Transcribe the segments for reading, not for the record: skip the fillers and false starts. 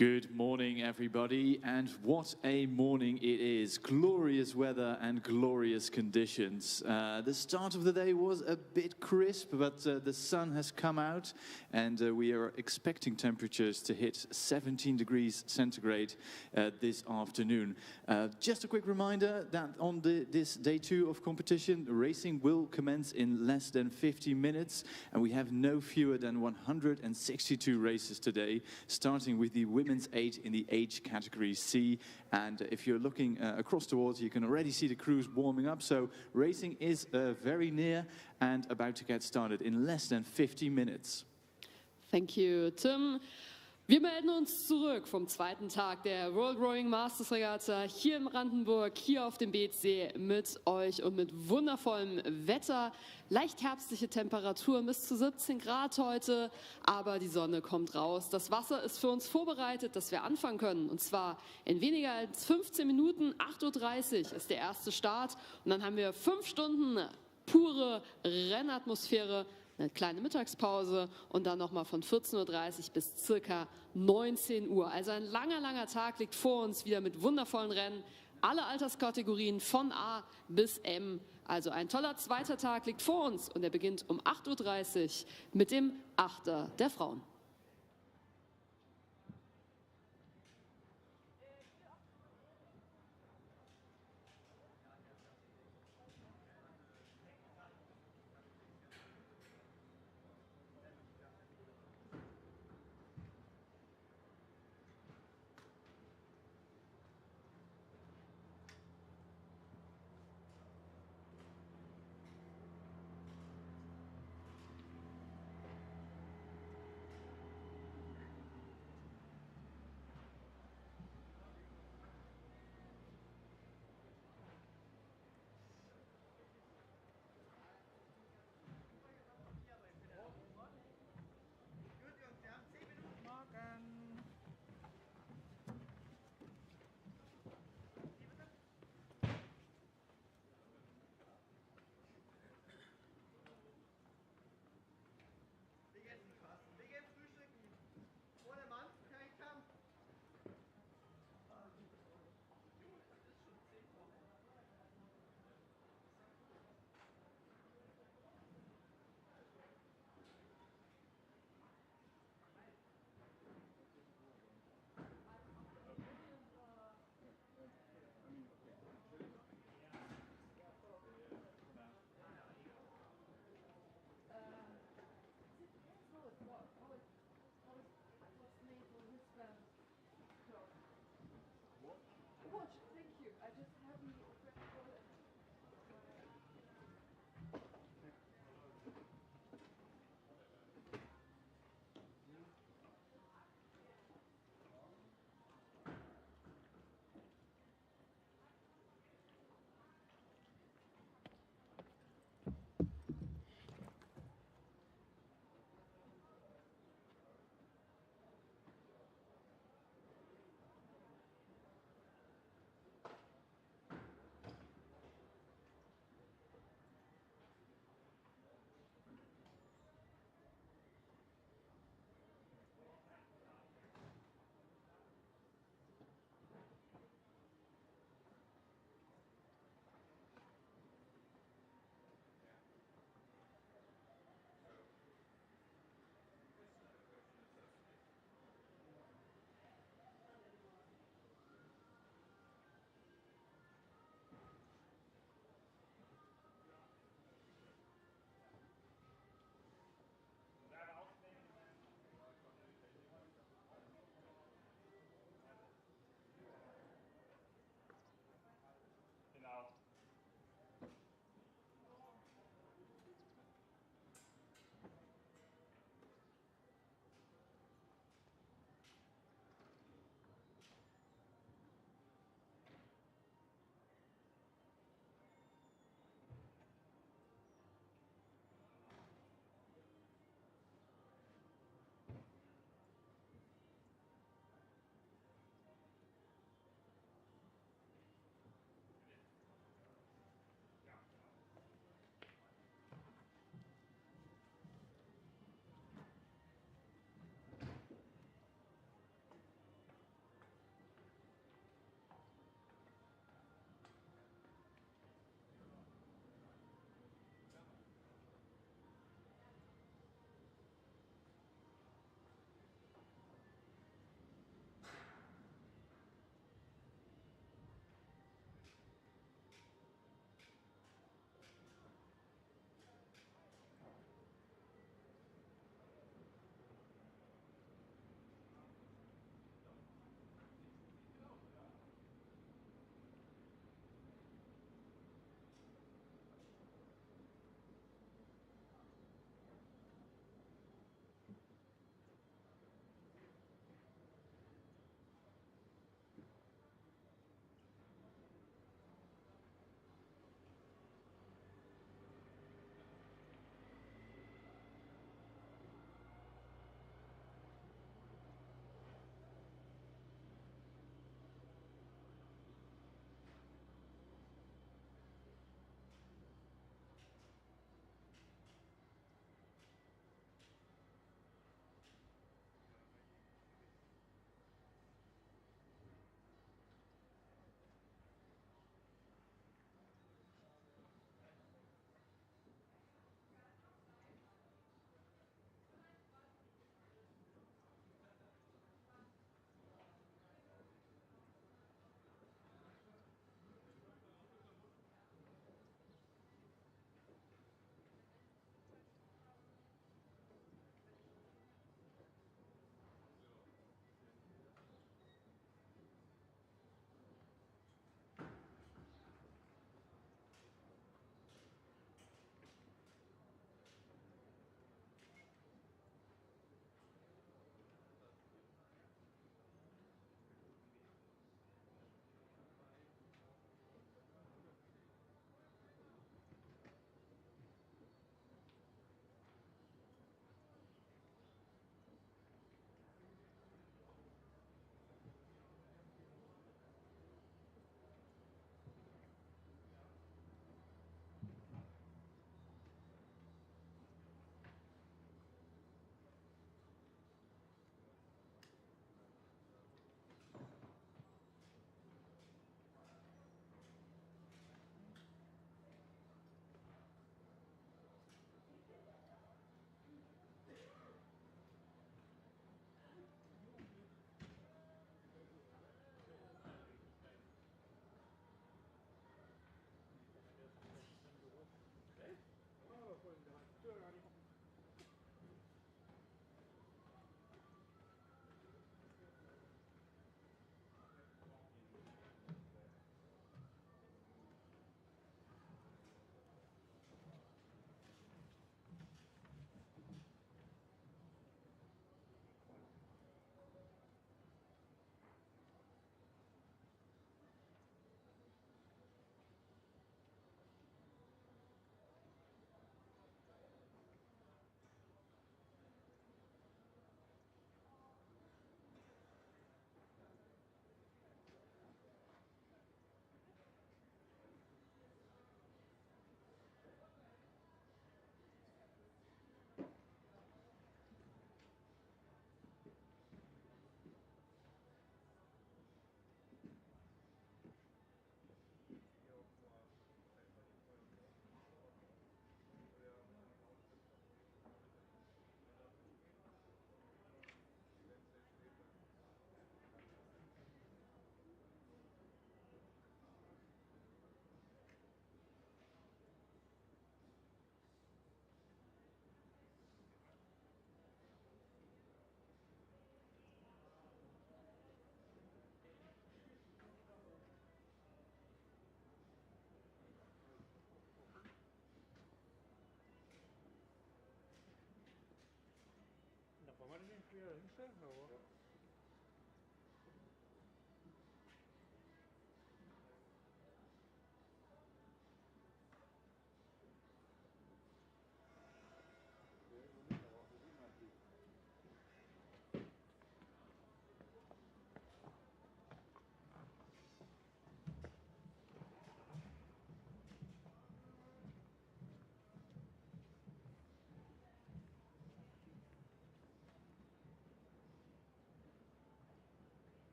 Good morning, everybody, and what a morning it is. Glorious weather and glorious conditions. The start of the day was a bit crisp, but the sun has come out, and we are expecting temperatures to hit 17 degrees centigrade this afternoon. Just a quick reminder that on this day 2 of competition, racing will commence in less than 50 minutes, and we have no fewer than 162 races today, starting with the women's 8 in the age category C. And if you're looking across the water, you can already see the crews warming up. So racing is very near and about to get started in less than 50 minutes. Thank you, Tim. Wir melden uns zurück vom zweiten Tag der World Rowing Masters Regatta hier in Brandenburg, hier auf dem Beetsee mit euch und mit wundervollem Wetter. Leicht herbstliche Temperaturen bis zu 17 Grad heute, aber die Sonne kommt raus. Das Wasser ist für uns vorbereitet, dass wir anfangen können. Und zwar in weniger als 15 Minuten, 8:30 Uhr ist der erste Start. Und dann haben wir 5 Stunden pure Rennatmosphäre, eine kleine Mittagspause und dann nochmal von 14:30 Uhr bis circa 19 Uhr. Also ein langer Tag liegt vor uns, wieder mit wundervollen Rennen. Alle Alterskategorien von A bis M. Also ein toller zweiter Tag liegt vor uns und er beginnt um 8:30 Uhr mit dem Achter der Frauen.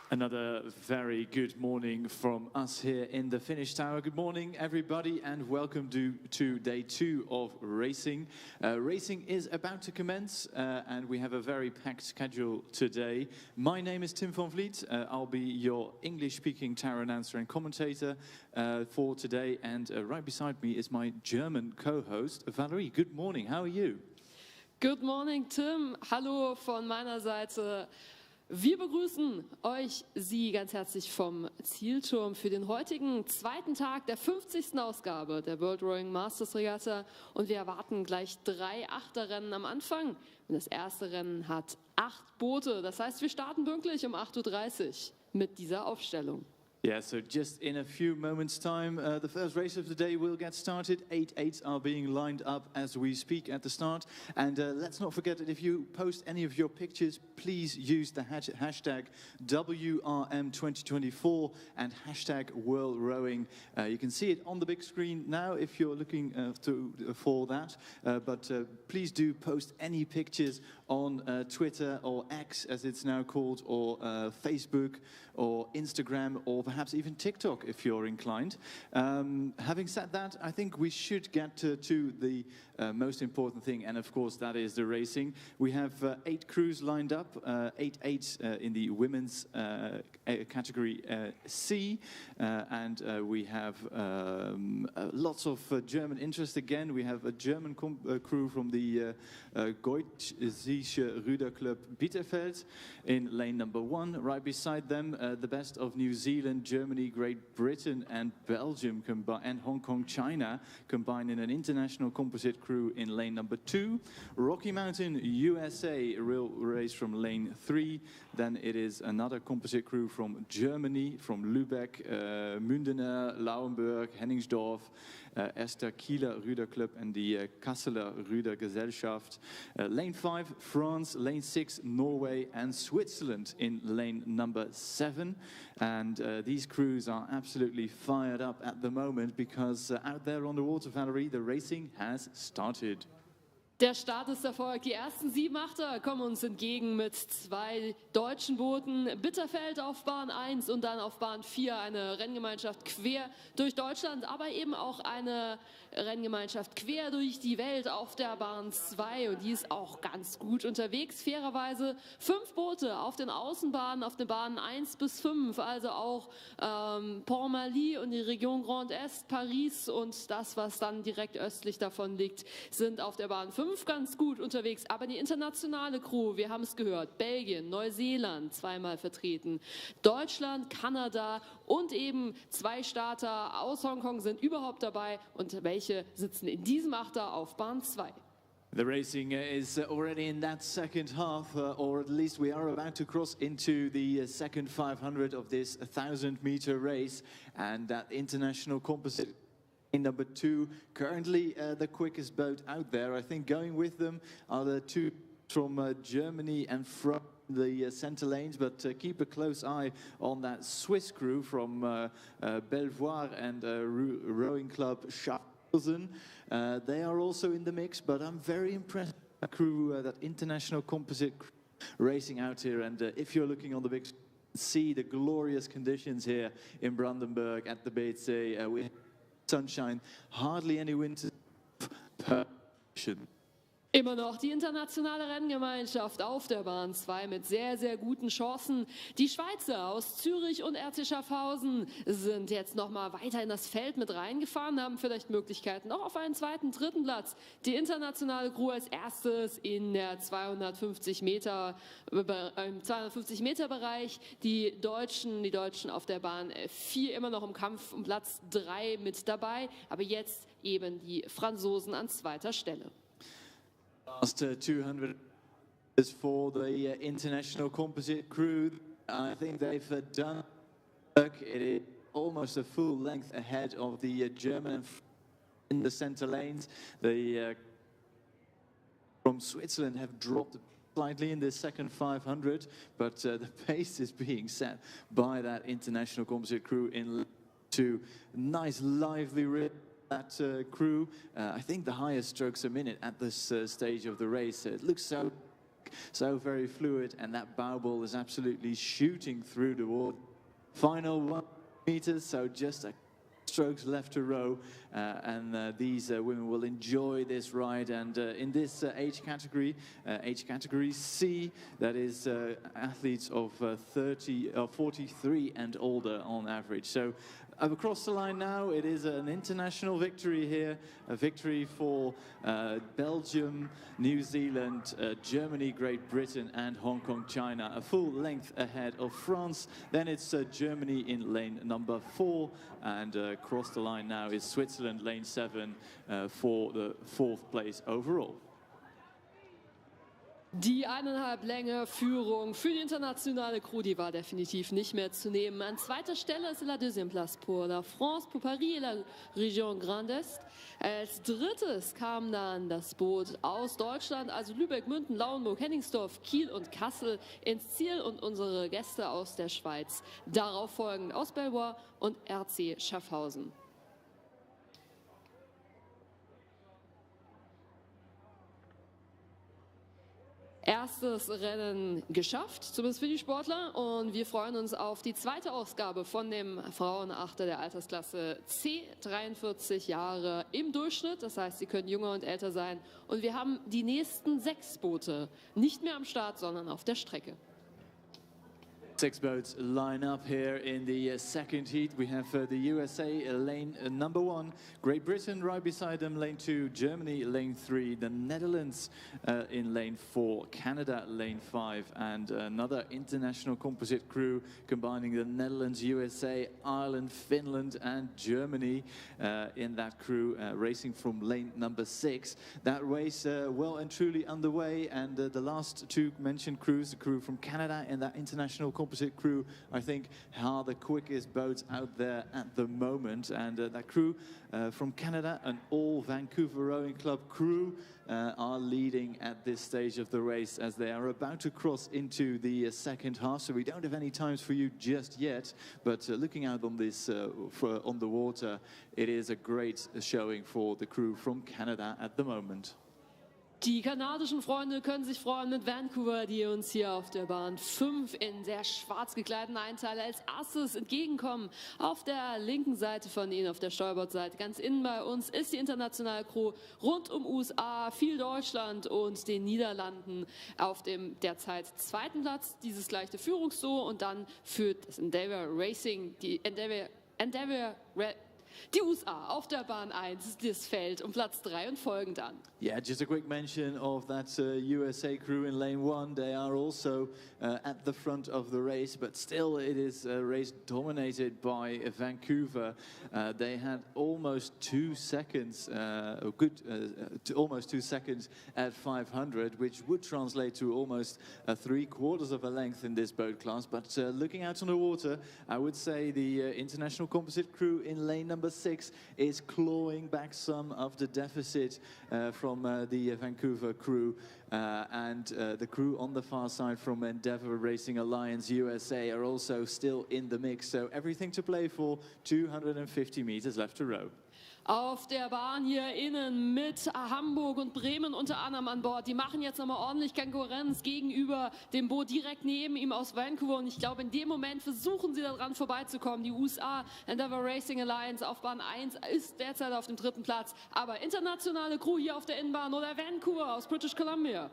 Another very good morning from us here in the Finnish Tower. Good morning, everybody, and welcome to day 2 of racing. Racing is about to commence, and we have a very packed schedule today. My name is Tim van Vliet. I'll be your English-speaking tower announcer and commentator for today. And right beside me is my German co-host, Valerie. Good morning. How are you? Good morning, Tim. Hallo von meiner Seite. Wir begrüßen Sie ganz herzlich vom Zielturm für den heutigen zweiten Tag der 50. Ausgabe der World Rowing Masters Regatta. Und wir erwarten gleich 3 Achterrennen am Anfang. Und das erste Rennen hat 8 Boote. Das heißt, wir starten pünktlich um 8:30 Uhr mit dieser Aufstellung. Yeah, so just in a few moments' time, the first race of the day will get started. 8 8s are being lined up as we speak at the start. And let's not forget that if you post any of your pictures, please use the hashtag WRM2024 and hashtag World Rowing. You can see it on the big screen now if you're looking for that. But please do post any pictures on Twitter or X, as it's now called, or Facebook or Instagram, or perhaps perhaps even TikTok if you're inclined. Having said that, I think we should get to the most important thing, and of course that is the racing. We have 8 crews lined up, 8 in the women's category C, and we have lots of German interest again. We have a German crew from the Deutsche Ruderclub Bitterfeld in lane number 1. Right beside them, the best of New Zealand, Germany, Great Britain and Belgium and Hong Kong, China combined in an international composite crew in lane number 2. Rocky Mountain, USA, a real race from lane 3. Then it is another composite crew from Germany, from Lübeck, Mündener, Lauenburg, Henningsdorf, Esther Kieler Ruderclub and the Kasseler Rudergesellschaft. Lane 5, France. Lane 6, Norway and Switzerland in lane number 7. And these crews are absolutely fired up at the moment because out there on the water, Valerie, the racing has started. Der Start ist Erfolg. Die ersten 7 Achter kommen uns entgegen mit 2 deutschen Booten. Bitterfeld auf Bahn 1 und dann auf Bahn 4 eine Renngemeinschaft quer durch Deutschland, aber eben auch eine Renngemeinschaft quer durch die Welt auf der Bahn 2 und die ist auch ganz gut unterwegs. Fairerweise 5 Boote auf den Außenbahnen, auf den Bahnen 1 bis 5, also auch Port-Marly und die Region Grand Est, Paris und das, was dann direkt östlich davon liegt, sind auf der Bahn 5 ganz gut unterwegs, aber die internationale Crew, wir haben es gehört, Belgien, Neuseeland zweimal vertreten, Deutschland, Kanada und eben 2 Starter aus Hongkong sind überhaupt dabei und welche sitzen in diesem Achter auf Bahn 2. The racing is already in that second half, or at least we are about to cross into the second 500 of this 1,000-meter race, and that international composite in number 2, currently the quickest boat out there. I think going with them are the 2 from Germany and from the center lanes, but keep a close eye on that Swiss crew from Belvoir and rowing club Schaffhausen. They are also in the mix, but I'm very impressed with that crew, that international composite racing out here. And if you're looking on the big screen, see the glorious conditions here in Brandenburg at the BC. We have sunshine, hardly any wind. Immer noch die internationale Renngemeinschaft auf der Bahn 2 mit sehr, sehr guten Chancen. Die Schweizer aus Zürich und Schaffhausen sind jetzt noch mal weiter in das Feld mit reingefahren, haben vielleicht Möglichkeiten auch auf einen 2., 3. Platz. Die internationale Crew als erstes in der 250 Meter, im 250 Meter Bereich. Die Deutschen auf der Bahn 4 immer noch im Kampf um Platz 3 mit dabei, aber jetzt eben die Franzosen an 2. Stelle. Last 200 is for the international composite crew. I think they've done work. It is almost a full length ahead of the German in the center lanes. The from Switzerland have dropped slightly in the second 500, but the pace is being set by that international composite crew in 2. Nice lively rip. That crew, I think the highest strokes a minute at this stage of the race. It looks so very fluid, and that bow ball is absolutely shooting through the water. Final 1 meters, so just a strokes left to row, and these women will enjoy this ride. And in this age category C, that is athletes of 43 and older on average. So across the line now, it is an international victory here, a victory for Belgium, New Zealand, Germany, Great Britain and Hong Kong, China, a full length ahead of France. Then it's Germany in lane number 4, and across the line now is Switzerland, lane 7, for the 4th place overall. Die 1,5 Länge Führung für die internationale Crew, die war definitiv nicht mehr zu nehmen. An 2. Stelle ist la deuxième place pour la France, pour Paris et la Région Grand Est. Als 3. kam dann das Boot aus Deutschland, also Lübeck, Münden, Lauenburg, Henningsdorf, Kiel und Kassel ins Ziel und unsere Gäste aus der Schweiz. Darauf folgend aus Belvoir und RC Schaffhausen. erstes Rennen geschafft, zumindest für die Sportler. Und wir freuen uns auf die zweite Ausgabe von dem Frauenachter der Altersklasse C, 43 Jahre im Durchschnitt. Das heißt, sie können jünger und älter sein. Und wir haben die nächsten 6 Boote nicht mehr am Start, sondern auf der Strecke. 6 boats line up here in the second heat. We have the USA lane number 1, Great Britain right beside them, lane 2, Germany lane 3, the Netherlands in lane 4, Canada lane 5, and another international composite crew combining the Netherlands, USA, Ireland, Finland and Germany in that crew racing from lane number 6. That race well and truly underway, and the last 2 mentioned crews, the crew from Canada and that international composite crew, I think are the quickest boats out there at the moment. And that crew from Canada, an all Vancouver Rowing Club crew, are leading at this stage of the race as they are about to cross into the second half. So we don't have any times for you just yet, but looking out on this on the water, it is a great showing for the crew from Canada at the moment. Die kanadischen Freunde können sich freuen mit Vancouver, die uns hier auf der Bahn 5 in sehr schwarz gekleideten Einteiler als erstes entgegenkommen. Auf der linken Seite von ihnen, auf der Steuerbordseite, ganz innen bei uns, ist die internationale Crew rund um USA, viel Deutschland und den Niederlanden auf dem derzeit 2. Platz. Dieses leichte Führungsduo, und dann führt das Endeavour Racing, die die USA auf der Bahn 1, das Feld um Platz 3 und folgend an. Yeah, just a quick mention of that USA crew in lane 1. They are also at the front of the race, but still it is a race dominated by Vancouver. They had almost 2 seconds, almost 2 seconds at 500, which would translate to almost 3/4 of a length in this boat class. But looking out on the water, I would say the international composite crew in lane number 6 is clawing back some of the deficit from the Vancouver crew, and the crew on the far side from Endeavour Racing Alliance USA are also still in the mix. So everything to play for, 250 meters left to row. Auf der Bahn hier innen mit Hamburg und Bremen unter anderem an Bord. Die machen jetzt nochmal ordentlich Konkurrenz gegenüber dem Boot direkt neben ihm aus Vancouver. Und ich glaube, in dem Moment versuchen sie daran vorbeizukommen. Die USA Endeavour Racing Alliance auf Bahn 1 ist derzeit auf dem 3. Platz. Aber internationale Crew hier auf der Innenbahn oder Vancouver aus British Columbia.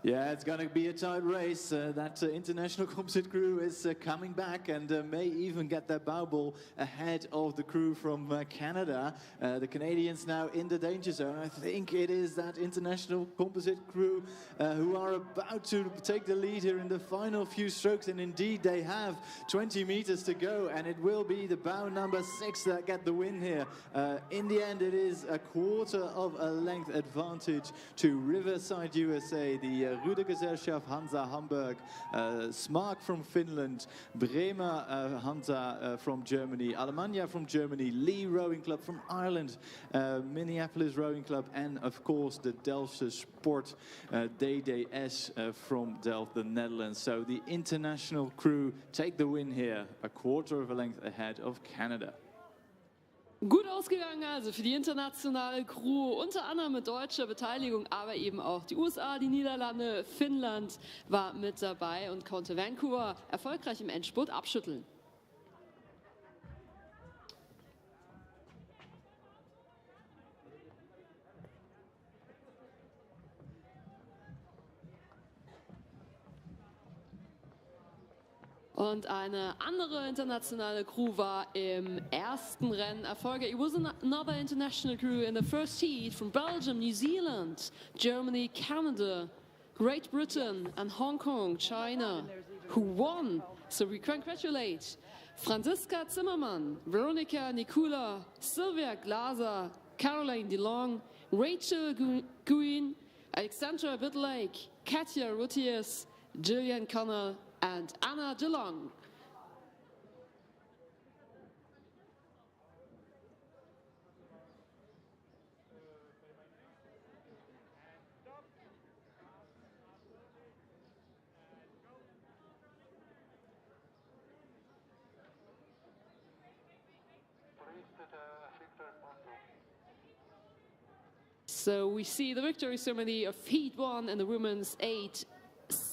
Yeah, it's going to be a tight race. That international composite crew is coming back and may even get their bow ball ahead of the crew from Canada. The Canadians now in the danger zone. I think it is that international composite crew who are about to take the lead here in the final few strokes. And indeed, they have 20 meters to go. And it will be the bow number 6 that get the win here. In the end, it is a 1/4 of a length advantage to Riverside USA, the Rudergesellschaft Hansa Hamburg, Smark from Finland, Bremer Hansa from Germany, Alemannia from Germany, Lee Rowing Club from Ireland, Minneapolis Rowing Club, and of course the Delftse Sport DDS from Delft, the Netherlands. So the international crew take the win here, a 1/4 of a length ahead of Canada. Gut ausgegangen also für die internationale Crew, unter anderem mit deutscher Beteiligung, aber eben auch die USA, die Niederlande, Finnland war mit dabei und konnte Vancouver erfolgreich im Endspurt abschütteln. Und eine andere internationale Crew war im ersten Rennen erfolgreich. It was another international crew in the first heat from Belgium, New Zealand, Germany, Canada, Great Britain and Hong Kong, China, who won. So we congratulate Franziska Zimmermann, Veronika Nikula, Sylvia Glaser, Caroline DeLong, Rachel Guin, Alexandra Bitlake, Katja Rutiers, Gillian Connell and Anna DeLong. So we see the victory ceremony of Heat 1 in the women's 8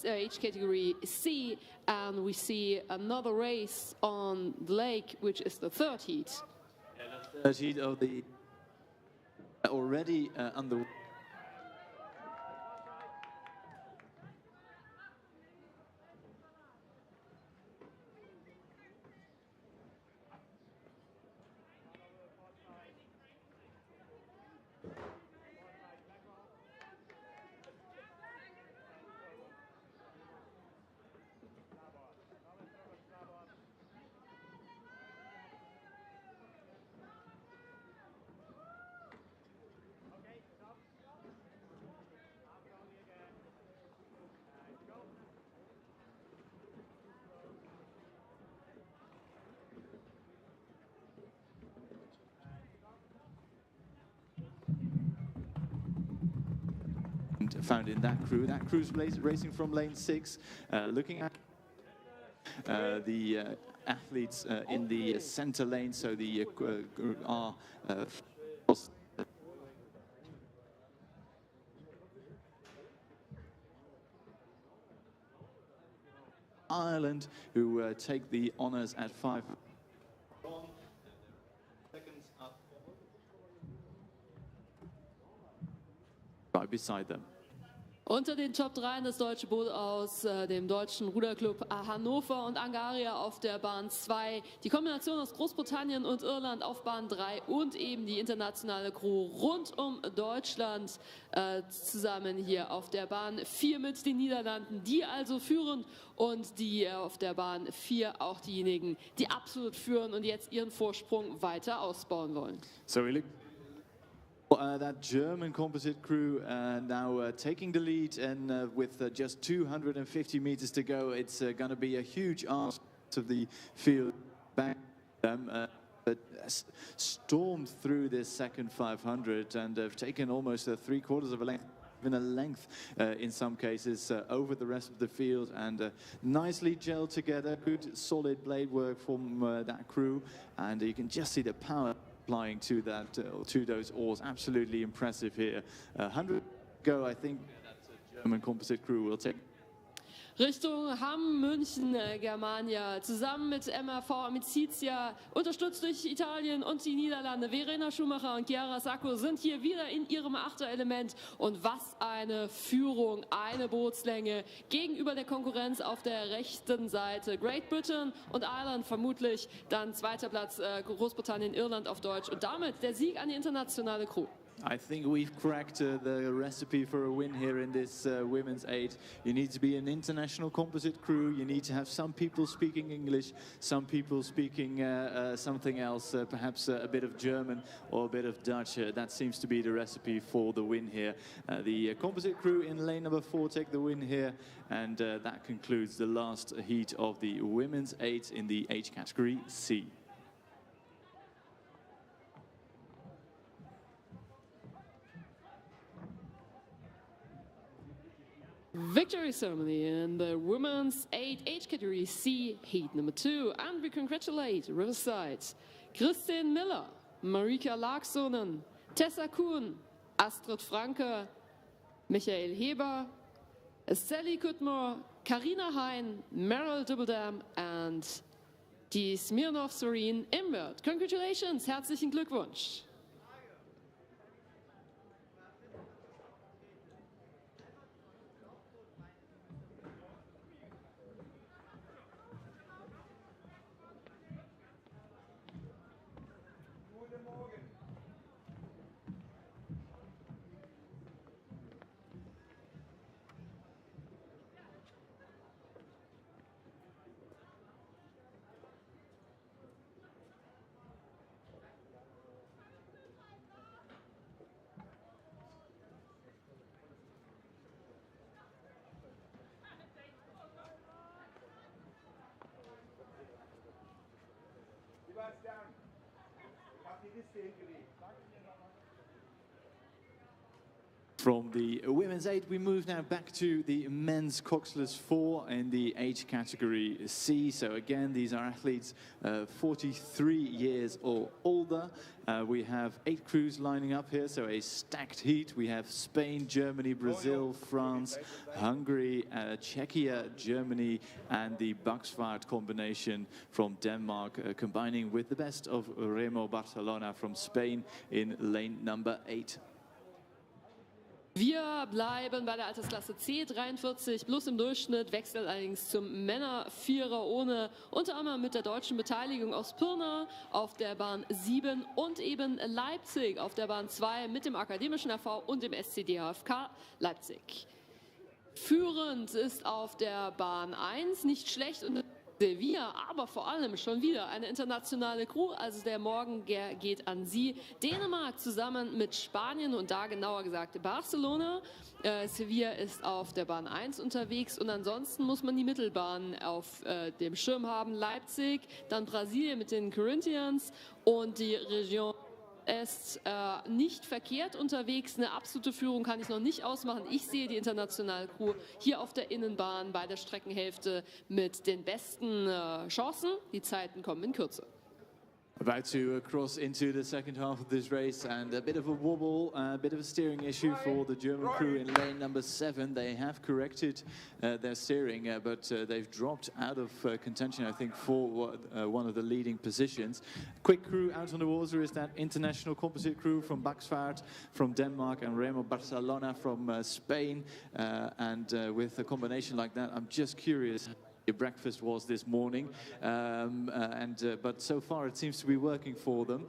age category C, and we see another race on the lake, which is the third heat. Third heat of the already under. Found in that crew. That crew's racing from lane 6, looking at the athletes in the center lane, so the are Ireland, who take the honors at 5 seconds up, right beside them. Unter den Top 3 das deutsche Boot aus dem deutschen Ruderclub Hannover und Angaria auf der Bahn 2. Die Kombination aus Großbritannien und Irland auf Bahn 3 und eben die internationale Crew rund um Deutschland zusammen hier auf der Bahn 4 mit den Niederlanden, die also führen, und die auf der Bahn 4 auch diejenigen, die absolut führen und jetzt ihren Vorsprung weiter ausbauen wollen. So we look that German composite crew now taking the lead, and with just 250 meters to go, it's going to be a huge ask of the field back them. But stormed through this second 500 and have taken almost 3/4 of a length, even a length in some cases, over the rest of the field, and nicely gelled together. Good solid blade work from that crew, and you can just see the power applying to that, to those oars. Absolutely impressive here. 100 go, I think that German composite crew will take. Richtung Hamm, München, Germania, zusammen mit MRV Amicizia, unterstützt durch Italien und die Niederlande. Verena Schumacher und Chiara Sacco sind hier wieder in ihrem Achterelement. Und was eine Führung, eine Bootslänge gegenüber der Konkurrenz auf der rechten Seite. Great Britain und Ireland vermutlich, dann zweiter Platz Großbritannien, Irland auf Deutsch. Und damit der Sieg an die internationale Crew. I think we've cracked the recipe for a win here in this women's 8. You need to be an international composite crew. You need to have some people speaking English, some people speaking something else, perhaps a bit of German or a bit of Dutch. That seems to be the recipe for the win here. The composite crew in lane number 4 take the win here, and that concludes the last heat of the women's 8 in the age category C. Victory ceremony in the women's 8 age category C, heat number 2. And we congratulate Riverside, Kristin Miller, Marika Laaksonen, Tessa Kuhn, Astrid Franke, Michael Heber, Sally Kutmore, Karina Hein, Meryl Dubbeldam, and die Smirnov Serene Imbert. Congratulations, herzlichen Glückwunsch. Sebastian, ich habe die Liste hingelegt. From the women's 8, we move now back to the men's coxless 4 in the age category C. So again, these are athletes 43 years or older. We have 8 crews lining up here, so a stacked heat. We have Spain, Germany, Brazil, France, Hungary, Czechia, Germany, and the Buxvaart combination from Denmark, combining with the best of Remo Barcelona from Spain in lane number 8. Wir bleiben bei der Altersklasse C, 43 plus im Durchschnitt, wechseln allerdings zum Männer-Vierer ohne, unter anderem mit der deutschen Beteiligung aus Pirna auf der Bahn 7 und eben Leipzig auf der Bahn 2 mit dem akademischen RV und dem SCDHFK Leipzig. Führend ist auf der Bahn 1, nicht schlecht und Sevilla, aber vor allem schon wieder eine internationale Crew, also der Morgen geht an sie. Dänemark zusammen mit Spanien und da genauer gesagt Barcelona. Sevilla ist auf der Bahn 1 unterwegs und ansonsten muss man die Mittelbahn auf dem Schirm haben. Leipzig, dann Brasilien mit den Corinthians und die Region ist nicht verkehrt unterwegs. Eine absolute Führung kann ich noch nicht ausmachen. Ich sehe die internationale Crew hier auf der Innenbahn bei der Streckenhälfte mit den besten Chancen. Die Zeiten kommen in Kürze. About to cross into the second half of this race, and a bit of a wobble, a bit of a steering issue for the German crew in lane number 7. They have corrected their steering, but they've dropped out of contention, I think, for one of the leading positions. Quick crew out on the water is that international composite crew from Buxvaart from Denmark and Remo Barcelona from Spain. And with a combination like that, I'm just curious your breakfast was this morning, but so far it seems to be working for them.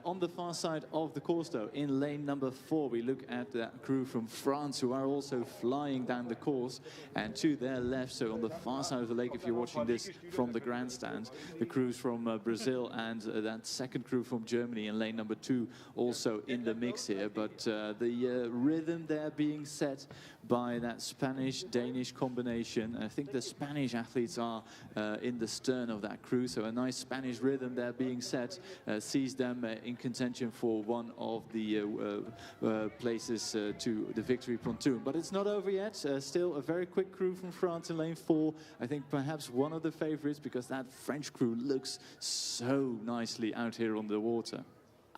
On the far side of the course though, in lane number 4, we look at that crew from France who are also flying down the course, and to their left, so on the far side of the lake if you're watching this from the grandstand, the crews from Brazil and that second crew from Germany in lane number 2 also in the mix here, but the rhythm there being set by that Spanish-Danish combination. I think the Spanish athletes are in the stern of that crew, so a nice Spanish rhythm there being set sees them in contention for one of the places to the victory pontoon. But it's not over yet. Still a very quick crew from France in lane 4. I think perhaps one of the favorites because that French crew looks so nicely out here on the water.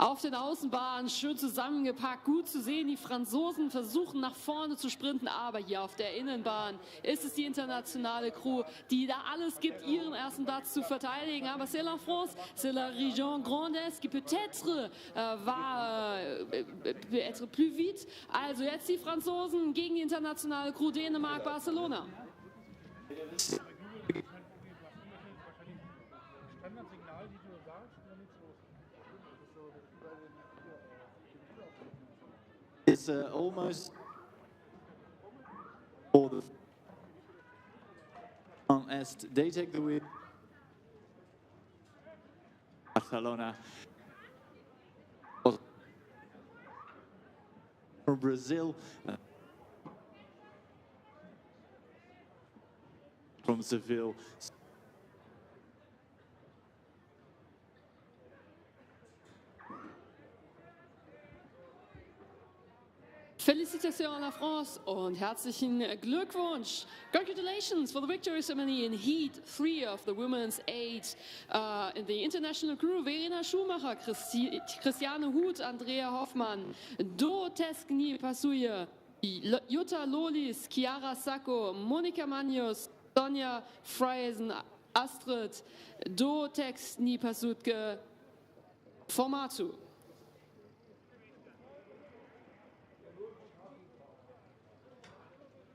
Auf den Außenbahnen schön zusammengepackt, gut zu sehen. Die Franzosen versuchen nach vorne zu sprinten, aber hier auf der Innenbahn ist es die internationale Crew, die da alles gibt, ihren ersten Platz zu verteidigen. Aber c'est la France, c'est la région Grand Est qui peut-être va être plus vite. Also jetzt die Franzosen gegen die internationale Crew Dänemark, Barcelona. It's almost for the Est. They take the wheel. Barcelona. From Brazil. From Seville. Félicitations à la France und herzlichen Glückwunsch. Congratulations for the victory ceremony in Heat 3 of the Women's 8 in the international crew. Verena Schumacher, Christiane Huth, Andrea Hoffmann, Do Teskni Pasuye, Jutta Lolis, Chiara Sacco, Monika Magnus, Sonja Freisen, Astrid, Do Teskni Pasutke, Formatu.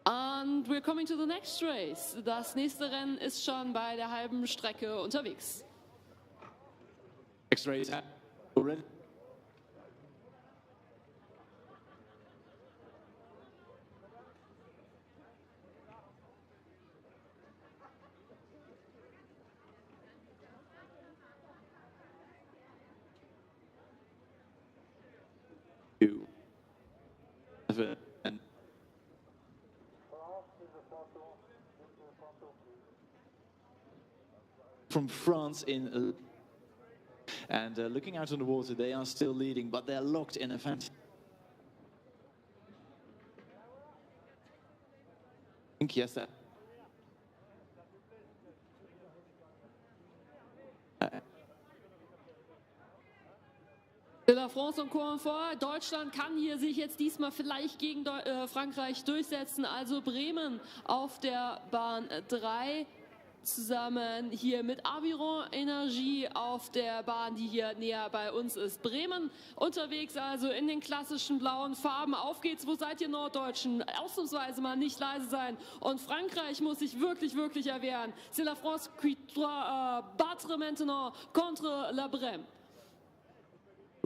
And we're coming to the next race. Das nächste Rennen ist schon bei der halben Strecke unterwegs. Next race already. From France in and looking out on the water, they are still leading, but they're locked in a fantastic think yes, that. De la France und Coinfort. Deutschland kann hier sich jetzt diesmal vielleicht gegen Frankreich durchsetzen. Also Bremen auf der Bahn 3 zusammen hier mit Aviron Energie auf der Bahn, die hier näher bei uns ist. Bremen unterwegs also in den klassischen blauen Farben. Auf geht's, wo seid ihr Norddeutschen? Ausnahmsweise mal nicht leise sein. Und Frankreich muss sich wirklich, wirklich erwehren. C'est la France qui doit battre maintenant contre la Brème.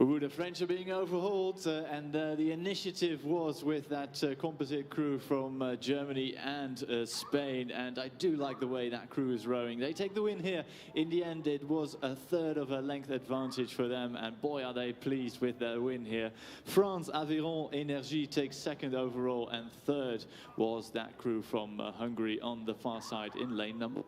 Ooh, the French are being overhauled, and the initiative was with that composite crew from Germany and Spain, and I do like the way that crew is rowing. They take the win here. In the end, it was a third of a length advantage for them, and boy, are they pleased with their win here. France, Aviron Energie takes second overall, and third was that crew from Hungary on the far side in lane number.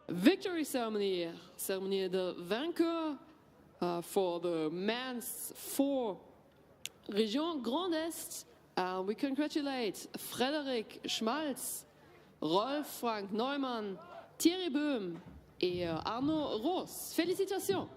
Victory ceremony, ceremony de vainqueur for the men's 4 Region Grand Est. We congratulate Frédéric Schmalz, Rolf Frank Neumann, Thierry Böhm et Arnaud Roos. Félicitations!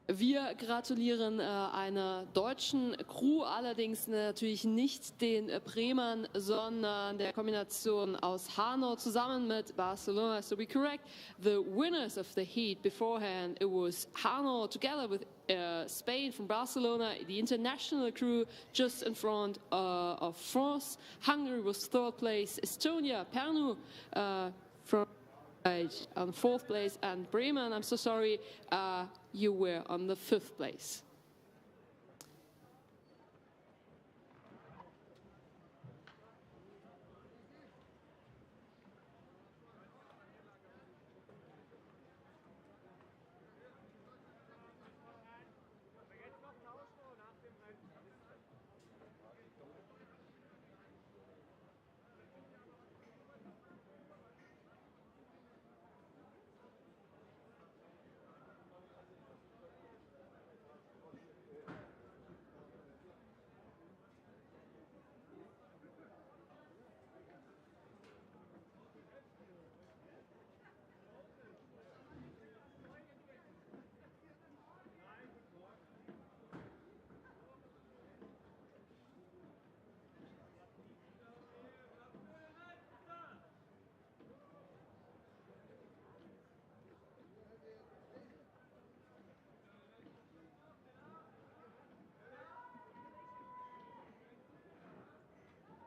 Wir gratulieren einer deutschen Crew, allerdings natürlich nicht den Bremern, sondern der Kombination aus Hanau zusammen mit Barcelona. So we correct the winners of the heat beforehand. It was Hanau together with Spain from Barcelona, the international crew just in front of France. Hungary was third place. Estonia, Pernu from on fourth place, and Bremen, I'm so sorry, you were on the 5th place.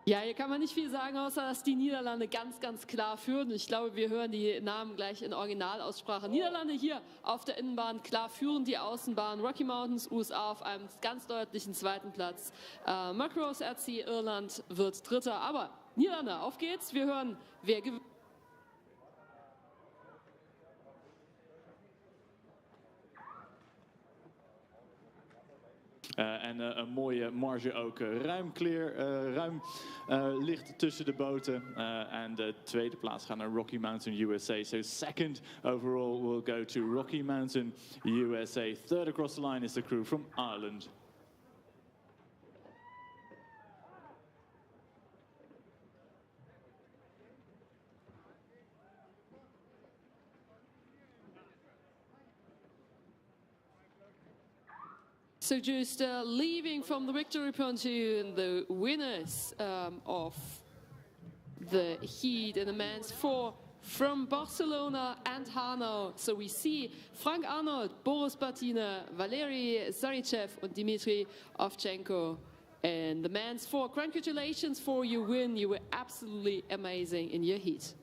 Ja, hier kann man nicht viel sagen, außer dass die Niederlande ganz, ganz klar führen. Ich glaube, wir hören die Namen gleich in Originalaussprache. Niederlande hier auf der Innenbahn klar führen die Außenbahn. Rocky Mountains, USA auf einem ganz deutlichen 2. Platz. Macros RC Irland wird Dritter. Aber Niederlande, auf geht's. Wir hören, wer gewinnt. En een mooie marge ook. Ruim licht tussen de boten. En de tweede plaats gaat naar Rocky Mountain USA. So second overall will go to Rocky Mountain USA. Third across the line is the crew from Ireland. So just leaving from the victory pontoon, the winners of the heat in the men's 4 from Barcelona and Hanau. So we see Frank Arnold, Boris Bartine, Valery Zarichev und Dmitry Ovchenko. And the men's four, congratulations for your win. You were absolutely amazing in your heat.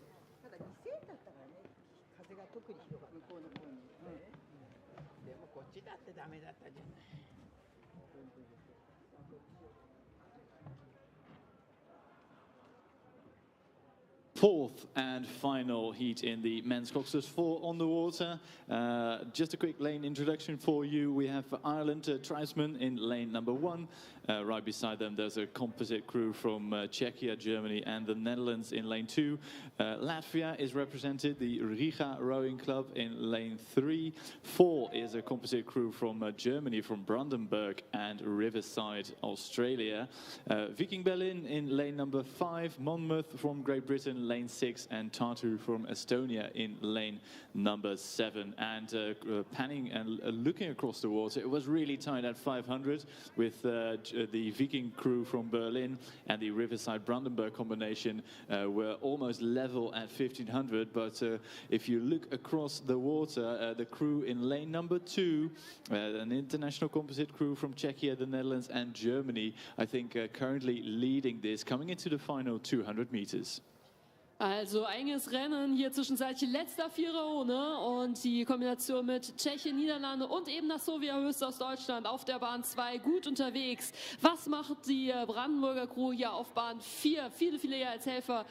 Fourth and final heat in the men's coxswain 4 on the water. Just a quick lane introduction for you. We have Ireland tribesmen in lane number 1. Right beside them there's a composite crew from Czechia, Germany and the Netherlands in lane 2. Latvia is represented, the Riga Rowing Club in lane 3. 4 is a composite crew from Germany, from Brandenburg and Riverside, Australia. Viking Berlin in lane number 5. Monmouth from Great Britain, lane 6, and Tartu from Estonia in lane number 7. And panning and looking across the water, it was really tight at 500 with the Viking crew from Berlin and the Riverside Brandenburg combination were almost level at 1500. But if you look across the water, the crew in lane number 2, an international composite crew from Czechia, the Netherlands and Germany, I think currently leading this, coming into the final 200 meters. Also enges Rennen hier zwischenzeitlich letzter Viererrunde und die Kombination mit Tschechien, Niederlande und eben das Sowjet aus Deutschland auf der Bahn 2 gut unterwegs. Was macht die Brandenburger Crew hier auf Bahn 4? Viele als Helfer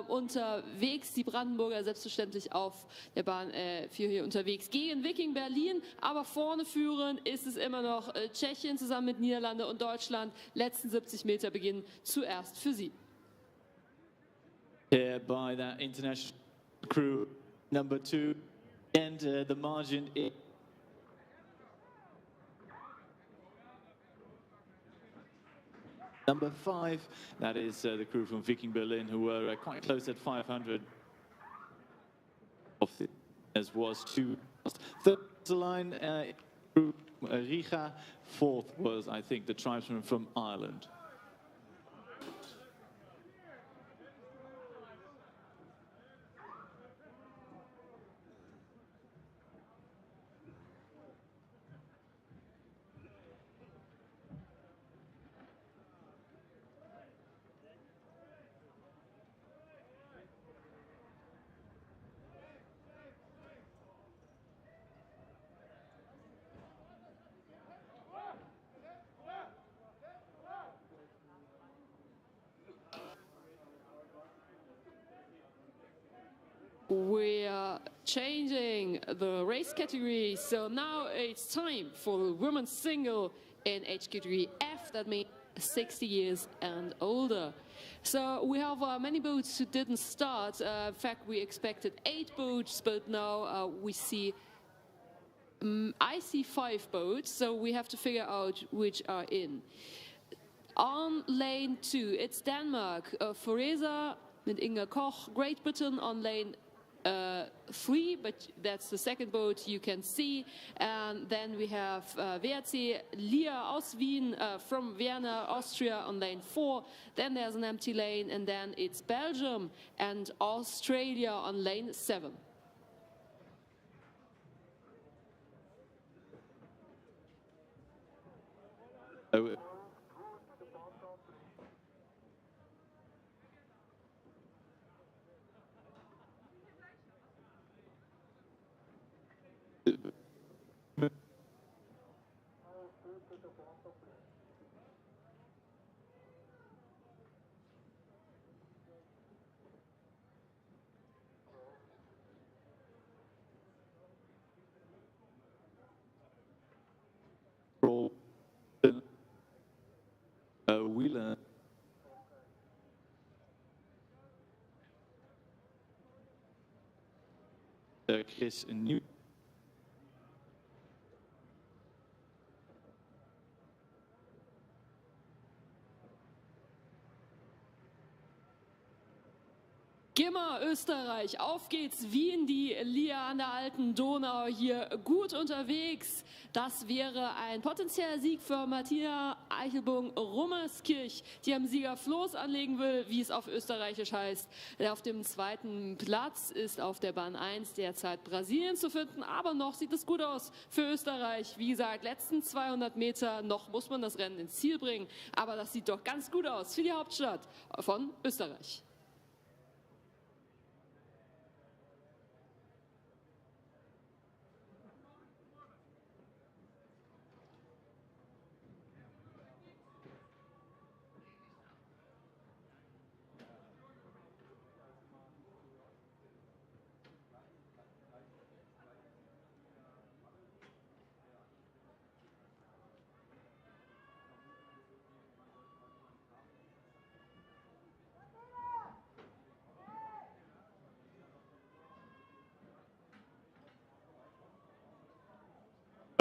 unterwegs. Die Brandenburger selbstverständlich auf der Bahn 4 hier unterwegs gegen Viking Berlin. Aber vorne führen ist es immer noch Tschechien zusammen mit Niederlande und Deutschland. Letzten 70 Meter beginnen zuerst für sie. Here by that international crew number 2, and the margin is number 5. That is the crew from Viking Berlin, who were quite close at 500 as was to third line crew Riga. Fourth was, I think, the tribesman from Ireland. We are changing the race category, so now it's time for the women's single in age category F, that means 60 years and older. So we have many boats who didn't start. In fact, we expected 8 boats, but now I see 5 boats, so we have to figure out which are in. On lane 2, it's Denmark, Foreza with Inga Koch, Great Britain on lane 3, but that's the second boat you can see. And then we have WRC Lia aus Wien from Vienna, Austria on lane 4. Then there's an empty lane, and then it's Belgium and Australia on lane 7. Wheeler. Chris New. Gimmer, Österreich, auf geht's, Wien, die Lia an der alten Donau hier gut unterwegs. Das wäre ein potenzieller Sieg für Martina Eichelbogen-Rummerskirch, die am Sieger Floß anlegen will, wie es auf Österreichisch heißt. Auf dem zweiten Platz ist auf der Bahn 1 derzeit Brasilien zu finden, aber noch sieht es gut aus für Österreich. Wie gesagt, letzten 200 Meter, noch muss man das Rennen ins Ziel bringen, aber das sieht doch ganz gut aus für die Hauptstadt von Österreich.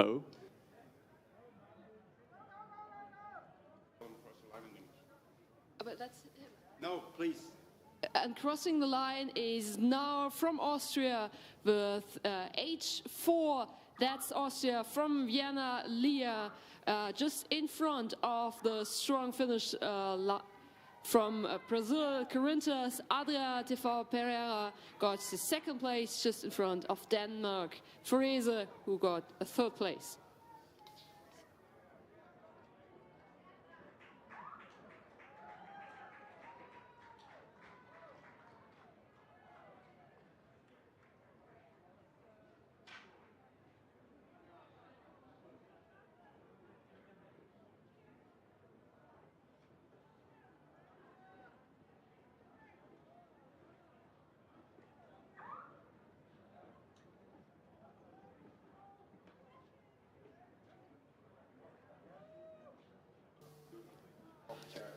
Oh. But that's No, please. And crossing the line is now from Austria with H4. That's Austria from Vienna, Lia, just in front of the strong Finnish from Brazil, Corinthas, Adria TV Pereira got the second place just in front of Denmark, Therese, who got a third place.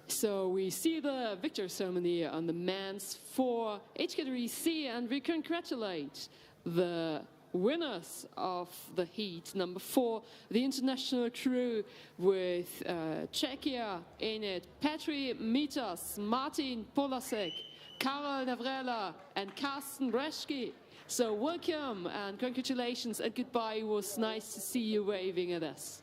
So we see the victory ceremony on the men's 4 age category C, and we congratulate the winners of the heat number 4, the international crew with Czechia in it, Petri Mitas, Martin Polasek, Karol Navrela and Carsten Breschke. So welcome and congratulations and goodbye. It was nice to see you waving at us.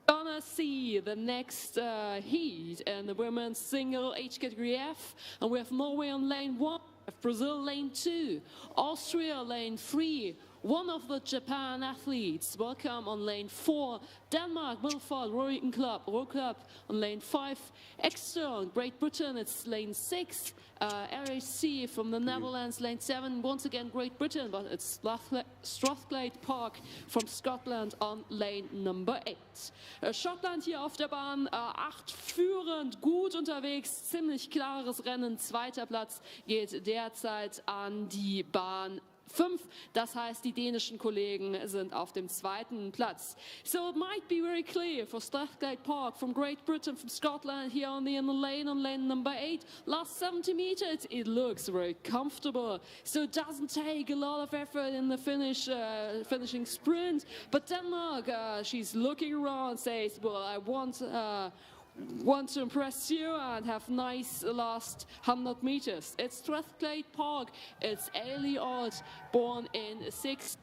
Gonna see the next heat in the women's single age category F, and we have Norway on lane 1, Brazil lane 2, Austria lane 3, one of the Japan athletes. Welcome on lane 4, Denmark, Milford Rowing Club, on lane 5, Exeter, Great Britain, it's lane 6, RAC from the Netherlands, lane 7, once again Great Britain, but it's Strathclyde Park from Scotland on lane number 8. Schottland hier auf der Bahn 8 führend, gut unterwegs, ziemlich klares Rennen, zweiter Platz geht derzeit an die Bahn 5, das heißt, die dänischen Kollegen sind auf dem zweiten Platz. So it might be very clear for Strathclyde Park from Great Britain, from Scotland, here on the lane number 8. Last 70 meters, it looks very comfortable. So it doesn't take a lot of effort in the finishing sprint. But Denmark, she's looking around, says, well, I want to impress you and have nice last 100 meters. It's Strathclyde Park. It's Ailey Ott, born in 6,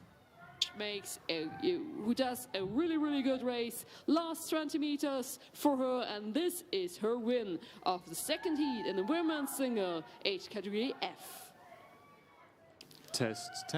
who does a really good race. Last 20 meters for her, and this is her win of the second heat in the women's single age category F. Test.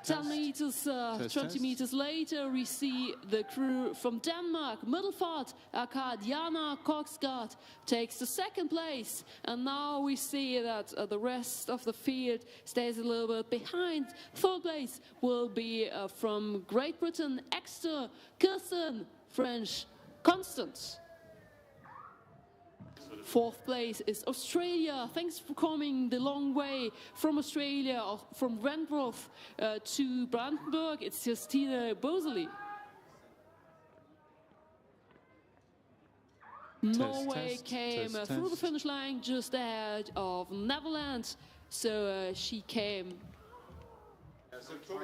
10 meters, 20 meters later, we see the crew from Denmark. Middelfart, Diana Koksgaard takes the second place. And now we see that the rest of the field stays a little bit behind. Third place will be from Great Britain, Exeter, Kirsten, French, Constance. Fourth place is Australia. Thanks for coming the long way from Australia, from Brandenburg to Brandenburg. It's Justine Bosley. Norway came through the finish line just ahead of Netherlands. So she came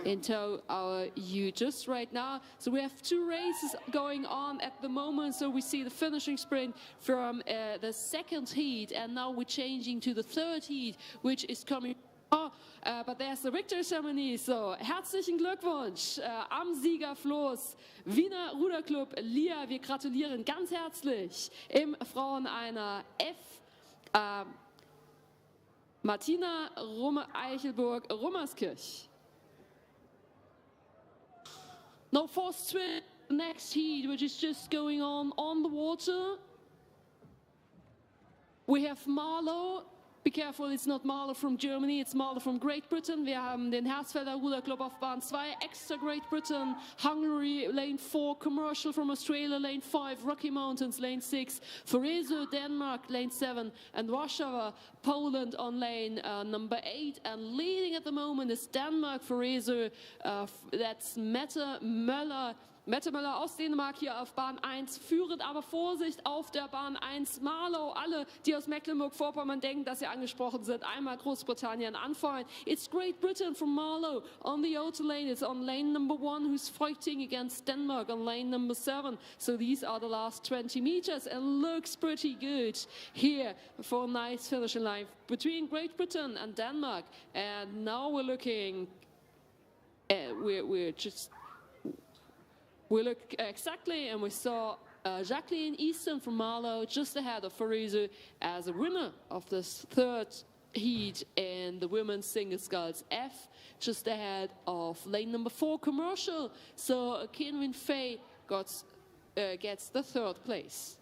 into our you just right now. So we have two races going on at the moment. So we see the finishing sprint from the second heat, and now we're changing to the third heat, which is coming. But there's the victory ceremony. So herzlichen Glückwunsch am Siegerfloß Wiener Ruderclub Lia. Wir gratulieren ganz herzlich im Frauen-Einer F. Martina Eichelburg-Rummerskirch. Now for swim, next heat, which is just going on the water. We have Marlow. Be careful, it's not Marlow from Germany, it's Marlow from Great Britain. Wir haben den Hersfelder Ruderclub auf Bahn 2, extra Great Britain, Hungary, Lane 4, Commercial from Australia, Lane 5, Rocky Mountains, Lane 6, Forezo, Denmark, Lane 7, and Warsaw, Poland on lane number 8. And leading at the moment is Denmark, Forezo, that's Mette Möller aus Dänemark hier auf Bahn 1 führend, aber Vorsicht auf der Bahn 1 Marlow. Alle, die aus Mecklenburg-Vorpommern denken, dass sie angesprochen sind, einmal Großbritannien anfeuern. It's Great Britain from Marlow on the outer lane. It's on lane number 1 who's fighting against Denmark on lane number 7. So these are the last 20 meters and looks pretty good here for a nice finishing line between Great Britain and Denmark. And now we're looking, we look exactly, and we saw Jacqueline Easton from Marlow just ahead of Forezo as a winner of this third heat in the women's single sculls F, just ahead of lane number 4 Commercial. So Kinwin Fay gets the third place.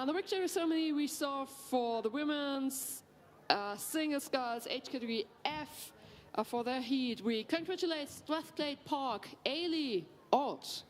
The victory ceremony we saw for the women's single sculls age category F for their heat. We congratulate Strathclyde Park, Ailey Ott.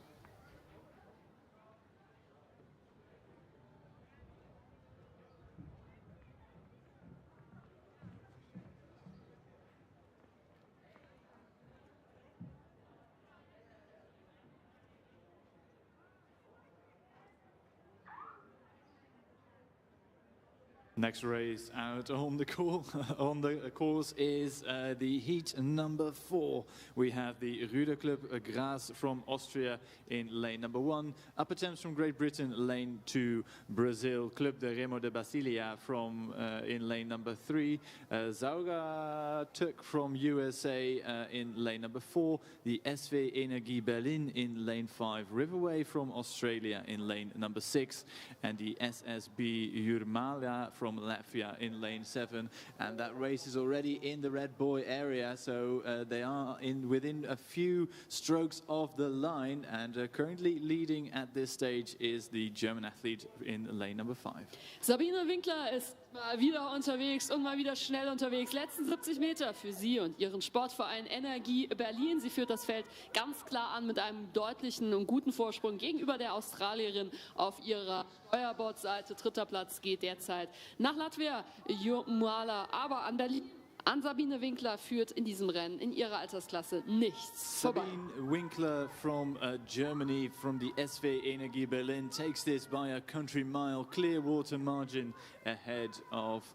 Next race out on the course is the heat number 4. We have the Ruderclub Graz from Austria in lane number 1, Upper Thames from Great Britain, lane 2, Brazil, Club de Remo de Basilia from in lane number 3, Sauga Tuk from USA in lane number 4, the SV Energie Berlin in lane 5, Riverway from Australia in lane number 6, and the SSB Jurmala from Latvia in lane 7, and that race is already in the red buoy area, so they are within a few strokes of the line, and currently leading at this stage is the German athlete in lane number 5. Sabine Winkler ist mal wieder unterwegs und mal wieder schnell unterwegs. Letzten 70 Meter für sie und ihren Sportverein Energie Berlin. Sie führt das Feld ganz klar an mit einem deutlichen und guten Vorsprung gegenüber der Australierin auf ihrer Steuerbordseite. Dritter Platz geht derzeit nach Latvia, Jurmala, aber an Berlin. An Sabine Winkler führt in diesem Rennen in ihrer Altersklasse nichts vorbei. Sabine Winkler from Germany, from the SV Energie Berlin, takes this by a country mile, clear water margin ahead of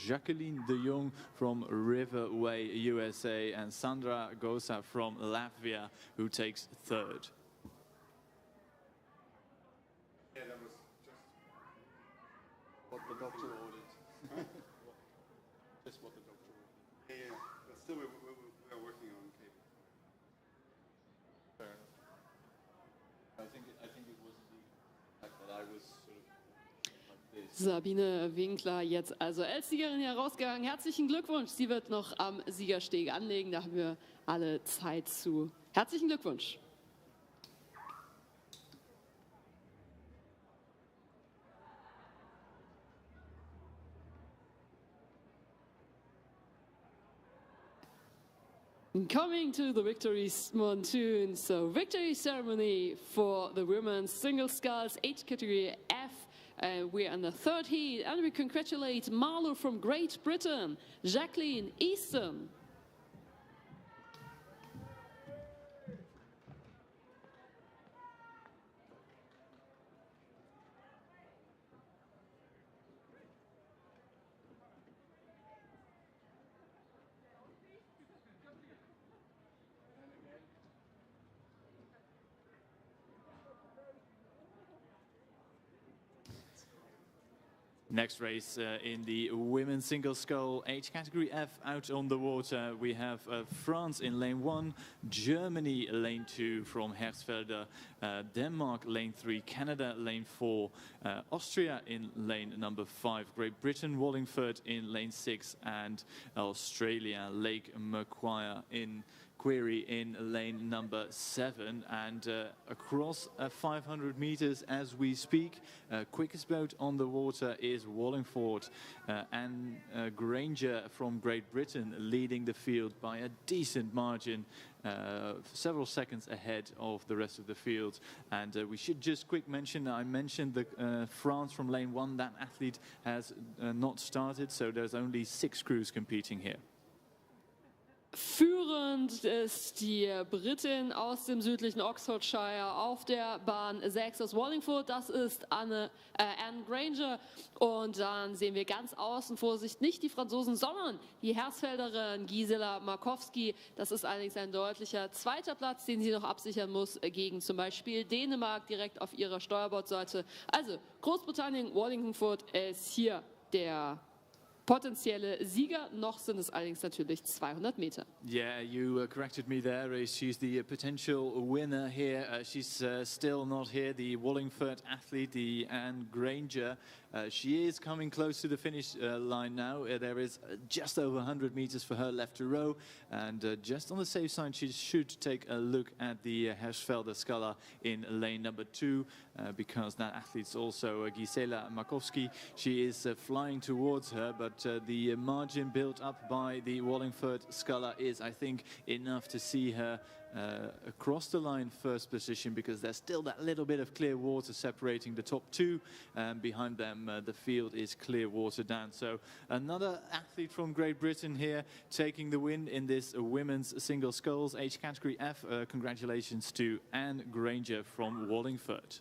Jacqueline de Jong from Riverway, USA, and Sandra Gosa from Latvia, who takes third. Yeah, that was just what the doctor ordered. Just what the doctor ordered. Yeah, but still we are working on cable. Fair enough. I think it was the fact that I was sort of like this. Sabine Winkler jetzt also als Siegerin herausgegangen. Herzlichen Glückwunsch. Sie wird noch am Siegersteg anlegen. Da haben wir alle Zeit zu. Herzlichen Glückwunsch. Coming to the victory monsoon, so victory ceremony for the women's single sculls age category F. We're in the third heat, and we congratulate Marlo from Great Britain, Jacqueline Easton. Next race in the women's single scull age category F out on the water. We have France in lane 1, Germany lane 2 from Hersfelder, Denmark lane 3, Canada lane 4, Austria in lane number 5, Great Britain, Wallingford in lane 6, and Australia, Lake Macquarie in lane number 7, and across 500 meters as we speak. Quickest boat on the water is Wallingford, and Granger from Great Britain leading the field by a decent margin, several seconds ahead of the rest of the field. And we should just quick mention, I mentioned the France from lane 1, that athlete has not started, so there's only 6 crews competing here. Führend ist die Britin aus dem südlichen Oxfordshire auf der Bahn 6 aus Wallingford. Das ist Anne Granger. Und dann sehen wir ganz außen vor sich nicht die Franzosen, sondern die Hersfelderin Gisela Markowski. Das ist allerdings ein deutlicher zweiter Platz, den sie noch absichern muss gegen zum Beispiel Dänemark direkt auf ihrer Steuerbordseite. Also Großbritannien, Wallingford ist hier der potenzielle Sieger. Noch sind es allerdings natürlich 200 Meter. Yeah, you corrected me there. She's the potential winner here. She's still not here. The Wallingford athlete, the Anne Granger. She is coming close to the finish line now. There is just over 100 meters for her left to row. And just on the safe side, she should take a look at the Hersfelder sculler in lane number 2, because that athlete's also Gisela Markowski. She is flying towards her, but the margin built up by the Wallingford sculler is, I think, enough to see her across the line first position, because there's still that little bit of clear water separating the top 2, and behind them the field is clear water down. So another athlete from Great Britain here taking the win in this women's single sculls age category F. Congratulations to Anne Granger from Wallingford.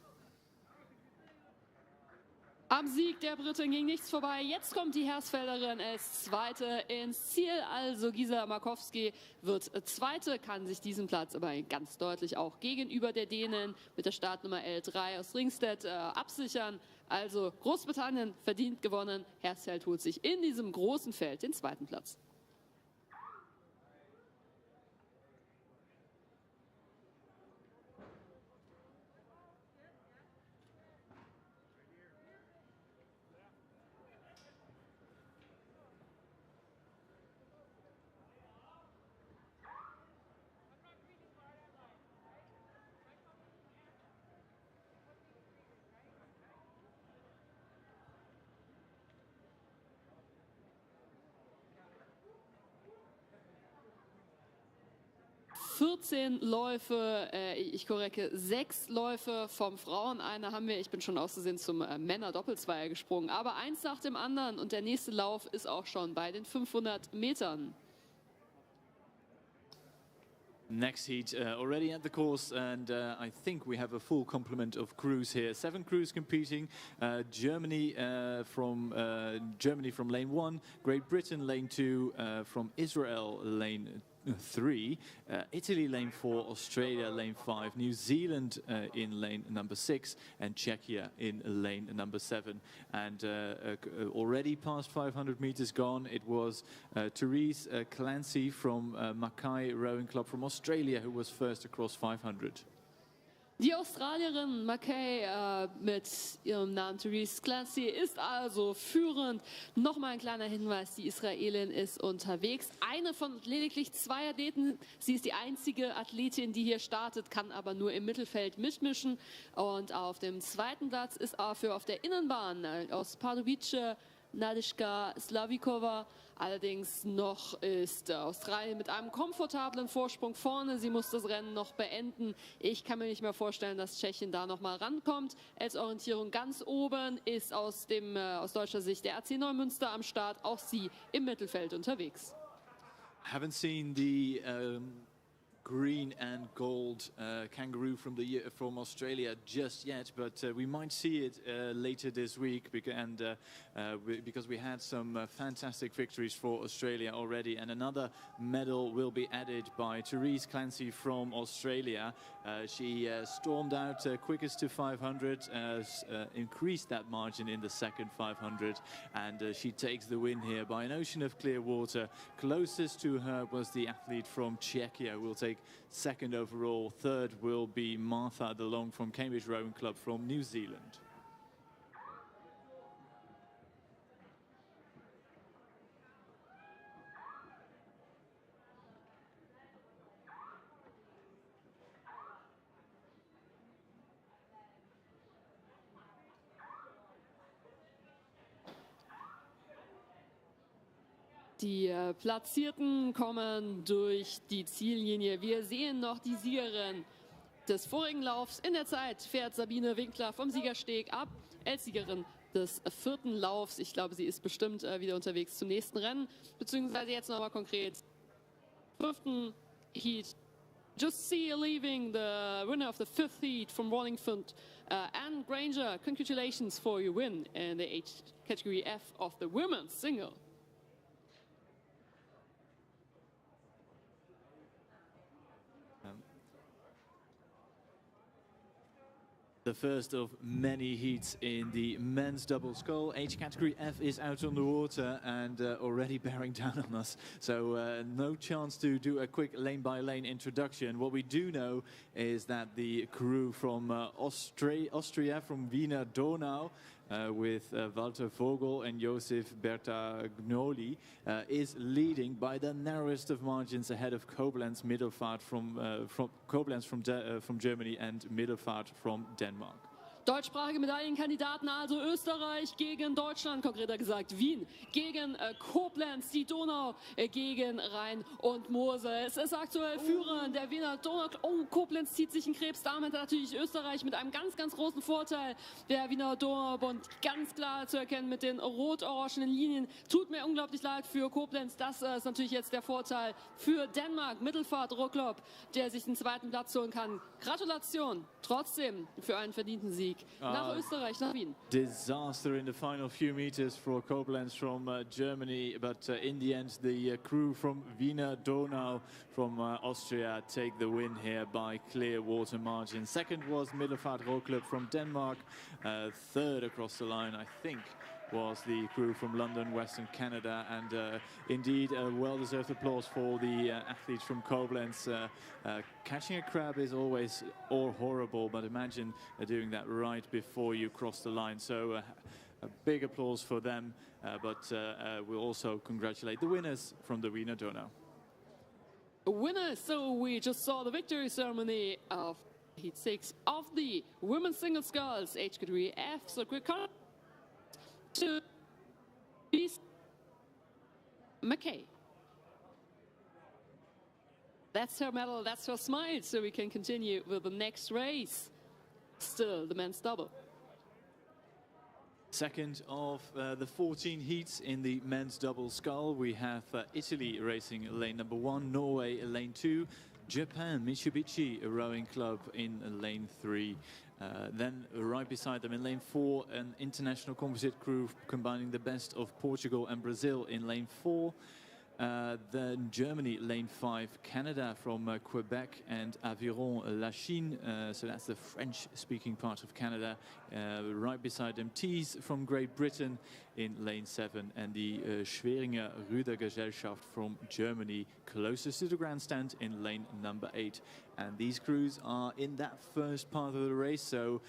Am Sieg der Britin ging nichts vorbei. Jetzt kommt die Hersfelderin als Zweite ins Ziel. Also Gisela Markowski wird Zweite, kann sich diesen Platz aber ganz deutlich auch gegenüber der Dänen mit der Startnummer L3 aus Ringstedt absichern. Also Großbritannien verdient gewonnen. Hersfeld holt sich in diesem großen Feld den zweiten Platz. Läufe, ich korrekte 6 Läufe vom Frauen. Eine haben wir, ich bin schon ausgesehen zum Männer-Doppelzweier gesprungen, aber eins nach dem anderen, und der nächste Lauf ist auch schon bei den 500 Metern. Next heat already at the course, and I think we have a full complement of crews here. 7 crews competing. Germany from lane 1, Great Britain lane 2, from Israel lane 3, Italy lane 4, Australia lane 5, New Zealand in lane number 6, and Czechia in lane number 7. And already past 500 meters gone, it was Therese Clancy from Mackay Rowing Club from Australia who was first across 500. Die Australierin Mackay mit ihrem Namen Therese Clancy ist also führend. Nochmal ein kleiner Hinweis, die Israelin ist unterwegs. Eine von lediglich 2 Athleten. Sie ist die einzige Athletin, die hier startet, kann aber nur im Mittelfeld mitmischen. Und auf dem zweiten Platz ist dafür auf der Innenbahn aus Pardubice Nadiška Slavikova. Allerdings noch ist Australien mit einem komfortablen Vorsprung vorne. Sie muss das Rennen noch beenden. Ich kann mir nicht mehr vorstellen, dass Tschechien da noch mal rankommt. Als Orientierung ganz oben ist aus deutscher Sicht der AC Neumünster am Start. Auch sie im Mittelfeld unterwegs. Haven't seen the green and gold kangaroo from Australia just yet, but we might see it later this week because we had some fantastic victories for Australia already, and another medal will be added by Therese Clancy from Australia. She stormed out quickest to 500, increased that margin in the second 500, and she takes the win here by an ocean of clear water. Closest to her was the athlete from Czechia, who will take second overall. Third will be Martha De Long from Cambridge Rowing Club from New Zealand. Die Platzierten kommen durch die Ziellinie. Wir sehen noch die Siegerin des vorigen Laufs. In der Zeit fährt Sabine Winkler vom Siegersteg ab als Siegerin des vierten Laufs. Ich glaube, sie ist bestimmt wieder unterwegs zum nächsten Rennen, beziehungsweise jetzt nochmal konkret. Fünften Heat. Just see you leaving the winner of the fifth heat from Wallingford, Anne Granger. Congratulations for your win in the age category F of the women's single. The first of many heats in the men's double scull. Age category F is out on the water and already bearing down on us. So no chance to do a quick lane-by-lane introduction. What we do know is that the crew from Austria, from Wiener Donau, with Walter Vogel and Josef Bertagnoli, is leading by the narrowest of margins ahead of Koblenz Middelfart from Koblenz from Germany and Middelfart from Denmark. Deutschsprachige Medaillenkandidaten, also Österreich gegen Deutschland, konkreter gesagt Wien gegen Koblenz, die Donau gegen Rhein und Mosel. Es ist aktuell Führer der Wiener Donau. Oh, Koblenz zieht sich einen Krebs, damit natürlich Österreich mit einem ganz, ganz großen Vorteil. Der Wiener Donaubund ganz klar zu erkennen mit den rot-orangenen Linien. Tut mir unglaublich leid für Koblenz. Das ist natürlich jetzt der Vorteil für Dänemark. Middelfart Roklop, der sich den zweiten Platz holen kann. Gratulation trotzdem für einen verdienten Sieg. Nach Österreich, nach Wien. Disaster in the final few meters for Koblenz from Germany, but in the end the crew from Wiener Donau from Austria take the win here by clear water margin. Second was Middelfart Roklub from Denmark. Third across the line, I think, was the crew from London, Western Canada, and indeed a well-deserved applause for the athletes from Koblenz. Catching a crab is always horrible, but imagine doing that right before you cross the line. So a big applause for them, but we'll also congratulate the winners from the Wiener Donau. Winners, so we just saw the victory ceremony of Heat 6 of the women's single sculls, age category F. So quick to McKay. That's her medal, that's her smile, so we can continue with the next race. Still the men's double. Second of the 14 heats in the men's double scull. We have Italy racing lane number 1, Norway lane 2, Japan Mitsubishi Rowing Club in lane 3. Then right beside them in lane 4, an international composite crew combining the best of Portugal and Brazil in lane 4. Then Germany, lane 5, Canada from Quebec and Aviron La Chine, so that's the French-speaking part of Canada. Right beside them, Thies from Great Britain in lane 7, and the Schweringer Rudergesellschaft from Germany, closest to the grandstand in lane number 8. And these crews are in that first part of the race, so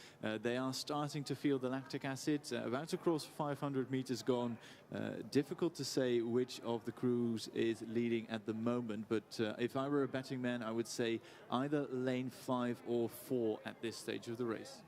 they are starting to feel the lactic acid. About to cross 500 meters gone. Difficult to say which of the crews is leading at the moment, but if I were a betting man, I would say either lane 5 or 4 at this stage of the race.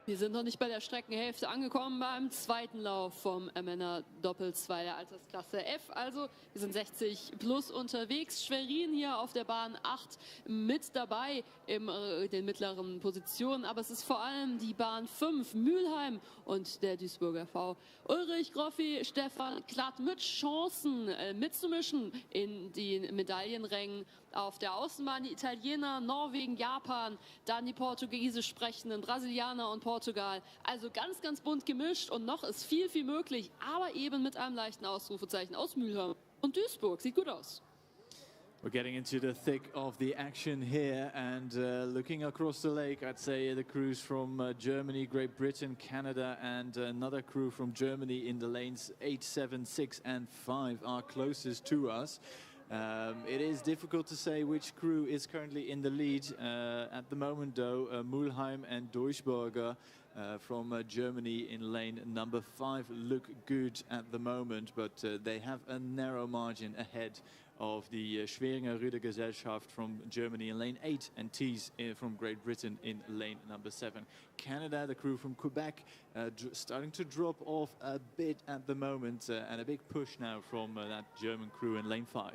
Wir sind noch nicht bei der Streckenhälfte angekommen beim zweiten Lauf vom Männer Doppel 2 der Altersklasse F. Also wir sind 60 plus unterwegs. Schwerin hier auf der Bahn 8 mit dabei in den mittleren Positionen. Aber es ist vor allem die Bahn 5 Mülheim und der Duisburger V. Ulrich Groffi, Stefan Klatt mit Chancen mitzumischen in den Medaillenrängen. Auf der Außenbahn die Italiener, Norwegen, Japan, dann die Portugiesisch sprechenden Brasilianer und Portugal. Also ganz, ganz bunt gemischt und noch ist viel, viel möglich, aber eben mit einem leichten Ausrufezeichen aus Mülheim und Duisburg. Sieht gut aus. We're getting into the thick of the action here, and looking across the lake, I'd say the crews from Germany, Great Britain, Canada, and another crew from Germany in the lanes 8, 7, 6 and 5 are closest to us. It is difficult to say which crew is currently in the lead. At the moment though, Mülheim and Duisburger from Germany in lane number 5 look good at the moment, but they have a narrow margin ahead of the Schweringer Rudergesellschaft from Germany in lane 8 and Thies from Great Britain in lane number 7. Canada, the crew from Quebec, starting to drop off a bit at the moment, and a big push now from that German crew in lane 5.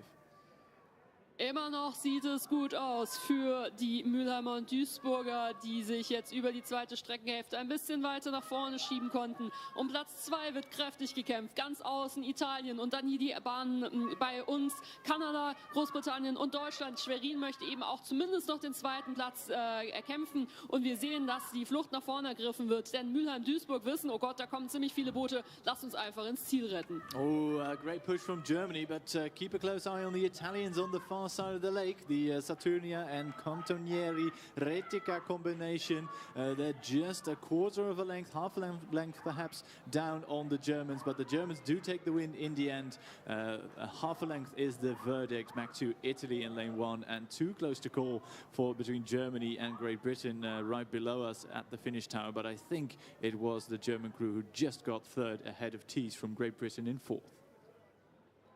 Immer noch sieht es gut aus für die Mülheimer und Duisburger, die sich jetzt über die zweite Streckenhälfte ein bisschen weiter nach vorne schieben konnten. Um Platz 2 wird kräftig gekämpft. Ganz außen Italien und dann hier die Bahnen bei uns. Kanada, Großbritannien und Deutschland. Schwerin möchte eben auch zumindest noch den zweiten Platz erkämpfen. Und wir sehen, dass die Flucht nach vorne ergriffen wird. Denn Mülheim, Duisburg wissen, oh Gott, da kommen ziemlich viele Boote. Lasst uns einfach ins Ziel retten. Oh, a great push from Germany, but keep a close eye on the Italians on the far side of the lake, the Saturnia and Cantonieri Retica combination. They're just a quarter of a length, half a length perhaps, down on the Germans, but the Germans do take the win in the end. Half a length is the verdict. Back to Italy in lane 1, and too close to call for between Germany and Great Britain right below us at the finish tower, but I think it was the German crew who just got third ahead of Thies from Great Britain in 4th.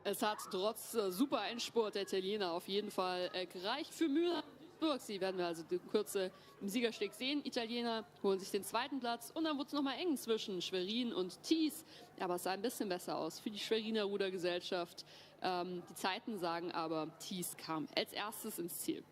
Es hat trotz super Endspurt der Italiener auf jeden Fall gereicht für Mülheim und Duisburg. Sie werden wir also die Kürze im Siegersteg sehen. Italiener holen sich den zweiten Platz und dann wurde es nochmal eng zwischen Schwerin und Thies. Aber es sah ein bisschen besser aus für die Schweriner Rudergesellschaft. Die Zeiten sagen aber, Thies kam als erstes ins Ziel.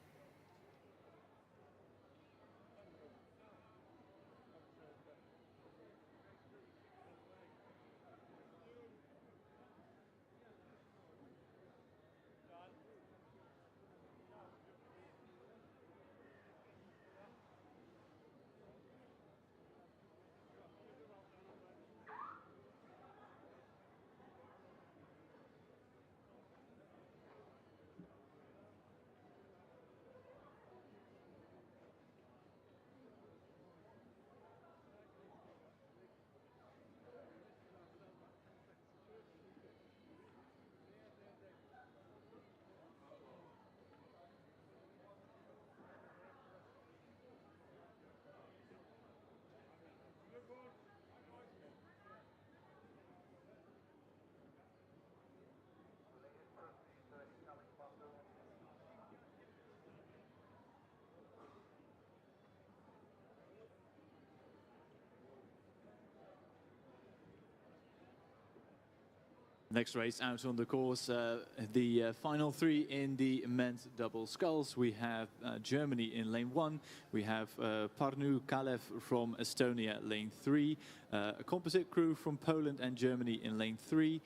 Next race out on the course, the final 3 in the men's double sculls. We have Germany in lane 1, we have Parnu Kalev from Estonia lane 3, a composite crew from Poland and Germany in lane 3,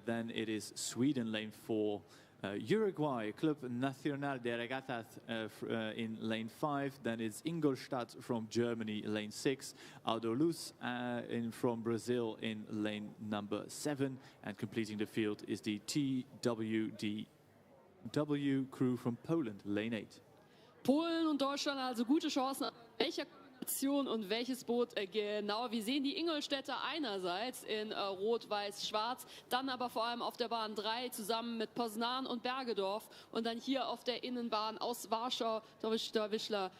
then it is Sweden lane 4, Uruguay, Club Nacional de Regatas in lane 5, then it's Ingolstadt from Germany, lane 6, Aldoluz from Brazil in lane number 7, and completing the field is the TWDW crew from Poland, lane 8. Polen und Deutschland also gute Chancen. Welcher Kombination und welches Boot genau? Wir sehen die Ingolstädter einerseits in Rot, Weiß, Schwarz, dann aber vor allem auf der Bahn 3 zusammen mit Poznan und Bergedorf und dann hier auf der Innenbahn aus Warschau, Wisla,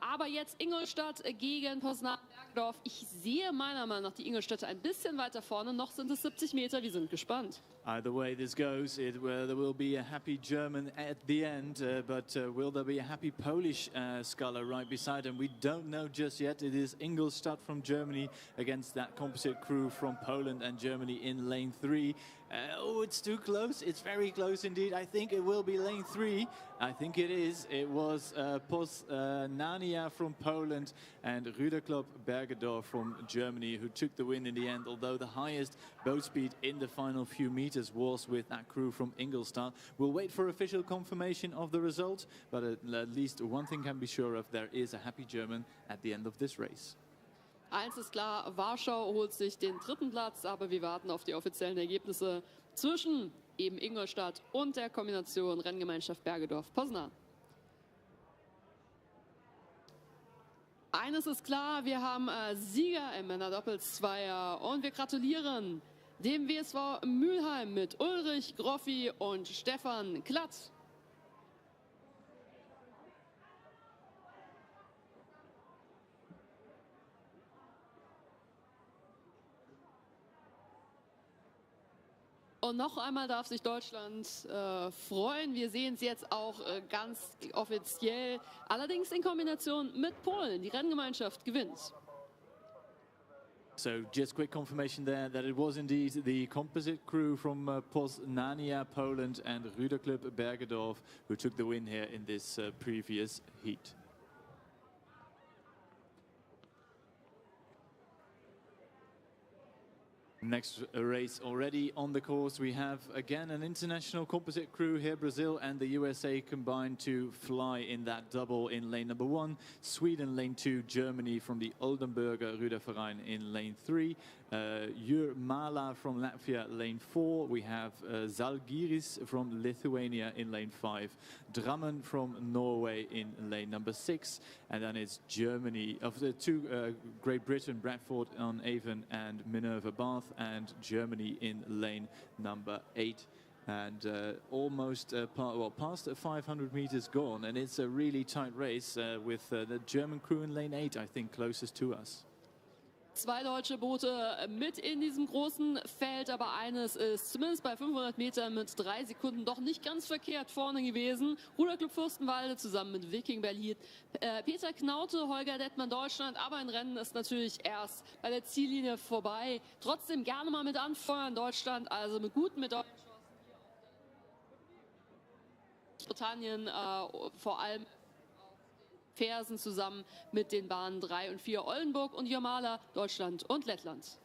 aber jetzt Ingolstadt gegen Poznan, Bergdorf. Ich sehe meiner Meinung nach die Ingolstädter ein bisschen weiter vorne. Noch sind es 70 Meter, wir sind gespannt. Either way this goes, there will be a happy German at the end, but will there be a happy Polish sculler right beside him? We don't know just yet. It is Ingolstadt from Germany against that composite crew from Poland and Germany in lane 3. Oh, it's too close. It's very close indeed. I think it will be lane 3. I think it is. It was Poznania from Poland and Rüderklop Bergedorf from Germany who took the win in the end, although the highest boat speed in the final few meters was with that crew from Ingolstadt. We'll wait for official confirmation of the result, but at least one thing can be sure of, there is a happy German at the end of this race. Eins ist klar, Warschau holt sich den 3. Platz, aber wir warten auf die offiziellen Ergebnisse zwischen eben Ingolstadt und der Kombination Renngemeinschaft Bergedorf-Poznan. Eines ist klar, wir haben Sieger im Männerdoppelzweier und wir gratulieren dem WSV Mülheim mit Ulrich Groffi und Stefan Klatt. Und noch einmal darf sich Deutschland freuen. Wir sehen es jetzt auch ganz offiziell, allerdings in Kombination mit Polen. Die Renngemeinschaft gewinnt. So just quick confirmation there that it was indeed the composite crew from Poznania, Poland and Rüderklub Bergedorf who took the win here in this previous heat. Next race already on the course, we have again an international composite crew here. Brazil and the USA combined to fly in that double in lane number 1. Sweden lane 2, Germany from the Oldenburger Ruderverein in lane 3. Jurmala from Latvia lane 4. We have Zalgiris from Lithuania in lane 5. Drammen from Norway in lane number 6. And then it's Germany, of the two, Great Britain, Bradford on Avon and Minerva Bath, and Germany in lane number 8. And almost past the 500 meters gone, and it's a really tight race with the German crew in lane 8, I think, closest to us. Zwei deutsche Boote mit in diesem großen Feld, aber eines ist zumindest bei 500 Metern mit 3 Sekunden doch nicht ganz verkehrt vorne gewesen. Ruderclub Fürstenwalde zusammen mit Viking Berlin. Peter Knaute, Holger Dettmann Deutschland, aber ein Rennen ist natürlich erst bei der Ziellinie vorbei. Trotzdem gerne mal mit anfeuern Deutschland, also mit guten Medaillen. Großbritannien vor allem Fersen zusammen mit den Bahnen 3 und 4 Oldenburg und Jurmala, Deutschland und Lettland.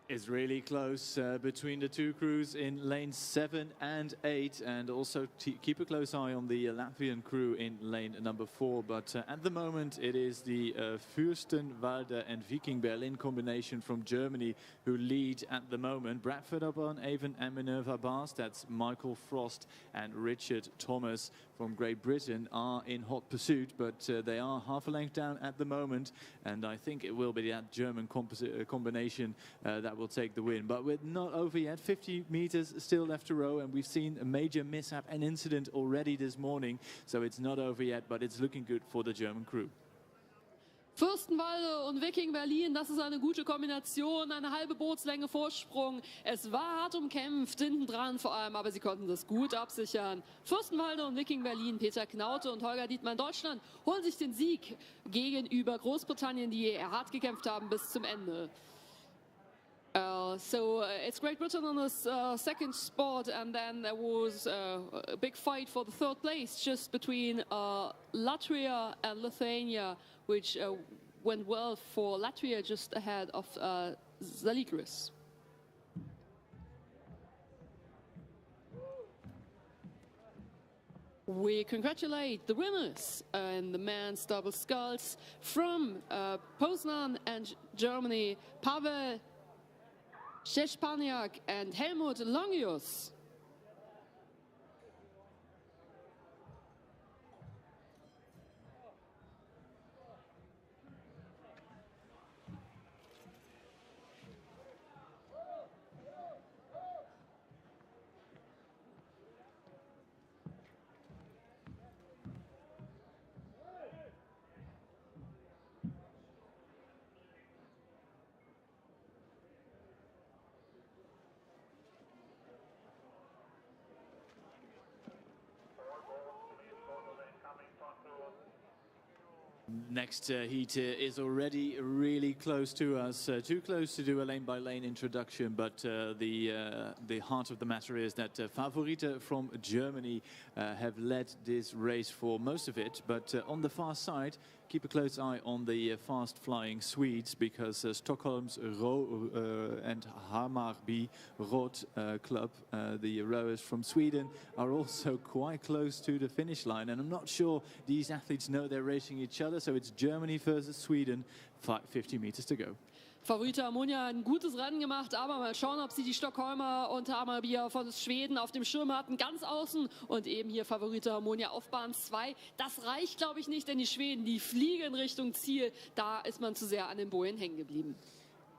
It's really close between the two crews in lanes 7 and 8, and also keep a close eye on the Latvian crew in lane number 4. But at the moment it is the Fürstenwalde and Viking Berlin combination from Germany who lead at the moment. Bradford upon Avon and Minerva Bath, that's Michael Frost and Richard Thomas from Great Britain, are in hot pursuit, but they are half a length down at the moment, and I think it will be that German combination that will take the win. But we're not over yet. 50 meters still left to row, and we've seen a major mishap and incident already this morning, so it's not over yet, but it's looking good for the German crew. Fürstenwalde und Viking Berlin, das ist eine gute Kombination, eine halbe Bootslänge Vorsprung. Es war hart umkämpft, hinten dran vor allem, aber sie konnten das gut absichern. Fürstenwalde und Viking Berlin, Peter Knaute und Holger Dietmann Deutschland holen sich den Sieg gegenüber Großbritannien, die hart gekämpft haben bis zum Ende. So it's Great Britain on the second spot, and then there was a big fight for the third place just between Latvia and Lithuania, which went well for Latvia, just ahead of Zalgiris. We congratulate the winners in the men's double sculls from Poznan and Germany, Pavel Szczepaniak and Helmut Longius. Next heat is already really close to us, too close to do a lane-by-lane introduction, but the heart of the matter is that Favorite from Germany have led this race for most of it, but on the far side, keep a close eye on the fast-flying Swedes, because Stockholm's and Hammarby Road club, the rowers from Sweden, are also quite close to the finish line, and I'm not sure these athletes know they're racing each other, so it's Germany versus Sweden, 50 meters to go. Favorite Ammonia ein gutes Rennen gemacht, aber mal schauen, ob sie die Stockholmer und Hammarby von Schweden auf dem Schirm hatten, ganz außen, und eben hier Favorite Ammonia auf Bahn 2. Das reicht, glaube ich, nicht, denn die Schweden, die fliegen Richtung Ziel, da ist man zu sehr an den Bojen hängen geblieben.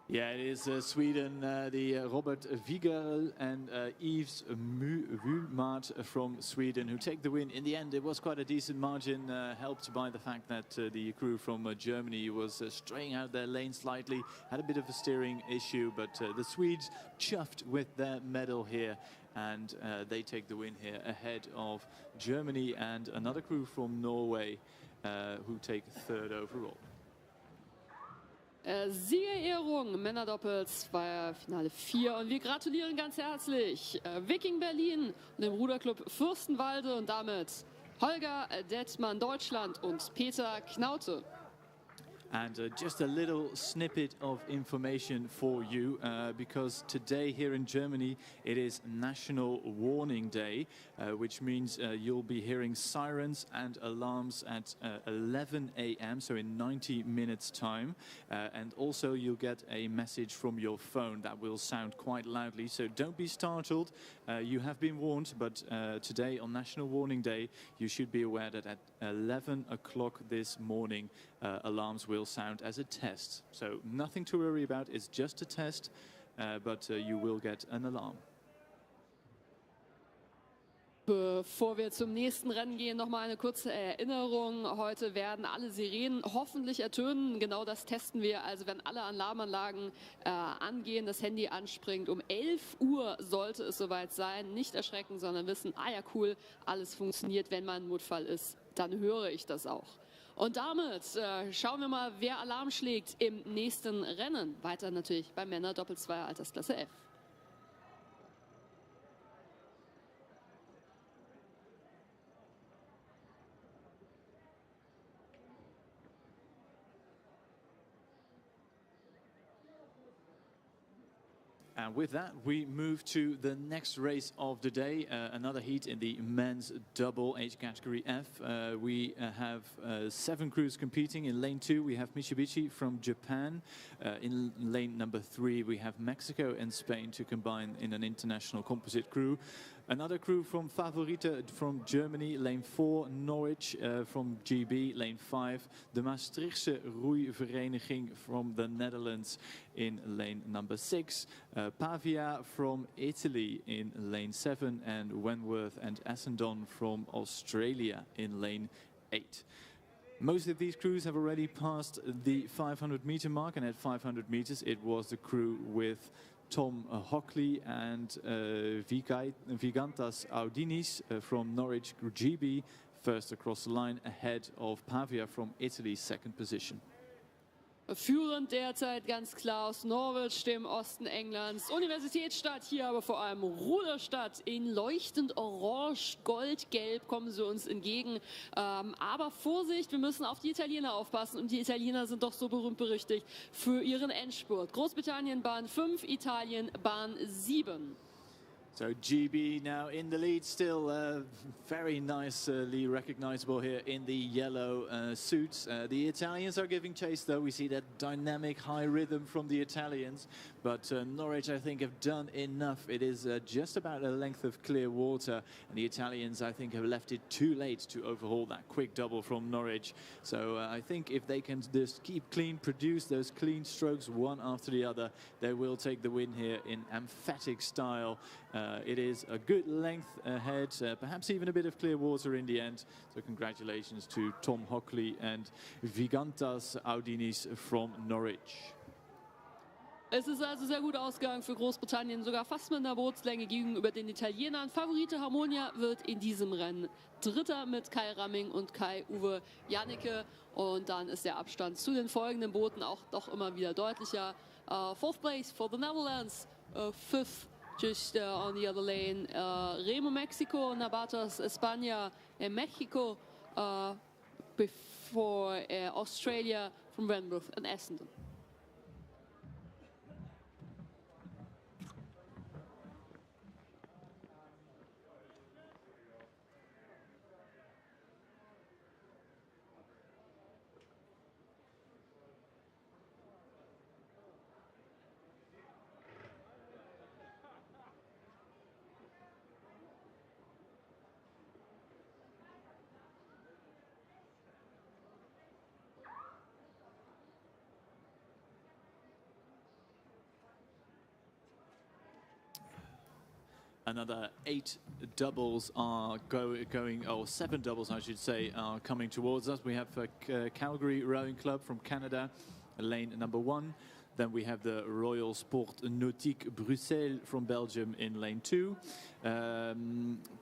Yeah, it is Sweden, the Robert Wigerl and Yves Wühlmaat from Sweden who take the win. In the end, it was quite a decent margin, helped by the fact that the crew from Germany was straying out their lane slightly, had a bit of a steering issue, but the Swedes chuffed with their medal here, and they take the win here ahead of Germany and another crew from Norway who take third overall. Siegerehrung, Männerdoppels, Finale 4, und wir gratulieren ganz herzlich Viking Berlin und dem Ruderclub Fürstenwalde und damit Holger Detmann Deutschland und Peter Knaute. And just a little snippet of information for you, because today here in Germany it is National Warning Day, which means you'll be hearing sirens and alarms at 11 a.m., so in 90 minutes time, and also you'll get a message from your phone that will sound quite loudly, so don't be startled, you have been warned, but today on National Warning Day you should be aware that at 11 o'clock this morning alarms will sound as a test. So nothing to worry about, it's just a test, but you will get an alarm. Bevor wir zum nächsten Rennen gehen, noch mal eine kurze Erinnerung. Heute werden alle Sirenen hoffentlich ertönen. Genau das testen wir. Also wenn alle Alarmanlagen angehen, das Handy anspringt, um 11 Uhr sollte es soweit sein. Nicht erschrecken, sondern wissen, ah ja cool, alles funktioniert. Wenn mal ein Notfall ist, dann höre ich das auch. Und damit schauen wir mal, wer Alarm schlägt im nächsten Rennen. Weiter natürlich bei Männer Doppel-2 Altersklasse F. And with that, we move to the next race of the day, another heat in the men's double age category F. We have 7 crews competing. In lane 2, we have Mitsubishi from Japan. In lane number 3, we have Mexico and Spain to combine in an international composite crew. Another crew from Favorite from Germany, lane 4, Norwich from GB, lane 5, the Maastrichtse Roeivereniging from the Netherlands in lane number 6, Pavia from Italy in lane 7, and Wentworth and Essendon from Australia in lane 8. Most of these crews have already passed the 500-meter mark, and at 500 meters it was the crew with Tom Hockley and Vigantas Audinis from Norwich GB first across the line, ahead of Pavia from Italy, second position. Führend derzeit ganz klar aus Norwich, dem Osten Englands. Universitätsstadt, hier aber vor allem Ruderstadt. In leuchtend orange, gold-gelb kommen sie uns entgegen. Aber Vorsicht, wir müssen auf die Italiener aufpassen. Und die Italiener sind doch so berühmt-berüchtigt für ihren Endspurt. Großbritannien Bahn 5, Italien Bahn 7. So GB now in the lead, still very nicely recognizable here in the yellow suits. The Italians are giving chase though. We see that dynamic high rhythm from the Italians, but Norwich I think have done enough. It is just about a length of clear water, and the Italians I think have left it too late to overhaul that quick double from Norwich. So I think if they can just keep clean, produce those clean strokes one after the other, they will take the win here in emphatic style. It is a good length ahead, perhaps even a bit of clear water in the end. So congratulations to Tom Hockley and Vigantas Audinis from Norwich. Es ist also sehr gut ausgegangen für Großbritannien, sogar fast mit einer Bootslänge gegenüber den Italienern. Favorite Harmonia wird in diesem Rennen Dritter mit Kai Ramming und Kai-Uwe Jannecke. Und dann ist der Abstand zu den folgenden Booten auch doch immer wieder deutlicher. Fourth place for the Netherlands, fifth just on the other lane, Remo Mexico, Nabatas España, Mexico, before Australia from Brandenburg and Essendon. Another 8 doubles are going, or 7 doubles I should say, are coming towards us. We have Calgary Rowing Club from Canada, lane number 1. Then we have the Royal Sport Nautique Bruxelles from Belgium in lane 2.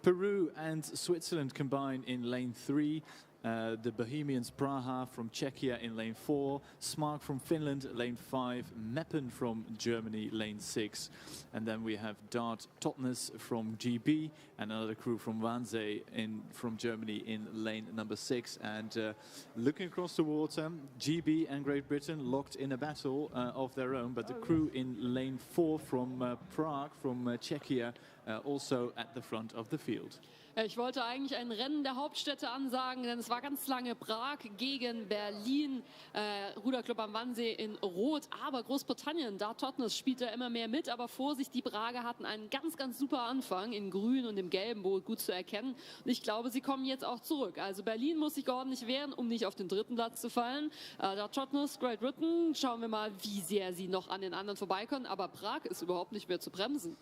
Peru and Switzerland combine in lane 3. The Bohemians Praha from Czechia in lane 4, Smark from Finland, lane 5, Meppen from Germany, lane 6. And then we have Dart Totnes from GB and another crew from Wannsee from Germany in lane number 6. And looking across the water, GB and Great Britain locked in a battle of their own, but the crew in lane 4 from Prague, from Czechia, also at the front of the field. Ich wollte eigentlich ein Rennen der Hauptstädte ansagen, denn es war ganz lange Prag gegen Berlin, Ruderclub am Wannsee in Rot, aber Großbritannien, da Totnes spielt da immer mehr mit, aber Vorsicht, die Prager hatten einen ganz, ganz super Anfang, in grün und im gelben Boot gut zu erkennen und ich glaube, sie kommen jetzt auch zurück. Also Berlin muss sich ordentlich wehren, um nicht auf den 3. Platz zu fallen. Da Totnes, Great Britain, schauen wir mal, wie sehr sie noch an den anderen vorbeikommen, aber Prag ist überhaupt nicht mehr zu bremsen.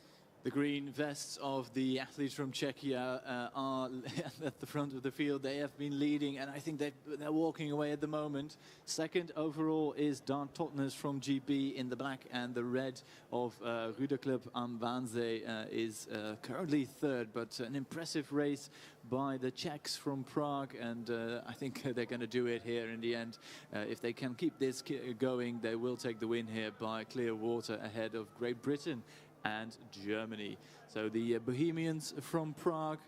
The green vests of the athletes from Czechia are at the front of the field. They have been leading, and I think they're walking away at the moment. Second overall is Dart Totnes from GB in the black, and the red of Ruderclub am Wannsee is currently third, but an impressive race by the Czechs from Prague, and I think they're going to do it here in the end. If they can keep this going, they will take the win here by clear water ahead of Great Britain and Germany. So the Bohemians from Prague,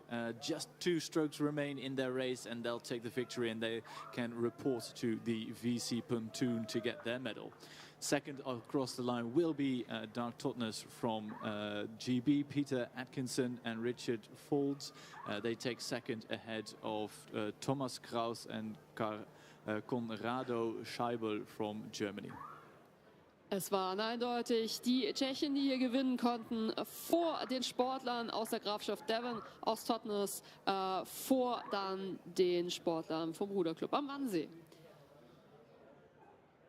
just 2 strokes remain in their race and they'll take the victory and they can report to the VC pontoon to get their medal. Second across the line will be Dart Totnes from GB, Peter Atkinson and Richard Folds. They take second ahead of Thomas Kraus and Conrado Scheibel from Germany. Es waren eindeutig die Tschechen, die hier gewinnen konnten, vor den Sportlern aus der Grafschaft Devon, aus Totnes, vor dann den Sportlern vom Ruderclub am Wannsee.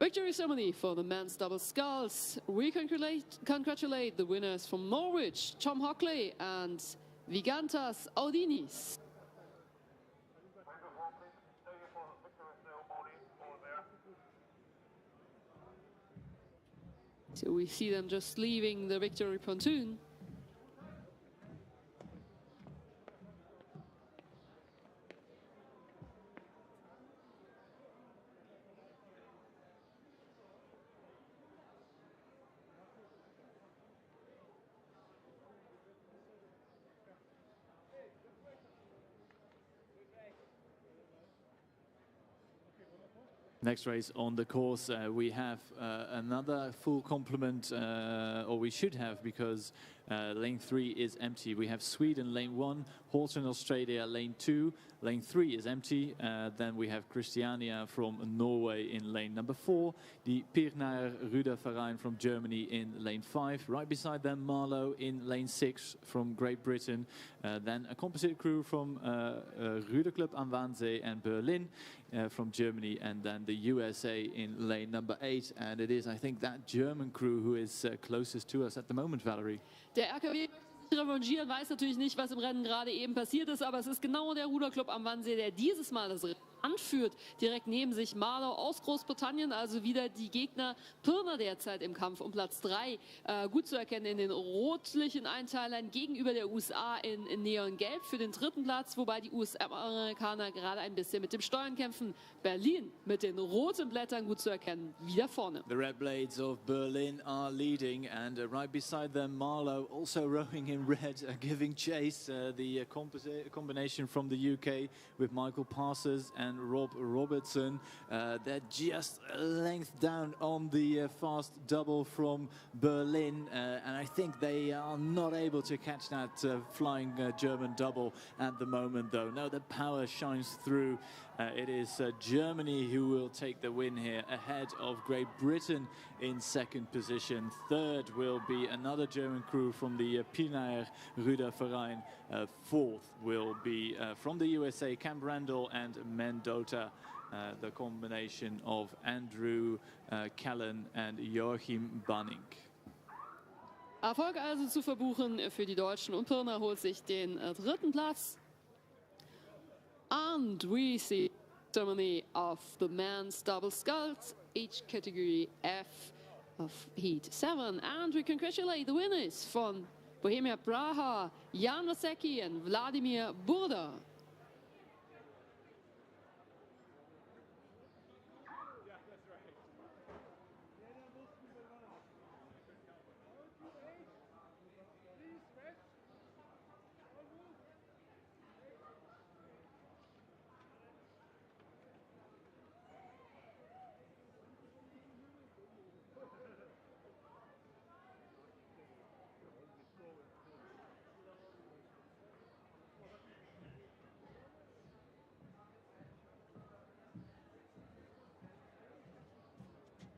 Victory ceremony for the men's double sculls. We congratulate the winners from Norwich, Tom Hockley and Vigantas Audinis. So we see them just leaving the victory pontoon. Next race on the course, we have another full complement, or we should have, because lane 3 is empty. We have Sweden, lane 1, Horton, Australia, lane 2. Lane 3 is empty. Then we have Christiania from Norway in lane number 4. The Pirnaer Ruderverein from Germany in lane 5. Right beside them, Marlow in lane 6 from Great Britain. Then a composite crew from Ruderclub am Wannsee and Berlin from Germany. And then the USA in lane number 8. And it is, I think, that German crew who is closest to us at the moment, Valerie. Der RKW revanchieren, weiß natürlich nicht, was im Rennen gerade eben passiert ist, aber es ist genau der Ruderclub am Wannsee, der dieses Mal das anführt. Direkt neben sich Marlow aus Großbritannien, also wieder die Gegner. Pirner derzeit im Kampf um Platz 3. Gut zu erkennen in den rotlichen Einteilern gegenüber der USA in Neongelb für den 3. Platz, wobei die US-Amerikaner gerade ein bisschen mit dem Steuern kämpfen. Berlin mit den roten Blättern gut zu erkennen, wieder vorne. The Red Blades of Berlin are leading, and right beside them Marlow also rowing in red, giving chase. The combination from the UK with Michael Parsons and Rob Robertson. They're just a length down on the fast double from Berlin, and I think they are not able to catch that flying German double at the moment, though. No, the power shines through. It is Germany who will take the win here, ahead of Great Britain in 2nd position. 3rd will be another German crew from the Pinair Ruderverein. 4th will be from the USA, Camp Randall and Mendota. The combination of Andrew Callan and Joachim Banning. Erfolg also zu verbuchen für die Deutschen, und Pirner holt sich den 3. Platz. And we see ceremony of the men's double sculls, each category F of Heat 7. And we congratulate the winners from Bohemia Praha, Jan Wasecki and Vladimir Burda.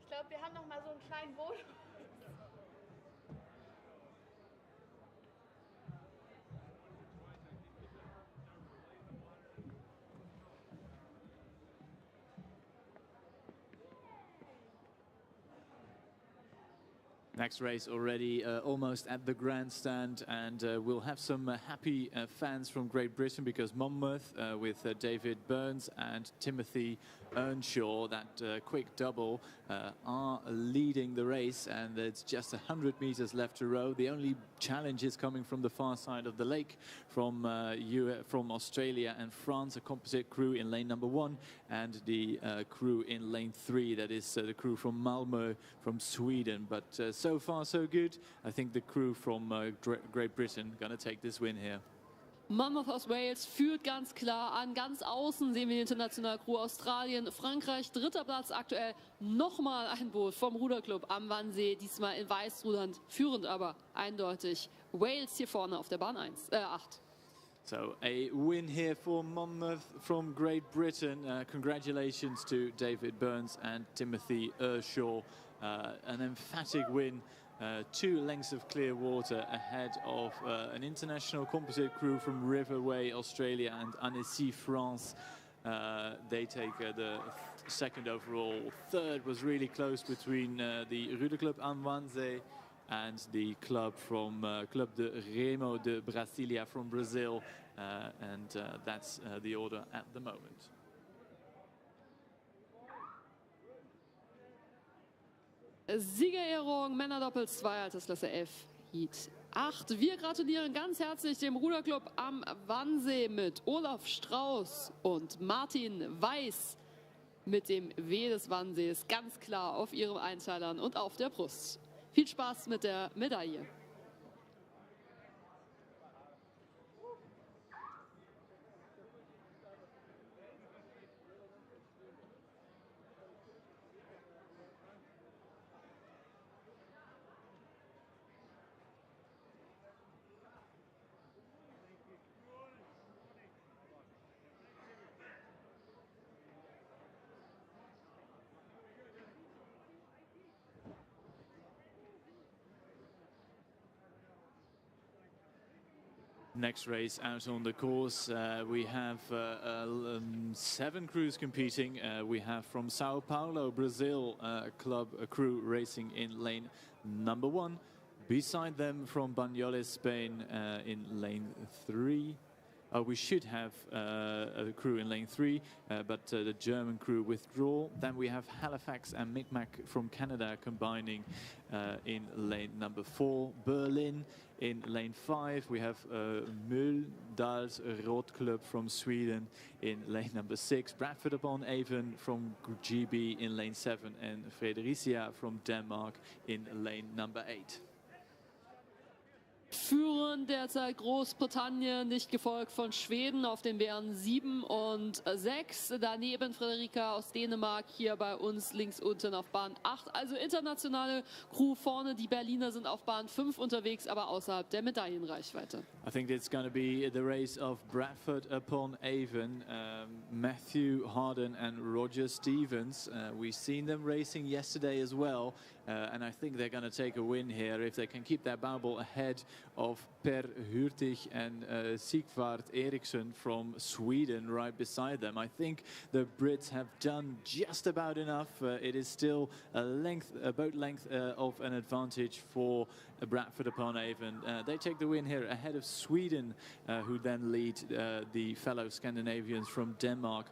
Ich glaube, wir haben noch mal so einen kleinen Bonus. Next race already almost at the grandstand, and we'll have some happy fans from Great Britain, because Monmouth with David Burns and Timothy Earnshaw, that quick double, are leading the race, and it's just 100 meters left to row. The only challenge is coming from the far side of the lake, from Australia and France, a composite crew in lane number 1, and the crew in lane 3, that is the crew from Malmö from Sweden. But so far so good. I think the crew from Great Britain gonna take this win here. Monmouth aus Wales führt ganz klar an. Ganz außen sehen wir die internationale Crew Australien, Frankreich, 3. Platz aktuell. Nochmal ein Boot vom Ruderclub am Wannsee, diesmal in Weißrudernd, führend aber eindeutig Wales hier vorne auf der Bahn 8. So a win here for Monmouth from Great Britain. Congratulations to David Burns and Timothy Earnshaw. An emphatic win. 2 lengths of clear water ahead of an international composite crew from Riverway, Australia, and Annecy, France. They take the 2nd overall. 3rd was really close between the Ruderclub am Wannsee and the club from Club de Remo de Brasilia from Brazil, and that's the order at the moment. Siegerehrung Männerdoppel 2 Altersklasse F Heat 8. Wir gratulieren ganz herzlich dem Ruderclub am Wannsee mit Olaf Strauß und Martin Weiß mit dem W des Wannsees ganz klar auf ihren Einteilern und auf der Brust. Viel Spaß mit der Medaille. Next race out on the course, we have 7 crews competing. We have from Sao Paulo, Brazil, a crew racing in lane number 1. Beside them from Banyoles, Spain, in lane 3. we should have a crew in lane 3, but the German crew withdraw. Then we have Halifax and Micmac from Canada combining in lane number 4. Berlin in lane 5. We have Mölndals Rot Club from Sweden in lane number 6. Bradford upon Avon from GB in lane 7. And Fredericia from Denmark in lane number 8. Führen derzeit Großbritannien, nicht gefolgt von Schweden auf den Bären 7 und 6. Daneben Frederika aus Dänemark hier bei uns links unten auf Bahn 8. Also internationale Crew vorne. Die Berliner sind auf Bahn 5 unterwegs, aber außerhalb der Medaillenreichweite. I think it's going to be the race of Bradford upon Avon, Matthew Harden and Roger Stevens. We've seen them racing yesterday as well. And I think they're going to take a win here if they can keep their bubble ahead of Per Hurtig and Sigvard Eriksson from Sweden right beside them. I think the Brits have done just about enough. It is still a boat length of an advantage for Bradford upon Avon. They take the win here ahead of Sweden, who then lead the fellow Scandinavians from Denmark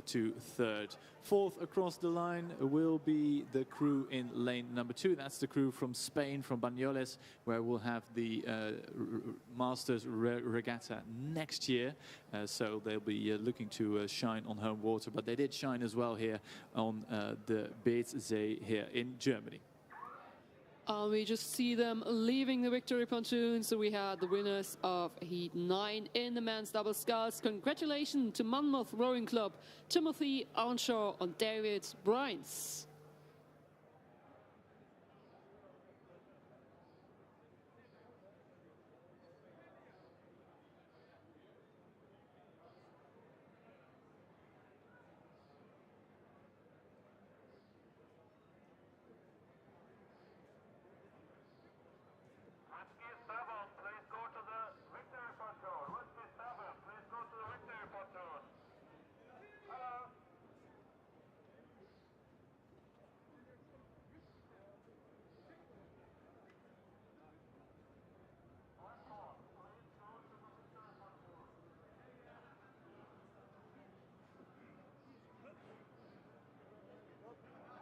to 3rd. 4th across the line will be the crew in lane number 2. That's the crew from Spain, from Banyoles, where we'll have the Masters Regatta next year. So they'll be looking to shine on home water, but they did shine as well here on the Beetzsee here in Germany. We just see them leaving the victory pontoon. So we had the winners of Heat 9 in the men's double sculls. Congratulations to Monmouth Rowing Club, Timothy Arnshaw and David Bryans.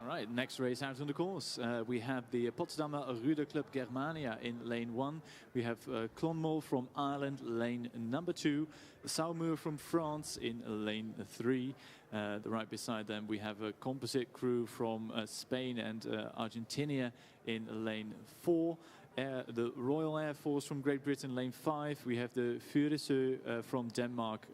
All right, next race out on the course. We have the Potsdamer Ruder Club Germania in lane 1. We have Clonmel from Ireland, lane number 2. Saumur from France in lane 3. Right beside them we have a composite crew from Spain and Argentina in lane 4. The Royal Air Force from Great Britain, lane 5. We have the Fyrisø from Denmark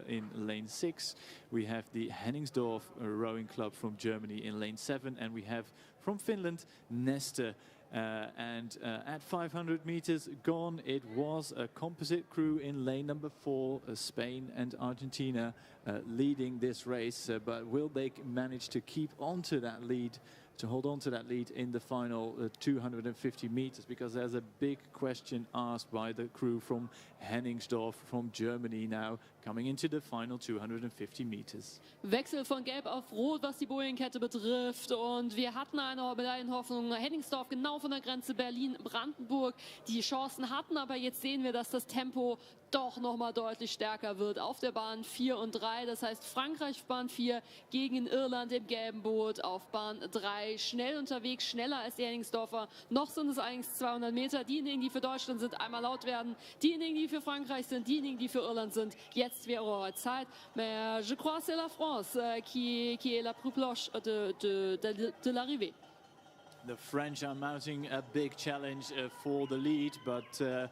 in lane 6. We have the Henningsdorf Rowing Club from Germany in lane 7. And we have from Finland, Neste. At 500 meters gone, it was a composite crew in lane number 4, Spain and Argentina leading this race. But will they manage to keep on to that lead, to hold on to that lead in the final 250 meters? Because there's a big question asked by the crew from Henningsdorf from Germany now, coming into the final 250 meters. Wechsel von Gelb auf Rot, was die Bojenkette betrifft. Und wir hatten eine Medaillenhoffnung. Henningsdorf genau von der Grenze Berlin-Brandenburg. Die Chancen hatten, aber jetzt sehen wir, dass das Tempo doch nochmal deutlich stärker wird auf der Bahn 4 und 3. Das heißt Frankreich auf Bahn 4 gegen Irland im gelben Boot auf Bahn 3. Schnell unterwegs, schneller als die Henningsdorfer. Noch sind es eigentlich 200 Meter. Diejenigen, die für Deutschland sind, einmal laut werden. Diejenigen, die für Frankreich sind, diejenigen, die für Irland sind. Jetzt wäre eure Zeit. Mais je crois que c'est la France qui est la plus proche de l'arrivée. The French are mounting a big challenge for the lead, but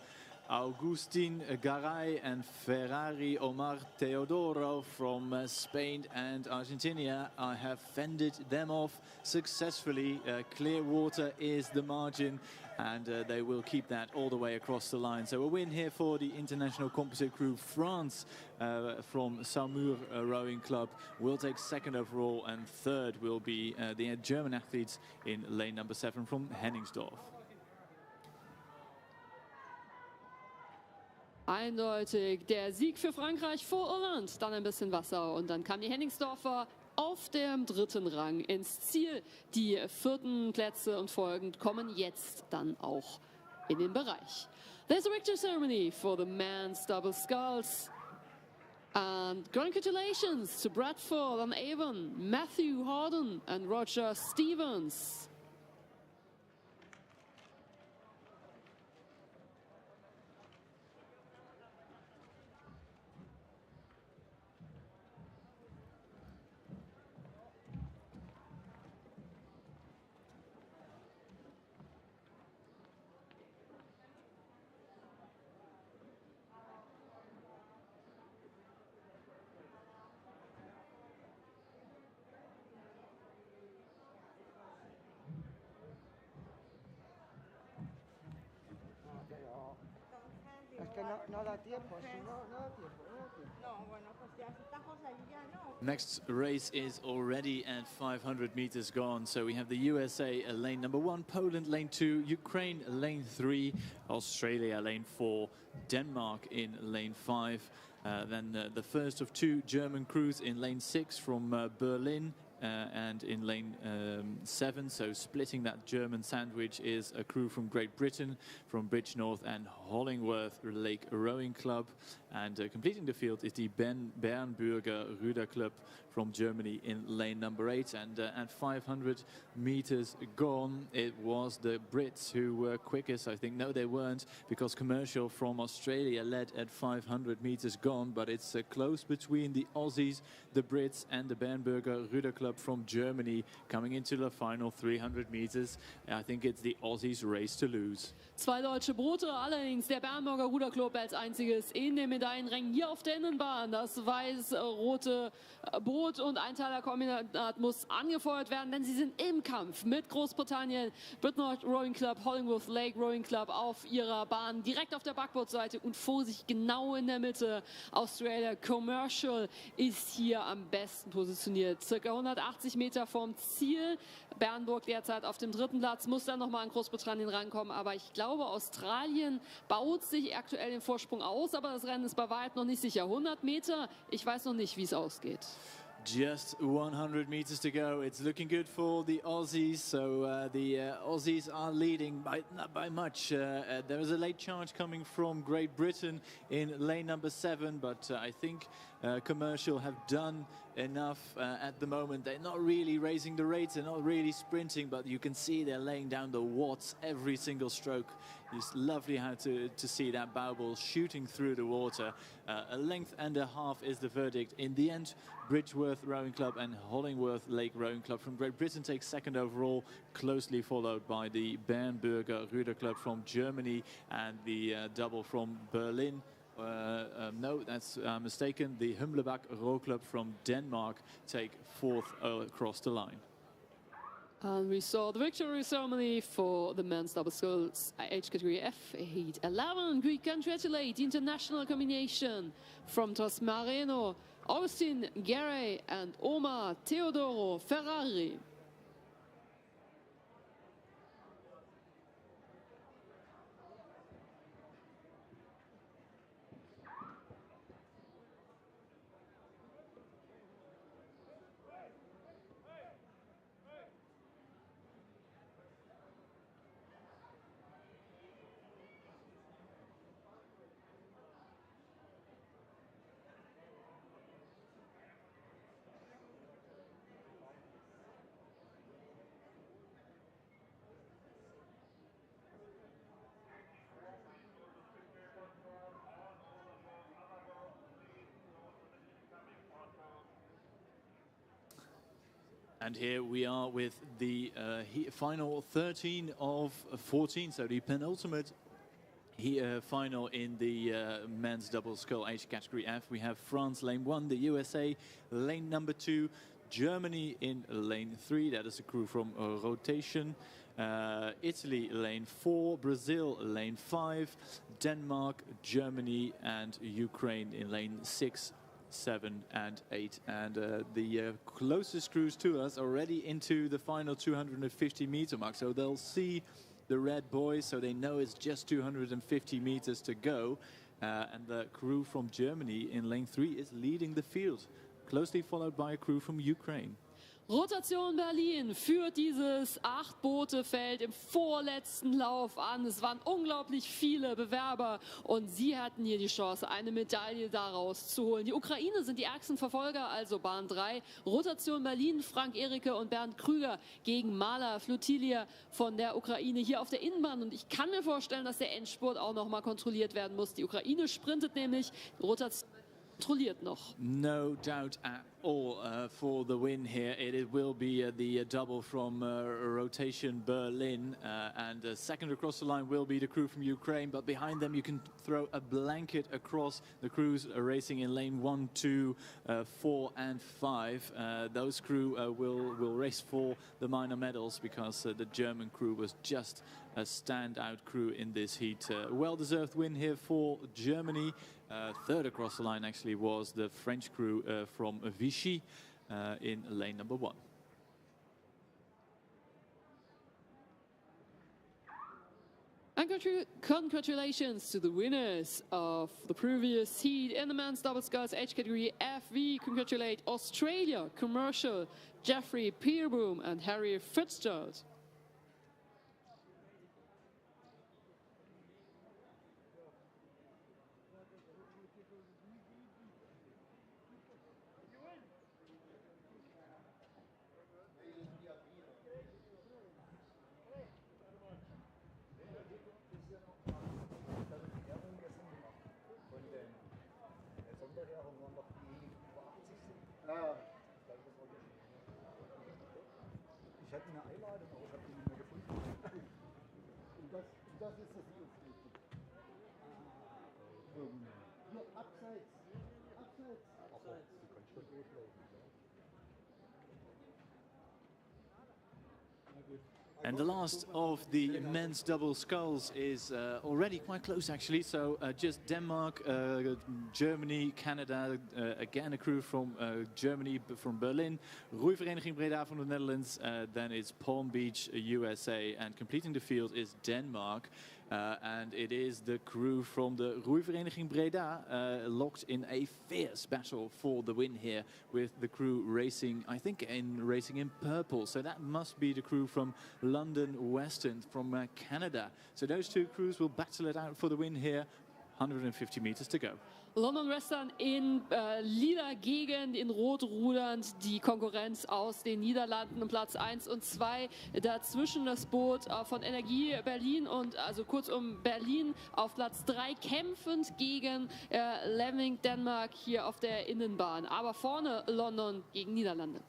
Augustin Garay and Ferrari Omar Teodoro from Spain and Argentina have fended them off successfully. Clear water is the margin, and they will keep that all the way across the line. So a win here for the international composite crew. France from Saumur Rowing Club will take 2nd overall, and 3rd will be the German athletes in lane number 7 from Henningsdorf. Eindeutig der Sieg für Frankreich vor Irland, dann ein bisschen Wasser und dann kam die Henningsdorfer auf dem 3. Rang ins Ziel. Die 4. Plätze und folgend kommen jetzt dann auch in den Bereich. There's a victory ceremony for the men's double sculls. And congratulations to Bradford and Avon, Matthew Harden and Roger Stevens. Es que no da tiempo, si no da tiempo, no da tiempo. No, bueno, pues ya si estás José ya no. Next race is already at 500 meters gone. So we have the USA lane number 1, Poland lane 2, Ukraine lane 3, Australia lane 4, Denmark in lane 5. Then the first of 2 German crews in lane 6 from Berlin. And in lane 7, so splitting that German sandwich, is a crew from Great Britain, from Bridgnorth and Hollingworth Lake Rowing Club. And completing the field is the Bernburger Rüder Club from Germany in lane number 8. And at 500 meters gone, it was the Brits who were quickest. I think, no, they weren't, because Commercial from Australia led at 500 meters gone. But it's close between the Aussies, the Brits, and the Bernburger Rüder Club from Germany coming into the final 300 meters. I think it's the Aussies' race to lose. 2 deutsche Boote, allerdings der Bernburger Ruderclub als einziges in den Medaillenrängen hier auf der Innenbahn. Das weiß-rote Boot und ein Teilerkombinat muss angefeuert werden, denn sie sind im Kampf mit Großbritannien. Bridgnorth Rowing Club, Hollingworth Lake Rowing Club auf ihrer Bahn, direkt auf der Backbordseite und vor sich genau in der Mitte. Australia Commercial ist hier am besten positioniert. Circa 180 Meter vom Ziel. Bernburg derzeit auf dem 3. Platz, muss dann nochmal an Großbritannien rankommen. Aber ich glaube, Australien baut sich aktuell den Vorsprung aus. Aber das Rennen ist bei weitem noch nicht sicher. 100 Meter, ich weiß noch nicht, wie es ausgeht. Just 100 meters to go. It's looking good for the Aussies. So the Aussies are leading not by much. There is a late charge coming from Great Britain in lane number 7, but I think Commercial have done enough at the moment. They're not really raising the rates, they're not really sprinting, but you can see they're laying down the watts every single stroke. It's lovely how to see that bow ball shooting through the water. A length and a half is the verdict. In the end, Bridgworth Rowing Club and Hollingworth Lake Rowing Club from Great Britain take second overall, closely followed by the Bernburger Rüder Club from Germany and the double from Berlin. No, that's mistaken. The Humlebach Row Club from Denmark take 4th across the line. And we saw the victory ceremony for the men's double sculls age category F, heat 11. We congratulate the international combination from Trasmareno, Augustin Garay and Omar Teodoro Ferrari. And here we are with the final 13 of 14, so the penultimate final in the men's double scull age category F. We have France lane 1, the USA lane number 2, Germany in lane 3, that is a crew from rotation, Italy lane 4, Brazil lane 5, Denmark, Germany and Ukraine in lane 6, 7 and 8, and the closest crews to us already into the final 250 meter mark, so they'll see the red boys, so they know it's just 250 meters to go, and the crew from Germany in lane 3 is leading the field, closely followed by a crew from Ukraine. Rotation Berlin führt dieses 8-Boote-Feld im vorletzten Lauf an. Es waren unglaublich viele Bewerber und sie hatten hier die Chance, eine Medaille daraus zu holen. Die Ukraine sind die ärgsten Verfolger, also Bahn 3. Rotation Berlin, Frank Erike und Bernd Krüger gegen Maler Flottilia von der Ukraine hier auf der Innenbahn. Und ich kann mir vorstellen, dass der Endspurt auch nochmal kontrolliert werden muss. Die Ukraine sprintet nämlich, die Rotation kontrolliert noch. No doubt at all for the win here. It will be the double from Rotation Berlin, and second across the line will be the crew from Ukraine, but behind them you can throw a blanket across the crews racing in lane 1, 2, 4 and 5. Those crew will race for the minor medals because the German crew was just a standout crew in this heat. Well-deserved win here for Germany. Third across the line actually was the French crew from Vichy in lane number 1. And congratulations to the winners of the previous heat in the men's double sculls age category FV. Congratulate Australia, Commercial, Jeffrey Peerboom and Harry Fitzgerald. Ich hatte eine Einladung, aber ich habe die nicht mehr gefunden. Und das ist das Hilfsmittel. Hier, abseits. Abseits. Abseits. Du kannst schon durchlaufen. Na gut. And the last of the men's double sculls is already quite close actually, so just Denmark, Germany, Canada, again a crew from Germany, from Berlin, Roeivereniging Breda from the Netherlands, then it's Palm Beach, USA, and completing the field is Denmark. And it is the crew from the Roeivereniging Breda locked in a fierce battle for the win here, with the crew racing, I think, racing in purple. So that must be the crew from London Western from Canada. So those two crews will battle it out for the win here. 150 meters to go. London Western in lila Gegend, in Rot rudernd, die Konkurrenz aus den Niederlanden um Platz 1 und 2. Dazwischen das Boot von Energie Berlin und also kurzum Berlin auf Platz 3, kämpfend gegen Lemming Denmark hier auf der Innenbahn. Aber vorne London gegen Niederlande.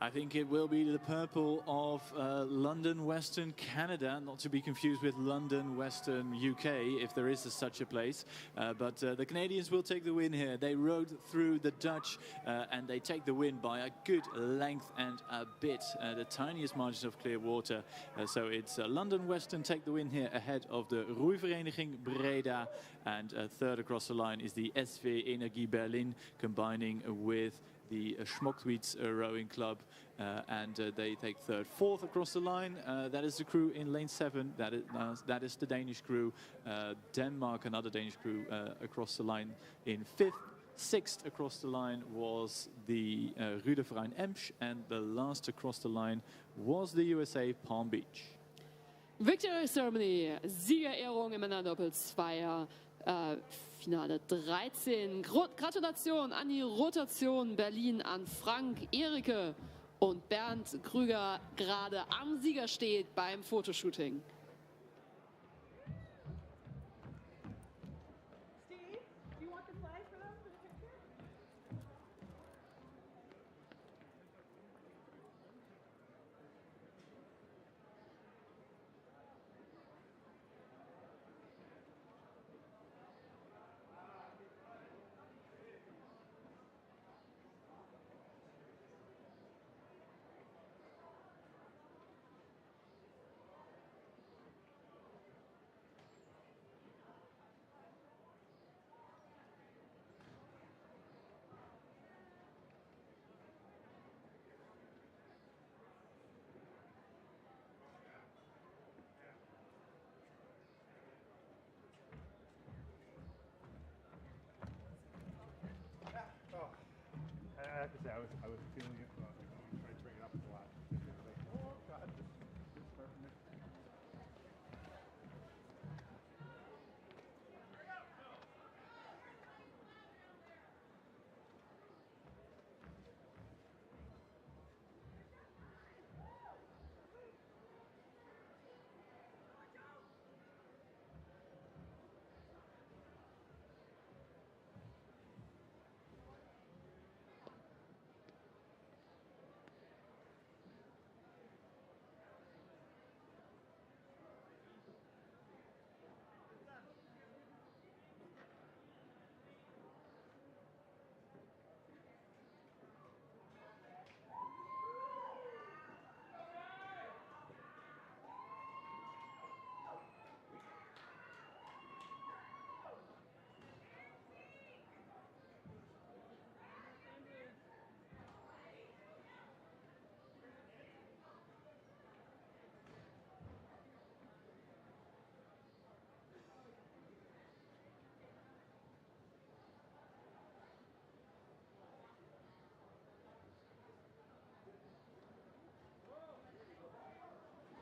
I think it will be the purple of London Western Canada, not to be confused with London Western UK, if there is such a place. But the Canadians will take the win here. They rode through the Dutch and they take the win by a good length and a bit, the tiniest margins of clear water. So it's London Western take the win here ahead of the Roeivereniging Breda. And third across the line is the SV Energie Berlin, combining with the Schmockwietz rowing club, and they take third. Fourth across the line, that is the crew in lane 7, that is the Danish crew. Denmark, another Danish crew across the line in 5th. 6th across the line was the Ruderverein Emsch, and the last across the line was the USA Palm Beach. Victory Ceremony, Siegerehrung im Männerdoppel-Zweier. Finale 13. Gratulation an die Rotation Berlin, an Frank Erike und Bernd Krüger, gerade am Sieger steht beim Fotoshooting. Steve, do you want the flag for them for the picture? I have to say, I was feeling it. I was trying to bring it up.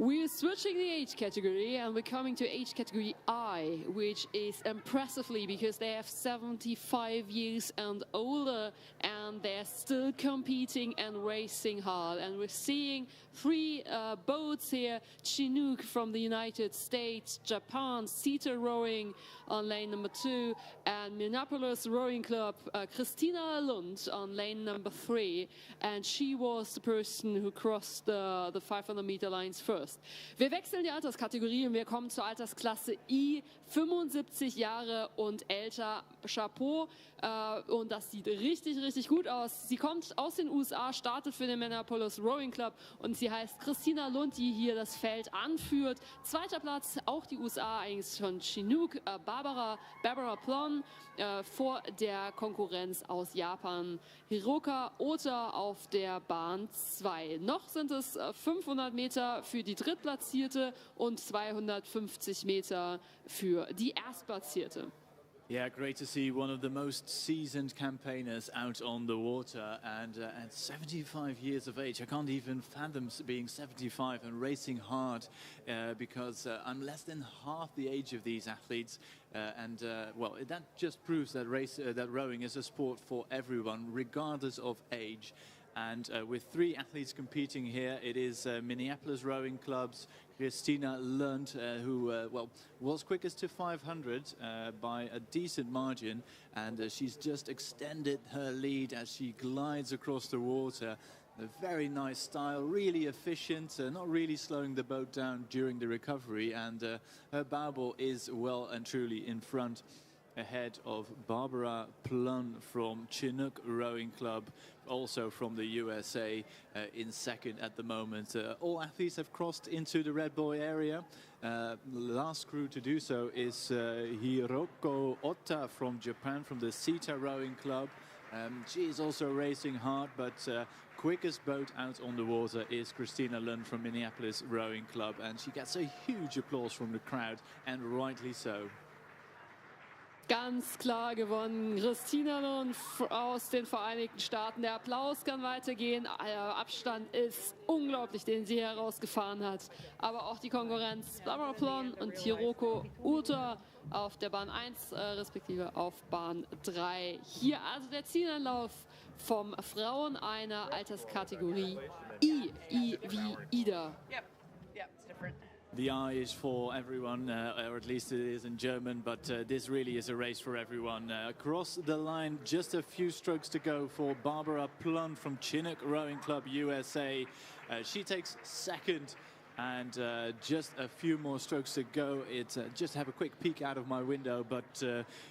We're switching the age category and we're coming to age category I, which is impressively because they have 75 years and older and they're still competing and racing hard. And we're seeing three boats here: Chinook from the United States, Japan, Cedar Rowing on lane number 2, and Minneapolis Rowing Club, Christina Lund on lane number 3. And she was the person who crossed the 500-meter lines first. Wir wechseln die Alterskategorie und wir kommen zur Altersklasse I, 75 Jahre und älter. Chapeau. Und das sieht richtig, richtig gut aus. Sie kommt aus den USA, startet für den Minneapolis Rowing Club und sie heißt Christina Lund, die hier das Feld anführt. Zweiter Platz, auch die USA, eigentlich von Chinook, Barbara Plon, vor der Konkurrenz aus Japan, Hiroka Ota auf der Bahn 2. Noch sind es 500 Meter für die Drittplatzierte und 250 Meter für die Erstplatzierte. Yeah, great to see one of the most seasoned campaigners out on the water, and at 75 years of age. I can't even fathom being 75 and racing hard because I'm less than half the age of these athletes. Well, that just proves that rowing is a sport for everyone, regardless of age. And with three athletes competing here, it is Minneapolis Rowing Club's Christina Lund, who was quickest to 500 by a decent margin, and she's just extended her lead as she glides across the water. A very nice style, really efficient, not really slowing the boat down during the recovery, and her bow is well and truly in front, ahead of Barbara Plun from Chinook Rowing Club, also from the USA, in second at the moment. All athletes have crossed into the Red Bull area. The last crew to do so is Hiroko Ota from Japan, from the Sita Rowing Club. She is also racing hard, but quickest boat out on the water is Christina Lund from Minneapolis Rowing Club, and she gets a huge applause from the crowd, and rightly so. Ganz klar gewonnen, Christina Lund aus den Vereinigten Staaten. Der Applaus kann weitergehen. Der Abstand ist unglaublich, den sie herausgefahren hat. Aber auch die Konkurrenz Barbara Plon und Hiroko Ota auf der Bahn 1, respektive auf Bahn 3. Hier also der Zieleinlauf vom Frauen einer Alterskategorie I wie Ida. Yep, it's different. The I is for everyone, or at least it is in German, but this really is a race for everyone. Across the line, just a few strokes to go for Barbara Plun from Chinook Rowing Club USA. She takes second, and just a few more strokes to go. Just have a quick peek out of my window, but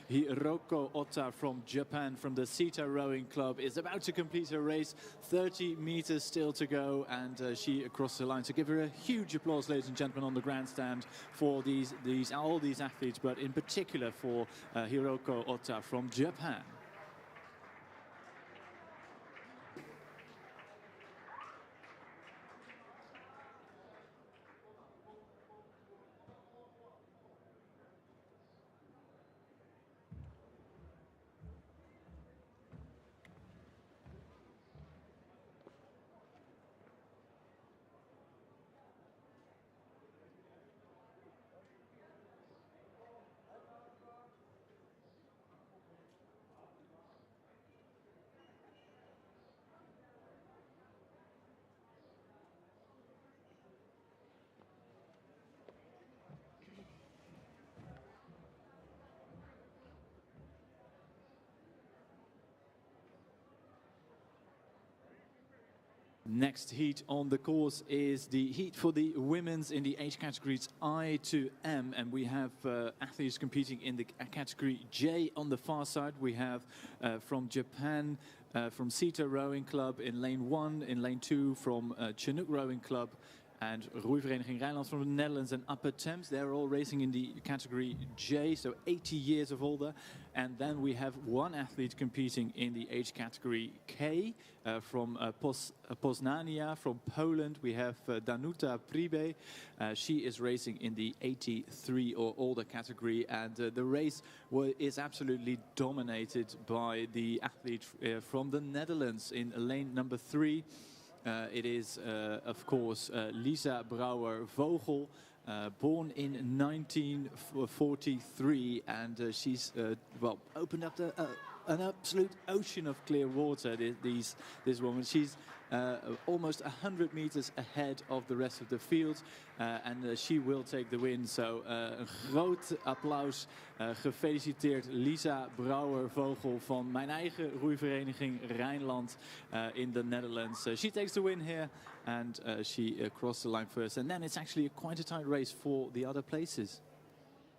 Hiroko Ota from Japan, from the Sita Rowing Club, is about to complete her race. 30 meters still to go, and she across the line. So give her a huge applause, ladies and gentlemen, on the grandstand for all these athletes, but in particular for Hiroko Ota from Japan. Next heat on the course is the heat for the women's in the age categories I to M, and we have athletes competing in the category J on the far side. We have from Japan, from Sita Rowing Club in lane 1, in lane 2 from Chinook Rowing Club, and Roeivereniging Rijnland from the Netherlands and Upper Thames. They're all racing in the category J, so 80 years of older. And then we have one athlete competing in the age category K from Poznania, from Poland. We have Danuta Pribe. She is racing in the 83 or older category, and the race is absolutely dominated by the athlete from the Netherlands in lane number 3. It is, of course, Lisa Brouwer-Vogel, born in 1943, and she's opened up an absolute ocean of clear water. This woman, she's almost 100 meters ahead of the rest of the field, and she will take the win. So een groot applaus. Gefeliciteerd Lisa Brouwer-Vogel van mijn eigen roeivereniging Rijnland in the Netherlands. She takes the win here, and she crossed the line first. And then it's actually quite a tight race for the other places.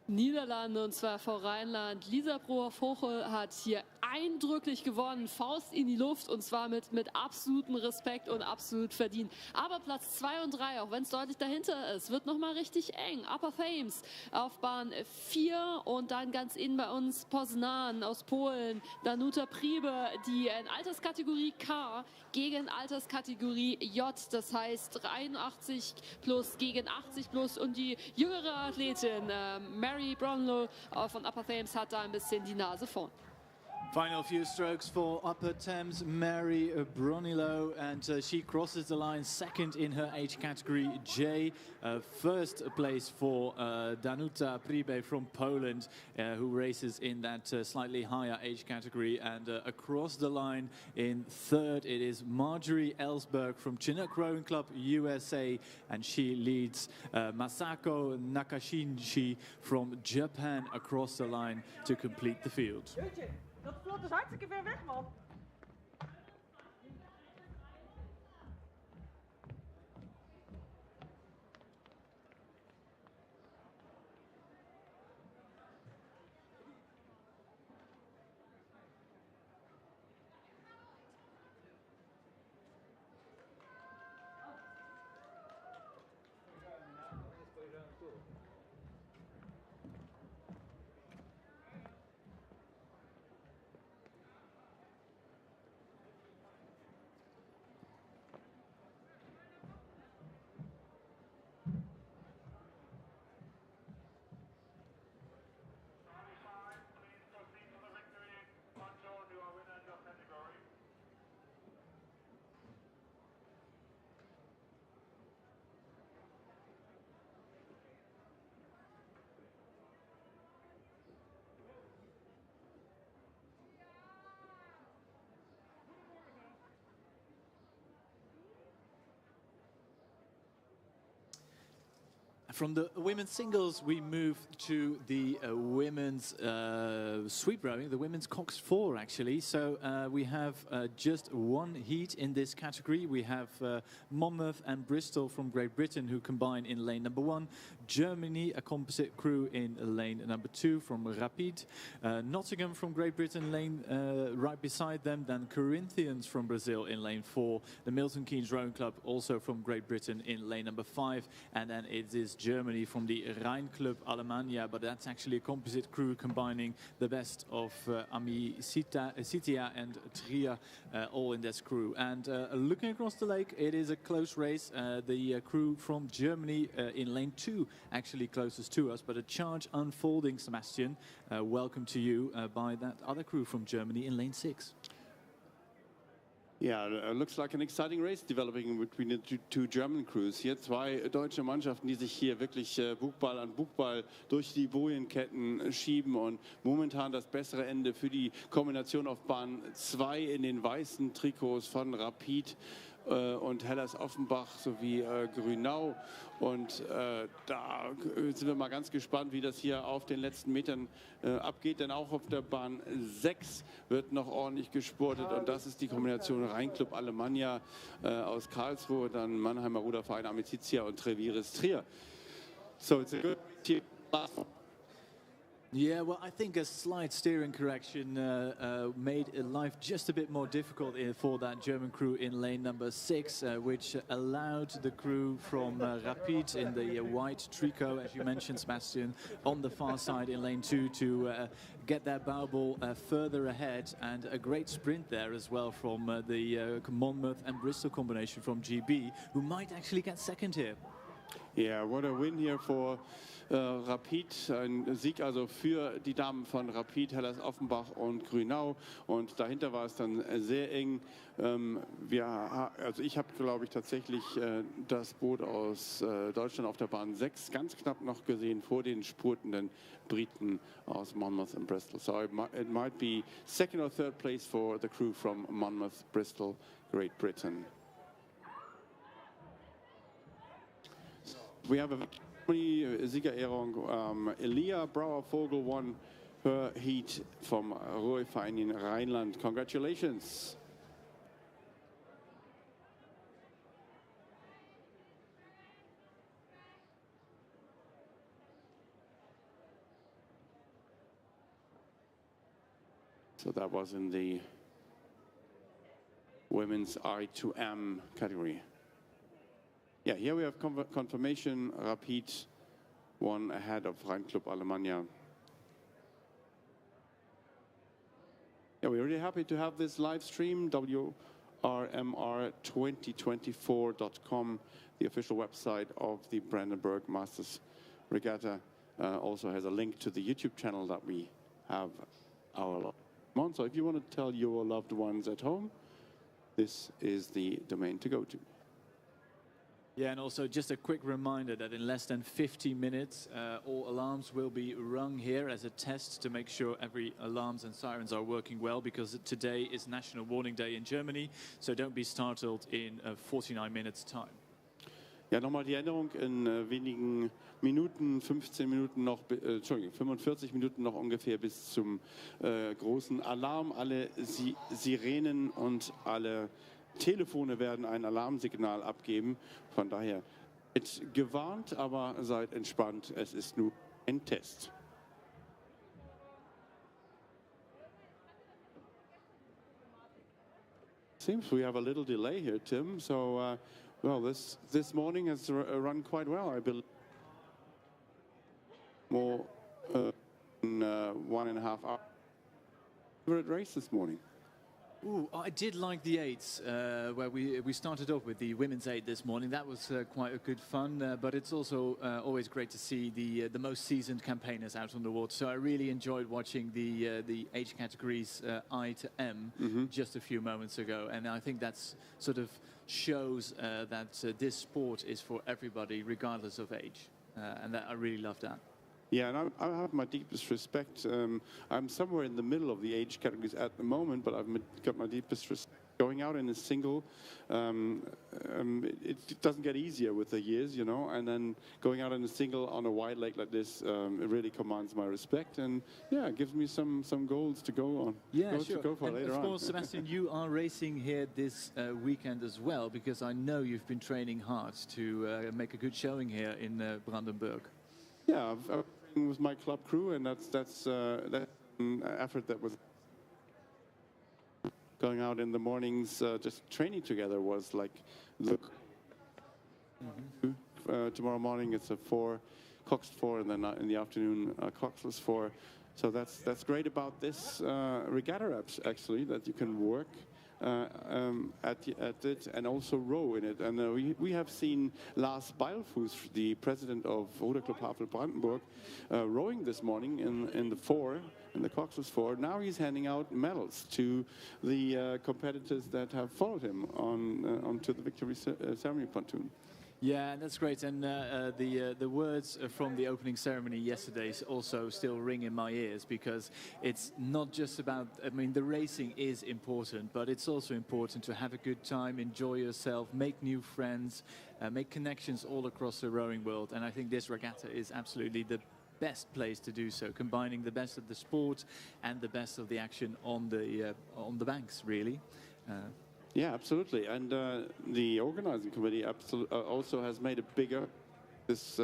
Niederlande, und zwar vor Rheinland. Lisa Brouwer-Vogel hat hier eindrücklich gewonnen, Faust in die Luft, und zwar mit absolutem Respekt und absolut verdient. Aber Platz 2 und 3, auch wenn es deutlich dahinter ist, wird nochmal richtig eng. Upper Thames auf Bahn 4 und dann ganz innen bei uns Poznan aus Polen, Danuta Priebe, die in Alterskategorie K gegen Alterskategorie J, das heißt 83 plus gegen 80 plus, und die jüngere Athletin Mary Brownlow von Upper Thames hat da ein bisschen die Nase vorn. Final few strokes for Upper Thames, Mary Bronilow, and she crosses the line second in her age category J. First place for Danuta Priebe from Poland, who races in that slightly higher age category. And across the line in third, it is Marjorie Ellsberg from Chinook Rowing Club USA, and she leads Masako Nakashinji from Japan across the line to complete the field. Jeetje, dat vlot is hartstikke ver weg, man. From the women's singles, we move to the women's sweep rowing, the women's Cox 4 actually. So we have just one heat in this category. We have Monmouth and Bristol from Great Britain who combine in lane number 1. Germany, a composite crew in lane number 2 from Rapid. Nottingham from Great Britain, lane right beside them. Then Corinthians from Brazil in lane 4. The Milton Keynes Rowing Club also from Great Britain in lane number 5. And then it is Germany from the Rhein Club Alemannia, but that's actually a composite crew combining the best of Ami Sitia and Trier all in this crew. And looking across the lake, it is a close race. The crew from Germany in lane 2 actually closest to us, but a charge unfolding, Sebastian. Welcome to you by that other crew from Germany in lane 6. Yeah, looks like an exciting race developing between the two German crews. Hier zwei deutsche Mannschaften, die sich hier wirklich Bugball an Bugball durch die Bojenketten schieben, und momentan das bessere Ende für die Kombination auf Bahn 2 in den weißen Trikots von Rapid und Hellas Offenbach sowie Grünau. Und da sind wir mal ganz gespannt, wie das hier auf den letzten Metern abgeht. Denn auch auf der Bahn 6 wird noch ordentlich gespurtet. Und das ist die Kombination Rheinclub Alemannia aus Karlsruhe, dann Mannheimer Ruderverein Amicizia und Treviris Trier. So it's a good team. Yeah, well, I think a slight steering correction made life just a bit more difficult for that German crew in lane number 6, which allowed the crew from Rapid in the white tricot, as you mentioned, Sebastian, on the far side in lane 2 to get their bow ball further ahead, and a great sprint there as well from the Monmouth and Bristol combination from GB, who might actually get second here. Yeah, what a win here for Rapid. Ein Sieg also für die Damen von Rapid, Hellas Offenbach und Grünau. Und dahinter war es dann sehr eng. Also ich habe, glaube ich, tatsächlich das Boot aus Deutschland auf der Bahn 6 ganz knapp noch gesehen vor den spurtenden Briten aus Monmouth und Bristol. So it might be second or third place for the crew from Monmouth, Bristol, Great Britain. We have a Siegerehrung. Elia Brauer-Vogel won her heat vom Ruhrverein in Rheinland. Congratulations. So that was in the women's I2M category. Yeah, here we have confirmation. Rapid won ahead of Rheinclub Alemannia. Yeah, we're really happy to have this live stream. WRMR2024.com, the official website of the Brandenburg Masters Regatta, also has a link to the YouTube channel that we have our on. So if you want to tell your loved ones at home, this is the domain to go to. Yeah, and also just a quick reminder that in less than 50 minutes, all alarms will be rung here as a test to make sure every alarms and sirens are working well, because today is National Warning Day in Germany, so don't be startled in 49 minutes time. Ja, nochmal die Änderung in wenigen Minuten, 15 Minuten noch, Entschuldigung, 45 Minuten noch ungefähr bis zum großen Alarm. Alle Sirenen und alle Telefone werden ein Alarmsignal abgeben. Von daher seid gewarnt, aber seid entspannt. Es ist nur ein Test. Seems we have a little delay here, Tim. So, well, this morning has run quite well, I believe. More than 1.5 hours. Favorite race this morning? Ooh, I did like the eights, where we started off with the women's eight this morning. That was quite a good fun, but it's also always great to see the most seasoned campaigners out on the water. So I really enjoyed watching the age categories I to M just a few moments ago, and I think that's sort of shows that this sport is for everybody, regardless of age, and that I really love that. Yeah, and I have my deepest respect. I'm somewhere in the middle of the age categories at the moment, but I've got my deepest respect. Going out in a single, it doesn't get easier with the years, you know, and then going out in a single on a wide lake like this, it really commands my respect, and yeah, it gives me some goals to go on. Yeah, sure. To go for and later of on. course, Sebastian, you are racing here this weekend as well, because I know you've been training hard to make a good showing here in Brandenburg. Yeah, I've with my club crew, and that's an effort that was going out in the mornings, just training together was like, look, tomorrow morning it's a 4, Cox 4, and then in the afternoon Coxless 4. So that's great about this regatta actually, that you can work at it and also row in it. And we have seen Lars Beilfuß, the president of Ruderclub Havel Brandenburg, rowing this morning in the 4, in the Coxless 4. Now he's handing out medals to the competitors that have followed him onto the victory ceremony pontoon. Yeah, that's great, and the words from the opening ceremony yesterday also still ring in my ears, because it's not just about, I mean, the racing is important, but it's also important to have a good time, enjoy yourself, make new friends, make connections all across the rowing world, and I think this regatta is absolutely the best place to do so, combining the best of the sport and the best of the action on the banks, really. Yeah, absolutely, and the organizing committee also has made it bigger. This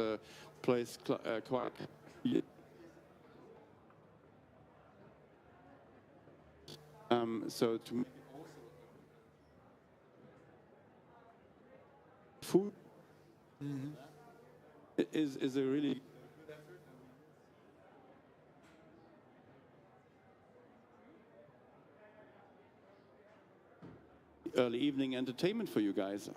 place quite. So to food is a really early evening entertainment for you guys.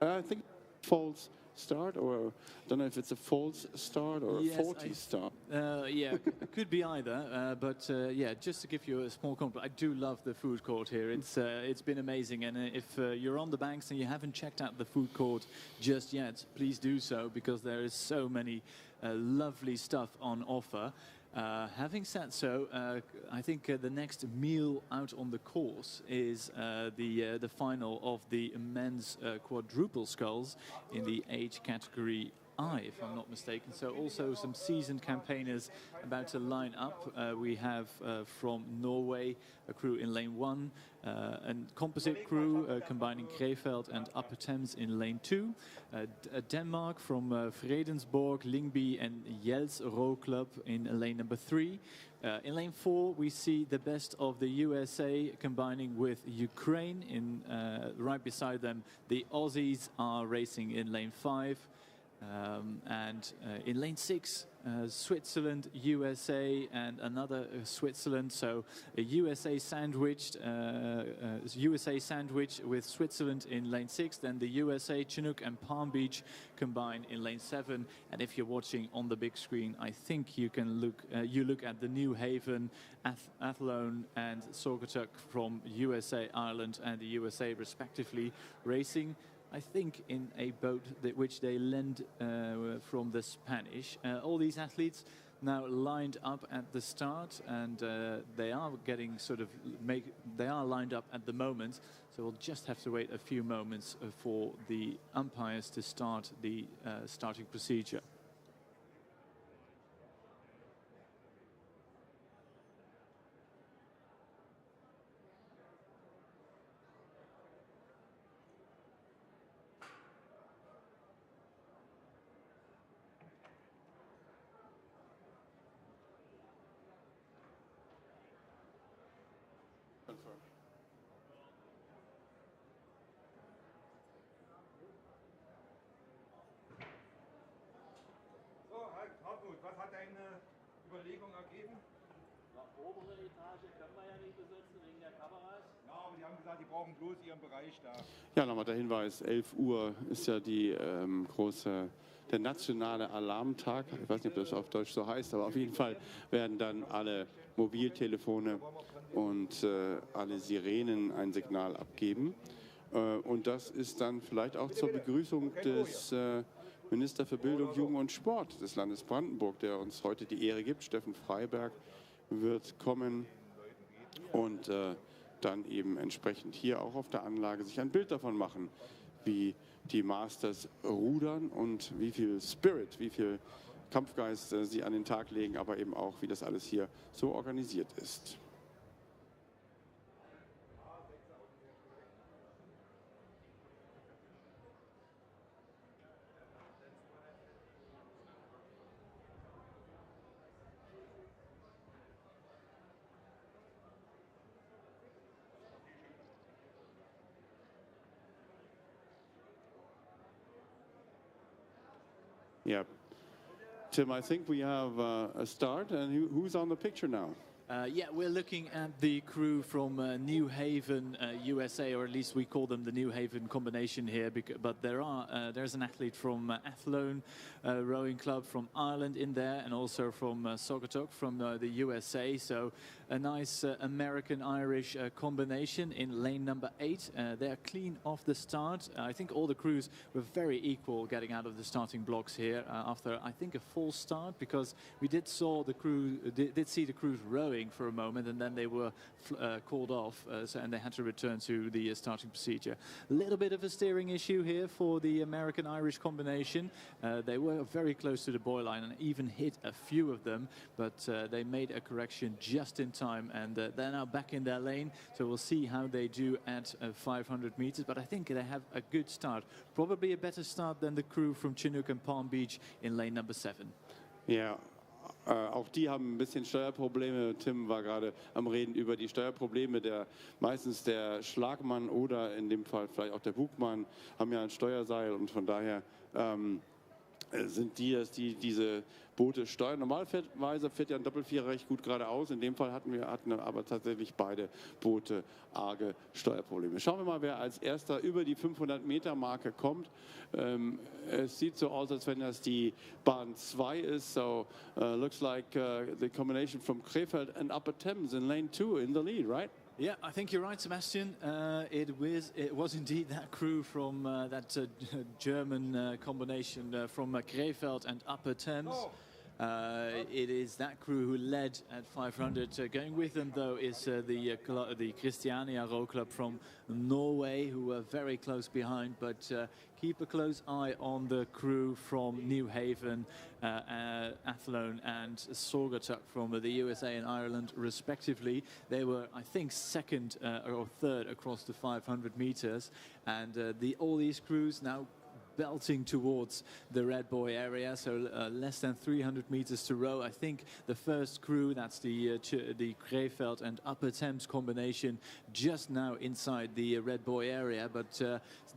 I think it falls start, or I don't know if it's a false start or a faulty start. Yeah, could be either. But yeah, just to give you a small compliment, I do love the food court here. It's been amazing, and if you're on the banks and you haven't checked out the food court just yet, please do so, because there is so many lovely stuff on offer. Having said so, I think the next meal out on the course is the final of the men's quadruple sculls in the age category I, if I'm not mistaken. So also some seasoned campaigners about to line up. We have from Norway a crew in lane 1, a composite crew combining Krefeld and Upper Thames in lane 2, Denmark from Vredensborg, Lyngby and Jels Row Club in lane number 3. In lane 4 we see the best of the USA combining with Ukraine. Right beside them the Aussies are racing in lane 5. And in lane 6, Switzerland, USA, and another Switzerland. So a USA sandwich with Switzerland in lane 6. Then the USA, Chinook, and Palm Beach combine in lane 7. And if you're watching on the big screen, I think you can look at the New Haven, Athlone, and Saugatuck from USA, Ireland, and the USA respectively racing. I think in a boat which they lend from the Spanish. All these athletes now lined up at the start, and they are getting they are lined up at the moment. So we'll just have to wait a few moments for the umpires to start the starting procedure. So, Hartmut, was hat deine Überlegung ergeben? Obere Etage können wir ja nicht besetzen wegen der Kameras. Ja, aber die haben gesagt, die brauchen bloß ihren Bereich da. Ja, nochmal der Hinweis, 11 Uhr ist ja der nationale Alarmtag. Ich weiß nicht, ob das auf Deutsch so heißt, aber auf jeden Fall werden dann alle Mobiltelefone und alle Sirenen ein Signal abgeben. Und das ist dann vielleicht auch zur Begrüßung des Minister für Bildung, Jugend und Sport des Landes Brandenburg, der uns heute die Ehre gibt. Steffen Freiberg wird kommen und dann eben entsprechend hier auch auf der Anlage sich ein Bild davon machen, wie die Masters rudern und wie viel Spirit, wie viel Kampfgeist sie an den Tag legen, aber eben auch, wie das alles hier so organisiert ist. Yeah. Tim, I think we have a start, and who's on the picture now? Yeah, we're looking at the crew from New Haven, USA, or at least we call them the New Haven combination here. But there's an athlete from Athlone Rowing Club from Ireland in there, and also from Saugatuck from the USA. So a nice American-Irish combination in lane number 8. They're clean off the start. I think all the crews were very equal getting out of the starting blocks here after, I think, a false start, because we did see the crews rowing for a moment, and then they were called off, and they had to return to the starting procedure. A little bit of a steering issue here for the American-Irish combination. They were very close to the buoy line and even hit a few of them, but they made a correction just in time, and they're now back in their lane. So we'll see how they do at 500 meters, but I think they have a good start. Probably a better start than the crew from Chinook and Palm Beach in lane number 7. Yeah. Auch die haben ein bisschen Steuerprobleme. Tim war gerade am Reden über die Steuerprobleme. Meistens der Schlagmann oder in dem Fall vielleicht auch der Bugmann haben ja ein Steuerseil, und von daher sind die, dass die diese Boote steuern. Normalerweise fährt ja ein Doppelvierer recht gut geradeaus. In dem Fall hatten aber tatsächlich beide Boote arge Steuerprobleme. Schauen wir mal, wer als erster über die 500-Meter-Marke kommt. Es sieht so aus, als wenn das die Bahn 2 ist. So looks like the combination from Krefeld and Upper Thames in lane 2 in the lead, right? Yeah, I think you're right, Sebastian. It was indeed that crew from that German combination from Krefeld and Upper Thames. It is that crew who led at 500. Going with them, though, is the Christiania Row Club from Norway, who are very close behind. But keep a close eye on the crew from New Haven, Athlone and Saugatuck from the USA and Ireland, respectively. They were, I think, second or third across the 500 meters. And all these crews now belting towards the Red Buoy area, so less than 300 meters to row. I think the first crew, that's the Krefeld and Upper Thames combination, just now inside the Red Buoy area, but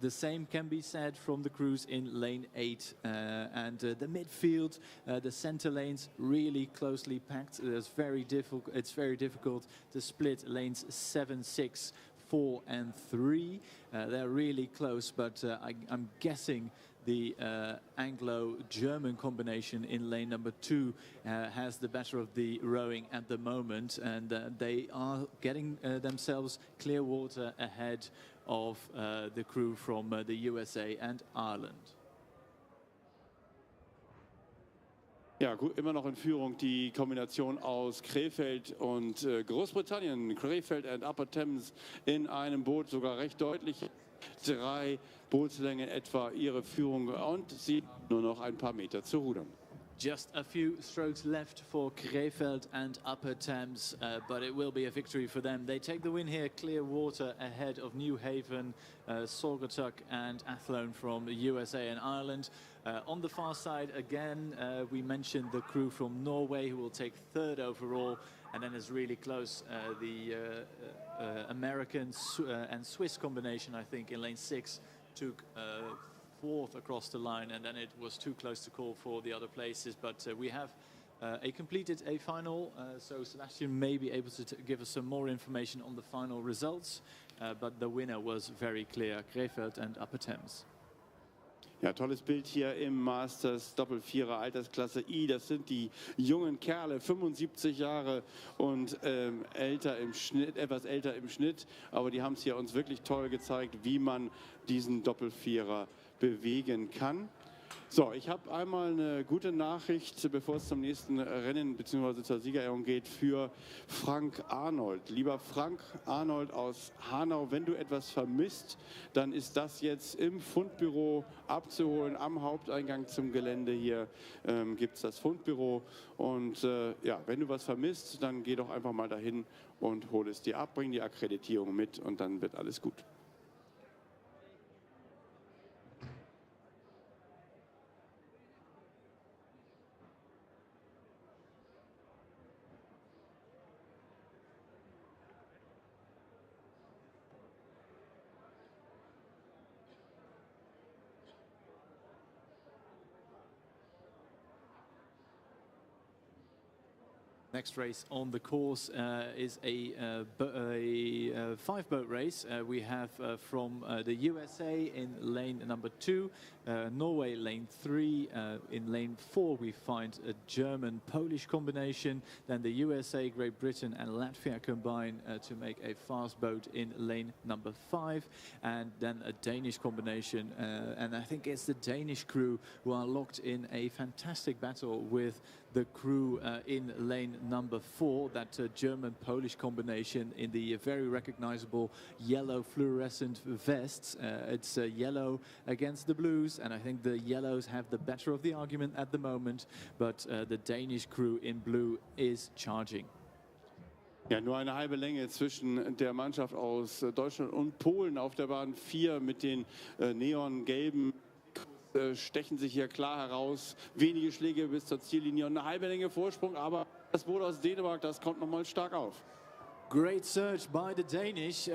the same can be said from the crews in lane 8 and the midfield, the center lanes really closely packed. It's very difficult to split lanes 7, 6, 4 and 3. They're really close, but I'm guessing the Anglo-German combination in lane number 2 has the better of the rowing at the moment, and they are getting themselves clear water ahead of the crew from the USA and Ireland. Ja, gut, immer noch in Führung die Kombination aus Krefeld und Großbritannien. Krefeld and Upper Thames in einem Boot, sogar recht deutlich. 3 Bootslängen etwa ihre Führung und sie nur noch ein paar Meter zu rudern. Just a few strokes left for Krefeld and Upper Thames, but it will be a victory for them. They take the win here, clear water ahead of New Haven, Saugatuck and Athlone from the USA and Ireland. On the far side, again, we mentioned the crew from Norway who will take third overall, and then it's really close, the American and Swiss combination, I think, in lane 6 took fourth across the line, and then it was too close to call for the other places, but we have completed a final, so Sebastian may be able to give us some more information on the final results, but the winner was very clear, Krefeld and Upper Thames. Ja, tolles Bild hier im Masters Doppelvierer Altersklasse I. Das sind die jungen Kerle, 75 Jahre und älter im Schnitt, etwas älter im Schnitt. Aber die haben es hier uns wirklich toll gezeigt, wie man diesen Doppelvierer bewegen kann. So, ich habe einmal eine gute Nachricht, bevor es zum nächsten Rennen bzw. zur Siegerehrung geht, für Frank Arnold. Lieber Frank Arnold aus Hanau, wenn du etwas vermisst, dann ist das jetzt im Fundbüro abzuholen. Am Haupteingang zum Gelände hier gibt es das Fundbüro. Und ja, wenn du was vermisst, dann geh doch einfach mal dahin und hol es dir ab, bring die Akkreditierung mit und dann wird alles gut. Next race on the course is a 5-boat race. We have from the USA in lane number 2, Norway lane 3, in lane 4 we find a German-Polish combination, then the USA, Great Britain and Latvia combine to make a fast boat in lane number 5, and then a Danish combination, and I think it's the Danish crew who are locked in a fantastic battle with the crew in lane number 4, that German-Polish combination in the very recognizable yellow fluorescent vests. It's yellow against the blues, and I think the yellows have the better of the argument at the moment, but the Danish crew in blue is charging. Ja, nur eine halbe Länge zwischen der Mannschaft aus Deutschland und Polen auf der Bahn 4 mit den neongelben stechen sich hier klar heraus. Wenige Schläge bis zur Ziellinie und eine halbe Länge Vorsprung, aber das Boot aus Dänemark, das kommt nochmal stark auf. Great surge by the Danish.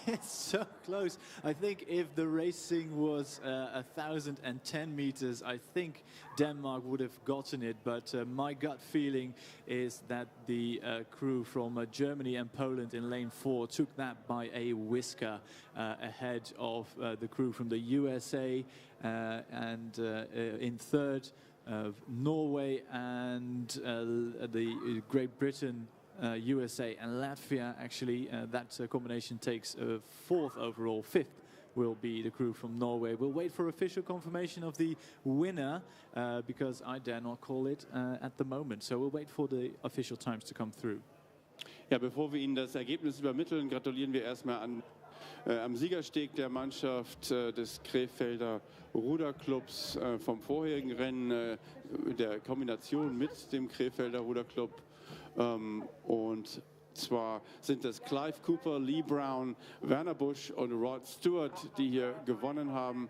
It's so close. I think if the racing was 1,010 meters, I think Denmark would have gotten it. But my gut feeling is that the crew from Germany and Poland in lane 4 took that by a whisker ahead of the crew from the USA and in third, Norway and the Great Britain. USA and Latvia, actually, that combination takes fourth overall. Fifth will be the crew from Norway. We'll wait for official confirmation of the winner because I dare not call it at the moment. So we'll wait for the official times to come through. Ja, bevor wir Ihnen das Ergebnis übermitteln, gratulieren wir erstmal am Siegersteg der Mannschaft des Krefelder Ruderclubs vom vorherigen Rennen, der Kombination mit dem Krefelder Ruderclub. Und zwar sind es Clive Cooper, Lee Brown, Werner Busch und Rod Stewart, die hier gewonnen haben.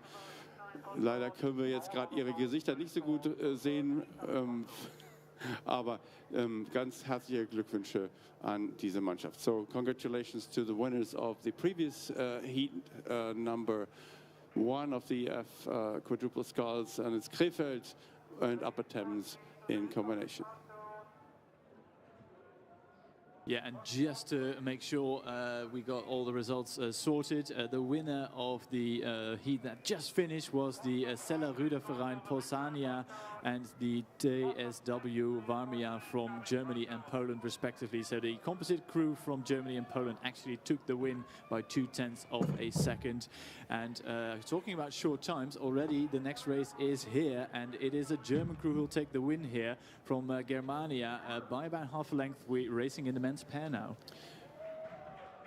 Leider können wir jetzt gerade ihre Gesichter nicht so gut sehen, aber ganz herzliche Glückwünsche an diese Mannschaft. So congratulations to the winners of the previous heat number 1 of the F quadruple sculls, and it's Krefeld and Upper Thames in combination. Yeah, and just to make sure we got all the results sorted, the winner of the heat that just finished was the Seller Ruderverein Posania and the TSW Warmia from Germany and Poland respectively. So the composite crew from Germany and Poland actually took the win by 0.2 of a second. And talking about short times, already the next race is here, and it is a German crew who will take the win here from Germania by about half a length. We're racing in the men's pair now.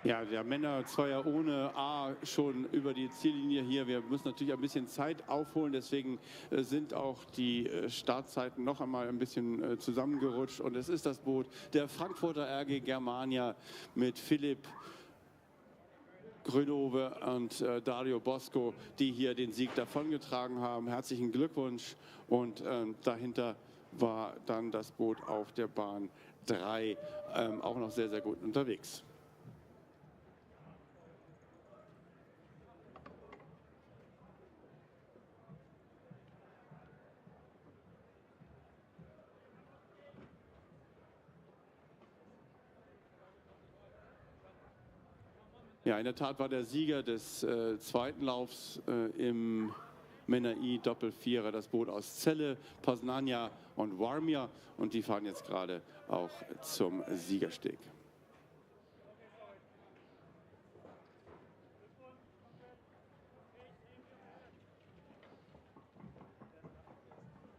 Ja, der Männer-Zweier ohne A schon über die Ziellinie hier. Wir müssen natürlich ein bisschen Zeit aufholen, deswegen sind auch die Startzeiten noch einmal ein bisschen zusammengerutscht. Und es ist das Boot der Frankfurter RG Germania mit Philipp Grönove und Dario Bosco, die hier den Sieg davongetragen haben. Herzlichen Glückwunsch. Und dahinter war dann das Boot auf der Bahn 3 auch noch sehr, sehr gut unterwegs. Ja, in der Tat war der Sieger des zweiten Laufs im Männer-I Doppel-Vierer das Boot aus Celle, Poznania und Warmia, und die fahren jetzt gerade auch zum Siegersteg.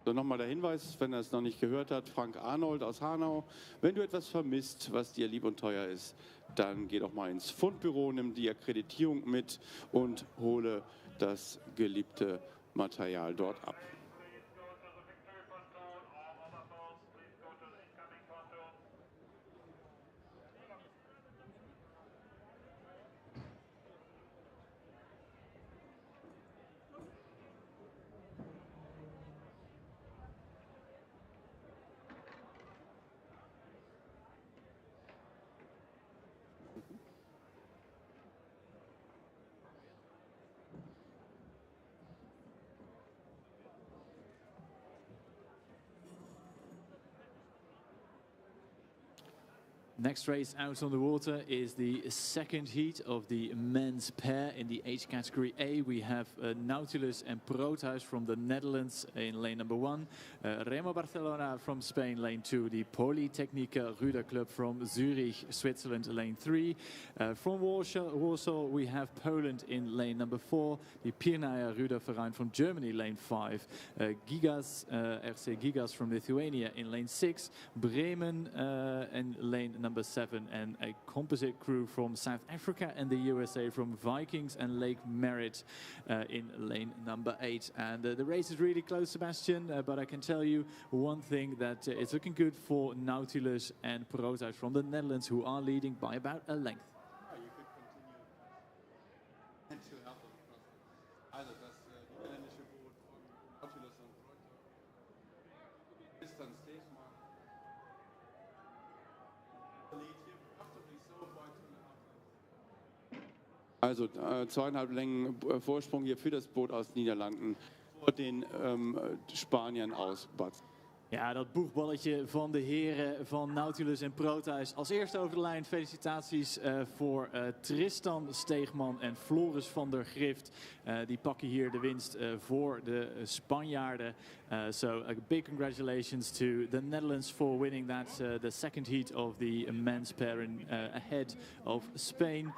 So, nochmal der Hinweis, wenn er es noch nicht gehört hat, Frank Arnold aus Hanau. Wenn du etwas vermisst, was dir lieb und teuer ist, dann geh doch mal ins Fundbüro, nimm die Akkreditierung mit und hole das geliebte Material dort ab. Next race out on the water is the second heat of the men's pair. In the age category A, we have Nautilus and Proothuis from the Netherlands in lane number 1. Remo Barcelona from Spain, lane 2. The Polytechnica Ruder Club from Zurich, Switzerland, lane 3. From Warsaw, we have Poland in lane number 4. The Pirnaia Ruderverein from Germany, lane 5. Gigas, RC Gigas from Lithuania in lane 6. Bremen in lane number 7, and a composite crew from South Africa and the USA from Vikings and Lake Merritt in lane number 8. And the race is really close, Sebastian, but I can tell you one thing, that it's looking good for Nautilus and Proothuis from the Netherlands, who are leading by about a length. Also 2,5 Längen Vorsprung hier für das Boot aus Niederlanden vor den Spaniern aus Bad. Ja, dat boegballetje van de heren van Nautilus en Proteus. Als eerste over de lijn felicitaties voor Tristan Steegman en Floris van der Grift. Die pakken hier de winst voor de Spanjaarden. So a big congratulations to the Netherlands for winning that the second heat of the men's pairing ahead of Spain.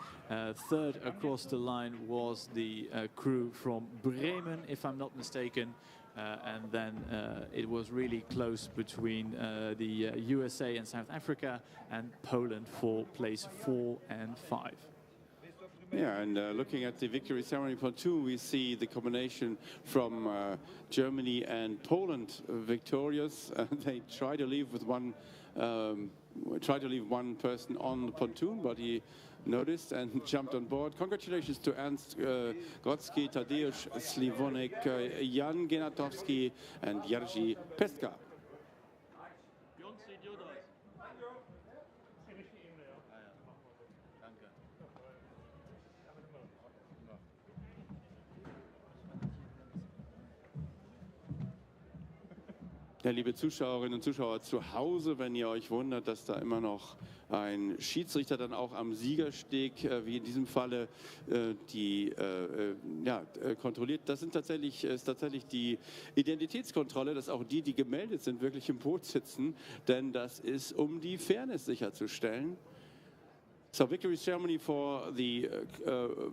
Third across the line was the crew from Bremen, if I'm not mistaken. And then it was really close between the USA and South Africa and Poland for place 4 and 5. Yeah, and looking at the victory ceremony pontoon, we see the combination from Germany and Poland victorious. They try to leave with one person on the pontoon, but he noticed and jumped on board. Congratulations to Ernst Grodzki, Tadeusz Sliwonek, Jan Genatowski and Jerzy Peska. Jungs, sieht gut aus. Ja, liebe Zuschauerinnen und Zuschauer zu Hause, wenn ihr euch wundert, dass da immer noch ein Schiedsrichter dann auch am Siegersteg, wie in diesem Falle, kontrolliert. Das ist tatsächlich die Identitätskontrolle, dass auch die gemeldet sind, wirklich im Boot sitzen, denn das ist, um die Fairness sicherzustellen. So, victory ceremony for the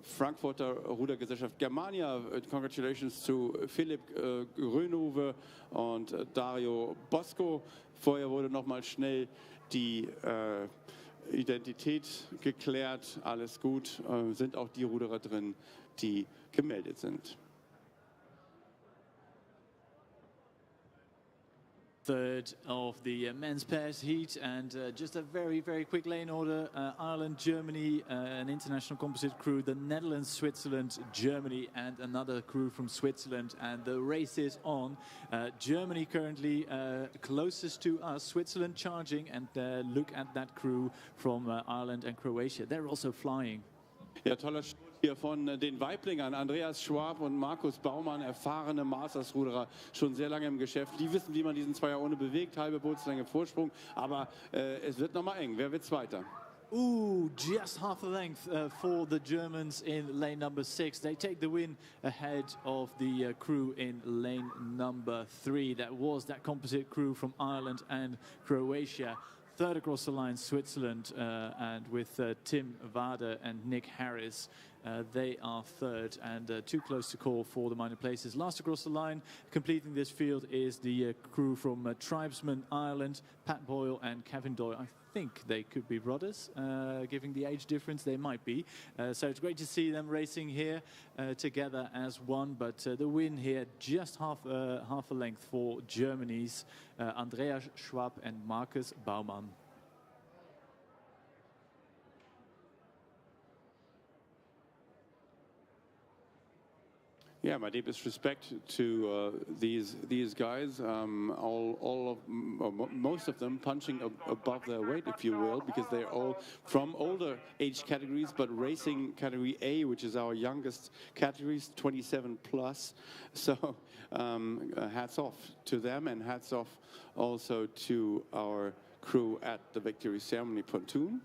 Frankfurter Rudergesellschaft Germania. Congratulations to Philipp Grönhove und Dario Bosco. Vorher wurde nochmal schnell die Identität geklärt. Alles gut. Sind auch die Ruderer drin, die gemeldet sind. Third of the men's pairs heat, and just a very quick lane order. Ireland, Germany, an international composite crew, the Netherlands, Switzerland, Germany, and another crew from Switzerland, and the race is on. Germany currently closest to us, Switzerland charging, and look at that crew from Ireland and Croatia. They're also flying. Ja, toller Start hier von den Weiblingern. Andreas Schwab und Markus Baumann, erfahrene Masters-Ruderer, schon sehr lange im Geschäft. Die wissen, wie man diesen Zweier ohne bewegt, halbe Bootslänge Vorsprung. Aber es wird nochmal eng. Wer wird Zweiter? Ooh, just half a length for the Germans in lane number 6. They take the win ahead of the crew in lane number 3. That was that composite crew from Ireland and Croatia. Third across the line, Switzerland, and with Tim Wade and Nick Harris. They are third and too close to call for the minor places. Last across the line, completing this field, is the crew from Tribesman Ireland, Pat Boyle and Kevin Doyle. I think they could be brothers, given the age difference, they might be. So it's great to see them racing here together as one, but the win here just half a length for Germany's Andreas Schwab and Markus Baumann. Yeah, my deepest respect to these guys. Most of them punching above their weight, if you will, because they're all from older age categories, but racing category A, which is our youngest category, 27 plus. So hats off to them, and hats off also to our crew at the victory ceremony pontoon.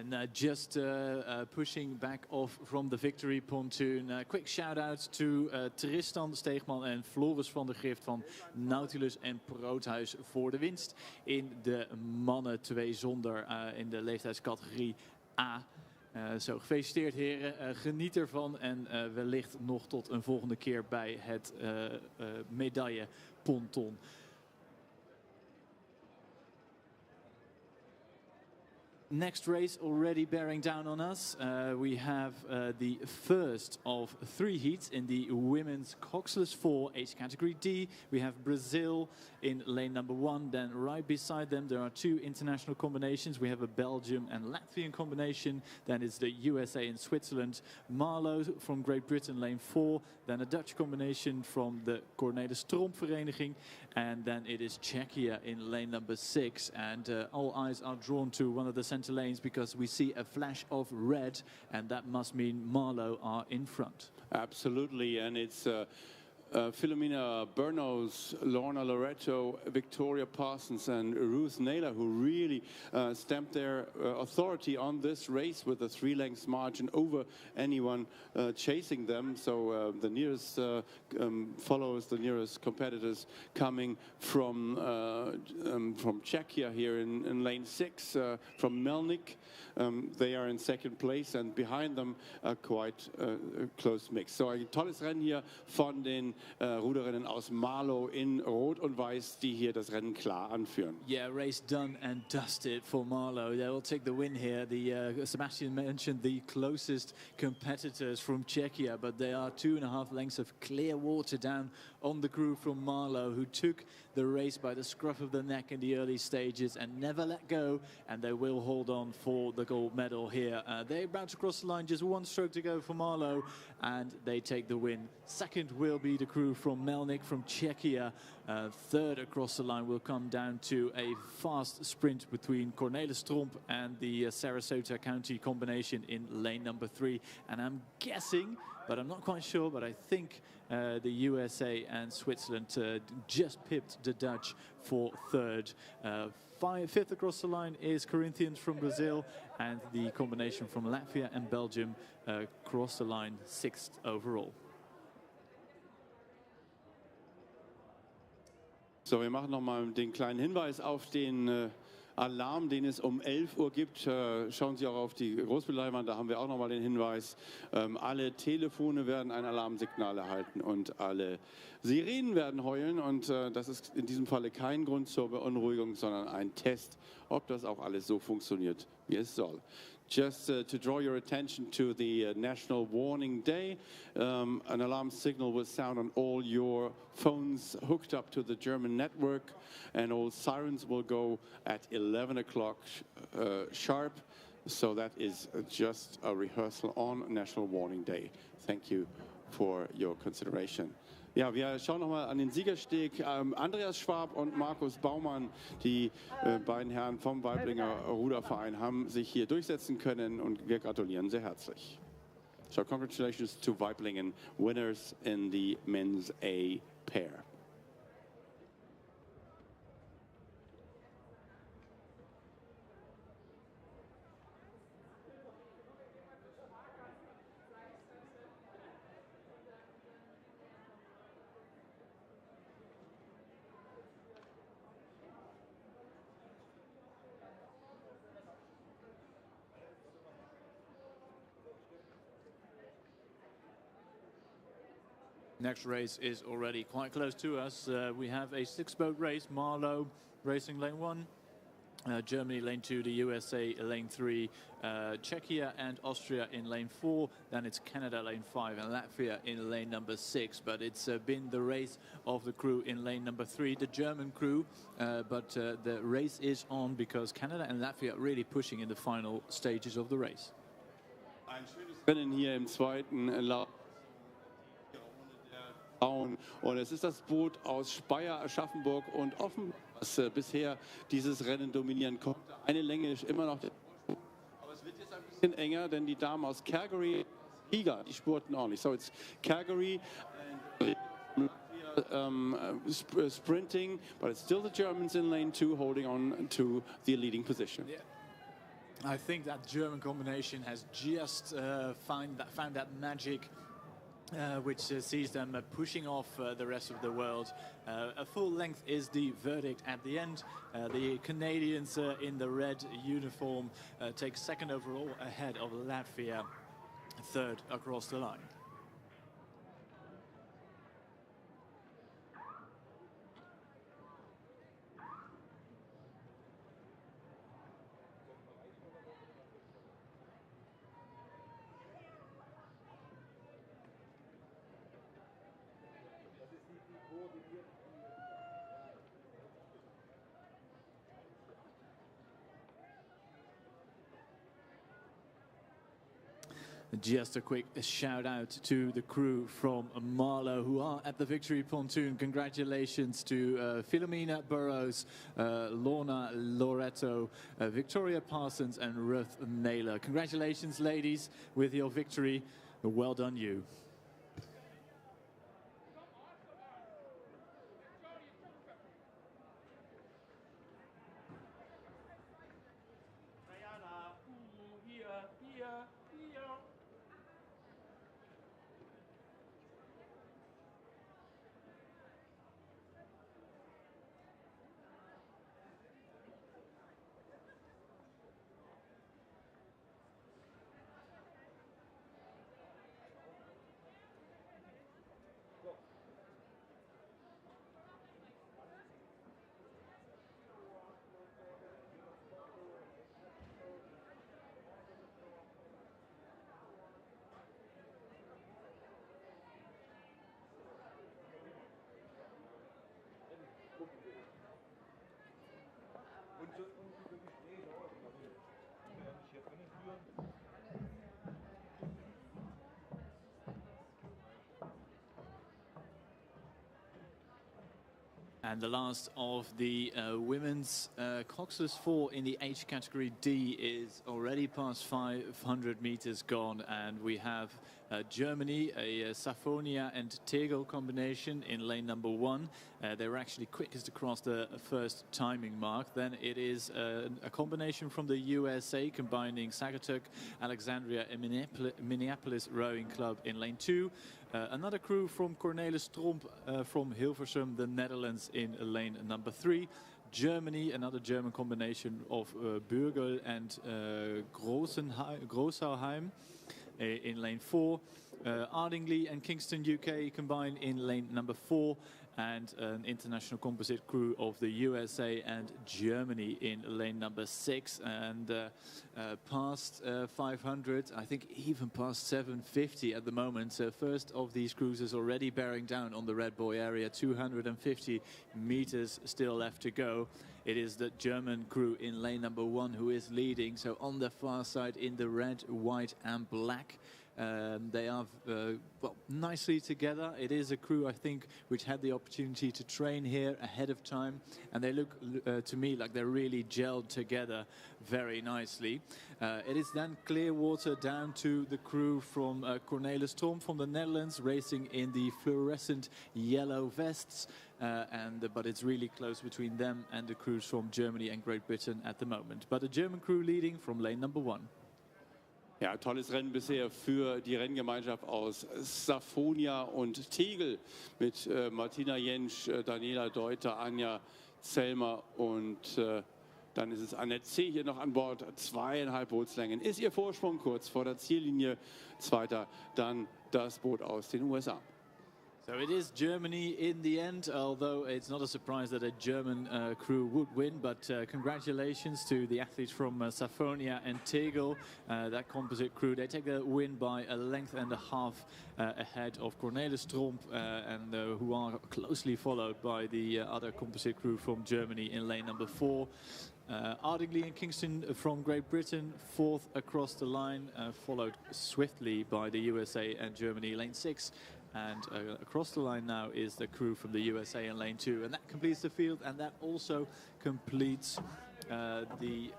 And just pushing back off from the victory pontoon. Quick shout out to Tristan Steegman en Floris van der Grift van Nautilus en Proteus voor de winst in de mannen 2 zonder in de leeftijdscategorie A. Zo, gefeliciteerd heren, geniet ervan en wellicht nog tot een volgende keer bij het medailleponton. Next race already bearing down on us. We have the first of 3 heats in the women's coxless 4 age category D. We have Brazil in lane number 1. Then right beside them there are 2 international combinations. We have a Belgium and Latvian combination. Then it's the USA and Switzerland. Marlow from Great Britain lane 4. Then a Dutch combination from the Cornelis Tromp Vereniging. And then it is Czechia in lane number 6. And all eyes are drawn to one of the center lanes because we see a flash of red, and that must mean Marlow are in front. Absolutely, and it's Philomena Bernos, Lorna Loretto, Victoria Parsons and Ruth Naylor who really stamped their authority on this race with a 3 lengths margin over anyone chasing them. So the nearest followers, the nearest competitors coming from Czechia here in lane 6, from Melnik. They are in 2nd place and behind them a quite close mix. So ein tolles Rennen hier von den Ruderinnen aus Marlow in Rot und Weiß, die hier das Rennen klar anführen. Yeah, race done and dusted for Marlow. They will take the win here. Sebastian mentioned the closest competitors from Czechia, but they are 2.5 lengths of clear water down on the crew from Marlow, who took the race by the scruff of the neck in the early stages and never let go, and they will hold on for the gold medal here. They're about to cross the line, just 1 stroke to go for Marlow, and they take the win. 2nd will be the crew from Melnik from Czechia. 3rd across the line will come down to a fast sprint between Cornelis Tromp and the Sarasota County combination in lane number 3. And I'm guessing, but I'm not quite sure, but I think the USA and Switzerland just pipped the Dutch for 3rd. 5th across the line is Corinthians from Brazil, and the combination from Latvia and Belgium cross the line 6th overall. So, wir machen nochmal den kleinen Hinweis auf den Alarm, den es um 11 Uhr gibt. Schauen Sie auch auf die Großbildleinwand, da haben wir auch nochmal den Hinweis. Alle Telefone werden ein Alarmsignal erhalten und alle Sirenen werden heulen. Und das ist in diesem Falle kein Grund zur Beunruhigung, sondern ein Test, ob das auch alles so funktioniert, wie es soll. Just to draw your attention to the National Warning Day, an alarm signal will sound on all your phones hooked up to the German network, and all sirens will go at 11 o'clock sharp. So that is just a rehearsal on National Warning Day. Thank you for your consideration. Ja, wir schauen nochmal an den Siegersteg. Andreas Schwab und Markus Baumann, die beiden Herren vom Waiblinger Ruderverein, haben sich hier durchsetzen können und wir gratulieren sehr herzlich. So congratulations to Waiblingen, winners in the men's A pair. Next race is already quite close to us. We have a 6-boat race. Marlow racing lane 1, Germany lane 2, the USA lane 3, Czechia and Austria in lane 4, then it's Canada lane 5 and Latvia in lane number 6. But it's been the race of the crew in lane number 3, the German crew, but the race is on because Canada and Latvia are really pushing in the final stages of the race. Ein schönes Rennen hier im zweiten Lauf. Und es ist das Boot aus Speyer, Aschaffenburg und Offenbach, was bisher dieses Rennen dominieren konnte. Eine Länge ist immer noch, aber es wird jetzt ein bisschen enger, denn die Damen aus Calgary, Riga, die spurten ordentlich. So it's Calgary and sprinting, but it's still the Germans in lane 2 holding on to the leading position. Yeah. I think that German combination has just found that magic which sees them pushing off the rest of the world. A full length is the verdict at the end. The Canadians in the red uniform take 2nd overall ahead of Latvia, 3rd across the line. Just a quick shout out to the crew from Marlow who are at the victory pontoon. Congratulations to Philomena Burrows, Lorna Loretto, Victoria Parsons and Ruth Naylor. Congratulations ladies with your victory. Well done you. Diana, hier, hier, hier. Und so Gespräche auch. Also, die werden nicht hier drinnen führen. And the last of the women's Coxless 4 in the H category D is already past 500 meters gone, and we have Germany, a Safonia and Tegel combination in lane number 1. They were actually quickest across the first timing mark. Then it is a combination from the USA combining Saugatuck, Alexandria and Minneapolis Rowing Club in lane 2. Another crew from Cornelis Tromp from Hilversum, the Netherlands, in lane number 3. Germany, another German combination of Bürgel and Großauheim in lane 4. Ardingly and Kingston UK combine in lane number 4. And an international composite crew of the USA and Germany in lane number 6, and past 500, I think even past 750 at the moment. So first of these crews is already bearing down on the Red Buoy area, 250 meters still left to go. It is the German crew in lane number 1 who is leading, so on the far side in the red, white and black. They are well, nicely together. It is a crew, I think, which had the opportunity to train here ahead of time, and they look to me like they're really gelled together very nicely. It is then clear water down to the crew from Cornelis Tromp from the Netherlands, racing in the fluorescent yellow vests, but it's really close between them and the crews from Germany and Great Britain at the moment. But a German crew leading from lane number 1. Ja, tolles Rennen bisher für die Renngemeinschaft aus Safonia und Tegel mit Martina Jentsch, Daniela Deuter, Anja Zellmer und dann ist es Annette C. hier noch an Bord. 2,5 Bootslängen ist ihr Vorsprung kurz vor der Ziellinie. Zweiter dann das Boot aus den USA. So it is Germany in the end, although it's not a surprise that a German crew would win, but congratulations to the athletes from Safonia and Tegel, that composite crew. They take the win by a length and a half ahead of Cornelis Tromp, and who are closely followed by the other composite crew from Germany in lane number 4. Ardingly and Kingston from Great Britain, 4th across the line, followed swiftly by the USA and Germany, lane 6. And across the line now is the crew from the USA in lane 2. And that completes the field, and that also completes the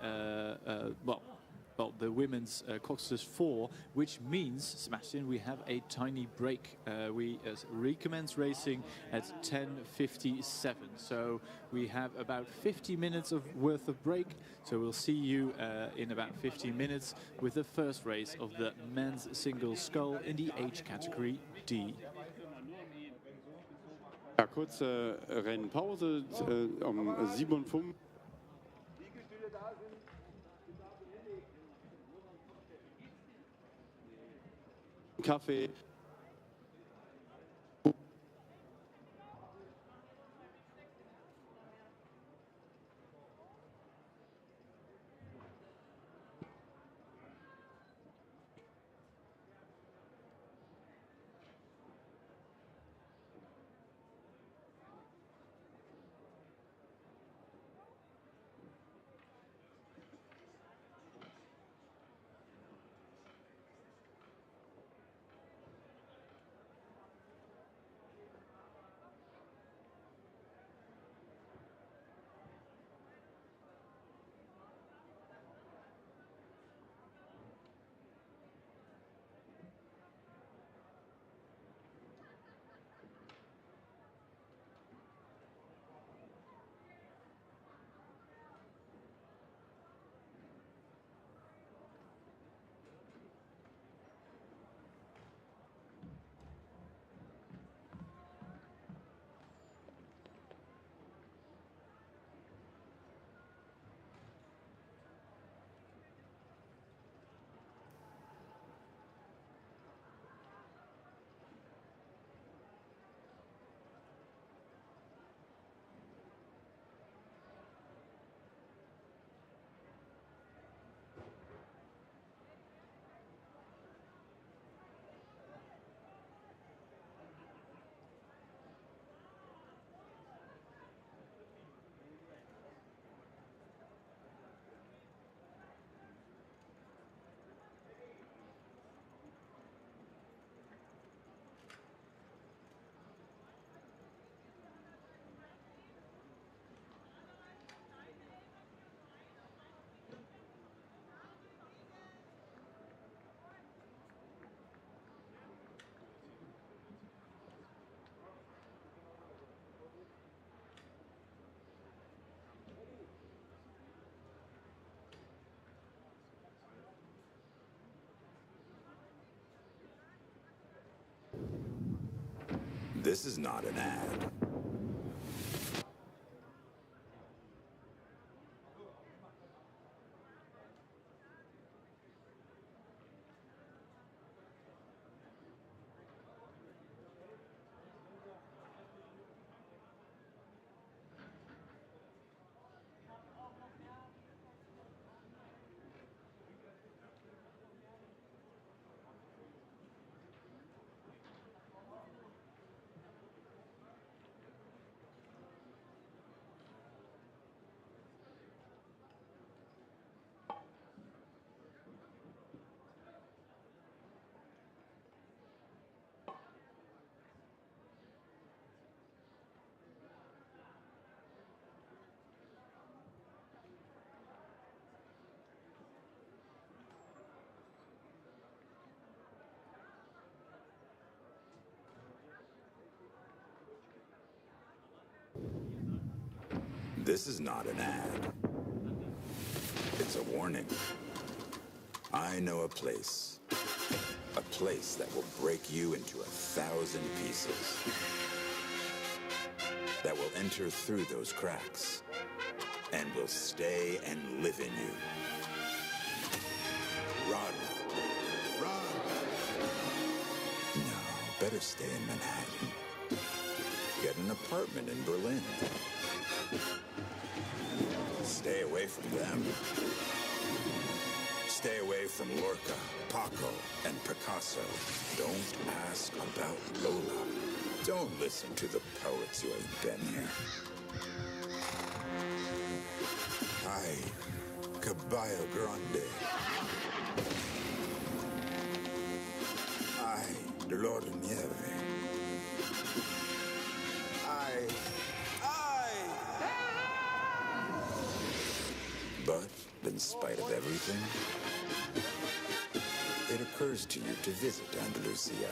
women's Coxless 4, which means, Sebastian, we have a tiny break. We recommence racing at 10:57. So we have about 50 minutes worth of break. So we'll see you in about 15 minutes with the first race of the men's single scull in the H category D. Ja, kurze Rennpause um 57. Kaffee. This is not an ad. This is not an ad. It's a warning. I know a place that will break you into 1,000 pieces, that will enter through those cracks and will stay and live in you. Run. Run. No, better stay in Manhattan. Get an apartment in Berlin. Stay away from them. Stay away from Lorca, Paco, and Picasso. Don't ask about Lola. Don't listen to the poets who have been here. Ay, Caballo Grande. Ay, Dolor de Nieve. Ay, ay! But, in spite of everything, it occurs to you to visit Andalusia.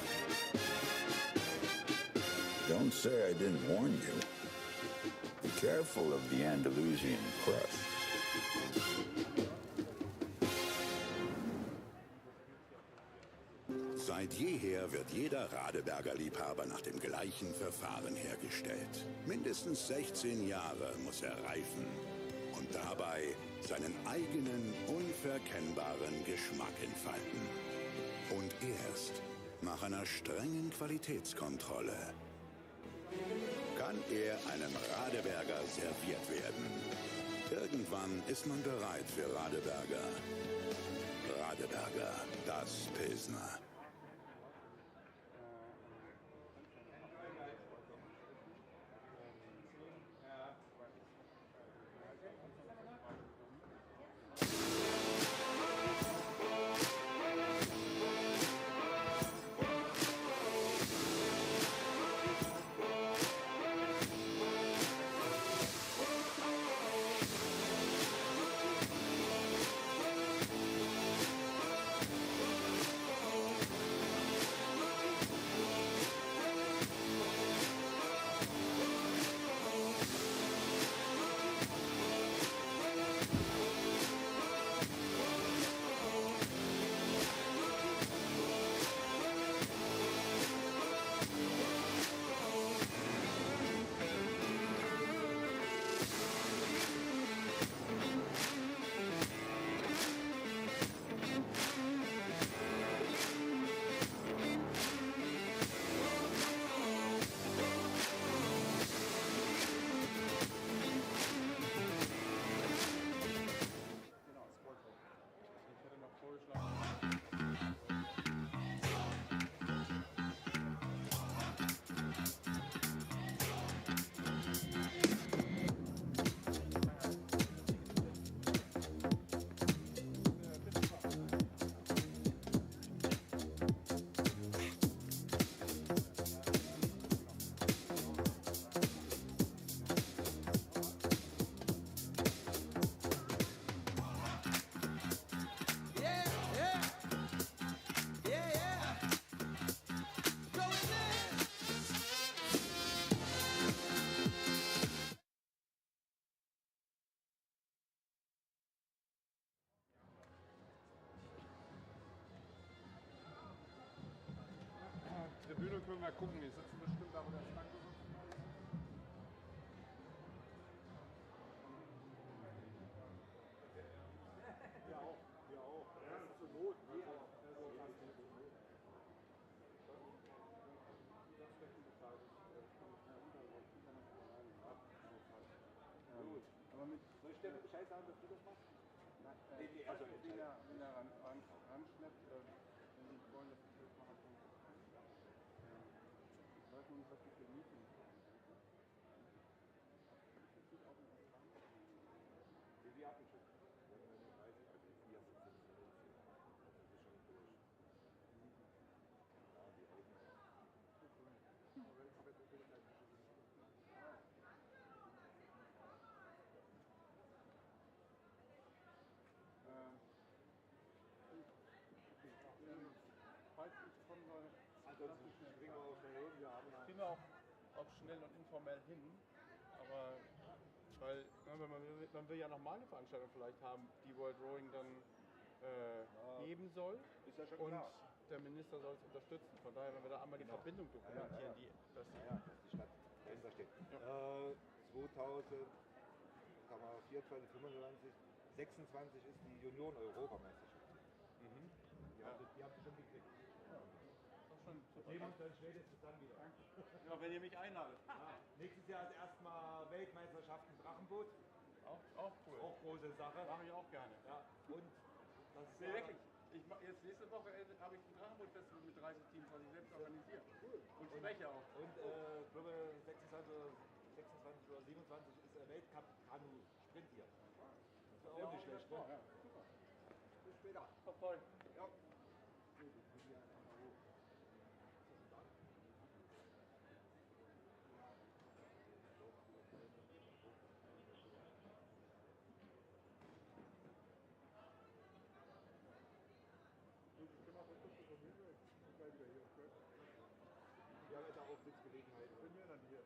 Don't say I didn't warn you. Be careful of the Andalusian crush. Seit jeher wird jeder Radeberger Liebhaber nach dem gleichen Verfahren hergestellt. Mindestens 16 Jahre muss er reifen und dabei seinen eigenen, unverkennbaren Geschmack entfalten. Und erst nach einer strengen Qualitätskontrolle kann er einem Radeberger serviert werden. Irgendwann ist man bereit für Radeberger. Radeberger, das Pilsner. Tribüne können wir gucken, die sitzen bestimmt da, wo der dir Bescheid sagen, dass du das machst? Also wenn er ranschleppt, wenn Sie wollen, dass ich das mache, kann ich das machen. Ich weiß noch nicht, was die für Mieten sind. Die hatten schon. Wir haben eine 30, also die 4 sind es. Das ist schon durch. Ja, die Alten auch. Falls ich kommen soll, Ansonsten springen wir auch schnell hin. Wir haben das kriegen wir auch schnell und informell hin. Aber weil man will ja nochmal eine Veranstaltung vielleicht haben, die World Rowing dann geben soll. Ist ja schon und klar. der Minister soll es unterstützen. Von daher, wenn wir da einmal die Verbindung dokumentieren, dass die Stadt dahinter steht. 2024, 25, 26 ist die Junioren-Europameisterschaft. Die haben sie schon gekriegt. Wir machen dann schnell das zusammen wieder. Ja, wenn ihr mich einladet. Nächstes Jahr ist erstmal Weltmeisterschaft im Drachenboot. Auch cool. Auch große Sache. Mache ich auch gerne. Ja, und das ist Wirklich. Jetzt nächste Woche habe ich ein Drachenboot-Festival mit 30 Teams, was ich selbst organisiert. Und spreche auch. Und 26 oder 27 ist der Weltcup Kanu-Sprint hier. Das ist auch nicht schlecht, ne? Ja, super. Bis später. Verfolgt. Ja. Ja, da auch Sitzgelegenheit. Bin mir dann hier.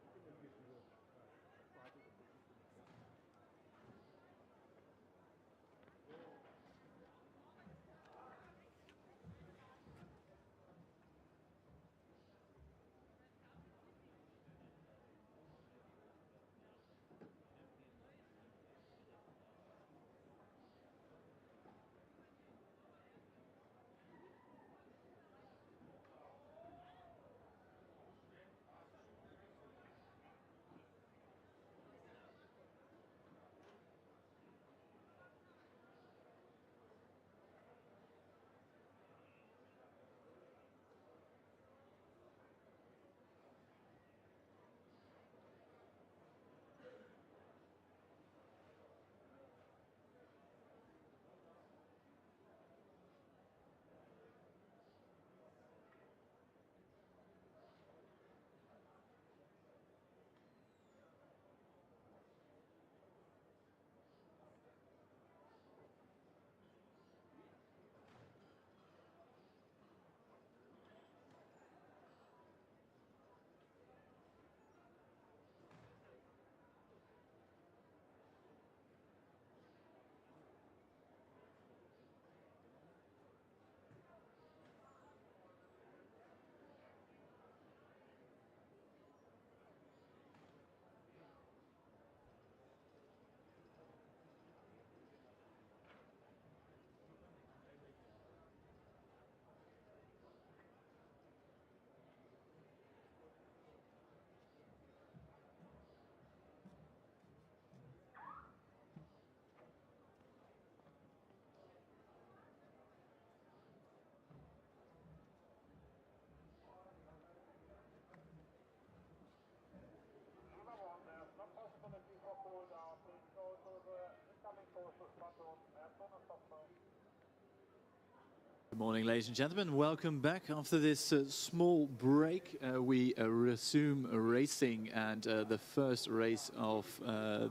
Good morning, ladies and gentlemen. Welcome back. After this small break, we resume racing, and the first race of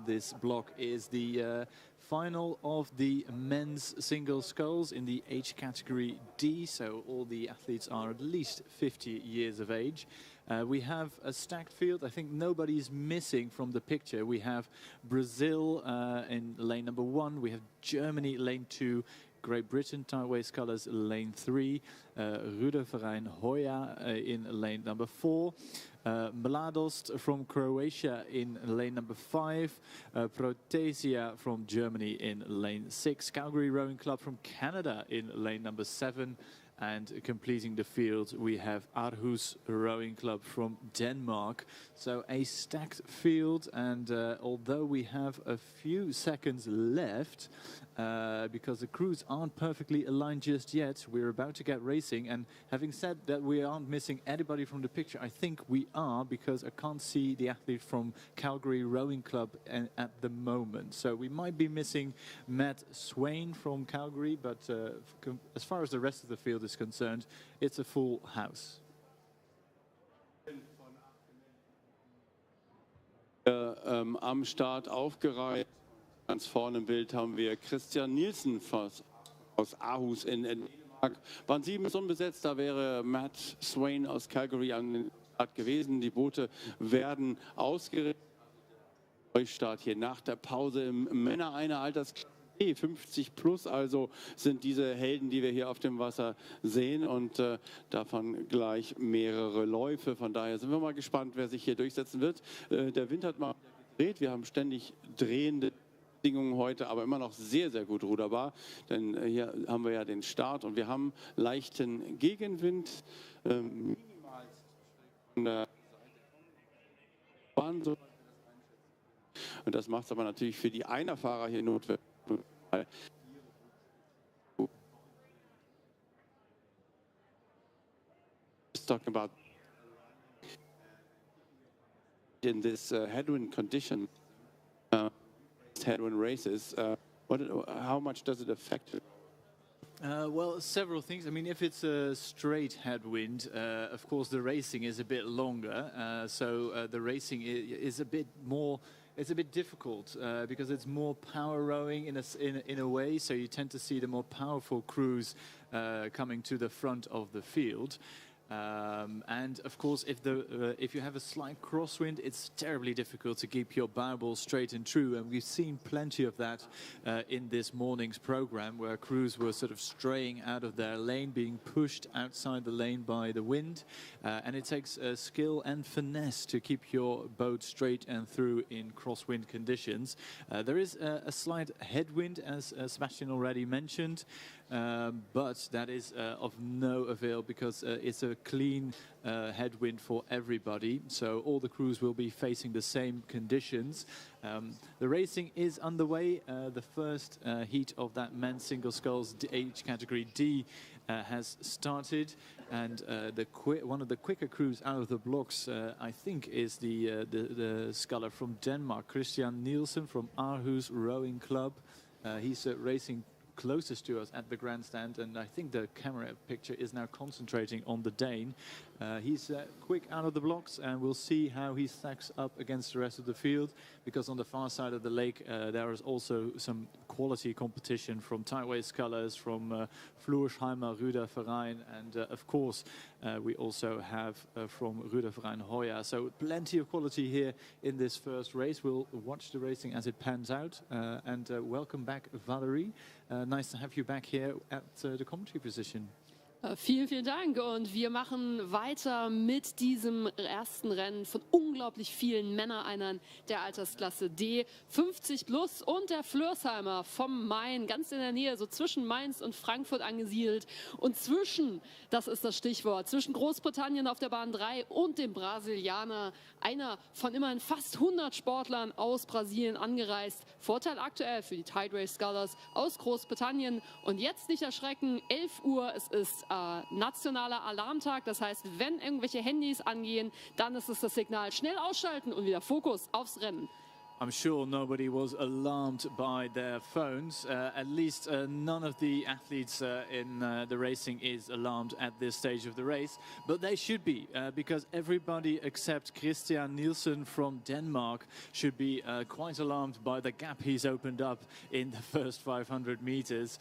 this block is the final of the men's single sculls in the age category D, so all the athletes are at least 50 years of age. We have a stacked field. I think nobody's missing from the picture. We have Brazil in lane number 1, we have Germany lane 2, Great Britain, Tideway Scullers, lane 3. Ruderverein Hoya in lane number 4. Mladost from Croatia in lane number 5. Protesia from Germany in lane 6. Calgary Rowing Club from Canada in lane number 7. And completing the field, we have Aarhus Rowing Club from Denmark. So a stacked field, and although we have a few seconds left, because the crews aren't perfectly aligned just yet, we're about to get racing. And having said that we aren't missing anybody from the picture, I think we are, because I can't see the athlete from Calgary Rowing Club at the moment. So we might be missing Matt Swain from Calgary, but as far as the rest of the field is concerned, it's a full house. Am Start aufgereiht. Ganz vorne im Bild haben wir Christian Nielsen aus Aarhus in Dänemark. Bahn 7 ist unbesetzt, da wäre Matt Swain aus Calgary an den Start gewesen. Die Boote werden ausgerichtet. Neustart hier nach der Pause im Männer einer Altersklasse 50 plus, also sind diese Helden, die wir hier auf dem Wasser sehen, und davon gleich mehrere Läufe. Von daher sind wir mal gespannt, wer sich hier durchsetzen wird. Der Wind hat mal gedreht, wir haben ständig drehende Bedingungen heute, aber immer noch sehr, sehr gut ruderbar, denn hier haben wir ja den Start und wir haben leichten Gegenwind. Minimal von der Bahn so. Und das macht es aber natürlich für die Einerfahrer hier notwendig. Let's talk about in this headwind condition, headwind races. How much does it affect it? Well, several things. I mean, if it's a straight headwind, of course the racing is a bit longer, so the racing is a bit more. It's a bit difficult because it's more power rowing in a way, so you tend to see the more powerful crews coming to the front of the field. And of course, if you have a slight crosswind, it's terribly difficult to keep your bow ball straight and true. And we've seen plenty of that in this morning's program, where crews were sort of straying out of their lane, being pushed outside the lane by the wind. And it takes skill and finesse to keep your boat straight and through in crosswind conditions. There is a slight headwind, as Sebastian already mentioned. But that is of no avail, because it's a clean headwind for everybody, so all the crews will be facing the same conditions. The racing is underway. The first heat of that men's single sculls age category D has started, and one of the quicker crews out of the blocks, I think, is the sculler from Denmark, Christian Nielsen from Aarhus Rowing Club. He's racing closest to us at the grandstand, and I think the camera picture is now concentrating on the Dane. He's quick out of the blocks, and we'll see how he stacks up against the rest of the field, because on the far side of the lake there is also some quality competition from tideway scullers, from Floersheimer Ruderverein, and of course we also have from Ruderverein Hoya. So plenty of quality here in this first race. We'll watch the racing as it pans out, and welcome back, Valerie. Nice to have you back here at the commentary position. Vielen, vielen Dank, und wir machen weiter mit diesem ersten Rennen von unglaublich vielen Männereinern der Altersklasse D, 50 plus, und der Floersheimer vom Main, ganz in der Nähe, so zwischen Mainz und Frankfurt angesiedelt, und das ist das Stichwort, zwischen Großbritannien auf der Bahn 3 und dem Brasilianer, einer von immerhin fast 100 Sportlern aus Brasilien angereist. Vorteil aktuell für die Tideway Scullers aus Großbritannien, und jetzt nicht erschrecken, 11 Uhr, es ist nationaler Alarmtag, das heißt, wenn irgendwelche Handys angehen, dann ist es das Signal, schnell ausschalten und wieder Fokus aufs Rennen. I'm sure nobody was alarmed by their phones. At least none of the athletes in the racing is alarmed at this stage of the race. But they should be, because everybody except Christian Nielsen from Denmark should be quite alarmed by the gap he's opened up in the first 500 meters.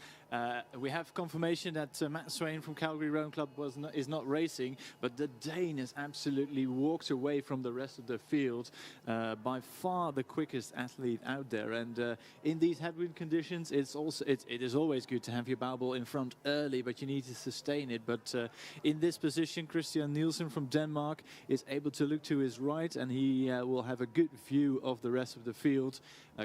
We have confirmation that Matt Swain from Calgary Rowing Club is not racing, but the Dane has absolutely walked away from the rest of the field. By far the quickest athlete out there, and in these headwind conditions, it is always good to have your bow ball in front early, but you need to sustain it. But in this position, Christian Nielsen from Denmark is able to look to his right, and he will have a good view of the rest of the field.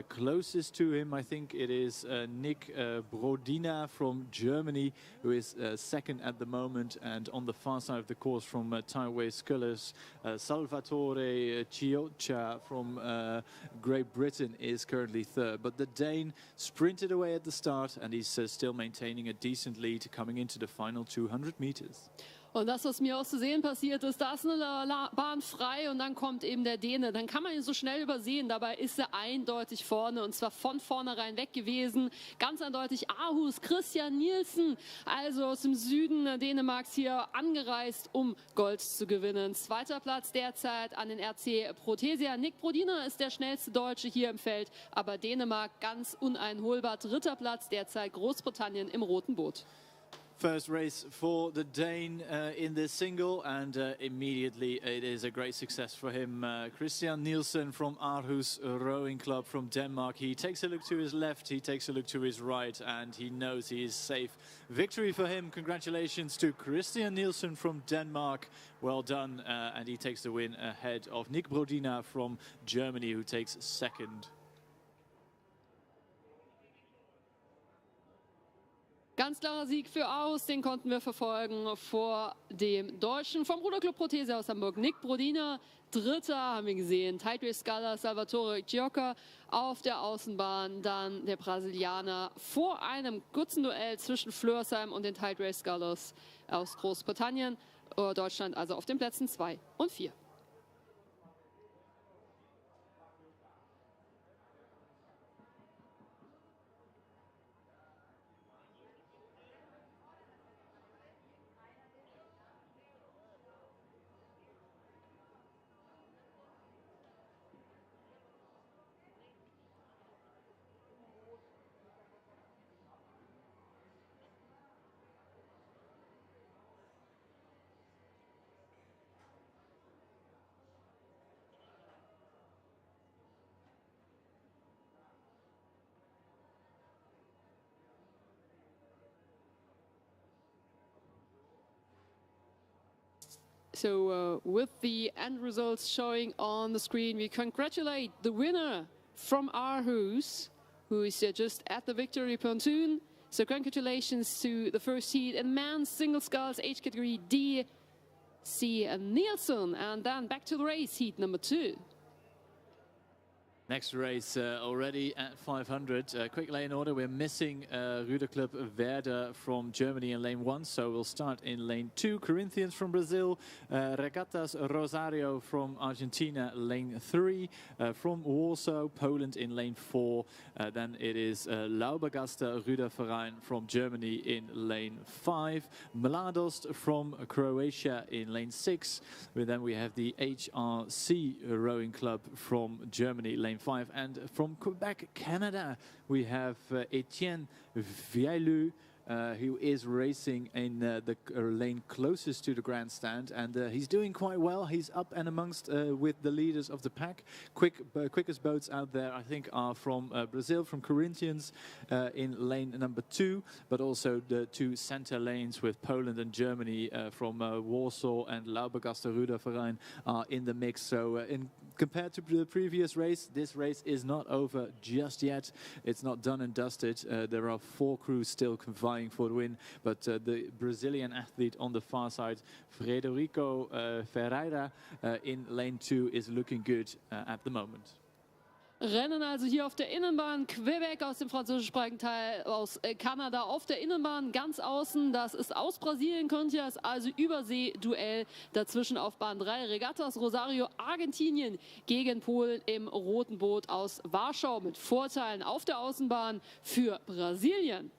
Closest to him, I think it is Nick Brodina Nigbrodina from Germany, who is second at the moment. And on the far side of the course from Tyrway Scullers, Salvatore Chioccia from Great Britain is currently third. But the Dane sprinted away at the start, and he's still maintaining a decent lead coming into the final 200 meters. Und das, was mir aus zu sehen passiert ist, da ist eine Bahn frei und dann kommt eben der Däne. Dann kann man ihn so schnell übersehen. Dabei ist er eindeutig vorne und zwar von vornherein weg gewesen. Ganz eindeutig Aarhus, Christian Nielsen, also aus dem Süden Dänemarks hier angereist, um Gold zu gewinnen. Zweiter Platz derzeit an den RC Prothesia. Nigbrodina ist der schnellste Deutsche hier im Feld, aber Dänemark ganz uneinholbar. Dritter Platz derzeit Großbritannien im roten Boot. First race for the Dane in this single, and immediately it is a great success for him. Christian Nielsen from Aarhus Rowing Club from Denmark. He takes a look to his left, he takes a look to his right, and he knows he is safe. Victory for him. Congratulations to Christian Nielsen from Denmark. Well done, and he takes the win ahead of Nigbrodina from Germany, who takes second. Ganz klarer Sieg für Aarhus, den konnten wir verfolgen vor dem Deutschen vom Ruderclub Prothese aus Hamburg. Nigbrodina, Dritter, haben wir gesehen. Tyrway Scullers, Salvatore Chiocca auf der Außenbahn. Dann der Brasilianer vor einem kurzen Duell zwischen Flörsheim und den Tyrway Scullers aus Großbritannien. Deutschland also auf den Plätzen 2 und 4. So with the end results showing on the screen, we congratulate the winner from Aarhus, who is just at the victory pontoon. So congratulations to the first heat in men's single sculls, age category D, C. Nielsen. And then back to the race, heat number 2. Next race already at 500. Quick lane order. We're missing Ruderclub Werder from Germany in lane 1, so we'll start in lane 2. Corinthians from Brazil, Regattas Rosario from Argentina, lane 3. From Warsaw, Poland in lane 4. Then it is Laubergaster Ruderverein from Germany in lane 5. Mladost from Croatia in lane 6. Then we have the HRC Rowing Club from Germany, lane 5, and from Quebec, Canada, we have Etienne Vialu, who is racing in the lane closest to the grandstand, and he's doing quite well. He's up and amongst with the leaders of the pack. Quickest boats out there, I think, are from Brazil, from Corinthians in lane number 2, but also the 2 center lanes with Poland and Germany from Warsaw and Laubergaster Ruderverein are in the mix. So compared to the previous race, this race is not over just yet. It's not done and dusted. There are 4 crews still vying for the win, but the Brazilian athlete on the far side, Frederico Ferreira, in lane 2 is looking good at the moment. Rennen also hier auf der Innenbahn, Quebec aus dem französischsprachigen Teil, aus Kanada auf der Innenbahn, ganz außen, das ist aus Brasilien, könnte ja also Übersee-Duell dazwischen auf Bahn 3. Regattas Rosario, Argentinien gegen Polen im roten Boot aus Warschau mit Vorteilen auf der Außenbahn für Brasilien.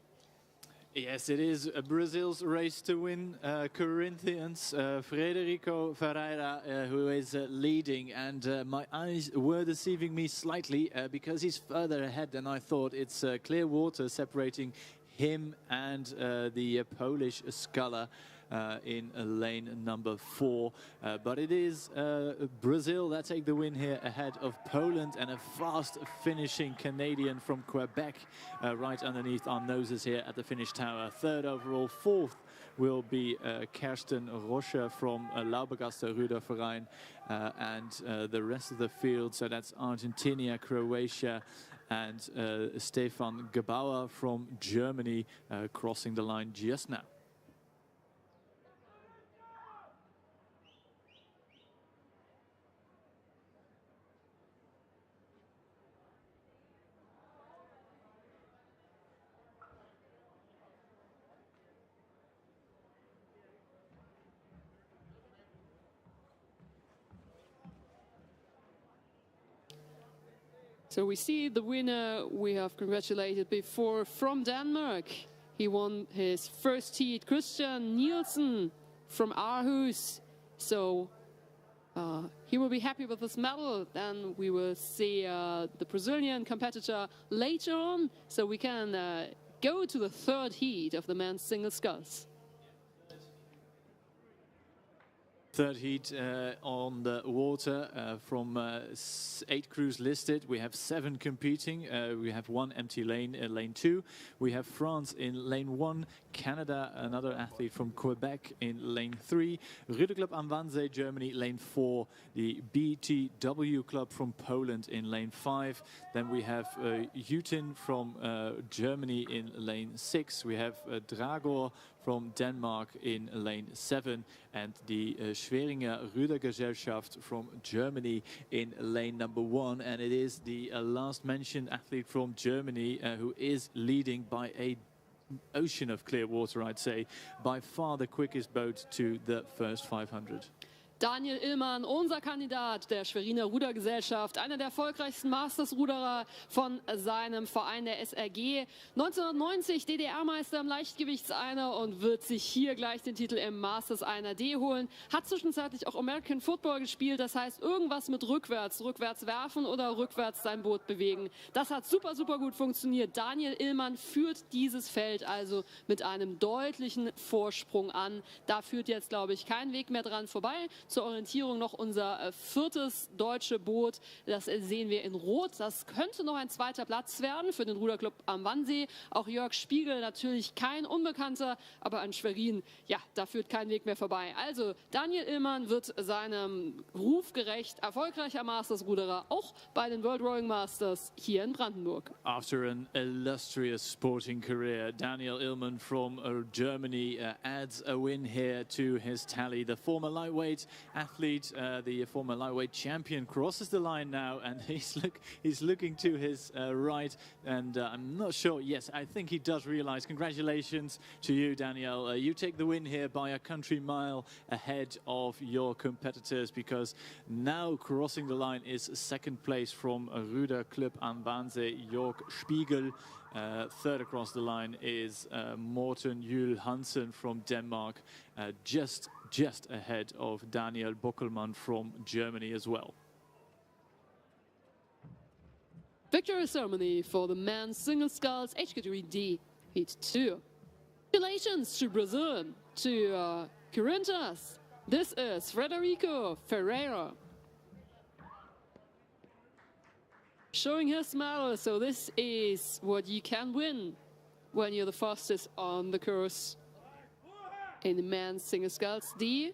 Yes, it is Brazil's race to win. Corinthians, Frederico Ferreira, who is leading, and my eyes were deceiving me slightly because he's further ahead than I thought. It's clear water separating him and the Polish sculler in lane number 4. But it is Brazil that take the win here ahead of Poland, and a fast finishing Canadian from Quebec right underneath our noses here at the finish tower. Third overall. Fourth will be Kersten Roche from Laubergaster Ruderverein, and the rest of the field, so that's Argentina, Croatia, and Stefan Gebauer from Germany crossing the line just now. So we see the winner we have congratulated before from Denmark. He won his first heat, Christian Nielsen from Aarhus. So he will be happy with this medal. Then we will see the Brazilian competitor later on. So we can go to the third heat of the men's single sculls. Third heat on the water from 8 crews listed. We have 7 competing. We have 1 empty lane, lane 2. We have France in lane 1, Canada, another athlete from Quebec in lane 3, Ruder Club am Wannsee, Germany, lane 4, the BTW Club from Poland in lane 5. Then we have Jutin from Germany in lane 6. We have Dragor from Denmark in lane 7, and the Schweringer Rudergesellschaft from Germany in lane number 1. And it is the last mentioned athlete from Germany who is leading by a ocean of clear water, I'd say. By far the quickest boat to the first 500. Daniel Illmann, unser Kandidat der Schweriner Rudergesellschaft, einer der erfolgreichsten Masters-Ruderer von seinem Verein, der SRG. 1990 DDR-Meister im Leichtgewichtseiner und wird sich hier gleich den Titel im Masters 1D holen. Hat zwischenzeitlich auch American Football gespielt, das heißt irgendwas mit rückwärts werfen oder rückwärts sein Boot bewegen. Das hat super, super gut funktioniert. Daniel Illmann führt dieses Feld also mit einem deutlichen Vorsprung an. Da führt jetzt, glaube ich, kein Weg mehr dran vorbei. Zur Orientierung noch unser 4. deutsche Boot. Das sehen wir in Rot. Das könnte noch ein 2. Platz werden für den Ruderclub am Wannsee. Auch Jörg Spiegel, natürlich kein Unbekannter, aber an Schwerin, ja, da führt kein Weg mehr vorbei. Also Daniel Illmann wird seinem Ruf gerecht, erfolgreicher Masters-Ruderer, auch bei den World Rowing Masters hier in Brandenburg. After an illustrious sporting career, Daniel Illmann from Germany adds a win here to his tally. The former lightweight athlete, the former lightweight champion, crosses the line now, and he's looking to his right, and I'm not sure. Yes, I think he does realize. Congratulations to you, Daniel. You take the win here by a country mile ahead of your competitors, because now crossing the line is 2nd place from Ruder Club am Wannsee, Jörg Spiegel. 3rd across the line is Morten Juel Hansen from Denmark, just ahead of Daniel Bockelmann from Germany as well. Victory ceremony for the men's single sculls H category D, heat 2. Congratulations to Brazil, to Corinthians. This is Frederico Ferreira, showing his medal. So this is what you can win when you're the fastest on the course in the men's single sculls D.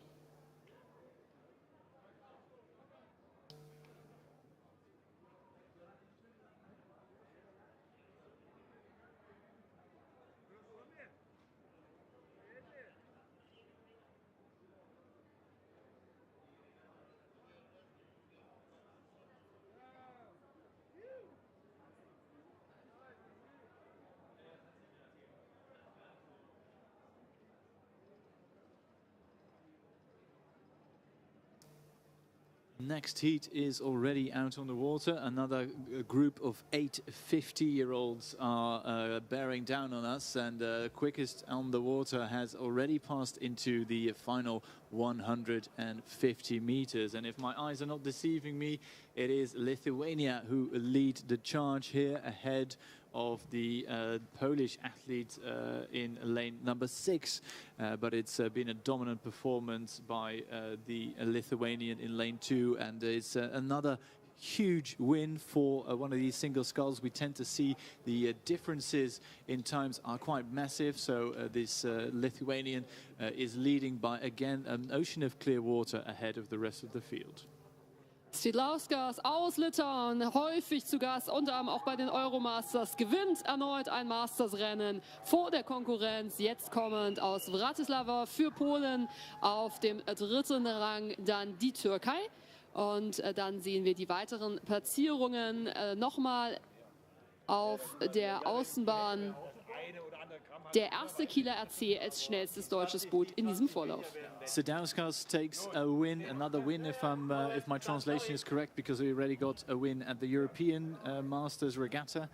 Next heat is already out on the water. Another group of 8 50-year-olds are bearing down on us, and quickest on the water has already passed into the final 150 meters. And if my eyes are not deceiving me, it is Lithuania who lead the charge here ahead of the Polish athlete in lane number 6, but it's been a dominant performance by the Lithuanian in lane 2, and it's another huge win for one of these single sculls. We tend to see the differences in times are quite massive, so this Lithuanian is leading by, again, an ocean of clear water ahead of the rest of the field. Stidlauskas aus Litauen, häufig zu Gast, unter anderem auch bei den Euromasters, gewinnt erneut ein Masters-Rennen vor der Konkurrenz, jetzt kommend aus Bratislava für Polen auf dem dritten Rang dann die Türkei. Und dann sehen wir die weiteren Platzierungen nochmal auf der Außenbahn. Der erste Kieler RC als schnellstes deutsches Boot in diesem Vorlauf. Stidlauskas takes a win, another win if my translation is correct, because he already got a win at the European Masters Regatta.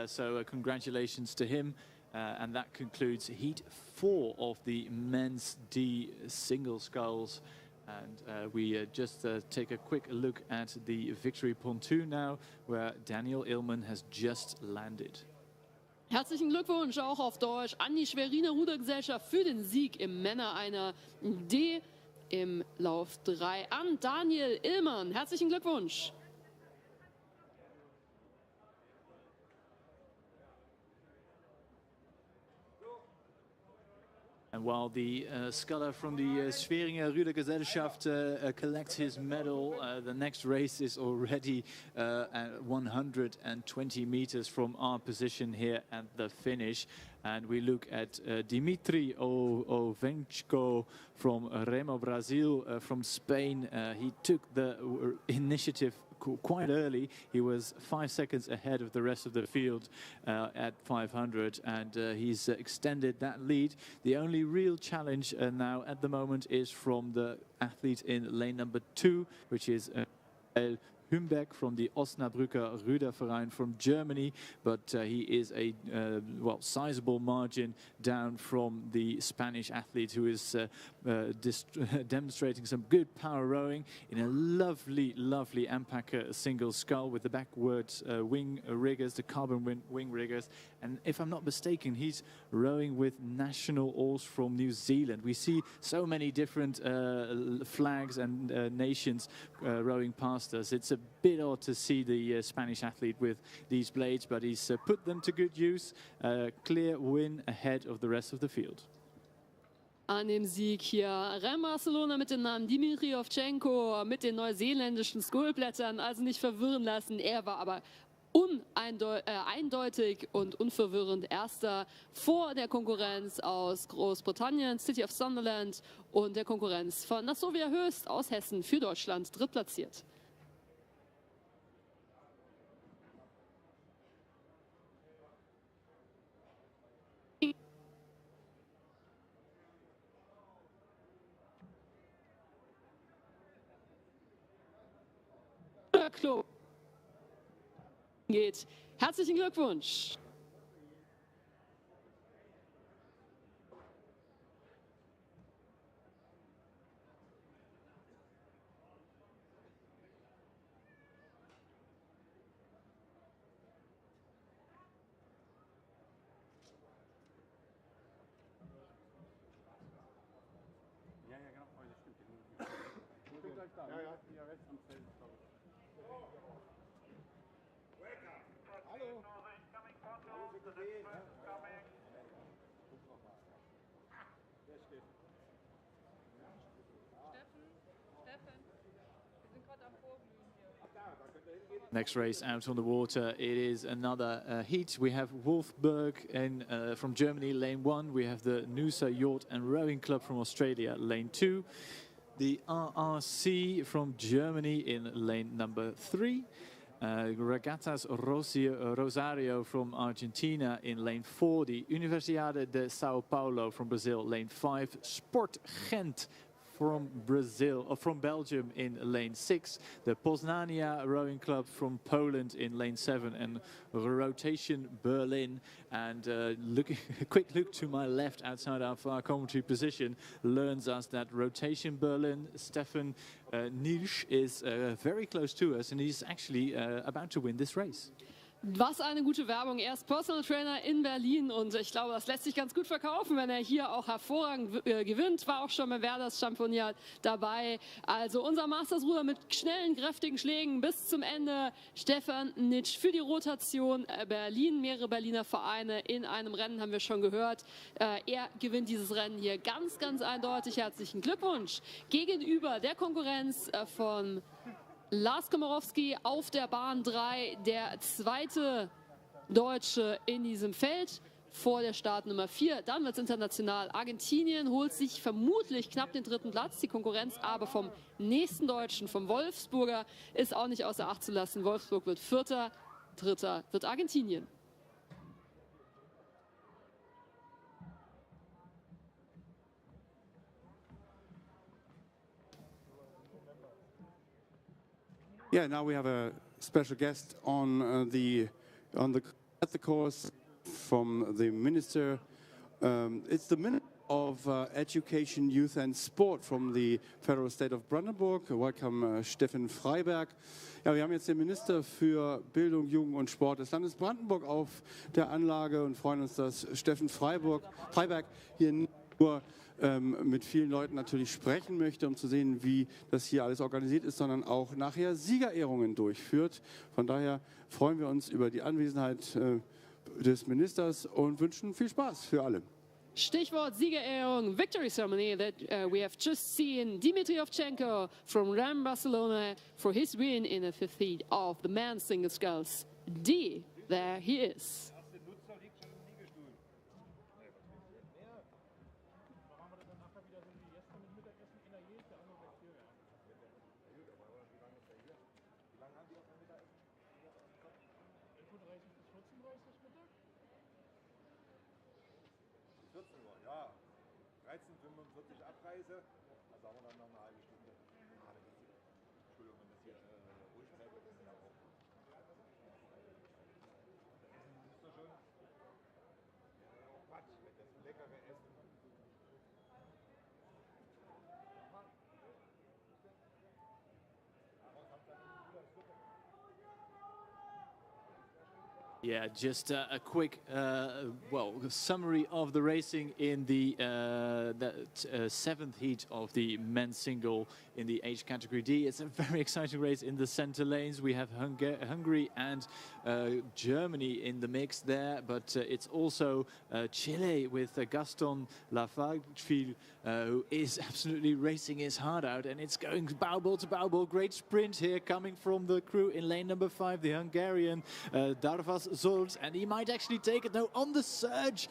So congratulations to him. And that concludes Heat 4 of the men's D single sculls. And we just take a quick look at the victory pontoon now, where Daniel Illman has just landed. Herzlichen Glückwunsch auch auf Deutsch an die Schweriner Rudergesellschaft für den Sieg im Männer einer D im Lauf 3 an Daniel Illmann. Herzlichen Glückwunsch. And while the sculler from the Schweringer Rudergesellschaft collects his medal, the next race is already at 120 meters from our position here at the finish. And we look at Dimitri Ovenchko from Remo Brazil, from Spain. He took the initiative quite early. He was 5 seconds ahead of the rest of the field at 500, and he's extended that lead. The only real challenge now at the moment is from the athlete in lane number 2, which is Hümbeck from the Osnabrücker Ruderverein from Germany, but he is a sizable margin down from the Spanish athlete, who is demonstrating some good power rowing in a lovely Ampacker single scull with the backwards wing riggers, the carbon wing riggers. And if I'm not mistaken, he's rowing with national oars from New Zealand. We see so many different flags and nations rowing past us. It's a bit odd to see the Spanish athlete with these blades, but he's put them to good use. Clear win ahead of the rest of the field. An dem Sieg hier Rem Barcelona mit dem Namen Dimitri Ovchenko mit den neuseeländischen Skullblättern, also nicht verwirren lassen. Er war aber eindeutig und unverwirrend Erster vor der Konkurrenz aus Großbritannien, City of Sunderland, und der Konkurrenz von Nassovia Höchst aus Hessen, für Deutschland drittplatziert. Klo geht. Herzlichen Glückwunsch. Ja, genau, das stimmt. Stimmt gleich da. Ja, rechts am Feld, glaube ich. Next race out on the water, it is another heat. We have Wolfsburg from Germany, lane 1. We have the Noosa Yacht and Rowing Club from Australia, lane 2. The RRC from Germany in lane number 3. Regattas Rosario from Argentina in lane 4. The Universidade de Sao Paulo from Brazil, lane 5. Sport Gent from Belgium in lane 6. The Poznania Rowing Club from Poland in lane 7, and Rotation Berlin. And a quick look to my left outside our far commentary position learns us that Rotation Berlin, Stefan Nilsch, is very close to us, and he's actually about to win this race. Was eine gute Werbung. Er ist Personal Trainer in Berlin und ich glaube, das lässt sich ganz gut verkaufen, wenn er hier auch hervorragend gewinnt. War auch schon bei Werders Championat dabei. Also unser Mastersruder mit schnellen, kräftigen Schlägen bis zum Ende. Stefan Nitsch für die Rotation Berlin. Mehrere Berliner Vereine in einem Rennen, haben wir schon gehört. Er gewinnt dieses Rennen hier ganz eindeutig. Herzlichen Glückwunsch. Gegenüber der Konkurrenz von Lars Komorowski auf der Bahn 3, der zweite Deutsche in diesem Feld. Vor der Startnummer 4, dann wird es international. Argentinien holt sich vermutlich knapp den 3. Platz. Die Konkurrenz aber vom nächsten Deutschen, vom Wolfsburger, ist auch nicht außer Acht zu lassen. Wolfsburg wird 4., 3. wird Argentinien. Yeah, now we have a special guest at the course from the minister. It's the Minister of Education, Youth and Sport from the Federal State of Brandenburg. Welcome, Steffen Freiberg. Ja, wir haben jetzt den Minister für Bildung, Jugend und Sport des Landes Brandenburg auf der Anlage und freuen uns, dass Steffen Freiberg hier nicht nur mit vielen Leuten natürlich sprechen möchte, um zu sehen, wie das hier alles organisiert ist, sondern auch nachher Siegerehrungen durchführt. Von daher freuen wir uns über die Anwesenheit des Ministers und wünschen viel Spaß für alle. Stichwort Siegerehrung, Victory Ceremony that we have just seen Dmitry Ovchenko from Ram Barcelona for his win in the 5th heat of the men's single sculls. D, there he is. Ja, 13:45 Abreise, also haben wir dann noch eine halbe Stunde. Entschuldigung, wenn das hier ruhig bleibt, das ist ja auch. Ist doch schon. Quatsch, wenn das leckere Essen. Yeah, just a quick, summary of the racing in the 7th heat of the men's single in the age category D. It's a very exciting race in the center lanes. We have Hungary and Germany in the mix there, but it's also Chile with Gaston Lafagfil, who is absolutely racing his heart out, and it's going bow ball to bow ball. Great sprint here coming from the crew in lane number 5, the Hungarian Darvas Zolts, and he might actually take it now on the surge.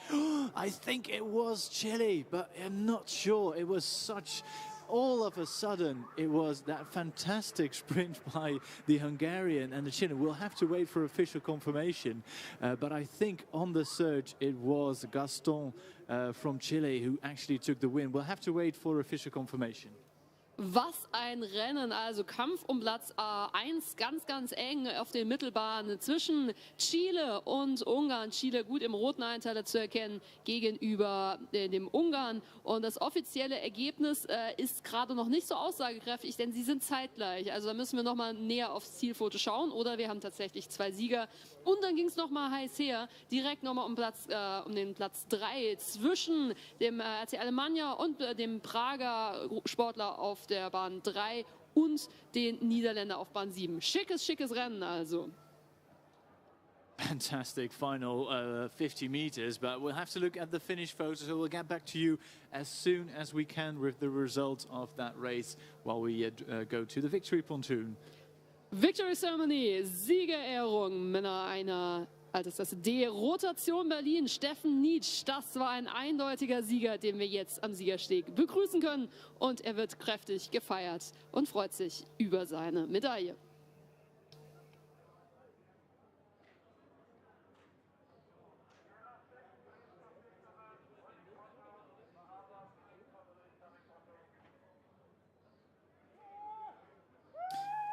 I think it was Chile, but I'm not sure. It was such, all of a sudden, it was that fantastic sprint by the Hungarian and the Chilean. We'll have to wait for official confirmation, but I think on the surge it was Gaston from Chile who actually took the win. We'll have to wait for official confirmation. Was ein Rennen, also Kampf um Platz 1, ganz, ganz eng auf den Mittelbahnen zwischen Chile und Ungarn. Chile gut im roten Einteiler zu erkennen gegenüber dem Ungarn. Und das offizielle Ergebnis ist gerade noch nicht so aussagekräftig, denn sie sind zeitgleich. Also da müssen wir noch mal näher aufs Zielfoto schauen oder wir haben tatsächlich 2 Sieger. Und dann ging es noch mal heiß her, direkt noch mal um den Platz 3 zwischen dem RC Alemannia und dem Prager Sportler auf der Bahn 3 und den Niederländer auf Bahn 7. Schickes Rennen also. Fantastic final 50 meters, but we'll have to look at the finish photo, so we'll get back to you as soon as we can with the result of that race while we go to the victory pontoon. Victory Ceremony, Siegerehrung, Männer einer Altersklasse D, Rotation Berlin, Steffen Nitsch, das war ein eindeutiger Sieger, den wir jetzt am Siegersteg begrüßen können, und er wird kräftig gefeiert und freut sich über seine Medaille.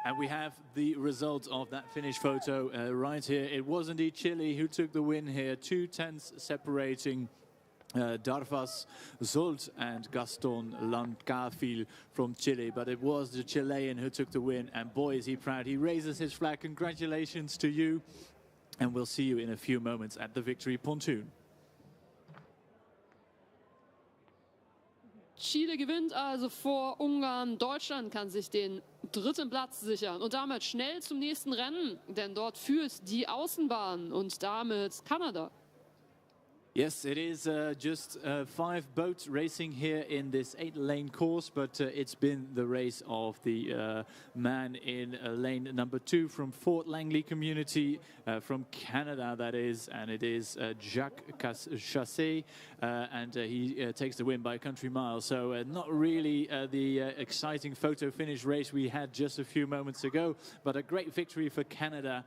And we have the result of that finish photo right here. It was indeed Chile who took the win here. 2 tenths separating Darvas Zolt and Gaston Lafagfil from Chile. But it was the Chilean who took the win. And boy, is he proud. He raises his flag. Congratulations to you. And we'll see you in a few moments at the victory pontoon. Chile gewinnt also vor Ungarn. Deutschland kann sich den 3. Platz sichern und damit schnell zum nächsten Rennen, denn dort führt die Außenbahn und damit Kanada. Yes, it is just 5 boats racing here in this 8-lane course, but it's been the race of the man in lane number 2 from Fort Langley community, from Canada that is, and it is Jacques Chassé, and he takes the win by a country mile. So not really the exciting photo finish race we had just a few moments ago, but a great victory for Canada.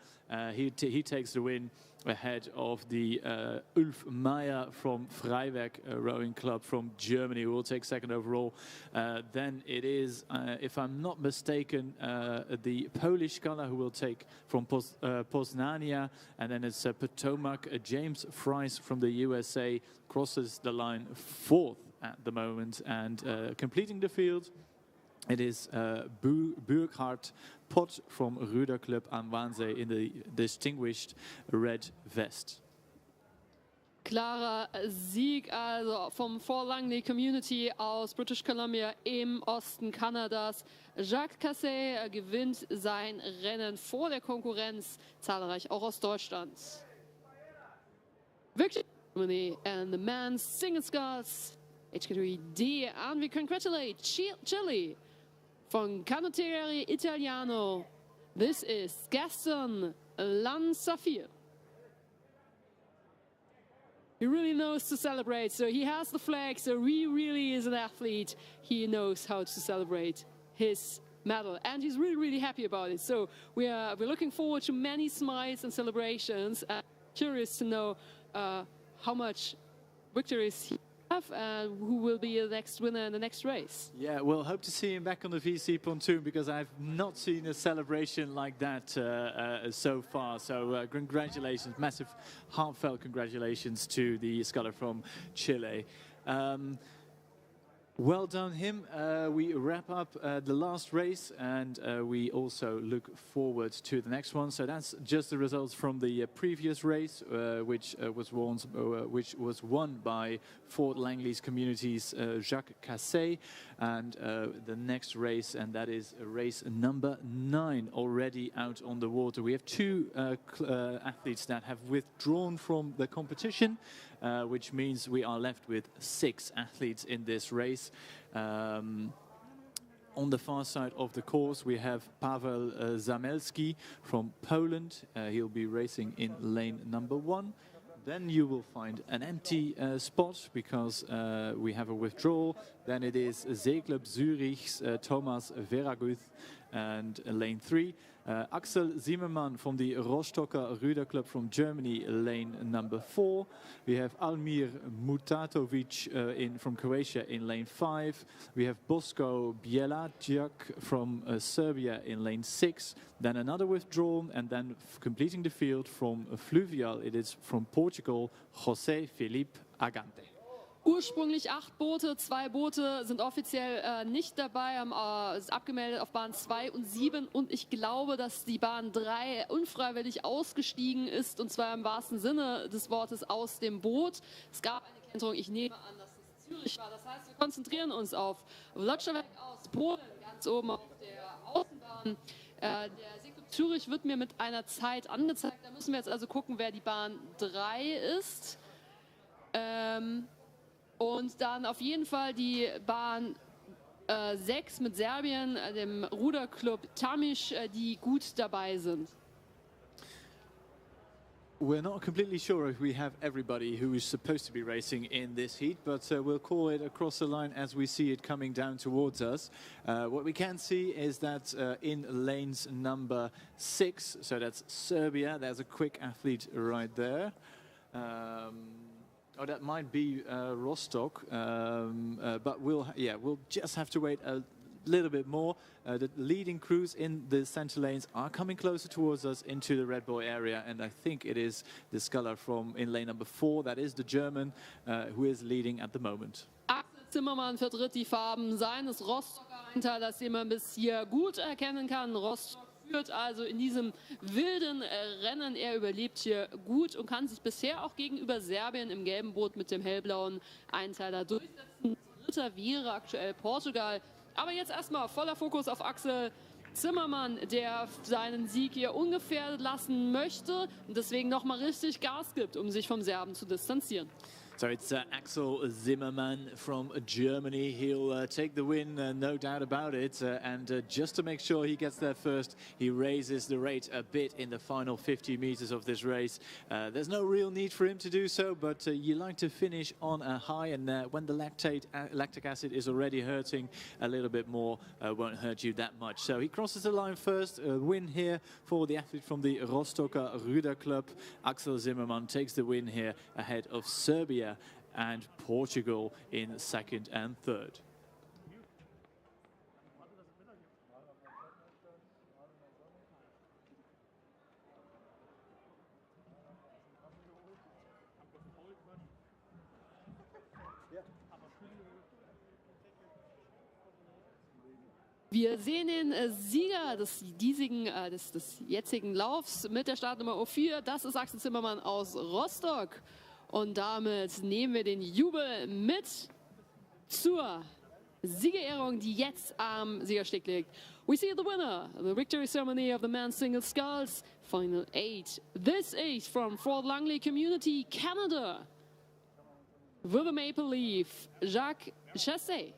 He takes the win ahead of the Ulf Meyer from Freiberg Rowing Club from Germany, who will take second overall. Then it is, if I'm not mistaken, the Polish scholar who will take from Poznania, and then it's Potomac. James Fries from the USA crosses the line 4th at the moment, and completing the field, it is Burkhard Pott from Ruder Club am Wannsee in the distinguished red vest. Klarer Sieg also vom Fort Langley Community aus British Columbia im Osten Kanadas. Jacques Chassé gewinnt sein Rennen vor der Konkurrenz, zahlreich auch aus Deutschland. Victory and the men's single sculls, age category D, and we congratulate Chile von Canottieri Italiano. This is Gaston Lansafir. He really knows to celebrate, so he has the flag, so he really is an athlete. He knows how to celebrate his medal, and he's really, really happy about it. So we're looking forward to many smiles and celebrations. Curious to know how much victories he have and who will be the next winner in the next race. Yeah, we'll hope to see him back on the VC pontoon, because I've not seen a celebration like that so far. So congratulations, massive heartfelt congratulations to the scholar from Chile. Well done him. We wrap up the last race, and we also look forward to the next one. So that's just the results from the previous race, which was won by Fort Langley's community's Jacques Chassé, and the next race, and that is race number 9, already out on the water. We have 2 athletes that have withdrawn from the competition, which means we are left with 6 athletes in this race. On the far side of the course, we have Paweł Zamelski from Poland. He'll be racing in lane number 1. Then you will find an empty spot, because we have a withdrawal. Then it is Seeklub Zürich's Thomas Veraguth, and lane 3. Axel Zimmermann from the Rostocker Ruder Club from Germany, lane number 4. We have Almir Mutatovic from Croatia in lane 5. We have Bosko Bjelajak from Serbia in lane 6. Then another withdrawal, and then completing the field from Fluvial, it is from Portugal, José Felipe Agante. Ursprünglich 8 Boote, 2 Boote sind offiziell nicht dabei, ist abgemeldet auf Bahn 2 und 7, und ich glaube, dass die Bahn 3 unfreiwillig ausgestiegen ist, und zwar im wahrsten Sinne des Wortes aus dem Boot. Es gab eine Kennzeichen, ich nehme an, dass es Zürich war. Das heißt, wir konzentrieren uns auf Włocławek aus Polen, ganz oben auf der Außenbahn. Der Seeklub Zürich wird mir mit einer Zeit angezeigt. Da müssen wir jetzt also gucken, wer die Bahn 3 ist. Und dann auf jeden Fall die Bahn 6 mit Serbien, dem Ruderclub Tamiš, die gut dabei sind. We're not completely sure if we have everybody who is supposed to be racing in this heat, but we'll call it across the line as we see it coming down towards us. What we can see is that in lanes number 6, so that's Serbia, there's a quick athlete right there. Oh, that might be Rostock, but we'll just have to wait a little bit more. The leading crews in the center lanes are coming closer towards us into the red buoy area, and I think it is the scholar from in lane number 4, that is the German, who is leading at the moment. Axel Zimmermann vertritt die Farben seines Rostocker Einteilers, den man bis hier gut erkennen kann. Rostock führt also in diesem wilden Rennen. Er überlebt hier gut und kann sich bisher auch gegenüber Serbien im gelben Boot mit dem hellblauen Einteiler durchsetzen. Dritter wäre aktuell Portugal. Aber jetzt erstmal voller Fokus auf Axel. Zimmermann, der seinen Sieg hier ungefährdet lassen möchte und deswegen nochmal richtig Gas gibt, um sich vom Serben zu distanzieren. So it's Axel Zimmermann from Germany. He'll take the win, no doubt about it. And just to make sure he gets there first, he raises the rate a bit in the final 50 meters of this race. There's no real need for him to do so, but you like to finish on a high. And when the lactic acid is already hurting, a little bit more won't hurt you that much. So he crosses the line first. A win here for the athlete from the Rostocker Ruder Club. Axel Zimmermann takes the win here ahead of Serbia and Portugal in second and third. Wir sehen den Sieger des jetzigen Laufs mit der Startnummer 4. Das ist Axel Zimmermann aus Rostock. Und damit nehmen wir den Jubel mit zur Siegerehrung, die jetzt am Siegersteg liegt. We see the winner, the victory ceremony of the men's single sculls, final 8. This is from Fort Langley Community, Canada. With a maple leaf, Jacques Chassé.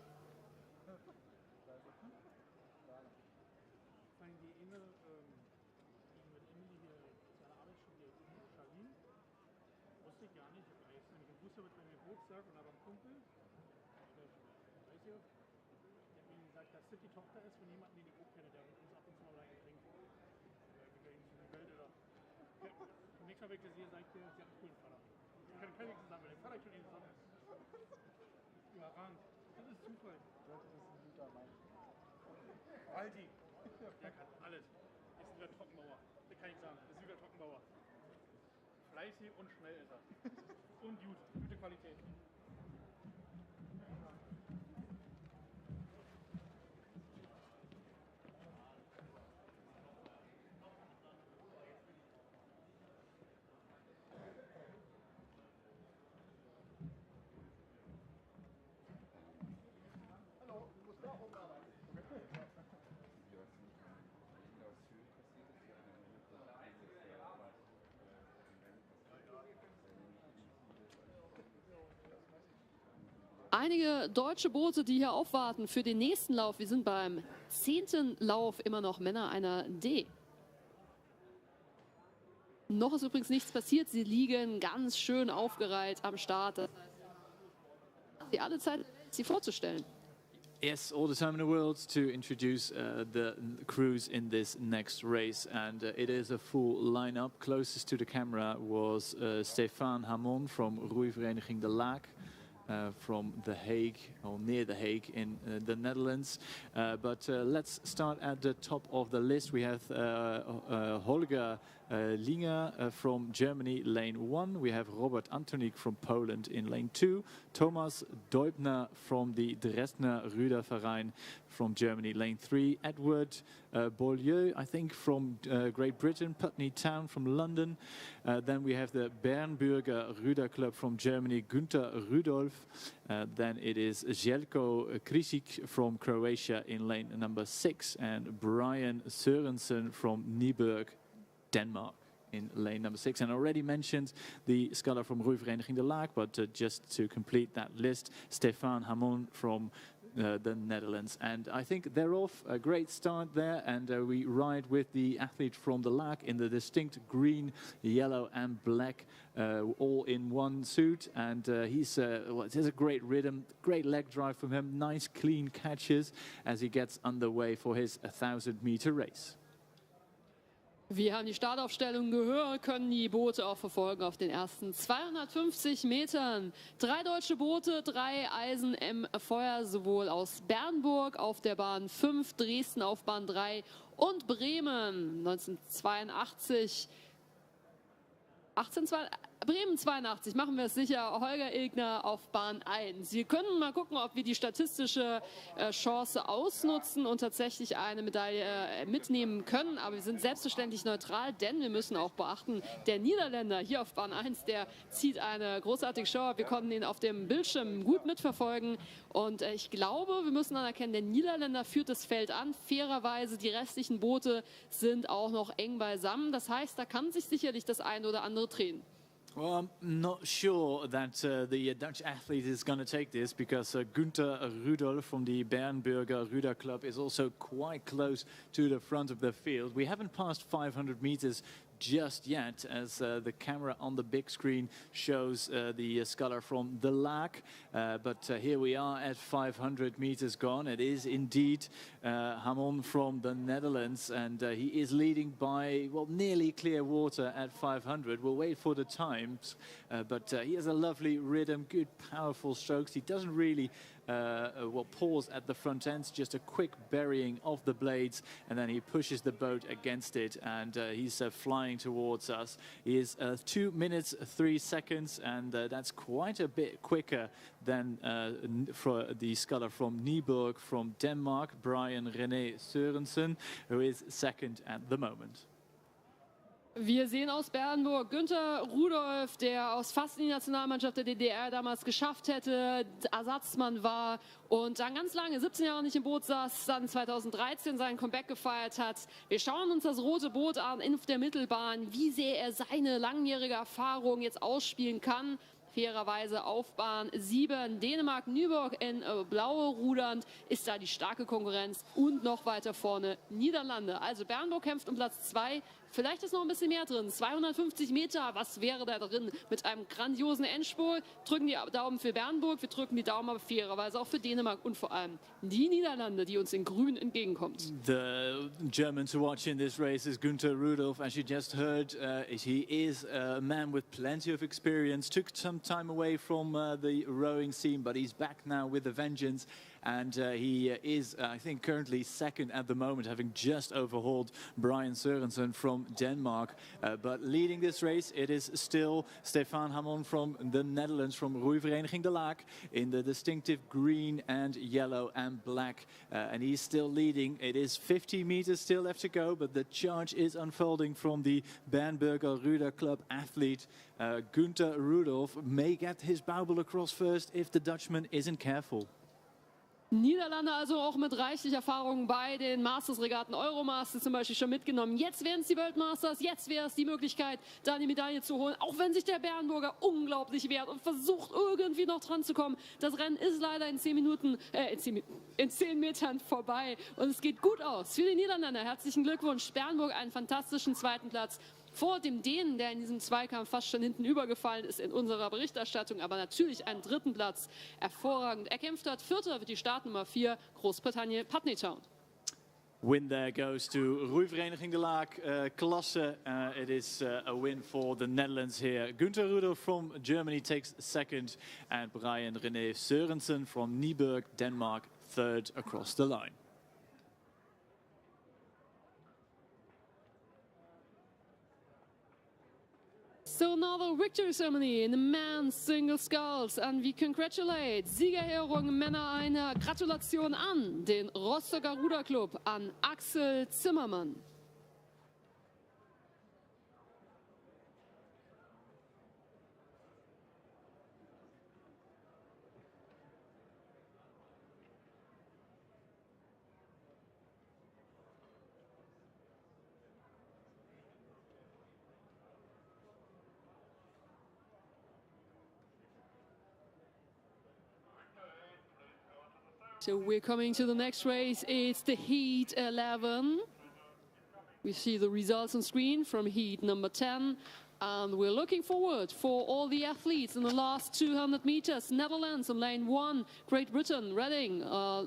Dass das die Tochter ist von jemandem, den ich auch kenne, der uns ab und zu mal trinkt. Wie wir ihn in die Welt oder. Nächstes Mal, wenn ich das sehe, sage ich dir, sie hat einen coolen Vater. Ich kann nichts zusammen, weil der Vater schon den Sonne. Überragend. Das ist Zufall. Das ist ein guter Mann. Aldi. Der kann alles. Ist wieder Trockenbauer. Das kann ich sagen. Ist wieder Trockenbauer. Fleißig und schnell ist er. Und gut. Gute Qualität. Einige deutsche Boote, die hier aufwarten für den nächsten Lauf. Wir sind beim 10. Lauf, immer noch Männer einer D. Noch ist übrigens nichts passiert. Sie liegen ganz schön aufgereiht am Start. Das heißt, die alle Zeit, sie vorzustellen. Yes, all the time in the world to introduce the crews in this next race, and it is a full lineup. Closest to the camera was Stefan Hamon from Roeivereniging De Laak. From The Hague, or near The Hague in the Netherlands. But let's start at the top of the list. We have Holger Linger from Germany, lane 1. We have Robert Antonik from Poland in lane 2. Thomas Deubner from the Dresdner Ruderverein from Germany, lane 3. Edward Beaulieu, I think, from Great Britain, Putney Town from London. Then we have the Bernburger Ruder Club from Germany, Günther Rudolf. Then it is Jelko Krisic from Croatia in lane number 6, and Brian Sørensen from Nyborg, Denmark, in lane number 6. And I already mentioned the sculler from Roeivereniging De Laak, but just to complete that list, Stefan Hamon from the Netherlands. And I think they're off a great start there, and we ride with the athlete from De Laak in the distinct green, yellow and black, all in one suit, and he's a great rhythm, great leg drive from him, nice clean catches as he gets underway for his 1,000-meter race. Wir haben die Startaufstellung gehört, können die Boote auch verfolgen auf den ersten 250 Metern. 3 deutsche Boote, 3 Eisen im Feuer, sowohl aus Bernburg auf der Bahn 5, Dresden auf Bahn 3 und Bremen 1982. Bremen 82, machen wir es sicher, Holger Ilgner auf Bahn 1. Wir können mal gucken, ob wir die statistische Chance ausnutzen und tatsächlich eine Medaille mitnehmen können. Aber wir sind selbstverständlich neutral, denn wir müssen auch beachten, der Niederländer hier auf Bahn 1, der zieht eine großartige Show. Wir konnten ihn auf dem Bildschirm gut mitverfolgen. Und ich glaube, wir müssen anerkennen, der Niederländer führt das Feld an. Fairerweise, die restlichen Boote sind auch noch eng beisammen. Das heißt, da kann sich sicherlich das eine oder andere drehen. Well, I'm not sure that the Dutch athlete is going to take this because Günther Rudolf from the Brandenburger Ruder Club is also quite close to the front of the field. We haven't passed 500 meters just yet, as the camera on the big screen shows the sculler from the Laak. But here we are at 500 meters gone. It is indeed Hamon from the Netherlands, and he is leading by, well, nearly clear water at 500. We'll wait for the times, but he has a lovely rhythm, good, powerful strokes. He doesn't really pause at the front ends, just a quick burying of the blades, and then he pushes the boat against it, and he's flying towards us. He is 2 minutes 3 seconds, and that's quite a bit quicker than for the sculler from Nieburg from Denmark, Brian René Sørensen, who is second at the moment. Wir sehen aus Brandenburg Günther Rudolf, der aus fast die Nationalmannschaft der DDR damals geschafft hätte, Ersatzmann war und dann ganz lange, 17 Jahre nicht im Boot saß, dann 2013 sein Comeback gefeiert hat. Wir schauen uns das rote Boot an auf der Mittelbahn, wie sehr er seine langjährige Erfahrung jetzt ausspielen kann. Fairerweise auf Bahn 7, Dänemark, Nyborg in blaue rudernd, ist da die starke Konkurrenz und noch weiter vorne Niederlande. Also Brandenburg kämpft um Platz 2. Vielleicht ist noch ein bisschen mehr drin. 250 Meter, was wäre da drin? Mit einem grandiosen Endspurt. Drücken die Daumen für Brandenburg, wir drücken die Daumen aber fairerweise auch für Dänemark und vor allem die Niederlande, die uns in grün entgegenkommt. The German to watch in this race is Günther Rudolf. As you just heard, he is a man with plenty of experience. Took some time away from the rowing scene, but he's back now with a vengeance. And he is, I think, currently second at the moment, having just overhauled Brian Sørensen from Denmark. But leading this race, it is still Stefan Hamon from the Netherlands, from Roeivereniging de Laak, in the distinctive green and yellow and black. And he's still leading. It is 50 meters still left to go, but the charge is unfolding from the Brandenburger Ruder Club athlete. Günther Rudolf may get his bauble across first if the Dutchman isn't careful. Niederlande also auch mit reichlich Erfahrung bei den Masters-Regatten, Euromasters zum Beispiel schon mitgenommen. Jetzt wären es die World Masters, jetzt wäre es die Möglichkeit, da die Medaille zu holen. Auch wenn sich der Brandenburger unglaublich wehrt und versucht irgendwie noch dran zu kommen. Das Rennen ist leider in 10 Metern vorbei und es geht gut aus für die Niederländer. Herzlichen Glückwunsch, Brandenburg einen fantastischen zweiten Platz. Vor dem Dänen, der in diesem Zweikampf fast schon hinten übergefallen ist in unserer Berichterstattung, aber natürlich einen dritten Platz hervorragend erkämpft hat. Vierter wird die Startnummer 4, Großbritannien, Putney Town. Win there goes to Roeivereniging de Laak, Klasse. It is a win for the Netherlands here. Günther Rudolf from Germany takes second, and Brian René Sørensen from Nieburg, Denmark, third across the line. So now the victory ceremony in the men's single sculls, and we congratulate Siegerehrung Männer einer Gratulation an den Rostocker Ruderclub, an Axel Zimmermann. So we're coming to the next race. It's the Heat 11. We see the results on screen from Heat number 10. And we're looking forward for all the athletes in the last 200 meters. Netherlands on lane 1, Great Britain, Reading,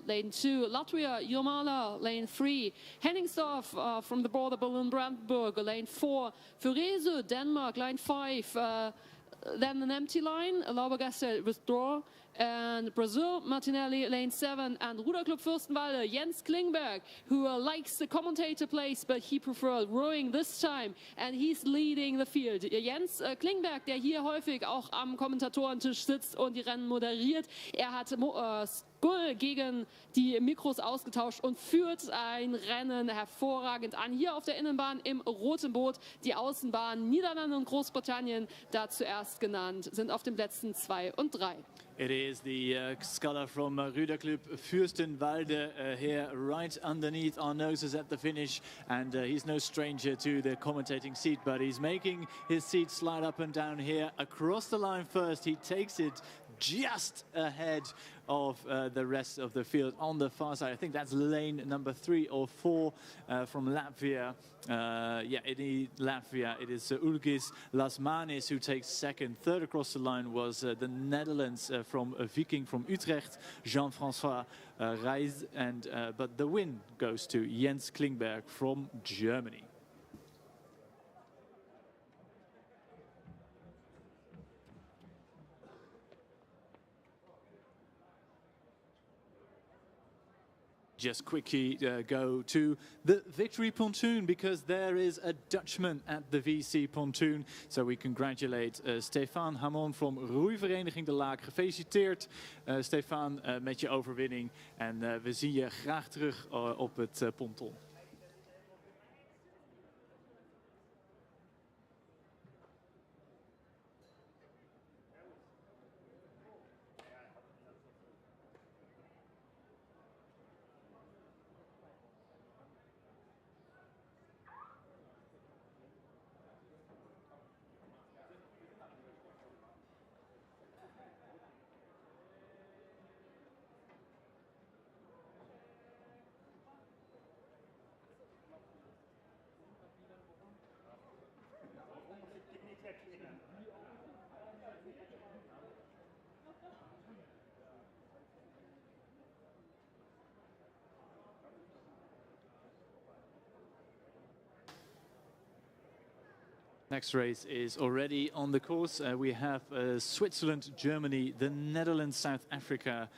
lane 2, Latvia, Jomala, lane 3, Henningsdorf from the border balloon Brandenburg, lane 4, Furese, Denmark, lane 5, then an empty line, Laubergasse withdraw, And Brazil, Martinelli, lane 7, and Ruderclub Fürstenwalde, Jens Klingberg, who likes the commentator place, but he preferred rowing this time, and he's leading the field. Jens Klingberg, der hier häufig auch am Kommentatorentisch sitzt und die Rennen moderiert, er hat Skull gegen die Mikros ausgetauscht und führt ein Rennen hervorragend an. Hier auf der Innenbahn im roten Boot, die Außenbahn Niederlande und Großbritannien, da zuerst genannt, sind auf den Plätzen 2 und 3. It is the sculler from Ruderclub Fürstenwalde here right underneath our noses at the finish, and he's no stranger to the commentating seat, but he's making his seat slide up and down here across the line first. He takes it just ahead of the rest of the field on the far side. I think that's lane number 3 or 4 from Latvia. Latvia, it is Ulgis Lasmanis who takes second. Third across the line was the Netherlands from Viking from Utrecht, Jean-François Reis, but the win goes to Jens Klingberg from Germany. Just quickly go to the victory pontoon, because there is a Dutchman at the VC pontoon. So we congratulate Stefan Hamon from Roeivereniging De Laak. Gefeliciteerd Stefan met je overwinning. En we zien je graag terug op het ponton. Next race is already on the course. We have Switzerland, Germany, the Netherlands, South Africa,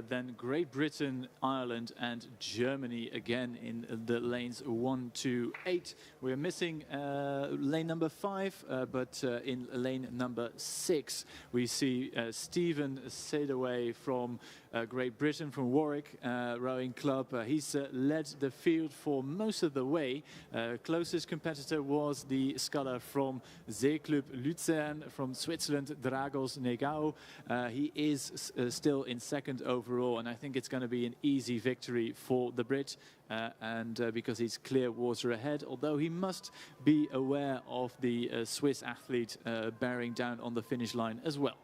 then Great Britain, Ireland, and Germany again in the lanes 1 to 8. We're missing lane number 5, but in lane number 6 we see Stephen Sadaway from Great Britain, from Warwick Rowing Club. He's led the field for most of the way. Closest competitor was the sculler from Seeklub Luzern from Switzerland, Dragos Negau. He is still in second overall, and I think it's going to be an easy victory for the Brit, because he's clear water ahead, although he must be aware of the Swiss athlete bearing down on the finish line as well.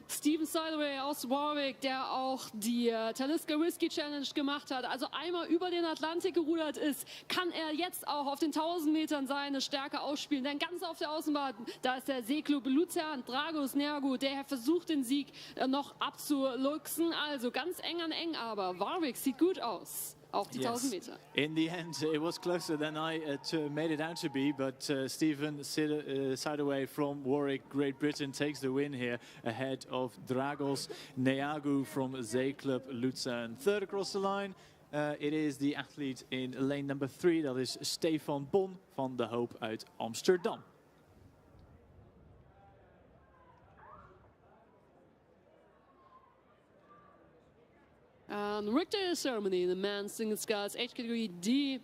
Stephen Sidaway aus Warwick, der auch die Talisker Whisky Challenge gemacht hat, also einmal über den Atlantik gerudert ist, kann er jetzt auch auf den 1000 Metern seine Stärke ausspielen. Denn ganz auf der Außenbahn, da ist der Seeklub Luzern, Dragos Nergu, der versucht den Sieg noch abzuluxen. Also ganz eng an eng, aber Warwick sieht gut aus. Auch die 1000 Meter. In the end, it was closer than I made it out to be, but Stephen Sidaway from Warwick, Great Britain, takes the win here ahead of Dragos Neagu from Seeklub Luzern. Third across the line, it is the athlete in lane number 3, that is Stefan Bon van de Hoop uit Amsterdam. Victory ceremony in the men's single sculls age category D.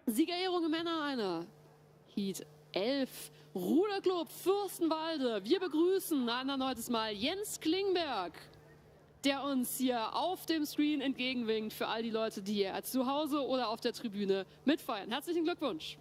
Siegerehrung Männer einer. Heat 11. Ruderclub Fürstenwalde. Wir begrüßen ein erneutes Mal Jens Klingberg, der uns hier auf dem Screen entgegenwinkt für all die Leute, die hier zu Hause oder auf der Tribüne mitfeiern. Herzlichen Glückwunsch.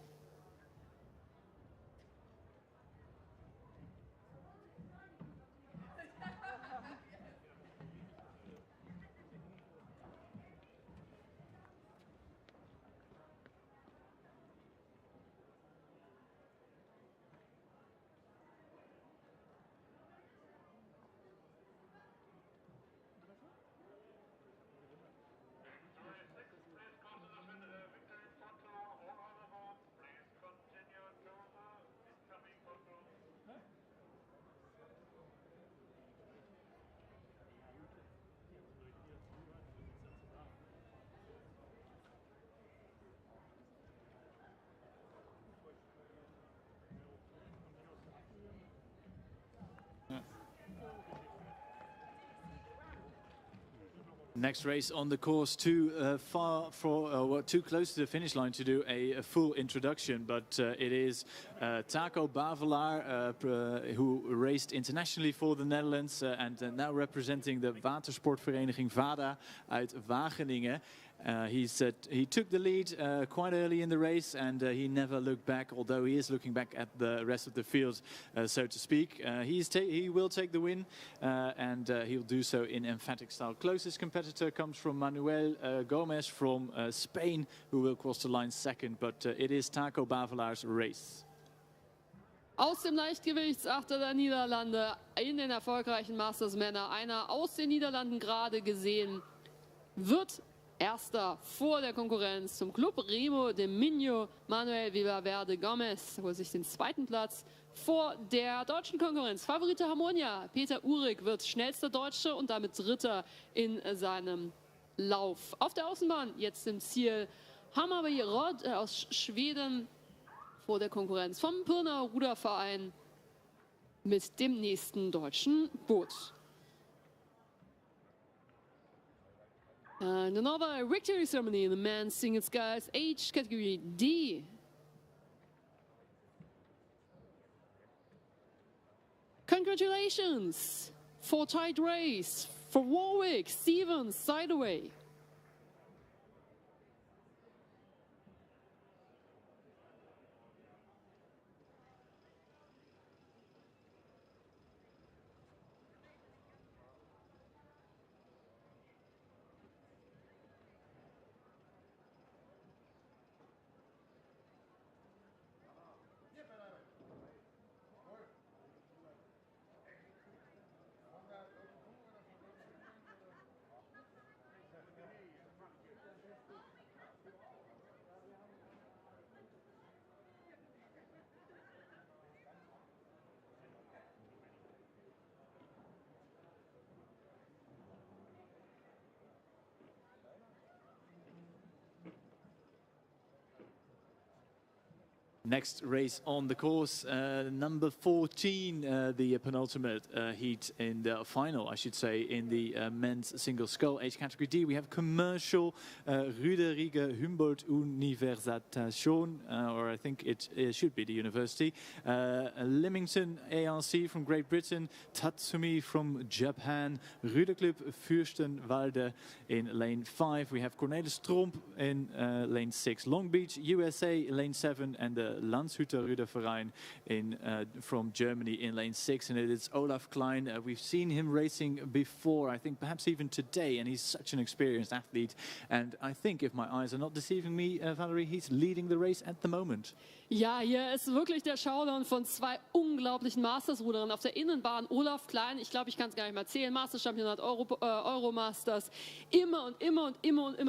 Next race on the course, too too close to the finish line to do a full introduction, but it is Taco Bavelaar, who raced internationally for the Netherlands and now representing the watersportvereniging VADA uit Wageningen. He took the lead quite early in the race, and he never looked back, although he is looking back at the rest of the field, so to speak. He will take the win, and he'll do so in emphatic style. Closest competitor comes from Manuel Gomez from Spain, who will cross the line second, but it is Taco Bavelaar's race. Aus dem Leichtgewichtsachter der Niederlande in den erfolgreichen Masters Männer, einer aus den Niederlanden gerade gesehen, wird Erster vor der Konkurrenz zum Club Remo de Minho. Manuel Villaverde Gomez holt sich den zweiten Platz vor der deutschen Konkurrenz. Favorite Harmonia, Peter Uhrig wird schnellster Deutsche und damit Dritter in seinem Lauf. Auf der Außenbahn jetzt im Ziel Hammarby Rod aus Schweden vor der Konkurrenz vom Pirna Ruderverein mit dem nächsten deutschen Boot. And another victory ceremony in the men's singles guys age category D. Congratulations for tight race for Warwick, Stevens, Sideaway. Next race on the course, number 14, the penultimate heat in the final, I should say, in the men's single scull age category D. We have commercial Rüderige Humboldt Universitation, or I think it should be the university. Lymington ARC from Great Britain, Tatsumi from Japan, Ruderclub Fürstenwalde in lane 5. We have Cornelis Tromp in lane 6, Long Beach, USA, lane 7, and the Landshütter Ruderverein from Germany in lane 6, and it is Olaf Klein. We've seen him racing before, I think perhaps even today, and he's such an experienced athlete. And I think, if my eyes are not deceiving me, Valerie, he's leading the race at the moment. Ja, hier ist wirklich der Showdown von zwei unglaublichen Masters-Ruderern auf der Innenbahn. Olaf Klein, ich glaube, ich kann es gar nicht mehr zählen, Masters-Championat, Euro-Masters, immer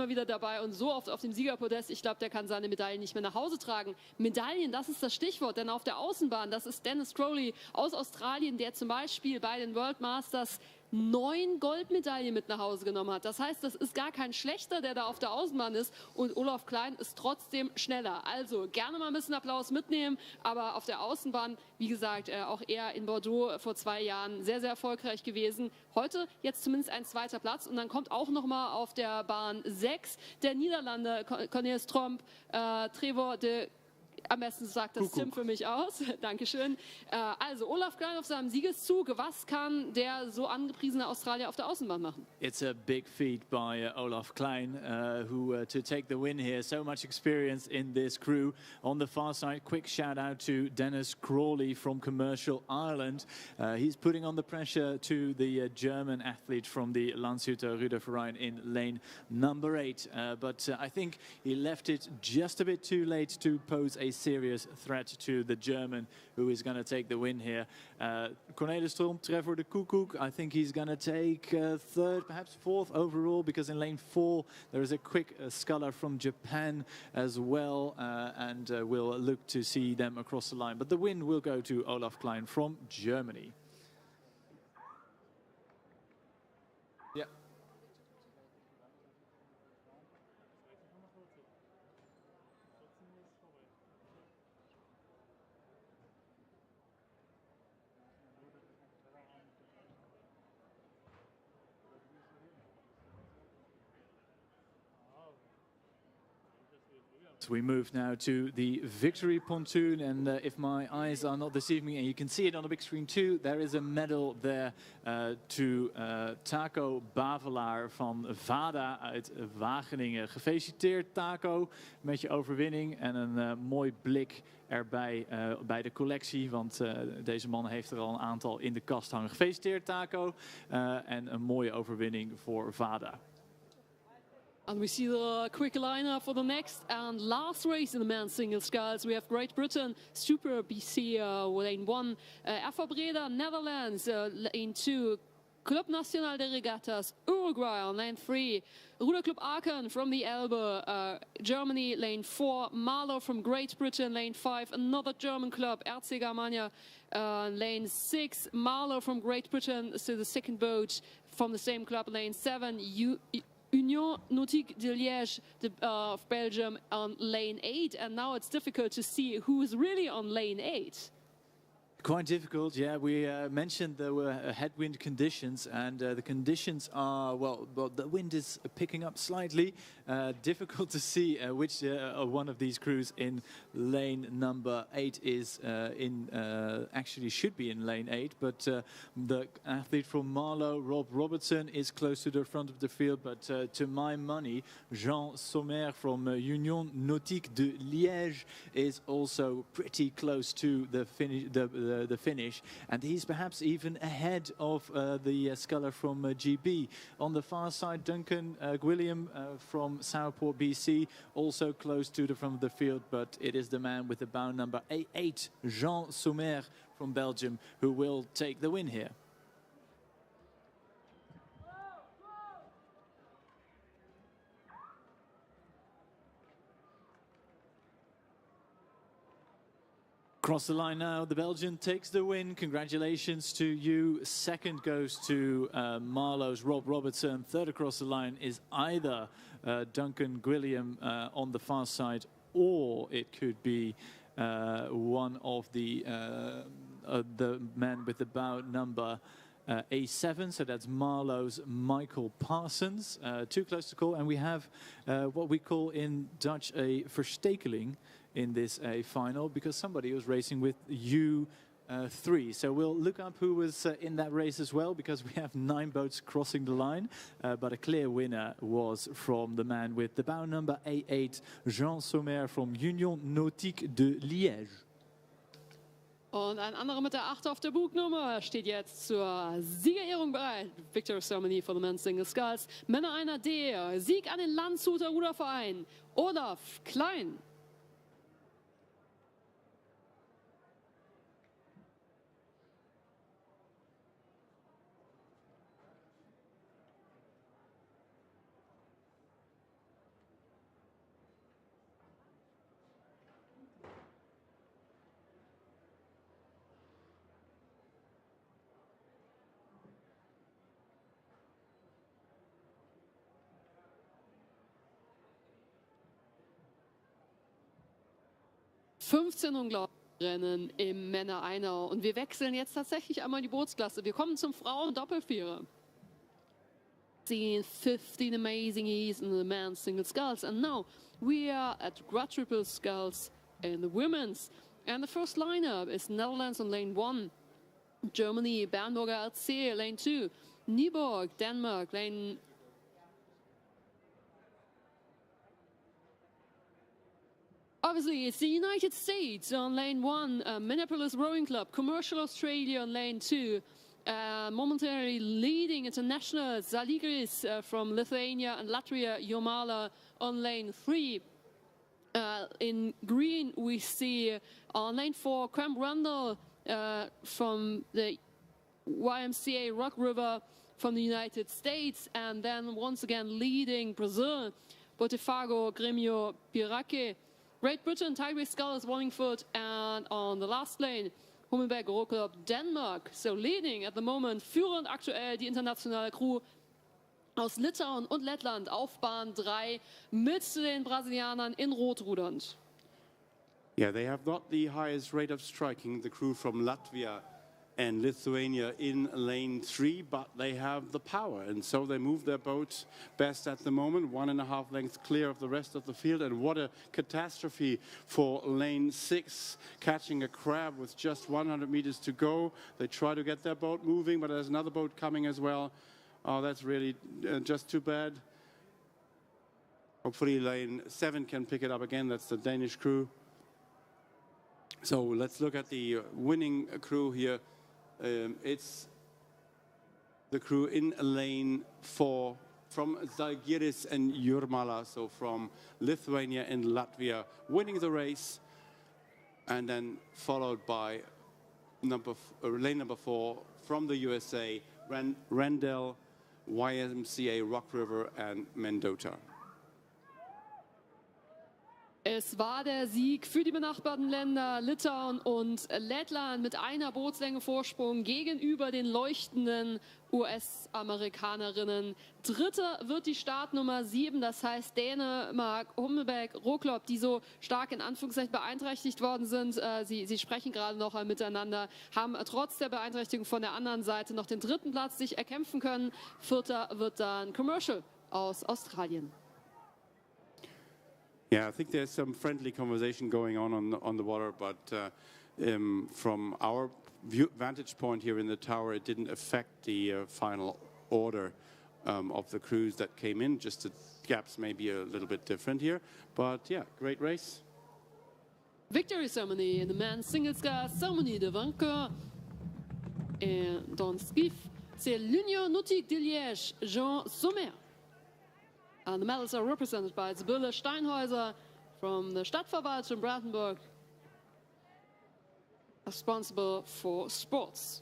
wieder dabei und so oft auf dem Siegerpodest. Ich glaube, der kann seine Medaillen nicht mehr nach Hause tragen. Medaillen, das ist das Stichwort, denn auf der Außenbahn, das ist Dennis Crowley aus Australien, der zum Beispiel bei den World Masters 9 Goldmedaillen mit nach Hause genommen hat. Das heißt, das ist gar kein schlechter, der da auf der Außenbahn ist, und Olaf Klein ist trotzdem schneller. Also gerne mal ein bisschen Applaus mitnehmen, aber auf der Außenbahn, wie gesagt, auch er in Bordeaux vor 2 Jahren sehr, sehr erfolgreich gewesen. Heute jetzt zumindest ein zweiter Platz, und dann kommt auch nochmal auf der Bahn 6 der Niederlande, Cornelis Tromp, Trevor de... Am besten sagt das Tim für mich aus. Dankeschön. Also Olaf Klein auf seinem Siegeszug. Was kann der so angepriesene Australier auf der Außenbahn machen? It's a big feat by Olaf Klein, who to take the win here. So much experience in this crew. On the far side, quick shout out to Dennis Crawley from Commercial Ireland. He's putting on the pressure to the German athlete from the Landshütter Ruderverein in lane number 8. But I think he left it just a bit too late to pose a serious threat to the German, who is going to take the win here. Cornelis Tromp, Trevor de Koekoek, I think he's going to take 3rd, perhaps 4th overall, because in lane 4 there is a quick sculler from Japan as well, and we'll look to see them across the line. But the win will go to Olaf Klein from Germany. Yeah. So we move now to the victory pontoon, and if my eyes are not deceiving me, and you can see it on the big screen too, there is a medal there to Taco Bavelaar van Vada uit Wageningen. Gefeliciteerd Taco met je overwinning en een mooi blik erbij bij de collectie, want deze man heeft er al een aantal in de kast hangen. Gefeliciteerd Taco en een mooie overwinning voor Vada. And we see the quick lineup for the next and last race in the men's single sculls. We have Great Britain, Super BC, lane 1, FA Breda, Netherlands, lane 2, Club Nacional de Regattas, Uruguay on lane 3, Ruder Club Aachen from the Elbe, Germany, lane 4, Marlow from Great Britain, lane 5, another German club, RC Germania, lane 6, Marlow from Great Britain, so the second boat from the same club, lane 7, Union Nautique de Liège of Belgium on lane 8, and now it's difficult to see who's really on lane 8. Quite difficult, yeah. We mentioned there were headwind conditions, and the conditions are, well, the wind is picking up slightly. Difficult to see which one of these crews in lane number 8 is actually should be in lane 8, but the athlete from Marlow, Rob Robertson, is close to the front of the field, but to my money, Jean Sommer from Union Nautique de Liège is also pretty close to the finish, and he's perhaps even ahead of the sculler from GB. On the far side, Duncan Gwilliam from Southport, BC, also close to the front of the field, but it is the man with the bow number 8, Jean Sommer from Belgium, who will take the win here. Across the line now, the Belgian takes the win. Congratulations to you. Second goes to Marlow's Rob Robertson. Third across the line is either Duncan Gwilliam on the far side, or it could be one of the men with the bow number A7, so that's Marlow's Michael Parsons. Too close to call, and we have what we call in Dutch a verstekeling in this final, because somebody was racing with U3. So we'll look up who was in that race as well, because we have 9 boats crossing the line, but a clear winner was from the man with the bow number A8, Jean Sommer from Union Nautique de Liège. Und ein anderer mit der 8 auf der Bugnummer steht jetzt zur Siegerehrung bereit. Victory Ceremony for the Men's Single Sculls. Männer einer D. Sieg an den Landshuter Ruderverein. Olaf Klein. Rennen im Männer-Einer. Und wir wechseln jetzt tatsächlich einmal die Bootsklasse. Wir kommen zum Frauen-Doppelvierer. 15 amazing E's in the men's single sculls. And now we are at quadruple sculls in the women's. And the first lineup is Netherlands on lane 1. Germany, Brandenburger RC, lane 2. Nyborg, Denmark, lane... Obviously, it's the United States on lane 1, Minneapolis Rowing Club, Commercial Australia on lane 2, momentarily leading international Zaligris from Lithuania and Latvia, Jomala on lane 3. In green, we see on lane 4, Cram Rundle from the YMCA Rock River from the United States, and then once again leading Brazil, Botafogo, Grêmio, Piraque. Great Britain, Tigris Scullers, Wallingford, and on the last lane, Hummelberg Row Club, Denmark. So leading at the moment, führend aktuell die internationale Crew aus Litauen und Lettland auf Bahn 3 mit den Brasilianern in Rot rudernd. Yeah, they have not the highest rate of striking, the crew from Latvia. and Lithuania in lane 3, but they have the power, and so they move their boat best at the moment, 1.5 lengths clear of the rest of the field. And what a catastrophe for lane 6, catching a crab with just 100 meters to go. They try to get their boat moving, but there's another boat coming as well. Oh, that's really just too bad. Hopefully lane 7 can pick it up again. That's the Danish crew. So let's look at the winning crew here. It's the crew in lane 4 from Zalgiris and Jurmala, so from Lithuania and Latvia, winning the race, and then followed by lane number 4 from the USA, Rendell, YMCA, Rock River and Mendota. Es war der Sieg für die benachbarten Länder Litauen und Lettland mit einer Bootslänge Vorsprung gegenüber den leuchtenden US-Amerikanerinnen. Dritter wird die Startnummer 7, das heißt Dänemark, Hummelbeck, Roklop, die so stark in Anführungszeichen beeinträchtigt worden sind. Sie sprechen gerade noch miteinander, haben trotz der Beeinträchtigung von der anderen Seite noch den dritten Platz sich erkämpfen können. Vierter wird dann Commercial aus Australien. Yeah, I think there's some friendly conversation going on the water, but from our vantage point here in the tower, it didn't affect the final order of the crews that came in. Just the gaps may be a little bit different here, but yeah, great race. Victory ceremony in the men's singles class, ceremony de vainqueur. Et dans le skiff, c'est l'Union Nautique de Liège, Jean Sommer. And the medals are represented by Sibylle Steinhäuser from the Stadtverwaltung Brandenburg, responsible for sports.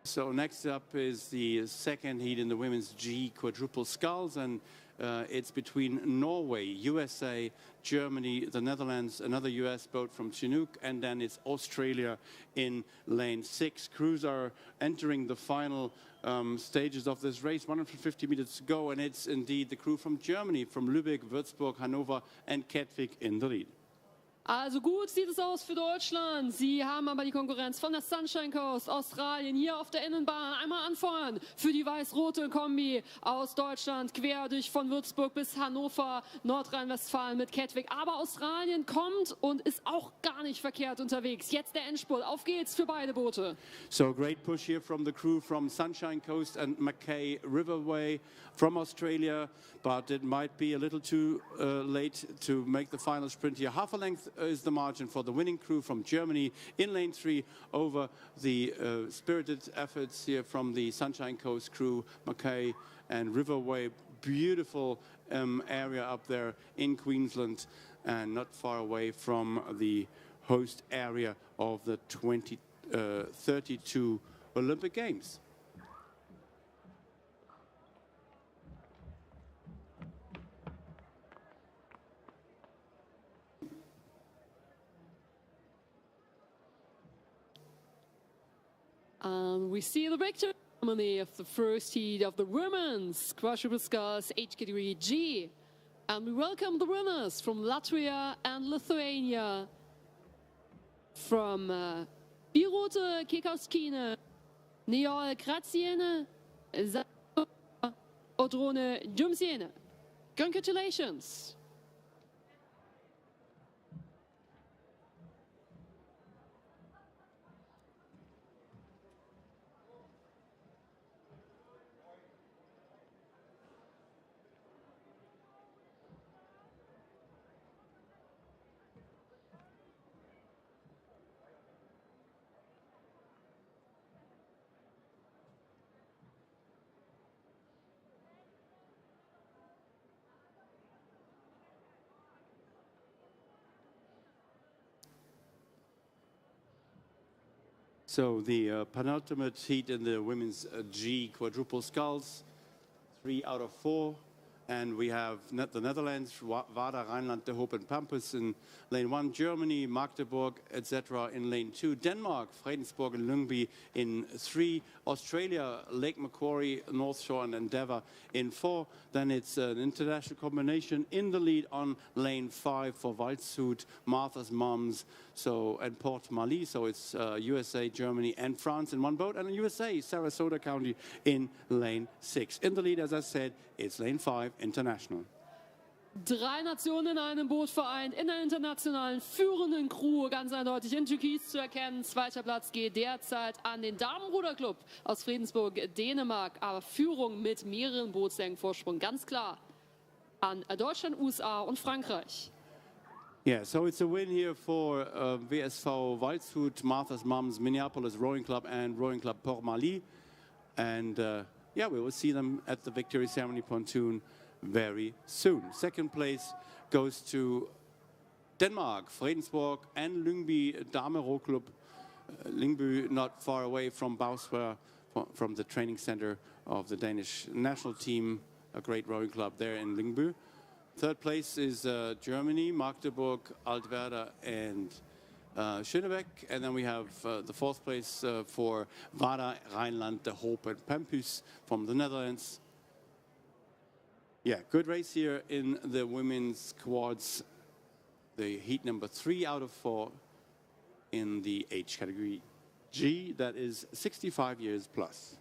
So next up is the second heat in the women's G quadruple sculls, and it's between Norway, USA, Germany, the Netherlands, another US boat from Chinook, and then it's Australia in lane 6. Crews are entering the final stages of this race, 150 meters to go, and it's indeed the crew from Germany, from Lübeck, Würzburg, Hannover, and Kettwig in the lead. Also gut sieht es aus für Deutschland. Sie haben aber die Konkurrenz von der Sunshine Coast, Australien, hier auf der Innenbahn. Einmal anfeuern für die weiß-rote Kombi aus Deutschland, quer durch von Würzburg bis Hannover, Nordrhein-Westfalen mit Kettwig. Aber Australien kommt und ist auch gar nicht verkehrt unterwegs. Jetzt der Endspurt. Auf geht's für beide Boote. So great push here from the crew from Sunshine Coast and Mackay Riverway from Australia, but it might be a little too late to make the final sprint here. Half a length is the margin for the winning crew from Germany in lane 3 over the spirited efforts here from the Sunshine Coast crew, Mackay and Riverway. Beautiful area up there in Queensland and not far away from the host area of the 2032 Olympic Games. We see the victory ceremony of the first heat of the women's quadruple sculls H category G. And we welcome the winners from Latvia and Lithuania. From Birote Kekauskine, Neol Graziene, Odrone Jumsiene. Congratulations! So the penultimate heat in the women's G quadruple sculls, 3 out of 4. And we have the Netherlands, Wada, Rheinland, De Hoop and Pampus in lane 1, Germany, Magdeburg, etc. in lane 2, Denmark, Fredensborg and Lyngby in 3, Australia, Lake Macquarie, North Shore and Endeavour in 4. Then it's an international combination in the lead on lane 5 for Waldshut, Martha's Mums, and Port Mali. So it's USA, Germany and France in one boat. And USA, Sarasota County in lane 6. In the lead, as I said, it's lane 5, international. 3 Nationen in einem Boot vereint, in der internationalen führenden Crew, ganz eindeutig in Türkis zu erkennen. 2. Platz geht derzeit an den Damenruderclub aus Fredensburg, Dänemark. Aber Führung mit mehreren Bootslängen Vorsprung ganz klar an Deutschland, USA und Frankreich. Yeah, so it's a win here for WSV Waldshut, Martha's Mums, Minneapolis Rowing Club and Rowing Club Port Mali. And yeah, we will see them at the victory ceremony pontoon very soon. Second place goes to Denmark, Fredensborg and Lyngby Dame Row Club. Lyngby not far away from Bauswerd, from the training center of the Danish national team, a great rowing club there in Lyngby. Third place is Germany, Magdeburg, Altwerda and Schönebeck. And then we have the fourth place for Wada, Rheinland, De Hoop and Pampus from the Netherlands. Yeah, good race here in the women's quads. The heat number 3 out of 4 in the age category G, that is 65 years plus.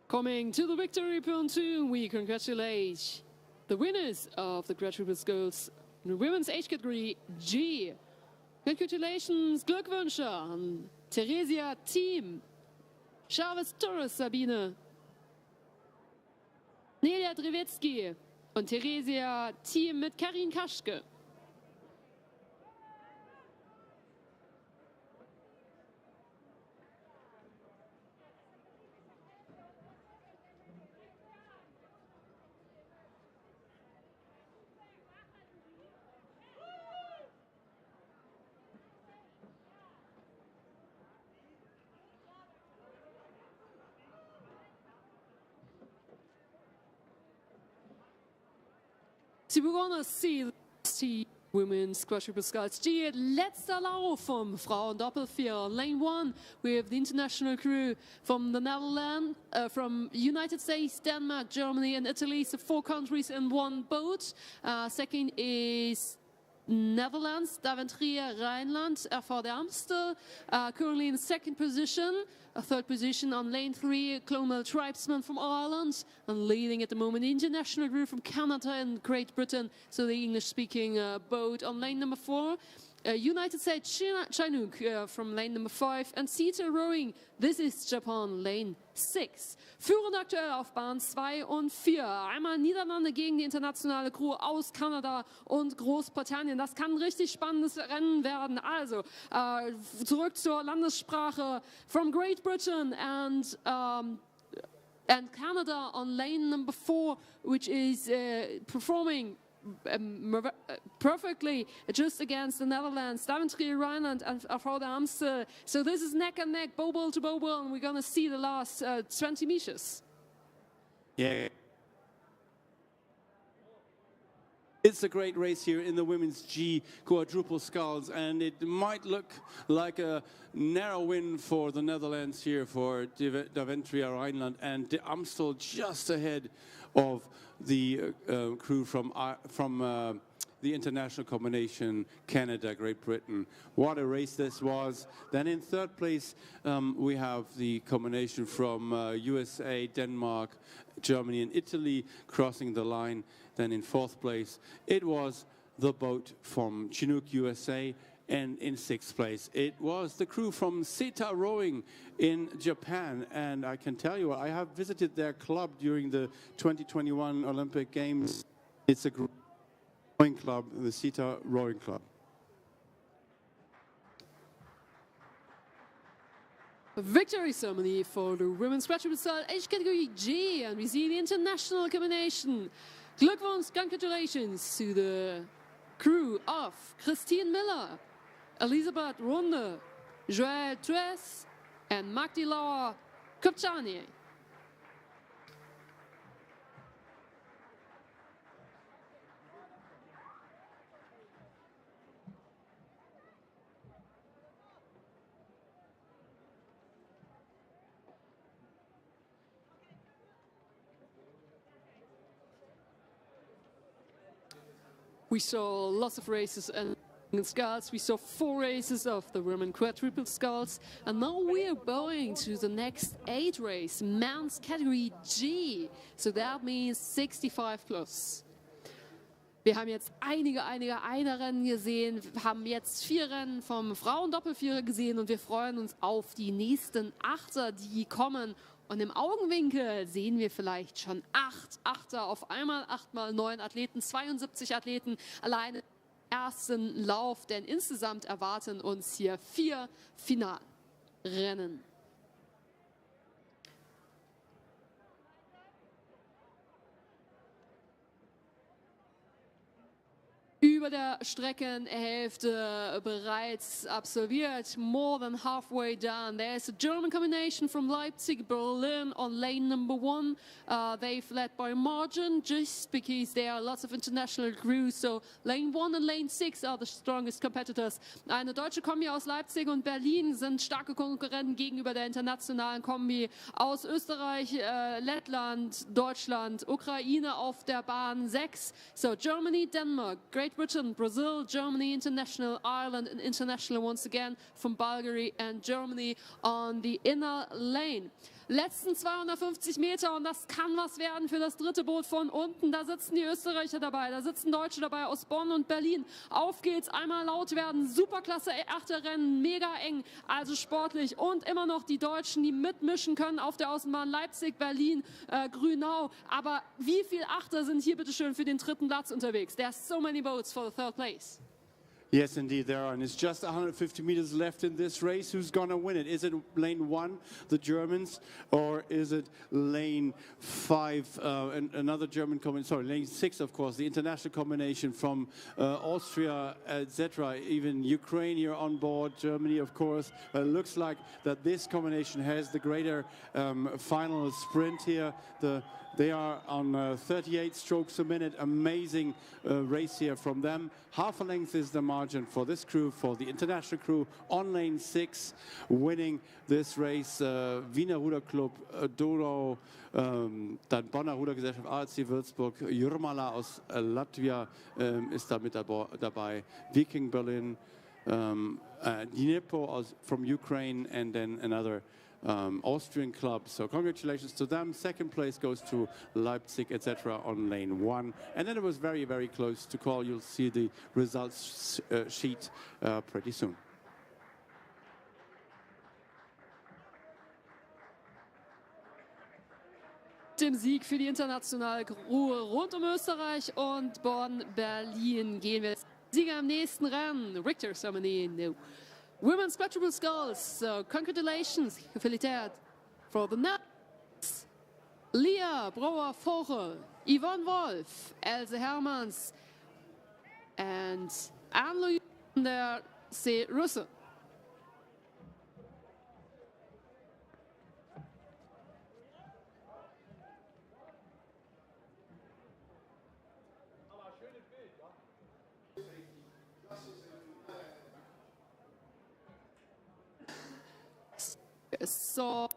Coming to the victory pontoon, we congratulate the winners of the graduate schools in the women's age category G. Congratulations, Glückwünsche an Theresia Team, Chavez Torres Sabine, Nelia Drewetzky und Theresia Team mit Karin Kaschke. So we're gonna see the women's quadruple sculls G. Letzter Lauf vom Frauen-Doppelvier. Lane 1, we have the international crew from the Netherlands, from United States, Denmark, Germany and Italy. So 4 countries in one boat. Second is Netherlands, Daventry, Rheinland, FV de Amstel, currently in second position. A third position on lane 3, Clonmel Tribesman from Ireland, and leading at the moment the international group from Canada and Great Britain, so the English-speaking boat on lane number 4. United States, Chinook from lane number 5, and Cedar Rowing, this is Japan, lane 6. Führend aktuell auf Bahn 2 und 4. Einmal Niederlande gegen die internationale Crew aus Kanada und Großbritannien. Das kann ein richtig spannendes Rennen werden. Also, zurück zur Landessprache. From Great Britain and Canada on lane number 4, which is performing perfectly just against the Netherlands, Daventry, Rheinland and FV de Amstel. So this is neck and neck, bow to bow, and we're going to see the last 20 meters. Yeah. It's a great race here in the women's G quadruple sculls, and it might look like a narrow win for the Netherlands here for Daventry, Rheinland and de Amstel, just ahead of the crew from the international combination, Canada, Great Britain. What a race this was. Then in third place, we have the combination from USA, Denmark, Germany and Italy crossing the line. Then in fourth place, it was the boat from Chinook, USA. And in sixth place, it was the crew from Seta Rowing in Japan. And I can tell you, I have visited their club during the 2021 Olympic Games. It's a Rowing Club, the Sita Rowing Club. Victory ceremony for the women's scratchable style age category G, and we see the international combination. Glückwunsch, congratulations to the crew of Christine Miller, Elisabeth Runde, Joël Tues, and Magdi Lauer Kopchani. We saw lots of races and sculls. We saw 4 races of the women quadruple sculls, and now we are going to the next 8 race, men's category G. So that means 65 plus. Wir haben jetzt einige Einerrennen gesehen, haben jetzt 4 Rennen vom Frauendoppelvierer gesehen und wir freuen uns auf die nächsten Achter, die kommen. Und im Augenwinkel sehen wir vielleicht schon 8 Achter auf einmal, 8 mal 9 Athleten, 72 Athleten alleine im ersten Lauf, denn insgesamt erwarten uns hier 4 Finalrennen. Über der Streckenhälfte bereits absolviert, more than halfway done. There's a German combination from Leipzig, Berlin on lane number 1. They've led by margin just because there are lots of international crews. So lane 1 and lane 6 are the strongest competitors. Eine deutsche Kombi aus Leipzig und Berlin sind starke Konkurrenten gegenüber der internationalen Kombi aus Österreich, Lettland, Deutschland, Ukraine auf der Bahn 6. So Germany, Denmark, Great Britain, Brazil, Germany, international, Ireland, and international once again from Bulgaria and Germany on the inner lane. Letzten 250 Meter und das kann was werden für das dritte Boot von unten. Da sitzen die Österreicher dabei, da sitzen Deutsche dabei aus Bonn und Berlin. Auf geht's, einmal laut werden, superklasse Achterrennen, mega eng, also sportlich. Und immer noch die Deutschen, die mitmischen können auf der Außenbahn Leipzig, Berlin, Grünau. Aber wie viele Achter sind hier bitte schön für den dritten Platz unterwegs? There are so many boats for the third place. Yes, indeed, there are. And it's just 150 meters left in this race. Who's going to win it? Is it lane 1, the Germans, or is it lane 5, and another German combination? Sorry, lane 6, of course, the international combination from Austria, etc. Even Ukraine here on board, Germany, of course. It looks like that this combination has the greater final sprint here. They are on 38 strokes a minute. Amazing race here from them. Half a length is the margin for this crew, for the international crew on lane 6, winning this race. Wiener Ruderclub, Donau, dann Bonner Rudergesellschaft, ARC Würzburg, Jurmala aus Latvia ist da mit dabei, Viking Berlin, Dnipro from Ukraine, and then another Austrian club. So congratulations to them. Second place goes to Leipzig, etc. on lane 1. And then it was very, very close to call. You'll see the results sheet pretty soon. Dem Sieg für die internationale Crew rund um Österreich und Bonn-Berlin gehen wir Sieger im nächsten Rennen. Victor ceremony. No. Women's quadruple sculls, so congratulations, gefälligkeit for the next. Leah Brauer-Vogel, Yvonne Wolf, Else Hermanns, and Anne-Louise der C. Russe. So,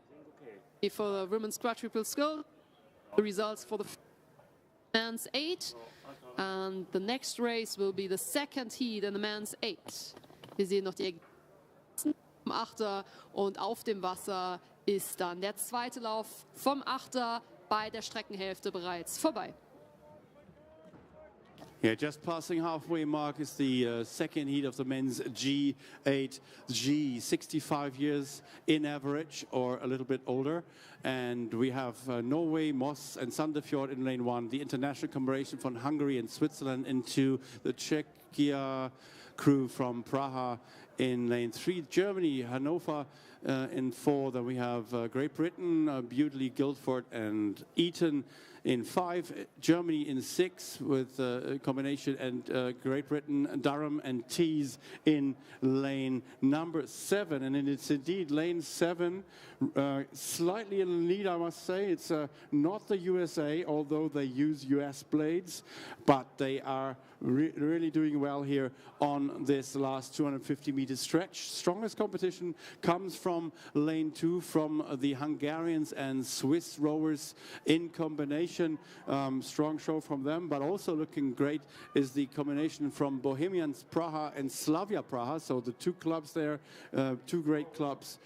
for the women's quadruple scull, the results for the men's 8, and the next race will be the second heat in the men's 8. Wir sehen noch die Achter und auf dem Wasser ist dann der zweite Lauf vom Achter bei der Streckenhälfte bereits vorbei. Yeah, just passing halfway mark is the second heat of the men's G8G, 65 years in average or a little bit older. And we have Norway, Moss and Sandefjord in lane 1, the international combination from Hungary and Switzerland into the Czechia crew from Praha in lane 3, Germany, Hanover in 4. Then we have Great Britain, Bewdley, Guildford and Eton in 5, Germany in 6 with a combination, and Great Britain, Durham and Tees in lane number 7. And it's indeed lane 7, slightly in the lead, I must say. It's not the USA, although they use US blades, but they are really doing well here on this last 250 meter stretch. Strongest competition comes from lane 2, from the Hungarians and Swiss rowers in combination. Strong show from them, but also looking great is the combination from Bohemians Praha and Slavia Praha. So the two clubs there, two great clubs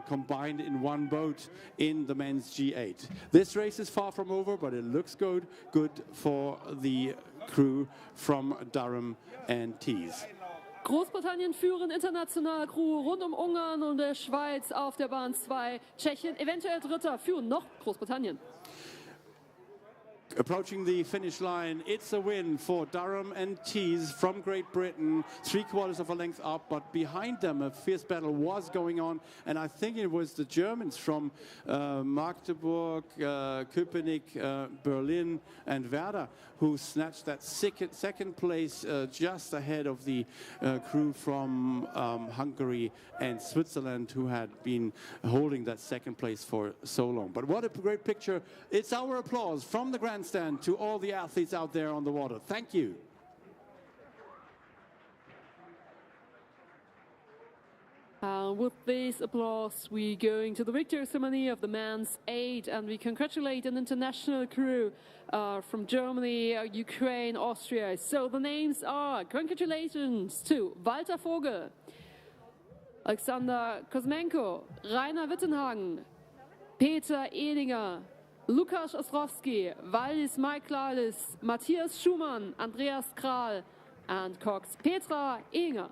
combined in one boat in the men's G8. This race is far from over, but it looks good for the crew from Durham and Tees. Großbritannien führen international, Crew rund um Ungarn und der Schweiz auf der Bahn 2. Tschechien, eventuell Dritter, führen noch Großbritannien. Approaching the finish line, it's a win for Durham and Tees from Great Britain, 3/4 of a length up, but behind them a fierce battle was going on, and I think it was the Germans from Magdeburg, Köpenick, Berlin and Werder who snatched that second place just ahead of the crew from Hungary and Switzerland, who had been holding that second place for so long. But what a great picture. It's our applause from the grandstand to all the athletes out there on the water. Thank you. With this applause, we're going to the victory ceremony of the men's 8, and we congratulate an international crew from Germany, Ukraine, Austria. So the names are: congratulations to Walter Vogel, Alexander Kosmenko, Rainer Wittenhagen, Peter Edinger, Lukas Ostrowski, Valdis Maiklalis, Matthias Schumann, Andreas Kral, and Cox Petra Enger.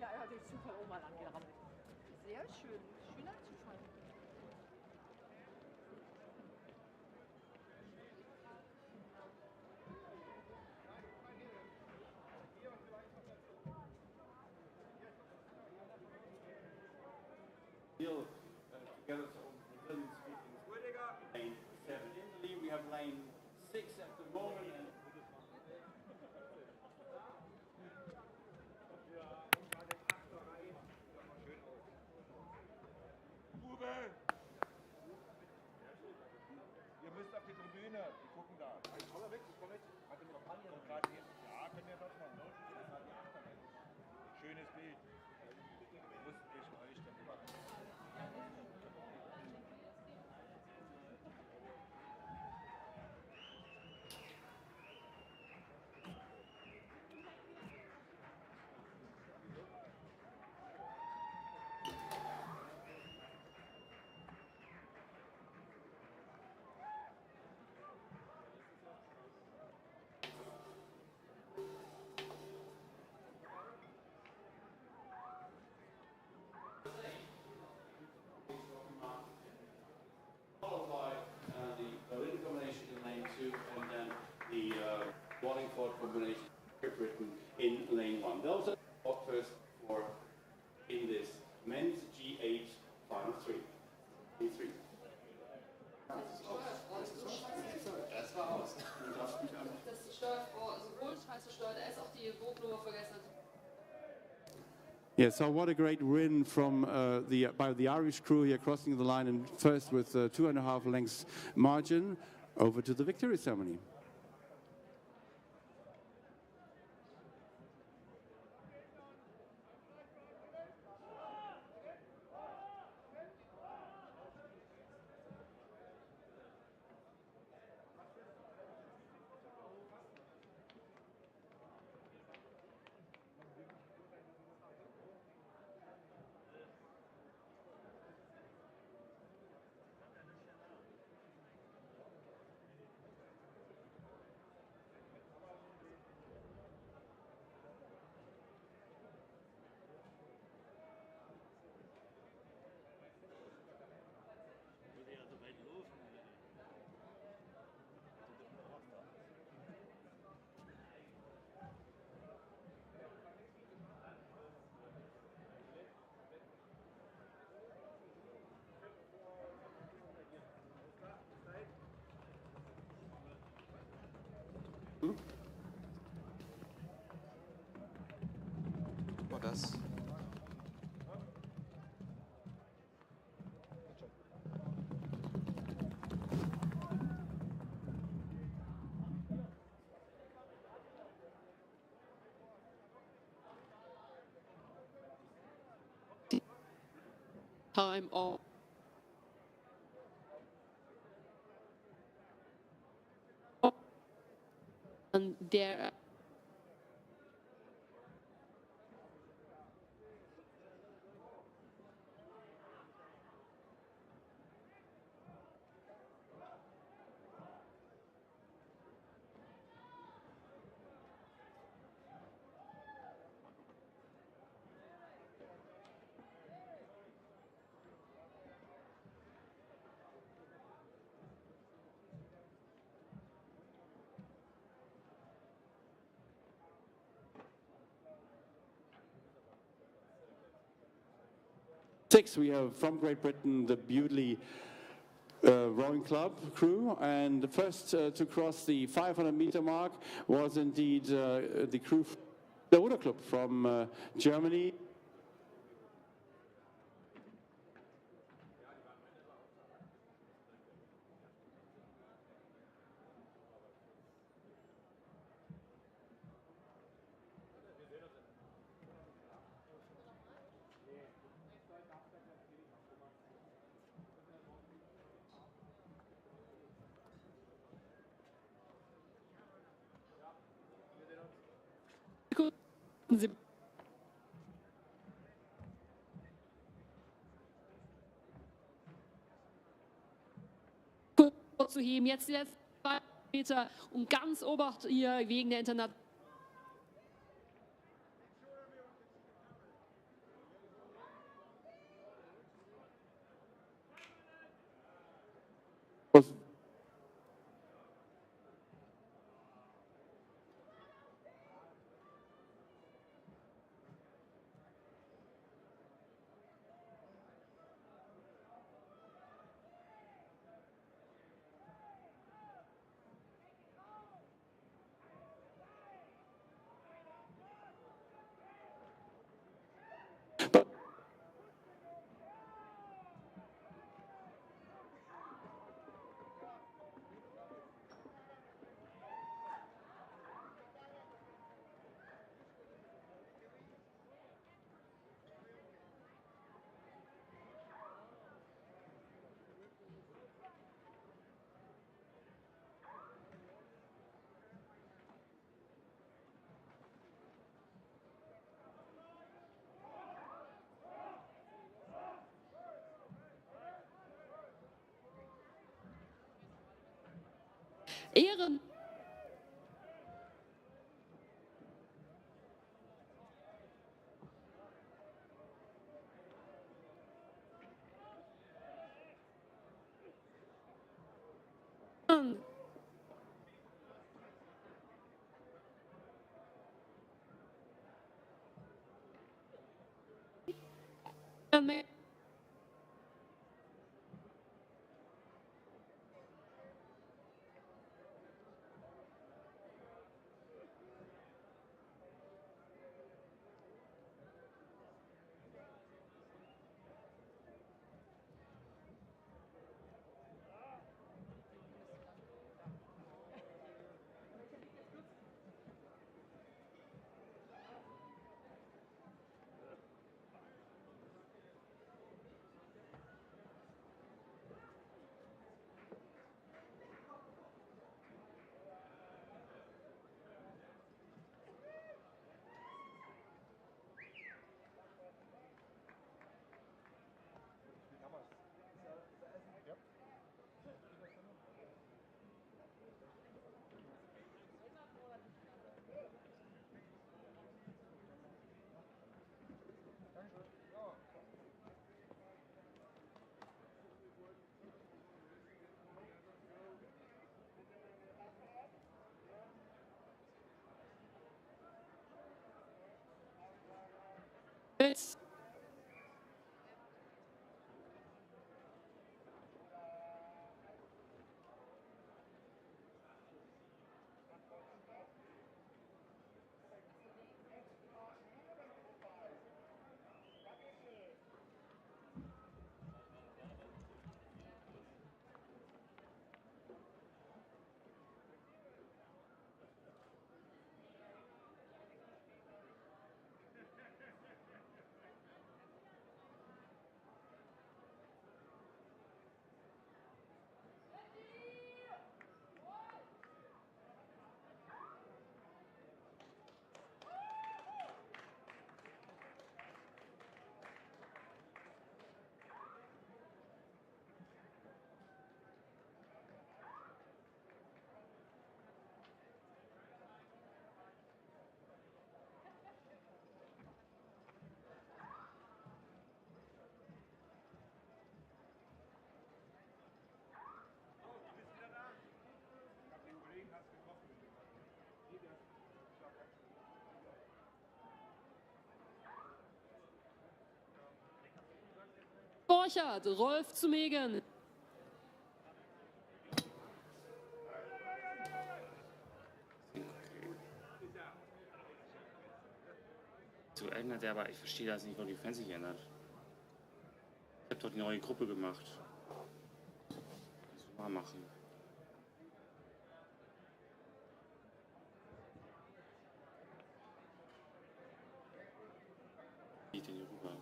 Ja, durch Zufall auch mal angerannt. Sehr schön. Schöner Zufall. Together, so Brazilian speaking. Lane 7 in the lead. We have lane 6 at the moment. And Ihr müsst auf die Tribüne, die gucken da. Komm mal weg, komm weg. Hatte noch Panni und gerade hier. Ja, können wir das machen. Schönes Bild. Muss ich euch dann machen. fought combination Great Britain in lane 1. Those are the authors for in this men's G8 final 3. E3. Das ist die Steuerfrau sowohl Schweizer als auch die Bognummer vergessen. Yeah, so what a great win from by the Irish crew here, crossing the line and first with 2.5 lengths margin over to the victory ceremony. Oh, das. Time off. And there. Six, we have from Great Britain the Bewdley Rowing Club crew, and the first to cross the 500-meter mark was indeed the crew, the Oder Club from Germany. Sie zu heben. Jetzt die letzten 2 Meter und ganz Obacht hier wegen der Internationalen. Ehren. It's Borchert, Rolf zu Megan. So ändert er, aber ich verstehe das nicht, warum die Fans sich ändert. Ich habe doch die neue Gruppe gemacht. Das mal machen. Wie geht denn hier rüber?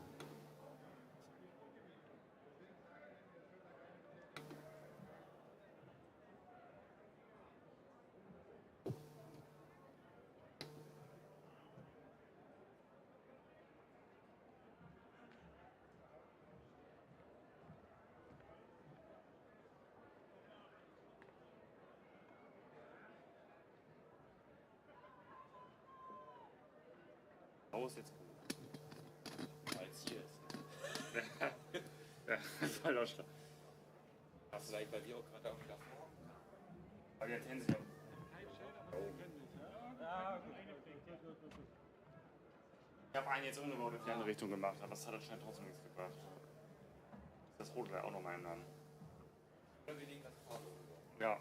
Aus jetzt. Als hier ist. Voll ausschlag. Hast du eigentlich bei dir auch gerade auch wieder vor? Aber jetzt Hände sind. Ich habe einen jetzt umgebaut in die andere Richtung gemacht, aber das hat anscheinend trotzdem nichts gebracht. Das Rot wäre auch noch mal ändern. Ja.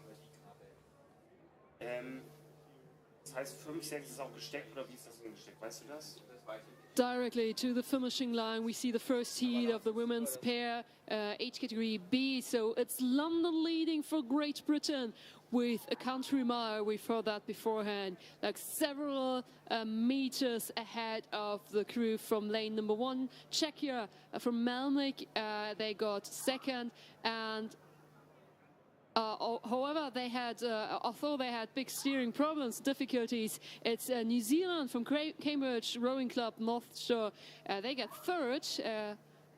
Das heißt 5, 6 ist auch gesteckt oder wie ist das denn gesteckt? Weißt du das? Directly to the finishing line, we see the first heat of the women's pair, age category B. So it's London leading for Great Britain with a country mile. We've heard that beforehand, like several meters ahead of the crew from lane number 1. Czechia from Melnik, they got second, and however, they had, although they had big steering problems, difficulties, it's New Zealand from Cambridge Rowing Club North Shore. They get third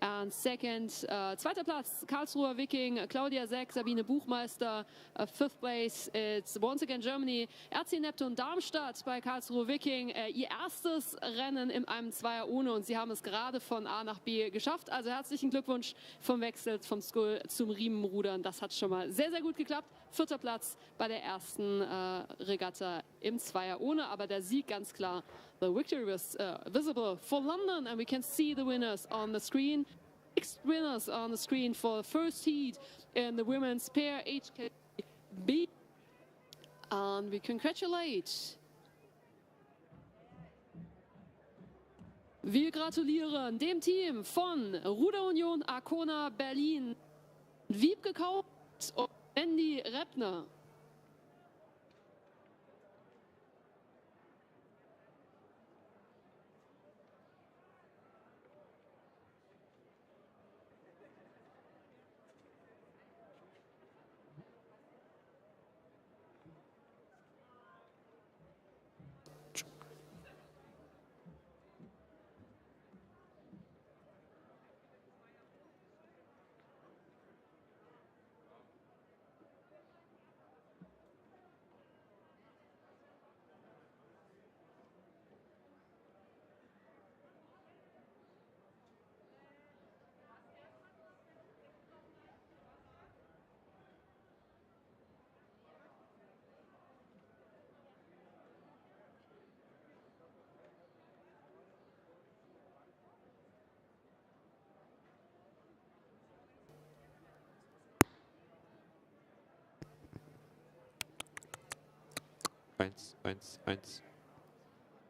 and second. Zweiter Platz, Karlsruher Viking, Claudia Seck, Sabine Buchmeister. Fifth place, it's once again Germany. RC Neptun Darmstadt bei Karlsruher Viking. Ihr erstes Rennen in einem Zweier ohne und sie haben es gerade von A nach B geschafft. Also herzlichen Glückwunsch vom Wechsel vom Skull zum Riemenrudern. Das hat schon mal sehr, sehr gut geklappt. Vierter Platz bei der ersten Regatta im Zweier ohne, aber der Sieg ganz klar. The victory was visible for London and we can see the winners on the screen. 6 winners on the screen for the first heat in the women's pair HKB. And we congratulate. Wir gratulieren dem Team von Ruderunion Arkona Berlin, Wiebke Kautz und Andy Reppner.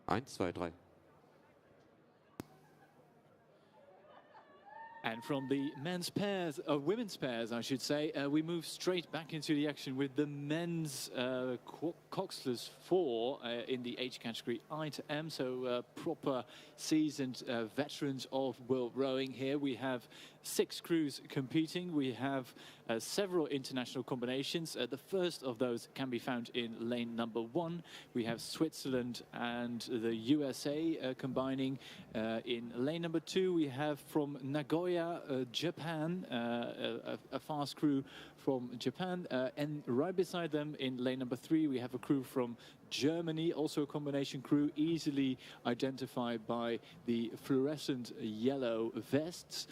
Eins, 2, 3. And from the men's pairs, women's pairs, I should say, we move straight back into the action with the men's Coxless 4 in the age category I to M. So proper seasoned veterans of world rowing here. We have 6 crews competing. We have several international combinations. The first of those can be found in lane number 1. We have Switzerland and the USA combining. In lane number 2, we have from Nagoya, Japan, a fast crew from Japan. And right beside them in lane number 3, we have a crew from Germany, also a combination crew, easily identified by the fluorescent yellow vests.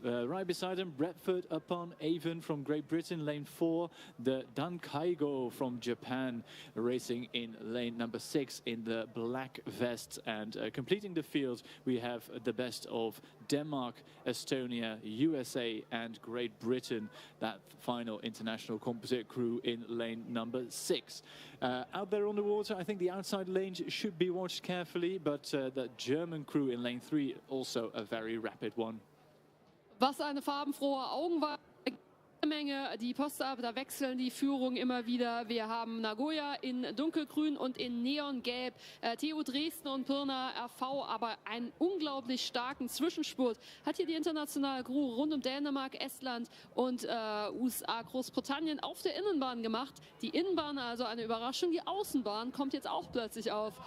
Right beside them, Bradford upon Avon from Great Britain, lane 4. The Dankaigo from Japan racing in lane number 6 in the black vests. And completing the field, we have the best of Denmark, Estonia, USA and Great Britain, that final international composite crew in lane number 6. Out there on the water, I think the outside lanes should be watched carefully, but the German crew in lane 3, also a very rapid one. Was eine farbenfrohe Augenweide. Menge, die Poster, da wechseln die Führungen immer wieder. Wir haben Nagoya in dunkelgrün und in neongelb. TU Dresden und Pirna RV, aber einen unglaublich starken Zwischenspurt hat hier die internationale Crew rund um Dänemark, Estland und USA, Großbritannien auf der Innenbahn gemacht. Die Innenbahn also eine Überraschung. Die Außenbahn kommt jetzt auch plötzlich auf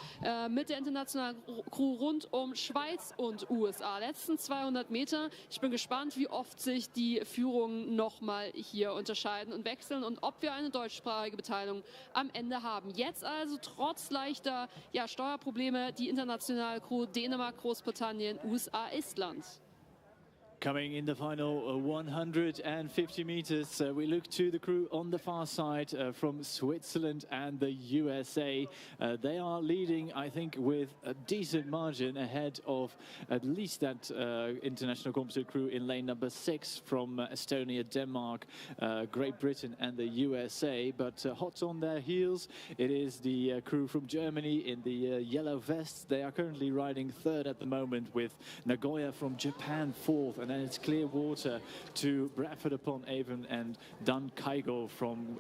mit der internationalen Crew rund um Schweiz und USA. Letzten 200 Meter. Ich bin gespannt, wie oft sich die Führungen nochmal hier unterscheiden und wechseln und ob wir eine deutschsprachige Beteiligung am Ende haben. Jetzt also trotz leichter Steuerprobleme die internationale Crew Dänemark, Großbritannien, USA, Estland. Coming in the final 150 meters, we look to the crew on the far side from Switzerland and the USA. They are leading, I think, with a decent margin ahead of at least that international composite crew in lane number 6 from Estonia, Denmark, Great Britain and the USA. But hot on their heels, it is the crew from Germany in the yellow vests. They are currently riding 3rd at the moment, with Nagoya from Japan 4th, and then it's clear water to Bradford upon Avon and Dankaigo from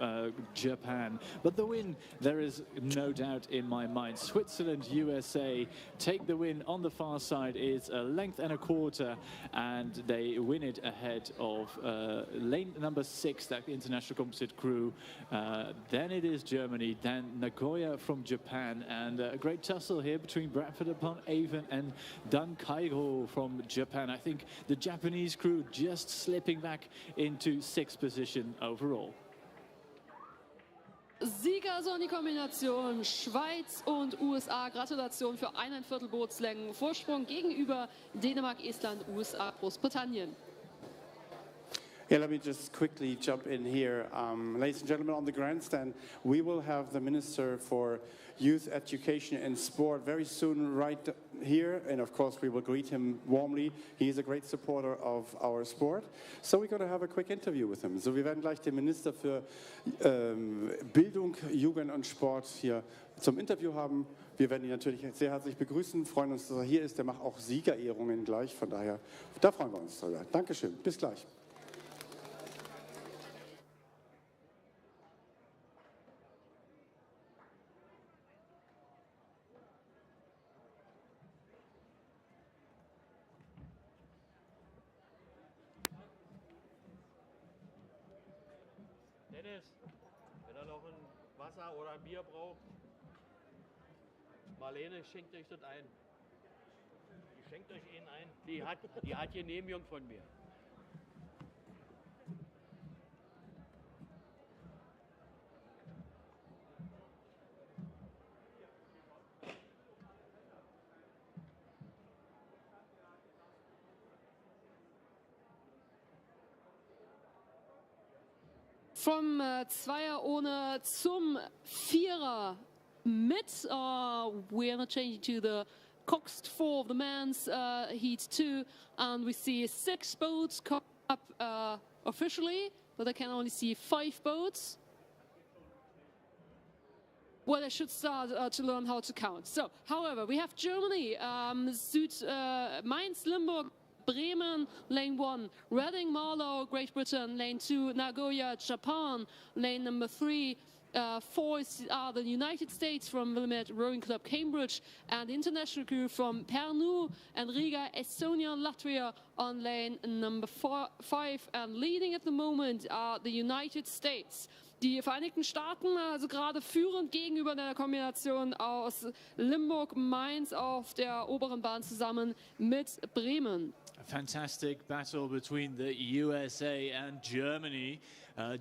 Japan. But the win, there is no doubt in my mind. Switzerland, USA take the win on the far side. It's a length and a quarter, and they win it ahead of lane number 6, that international composite crew. Then it is Germany, then Nagoya from Japan, and a great tussle here between Bradford upon Avon and Dankaigo from Japan. I think the Japanese crew just slipping back into 6th position overall. Sieger so in die Kombination Schweiz und USA. Gratulation für 1/4 Bootslängen Vorsprung gegenüber Dänemark, Estland, USA, Großbritannien. Yeah, let me just quickly jump in here. Ladies and gentlemen, on the grandstand, we will have the Minister for Youth Education and Sport very soon right here. And of course, we will greet him warmly. He is a great supporter of our sport. So we're going to have a quick interview with him. So wir werden gleich den Minister für Bildung, Jugend und Sport hier zum Interview haben. Wir werden ihn natürlich sehr herzlich begrüßen, freuen uns, dass er hier ist. Der macht auch Siegerehrungen gleich. Von daher, da freuen wir uns drüber. Dankeschön, bis gleich. Dennis, wenn er noch ein Wasser oder ein Bier braucht, Marlene schenkt euch das ein. Die schenkt euch einen ein. Die hat Genehmigung von mir. Vom Zweier ohne zum Vierer mit. We're not changing to the coxed four of the men's heat 2, and we see 6 boats come up officially, but I can only see 5 boats. Well, I should start to learn how to count. So, however, we have Germany, Mainz, Limburg, Bremen, lane 1, Reading, Marlow, Great Britain, lane 2, Nagoya, Japan, lane number 3, 4 are the United States from Willamette Rowing Club Cambridge, and the international crew from Pärnu and Riga, Estonia, Latvia on lane number 5, and leading at the moment are the United States. Die Vereinigten Staaten, also gerade führend gegenüber der Kombination aus Limburg-Mainz auf der oberen Bahn zusammen mit Bremen. A fantastic battle between the USA and Germany.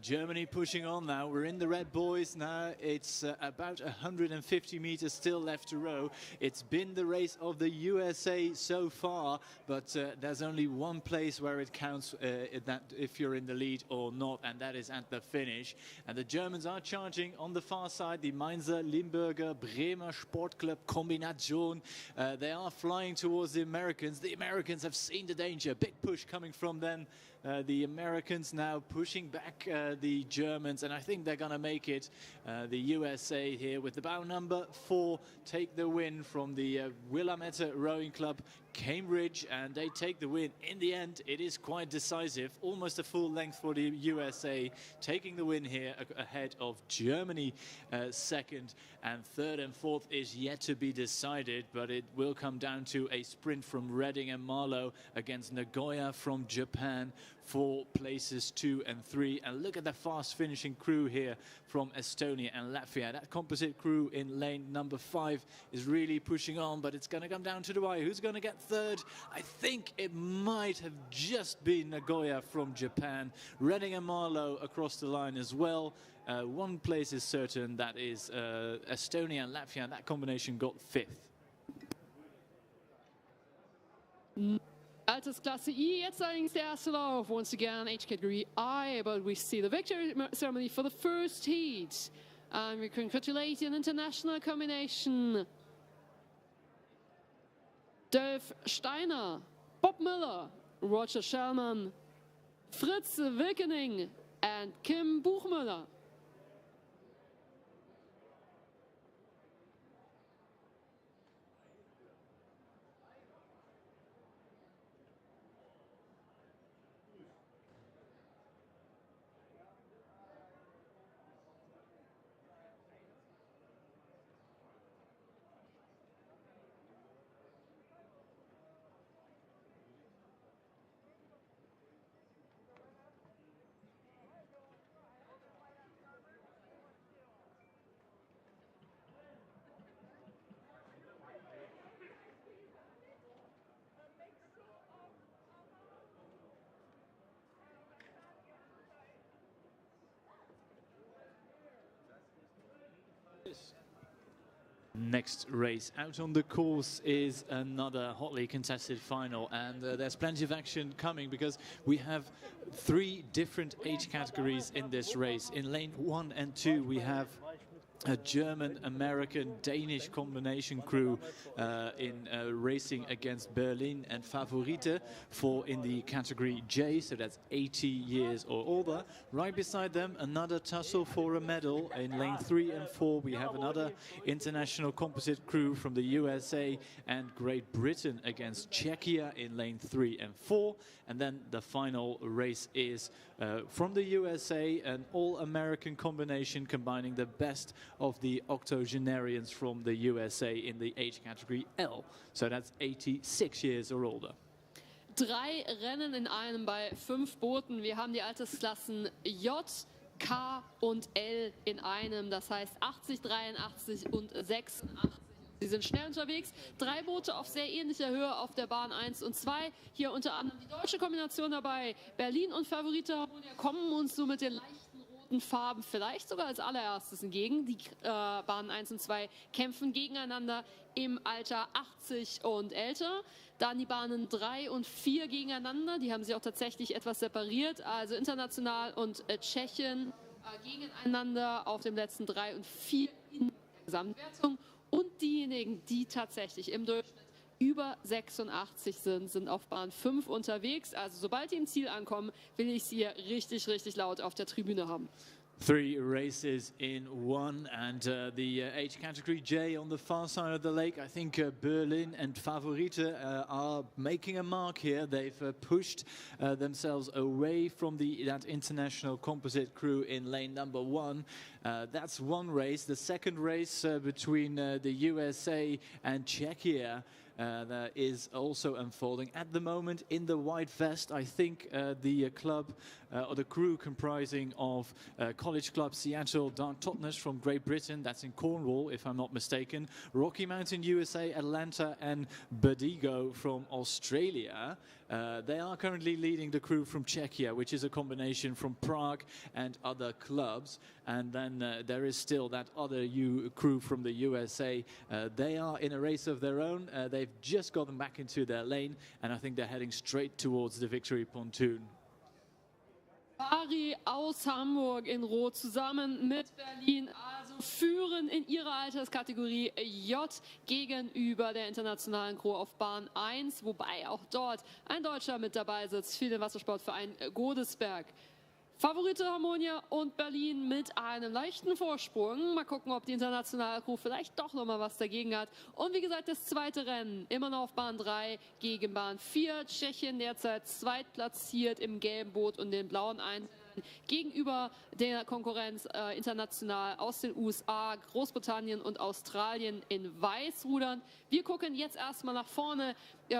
Germany pushing on now. We're in the red buoys now. It's about 150 meters still left to row. It's been the race of the USA so far, but there's only one place where it counts that if you're in the lead or not, and that is at the finish. And the Germans are charging on the far side. The Mainzer, Limburger, Bremer Sportclub Kombination. They are flying towards the Americans. The Americans have seen the danger. Big push coming from them. The Americans now pushing back the Germans, and I think they're going to make it. The USA here with the bow number 4 take the win from the Willamette Rowing Club Cambridge, and they take the win. In the end, it is quite decisive, almost a full length for the USA, taking the win here ahead of Germany second, and third and fourth is yet to be decided, but it will come down to a sprint from Reading and Marlow against Nagoya from Japan for places 2 and 3. And look at the fast finishing crew here from Estonia and Latvia. That composite crew in lane number 5 is really pushing on, but it's going to come down to the wire. Who's going to get third? I think it might have just been Nagoya from Japan. Reading and Marlow across the line as well. One place is certain, that is Estonia and Latvia. That combination got 5th. Altersklasse I, jetzt allerdings der erste Lauf, once again age category I, but we see the victory ceremony for the first heat. And we congratulate an international combination. Dolph Steiner, Bob Miller, Roger Shellman, Fritz Wilkening, and Kim Buchmüller. Next race out on the course is another hotly contested final, and there's plenty of action coming because we have 3 different age categories in this race. In lane 1 and 2 we have a German, American, Danish combination crew in racing against Berlin and Favorite in the category J, so that's 80 years or older. Right beside them, another tussle for a medal. In lane 3 and 4, we have another international composite crew from the USA and Great Britain against Czechia in lane 3 and 4. And then the final race is from the USA, an all-American combination combining the best of the octogenarians from the USA in the age category L. So that's 86 years or older. 3 Rennen in einem bei 5 Booten. Wir haben die Altersklassen J, K und L in einem. Das heißt 80, 83 und 86. Sie sind schnell unterwegs. 3 Boote auf sehr ähnlicher Höhe auf der Bahn 1 und 2. Hier unter anderem die deutsche Kombination dabei. Berlin und Favorite kommen uns so mit den leichten roten Farben vielleicht sogar als allererstes entgegen. Die Bahnen 1 und 2 kämpfen gegeneinander im Alter 80 und älter. Dann die Bahnen 3 und 4 gegeneinander. Die haben sich auch tatsächlich etwas separiert. Also international und Tschechien gegeneinander auf dem letzten 3 und 4 in der Gesamtwertung. Und diejenigen, die tatsächlich im Durchschnitt über 86 sind, sind auf Bahn 5 unterwegs. Also sobald die im Ziel ankommen, will ich sie hier richtig, richtig laut auf der Tribüne haben. 3 races in one, and the age category J on the far side of the lake. I think Berlin and Favorite are making a mark here. They've pushed themselves away from that international composite crew in lane number 1. That's one race. The second race between the USA and Czechia that is also unfolding at the moment in the white vest. I think the club or the crew comprising of College Club Seattle, Dart Totnes from Great Britain, that's in Cornwall if I'm not mistaken, Rocky Mountain USA, Atlanta and Bendigo from Australia. They are currently leading the crew from Czechia, which is a combination from Prague and other clubs. And then there is still that other crew from the USA. They are in a race of their own. They've just gotten back into their lane, and I think they're heading straight towards the victory pontoon. Bari aus Hamburg in Rot zusammen mit Berlin, also führen in ihrer Alterskategorie J gegenüber der internationalen Crew auf Bahn 1, wobei auch dort ein Deutscher mit dabei sitzt, für den Wassersportverein Godesberg. Favorite Harmonia und Berlin mit einem leichten Vorsprung. Mal gucken, ob die internationale Crew vielleicht doch noch mal was dagegen hat. Und wie gesagt, das zweite Rennen immer noch auf Bahn 3 gegen Bahn 4. Tschechien derzeit zweitplatziert im gelben Boot und den blauen ein. Gegenüber der Konkurrenz international aus den USA, Großbritannien und Australien in Weißrudern. Wir gucken jetzt erstmal nach vorne.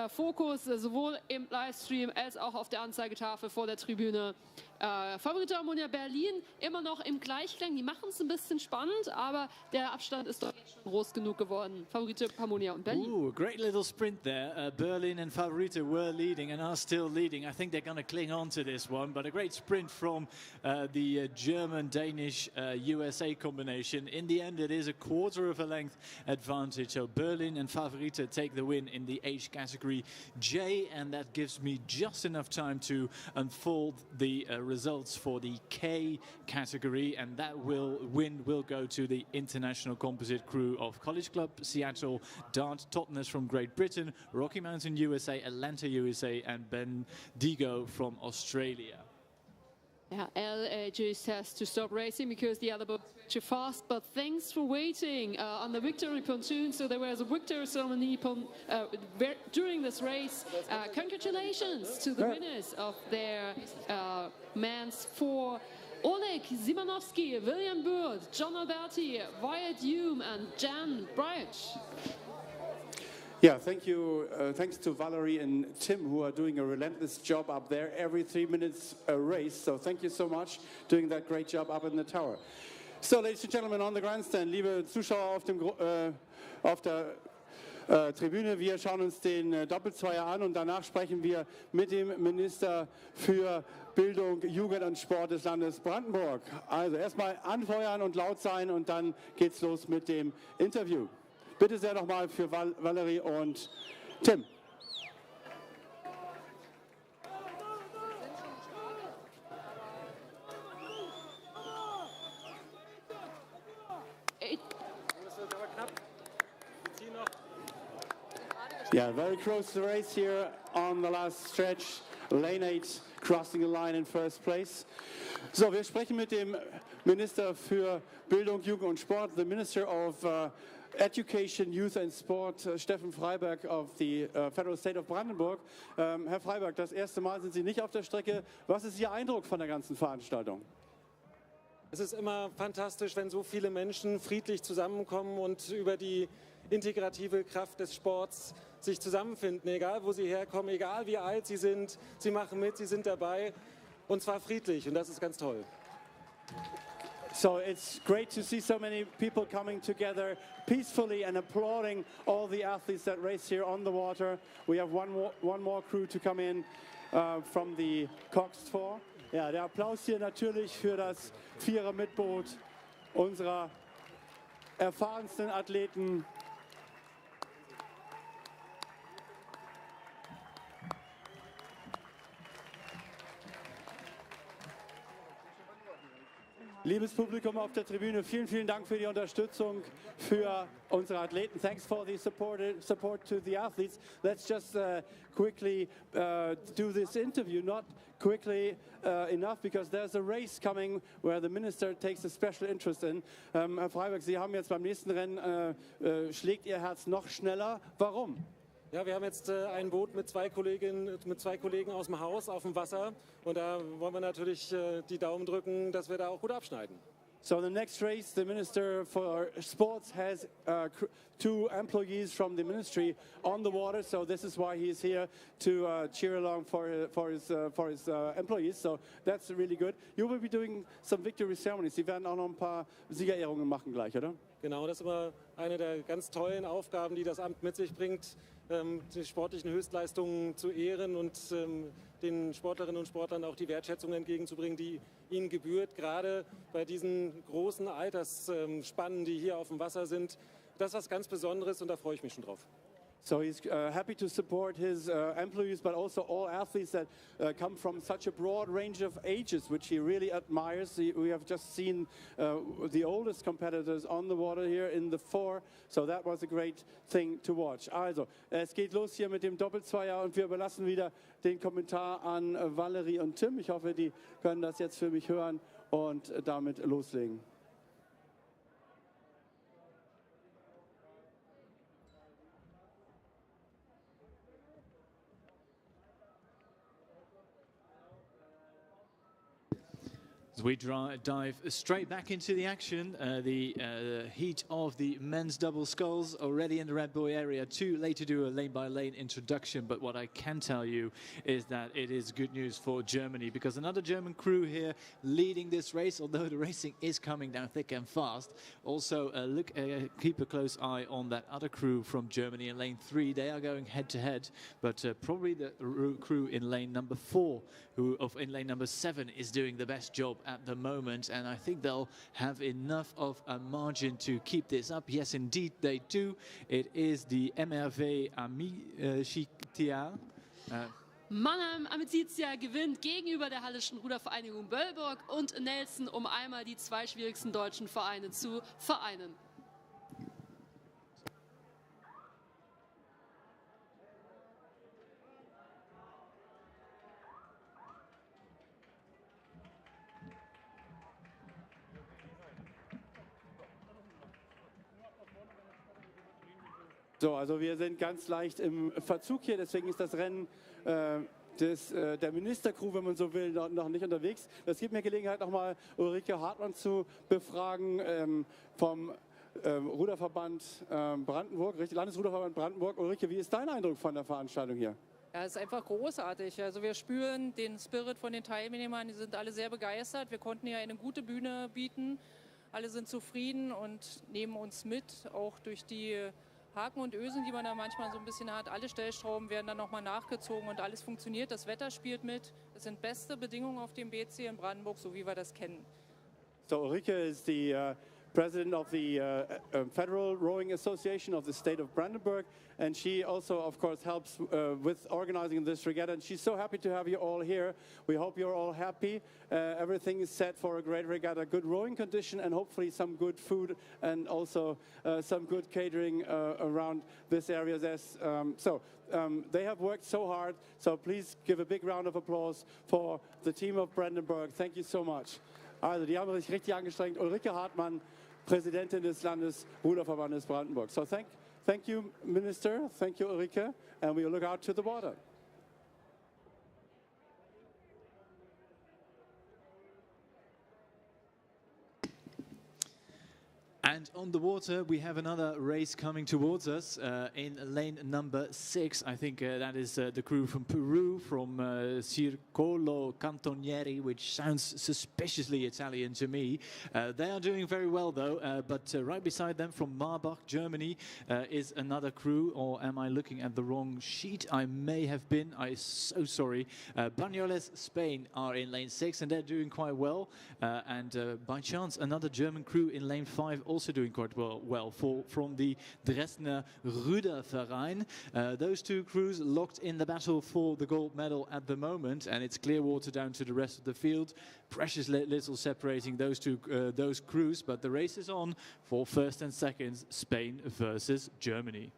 Fokus sowohl im Livestream als auch auf der Anzeigetafel vor der Tribüne. Favorite Harmonia Berlin immer noch im Gleichklang. Die machen es ein bisschen spannend, aber der Abstand ist doch schon groß genug geworden. Favorite Harmonia und Berlin. Ooh, great little sprint there. Berlin and Favorite were leading and are still leading. I think they're going to cling on to this one, but a great sprint from the German-Danish USA combination. In the end, it is a quarter of a length advantage. So Berlin and Favorite take the win in the age category J, and that gives me just enough time to unfold the results for the K category, and that win will go to the international composite crew of College Club Seattle, Dart Totnes from Great Britain, Rocky Mountain USA, Atlanta USA and Bendigo from Australia. Yeah, L just has to stop racing because the other boat is too fast, but thanks for waiting on the victory pontoon. So there was a victory ceremony during this race. Congratulations to the winners of their men's 4. Oleg Zimanowski, William Bird, John Alberti, Wyatt Hume and Jan Bryant. Yeah, thank you. Thanks to Valerie and Tim, who are doing a relentless job up there. Every 3 minutes a race. So thank you so much, doing that great job up in the tower. So, ladies and gentlemen, on the grandstand, liebe Zuschauer auf der Tribüne, wir schauen uns den Doppelzweier an und danach sprechen wir mit dem Minister für Bildung, Jugend und Sport des Landes Brandenburg. Also erstmal anfeuern und laut sein und dann geht's los mit dem Interview. Bitte sehr nochmal für Valerie und Tim. Yeah, very close to the race here on the last stretch. Lane 8 crossing the line in first place. So, wir sprechen mit dem Minister für Bildung, Jugend und Sport, the Minister of Education, Youth and Sport, Steffen Freiberg of the Federal State of Brandenburg. Herr Freiberg, das erste Mal sind Sie nicht auf der Strecke. Was ist Ihr Eindruck von der ganzen Veranstaltung? Es ist immer fantastisch, wenn so viele Menschen friedlich zusammenkommen und über die integrative Kraft des Sports sich zusammenfinden, egal wo sie herkommen, egal wie alt sie sind, sie machen mit, sie sind dabei und zwar friedlich und das ist ganz toll. So it's great to see so many people coming together peacefully and applauding all the athletes that race here on the water. We have one more crew to come in from the Cox 4. Ja, der Applaus hier natürlich für das Vierer-Mitboot unserer erfahrensten Athleten. Liebes Publikum auf der Tribüne, vielen, vielen Dank für die Unterstützung für unsere Athleten. Thanks for the support to the athletes. Let's just quickly do this interview, not quickly enough, because there's a race coming where the minister takes a special interest in. Herr Freiberg, Sie haben jetzt beim nächsten Rennen, schlägt Ihr Herz noch schneller. Warum? Ja, wir haben jetzt ein Boot mit zwei Kollegen aus dem Haus auf dem Wasser und da wollen wir natürlich die Daumen drücken, dass wir da auch gut abschneiden. So the next race, the Minister for Sports has two employees from the ministry on the water, so this is why he's here to cheer along for his employees. So that's really good. You will be doing some victory ceremonies. Sie werden auch noch ein paar Siegerehrungen machen gleich, oder? Genau, das ist immer eine der ganz tollen Aufgaben, die das Amt mit sich bringt, die sportlichen Höchstleistungen zu ehren und den Sportlerinnen und Sportlern auch die Wertschätzung entgegenzubringen, die ihnen gebührt, gerade bei diesen großen Altersspannen, die hier auf dem Wasser sind. Das ist was ganz Besonderes und da freue ich mich schon drauf. So he's happy to support his employees, but also all athletes that come from such a broad range of ages, which he really admires. We have just seen the oldest competitors on the water here in the 4, so that was a great thing to watch. Also, es geht los hier mit dem Doppelzweier und wir überlassen wieder den Kommentar an Valerie und Tim. Ich hoffe, die können das jetzt für mich hören und damit loslegen. As we dive straight back into the action, the heat of the men's double sculls already in the Red Bull area. Too late to do a lane-by-lane introduction, but what I can tell you is that it is good news for Germany, because another German crew here leading this race, although the racing is coming down thick and fast. Also, keep a close eye on that other crew from Germany in lane 3. They are going head-to-head, but probably the crew in lane number 4, in lane number 7 is doing the best job at the moment, and I think they'll have enough of a margin to keep this up. Yes, indeed they do. It is the MRV Amicitia. Mannheim Amicitia gewinnt gegenüber der Hallischen Rudervereinigung Böllburg und Nelson, um einmal die zwei schwierigsten deutschen Vereine zu vereinen. So, also wir sind ganz leicht im Verzug hier, deswegen ist das Rennen der Ministercrew, wenn man so will, noch nicht unterwegs. Das gibt mir Gelegenheit, nochmal Ulrike Hartmann zu befragen vom Ruderverband Brandenburg, Landesruderverband Brandenburg. Ulrike, wie ist dein Eindruck von der Veranstaltung hier? Ja, es ist einfach großartig. Also wir spüren den Spirit von den Teilnehmern, die sind alle sehr begeistert. Wir konnten hier eine gute Bühne bieten. Alle sind zufrieden und nehmen uns mit, auch durch die Haken und Ösen, die man da manchmal so ein bisschen hat. Alle Stellschrauben werden dann nochmal nachgezogen und alles funktioniert. Das Wetter spielt mit. Es sind beste Bedingungen auf dem BC in Brandenburg, so wie wir das kennen. So Ulrike is the president of the Federal Rowing Association of the state of Brandenburg, and she also, of course, helps with organizing this regatta. And she's so happy to have you all here. We hope you're all happy. Everything is set for a great regatta, good rowing condition, and hopefully some good food and also some good catering around this area. They have worked so hard, so please give a big round of applause for the team of Brandenburg. Thank you so much. Also, die haben sich richtig angestrengt. Ulrike Hartmann, Präsidentin des Landesruderverbandes Brandenburg. So thank you, Minister. Thank you, Ulrike. And we'll look out to the water. And on the water, we have another race coming towards us in lane number 6. I think that is the crew from Peru, from Circolo Cantonieri, which sounds suspiciously Italian to me. They are doing very well, though, but right beside them from Marbach, Germany, is another crew. Or am I looking at the wrong sheet? I may have been. I'm so sorry. Banyoles, Spain, are in lane 6, and they're doing quite well. And by chance, another German crew in lane 5 also doing quite well from the Dresdner Ruderverein. Those two crews locked in the battle for the gold medal at the moment, and it's clear water down to the rest of the field. Precious little separating those crews, but the race is on for first and seconds, Spain versus Germany.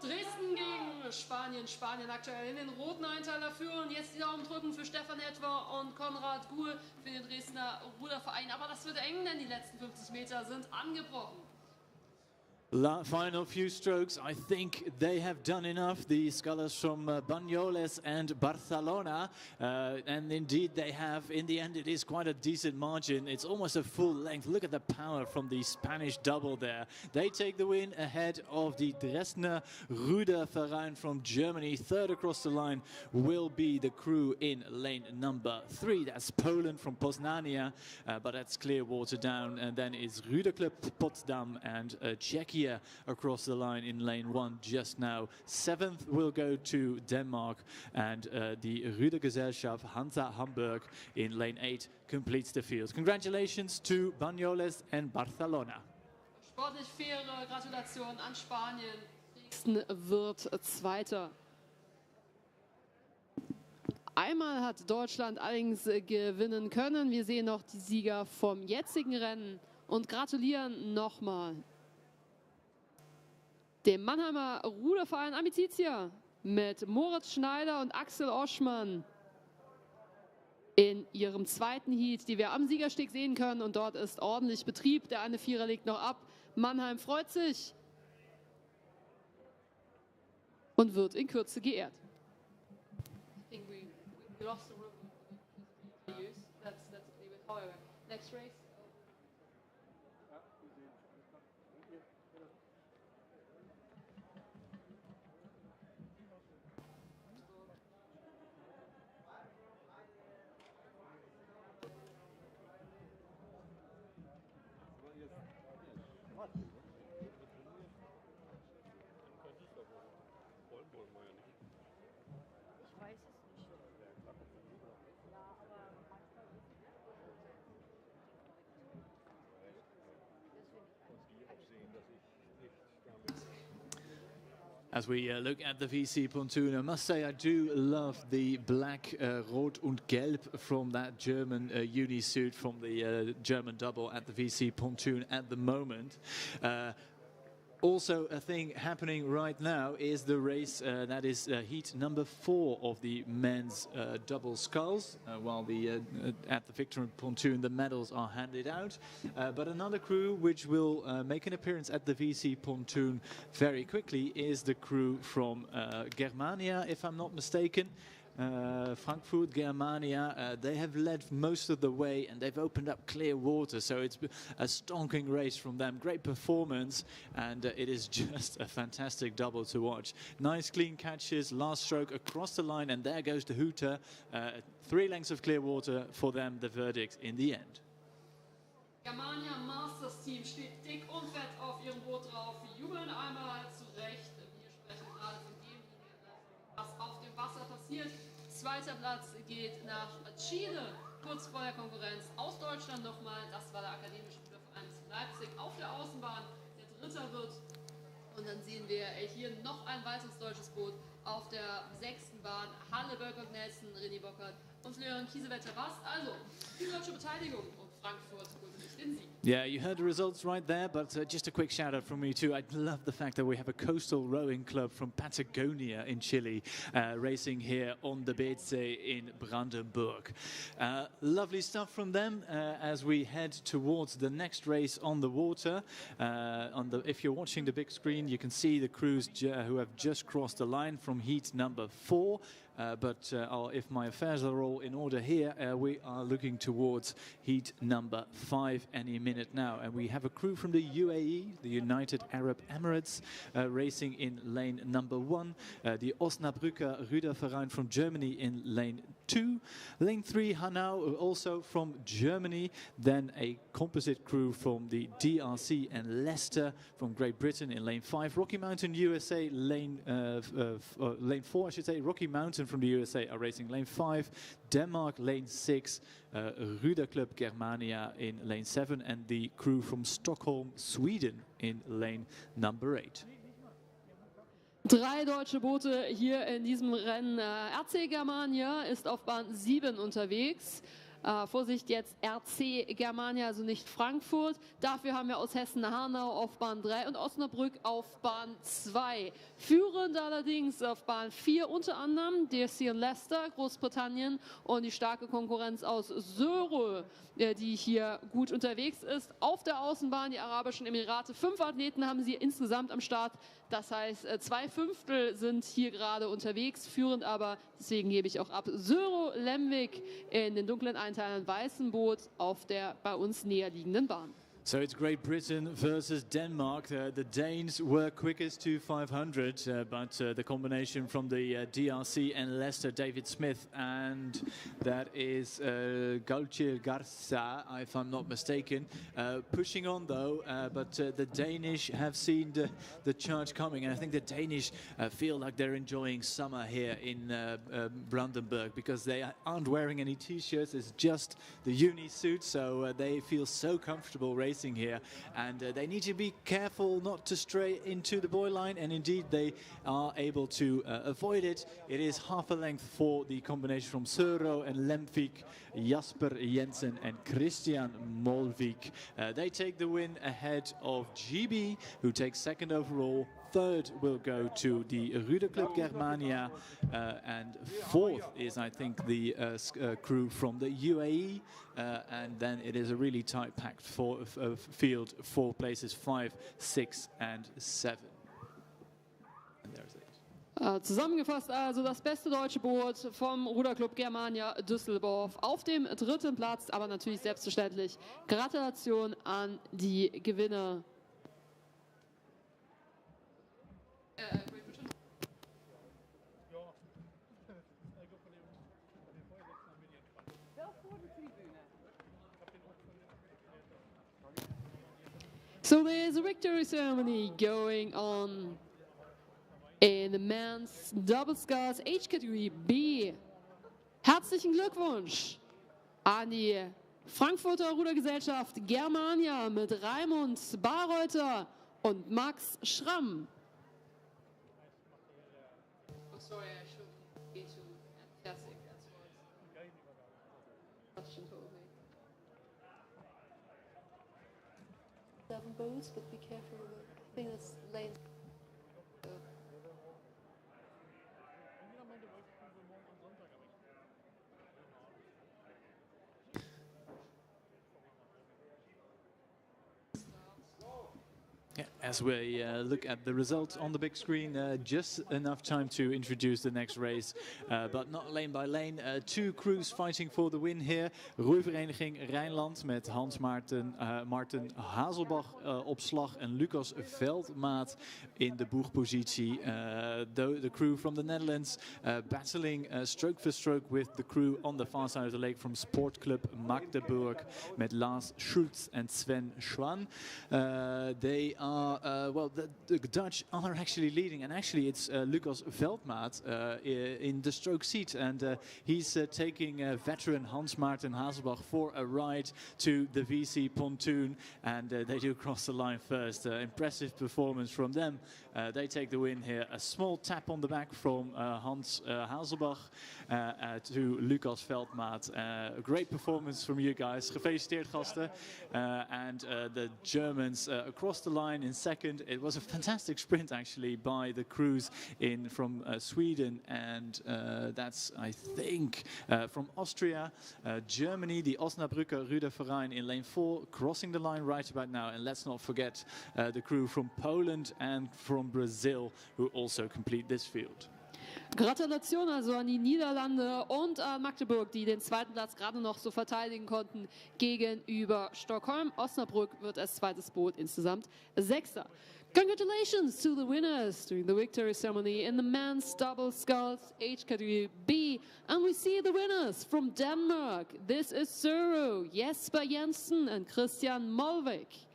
Dresden gegen Spanien. Spanien aktuell in den roten Einteiler führen. Jetzt die Daumen drücken für Stefan Etwer und Konrad Guhl für den Dresdner Ruderverein. Aber das wird eng, denn die letzten 50 Meter sind angebrochen. Final few strokes, I think they have done enough, the scullers from Banyoles and Barcelona, and indeed they have. In the end, it is quite a decent margin. It's almost a full length. Look at the power from the Spanish double there. They take the win ahead of the Dresdner Ruderverein from Germany. Third across the line will be the crew in lane number 3. That's Poland from Poznania, but that's clear water down. And then it's Ruderclub Potsdam and Czechia across the line in lane 1 just now. 7th will go to Denmark, and the Rudergesellschaft Hansa Hamburg in lane 8 completes the field. Congratulations to Banyoles and Barcelona. Sportlich faire Gratulation an Spanien. Dresden wird Zweiter. Einmal hat Deutschland allerdings gewinnen können. Wir sehen noch die Sieger vom jetzigen Rennen und gratulieren nochmal dem Mannheimer Ruderverein Amicizia mit Moritz Schneider und Axel Oschmann in ihrem zweiten Heat, die wir am Siegersteg sehen können. Und dort ist ordentlich Betrieb. Der eine Vierer legt noch ab. Mannheim freut sich und wird in Kürze geehrt. Next race. As we look at the VC pontoon, I must say I do love the black Rot und Gelb from that German unisuit from the German double at the VC pontoon at the moment. Also, a thing happening right now is the race that is heat number 4 of the men's double sculls, while at the victory pontoon the medals are handed out. But another crew which will make an appearance at the VC pontoon very quickly is the crew from Germania, if I'm not mistaken. Frankfurt, Germania, they have led most of the way and they've opened up clear water, so it's a stonking race from them. Great performance, and it is just a fantastic double to watch. Nice clean catches, last stroke across the line, and there goes the hooter. 3 lengths of clear water for them, the verdict in the end. Germania Masters Team steht dick und fett auf ihrem Boot drauf. Wir jubeln einmal zurecht. Wir sprechen gerade von dem, was auf dem Wasser passiert. 2 Zweiter Platz geht nach Chile, kurz vor der Konkurrenz aus Deutschland nochmal. Das war der akademische Verein Leipzig auf der Außenbahn, der Dritter wird. Und dann sehen wir hier noch ein weiteres deutsches Boot auf der 6. Bahn. Halle, Bölkock, Nelson, René Bockert und Florian Kiesewetter-Rast. Also, viel deutsche Beteiligung und Frankfurt holte sich den Sieg. Yeah, you heard the results right there, but just a quick shout out from me too. I love the fact that we have a coastal rowing club from Patagonia in Chile racing here on the Beetsee in Brandenburg. Lovely stuff from them as we head towards the next race on the water. If you're watching the big screen, you can see the crews who have just crossed the line from heat number 4. But if my affairs are all in order here, we are looking towards heat number 5 any minute now. And we have a crew from the UAE, the United Arab Emirates, racing in lane number 1. The Osnabrücker Ruderverein from Germany in lane 2. Lane 3, Hanau, also from Germany. Then a composite crew from the DRC and Leicester from Great Britain in lane 5. Rocky Mountain USA, lane 4, I should say. Rocky Mountain from the USA are racing lane 5, Denmark lane 6, Ruder Club Germania in lane 7, and the crew from Stockholm, Sweden in lane number 8. 3 deutsche Boote hier in diesem Rennen. RC Germania ist auf Bahn 7 unterwegs. Vorsicht jetzt RC Germania, also nicht Frankfurt. Dafür haben wir aus Hessen Hanau auf Bahn 3 und Osnabrück auf Bahn 2. Führend allerdings auf Bahn 4 unter anderem DRC und Leicester, Großbritannien, und die starke Konkurrenz aus Sörö, die hier gut unterwegs ist. Auf der Außenbahn die Arabischen Emirate. 5 Athleten haben sie insgesamt am Start. Das heißt, 2/5 sind hier gerade unterwegs, führend aber, deswegen gebe ich auch ab, Sörö Lemvik in den dunklen Einteilen weißen Boot auf der bei uns näher liegenden Bahn. So it's Great Britain versus Denmark. The Danes were quickest to 500, but the combination from the DRC and Leicester, David Smith, and that is Gauthier Garza, if I'm not mistaken, pushing on though, but the Danish have seen the charge coming, and I think the Danish feel like they're enjoying summer here in Brandenburg because they aren't wearing any t-shirts, it's just the uni suit, so they feel so comfortable racing here, and they need to be careful not to stray into the buoy line, and indeed they are able to avoid it. It is half a length for the combination from Sörö and Lemvik, Jasper Jensen and Christian Molvik. They take the win ahead of GB, who takes 2nd overall. 3rd will go to the Ruder Club Germania, and 4th is, I think, the crew from the UAE, and then it is a really tight packed field for places 5, 6 and 7. And there's it. Zusammengefasst also das beste deutsche Boot vom Ruderclub Germania Düsseldorf auf dem 3. Platz, aber natürlich selbstverständlich Gratulation an die Gewinner. So there's a victory ceremony going on in the men's double sculls age category B. Herzlichen Glückwunsch an die Frankfurter Rudergesellschaft Germania mit Raimund Barreuter und Max Schramm. Oh, sorry, I should get to Classic. That's what Sebastian told me. 7 boats, but be careful. I think that's lane. Yeah, as we look at the results on the big screen, just enough time to introduce the next race, but not lane by lane. 2 crews fighting for the win here. Roeivereniging Rijnland met Hans Maarten Hazelbach op slag en Lucas Veldmaat in de boegpositie. The crew from the Netherlands battling stroke for stroke with the crew on the far side of the lake from Sport Club Magdeburg met Lars Schulz and Sven Schwan. They are well, the Dutch are actually leading, and actually it's Lucas Veldmaat in the stroke seat, and he's taking veteran Hans Maarten Hazelbach for a ride to the VC pontoon, and they do cross the line first. Impressive performance from them. They take the win here. A small tap on the back from Hans Hazelbach to Lucas Veldmaat. A great performance from you guys. Gefeliciteerd gasten. And the Germans across the line in second. It was a fantastic sprint actually by the crews from Sweden, and that's I think from Austria, Germany, the Osnabrücker Rüder Verein in lane 4 crossing the line right about now. And let's not forget the crew from Poland and from Brazil who also complete this field. Gratulation also an die Niederlande und Magdeburg, die den zweiten Platz gerade noch so verteidigen konnten gegenüber Stockholm. Osnabrück wird als zweites Boot, insgesamt Sechster. Congratulations to the winners during the victory ceremony in the men's double sculls age category B. And we see the winners from Denmark. This is Suru, Jesper Jensen and Christian Molvik.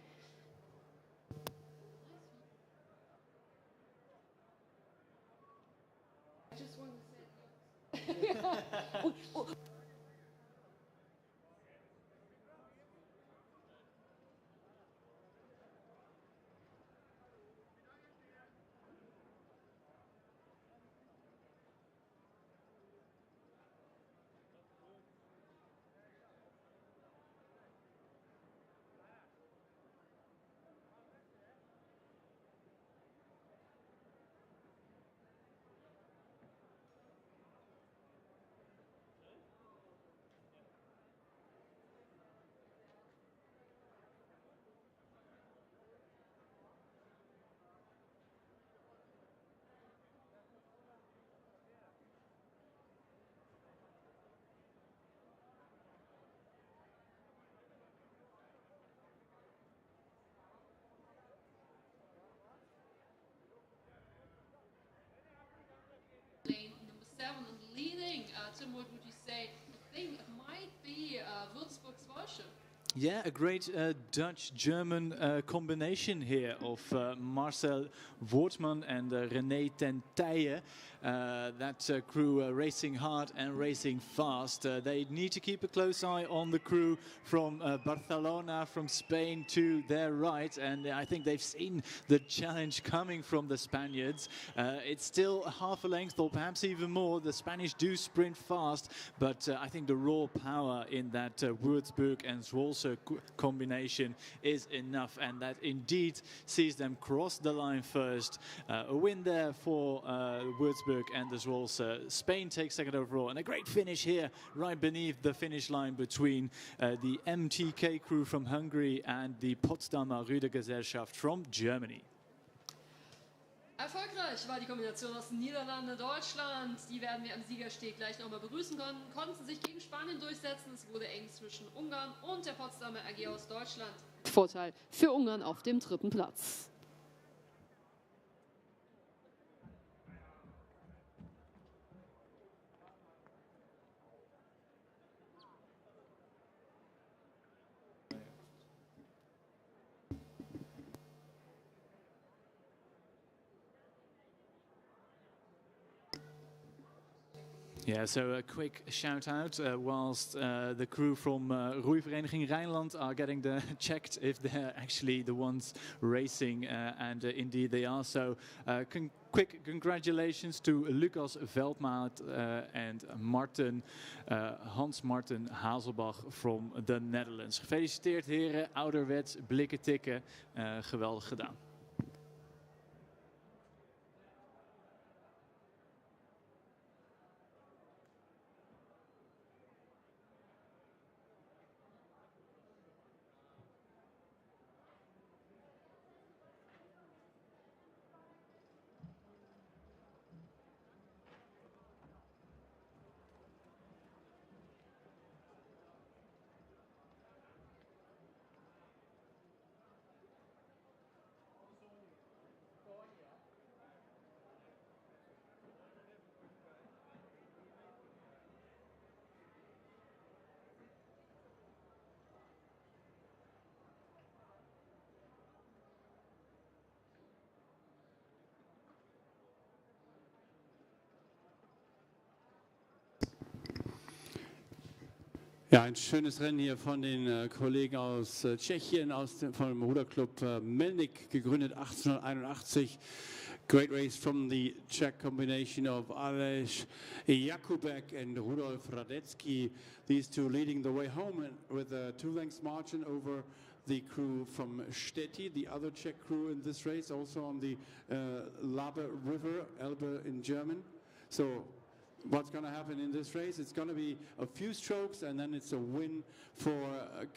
I just want to say lane number 7 and leading. Tim, what would you say? I think it might be Würzburg's Walsche. Yeah, a great Dutch-German combination here of Marcel Wortmann and René ten Tijen. That crew racing hard and racing fast. They need to keep a close eye on the crew from Barcelona, from Spain to their right. And I think they've seen the challenge coming from the Spaniards. It's still half a length or perhaps even more. The Spanish do sprint fast, but I think the raw power in that Würzburg and Zwolse combination is enough, and that indeed sees them cross the line first. A win there for Würzburg and the Zwolse. Spain takes second overall, and a great finish here right beneath the finish line between the MTK crew from Hungary and the Potsdamer Rüdergesellschaft from Germany. Erfolgreich war die Kombination aus Niederlande, Deutschland. Die werden wir am Siegersteg gleich nochmal begrüßen können. Konnten sich gegen Spanien durchsetzen. Es wurde eng zwischen Ungarn und der Potsdamer AG aus Deutschland. Vorteil für Ungarn auf dem dritten Platz. Yeah, so a quick shout out whilst the crew from Roeivereniging Rijnland are getting checked if they're actually the ones racing, and indeed they are. So quick congratulations to Lucas Veldmaat and Hans Maarten Hazelbach from the Netherlands. Gefeliciteerd heren, ouderwets, blikken tikken, geweldig gedaan. Ja, ein schönes Rennen hier von den Kollegen aus Tschechien, von dem Ruderclub Melnik, gegründet 1881. Great race from the Czech combination of Aleš Jakubek and Rudolf Radetzky. These two leading the way home with a 2 lengths margin over the crew from Stetti, the other Czech crew in this race, also on the Labe River, Elbe in German. So what's going to happen in this race? It's going to be a few strokes and then it's a win for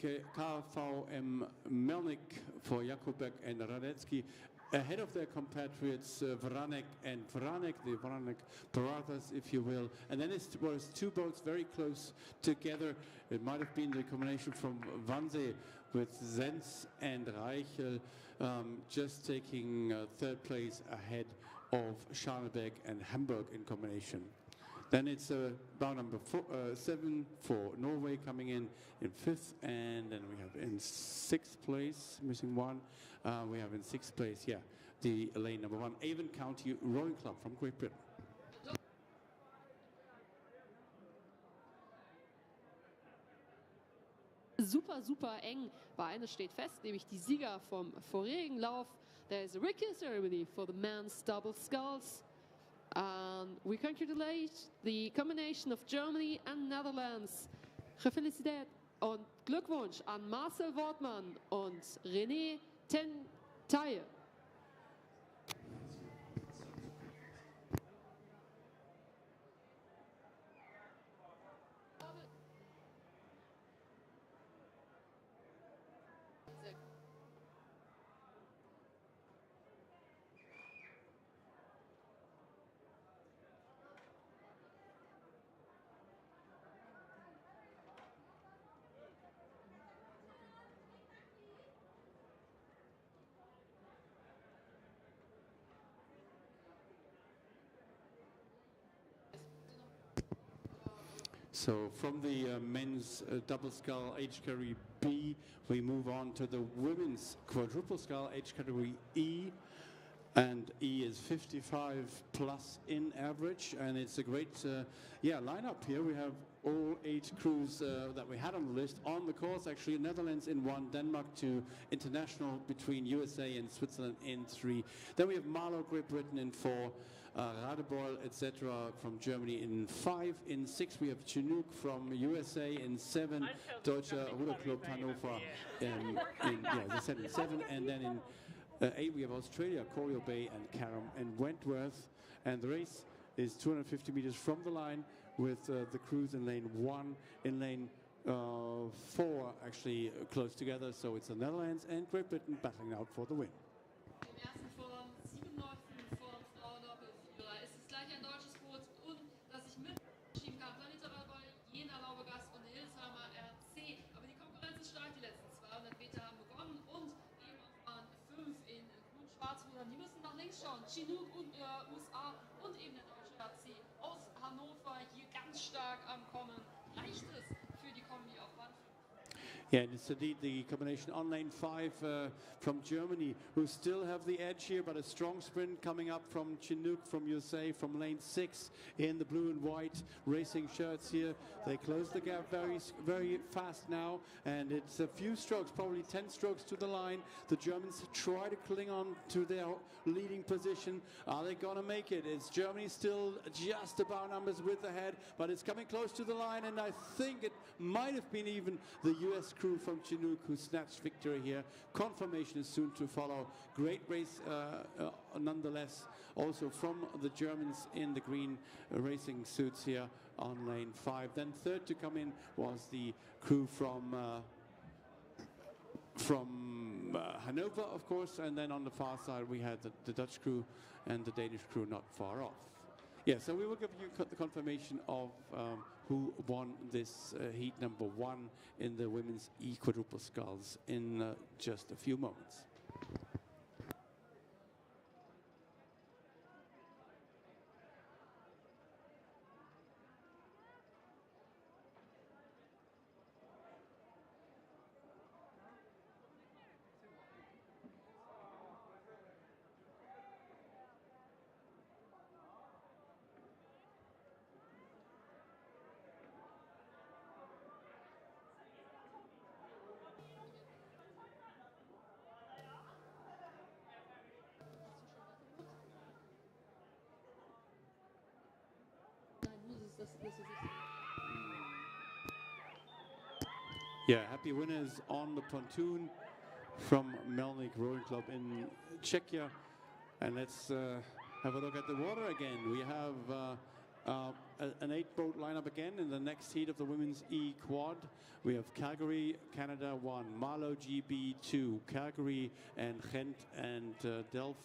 KVM Melnik, for Jakubek and Radetzky, ahead of their compatriots Vranek and Vranek, the Vranek brothers, if you will. And then it was two boats very close together. It might have been the combination from Wannsee with Zenz and Reichel, just taking third place ahead of Scharneberg and Hamburg in combination. Then it's bow number 7 for Norway coming in fifth, and then we have in sixth place, missing one. We have in sixth place, yeah, the lane number 1, Avon County Rowing Club from Great Britain. Super, super eng, weil eines steht fest, nämlich die Sieger vom vorigen Lauf. There is a recap ceremony for the men's double sculls. We congratulate the combination of Germany and Netherlands. Gefeliciteerd und Glückwunsch an Marcel Wortmann und René Tentaille. So from the men's double scull age category B, we move on to the women's quadruple scull age category E. And E is 55 plus in average, and it's a great lineup here. We have all 8 crews that we had on the list on the course. Actually, Netherlands in 1, Denmark 2, international between USA and Switzerland in 3. Then we have Marlow, Great Britain in 4, Radebeul, etc. from Germany in 5. In 6 we have Chinook from USA in 7, Deutscher Ruderclub Hannover as I said, in 7, and then in 8 we have Australia, Corio Bay and Carrum and Wentworth, and the race is 250 meters from the line with the crews in lane 1, in lane 4 actually close together, so it's the Netherlands and Great Britain battling out for the win. Die müssen nach links schauen. Chinook und USA und eben der deutsche RC aus Hannover hier ganz stark am Kommen. Reicht es für die Kombi auf Band? Yeah, and it's indeed the combination on lane 5 from Germany, who still have the edge here, but a strong sprint coming up from Chinook from USA from lane 6 in the blue and white racing shirts here. They close the gap very, very fast now, and it's a few strokes, probably 10 strokes to the line. The Germans try to cling on to their leading position. Are they going to make it? It's Germany still just about numbers with the head, but it's coming close to the line, and I think it might have been even the US crew from Chinook who snatched victory here. Confirmation is soon to follow. Great race nonetheless, also from the Germans in the green racing suits here on lane 5. Then third to come in was the crew from Hanover, of course, and then on the far side we had the Dutch crew and the Danish crew not far off. Yeah, so we will give you the confirmation of who won this heat number 1 in the women's quadruple sculls in just a few moments. Yeah, happy winners on the pontoon from Melnik Rowing Club in Czechia. And let's have a look at the water again. We have an 8-boat lineup again in the next heat of the women's E-Quad. We have Calgary, Canada 1, Malo GB 2, Calgary and Ghent and Delft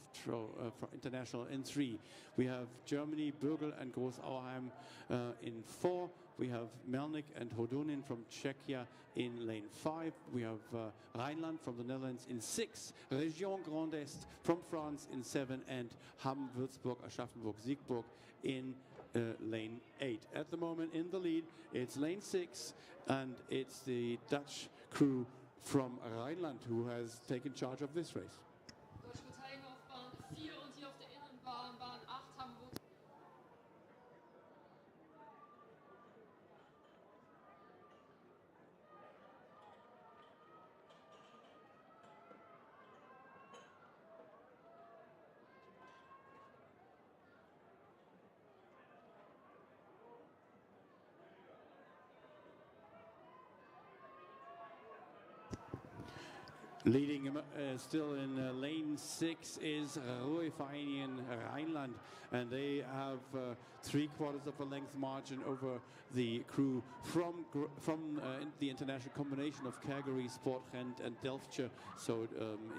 International in 3. We have Germany, Bürgel and Großauheim in 4. We have Melnik and Hodonin from Czechia in lane 5. We have Rheinland from the Netherlands in 6. Région Grand Est from France in 7. And Hamm, Würzburg, Aschaffenburg, Siegburg in lane 8. At the moment in the lead, it's lane 6, and it's the Dutch crew from Rheinland who has taken charge of this race. Deutsche Beteiligung auf Bahn 4 und hier auf der Innenbahn, Bahn 8 Hamburg. Leading still in lane 6 is Ruhrvereinigen Rheinland, and they have 3/4 of a length margin over the crew from the international combination of Calgary, Sport Gent and Delftje. So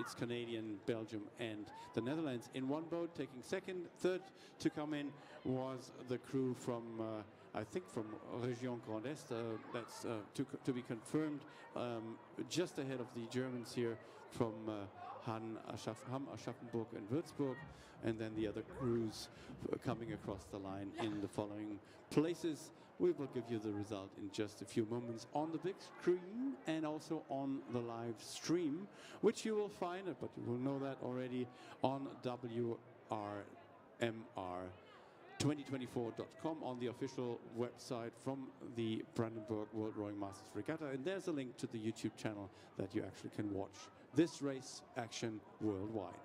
it's Canadian, Belgium and the Netherlands in one boat. Taking second, third to come in was the crew from I think from Région Grand Est. That's to be confirmed. Just ahead of the Germans here from Hamm, Aschaffenburg and Würzburg, and then the other crews coming across the line in the following places. We will give you the result in just a few moments on the big screen and also on the live stream, which you will find, but you will know that already, on WRMR2024.com, on the official website from the Brandenburg World Rowing Masters Regatta. And there's a link to the YouTube channel that you actually can watch this race action worldwide.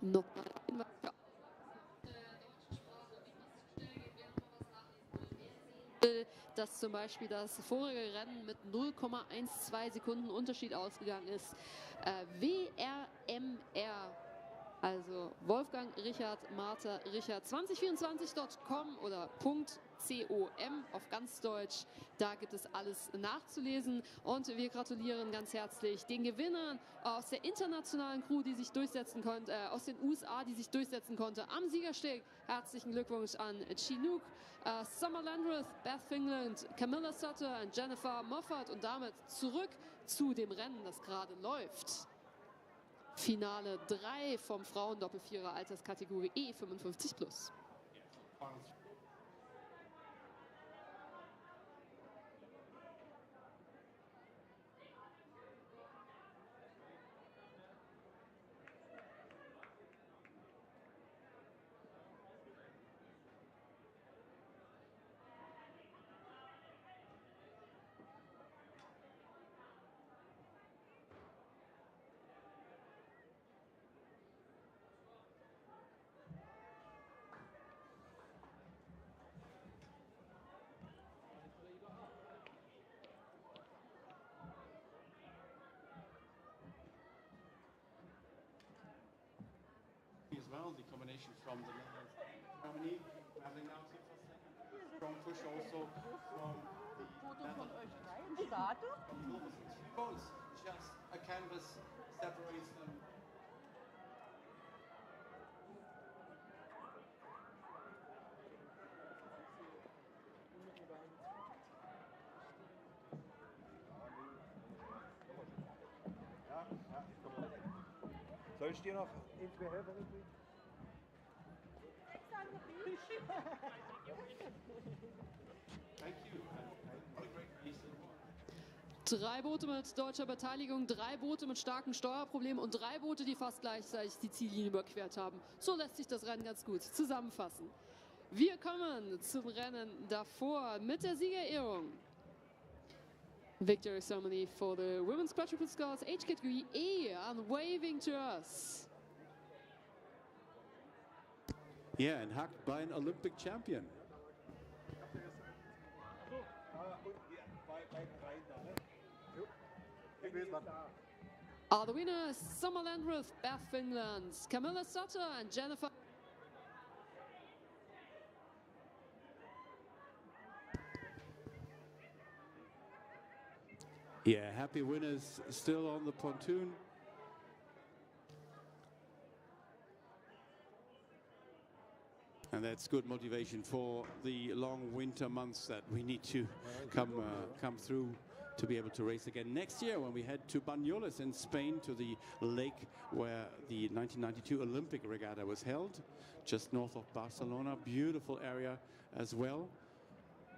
Nochmal ein dass zum Beispiel das vorige Rennen mit 0,12 Sekunden Unterschied ausgegangen ist. WRMR, also Wolfgang Richard Martha Richard 2024.com oder .com auf ganz Deutsch. Da gibt es alles nachzulesen und wir gratulieren ganz herzlich den Gewinnern aus der internationalen Crew, die sich durchsetzen konnte, aus den USA, die sich durchsetzen konnte am Siegersteg. Herzlichen Glückwunsch an Chinook, Summer Landreth, Beth Fingland, Camilla Sutter und Jennifer Moffat und damit zurück zu dem Rennen, das gerade läuft. Finale 3 vom Frauendoppelvierer Alterskategorie E55+. As well, the combination from the Netherlands and Germany, traveling out here for second. Strong push also from the Netherlands. Two boats, just a canvas separates them. Soll ich dir noch irgendwer helfen? Thank you. What a great race. 3 Boote mit deutscher Beteiligung, 3 Boote mit starken Steuerproblemen und 3 Boote, die fast gleichzeitig die Ziellinie überquert haben. So lässt sich das Rennen ganz gut zusammenfassen. Wir kommen zum Rennen davor mit der Siegerehrung. Victory ceremony for the women's quadruple sculls, age category A, and waving to us. Yeah, and hacked by an Olympic champion. Are the winners Summer Landreth, Beth Finland, Camilla Sutter, and Jennifer. Yeah, happy winners still on the pontoon. And that's good motivation for the long winter months that we need to come through to be able to race again next year when we head to Banyoles in Spain, to the lake where the 1992 Olympic Regatta was held, just north of Barcelona. Beautiful area as well.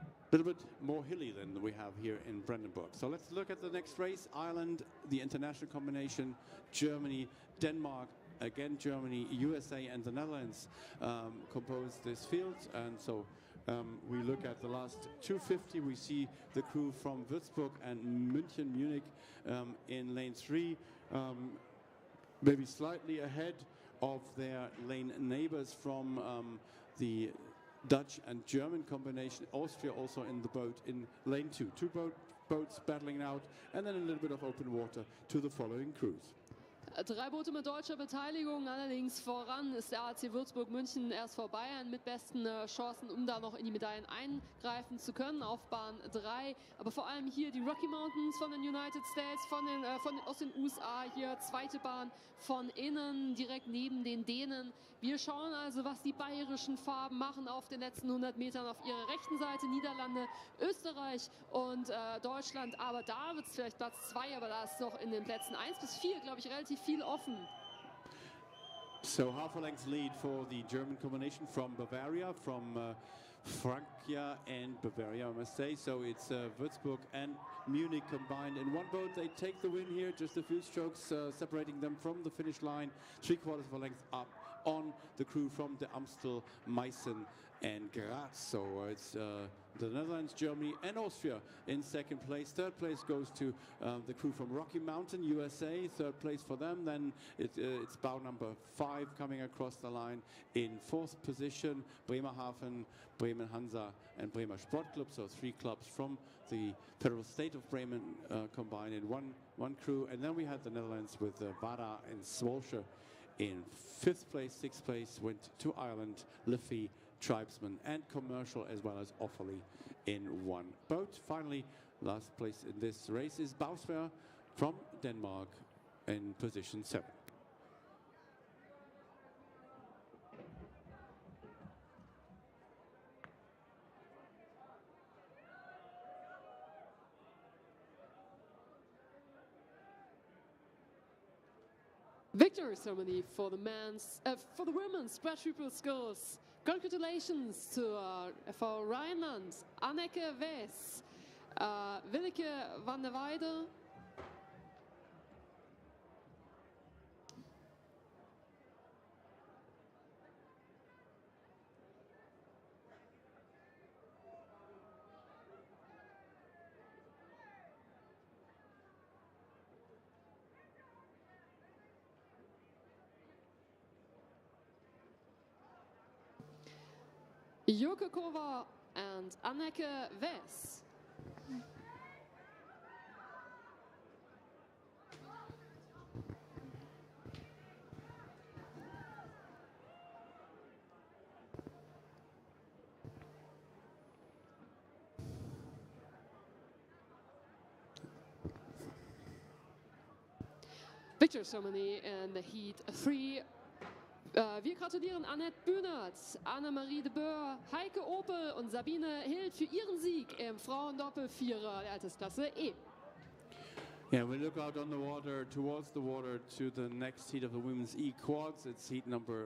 A little bit more hilly than we have here in Brandenburg. So let's look at the next race. Ireland, the international combination, Germany, Denmark, again Germany, USA and the Netherlands compose this field. And so we look at the last 250. We see the crew from Würzburg and München, Munich in lane 3, maybe slightly ahead of their lane neighbors from the Dutch and German combination. Austria also in the boat in lane 2. Two boats battling out, and then a little bit of open water to the following crews. 3 Boote mit deutscher Beteiligung, allerdings voran ist der AC Würzburg München erst vor Bayern mit besten Chancen, um da noch in die Medaillen eingreifen zu können auf Bahn 3. Aber vor allem hier die Rocky Mountains von den United States, aus den USA, hier zweite Bahn von innen, direkt neben den Dänen. Wir schauen also, was die bayerischen Farben machen auf den letzten 100 Metern auf ihrer rechten Seite. Niederlande, Österreich und Deutschland. Aber da wird es vielleicht Platz 2, aber da ist noch in den Plätzen 1 bis 4, glaube ich, relativ viel offen. So half a length lead for the German combination from Bavaria, from Francia and Bavaria, I must say. So it's Würzburg and Munich combined in one boat. They take the win here, just a few strokes separating them from the finish line. 3/4 of a length up on the crew from the Amstel, Meissen and Graz. So it's the Netherlands, Germany and Austria in second place. Third place goes to the crew from Rocky Mountain, USA. Third place for them. Then it's bow number 5 coming across the line in 4th position. Bremerhaven, Bremen Hansa and Bremer Sportclub. So 3 clubs from the federal state of Bremen combined in one crew. And then we had the Netherlands with Vara and Swolscher in 5th place. 6th place went to Ireland, Liffey, Tribesman and Commercial, as well as Offaly in one boat. Finally, last place in this race is Bauswer from Denmark in position 7. Victory ceremony for the women's quadruple sculls. Congratulations to for Rheinland, Anneke Wes, Willeke van der Weide, Joke Kova and Anneke Wes. Victory ceremony in the heat 3. Wir gratulieren Annette Bühnert, Annemarie de Boer, Heike Opel und Sabine Hild für ihren Sieg im Frauendoppel-Vierer der Altersklasse E. Yeah, we look out on the water, towards the water, to the next heat of the women's E-quads. It's heat number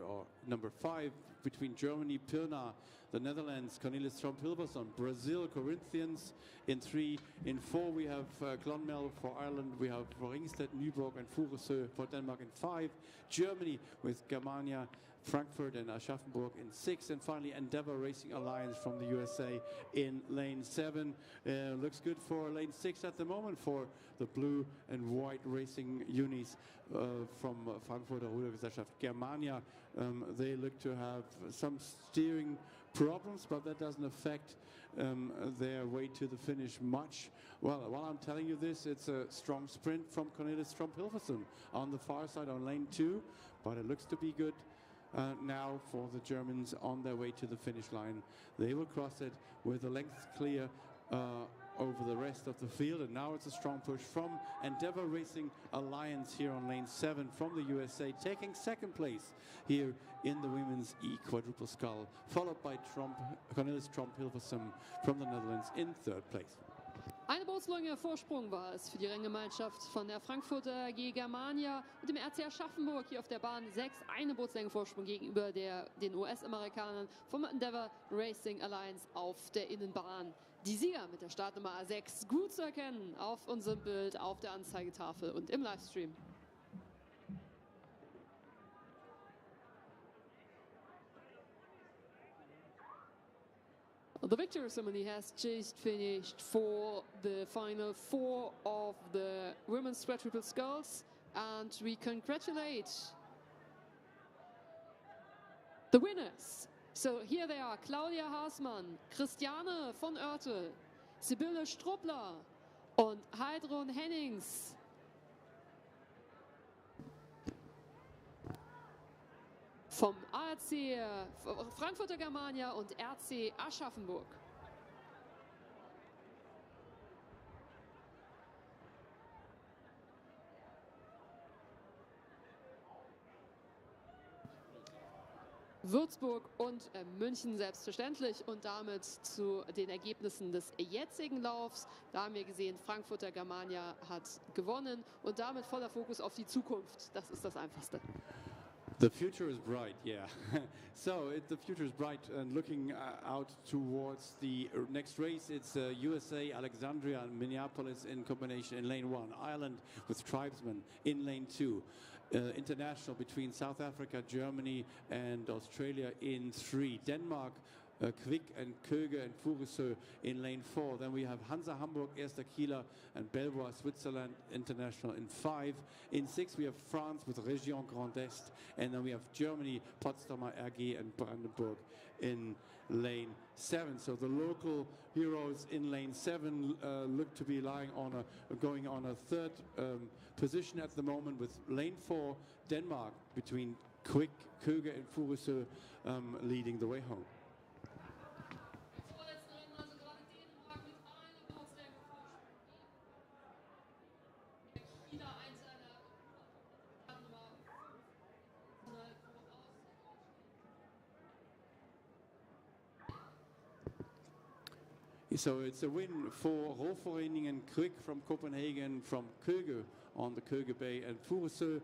5 between Germany, Pirna, the Netherlands, Cornelis Tromp-Hilversson. Brazil, Corinthians in 3. In 4, we have Clonmel for Ireland. We have Ringsted, Nyborg, and Furesø for Denmark in 5. Germany with Germania, Frankfurt and Aschaffenburg in 6, and finally Endeavour Racing Alliance from the USA in lane 7. Looks good for lane 6 at the moment for the blue and white racing unis from Frankfurter Rudergesellschaft Germania. They look to have some steering problems, but that doesn't affect their way to the finish much. Well, while I'm telling you this, it's a strong sprint from Cornelis Tromp-Hilversson on the far side on lane 2, but it looks to be good. Now for the Germans on their way to the finish line. They will cross it with the length clear over the rest of the field, and now it's a strong push from Endeavour Racing Alliance here on lane 7 from the USA, taking second place here in the women's E-quadruple scull, followed by Cornelis Tromp-Hilversson from the Netherlands in 3rd place. Eine Bootslänge Vorsprung war es für die Renngemeinschaft von der Frankfurter AG Germania mit dem RC Aschaffenburg hier auf der Bahn 6. Eine Bootslänge Vorsprung gegenüber den US-Amerikanern vom Endeavour Racing Alliance auf der Innenbahn. Die Sieger mit der Startnummer A6 gut zu erkennen auf unserem Bild, auf der Anzeigetafel und im Livestream. The victory ceremony has just finished for the final 4 of the women's quadruple sculls, and we congratulate the winners. So here they are: Claudia Haasmann, Christiane von Oertel, Sibylle Struppler und Heidrun Hennings. Vom ARC Frankfurter Germania und RC Aschaffenburg. Würzburg und München selbstverständlich, und damit zu den Ergebnissen des jetzigen Laufs. Da haben wir gesehen, Frankfurter Germania hat gewonnen und damit voller Fokus auf die Zukunft. Das ist das Einfachste. The future is bright, yeah. So the future is bright, and looking out towards the next race, it's USA, Alexandria and Minneapolis in combination in lane 1. Ireland with Tribesmen in lane 2. International between South Africa, Germany and Australia in 3. Denmark, Quick and Köge and Furesø in lane 4. Then we have Hansa Hamburg, Erster Kieler and Belvoir Switzerland International in 5. In 6 we have France with Région Grand Est, and then we have Germany, Potsdamer AG and Brandenburg in lane 7. So the local heroes in lane 7 look to be going on a 3rd position at the moment, with lane 4 Denmark between Quick, Köge and Furesø leading the way home. So it's a win for Rolforeningen Quick from Copenhagen, from Köge on the Köge Bay, and Furesø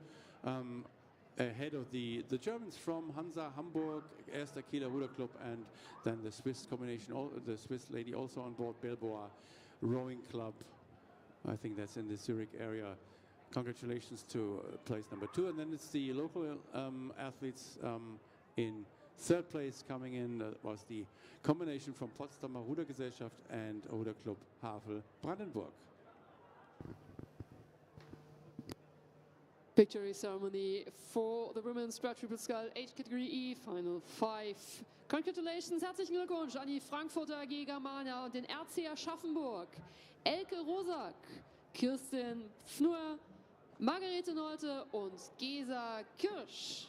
ahead of the Germans from Hansa Hamburg, Erster Kieler Ruder Club, and then the Swiss combination, the Swiss lady also on board, Belvoir Rowing Club. I think that's in the Zurich area. Congratulations to place number 2, and then it's the local athletes in 3rd place coming in. Was the combination from Potsdamer Rudergesellschaft and Ruderclub Havel Brandenburg. Victory ceremony for the women's quadruple scull age category E, final 5. Congratulations, herzlichen Glückwunsch an die Frankfurter AG Germania und den RC Aschaffenburg. Elke Rosak, Kirsten Pfnur, Margarete Nolte und Gesa Kirsch.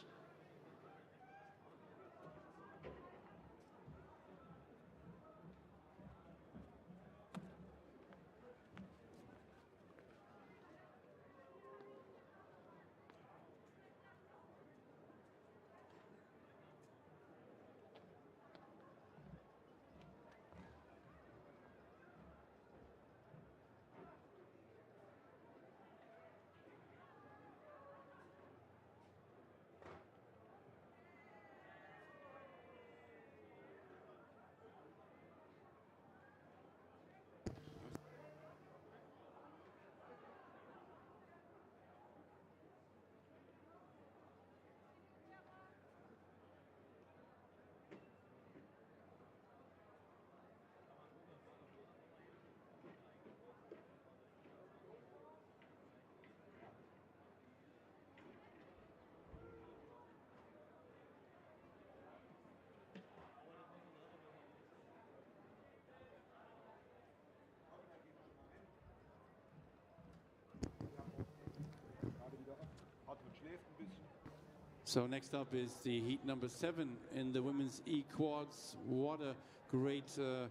So next up is the heat number 7 in the women's E-quads. What a great, a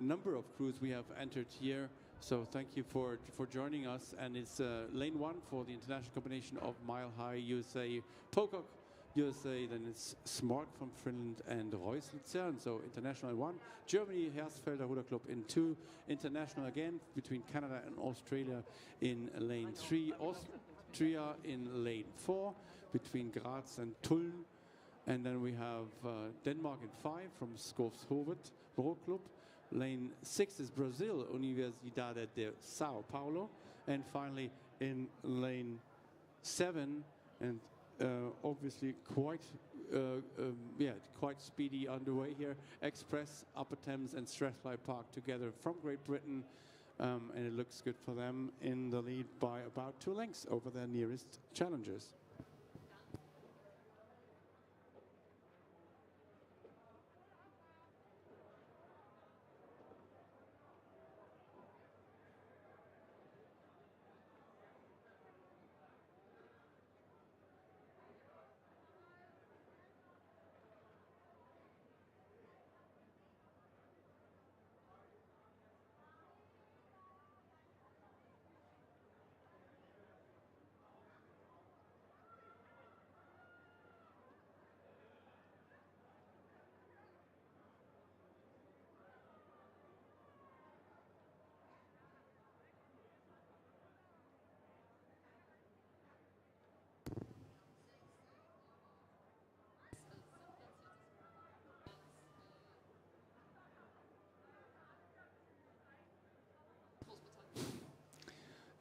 number of crews we have entered here. So thank you for joining us. And it's lane 1 for the international combination of Mile High USA, Pocock USA. Then it's Smart from Finland and Reus Luzern. So international in 1. Germany, Hersfelder Ruder Club in 2. International again between Canada and Australia in lane 3. Austria in lane 4 between Graz and Tulln. And then we have Denmark in 5 from Skovshovet Row Club. Lane 6 is Brazil, Universidade de Sao Paulo. And finally in lane 7, and obviously quite speedy underway here, Express, Upper Thames and Strathclyde Park together from Great Britain. And it looks good for them in the lead by about 2 lengths over their nearest challengers.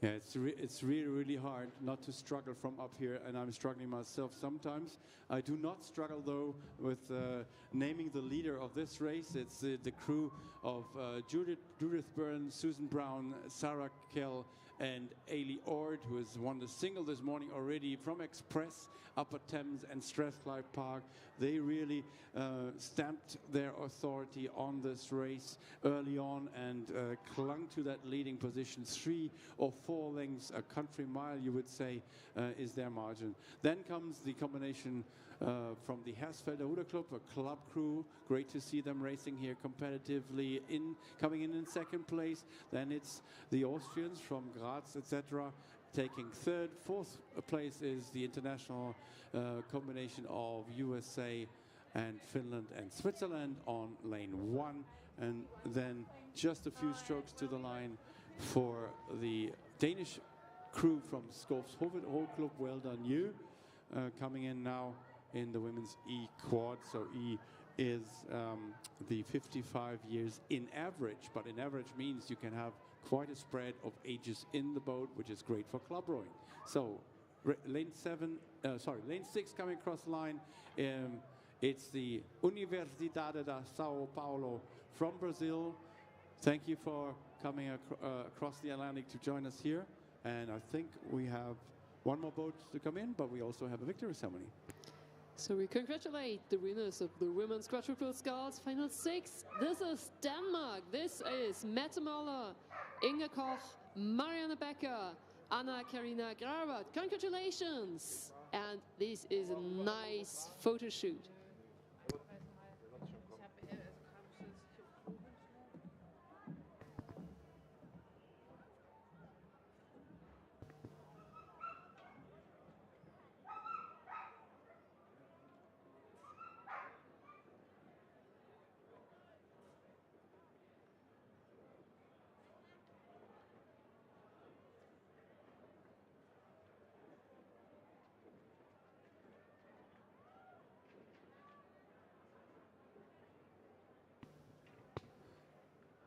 Yeah, it's really hard not to struggle from up here, and I'm struggling myself sometimes. I do not struggle though with naming the leader of this race. It's the crew of Judith Byrne, Susan Brown, Sarah Kell, and Ailey Ord, who has won the single this morning already from Express, Upper Thames, and Strathclyde Park. They really stamped their authority on this race early on and clung to that leading position. 3 or 4 lengths, a country mile, you would say, is their margin. Then comes the combination from the Hersfelder Ruder Club, a club crew. Great to see them racing here competitively, coming in second place. Then it's the Austrians from Graz, etc., taking 3rd. 4th place is the international combination of USA and Finland and Switzerland on lane 1. And then just a few strokes to the line for the Danish crew from Skovshovet Row Club. Well done you. Coming in now in the women's E-quad. So E is the 55 years in average, but in average means you can have quite a spread of ages in the boat, which is great for club rowing. So lane 6 coming across the line. It's the Universidade de Sao Paulo from Brazil. Thank you for coming across the Atlantic to join us here. And I think we have one more boat to come in, but we also have a victory ceremony. So we congratulate the winners of the Women's Quadruple Sculls Final 6. This is Denmark. This is Mette Møller, Inge Koch, Marianne Becker, Anna Karina Gravert. Congratulations! And this is a nice photo shoot.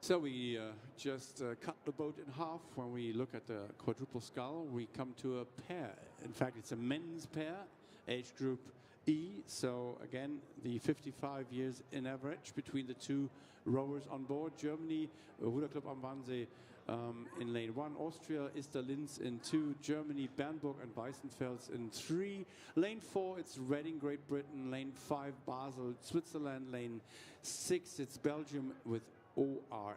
So we just cut the boat in half. When we look at the quadruple scull, we come to a pair. In fact, it's a men's pair, age group E. So again, the 55 years in average between the 2 rowers on board. Germany, Ruder Club am Wannsee in lane 1. Austria, Ister Linz in 2. Germany, Bernburg and Weissenfels in 3. Lane 4, it's Reading, Great Britain. Lane 5, Basel, Switzerland. Lane 6, it's Belgium with OAR,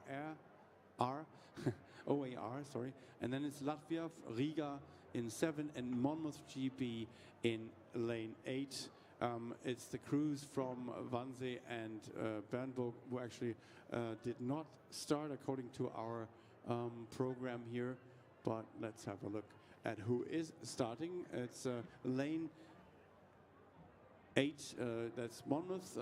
sorry. And then it's Latvia, Riga in 7 and Monmouth GP in lane 8. It's the crews from Wannsee and Brandenburg who actually did not start according to our program here, but let's have a look at who is starting. It's lane 8, that's Monmouth,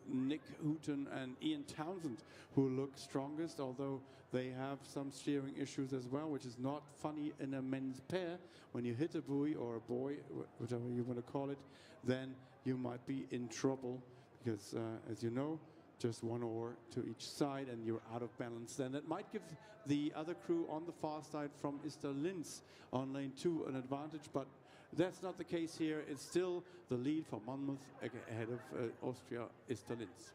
Nick Houghton and Ian Townsend who look strongest, although they have some steering issues as well, which is not funny in a men's pair. When you hit a buoy or a buoy, whatever you want to call it, then you might be in trouble because, as you know, just one oar to each side and you're out of balance. Then it might give the other crew on the far side from Ister Linz on lane 2 an advantage, but that's not the case here. It's still the lead for Monmouth ahead of Austria Ister Linz.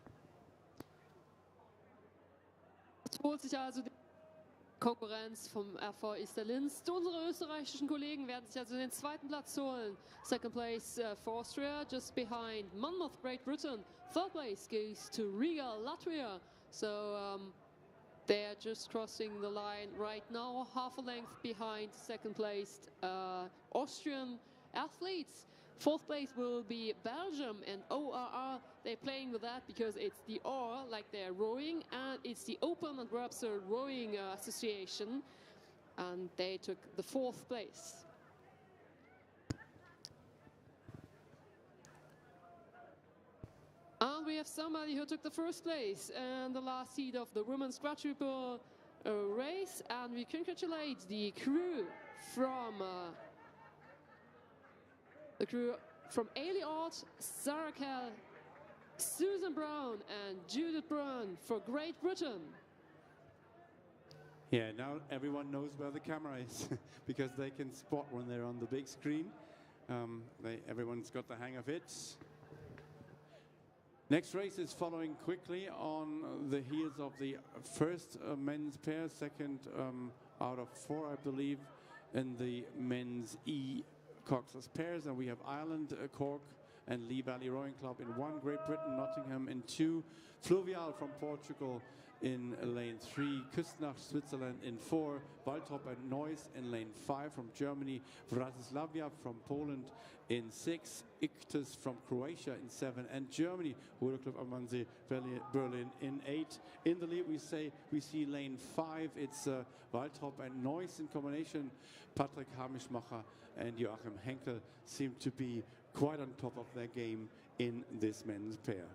Holt sich also die Konkurrenz vom RV Ister Linz. Unsere österreichischen Kollegen werden sich also den zweiten Platz holen. Second place for Austria, just behind Monmouth, Great Britain. Third place goes to Riga, Latvia. So they're just crossing the line right now, half a length behind second placed Austrian athletes. Fourth place will be Belgium and ORR. They're playing with that because it's the OR, like they're rowing, and it's the Open and Webster Rowing Association, and they took the fourth place. And we have somebody who took the first place in the last heat of the women's quadruple race, and we congratulate the crew from Ailey Ott, Sarah Kell, Susan Brown and Judith Brown for Great Britain. Yeah, now everyone knows where the camera is because they can spot when they're on the big screen. Everyone's got the hang of it. Next race is following quickly on the heels of the first men's pair, second out of 4, I believe, in the men's Cox's pairs, and we have Ireland, Cork and Lee Valley Rowing Club in 1, Great Britain, Nottingham in 2, Fluvial from Portugal in lane 3, Küstnacht, Switzerland in 4, Waltrop and Neuss in lane 5 from Germany, Wrocławia from Poland in 6, Ichthys from Croatia in 7, and Germany, World Club Wannsee Berlin in 8. In the lead we see lane 5, it's Waltrop and Neuss in combination. Patrick Hamischmacher and Joachim Henkel seem to be quite on top of their game in this men's pair.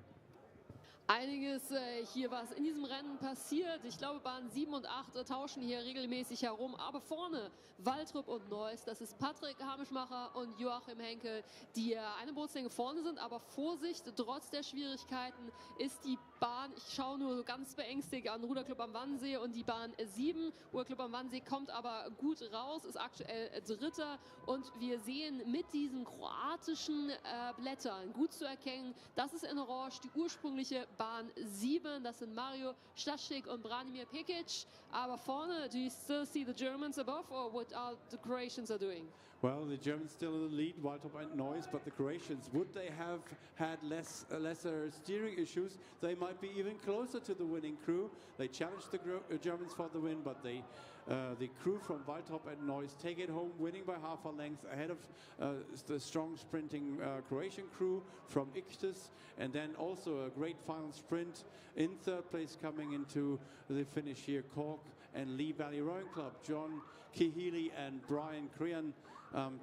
Einiges hier, was in diesem Rennen passiert. Ich glaube, Bahn 7 und 8 tauschen hier regelmäßig herum. Aber vorne Waltrop und Neuss, das ist Patrick Hamischmacher und Joachim Henkel, die eine Bootslänge vorne sind. Aber Vorsicht, trotz der Schwierigkeiten ist die Bahn, ich schaue nur so ganz beängstigt an Ruderclub am Wannsee und die Bahn 7. Ruderclub am Wannsee kommt aber gut raus, ist aktuell Dritter. Und wir sehen mit diesen kroatischen Blättern gut zu erkennen, das ist in Orange die ursprüngliche Bahn 7, das sind Mario Staszczyk und Branimir Pekic. Aber vorne, do you still see the Germans above, or what are the Croatians are doing? Well, the Germans still in the lead, Waltrop and Neuss, but the Croatians, would they have had lesser steering issues, they might be even closer to the winning crew. They challenged the Germans for the win, but the crew from Waltrop and Neuss take it home, winning by half a length ahead of the strong sprinting Croatian crew from Ichthys, and then also a great final sprint in third place coming into the finish here, Cork and Lee Valley Rowing Club. John Kihili and Brian Crean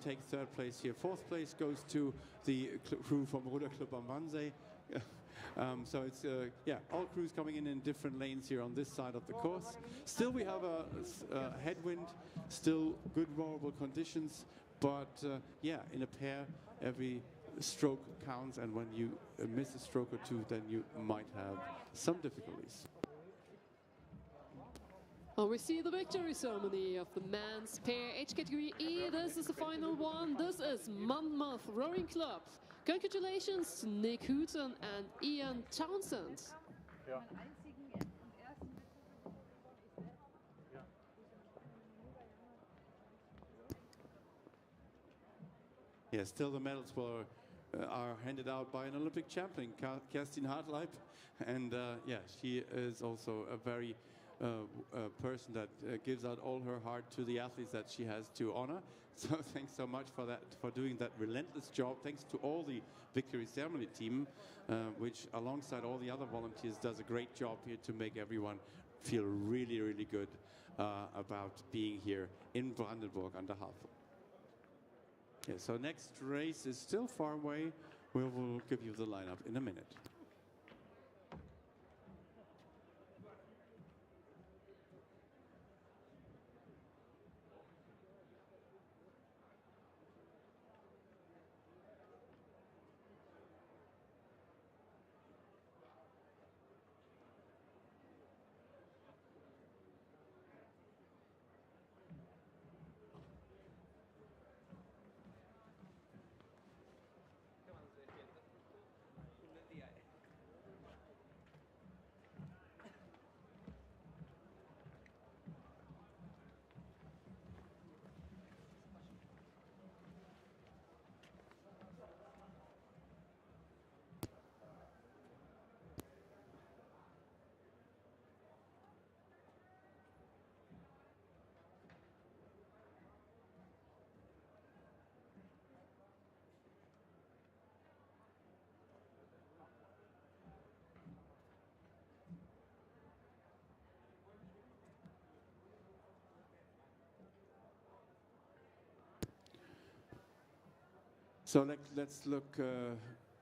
take third place here. Fourth place goes to the crew from Ruderclub am Wannsee. So it's, all crews coming in different lanes here on this side of the course. Still we have a headwind, still good rowable conditions, but in a pair every stroke counts, and when you miss a stroke or two, then you might have some difficulties. We see the victory ceremony of the men's pair H category E. This is the final one. This is Monmouth Rowing Club. Congratulations to Nick Houghton and Ian Townsend. Ja. Yeah, still the medals are handed out by an Olympic champion, Kerstin Hartleib, and she is also a very person that gives out all her heart to the athletes that she has to honor. So thanks so much for that, for doing that relentless job. Thanks to all the victory ceremony team, which alongside all the other volunteers does a great job here to make everyone feel really, really good about being here in Brandenburg an der Havel. Okay, so next race is still far away. We will give you the lineup in a minute. So let's look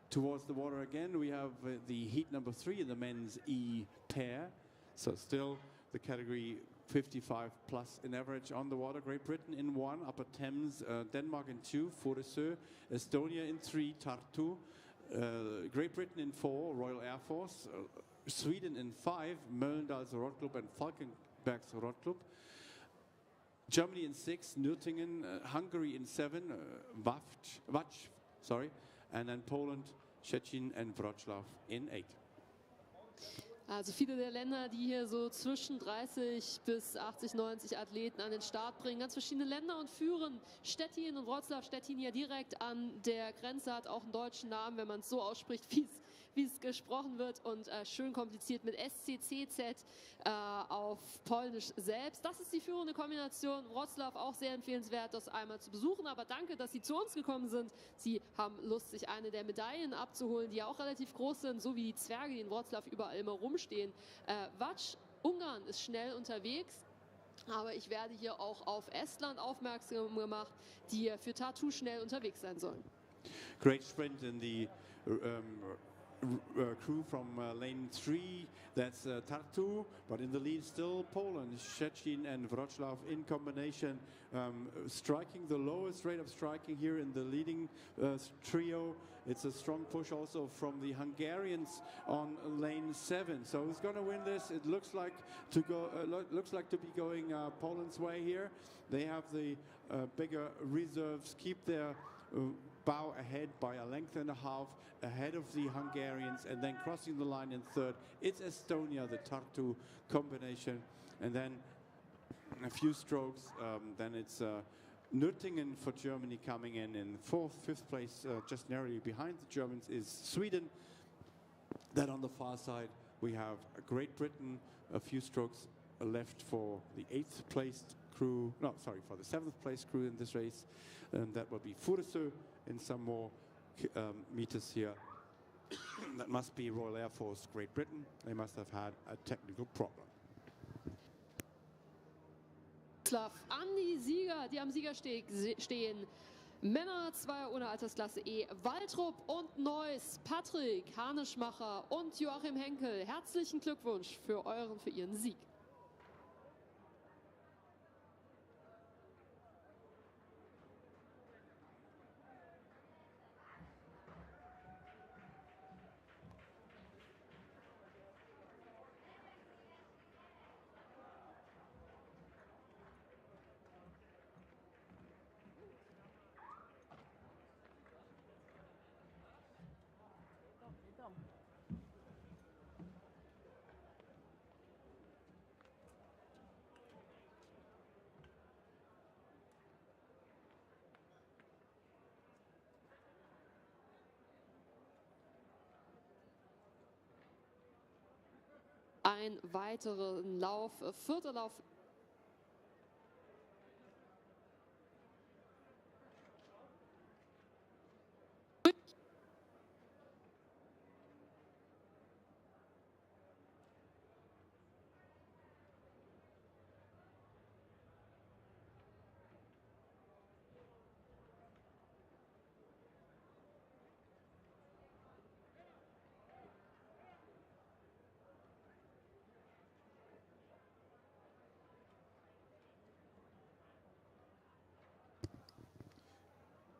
towards the water again. We have the heat number 3 in the men's E pair. So still the category 55 plus in average on the water. Great Britain in 1, Upper Thames, Denmark in 2, Fortescue, Estonia in 3, Tartu, Great Britain in 4, Royal Air Force, Sweden in 5, Mölndals Roddklub and Falkenbergs Roddklub. Germany in 6, Nürtingen, Hungary in 7, Wacz, and then Poland, Szczecin and Wrocław in 8. Also viele der Länder, die hier so zwischen 30 bis 80, 90 Athleten an den Start bringen. Ganz verschiedene Länder und führen Stettin und Wrocław. Stettin ja direkt an der Grenze, hat auch einen deutschen Namen, wenn man es so ausspricht, wie es gesprochen wird. Und schön kompliziert mit SCCZ auf Polnisch selbst. Das ist die führende Kombination. Wrocław auch sehr empfehlenswert, das einmal zu besuchen. Aber danke, dass Sie zu uns gekommen sind. Sie haben Lust, sich eine der Medaillen abzuholen, die ja auch relativ groß sind, so wie die Zwerge, die in Wrocław überall immer rumstehen. Wacz, Ungarn ist schnell unterwegs. Aber ich werde hier auch auf Estland aufmerksam gemacht, die für Tartu schnell unterwegs sein sollen. Great sprint in the crew from lane 3, that's Tartu, but in the lead still Poland, Szczecin and Wrocław in combination, striking the lowest rate of striking here in the leading trio. It's a strong push also from the Hungarians on lane 7. So who's going to win this? It looks like to be going Poland's way here. They have the bigger reserves, keep their bow ahead by a length and a half ahead of the Hungarians, and then crossing the line in 3rd. It's Estonia, the Tartu combination, and then a few strokes. Then it's Nürtingen for Germany coming in 4th, 5th place, just narrowly behind the Germans is Sweden. Then on the far side we have Great Britain, a few strokes left for the 8th placed crew, no, sorry, for the 7th place crew in this race, and that will be Fortescue in some more meters here. That must be Royal Air Force Great Britain. They must have had a technical problem. An die Sieger, die am Siegersteg stehen. Männer 2 ohne Altersklasse E, Waltrop und Neuss, Patrick, Haneschmacher und Joachim Henkel. Herzlichen Glückwunsch für Ihren Sieg. einen weiteren Lauf, vierter Lauf.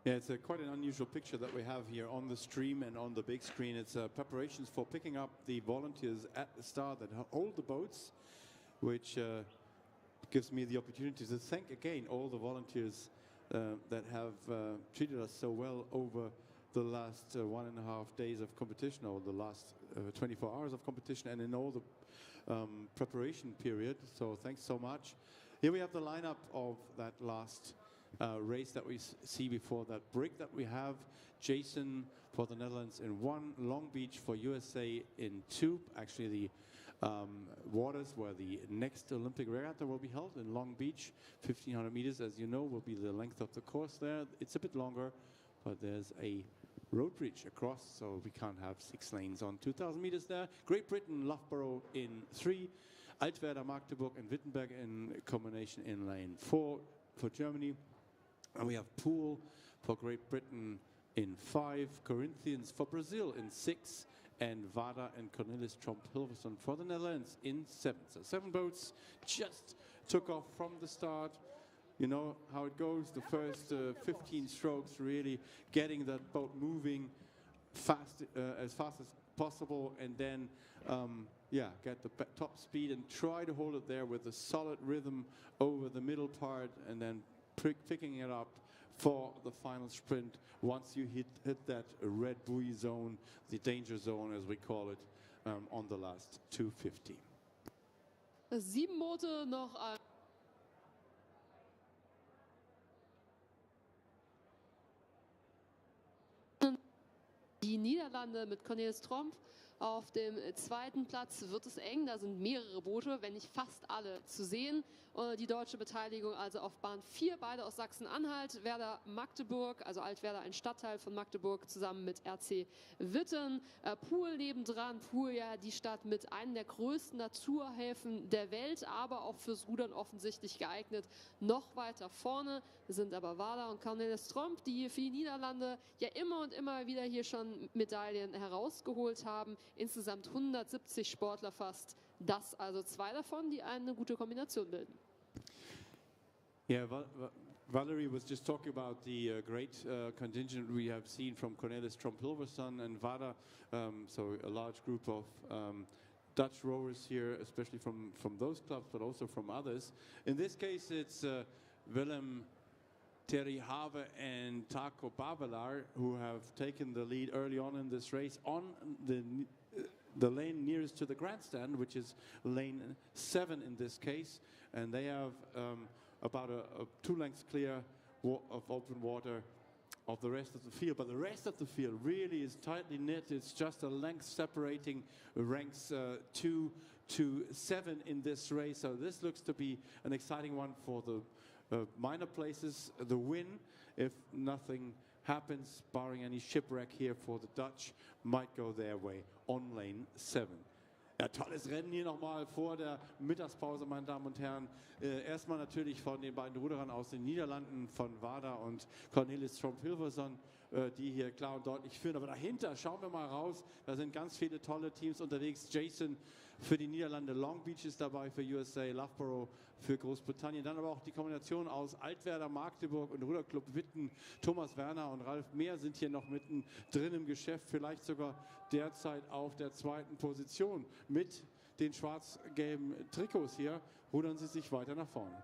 Yeah, it's quite an unusual picture that we have here on the stream and on the big screen. It's preparations for picking up the volunteers at the start that hold the boats, which gives me the opportunity to thank again all the volunteers that have treated us so well over the last 1.5 days of competition, or the last 24 hours of competition, and in all the preparation period. So thanks so much. Here we have the lineup of that last race that we see before that break that we have. Jason for the Netherlands in 1, Long Beach for USA in 2. Actually, the waters where the next Olympic regatta will be held in Long Beach. 1,500 meters, as you know, will be the length of the course there. It's a bit longer, but there's a road bridge across, so we can't have 6 lanes on 2,000 meters there. Great Britain, Loughborough in 3. Altwerda, Magdeburg and Wittenberg in combination in lane 4 for Germany. And we have Poole for Great Britain in 5, Corinthians for Brazil in 6, and Vada and Cornelis Tromp-Hilversson for the Netherlands in 7. So 7 boats just took off from the start. You know how it goes, the first 15 strokes really getting that boat moving as fast as possible, and then get the top speed and try to hold it there with a solid rhythm over the middle part, and then picking it up for the final sprint once you hit that red buoy zone, the danger zone as we call it, on the last 250. 7 Boote noch. Die Niederlande mit Cornelis Tromp. Auf dem 2. Platz wird es eng, da sind mehrere Boote, wenn nicht fast alle zu sehen. Die deutsche Beteiligung also auf Bahn 4, beide aus Sachsen-Anhalt. Werder Magdeburg, also Altwerda, ein Stadtteil von Magdeburg, zusammen mit RC Witten. Poole nebendran, Poole ja die Stadt mit einem der größten Naturhäfen der Welt, aber auch fürs Rudern offensichtlich geeignet. Noch weiter vorne sind aber Vada und Cornelis Tromp, die für die Niederlande ja immer und immer wieder hier schon Medaillen herausgeholt haben. Insgesamt 170 Sportler fast. Das also 2 davon, die eine gute Kombination bilden. Yeah, Valerie was just talking about the great contingent we have seen from Cornelis Tromp-Hilversson and Vada, so a large group of Dutch rowers here, especially from those clubs, but also from others. In this case, it's Willem Terry Have and Taco Bavelar who have taken the lead early on in this race on the lane nearest to the grandstand, which is lane 7 in this case, and they have about a 2 lengths clear of open water of the rest of the field. But the rest of the field really is tightly knit. It's just a length separating ranks 2 to 7 in this race. So this looks to be an exciting one for the minor places. The win, if nothing happens, barring any shipwreck here for the Dutch, might go their way on lane 7. Ja, tolles Rennen hier nochmal vor der Mittagspause, meine Damen und Herren. Erstmal natürlich von den beiden Ruderern aus den Niederlanden, von Vada und Cornelis Tromp-Hilversson, die hier klar und deutlich führen. Aber dahinter, schauen wir mal raus, da sind ganz viele tolle Teams unterwegs. Jason für die Niederlande, Long Beach ist dabei für USA, Loughborough für Großbritannien. Dann aber auch die Kombination aus Altwerda, Magdeburg und Ruderclub Witten. Thomas Werner und Ralf Mehr sind hier noch mitten drin im Geschäft, vielleicht sogar derzeit auf der 2. Position. Mit den schwarz-gelben Trikots hier rudern sie sich weiter nach vorne.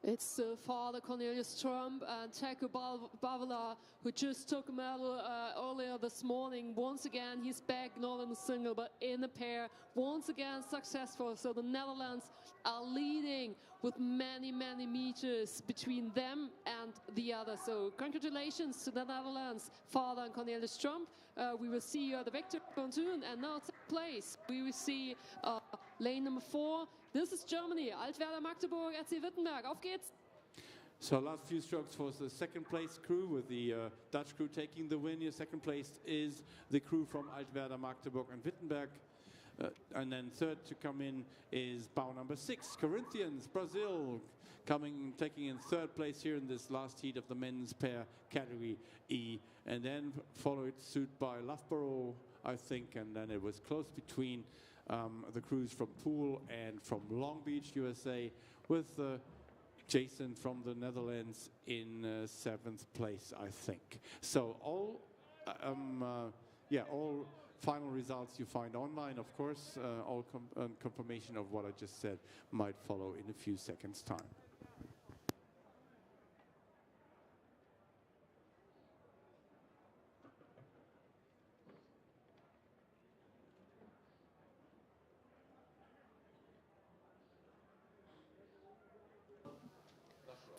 It's Father Cornelis Tromp and Taco Bavelar, who just took a medal earlier this morning. Once again, he's back, not in a single, but in a pair. Once again, successful. So the Netherlands are leading with many, many meters between them and the others. So congratulations to the Netherlands, Father and Cornelis Tromp. We will see the victor pontoon, and now take place. We will see Lane number 4, this is Germany. Altwerder Magdeburg, RC Wittenberg. Auf geht's! So last few strokes for the second place crew, with the Dutch crew taking the win. Your second place is the crew from Altwerder, Magdeburg and Wittenberg. And then third to come in is bow number 6, Corinthians, Brazil, taking in third place here in this last heat of the men's pair category E. And then followed suit by Loughborough, I think, and then it was close between the crews from Poole and from Long Beach, USA, with Jason from the Netherlands in 7th place, I think. So all final results you find online, of course. All confirmation of what I just said might follow in a few seconds' time.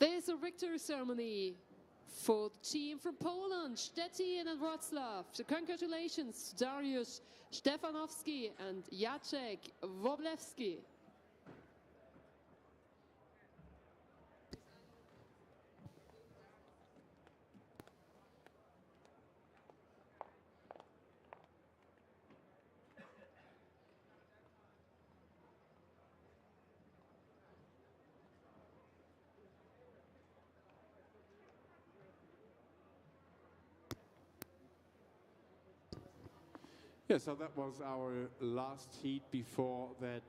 There's a victory ceremony for the team from Poland, Stettin and Wroclaw. So congratulations to Dariusz Stefanowski and Jacek Woblewski. Yeah, so that was our last heat before that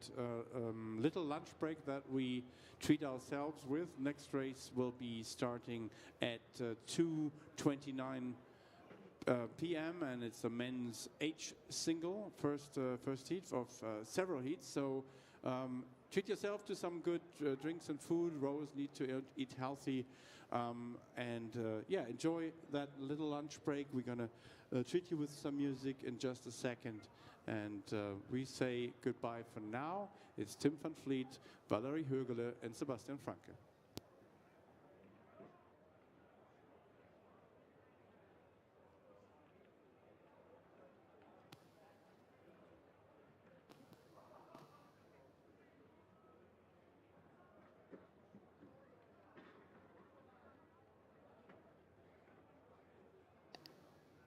little lunch break that we treat ourselves with. Next race will be starting at 2:29 p.m. and it's a men's H single, first heat of several heats. So treat yourself to some good drinks and food. Rowers need to eat healthy, and enjoy that little lunch break. We're gonna treat you with some music in just a second, and we say goodbye for now. It's Tim van Vliet, Valerie Högele and Sebastian Franke.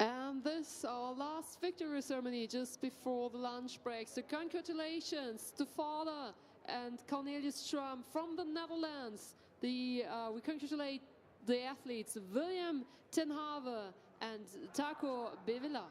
And this our last victory ceremony just before the lunch break. So congratulations to Father and Cornelius Strum from the Netherlands. We congratulate the athletes William ten Have and Taco Bevilla.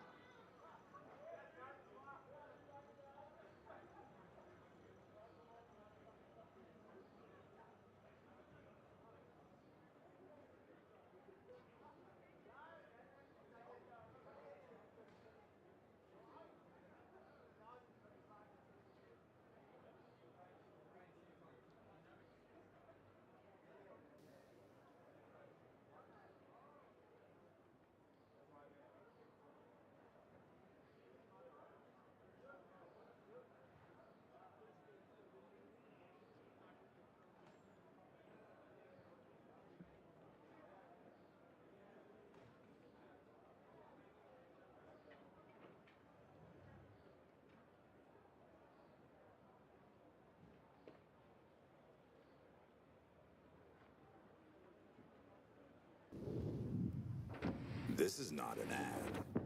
This is not an ad.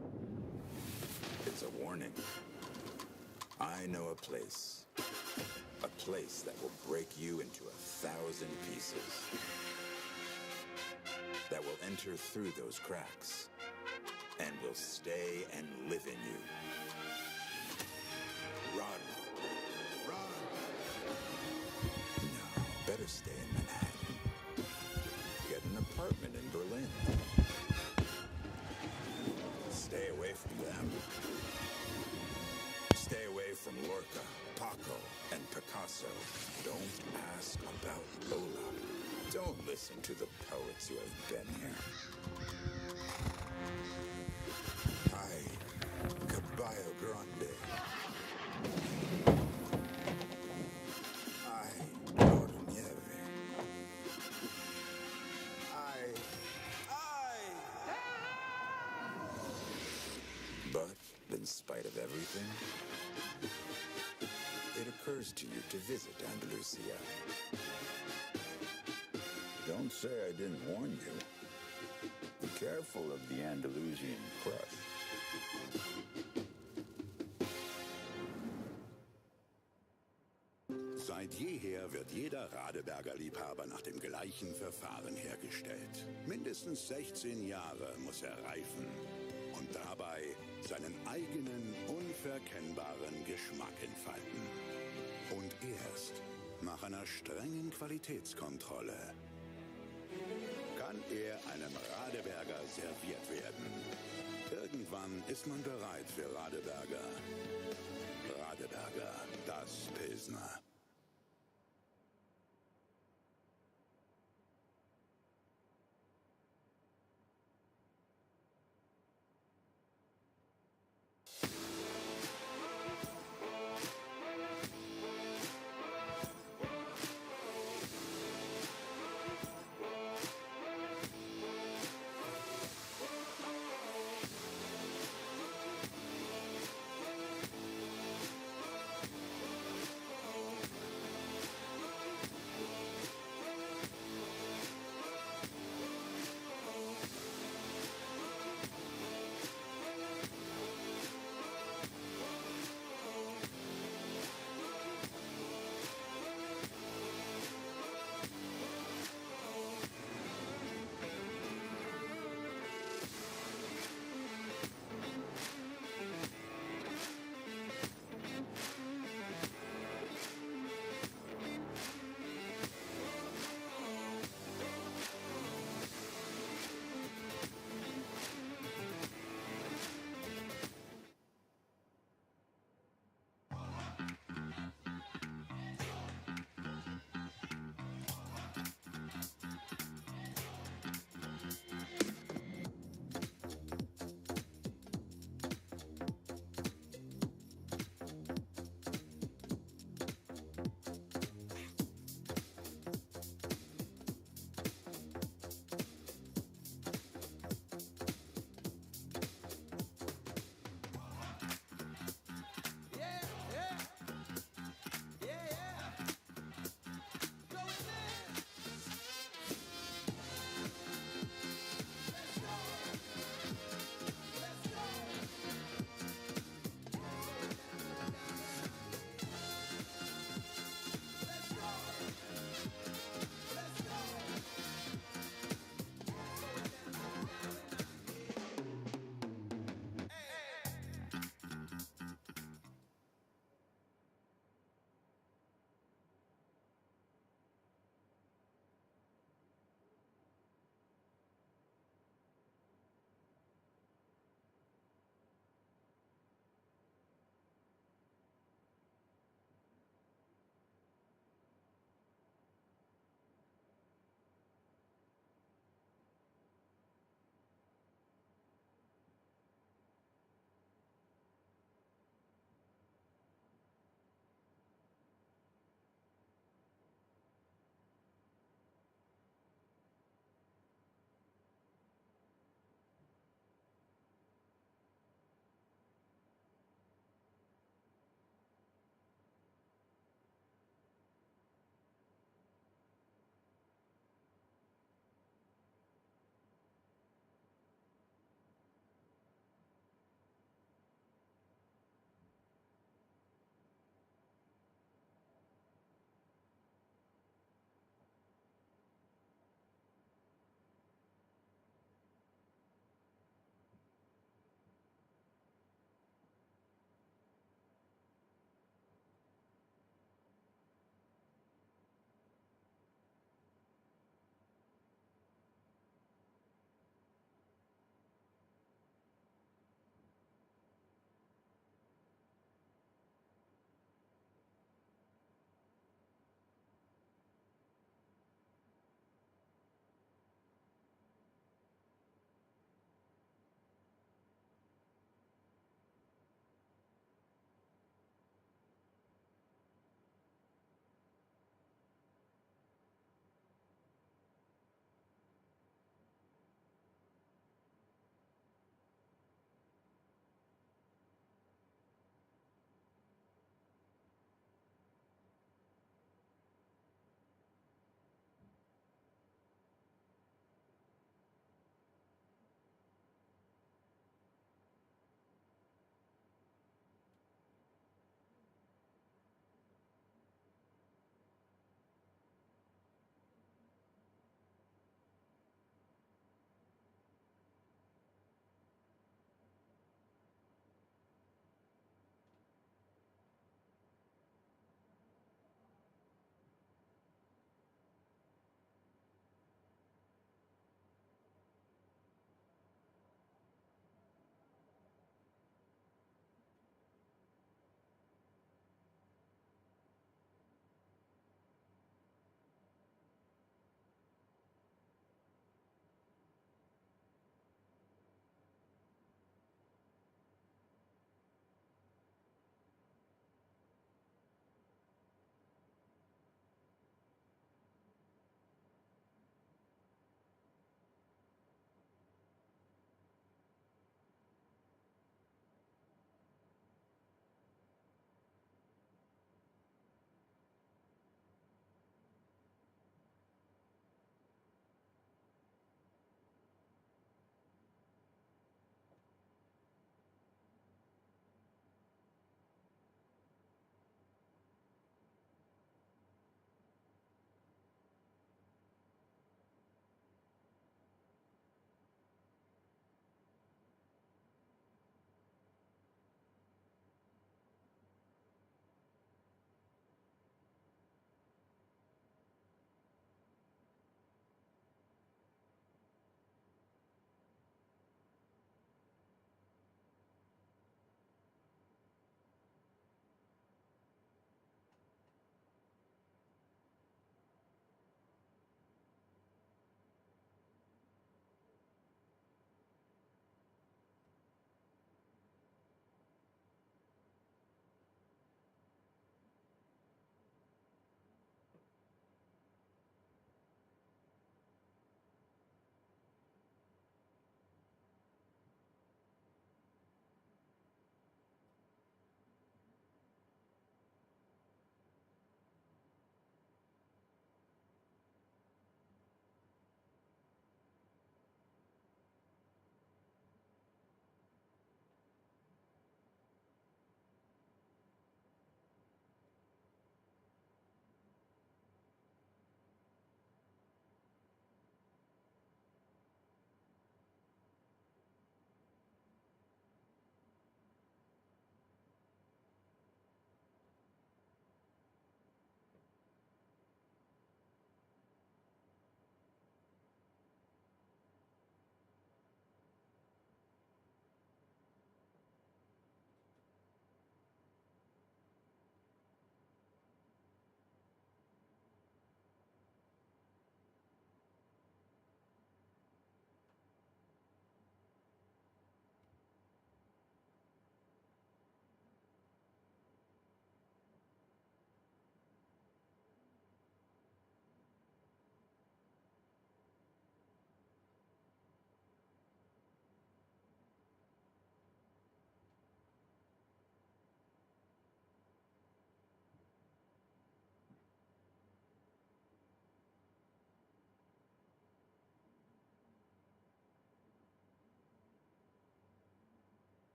It's a warning. I know a place that will break you into 1,000 pieces, that will enter through those cracks and will stay and live in you. Run. Run. No, better stay in Manhattan. Get an apartment in Berlin. Stay away from them. Stay away from Lorca, Paco, and Picasso. Don't ask about Lola. Don't listen to the poets who have been here. Ay, Caballo Grande. Ay, Por Nieve. Ay. But in spite of everything, it occurs to you to visit Andalusia. Don't say I didn't warn you. Be careful of the Andalusian crush. Seit jeher wird jeder Radeberger Liebhaber nach dem gleichen Verfahren hergestellt. Mindestens 16 Jahre muss er reifen und dabei seinen eigenen, unverkennbaren Geschmack entfalten. Und erst nach einer strengen Qualitätskontrolle kann er einem Radeberger serviert werden. Irgendwann ist man bereit für Radeberger. Radeberger, das Pilsner.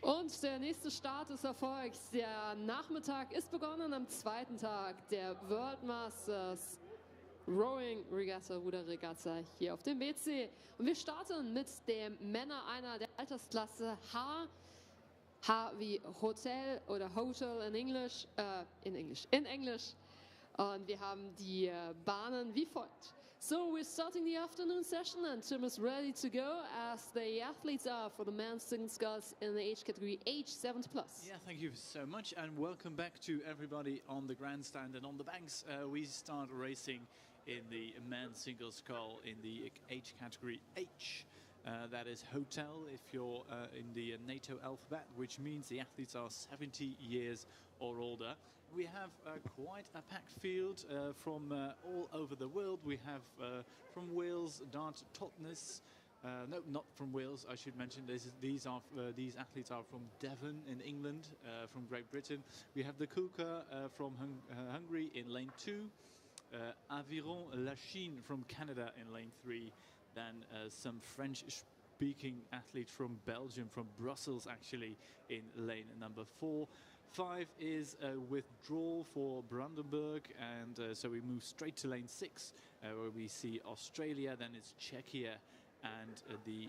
Und der nächste Start ist erfolgt. Der Nachmittag ist begonnen am zweiten Tag der World Masters Rowing Regatta, Ruderregatta hier auf dem WC. Und wir starten mit dem Männer einer der Altersklasse H. H wie Hotel oder Hotel in Englisch. In Englisch. Und wir haben die Bahnen wie folgt. So we're starting the afternoon session and Tim is ready to go as the athletes are for the men's single sculls in the age category age 70 plus. Yeah, thank you so much and welcome back to everybody on the grandstand and on the banks. We start racing in the men's single scull in the age category H. That is hotel if you're in the NATO alphabet, which means the athletes are 70 years or older. We have quite a packed field from all over the world. We have from Wales, Dart Totnes. No, not from Wales, I should mention. These athletes are from Devon in England, from Great Britain. We have the Kuka from Hungary in lane 2. Aviron Lachine from Canada in lane 3. Then some French-speaking athletes from Belgium, from Brussels actually, in lane number 4. 5 is a withdrawal for Brandenburg, and so we move straight to lane 6, where we see Australia, then it's Czechia, and the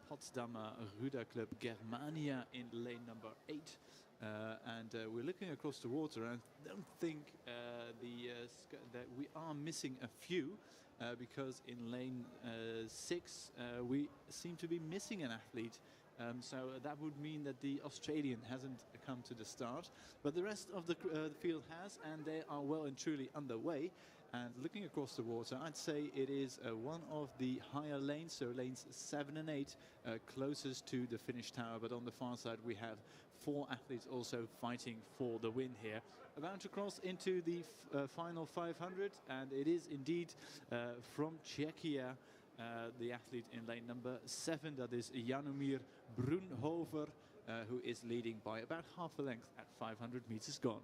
Potsdamer Ruderclub Germania in lane number 8. And we're looking across the water, and I don't think that we are missing a few, because in lane 6 we seem to be missing an athlete. So that would mean that the Australian hasn't come to the start, but the rest of the field has, and they are well and truly underway. And looking across the water, I'd say it is one of the higher lanes, so lanes 7 and 8, closest to the finish tower. But on the far side, we have 4 athletes also fighting for the win here. About to cross into the final 500, and it is indeed from Czechia, the athlete in lane number 7, that is Jaromír Brunhofer, who is leading by about half a length at 500 meters gone.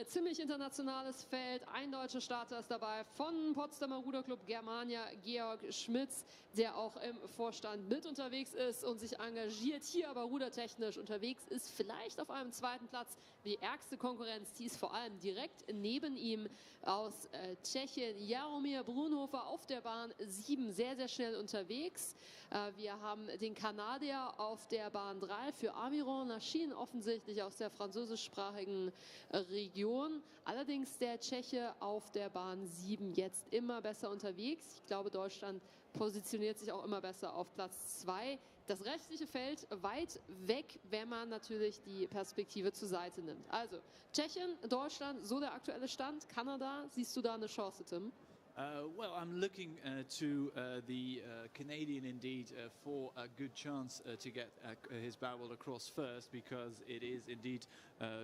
Ziemlich internationales Feld. Ein deutscher Starter ist dabei von Potsdamer Ruderclub Germania, Georg Schmitz, der auch im Vorstand mit unterwegs ist und sich engagiert, hier aber rudertechnisch unterwegs ist, vielleicht auf einem zweiten Platz. Die ärgste Konkurrenz, die ist vor allem direkt neben ihm aus Tschechien. Jaromír Brunhofer auf der Bahn 7, sehr, sehr schnell unterwegs. Wir haben den Kanadier auf der Bahn 3 für Aviron Lachine, offensichtlich aus der französischsprachigen Region. Allerdings der Tscheche auf der Bahn 7 jetzt immer besser unterwegs. Ich glaube, Deutschland positioniert sich auch immer besser auf Platz 2. Das restliche Feld weit weg, wenn man natürlich die Perspektive zur Seite nimmt. Also Tschechien, Deutschland, so der aktuelle Stand. Kanada, siehst du da eine Chance, Tim? Well, I'm looking to the Canadian indeed for a good chance to get his barrel across first, because it is indeed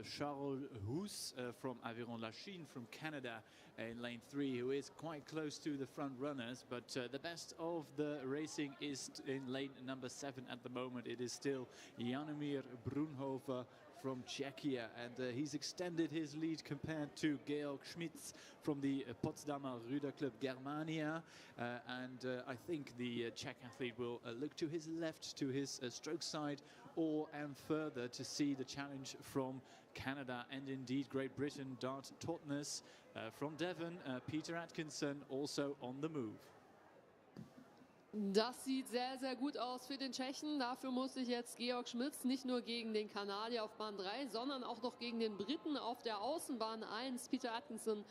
Charles Hous from Aviron Lachine from Canada in lane 3, who is quite close to the front runners, but the best of the racing is in lane number 7 at the moment. It is still Jaromír Brunhofer from Czechia, and he's extended his lead compared to Georg Schmitz from the Potsdamer Ruderclub Germania, and I think the Czech athlete will look to his left, to his stroke side, or and further to see the challenge from Canada and indeed Great Britain. Dart Totnes from Devon, Peter Atkinson also on the move. Das sieht sehr, sehr gut aus für den Tschechen. Dafür muss sich jetzt Georg Schmitz nicht nur gegen den Kanadier auf Bahn 3, sondern auch noch gegen den Briten auf der Außenbahn 1, Peter Atkinson,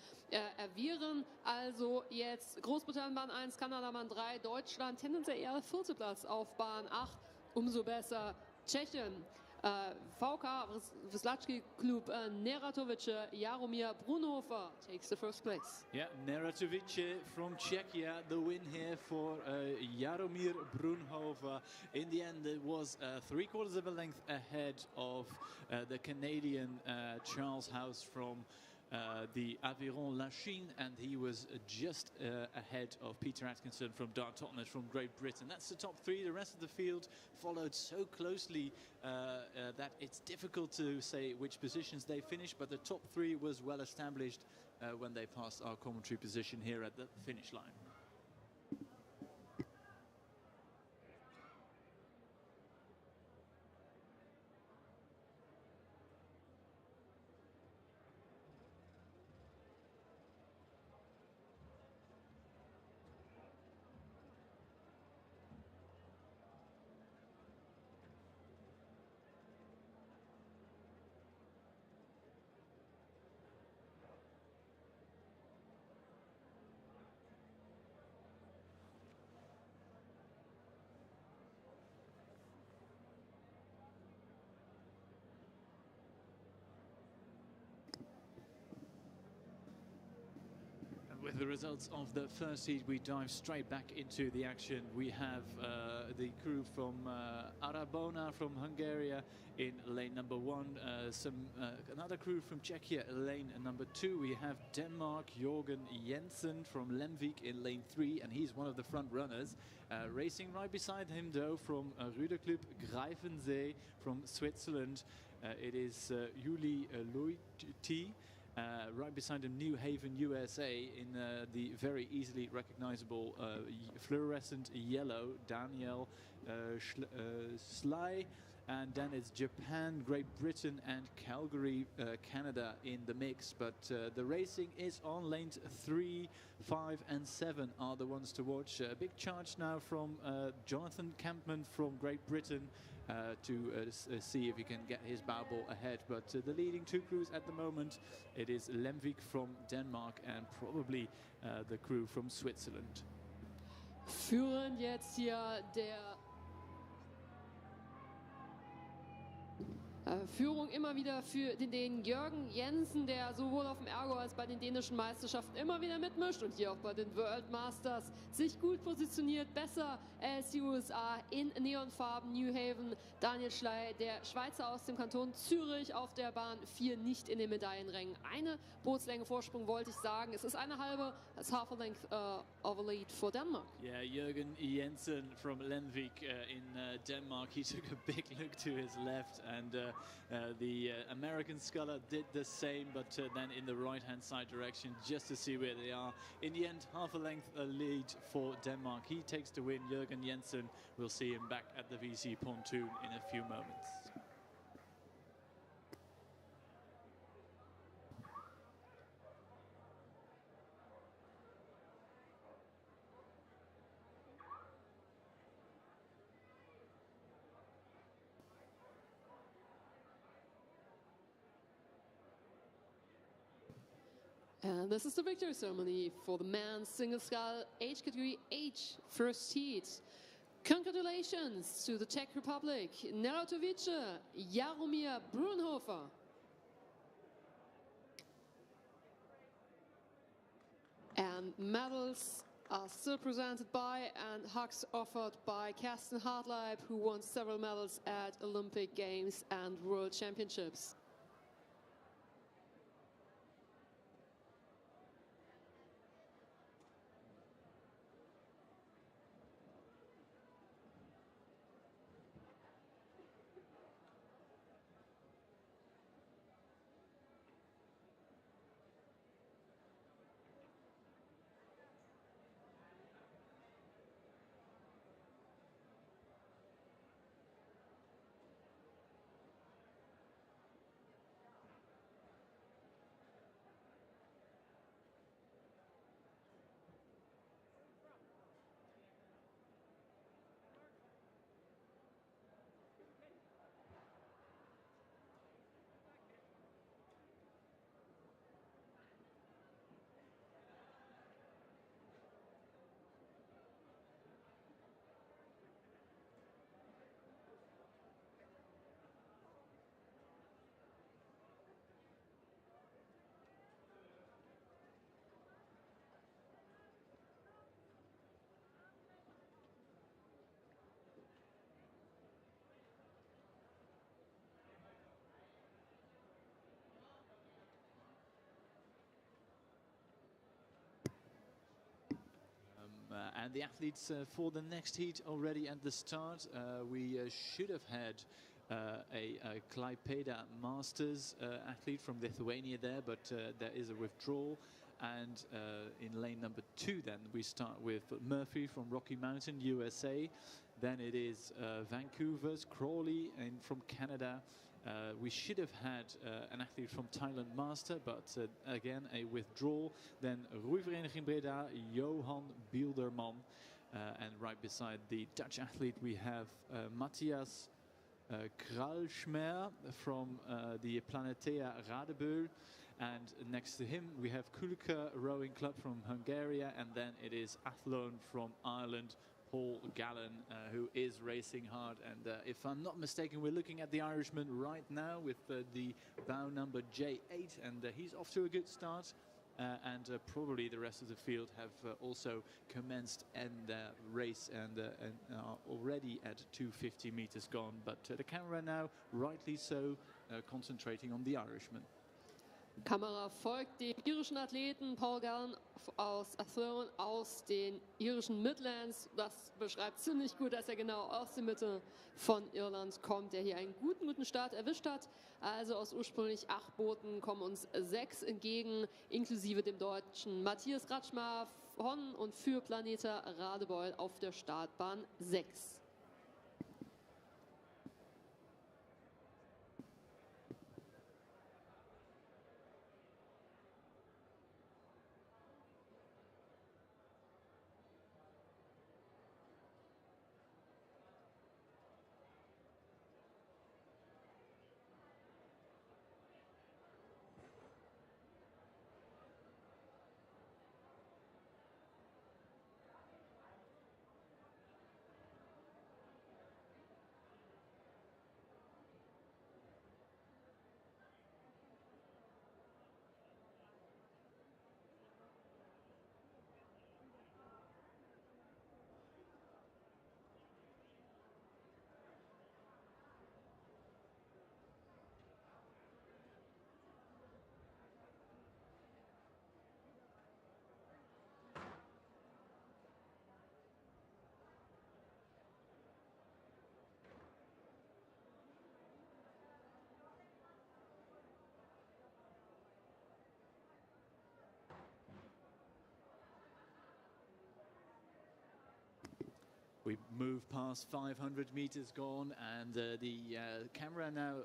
erwehren. Also jetzt Großbritannien Bahn 1, Kanada Bahn 3, Deutschland tendenziell eher 4. Platz auf Bahn 8. Umso besser Tschechien. VK Wyslacki Klub Neratovice, Jaromír Brunhofer takes the first place. Yeah, Neratovice from Czechia, the win here for Jaromír Brunhofer. In the end, it was 3/4 of a length ahead of the Canadian Charles Hous from the Aviron Lachine, and he was just ahead of Peter Atkinson from Dart Totnes from Great Britain. That's the top 3. The rest of the field followed so closely that it's difficult to say which positions they finished, but the top 3 was well established when they passed our commentary position here at the finish line. With the results of the first heat, we dive straight back into the action. We have the crew from Arabona from Hungary in lane number 1. Another crew from Czechia, lane number 2. We have Denmark, Jørgen Jensen from Lemvik in lane 3, and he's one of the front runners. Racing right beside him, though, from Ruderklub Greifensee from Switzerland, it is Juli Leuti. Right beside him, New Haven, USA, in the very easily recognizable fluorescent yellow, Daniel Sly. And then it's Japan, Great Britain, and Calgary, Canada in the mix. But the racing is on. Lanes 3, 5, and 7 are the ones to watch. A big charge now from Jonathan Campman from Great Britain to see if he can get his bauble ahead. But the leading 2 crews at the moment, it is Lemvik from Denmark and probably the crew from Switzerland. Führend jetzt hier der Führung immer wieder für den Jørgen Jensen, der sowohl auf dem Ergo als bei den dänischen Meisterschaften immer wieder mitmischt und hier auch bei den World Masters sich gut positioniert, besser als die USA in Neonfarben. New Haven, Daniel Schley, der Schweizer aus dem Kanton Zürich auf der Bahn 4, nicht in den Medaillenrängen. Eine Bootslänge Vorsprung wollte ich sagen, es ist eine halbe, it's half a length of a lead for Denmark. Yeah, Jørgen Jensen from Lemvik in Denmark, he took a big look to his left, and the American sculler did the same, but then in the right-hand side direction, just to see where they are. In the end, half a length lead for Denmark. He takes the win. Jørgen Jensen, we'll see him back at the VC pontoon in a few moments. And this is the victory ceremony for the men's single scull age category H first heat. Congratulations to the Czech Republic, Neratovice, Jaromir Brunhofer. And medals are still presented by and hugs offered by Kerstin Hartleib, who won several medals at Olympic Games and World Championships. And the athletes for the next heat already at the start. We should have had a Klaipėda Masters athlete from Lithuania there, but there is a withdrawal. And in lane number 2 then we start with Murphy from Rocky Mountain, USA. Then it is Vancouver's Crawley from Canada. We should have had an athlete from Thailand Master, but again a withdrawal. Then Roeivereniging Breda, Johan Bielderman. And right beside the Dutch athlete we have Matthias Kralschmer from the Planetea Radebeul. And next to him we have Kulka Rowing Club from Hungary, and then it is Athlone from Ireland, Paul Gallen, who is racing hard. And if I'm not mistaken, we're looking at the Irishman right now with the bow number J8, and he's off to a good start. and probably the rest of the field have also commenced in their race and are already at 250 meters gone. But the camera now, rightly so, concentrating on the Irishman. Kamera folgt dem irischen Athleten Paul Gallen aus Athlone aus den irischen Midlands. Das beschreibt ziemlich gut, dass er genau aus der Mitte von Irland kommt, der hier einen guten Start erwischt hat. Also aus ursprünglich 8 Booten kommen uns 6 entgegen, inklusive dem Deutschen Matthias Kretschmer von und für Planeta Radebeul auf der Startbahn 6. We move past 500 meters gone, and the camera now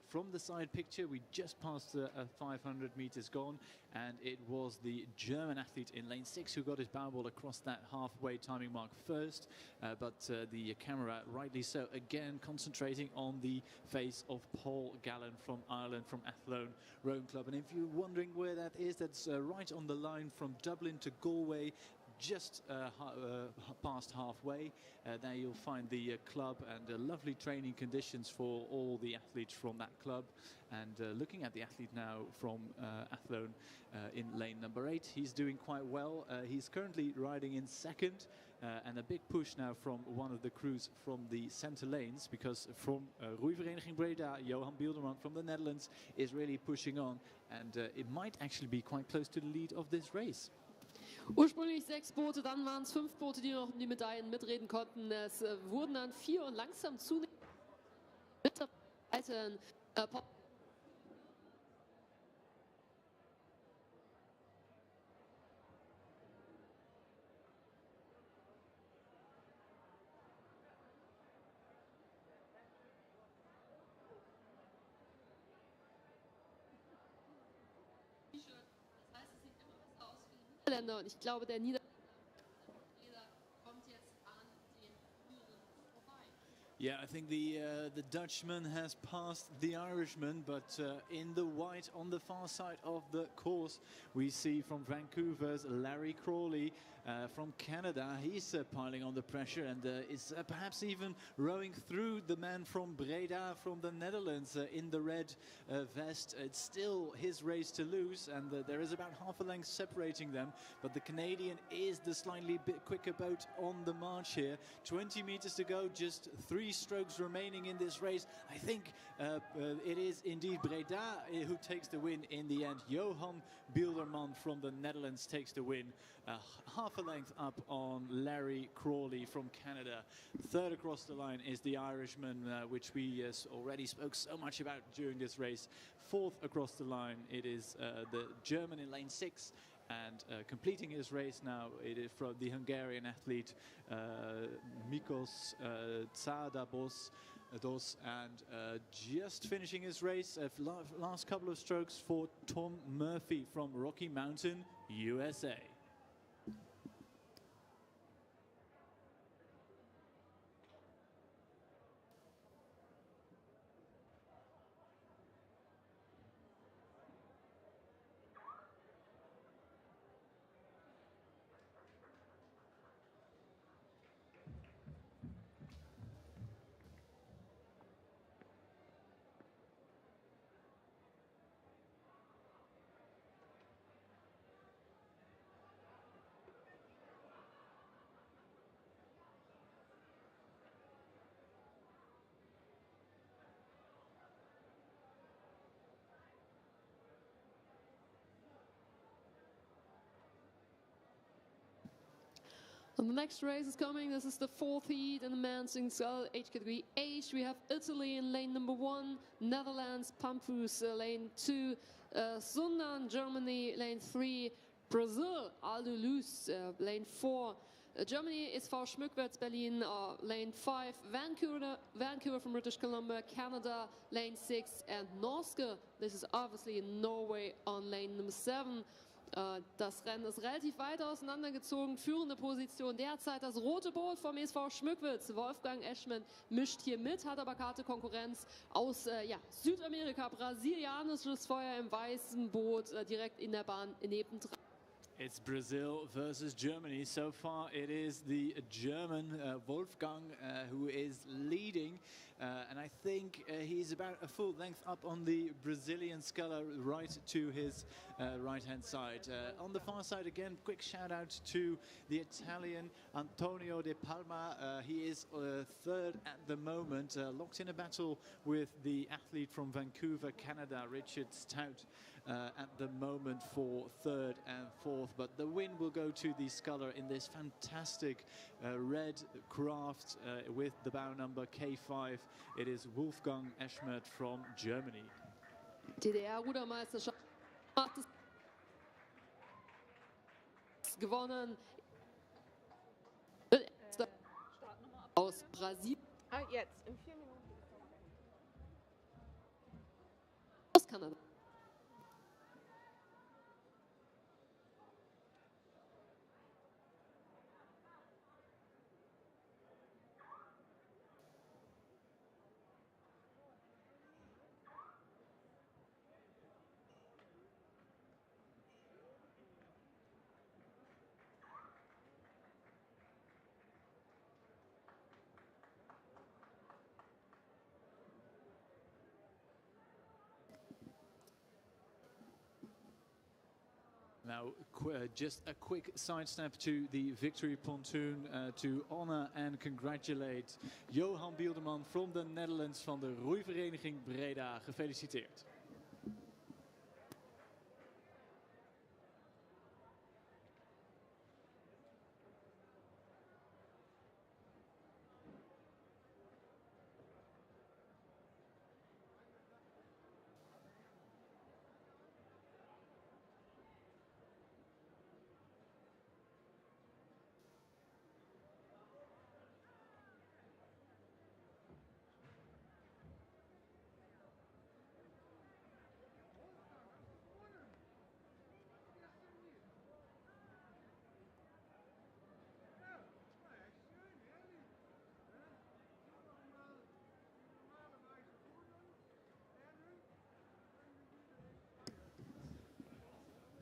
from the side picture, we just passed 500 meters gone, and it was the German athlete in lane 6 who got his bow ball across that halfway timing mark first, but the camera, rightly so, again concentrating on the face of Paul Gallen from Ireland, from Athlone Rowing Club. And if you're wondering where that is, that's right on the line from Dublin to Galway, just past halfway. There you'll find the club and lovely training conditions for all the athletes from that club. And looking at the athlete now from Athlone in lane number 8, he's doing quite well. He's currently riding in second, and a big push now from one of the crews from the center lanes, because from Roeivereniging Breda, Johan Bielderman from the Netherlands is really pushing on, and it might actually be quite close to the lead of this race. Ursprünglich 6 Boote, dann waren es 5 Boote, die noch um die Medaillen mitreden konnten. Es wurden dann 4 und langsam zunehmend Mitarbeiter. Das heißt, es sieht immer besser aus für die Niederländer, und ich glaube, der Niederländer kommt jetzt an den Iren vorbei. Yeah, I think the Dutchman has passed the Irishman, but in the white on the far side of the course, we see from Vancouver's Larry Crawley. From Canada, he's piling on the pressure and is perhaps even rowing through the man from Breda, from the Netherlands, in the red vest. It's still his race to lose, and there is about half a length separating them, but the Canadian is the slightly bit quicker boat on the march here. 20 meters to go, just 3 strokes remaining in this race. I think it is indeed Breda who takes the win in the end. Johan Bielderman from the Netherlands takes the win. Half a length up on Larry Crawley from Canada. Third across the line is the Irishman, which we already spoke so much about during this race. Fourth across the line, it is the German in lane 6. And completing his race now, it is from the Hungarian athlete Mikos Tsadabos. And just finishing his race, last couple of strokes for Tom Murphy from Rocky Mountain, USA. And the next race is coming. This is the fourth heat in the men's single scull age category H. We have Italy in lane number 1, Netherlands, Pampus, lane 2, Sundan, Germany, lane 3, Brazil, Aldo Luz, lane 4. Germany is for Schmückwärts, Berlin, lane 5, Vancouver from British Columbia, Canada, lane 6, and Norske. This is obviously Norway on lane number 7. Das Rennen ist relativ weit auseinandergezogen. Führende Position derzeit das rote Boot vom SV Schmückwitz. Wolfgang Eschmann mischt hier mit, hat aber harte Konkurrenz aus Südamerika. Brasilianisches Feuer im weißen Boot direkt in der Bahn nebendran. It's Brazil versus Germany. So far it is the German Wolfgang who is leading. And I think he's about a full length up on the Brazilian sculler right to his right-hand side. On the far side again, quick shout out to the Italian Antonio De Palma. He is third at the moment, locked in a battle with the athlete from Vancouver, Canada, Richard Stout, at the moment for third and fourth. But the win will go to the sculler in this fantastic red craft with the bow number K5. It is Wolfgang Eschmert from Germany. DDR-Rudermeisterschaft gewonnen. Aus Brasilien. Jetzt, in 4 Minuten. Aus Kanada. Now, just a quick sidestep to the victory pontoon to honor and congratulate Johan Bielderman from the Netherlands van de roeivereniging Breda. Gefeliciteerd.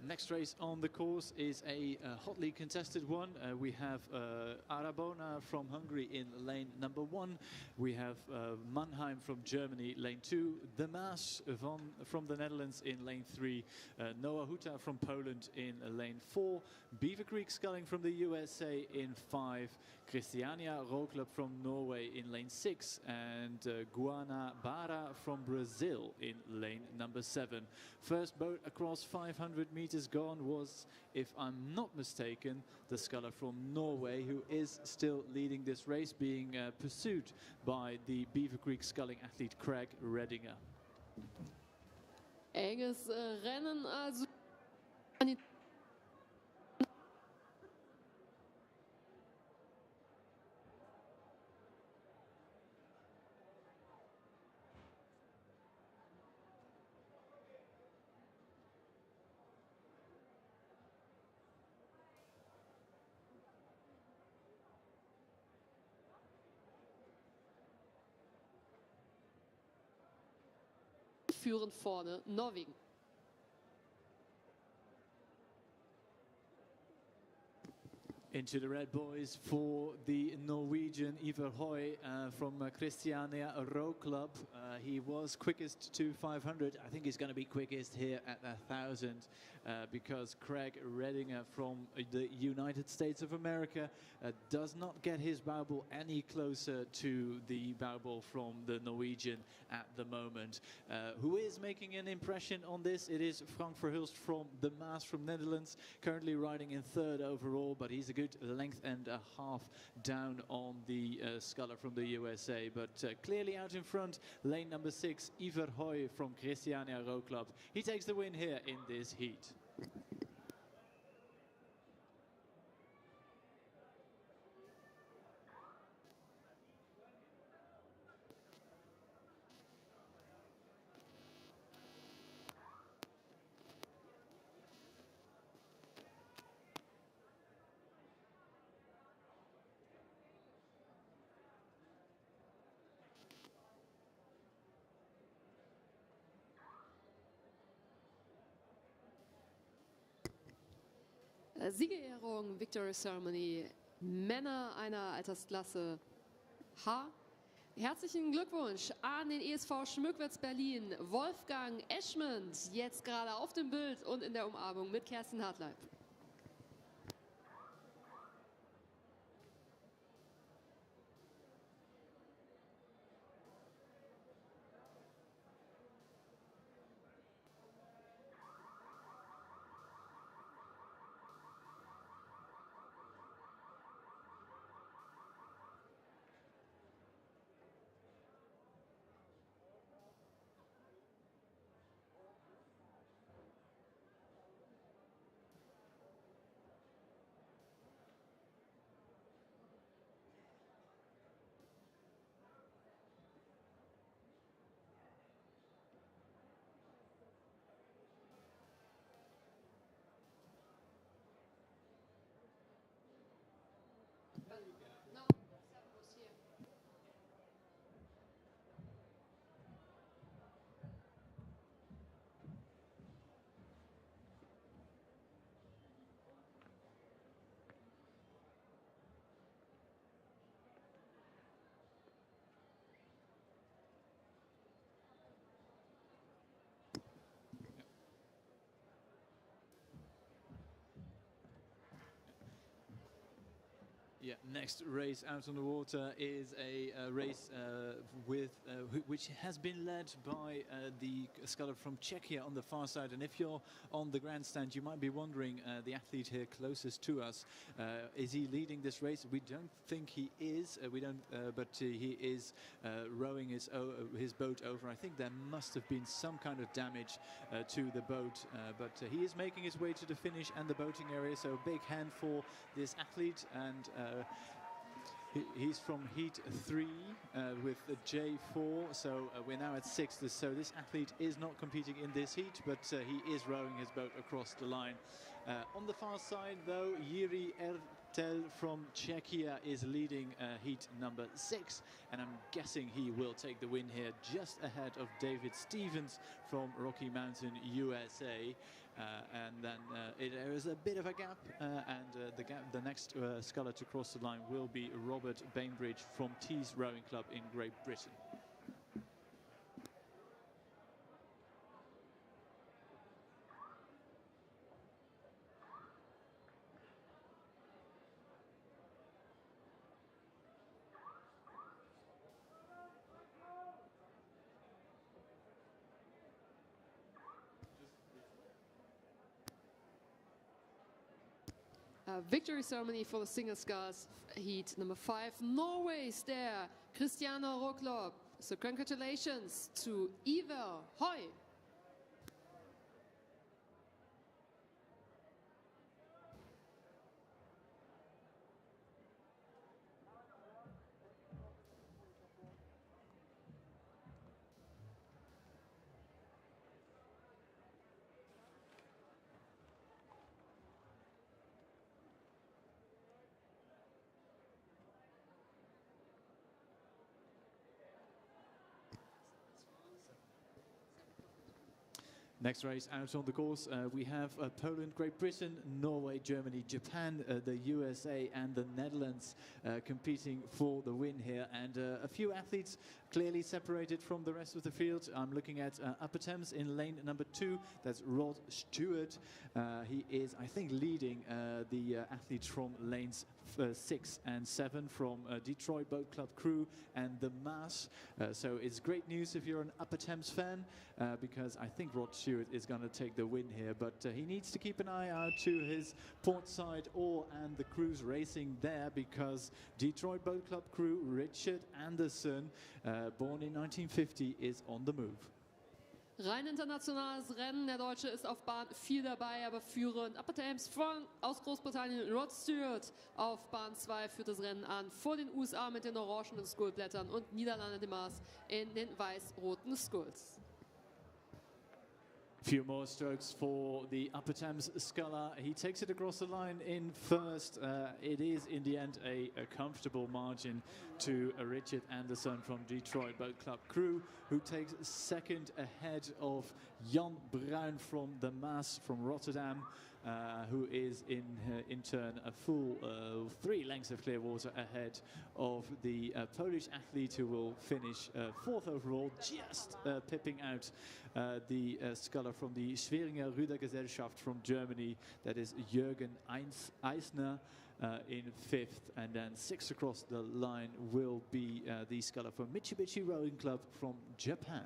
Next race on the course is a hotly contested one. We have Arabona from Hungary in lane number 1. We have Mannheim from Germany, lane 2. De Maas from the Netherlands in lane 3. Noah Huta from Poland in lane 4. Beaver Creek Sculling from the USA in 5. Christiania Rowclub from Norway in lane 6. And Guanabara from Brazil in lane number 7. First boat across 500 meters gone was, if I'm not mistaken, the sculler from Norway, who is still leading this race, being pursued by the Beaver Creek sculling athlete Craig Redinger. Enges Rennen also. Führend vorne Norwegen. Into the red boys for the Norwegian Ivar Hoy from Christiania Row Club. He was quickest to 500. I think he's going to be quickest here at 1,000 because Craig Redinger from the United States of America does not get his bow ball any closer to the bow ball from the Norwegian at the moment. Who is making an impression on this? It is Frank Verhulst from De Maas from Netherlands, currently riding in 3rd overall, but he's a good good length and a half down on the sculler from the USA, but clearly out in front, lane number 6, Iver Hoy from Christiania Row Club. He takes the win here in this heat. Siegerehrung, Victory Ceremony, Männer einer Altersklasse H. Herzlichen Glückwunsch an den ESV Schmückwitz Berlin, Wolfgang Eschmond, jetzt gerade auf dem Bild und in der Umarmung mit Kerstin Hartleib. Yeah, next race out on the water is a race which has been led by the sculler from Czechia on the far side. And if you're on the grandstand, you might be wondering, the athlete here closest to us, is he leading this race? We don't think he is. But he is rowing his boat over. I think there must have been some kind of damage to the boat, but he is making his way to the finish and the boating area. So a big hand for this athlete, and he's from heat 3 with J4, so we're now at 6th. So this athlete is not competing in this heat, but he is rowing his boat across the line. On the far side, though, Jiří Ertel from Czechia is leading heat number 6, and I'm guessing he will take the win here, just ahead of David Stevens from Rocky Mountain, USA. And then there is a bit of a gap, and the next sculler to cross the line will be Robert Bainbridge from Tees Rowing Club in Great Britain. Victory ceremony for the single sculls, heat number 5. Norway's there, Christiana Roklop. So congratulations to Iver Hoy. Next race out on the course, we have Poland, Great Britain, Norway, Germany, Japan, the USA and the Netherlands competing for the win here. And a few athletes clearly separated from the rest of the field. I'm looking at Upper Thames in lane number 2. That's Rod Stewart. He is, I think, leading the athletes from lanes 6 and 7 from Detroit Boat Club crew and the Mass. So it's great news if you're an Upper Thames fan, because I think Rod Stewart is going to take the win here, but he needs to keep an eye out to his port side oar and the crews racing there, because Detroit Boat Club crew Richard Anderson, born in 1950, is on the move. Rein internationales Rennen. Der Deutsche ist auf Bahn 4 dabei, aber führend Upper Thames aus Großbritannien. Rod Stewart auf Bahn 2 führt das Rennen an, vor den USA mit den orangenen Skullblättern und Niederlande de Maas in den weiß-roten Skulls. Few more strokes for the Upper Thames sculler. He takes it across the line in first. It is in the end a comfortable margin to Richard Anderson from Detroit Boat Club crew, who takes second ahead of Jan Bruin from the Maas from Rotterdam, who is in turn a full 3 lengths of clear water ahead of the Polish athlete, who will finish 4th overall, just pipping out the sculler from the Schweringer Rudergesellschaft from Germany, that is Jürgen Eisner, in 5th, and then 6th across the line will be the sculler from Mitsubishi Rowing Club from Japan.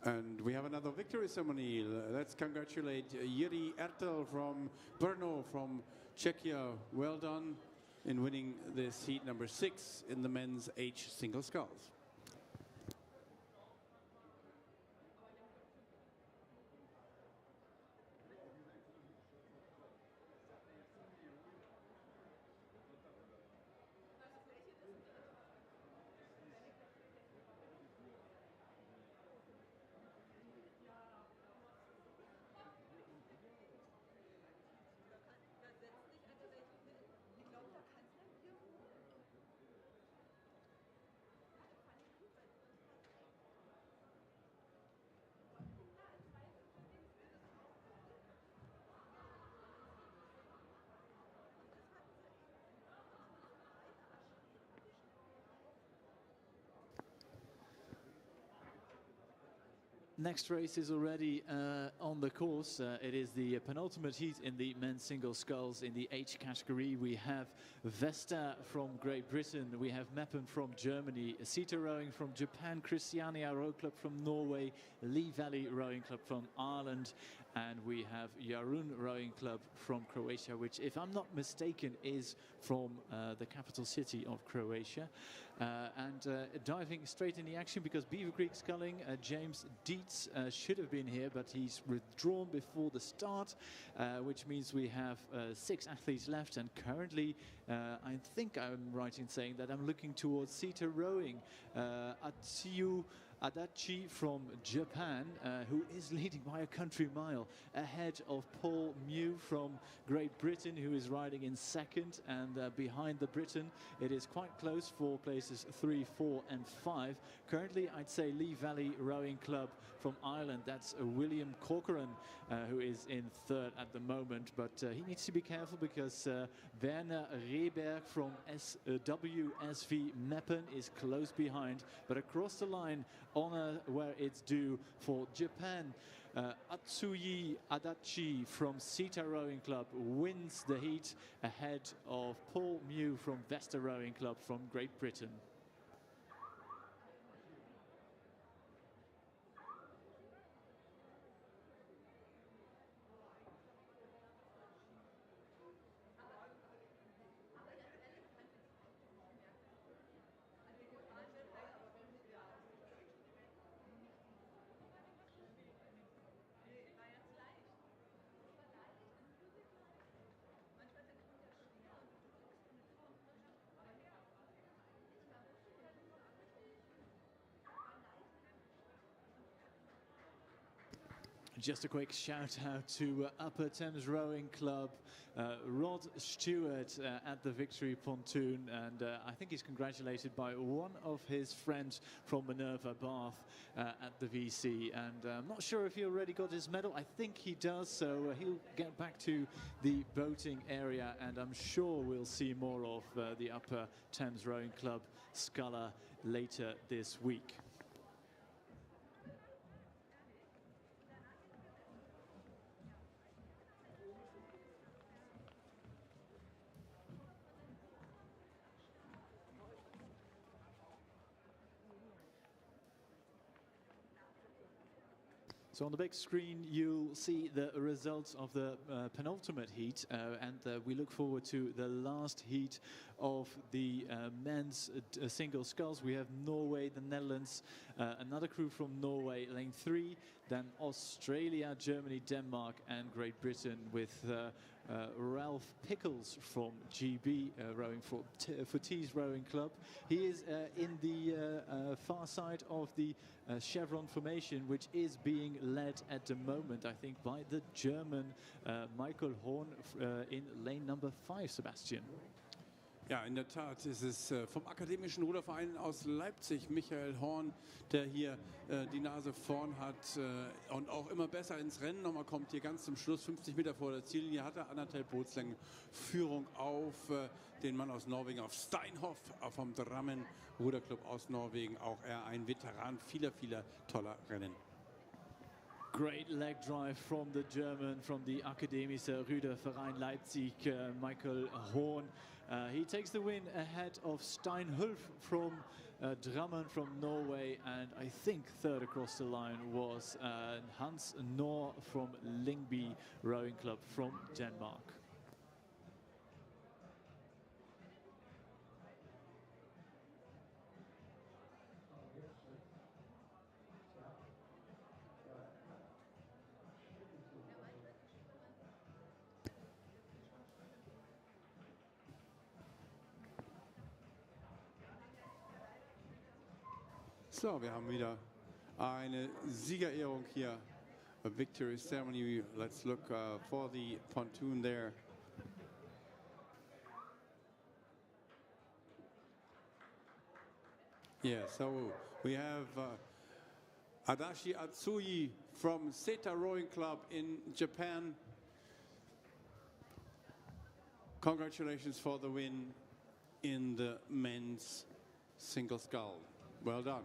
And we have another victory ceremony. Let's congratulate Jiří Ertel from Brno, from Czechia. Well done in winning this heat number 6 in the men's H single sculls. Next race is already on the course. It is the penultimate heat in the men's single sculls in the H category. We have Vesta from Great Britain, we have Meppen from Germany, Sita Rowing from Japan, Christiania Row Club from Norway, Lee Valley Rowing Club from Ireland, and we have Jarun Rowing Club from Croatia, which, if I'm not mistaken, is from the capital city of Croatia. Diving straight in the action, because Beaver Creek sculling, James Dietz should have been here, but he's withdrawn before the start, which means we have 6 athletes left, and currently I think I'm right in saying that I'm looking towards Sita Rowing. Atsuyu Adachi from Japan, who is leading by a country mile, ahead of Paul Mew from Great Britain, who is riding in 2nd, and behind the Briton it is quite close for places 3, 4 and 5. Currently I'd say Lee Valley Rowing Club from Ireland, that's William Corcoran, who is in 3rd at the moment, but he needs to be careful, because Werner Rehberg from WSV Meppen is close behind, but across the line, honor where it's due for Japan. Atsuyi Adachi from Sita Rowing Club wins the heat ahead of Paul Mew from Vesta Rowing Club from Great Britain. Just a quick shout out to Upper Thames Rowing Club, Rod Stewart at the Victory Pontoon, and I think he's congratulated by one of his friends from Minerva Bath at the VC, and I'm not sure if he already got his medal. I think he does, so he'll get back to the boating area, and I'm sure we'll see more of the Upper Thames Rowing Club sculler later this week. So on the big screen, you'll see the results of the penultimate heat, and we look forward to the last heat of the men's single sculls. We have Norway, the Netherlands, another crew from Norway, lane 3, then Australia, Germany, Denmark, and Great Britain with Ralph Pickles from GB rowing for Tees Rowing Club. He is in the far side of the chevron formation, which is being led at the moment, I think, by the German Michael Horn in lane number 5, Sebastian. Ja, in der Tat ist es vom Akademischen Ruderverein aus Leipzig, Michael Horn, der hier die Nase vorn hat und auch immer besser ins Rennen nochmal kommt. Hier ganz zum Schluss, 50 Meter vor der Ziellinie, hat er 1,5 Bootslängen Führung auf den Mann aus Norwegen, auf Steinhoff, vom Drammen Ruderclub aus Norwegen. Auch er ein Veteran vieler toller Rennen. Great leg drive from the German, from the Akademische Ruderverein Leipzig, Michael Horn. He takes the win ahead of Steinhulf from Drammen from Norway, and I think third across the line was Hans Nor from Lyngby Rowing Club from Denmark. So, wir haben wieder eine Siegerehrung hier. A victory ceremony. Let's look for the pontoon there. Yeah, so we have Adachi Atsui from Seta Rowing Club in Japan. Congratulations for the win in the men's single scull. Well done.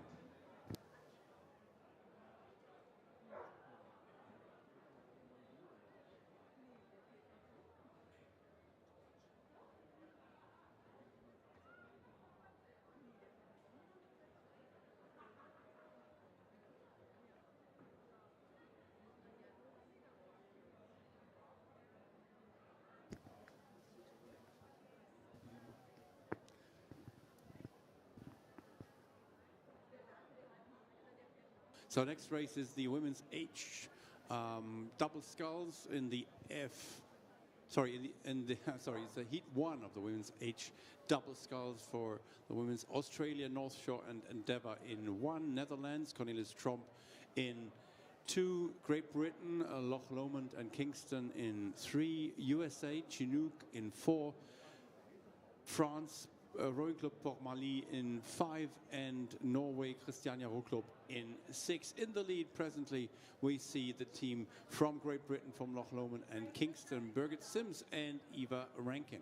So next race is the women's H double sculls in the F. Sorry, sorry, it's the heat 1 of the women's H double sculls for the women's Australia, North Shore, and Endeavour in 1. Netherlands, Cornelis Tromp in 2. Great Britain, Loch Lomond and Kingston in 3. USA, Chinook in 4. France, Rowing Club Port-Marly in 5, and Norway Christiania Row Club in 6. In the lead presently we see the team from Great Britain, from Loch Lomond and Kingston, Birgit Sims and Eva Rankin.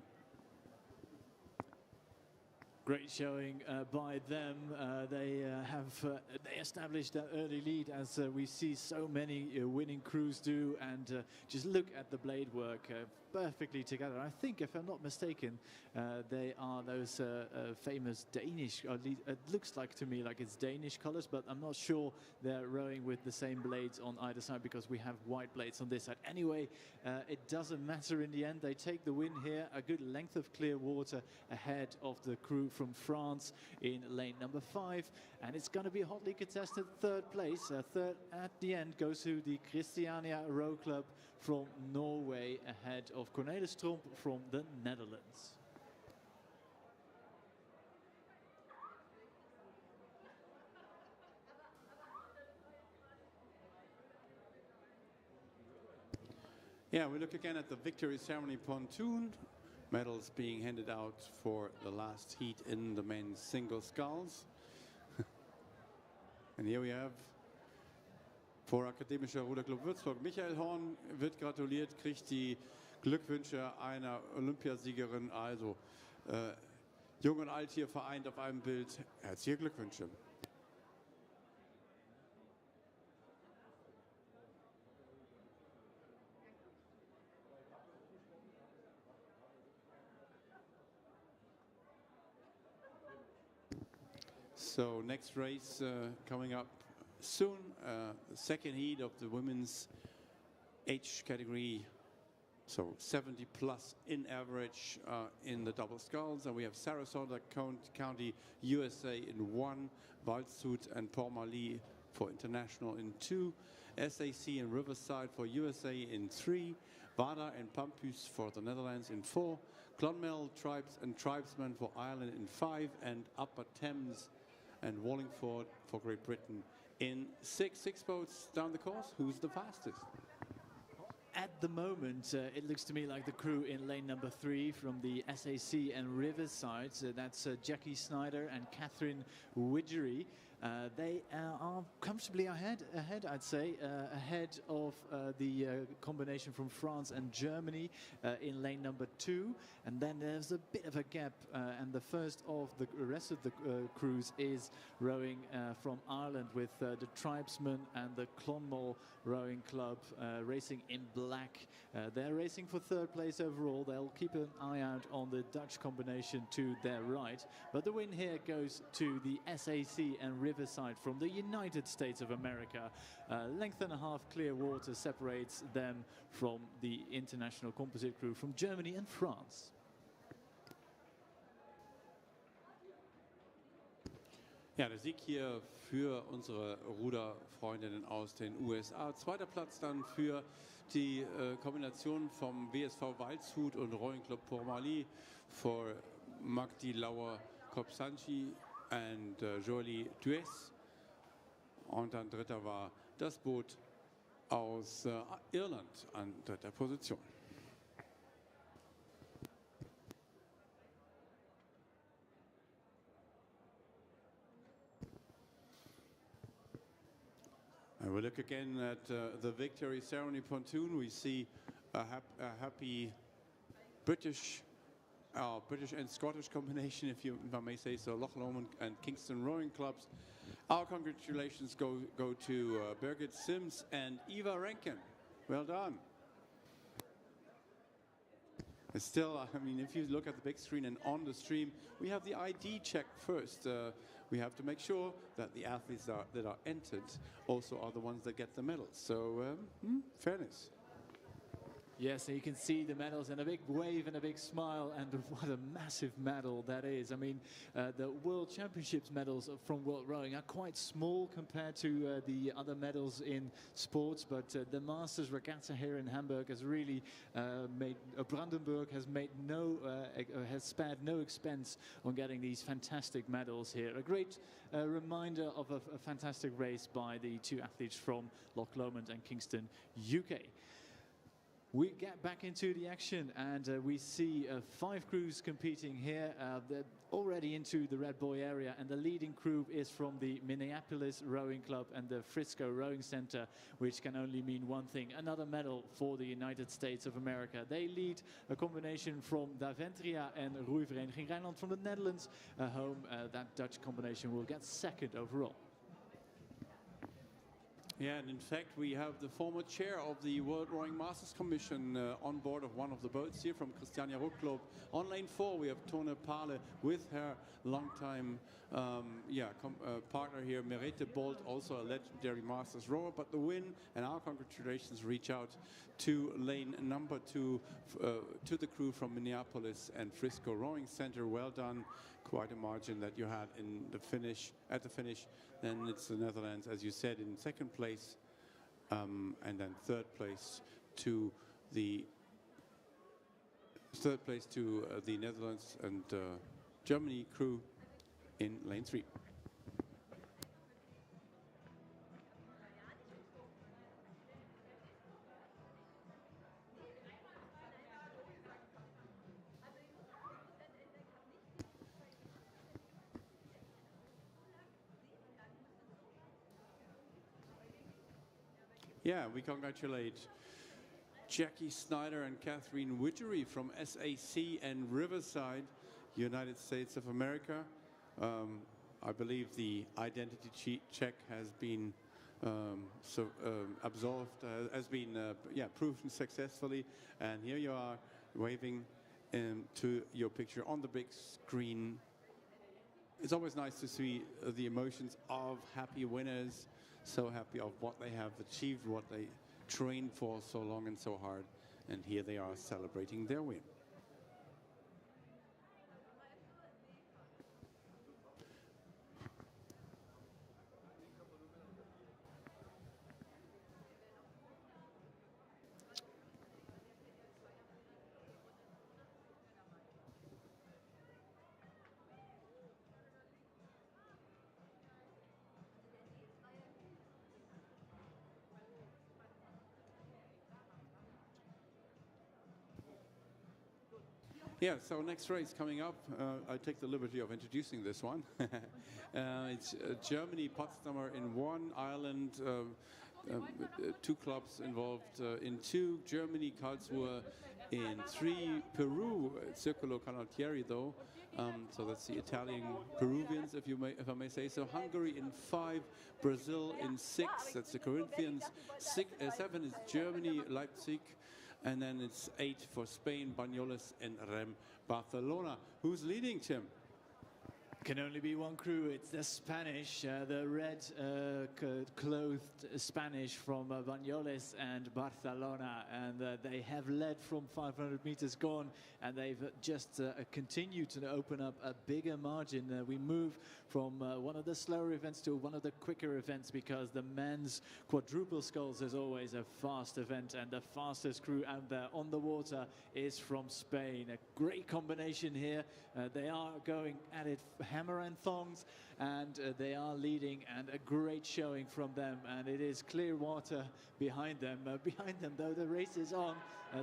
Great showing by them. They established that early lead, as we see so many winning crews do, and just look at the blade work, perfectly together. I think, if I'm not mistaken, they are those famous Danish, or at least it looks like to me like it's Danish colors, but I'm not sure they're rowing with the same blades on either side, because we have white blades on this side. Anyway, it doesn't matter in the end. They take the win here, a good length of clear water ahead of the crew from France in lane number 5, and it's going to be a hotly contested third place. Third at the end goes to the Christiania Row Club from Norway, ahead of Cornelis Tromp from the Netherlands. Yeah, we look again at the victory ceremony pontoon. Medals being handed out for the last heat in the men's single sculls. And here we have for Akademischer Ruderclub Würzburg. Michael Horn wird gratuliert, kriegt die Glückwünsche einer Olympiasiegerin. Also Jung und Alt hier vereint auf einem Bild. Herzliche Glückwünsche. So next race coming up soon, the second heat of the women's age category, so 70 plus in average in the double sculls. And we have Sarasota County, USA in 1, Waldshut and Port-Marly for international in 2, SAC and Riverside for USA in 3, Vada and Pampus for the Netherlands in 4, Clonmel Tribes and Tribesmen for Ireland in 5, and Upper Thames and Wallingford for Great Britain in 6. 6 boats down the course. Who's the fastest? At the moment, it looks to me like the crew in lane number 3 from the SAC and Riverside. That's Jackie Snyder and Catherine Widgery. They are comfortably ahead, I'd say, ahead of the combination from France and Germany in lane number 2. And then there's a bit of a gap, and the first of the rest of the crews is rowing from Ireland with the Tribesmen and the Clonmel Rowing Club racing in black. They're racing for 3rd place overall. They'll keep an eye out on the Dutch combination to their right. But the win here goes to the SAC and Riverside from the United States of America. Length and a half clear water separates them from the international composite crew from Germany and France. Ja, der Sieg hier für unsere Ruderfreundinnen aus den USA. 2. Platz dann für die Kombination vom WSV Waldshut und Rowing Club Port-Marly for Magdi Lauer-Kopsanchi and Jolie Dues. Und dann 3. war das Boot aus Irland an 3. Position. And we look again at the victory ceremony pontoon. We see a happy British and Scottish combination, if I may say so, Loch Lomond and Kingston Rowing Clubs. Our congratulations go to Birgit Sims and Eva Rankin. Well done. And still, I mean, if you look at the big screen and on the stream, we have the ID check first. We have to make sure that the athletes that are entered also are the ones that get the medals. So, fairness. Yes, and you can see the medals and a big wave and a big smile, and what a massive medal that is. I mean, the World Championships medals from World Rowing are quite small compared to the other medals in sports, but the Masters Regatta here in Hamburg has really Brandenburg has has spared no expense on getting these fantastic medals here. A great reminder of a fantastic race by the 2 athletes from Loch Lomond and Kingston, UK. We get back into the action, and we see 5 crews competing here. They're already into the Red Buoy area, and the leading crew is from the Minneapolis Rowing Club and the Frisco Rowing Center, which can only mean one thing: another medal for the United States of America. They lead a combination from Daventria and Roeivereniging Rijnland from the Netherlands. Home, that Dutch combination will get 2nd overall. Yeah, and in fact, we have the former chair of the World Rowing Masters Commission on board of one of the boats here from Christiania Rucklob. On lane 4, we have Tone Pale with her longtime partner here, Merete Bolt, also a legendary Masters rower. But the win and our congratulations reach out to lane number 2, to the crew from Minneapolis and Frisco Rowing Center. Well done. Quite a margin that you had in the finish. At the finish, then it's the Netherlands, as you said, in 2nd place, and then 3rd place to the Netherlands and Germany crew in lane 3. Yeah, we congratulate Jackie Snyder and Catherine Widgery from SAC and Riverside, United States of America. I believe the identity check has been absolved, has been proven successfully. And here you are waving to your picture on the big screen. It's always nice to see the emotions of happy winners, so happy of what they have achieved, what they trained for so long and so hard. And here they are celebrating their win. Yeah, so next race coming up, I take the liberty of introducing this one. It's Germany, Potsdamer in one, Ireland, two clubs involved in two, Germany, Karlsruhe in three, Peru, Circolo Canottieri though, so that's the Italian Peruvians, if I may say so, Hungary in five, Brazil in six, that's the Corinthians, seven is Germany, Leipzig, and then it's 8 for Spain, Banyoles and Rem Barcelona. Who's leading, Tim? Can only be one crew. It's the Spanish, the red clothed Spanish from Banyoles and Barcelona, and they have led from 500 meters gone, and they've just continued to open up a bigger margin. We move from one of the slower events to one of the quicker events, because the men's quadruple sculls is always a fast event, and the fastest crew out there on the water is from Spain. A great combination here. They are going at it hammer and thongs, and they are leading, and a great showing from them, and it is clear water behind them. Behind them, though, the race is on.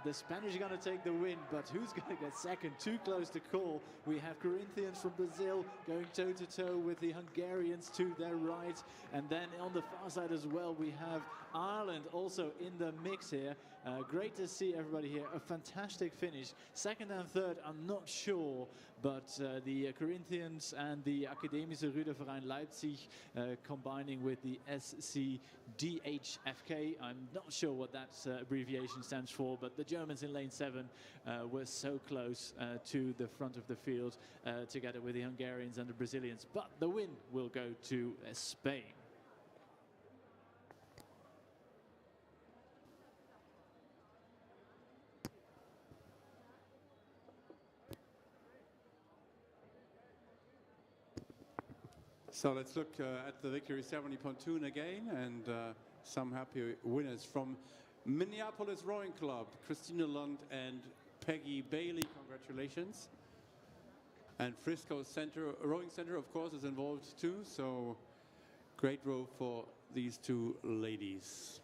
The Spanish are going to take the win, but who's going to get second? Too close to call. We have Corinthians from Brazil going toe-to-toe with the Hungarians to their right, and then on the far side as well, we have Ireland also in the mix here. Great to see everybody here. A fantastic finish. Second and third, I'm not sure, but the Corinthians and the Akademische Ruderverein Leipzig combining with the SCDHFK. I'm not sure what that abbreviation stands for, but the Germans in lane 7 were so close to the front of the field together with the Hungarians and the Brazilians. But the win will go to Spain. So let's look at the victory ceremony pontoon again, and some happy winners from Minneapolis Rowing Club, Christina Lund and Peggy Bailey. Congratulations. And Frisco Rowing Center, of course, is involved too. So great row for these two ladies.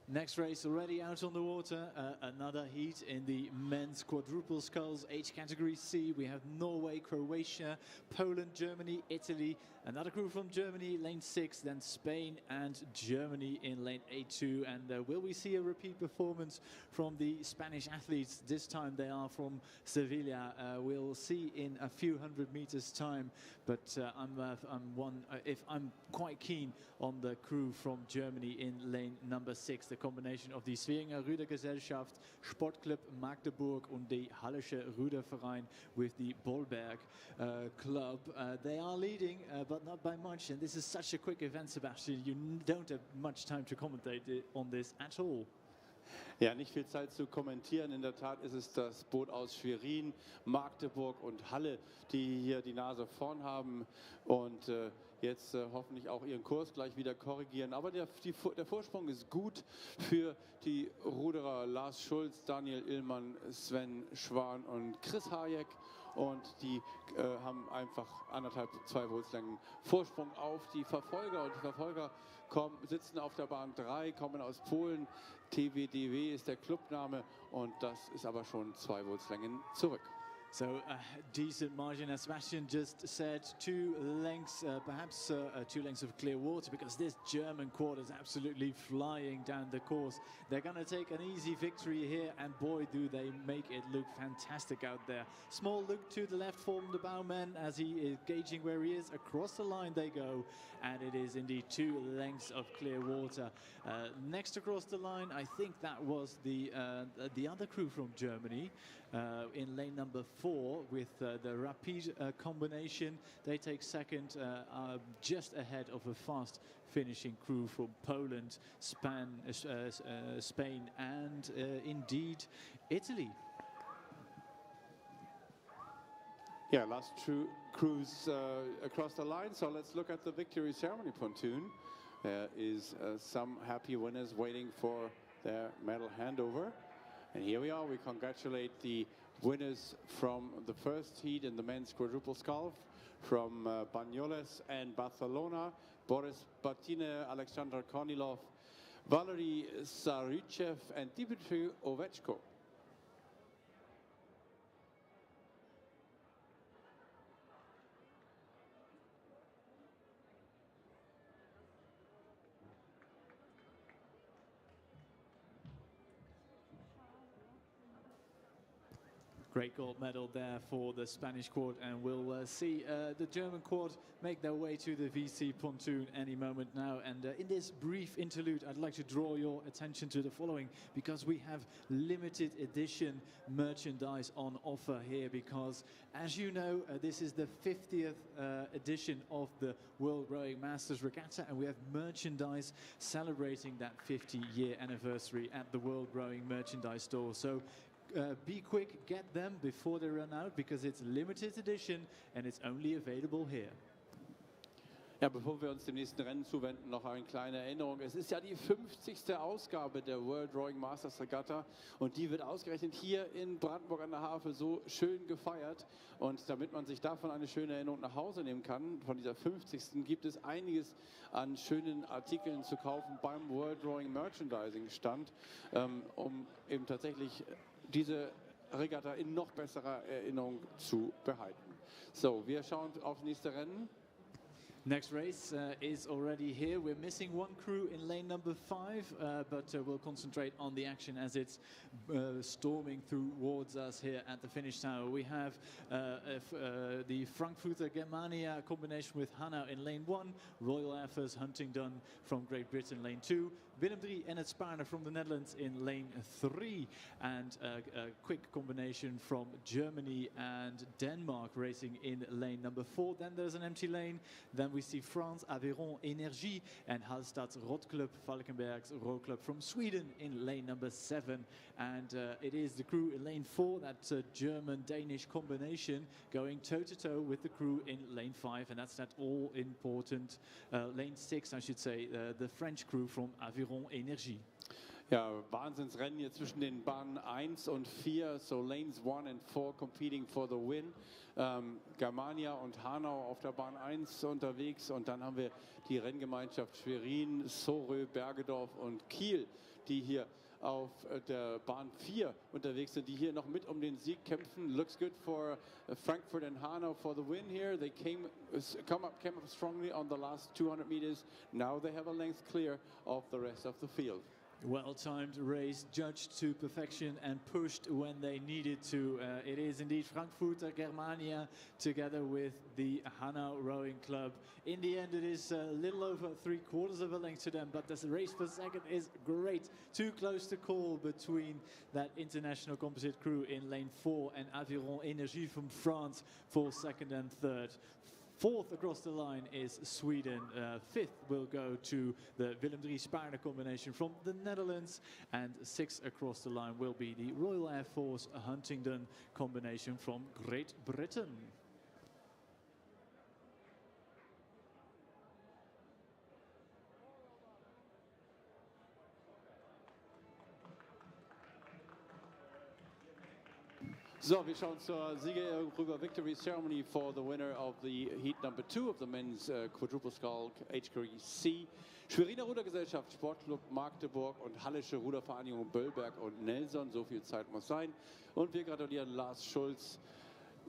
Next race already out on the water, another heat in the men's quadruple sculls, age category C. We have Norway, Croatia, Poland, Germany, Italy, another crew from Germany, lane 6, then Spain and Germany in lane A2. And will we see a repeat performance from the Spanish athletes? This time they are from Sevilla. We'll see in a few hundred meters time, but I'm quite keen on the crew from Germany in lane number 6. The combination of die Swieringer Rudergesellschaft, Sportclub Magdeburg und die Hallische Ruderverein with the Bolberg club. They are leading, but not by much. And this is such a quick event, Sebastian. You don't have much time to commentate on this at all. Ja, nicht viel Zeit zu kommentieren. In der Tat ist es das Boot aus Schwerin, Magdeburg und Halle, die hier die Nase vorn haben und jetzt hoffentlich auch ihren Kurs gleich wieder korrigieren. Aber der Vorsprung ist gut für die Ruderer Lars Schulz, Daniel Illmann, Sven Schwan und Chris Hayek. Und die haben einfach 1,5, 2 Bootslängen Vorsprung auf die Verfolger. Und die Verfolger sitzen auf der Bahn 3, kommen aus Polen. TWDW ist der Clubname und das ist aber schon 2 Bootslängen zurück. So a decent margin, as Sebastian just said, 2 lengths, perhaps 2 lengths of clear water, because this German quad is absolutely flying down the course. They're going to take an easy victory here, and boy, do they make it look fantastic out there. Small look to the left from the bowman as he is gauging where he is. Across the line they go, and it is indeed 2 lengths of clear water. Next across the line, I think that was the other crew from Germany in lane number 4 with the rapid combination. They take second, just ahead of a fast finishing crew from Poland, Spain and indeed Italy. Yeah, last 2 crews across the line, so let's look at the victory ceremony pontoon. There is some happy winners waiting for their medal handover. And here we are, we congratulate the winners from the first heat in the men's quadruple sculls from Banyoles and Barcelona, Boris Batine, Alexander Kornilov, Valery Sarychev and Dmitry Ovechko. Great gold medal there for the Spanish quad, and we'll see the German quad make their way to the VC pontoon any moment now. And in this brief interlude, I'd like to draw your attention to the following, because we have limited edition merchandise on offer here, because as you know, this is the 50th edition of the World Rowing Masters Regatta, and we have merchandise celebrating that 50-year anniversary at the World Rowing Merchandise Store. So be quick, get them before they run out, because it's limited edition and it's only available here. Ja, bevor wir uns dem nächsten Rennen zuwenden, noch eine kleine Erinnerung. Es ist ja die 50. Ausgabe der World Rowing Masters Regatta und die wird ausgerechnet hier in Brandenburg an der Havel so schön gefeiert. Und damit man sich davon eine schöne Erinnerung nach Hause nehmen kann, von dieser 50. gibt es einiges an schönen Artikeln zu kaufen beim World Rowing Merchandising Stand, um eben tatsächlich diese Regatta in noch besserer Erinnerung zu behalten. So, wir schauen aufs nächste Rennen. Next race is already here. We're missing 1 crew in lane number 5, but we'll concentrate on the action as it's storming towards us here at the finish tower. We have the Frankfurter Germania combination with Hanau in lane 1, Royal Air Force Huntingdon from Great Britain lane 2, Willem III and Sparner from the Netherlands in lane 3, and a quick combination from Germany and Denmark racing in lane number 4. Then there's an empty lane. Then we see France, Aveyron, Energie, and Hallstatt's Rottklubb, Falkenberg's Row Club from Sweden in lane number 7. And it is the crew in lane 4, that German-Danish combination, going toe-to-toe with the crew in lane 5. And that's that all-important lane 6, I should say, the French crew from Aveyron Energie. Ja, Wahnsinnsrennen hier zwischen den Bahnen 1 und 4, so lanes 1 and 4 competing for the win. Germania und Hanau auf der Bahn 1 unterwegs, und dann haben wir die Renngemeinschaft Schwerin, Sorö, Bergedorf und Kiel, die hier auf der Bahn 4 unterwegs sind, die hier noch mit um den Sieg kämpfen. Looks good for Frankfurt and Hanau for the win here. They came up strongly on the last 200 meters. Now they have a length clear of the rest of the field. Well-timed race, judged to perfection and pushed when they needed to. It is indeed Frankfurter Germania together with the Hanau Rowing Club. In the end, it is a little over 3/4 of a length to them, but the race for second is great. Too close to call between that international composite crew in lane 4 and Aveyron Energie from France for second and third. Fourth across the line is Sweden. Fifth will go to the Willem III Spaarne combination from the Netherlands. And sixth across the line will be the Royal Air Force Huntingdon combination from Great Britain. So, wir schauen zur Siegerehrung rüber. Victory ceremony for the winner of the heat number 2 of the men's quadruple sculk HKC C. Schweriner Rudergesellschaft, Sportclub Magdeburg und Hallische Rudervereinigung Böllberg und Nelson. So viel Zeit muss sein. Und wir gratulieren Lars Schulz,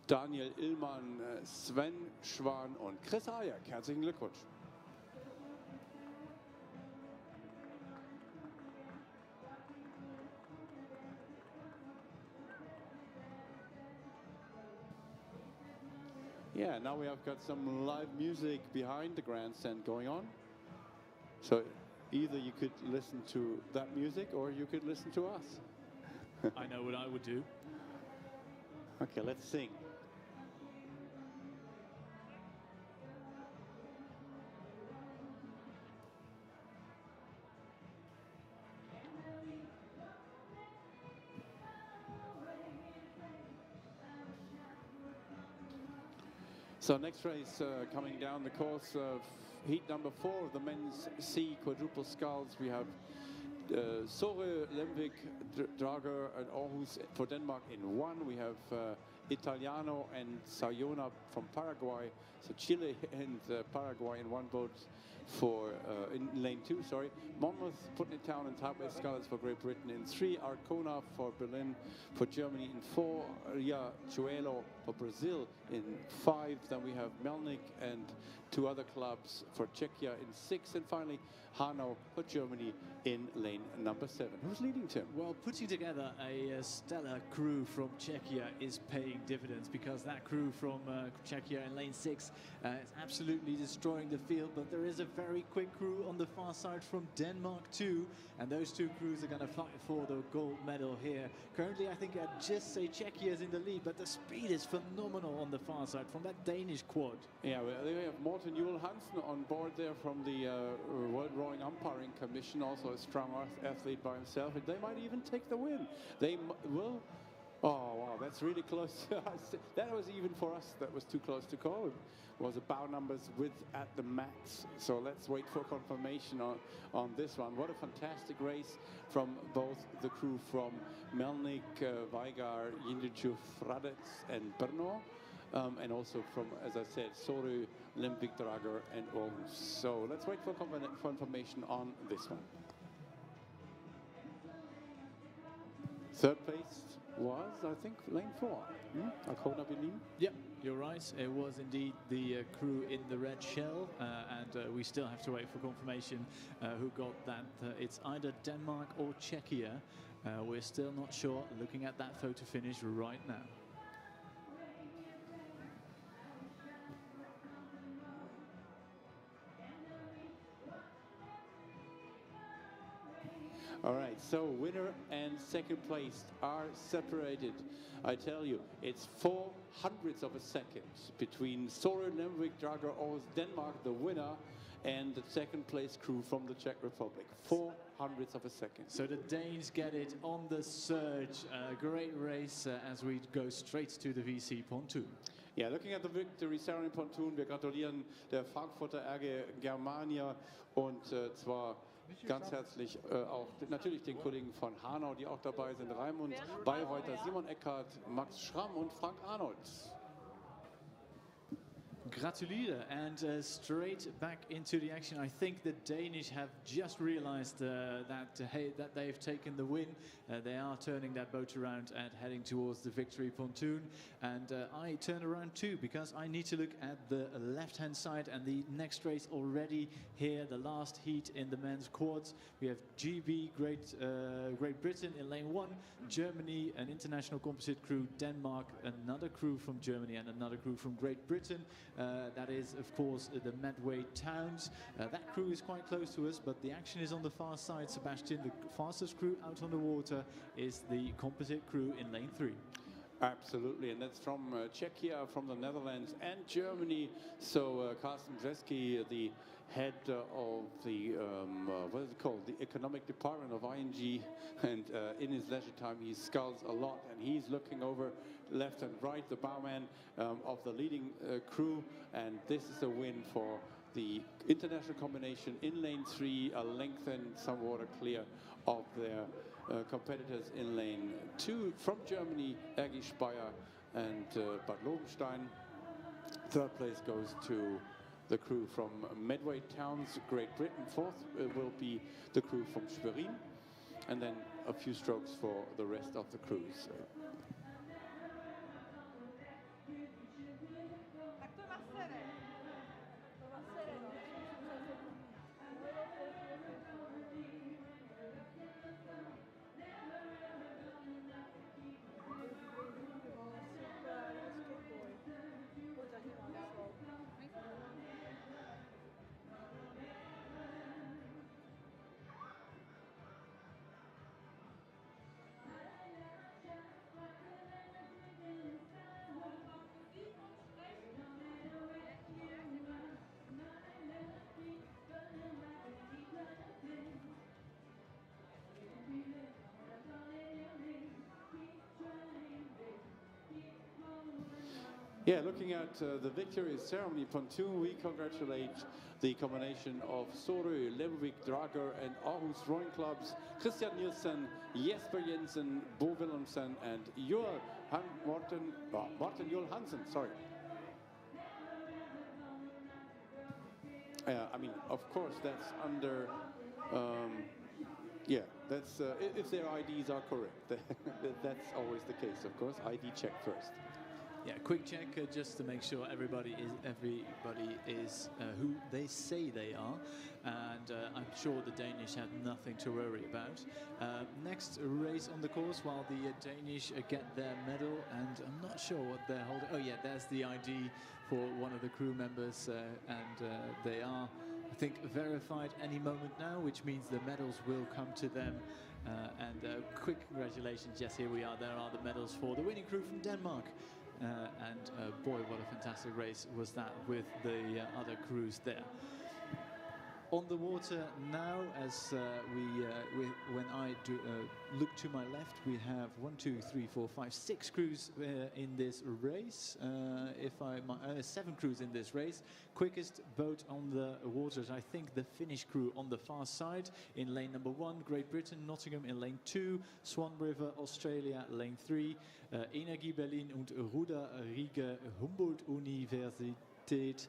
Daniel Illmann, Sven Schwan und Chris Ajak. Herzlichen Glückwunsch. Yeah, now we have got some live music behind the grandstand going on. So either you could listen to that music or you could listen to us. I know what I would do. Okay, let's sing. So next race coming down the course of heat number 4 of the men's C quadruple sculls. We have Sore, Lemvik, Drager and Aarhus for Denmark in 1. We have Italiano and Sayona from Paraguay. So Chile and Paraguay in 1 boat for in lane 2, sorry. Monmouth, Putney Town and Taipei Scarlets for Great Britain in 3. Arcona for Berlin, for Germany in 4. Riachuelo for Brazil in 5. Then we have Melnik and 2 other clubs for Czechia in 6. And finally, Hanau for Germany in lane number 7. Who's leading, Tim? Well, putting together a stellar crew from Czechia is paying dividends, because that crew from Czechia in lane 6 is absolutely destroying the field. But there is a very quick crew on the far side from Denmark too, and those 2 crews are going to fight for the gold medal here. Currently, I think I'd just say Czechia is in the lead, but the speed is phenomenal on the far side from that Danish quad. Yeah, well, they have Morten Juhl Hansen on board there from the World Rowing Umpiring Commission, also a strong athlete by himself, and they might even take the win. They will. Oh, wow, that's really close. That was even for us, that was too close to call. It was a bow numbers width at the max. So let's wait for confirmation on this one. What a fantastic race from both the crew from Melnik, Weigar, Jindřichův, Hradec and Brno. And also from, as I said, Soru, Lemvik, Drager and Aarhus. So let's wait for confirmation on this one. Third place was, I think, lane 4. Arcona Berlin. Yep, you're right. It was indeed the crew in the red shell, and we still have to wait for confirmation who got that. It's either Denmark or Czechia. We're still not sure, looking at that photo finish right now. All right, so winner and second place are separated. I tell you, it's 0.04 of a second between Soren Lemvik, Drager, Aarhus, Denmark, the winner, and the second place crew from the Czech Republic. 0.04 of a second. So the Danes get it on the surge. Great race as we go straight to the VC pontoon. Yeah, looking at the victory ceremony pontoon, wir gratulieren der Frankfurter RG Germania und zwar ganz herzlich auch natürlich den Kollegen von Hanau, die auch dabei sind. Raimund Bayreuther, Simon Eckhardt, Max Schramm und Frank Arnold. Gratuliere, and straight back into the action. I think the Danish have just realized that they've taken the win. They are turning that boat around and heading towards the victory pontoon. And I turn around too, because I need to look at the left-hand side and the next race already here, the last heat in the men's quads. We have GB, Great Britain in lane 1, Germany, an international composite crew, Denmark, another crew from Germany and another crew from Great Britain. That is, of course, the Medway Towns. That crew is quite close to us, but the action is on the far side. Sebastian, the fastest crew out on the water, is the composite crew in lane 3. Absolutely, and that's from Czechia, from the Netherlands, and Germany. So Carsten Breske, the head of the what is it called, the economic department of ING, and in his leisure time he sculls a lot, and he's looking over left and right, the bowman of the leading crew, and this is a win for the international combination in lane 3, a length and some water clear of their competitors in lane 2 from Germany, Ergi Speyer and Bad Lobenstein. Third place goes to the crew from Medway Towns, Great Britain. Fourth will be the crew from Schwerin, and then a few strokes for the rest of the crews. Yeah, looking at the victory ceremony pontoon, we congratulate the combination of Sorø, Levervik, Drager and Aarhus Rowing Clubs, Christian Nielsen, Jesper Jensen, Bo Willemsen and Morten Jul Hansen, sorry. I mean, of course, that's under, yeah, that's, if their IDs are correct. That's always the case, of course. ID check first. Yeah, quick check just to make sure everybody is who they say they are, and I'm sure the Danish have nothing to worry about. Next race on the course, while the Danish get their medal, and I'm not sure what they're holding. Oh yeah, there's the ID for one of the crew members, and they are, I think, verified any moment now, which means the medals will come to them. And quick congratulations, yes, here we are. There are the medals for the winning crew from Denmark. And boy, what a fantastic race was that with the other crews there. On the water now, as when I look to my left, we have 6 crews in this race. 7 crews in this race. Quickest boat on the waters, I think the Finnish crew on the far side in lane number 1, Great Britain, Nottingham in lane 2, Swan River, Australia, lane 3, Energie Berlin und Ruder Riga Humboldt Universität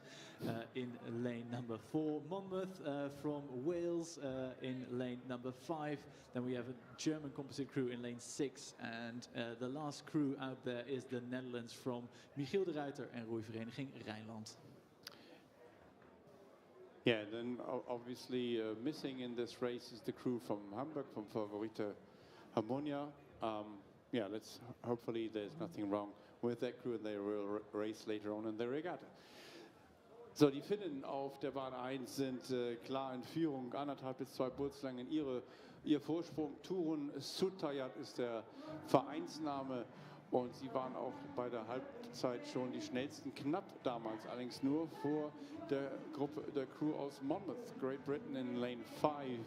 in lane number 4, Monmouth from Wales in lane number 5. Then we have a German composite crew in lane 6, and the last crew out there is the Netherlands from Michiel de Ruiter and Roeivereniging Rijnland. Yeah, then obviously missing in this race is the crew from Hamburg, from Favorite Harmonia. Yeah, hopefully there's nothing wrong with that crew and they will race later on in the regatta. So, die Finnen auf der Bahn 1 sind klar in Führung, 1,5 bis 2 Bootslangen ihr Vorsprung. Turun Sutayat ist der Vereinsname und sie waren auch bei der Halbzeit schon die schnellsten, knapp damals, allerdings nur vor der Crew aus Monmouth, Great Britain in lane 5.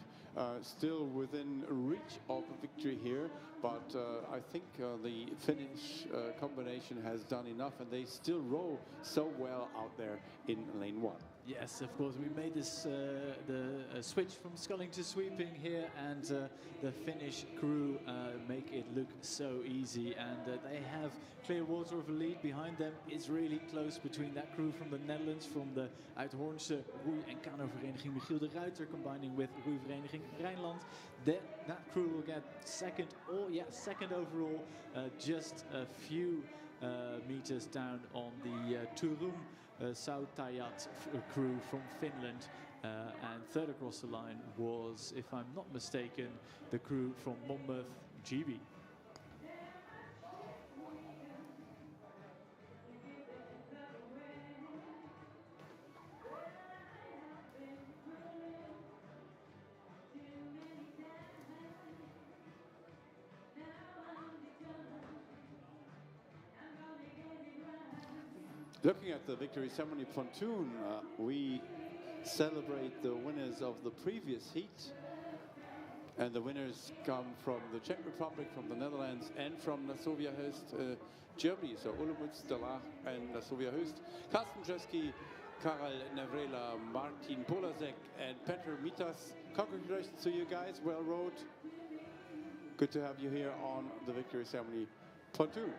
Still within reach of a victory here, but I think the Finnish combination has done enough, and they still row so well out there in lane 1. Yes, of course, we made this the switch from sculling to sweeping here, and the Finnish crew make it look so easy, and they have clear water of a lead behind them. It's really close between that crew from the Netherlands, from the Uithoornse Roei- en Kanovereniging Michiel de Ruiter, combining with Roeivereniging Rijnland. That crew will get second overall, just a few meters down on the Turun Sutayat crew from Finland, and third across the line was, if I'm not mistaken, the crew from Monmouth, GB. Looking at the victory ceremony pontoon, we celebrate the winners of the previous heat. And the winners come from the Czech Republic, from the Netherlands, and from Nassovia Host, Germany. So Olomouc, Dalach, and Nassovia Host. Carsten Jeski, Karel Nevrela, Martin Polasek, and Petr Mitas. Congratulations to you guys. Well rowed. Good to have you here on the victory ceremony pontoon.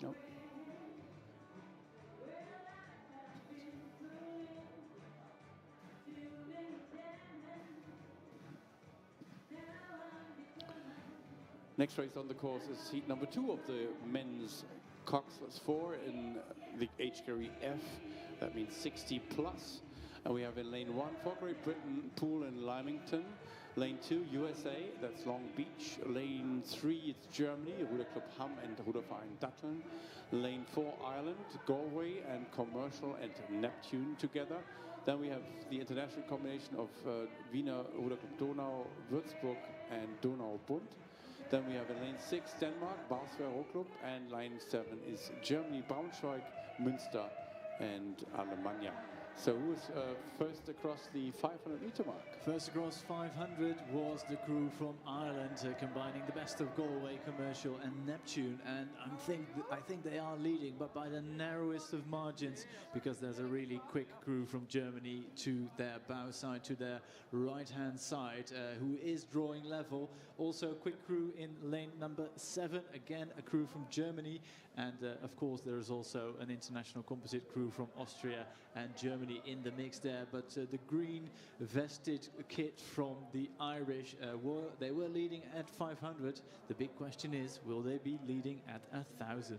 Nope. Next race on the course is heat number 2 of the men's Coxless 4 in the age category F. That means 60 plus. And we have in lane 1 for Great Britain, Poole and Lymington. Lane 2, USA, that's Long Beach. Lane 3, it's Germany, Ruder Club Hamm and Ruderverein Datteln. Lane 4, Ireland, Galway and Commercial and Neptune together. Then we have the international combination of Wiener Ruder Club Donau, Würzburg and Donau Bund. Then we have in lane 6, Denmark, Bauswehr Rowclub, and lane 7 is Germany, Braunschweig, Münster and Alemannia. So who was first across the 500-meter mark? First across 500 was the crew from Ireland, combining the best of Galway, Commercial and Neptune. And I think they are leading, but by the narrowest of margins, because there's a really quick crew from Germany to their bow side, to their right-hand side, who is drawing level. Also a quick crew in lane number 7, again a crew from Germany. And of course there is also an international composite crew from Austria and Germany in the mix there. But the green vested kit from the Irish, they were leading at 500. The big question is, will they be leading at 1,000?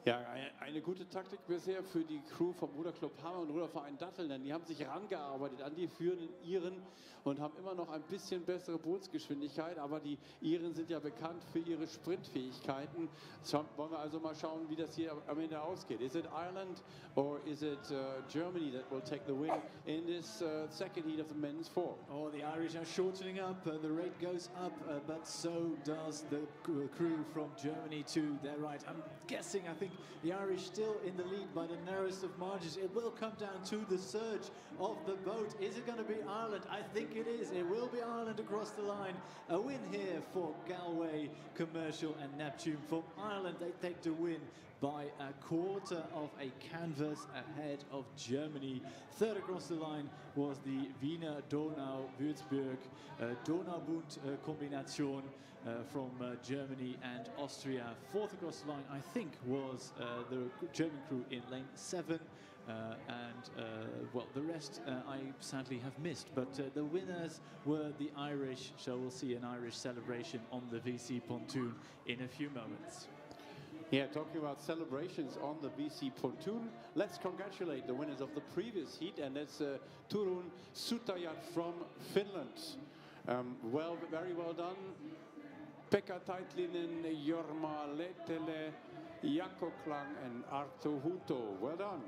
Ja, eine gute Taktik bisher für die Crew vom Ruderclub Hamm und Ruderverein Datteln, denn die haben sich rangearbeitet an die führenden Iren und haben immer noch ein bisschen bessere Bootsgeschwindigkeit, aber die Iren sind ja bekannt für ihre Sprintfähigkeiten. Wollen wir also mal schauen, wie das hier am Ende ausgeht. Is it Ireland or is it Germany that will take the win in this second heat of the men's 4? Oh, the Irish are shortening up, the rate goes up, but so does the crew from Germany to their right. I'm guessing, I think the Irish still in the lead by the narrowest of margins. It will come down to the surge of the boat. Is it going to be Ireland? I think it is. It will be Ireland across the line. A win here for Galway, Commercial and Neptune. From Ireland, they take the win by a quarter of a canvas ahead of Germany. Third across the line was the Wiener Donau Würzburg Donaubund combination from Germany and Austria. Fourth across the line, I think, was the German crew in lane 7. Well, the rest I sadly have missed, but the winners were the Irish, so we'll see an Irish celebration on the VC pontoon in a few moments. Yeah, talking about celebrations on the VC pontoon, let's congratulate the winners of the previous heat, and that's Turun Sutajat from Finland. Very well done. Pekka Taitlinen, Jorma Lehtele, Jaakko Klang and Arto Huto. Well done.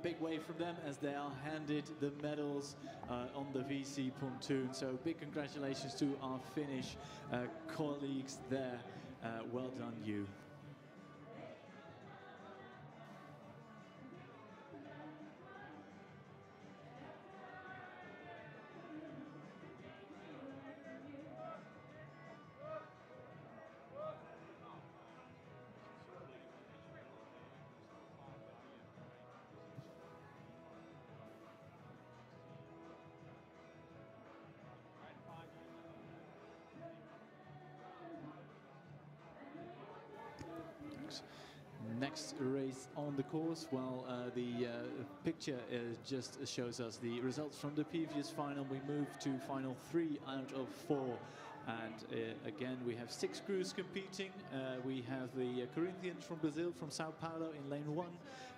Big wave from them as they are handed the medals on the VC pontoon. So big congratulations to our Finnish colleagues there. Well done, you. next race on the course. Well, the picture just shows us the results from the previous final. We moved to final 3 out of 4. And again, we have 6 crews competing. We have the Corinthians from Brazil, from Sao Paulo in lane 1.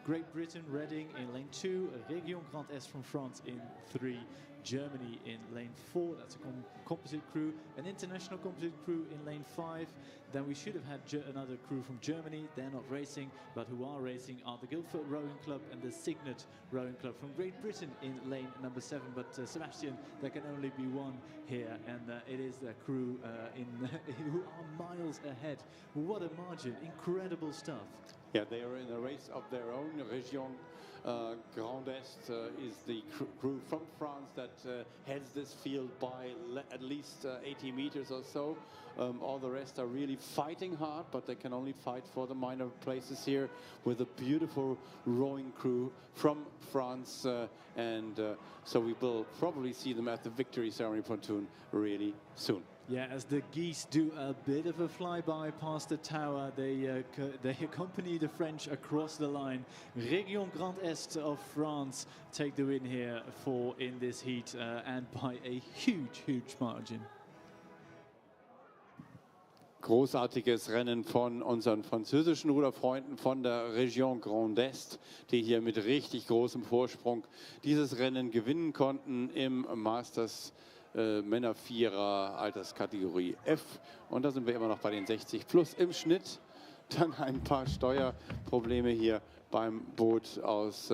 Great Britain, Reading in lane 2. Région Grand Est from France in 3. Germany in lane 4, that's a composite crew. An international composite crew in lane 5. Then we should have had another crew from Germany. They're not racing, but who are racing are the Guildford Rowing Club and the Signet Rowing Club from Great Britain in lane number 7. But Sebastian, there can only be one here, and it is the crew who are miles ahead. What a margin, incredible stuff. Yeah, they are in a race of their own. Région Grand Est is the crew from France that heads this field by at least 80 meters or so. All the rest are really fighting hard, but they can only fight for the minor places here with a beautiful rowing crew from France. So we will probably see them at the victory ceremony pontoon really soon. Yeah, as the geese do a bit of a flyby past the tower, they accompany the French across the line. Région Grand Est of France take the win here in this heat and by a huge margin. Großartiges Rennen von unseren französischen Ruderfreunden von der Région Grand Est, die hier mit richtig großem Vorsprung dieses Rennen gewinnen konnten im Masters Männer 4er Alterskategorie F. Und da sind wir immer noch bei den 60 plus im Schnitt. Dann ein paar Steuerprobleme hier beim Boot aus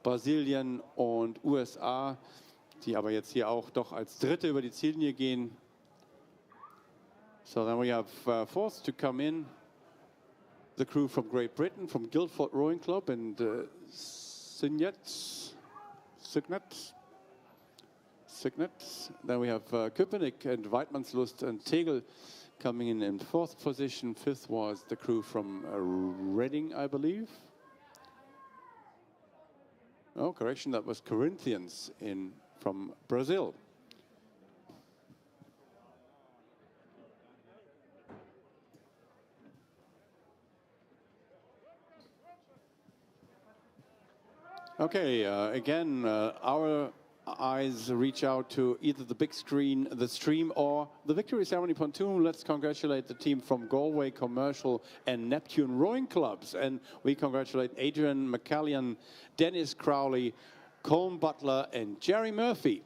Brasilien und USA, die aber jetzt hier auch doch als Dritte über die Ziellinie gehen. So then we have fourth to come in. The crew from Great Britain, from Guildford Rowing Club and Signet. Then we have Köpenick and Weidmannslust and Tegel coming in 4th position. 5th was the crew from Reading, I believe. Oh, correction, that was Corinthians from Brazil. Okay, again, our eyes reach out to either the big screen, the stream, or the victory ceremony pontoon. Let's congratulate the team from Galway Commercial and Neptune Rowing Clubs. And we congratulate Adrian McCallion, Dennis Crowley, Colm Butler, and Jerry Murphy.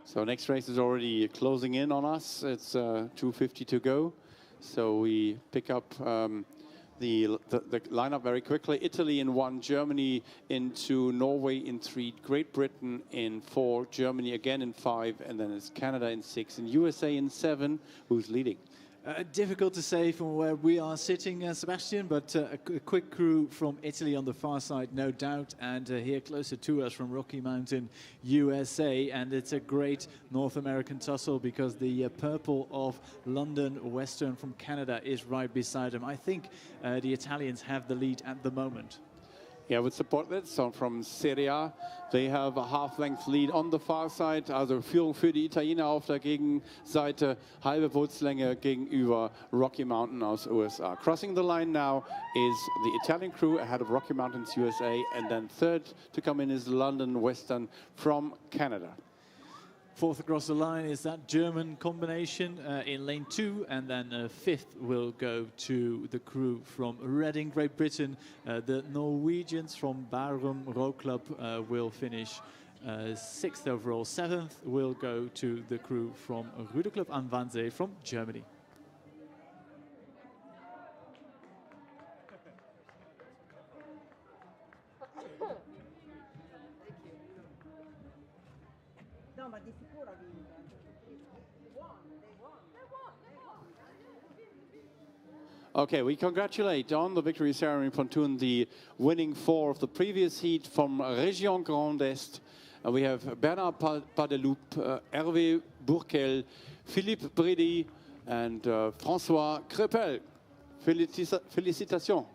So next race is already closing in on us. It's 2:50 to go. So we pick up the lineup very quickly. Italy in 1, Germany in 2, Norway in 3, Great Britain in 4, Germany again in 5, and then it's Canada in 6, and USA in 7. Who's leading? Difficult to say from where we are sitting, Sebastian, but a quick crew from Italy on the far side, no doubt, and here closer to us from Rocky Mountain, USA, and it's a great North American tussle because the purple of London Western from Canada is right beside them. I think the Italians have the lead at the moment. Yeah, with support that, so from Serie A, they have a half-length lead on the far side, also Führung für die Italiener auf der Gegenseite, halbe Bootslänge gegenüber Rocky Mountain aus USA. Crossing the line now is the Italian crew ahead of Rocky Mountains USA, and then third to come in is London Western from Canada. Fourth across the line is that German combination in lane 2, and then fifth will go to the crew from Reading, Great Britain. The Norwegians from Bærum Row Club will finish 6th overall. 7th will go to the crew from Ruderclub am Wannsee from Germany. Okay, we congratulate on the victory ceremony pontoon the winning 4 of the previous heat from Région Grand Est. We have Bernard Padeloup, Hervé Bourquel, Philippe Bredy, and François Crepel. Félicitations.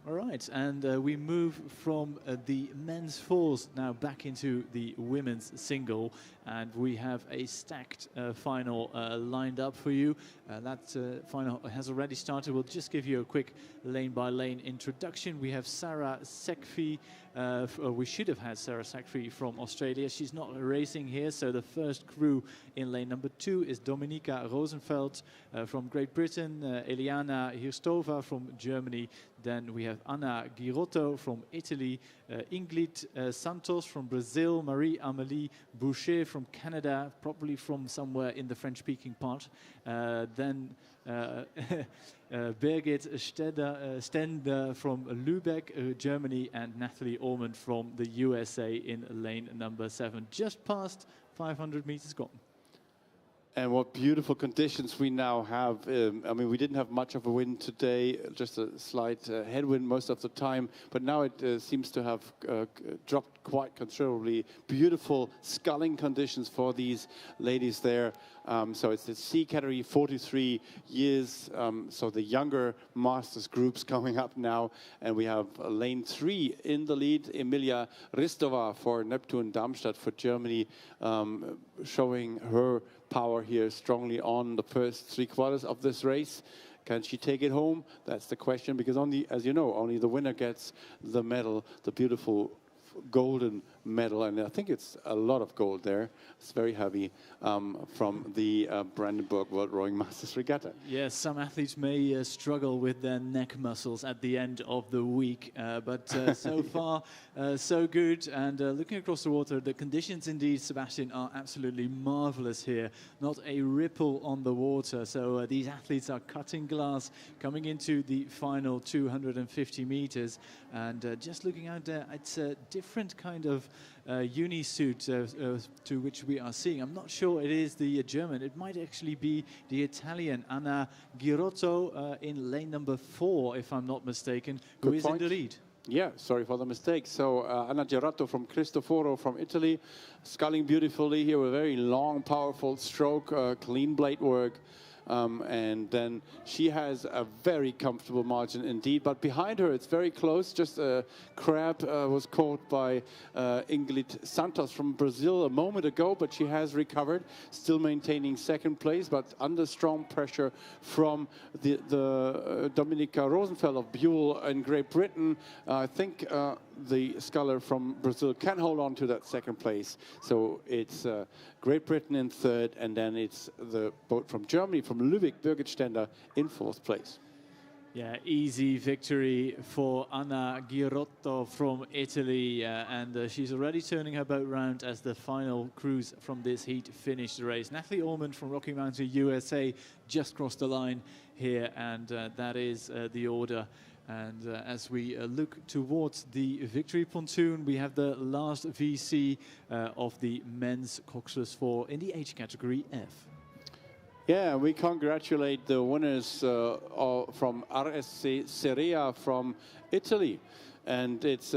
All right, and we move from the men's fours now back into the women's single, and we have a stacked final lined up for you. That final has already started. We'll just give you a quick lane-by-lane introduction. We have Sarah Sekfi. We should have had Sarah Sekfi from Australia. She's not racing here, so the first crew in lane number 2 is Dominika Rosenfeld from Great Britain, Eliana Hirstova from Germany. Then we have Anna Girotto from Italy, Ingrid Santos from Brazil, Marie-Amélie Boucher from Canada, probably from somewhere in the French-speaking part. Then Birgit Stender from Lübeck, Germany, and Natalie Ormond from the USA in lane number 7. Just past 500 meters gone. And what beautiful conditions we now have. I mean, we didn't have much of a wind today, just a slight headwind most of the time, but now it seems to have dropped quite considerably. Beautiful sculling conditions for these ladies there. So it's the C category, 43 years, so the younger masters groups coming up now. And we have lane 3 in the lead, Emilia Ristova for Neptun Darmstadt for Germany, showing her power here strongly on the first 3 quarters of this race. Can she take it home? That's the question, because only, as you know, only the winner gets the medal, the beautiful golden medal, and I think it's a lot of gold there. It's very heavy from the Brandenburg World Rowing Masters Regatta. Yes, some athletes may struggle with their neck muscles at the end of the week, but so far so good. And looking across the water, the conditions indeed, Sebastian, are absolutely marvelous here. Not a ripple on the water, so these athletes are cutting glass coming into the final 250 meters. And just looking out there, it's a different kind of unisuit to which we are seeing. I'm not sure it is the German. It might actually be the Italian, Anna Girotto, in lane number 4, if I'm not mistaken, who is in the lead. Yeah, sorry for the mistake. So Anna Girotto from Cristoforo from Italy, sculling beautifully here with a very long, powerful stroke, clean blade work. And then she has a very comfortable margin indeed, but behind her it's very close. Just a crab was caught by Ingrid Santos from Brazil a moment ago, but she has recovered, still maintaining second place, but under strong pressure from the Dominika Rosenfeld of Buell in Great Britain. I think the sculler from Brazil can hold on to that second place. So it's Great Britain in 3rd, and then it's the boat from Germany, from Lübeck, Birgit Stender, in 4th place. Yeah, easy victory for Anna Girotto from Italy, and she's already turning her boat round as the final crews from this heat finish the race. Natalie Ormond from Rocky Mountain, USA, just crossed the line here, and that is the order. And as we look towards the victory pontoon, we have the last VC of the men's Coxless 4 in the age category F. Yeah, we congratulate the winners from RSC Seria from Italy. And it's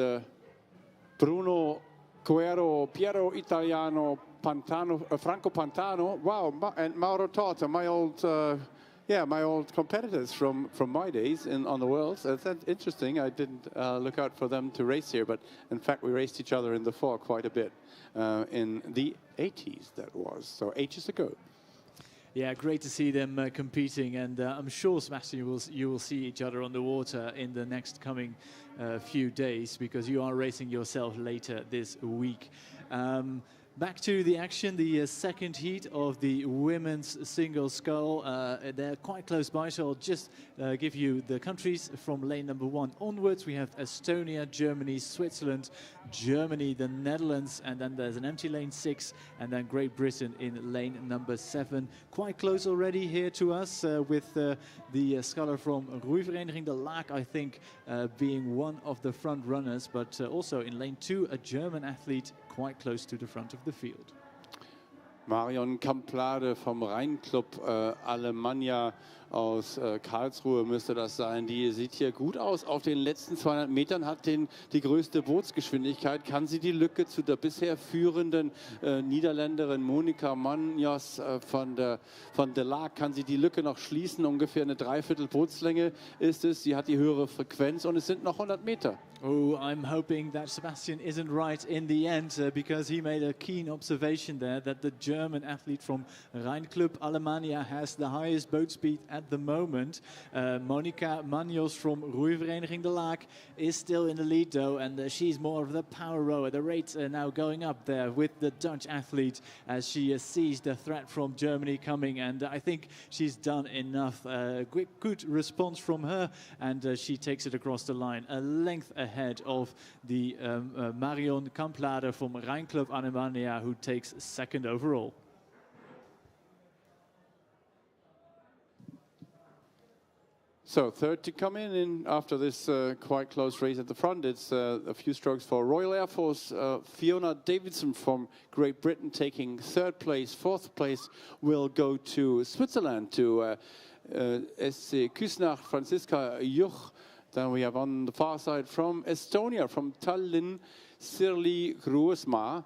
Bruno Coero, Piero Italiano, Pantano, Franco Pantano, wow, and Mauro Torta, my old Yeah, my old competitors from my days on the Worlds. That's interesting. I didn't look out for them to race here, but in fact we raced each other in the fall quite a bit in the 80s, that was, so ages ago. Yeah, great to see them competing, and I'm sure, Sebastian, you will see each other on the water in the next coming few days, because you are racing yourself later this week. Back to the action, the second heat of the women's single scull. They're quite close by, so I'll just give you the countries from lane number 1 onwards. We have Estonia, Germany, Switzerland, Germany, the Netherlands, and then there's an empty lane 6, and then Great Britain in lane number 7. Quite close already here to us, with the sculler from Roeivereniging de Laak, I think, being one of the front runners, but also in lane 2, a German athlete quite close to the front of the field. Marion Kamplade vom Rheinclub Alemannia aus Karlsruhe müsste das sein. Die sieht hier gut aus. Auf den letzten 200 Metern hat die größte Bootsgeschwindigkeit. Kann sie die Lücke zu der bisher führenden Niederländerin Monika Manjos von de Laak, kann sie die Lücke noch schließen? Ungefähr eine Dreiviertel Bootslänge ist es. Sie hat die höhere Frequenz und es sind noch 100 Meter. Oh, I'm hoping that Sebastian isn't right in the end, because he made a keen observation there that the German athlete from Rheinclub Alemannia has the highest boat speed at the moment. Monika Manjos from Roeivereniging de Laak is still in the lead though, and she's more of the power rower. The rates are now going up there with the Dutch athlete as she sees the threat from Germany coming, and I think she's done enough. Good response from her, and she takes it across the line, a length ahead of the Marion Kamplade from Rheinclub Alemannia, who takes second overall. So third to come in after this quite close race at the front. It's a few strokes for Royal Air Force. Fiona Davidson from Great Britain taking third place. Fourth place will go to Switzerland, to SC Küsnach, Franziska Juch. Then we have on the far side from Estonia, from Tallinn, Sirli Gruusmaa,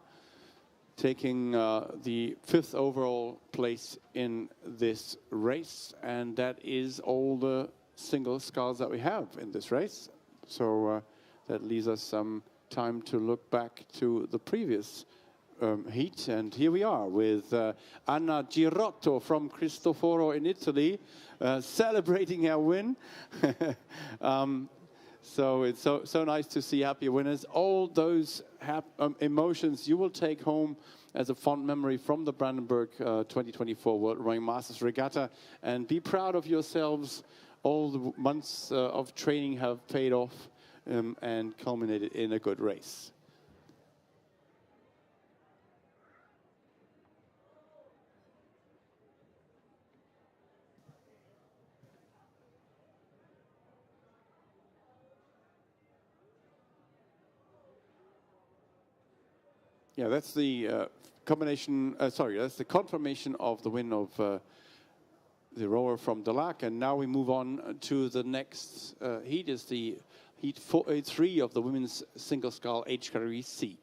taking the 5th overall place in this race. And that is all the single sculls that we have in this race. So that leaves us some time to look back to the previous heat. And here we are with Anna Girotto from Cristoforo in Italy, celebrating her win. So it's so nice to see happy winners. All those emotions you will take home as a fond memory from the Brandenburg 2024 World Rowing Masters Regatta, and be proud of yourselves. All the months of training have paid off and culminated in a good race. Yeah, that's the combination. That's the confirmation of the win of the rower from de Laak, and now we move on to the next heat. Is the heat 3 of the women's single scull age category C.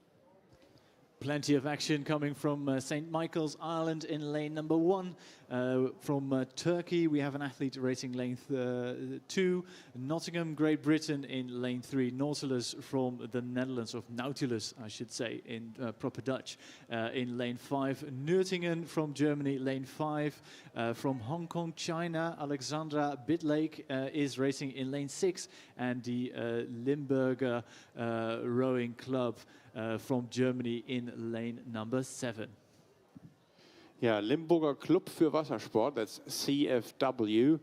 Plenty of action coming from St. Michael's Island in lane number 1. From Turkey, we have an athlete racing lane 2. Nottingham, Great Britain in lane 3. Nautilus from the Netherlands, of Nautilus, I should say, in proper Dutch, in lane 5. Nürtingen from Germany, lane 5. From Hong Kong, China, Alexandra Bitlake is racing in lane 6. And the Limburger Rowing Club from Germany in lane number 7. Yeah, Limburger Club für Wassersport, that's CFW.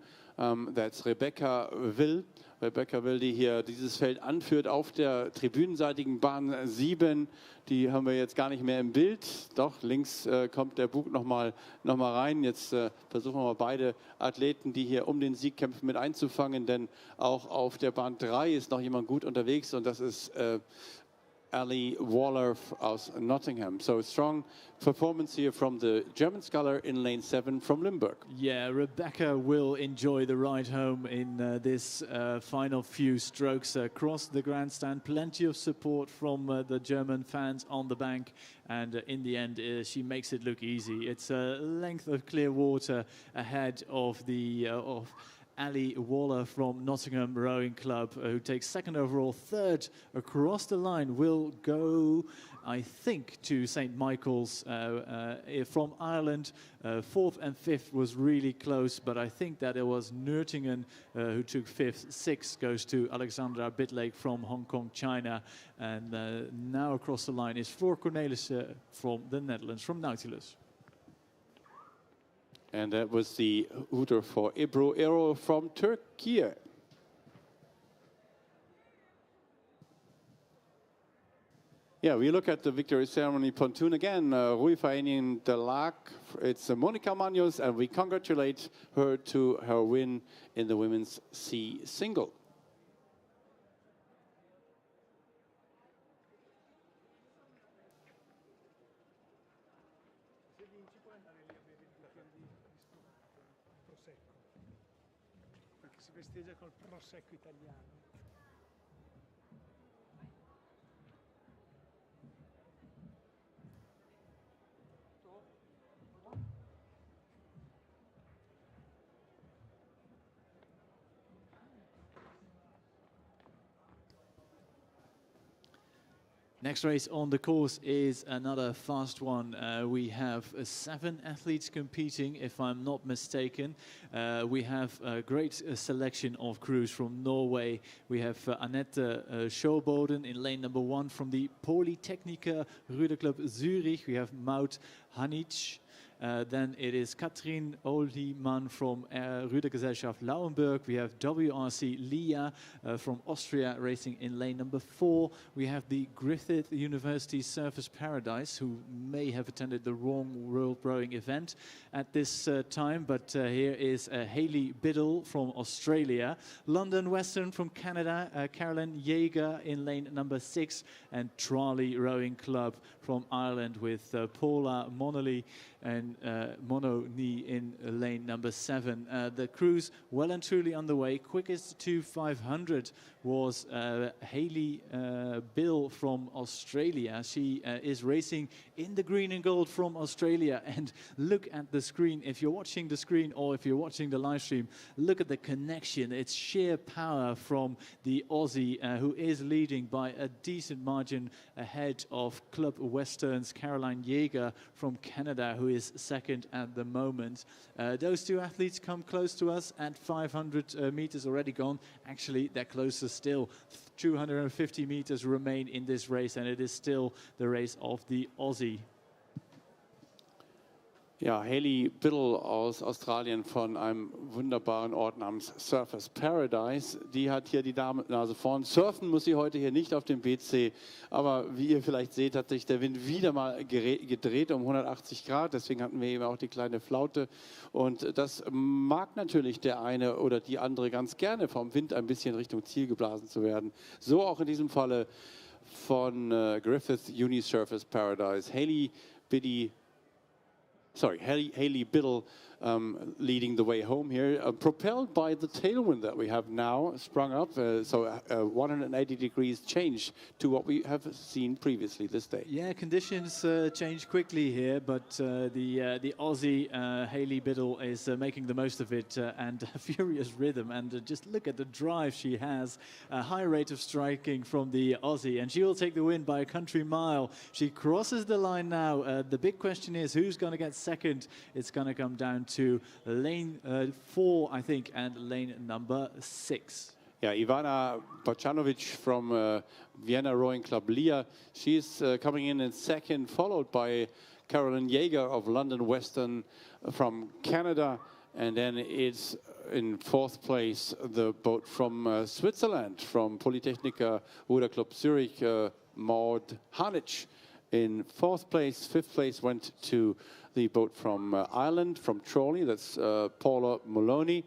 That's Rebecca Will. Rebecca Will, die hier dieses Feld anführt auf der tribünenseitigen Bahn 7. Die haben wir jetzt gar nicht mehr im Bild. Doch, links kommt der Bug noch mal rein. Jetzt versuchen wir mal beide Athleten, die hier um den Sieg kämpfen, mit einzufangen. Denn auch auf der Bahn 3 ist noch jemand gut unterwegs. Und das ist Ali Waller aus Nottingham. So strong performance here from the German sculler in lane 7 from Limburg. Yeah, Rebecca will enjoy the ride home in this final few strokes across the grandstand. Plenty of support from the German fans on the bank, and in the end she makes it look easy. It's a length of clear water ahead of the Ali Waller from Nottingham Rowing Club, who takes second overall. Third across the line will go, I think, to St. Michael's from Ireland. Fourth and fifth was really close, but I think that it was Nürtingen who took fifth. Sixth goes to Alexandra Bitlake from Hong Kong, China. And now across the line is Floor Cornelissen from the Netherlands, from Nautilus. And that was the hooter for Ebru Ero from Turkey. Yeah, we look at the victory ceremony pontoon again. Rui Vereinigung de Lac. It's Monica Magnus, and we congratulate her to her win in the women's C single. Si festeggia col prosecco italiano. Next race on the course is another fast one. We have 7 athletes competing, if I'm not mistaken. We have a great selection of crews from Norway. We have Annette Schauboden in lane number 1 from the Polytechnica Ruderclub Zurich. We have Maud Hanic. Then it is Katrin Oldimann from Rudergesellschaft Lauenburg. We have WRC Lia from Austria racing in lane number 4. We have the Griffith University Surface Paradise, who may have attended the wrong World Rowing event at this time. But here is Hayley Biddle from Australia. London Western from Canada, Carolyn Jaeger in lane number 6. And Trali Rowing Club from Ireland with Paula Monolly and Mononi in lane number 7. The cruise well and truly underway. Quickest to 500 was Hayley Bill from Australia. She is racing in the green and gold from Australia. And look at the screen. If you're watching the screen or if you're watching the live stream, look at the connection. It's sheer power from the Aussie who is leading by a decent margin ahead of Club Western's Caroline Jaeger from Canada, who is second at the moment. Those two athletes come close to us at 500 meters already gone. Actually, they're closer still. 250 meters remain in this race, and it is still the race of the Aussie. Ja, Hayley Biddle aus Australien von einem wunderbaren Ort namens Surfers Paradise. Die hat hier die Nase vorn. Surfen muss sie heute hier nicht auf dem BC, aber wie ihr vielleicht seht, hat sich der Wind wieder mal gedreht um 180 Grad. Deswegen hatten wir eben auch die kleine Flaute. Und das mag natürlich der eine oder die andere ganz gerne, vom Wind ein bisschen Richtung Ziel geblasen zu werden. So auch in diesem Falle von Griffith Uni Surfers Paradise. Hayley Biddle leading the way home here, propelled by the tailwind that we have now sprung up, so a 180 degrees change to what we have seen previously this day. Yeah, conditions change quickly here, but the Aussie Hayley Biddle is making the most of it, and a furious rhythm, and just look at the drive she has, a high rate of striking from the Aussie, and she will take the win by a country mile. She crosses the line now. The big question is who's going to get second. It's going to come down to lane 4, I think, and lane number 6. Yeah, Ivana Bocanovic from Vienna Rowing Club Lia. She's coming in second, followed by Carolyn Jaeger of London Western from Canada. And then it's in 4th place, the boat from Switzerland, from Polytechnica Ruderclub Zurich, Maud Hanic. In 4th place, 5th place went to the boat from Ireland, from Trali, that's Paula Moloney.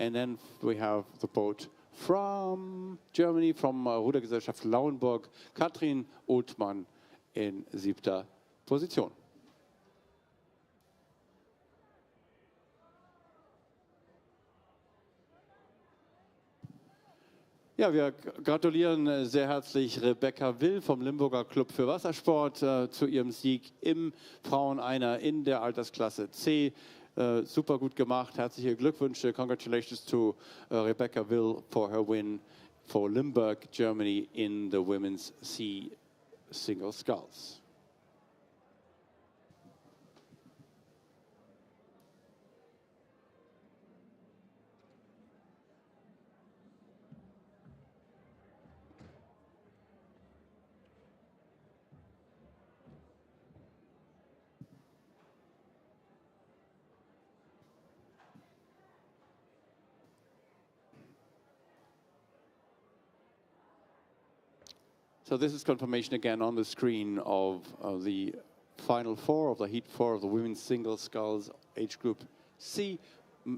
And then we have the boat from Germany, from Rudergesellschaft Lauenburg, Katrin Othmann in 7. Position. Ja, wir gratulieren sehr herzlich Rebecca Will vom Limburger Club für Wassersport zu ihrem Sieg im Frauen-Einer in der Altersklasse C. Super gut gemacht, herzliche Glückwünsche. Congratulations to Rebecca Will for her win for Limburg, Germany in the women's C single sculls. So this is confirmation again on the screen of the final four of the heat 4 of the women's single sculls age group C.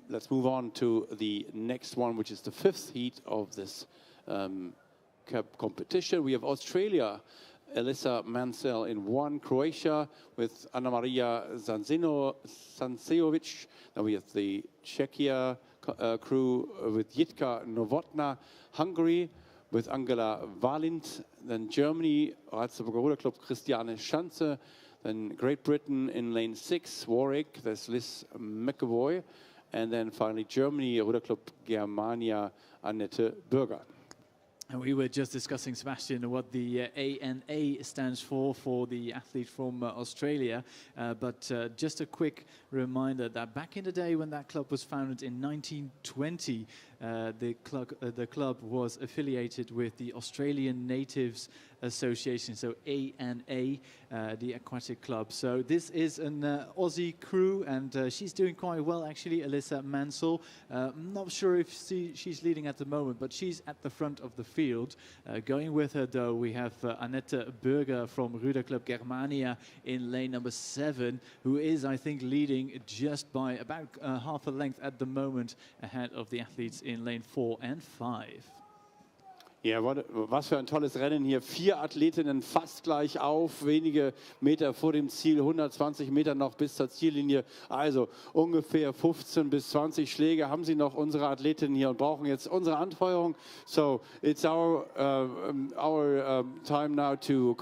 Let's move on to the next one, which is the 5th heat of this competition. We have Australia, Elisa Mansell in 1, Croatia with Anna Maria Sansejovic. Then we have the Czechia crew with Jitka Novotná, Hungary with Angela Valint, then Germany, Ratzeburger Ruder Club, Christiane Schanze, then Great Britain in lane 6, Warwick, there's Liz McAvoy, and then finally Germany, Ruder Club Germania, Annette Bürger. And we were just discussing, Sebastian, what the ANA stands for the athlete from Australia. But just a quick reminder that back in the day when that club was founded in 1920, the club was affiliated with the Australian Natives Association, so ANA, the aquatic club. So this is an Aussie crew, and she's doing quite well actually, Elisa Mansell. I'm not sure if she's leading at the moment, but she's at the front of the field. Going with her though, we have Annette Bürger from Ruder Club Germania in lane number 7, who is, I think, leading just by about half a length at the moment ahead of the athletes in lane 4 and 5. Ja, was für ein tolles Rennen hier. 4 Athletinnen fast gleich auf, wenige Meter vor dem Ziel, 120 Meter noch bis zur Ziellinie. Also ungefähr 15 bis 20 Schläge haben sie noch, unsere Athletinnen hier, und brauchen jetzt unsere Anfeuerung. So it's our time now to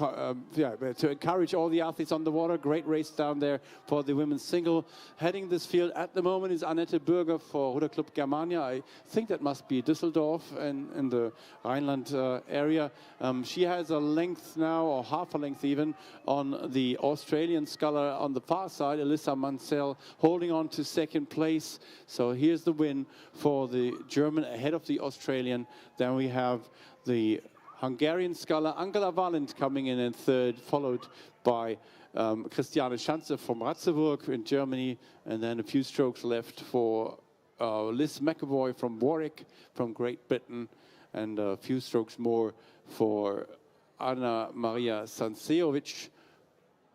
encourage all the athletes on the water. Great race down there for the women's single. Heading this field at the moment is Annette Bürger for Ruder Club Germania. I think that must be Düsseldorf in the Rhineland area. She has a length now, or half a length even, on the Australian sculler on the far side, Elisa Mansell holding on to 2nd place. So here's the win for the German ahead of the Australian. Then we have the Hungarian sculler Angela Valint coming in 3rd, followed by Christiane Schanze from Ratzeburg in Germany, and then a few strokes left for Liz McAvoy from Warwick, from Great Britain, and a few strokes more for Anna Maria Sansejovic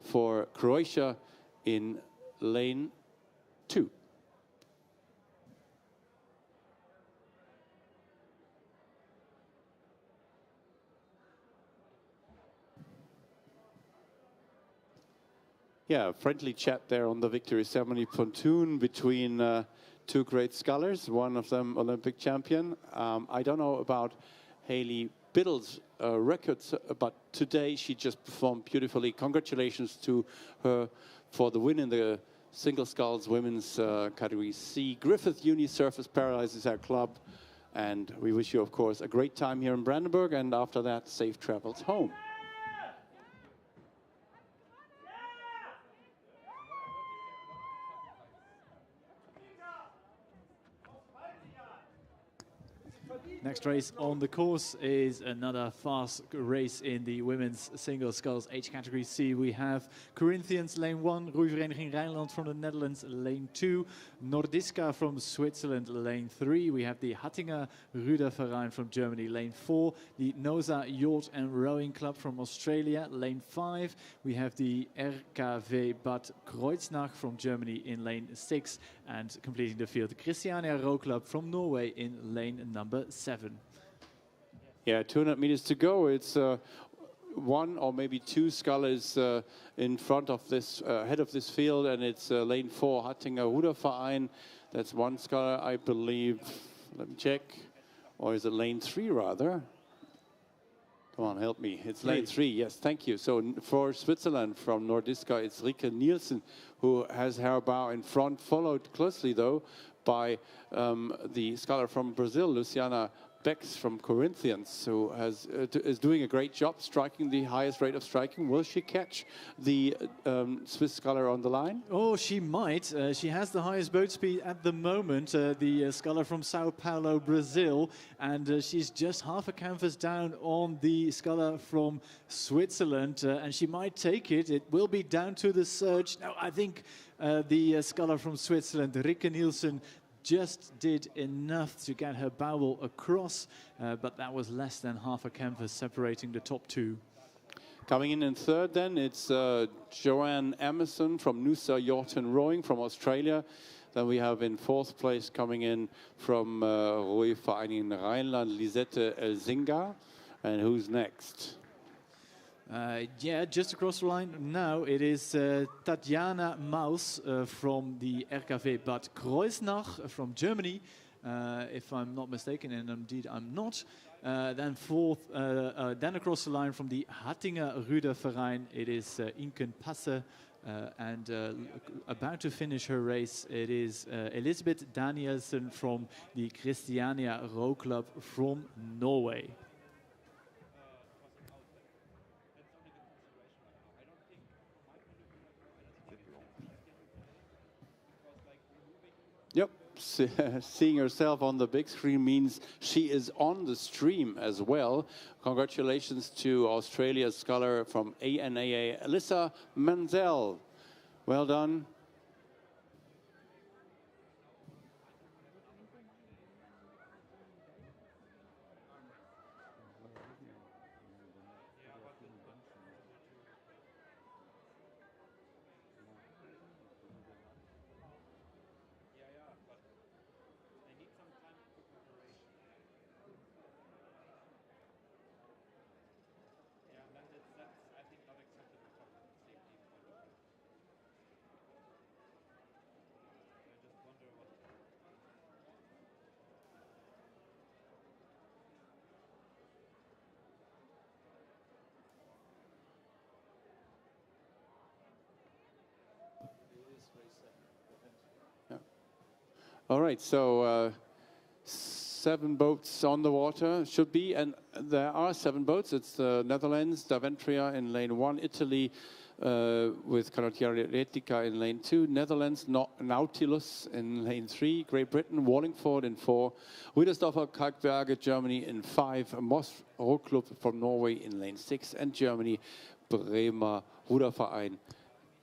for Croatia in lane 2. Yeah, friendly chat there on the victory ceremony pontoon between 2 great scullers, one of them Olympic champion. I don't know about Hayley Biddle's records, but today she just performed beautifully. Congratulations to her for the win in the single sculls women's category C. Griffith Uni Surface Paradise is our club, and we wish you, of course, a great time here in Brandenburg, and after that, safe travels home. Next race on the course is another fast race in the women's single sculls age category C. We have Corinthians lane 1, Roeivereniging Rijnland from the Netherlands lane 2, Nordiska from Switzerland lane 3. We have the Hattinger Ruderverein from Germany lane 4, the Nosa Yacht and Rowing Club from Australia lane 5. We have the RKV Bad Kreuznach from Germany in lane 6, and completing the field, the Christiania Row Club from Norway in lane number 7. Yeah, 200 meters to go. It's one or maybe two scullers in front of this, head of this field, and it's lane 4, Hattinger Ruderverein. That's one sculler, I believe. Let me check. Or is it lane 3 rather? Come on, help me. It's lane 3, yes, thank you. So for Switzerland from Nordiska, it's Rike Nielsen who has her bow in front, followed closely though by the sculler from Brazil, Luciana Bex from Corinthians, who is doing a great job, striking the highest rate of striking. Will she catch the Swiss sculler on the line? Oh, she might. She has the highest boat speed at the moment, the sculler from Sao Paulo, Brazil, and she's just half a canvas down on the sculler from Switzerland, and she might take it. It will be down to the surge. Now, I think the sculler from Switzerland, Rike Nielsen, just did enough to get her bow across, but that was less than half a canvas separating the top two. Coming in third then, it's Joanne Emerson from Noosa Yacht and Rowing from Australia. Then we have in fourth place coming in from Roeiverein Rheinland, Lisette Elzinga. And who's next? Yeah, just across the line now it is Tatjana Maus from the RKV Bad Kreuznach from Germany, if I'm not mistaken, and indeed I'm not. Then then across the line from the Hattinger Ruderverein it is Inken Passe, and about to finish her race it is Elisabeth Danielsen from the Christiania Row Club from Norway. Yep, seeing herself on the big screen means she is on the stream as well. Congratulations to Australia's sculler from ANAA, Alyssa Menzel. Well done. All right, so 7 boats on the water should be, and there are 7 boats. It's the Netherlands, Daventria in lane 1, Italy with Canottieri Retica in lane 2, Netherlands, Nautilus in lane 3, Great Britain, Wallingford in 4, Widersdorfer Kalkberge, Germany in 5, Moss Row Club from Norway in lane 6, and Germany, Bremer Ruderverein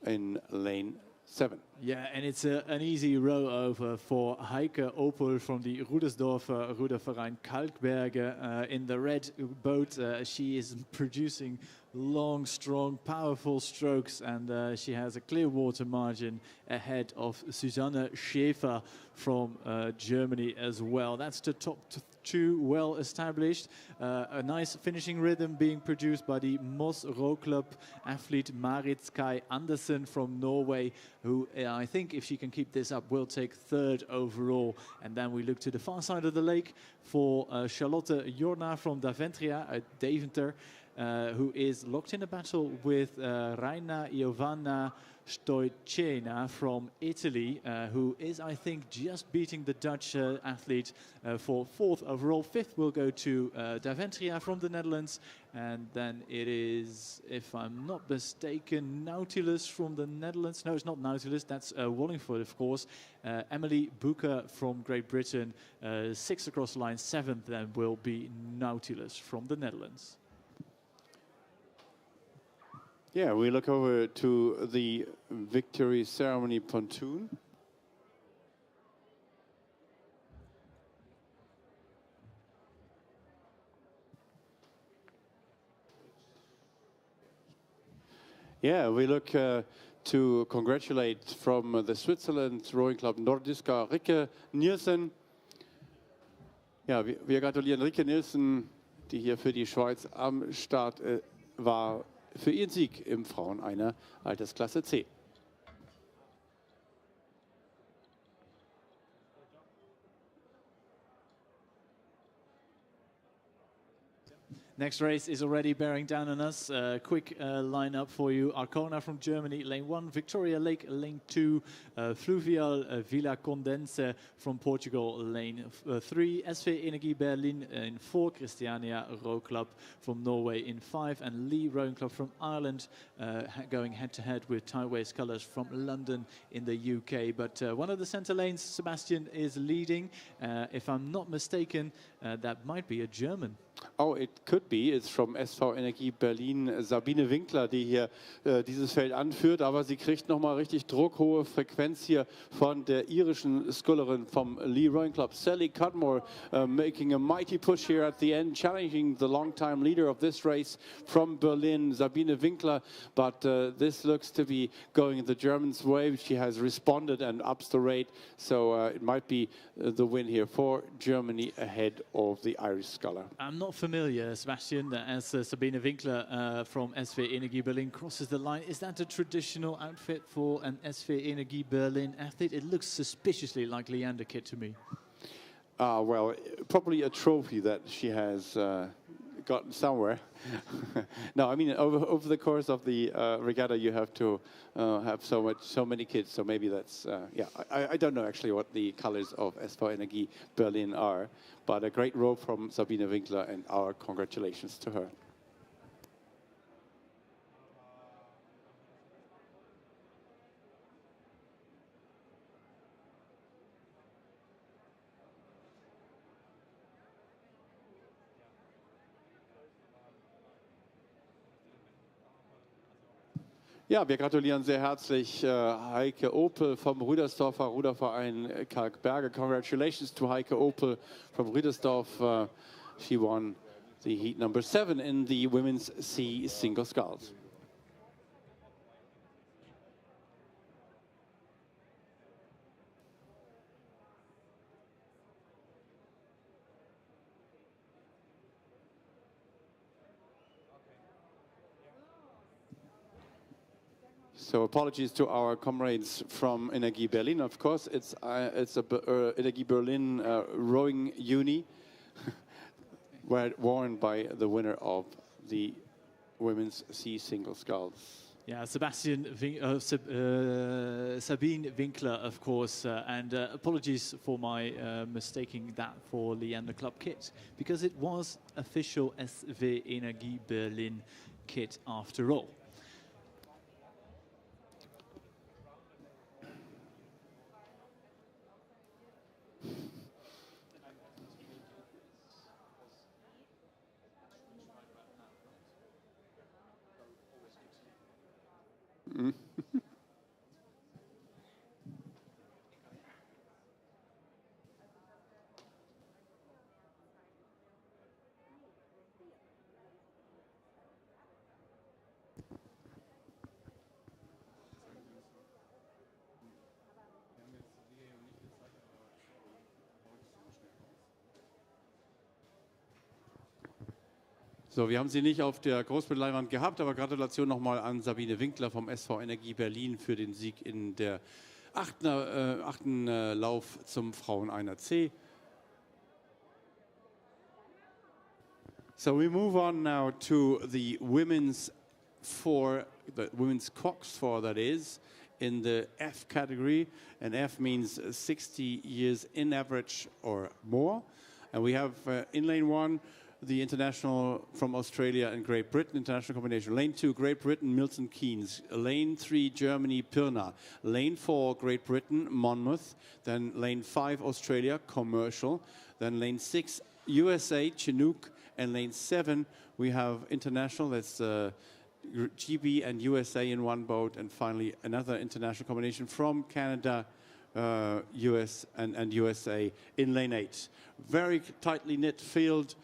in lane 7. Yeah, and it's an easy row over for Heike Opel from the Rudersdorfer Ruderverein Kalkberge in the red boat. She is producing long, strong, powerful strokes, and she has a clear water margin ahead of Susanne Schäfer from Germany as well. That's the top 2 well established. A nice finishing rhythm being produced by the Moss Row Club athlete Marit Kai Andersen from Norway, who I think if she can keep this up will take 3rd overall. And then we look to the far side of the lake for Charlotte Jorna from Daventria at Deventer, who is locked in a battle with Raina Giovanna Stoicena from Italy, who is, I think, just beating the Dutch athlete for 4th overall. 5th will go to Daventria from the Netherlands, and then it is, if I'm not mistaken, Nautilus from the Netherlands. No, it's not Nautilus, that's Wallingford, of course. Emily Booker from Great Britain, 6th across the line. 7th then will be Nautilus from the Netherlands. Yeah, we look over to the victory ceremony pontoon. Yeah, we look to congratulate from the Switzerland Rowing Club Nordiska Rike Nielsen. Ja, wir gratulieren Rike Nielsen die hier für die Schweiz am Start war, für ihren Sieg im Frauen-Einer Altersklasse C. Next race is already bearing down on us. Quick lineup for you. Arcona from Germany, lane 1. Victoria Lake, lane 2. Fluvial Villa Condense from Portugal, lane 3. SV Energie Berlin in 4. Christiania Row Club from Norway in 5. And Lee Rowing Club from Ireland going head-to-head with Tideways colours from London in the UK. But one of the centre lanes, Sebastian, is leading. If I'm not mistaken, that might be a German. Oh, it could be. It's from SV Energie Berlin, Sabine Winkler, die hier dieses Feld anführt. Aber sie kriegt nochmal richtig Druck, hohe Frequenz hier von der irischen Scullerin vom Lee Rowing Club. Sally Cudmore making a mighty push here at the end, challenging the long-time leader of this race from Berlin, Sabine Winkler. But this looks to be going the Germans' way. She has responded and ups the rate. So it might be the win here for Germany ahead of the Irish sculler. I'm not familiar, Sebastian, as Sabine Winkler from SV Energie Berlin crosses the line. Is that a traditional outfit for an SV Energie Berlin athlete? It looks suspiciously like Leander kit to me. Well, probably a trophy that she has gotten somewhere. No, I mean, over the course of the regatta, you have to have so many kids. So maybe that's, yeah, I don't know actually what the colors of SV Energie Berlin are, but a great row from Sabine Winkler, and our congratulations to her. Ja, wir gratulieren sehr herzlich Heike Opel vom Rüdersdorfer Ruderverein Kalkberge. Congratulations to Heike Opel from Rüdersdorf. She won the heat number 7 in the women's C single sculls. So apologies to our comrades from Energie Berlin. Of course, it's a Energie Berlin rowing uni, worn by the winner of the women's C single sculls. Yeah, Sabine Winkler, of course, and apologies for my mistaking that for Leander Club kit, because it was official SV Energie Berlin kit after all. So, wir haben sie nicht auf der Großbildleinwand gehabt, aber Gratulation nochmal an Sabine Winkler vom SV Energie Berlin für den Sieg in der achten Lauf zum Frauen-Einer C. So we move on now to the women's cox four, that is, in the F category, and F means 60 years in average or more. And we have in lane 1, the international from Australia and Great Britain, international combination. Lane 2, Great Britain, Milton Keynes. Lane 3, Germany, Pirna. Lane 4, Great Britain, Monmouth. Then lane 5, Australia, Commercial. Then lane 6, USA, Chinook. And lane 7, we have international, that's GB and USA in one boat. And finally, another international combination from Canada, US and USA in lane 8. Very tightly knit field.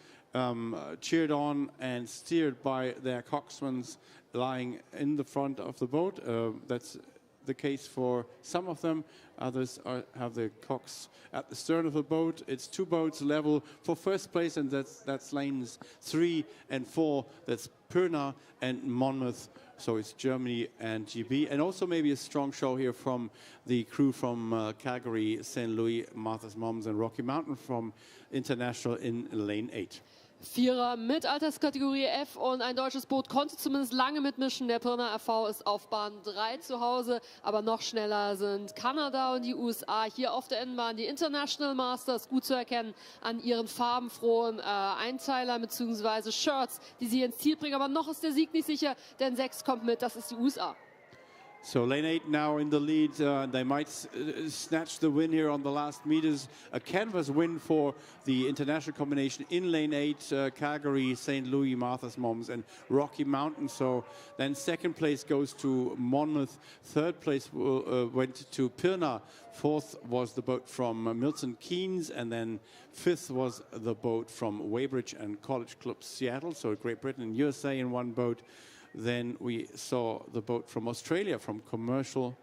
Cheered on and steered by their coxswains lying in the front of the boat. That's the case for some of them. Others have the cocks at the stern of the boat. It's 2 boats level for first place, and that's lanes 3 and 4. That's Pirna and Monmouth. So it's Germany and GB. And also maybe a strong show here from the crew from Calgary, St. Louis, Martha's Moms and Rocky Mountain from International in Lane 8. Vierer mit Alterskategorie F und ein deutsches Boot konnte zumindest lange mitmischen. Der Pirna RV ist auf Bahn 3 zu Hause, aber noch schneller sind Kanada und die USA. Hier auf der Innenbahn die International Masters, gut zu erkennen an ihren farbenfrohen Einteiler bzw. Shirts, die sie ins Ziel bringen. Aber noch ist der Sieg nicht sicher, denn 6 kommt mit, das ist die USA. So lane 8 now in the lead. They might snatch the win here on the last meters. A canvas win for the international combination in lane 8. Calgary, St. Louis, Martha's Moms and Rocky Mountain. So then second place goes to Monmouth. Third place went to Pirna. Fourth was the boat from Milton Keynes. And then fifth was the boat from Weybridge and College Club Seattle. So Great Britain and USA in one boat. Then we saw the boat from Australia, from Commercial.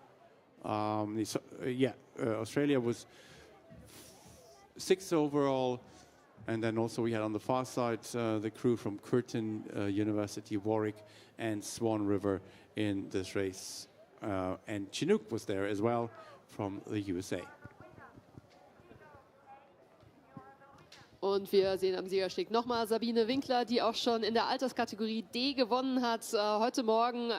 Australia was 6th overall. And then also we had on the far side the crew from Curtin University, Warwick, and Swan River in this race. And Chinook was there as well from the USA. Und wir sehen am Siegersteg nochmal Sabine Winkler, die auch schon in der Alterskategorie D gewonnen hat. Heute Morgen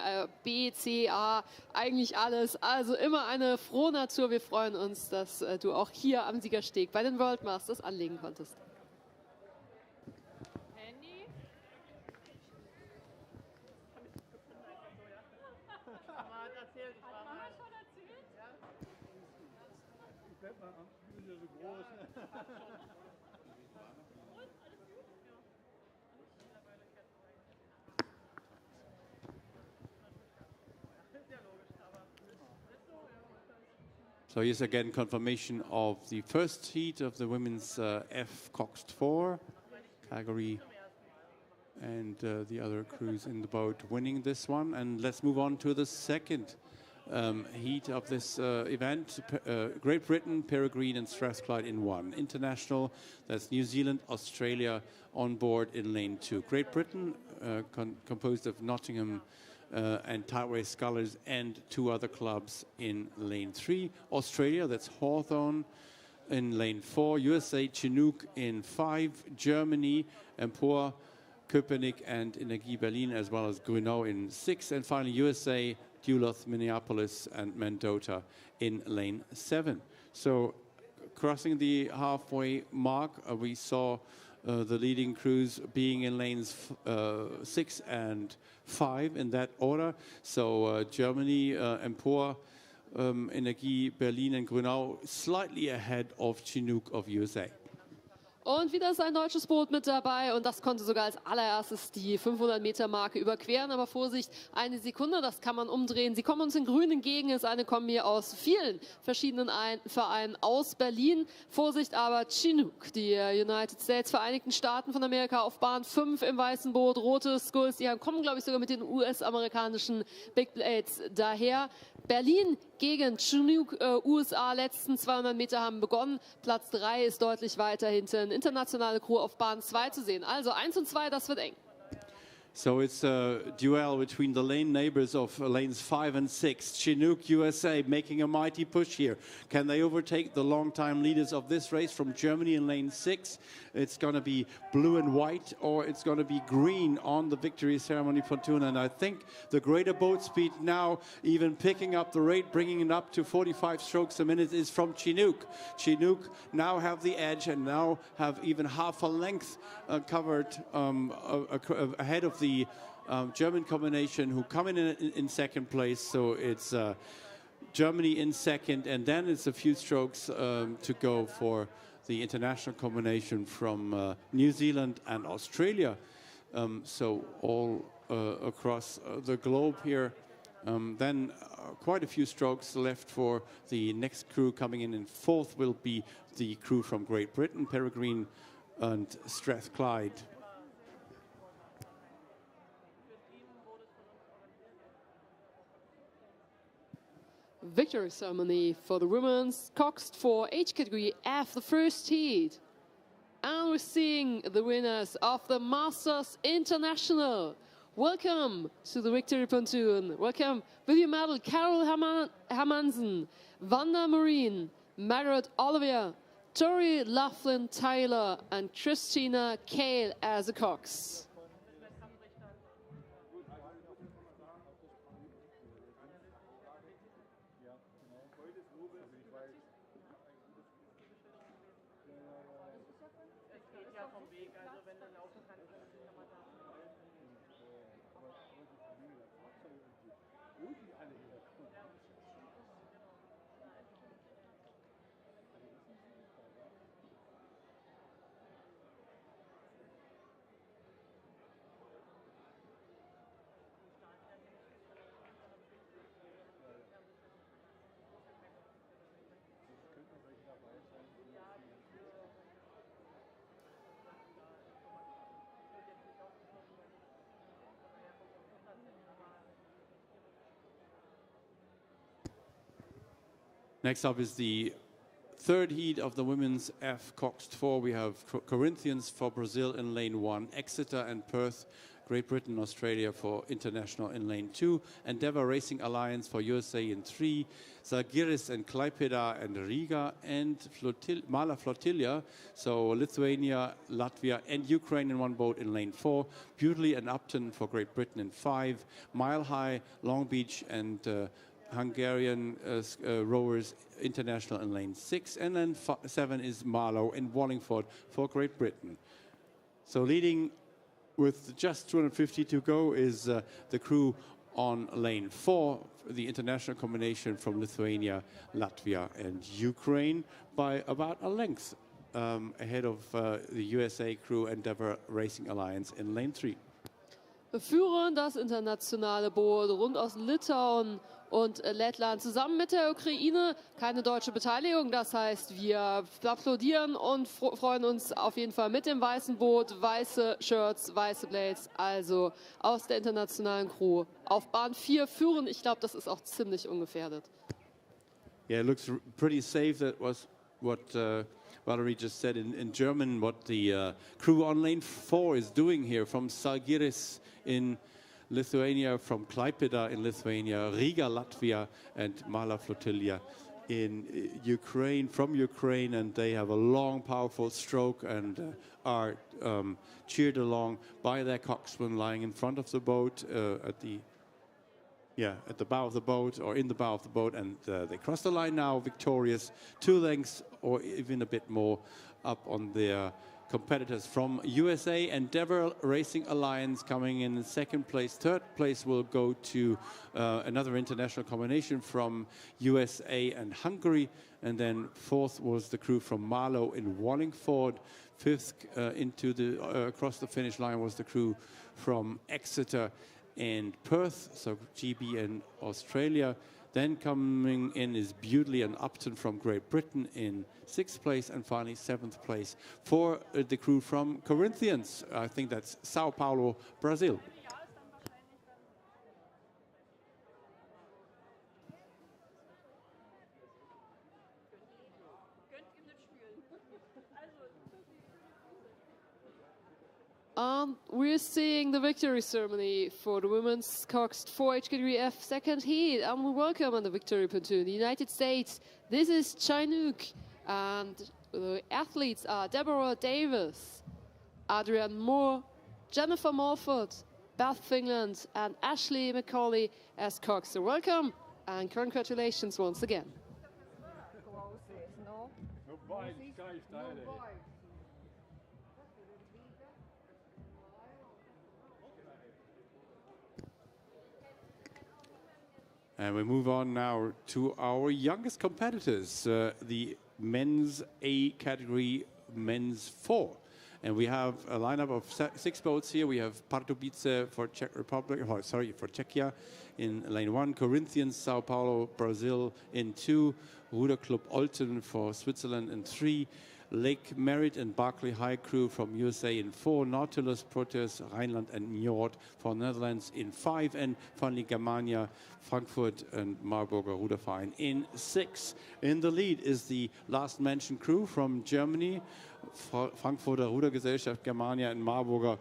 B, C, A, eigentlich alles. Also immer eine frohe Natur. Wir freuen uns, dass du auch hier am Siegersteg bei den World Masters anlegen konntest. Handy? Mama hat erzählt, ich war mal. Schon erzählt? Ja. Ich bleib mal am Bühne so groß. So here's again confirmation of the first heat of the women's F Coxed 4. Calgary and the other crews in the boat winning this one. And let's move on to the second heat of this event. Great Britain, Peregrine and Strathclyde in one. International, that's New Zealand, Australia on board in lane 2. Great Britain, composed of Nottingham and Tideway Scullers and 2 other clubs in lane 3. Australia, that's Hawthorn in lane 4. USA, Chinook in 5. Germany, Empor, Köpenick and Energie Berlin, as well as Grunau in 6. And finally, USA, Duluth, Minneapolis and Mendota in lane 7. So crossing the halfway mark, we saw the leading crews being in lanes 6 and 5 in that order. So Germany, Empor, Energie Berlin and Grunau slightly ahead of Chinook of USA. Und wieder ist ein deutsches Boot mit dabei und das konnte sogar als allererstes die 500-Meter-Marke überqueren. Aber Vorsicht, eine Sekunde, das kann man umdrehen. Sie kommen uns in grün entgegen, ist eine Kombi aus vielen verschiedenen Vereinen aus Berlin. Vorsicht aber, Chinook, die United States, Vereinigten Staaten von Amerika auf Bahn 5 im weißen Boot, rote Skulls, die kommen, glaube ich, sogar mit den US-amerikanischen Big Blades daher. Berlin gegen Chinook, USA, letzten 200 Meter haben begonnen. Platz 3 ist deutlich weiter hinten. Internationale Crew auf Bahn 2 zu sehen. Also 1 und 2, das wird eng. So it's a duel between the lane neighbors of lanes 5 and 6. Chinook, USA, making a mighty push here. Can they overtake the long-time leaders of this race from Germany in lane 6? It's going to be blue and white, or it's going to be green on the victory ceremony Fortuna. And I think the greater boat speed now, even picking up the rate, bringing it up to 45 strokes a minute, is from Chinook. Chinook now have the edge and now have even half a length covered ahead of the German combination, who come in second place. So it's Germany in second, and then it's a few strokes to go for the international combination from New Zealand and Australia. So all across the globe here. Then quite a few strokes left for the next crew coming in fourth will be the crew from Great Britain, Peregrine and Strathclyde. victory ceremony for the women's coxed for age category F, the first heat. And we're seeing the winners of the Masters International. Welcome to the victory pontoon. Welcome with your medal, Carol Hermansen, Wanda Marine, Margaret Olivier, Tori Laughlin Tyler, and Christina Kale as the cox. Next up is the third heat of the women's F coxed 4. We have Corinthians for Brazil in lane 1, Exeter and Perth, Great Britain, Australia for international in lane 2, Endeavour Racing Alliance for USA in 3, Zalgiris and Klaipėda and Riga, and Mala Flotilla, so Lithuania, Latvia and Ukraine in one boat in lane 4, Bewdley and Upton for Great Britain in 5, Mile High, Long Beach and Hungarian rowers international in lane 6, and then 7 is Marlow and Wallingford for Great Britain. So leading with just 250 to go is the crew on lane 4, the international combination from Lithuania, Latvia and Ukraine by about a length ahead of the USA crew Endeavour Racing Alliance in lane 3. Führen das internationale Boot rund aus Litauen und Lettland zusammen mit der Ukraine. Keine deutsche Beteiligung, das heißt, wir applaudieren und freuen uns auf jeden Fall mit dem weißen Boot, weiße Shirts, weiße Blades, also aus der internationalen Crew. Auf Bahn 4 führen, ich glaube, das ist auch ziemlich ungefährdet. Yeah, it looks pretty safe. That was what Valerie just said in German, what the crew on lane 4 is doing here from Zalgiris in Lithuania, from Klaipėda in Lithuania, Riga, Latvia, and Mala Flotilla in Ukraine, from Ukraine, and they have a long, powerful stroke and are cheered along by their coxswain lying in front of the boat at the bow of the boat or in the bow of the boat, and they cross the line now, victorious, 2 lengths or even a bit more up on their competitors from USA. Endeavour Racing Alliance coming in second place. Third place will go to another international combination from USA and Hungary. And then fourth was the crew from Marlow in Wallingford. Fifth across the finish line was the crew from Exeter and Perth, so GB and Australia. Then coming in is Bewdley and Upton from Great Britain in 6th place, and finally 7th place for the crew from Corinthians. I think that's Sao Paulo, Brazil. We're seeing the victory ceremony for the women's coxed 4 age category F second heat, and we welcome on the victory pontoon the United States. This is Chinook, and the athletes are Deborah Davis, Adrienne Moore, Jennifer Morford, Beth Fingland, and Ashley McCauley as cox. So welcome and congratulations once again. And we move on now to our youngest competitors, the men's A category, men's 4. And we have a lineup of 6 boats here. We have Pardubice for for Czechia in lane 1, Corinthians, Sao Paulo, Brazil in 2, Ruder Club Olten for Switzerland in 3, Lake Merritt and Barclay High crew from USA in 4, Nautilus, Proteus, Rheinland and Njord for Netherlands in 5, and finally Germania, Frankfurt and Marburger Ruderverein in 6. In the lead is the last mentioned crew from Germany, Frankfurter Rudergesellschaft, Germania and Marburger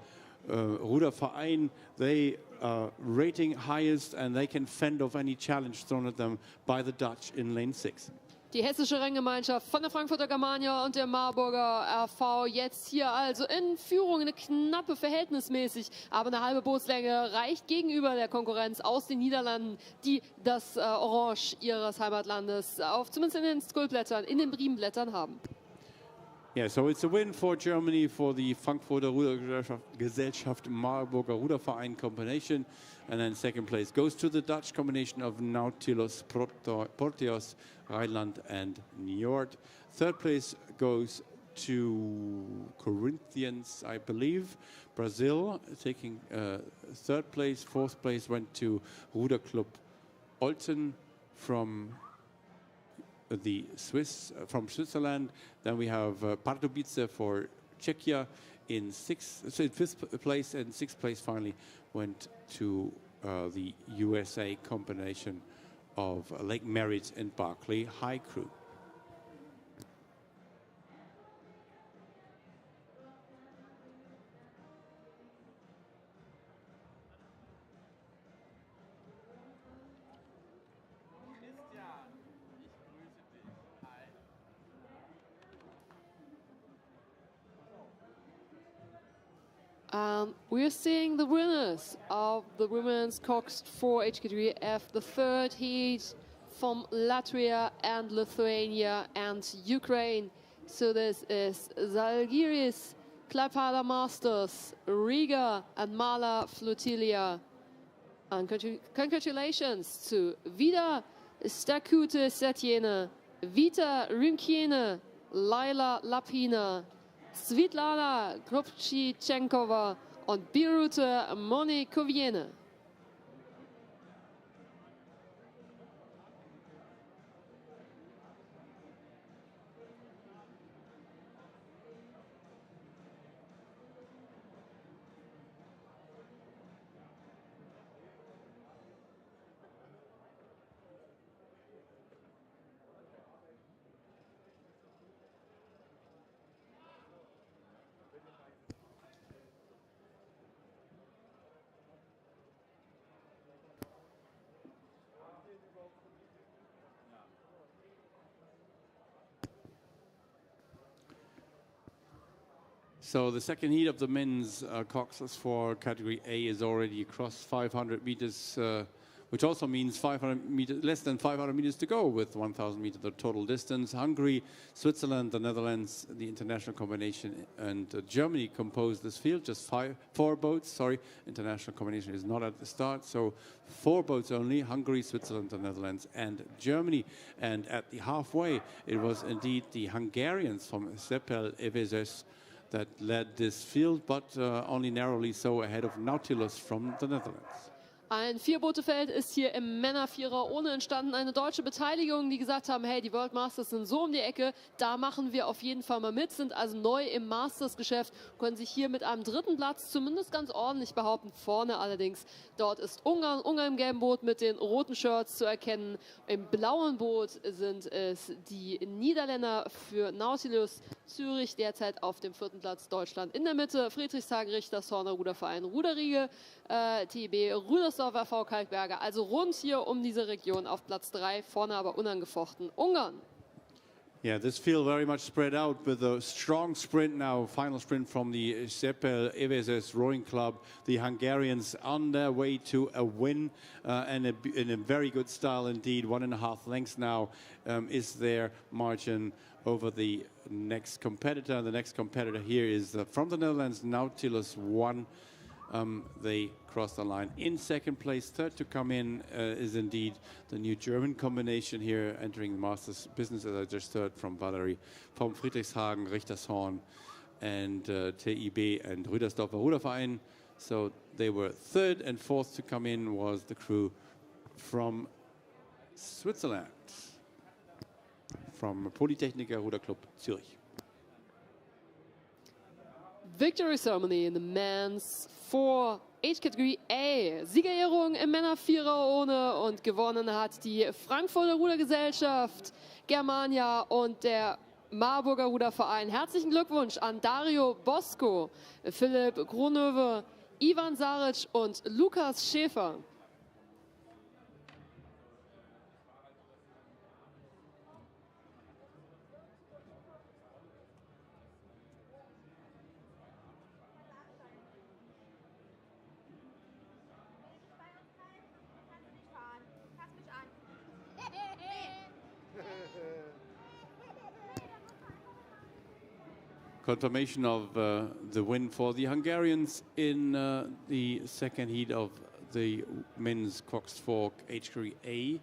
Ruderverein. They are rating highest and they can fend off any challenge thrown at them by the Dutch in lane 6. Die hessische Renngemeinschaft von der Frankfurter Germania und der Marburger RV jetzt hier also in Führung, eine knappe verhältnismäßig, aber eine halbe Bootslänge reicht gegenüber der Konkurrenz aus den Niederlanden, die das Orange ihres Heimatlandes auf zumindest in den Skullblättern, in den Briemenblättern haben. Yeah, so it's a win for Germany for the Frankfurter Rudergesellschaft Marburger Ruderverein combination. And then second place goes to the Dutch combination of Nautilus, Proteus, Rheinland and Njord. Third place goes to Corinthians, I believe. Brazil taking third place. Fourth place went to Ruderclub Olten from from Switzerland. Then we have Pardubice for Czechia in fifth place, and sixth place finally went to the USA combination of Lake Merritt and Barclay High crew. We're seeing the winners of the women's Coxed 4 HKWF, the third heat from Latvia and Lithuania and Ukraine. So this is Zalgiris, Klaipėda Masters, Riga and Mala Flotilla. And congratulations to Vida Stakute Setjene, Vita Rymkiene, Laila Lapina, Svitlana Krupchichenkova und Birute Monikoviene. So the second heat of the men's coxes for category A is already across 500 meters, which also means 500 meters, less than 500 meters to go with 1,000 meters the total distance. Hungary, Switzerland, the Netherlands, the international combination, and Germany compose this field. Just four boats. Sorry, international combination is not at the start. So 4 boats only: Hungary, Switzerland, the Netherlands, and Germany. And at the halfway, it was indeed the Hungarians from Sepel Evezes that led this field, but only narrowly so ahead of Nautilus from the Netherlands. Ein Vierboote-Feld ist hier im Männervierer ohne entstanden. Eine deutsche Beteiligung, die gesagt haben, hey, die World Masters sind so um die Ecke, da machen wir auf jeden Fall mal mit, sind also neu im Masters-Geschäft, können sich hier mit einem dritten Platz zumindest ganz ordentlich behaupten. Vorne allerdings, dort ist Ungarn im gelben Boot mit den roten Shirts zu erkennen. Im blauen Boot sind es die Niederländer für Nautilus, Zürich derzeit auf dem 4. Platz, Deutschland in der Mitte, Friedrichshagen, Richtershorner Ruderverein, Ruderriege, TB, Rüdersdorf RV Kalkberger, also rund hier um diese Region auf Platz 3, vorne aber unangefochten Ungarn. Yeah, this field very much spread out with a strong sprint now, final sprint from the Sepel Evezes Rowing Club. The Hungarians on their way to a win and in a very good style indeed. 1.5 lengths now is their margin over the next competitor. The next competitor here is from the Netherlands, Nautilus 1. They crossed the line in second place. Third to come in is indeed the new German combination here, entering the Masters business, as I just heard from Valerie, from Friedrichshagen, Richtershorn, and TIB and Rüdersdorfer Ruderverein. So they were third, and fourth to come in was the crew from Switzerland, from Polytechniker Ruderclub Zürich. victory ceremony in the men's 4 Age Category A. Siegerehrung im Männervierer ohne und gewonnen hat die Frankfurter Rudergesellschaft, Germania und der Marburger Ruderverein. Herzlichen Glückwunsch an Dario Bosco, Philipp Grunöwe, Ivan Saric und Lukas Schäfer. Confirmation of the win for the Hungarians in the second heat of the men's Cox Fork Age Category A.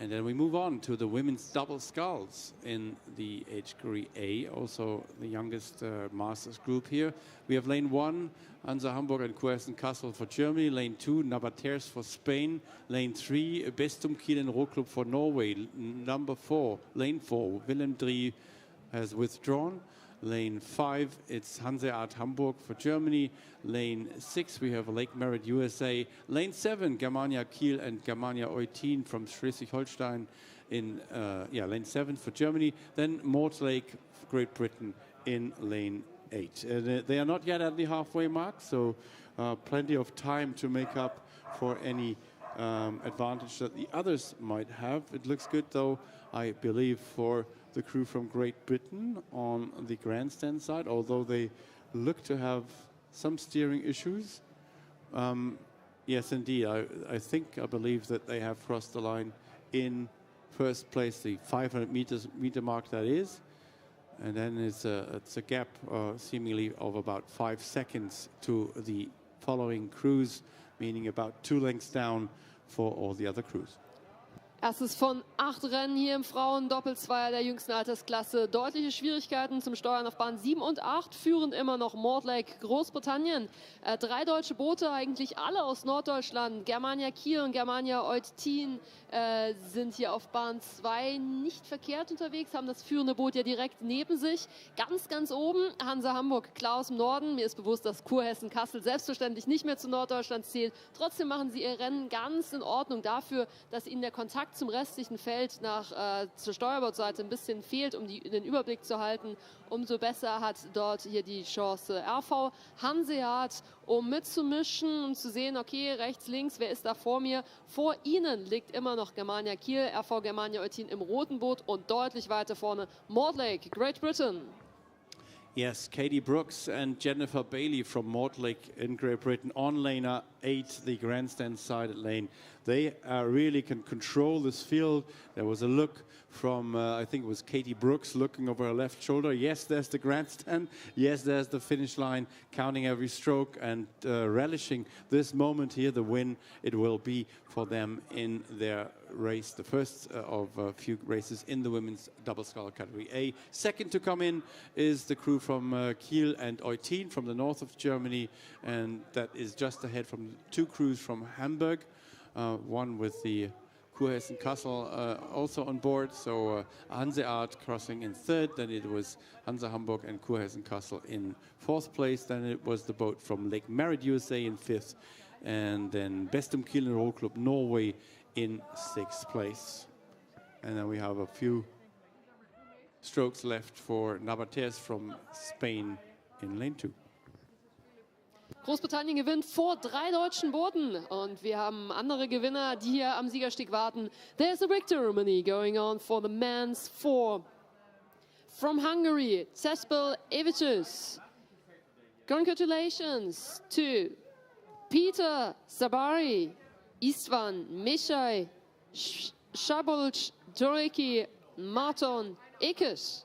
And then we move on to the women's double sculls in the Age Category A, also the youngest masters group here. We have lane 1, Hansa Hamburg and Coersen Kassel for Germany. Lane 2, Nabaters for Spain. Lane 3, Bestum Kiel and Roklub for Norway. Number 4, lane 4, Willem Drie has withdrawn. Lane 5, it's Hanseat Hamburg for Germany. Lane 6, we have Lake Merritt, USA. Lane 7, Germania Kiel and Germania Eutin from Schleswig-Holstein in lane 7 for Germany. Then Mortlake, Great Britain in lane 8. They are not yet at the halfway mark, so plenty of time to make up for any advantage that the others might have. It looks good, though, I believe, for the crew from Great Britain on the grandstand side, although they look to have some steering issues. Yes, indeed, I believe that they have crossed the line in first place, the 500 meter mark that is, and then it's a gap seemingly of about 5 seconds to the following crews, meaning about 2 lengths down for all the other crews. Erstes von 8 Rennen hier im Frauen-Doppelzweier der jüngsten Altersklasse. Deutliche Schwierigkeiten zum Steuern auf Bahn 7 und 8. Führend immer noch Mortlake, Großbritannien. 3 deutsche Boote, eigentlich alle aus Norddeutschland. Germania Kiel und Germania Eutin sind hier auf Bahn 2 nicht verkehrt unterwegs, haben das führende Boot ja direkt neben sich. Ganz, ganz oben Hansa Hamburg, klar aus dem Norden. Mir ist bewusst, dass Kurhessen-Kassel selbstverständlich nicht mehr zu Norddeutschland zählt. Trotzdem machen sie ihr Rennen ganz in Ordnung dafür, dass ihnen der Kontakt zum restlichen Feld zur Steuerbordseite ein bisschen fehlt, um den Überblick zu halten. Umso besser hat dort hier die Chance RV Hanseat, um mitzumischen und zu sehen, okay, rechts, links, wer ist da vor mir? Vor ihnen liegt immer noch Germania Kiel, RV Germania Eutin im roten Boot und deutlich weiter vorne Mortlake, Great Britain. Yes, Katie Brooks and Jennifer Bailey from Mortlake in Great Britain on lane 8, the grandstand side lane. They really can control this field. There was a look from, I think it was Katie Brooks looking over her left shoulder. Yes, there's the grandstand. Yes, there's the finish line, counting every stroke and relishing this moment here, the win it will be for them in their race, the first of a few races in the women's double scull category A. Second to come in is the crew from Kiel and Eutin from the north of Germany, and that is just ahead from 2 crews from Hamburg, one with the Kurhessen Kassel also on board, so Hanseat crossing in 3rd, then it was Hansa Hamburg and Kurhessen Kassel in 4th place, then it was the boat from Lake Merritt, USA in 5th, and then Bestum Kiel and Roll Club Norway in 6th place. And then we have a few strokes left for Nabates from Spain in lane 2. Großbritannien gewinnt vor 3 deutschen Booten und wir haben andere Gewinner, die hier am Siegersteg warten. There's a victory ceremony going on for the men's 4. From Hungary, Cespel Evicius. Congratulations to Peter Sabari, Istvan Mishai, Szabolcs Doriki, Marton Ekes.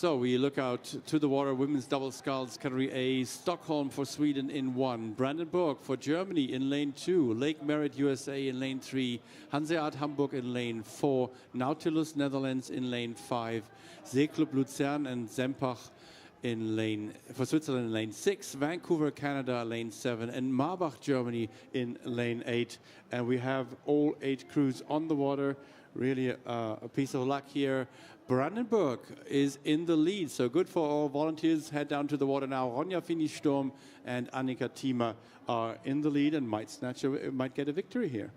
So we look out to the water, women's double sculls, category A, Stockholm for Sweden in 1, Brandenburg for Germany in lane 2, Lake Merritt USA in lane 3, Hanseat Hamburg in lane 4, Nautilus Netherlands in lane 5, Seeclub Luzern and Sempach in lane, for Switzerland in lane 6, Vancouver, Canada, lane 7, and Marbach, Germany in lane 8. And we have all 8 crews on the water. Really a piece of luck here. Brandenburg is in the lead, so good for all volunteers. Head down to the water now. Ronja Fini-Sturm and Annika Thiemer are in the lead and might get a victory here.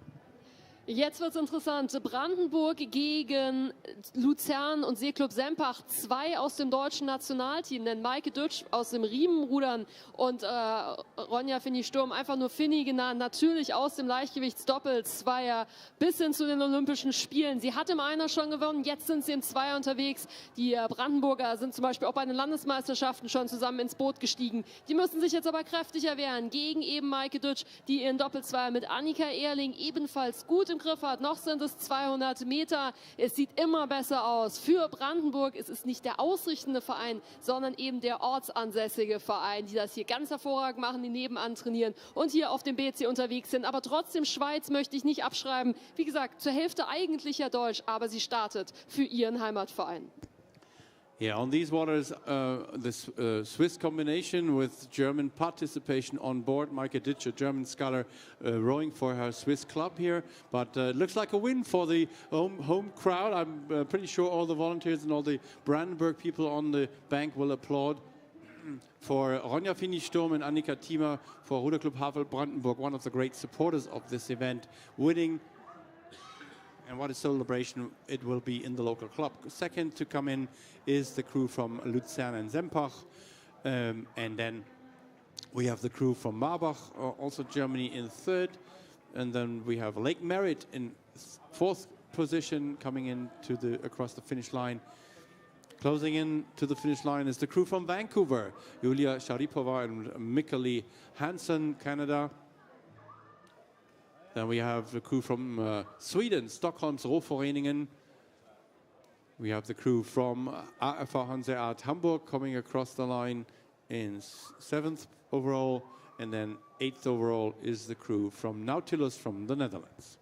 Jetzt wird's interessant. Brandenburg gegen Luzern und Seeclub Sempach. 2 aus dem deutschen Nationalteam. Denn Maike Dütsch aus dem Riemenrudern und Ronja Fini-Sturm, einfach nur Fini genannt, natürlich aus dem Leichtgewichtsdoppel. Zweier bis hin zu den Olympischen Spielen. Sie hat im Einer schon gewonnen, jetzt sind sie im Zweier unterwegs. Die Brandenburger sind zum Beispiel auch bei den Landesmeisterschaften schon zusammen ins Boot gestiegen. Die müssen sich jetzt aber kräftig erwehren gegen eben Maike Dütsch, die ihren Doppelzweier mit Annika Ehrling ebenfalls gut im Griff hat. Noch sind es 200 Meter. Es sieht immer besser aus. Für Brandenburg ist es nicht der ausrichtende Verein, sondern eben der ortsansässige Verein, die das hier ganz hervorragend machen, die nebenan trainieren und hier auf dem BC unterwegs sind. Aber trotzdem, Schweiz möchte ich nicht abschreiben. Wie gesagt, zur Hälfte eigentlich ja Deutsch, aber sie startet für ihren Heimatverein. Yeah, on these waters, this Swiss combination with German participation on board. Maike Ditsch, a German scholar, rowing for her Swiss club here. But it looks like a win for the home crowd. I'm pretty sure all the volunteers and all the Brandenburg people on the bank will applaud for Ronja Fini-Sturm and Annika Thiemer for Ruderclub Havel Brandenburg, one of the great supporters of this event, winning. And what a celebration it will be in the local club. Second to come in is the crew from Luzern and Sempach. And then we have the crew from Marbach, also Germany, in third. And then we have Lake Merritt in fourth position, coming in to across the finish line. Closing in to the finish line is the crew from Vancouver, Julia Sharipova and Mikali Hansen, Canada. Then we have the crew from Sweden, Stockholm's Roforeningen. We have the crew from AFV Hanseat Hamburg coming across the line in 7th overall. And then 8th overall is the crew from Nautilus from the Netherlands.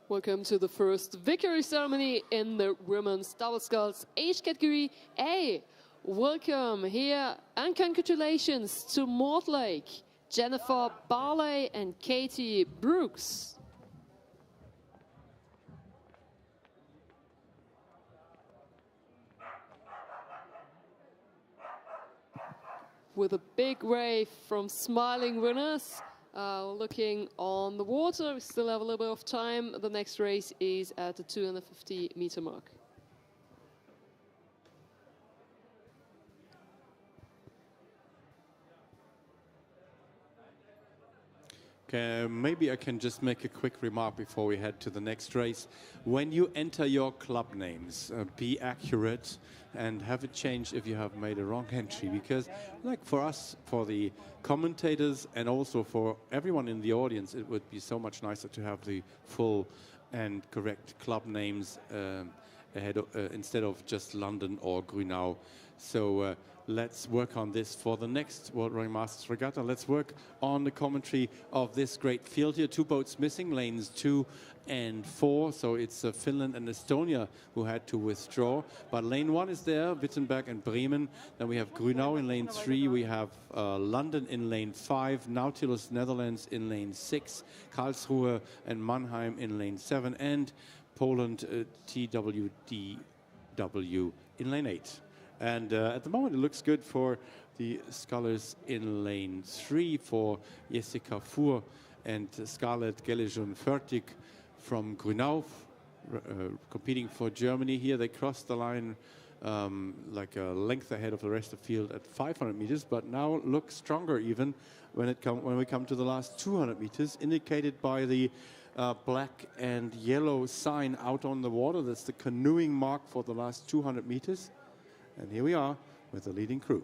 Welcome to the first victory ceremony in the women's double sculls age category A. Welcome here and congratulations to Mortlake, Jennifer Barley and Katie Brooks. With a big wave from smiling winners, looking on the water. We still have a little bit of time. The next race is at the 250-meter mark. Maybe I can just make a quick remark before we head to the next race. When you enter your club names, be accurate and have it changed if you have made a wrong entry. Because, like for us, for the commentators and also for everyone in the audience, it would be so much nicer to have the full and correct club names ahead of, instead of just London or Grünau. So let's work on this for the next World Rowing Masters Regatta. Let's work on the commentary of this great field here. 2 boats missing, lanes 2 and 4. So it's Finland and Estonia who had to withdraw. But lane 1 is there, Wittenberg and Bremen. Then we have Grünau in lane 3. We have London in lane 5. Nautilus Netherlands in lane 6. Karlsruhe and Mannheim in lane 7. And Poland TWDW in lane 8. And at the moment, it looks good for the scullers in lane 3 for Jessica Fuhr and Scarlett Gelejun-Fertig from Grünau, competing for Germany here. They crossed the line like a length ahead of the rest of the field at 500 meters, but now look stronger even when we come to the last 200 meters, indicated by the black and yellow sign out on the water. That's the canoeing mark for the last 200 meters. And here we are with the leading crew.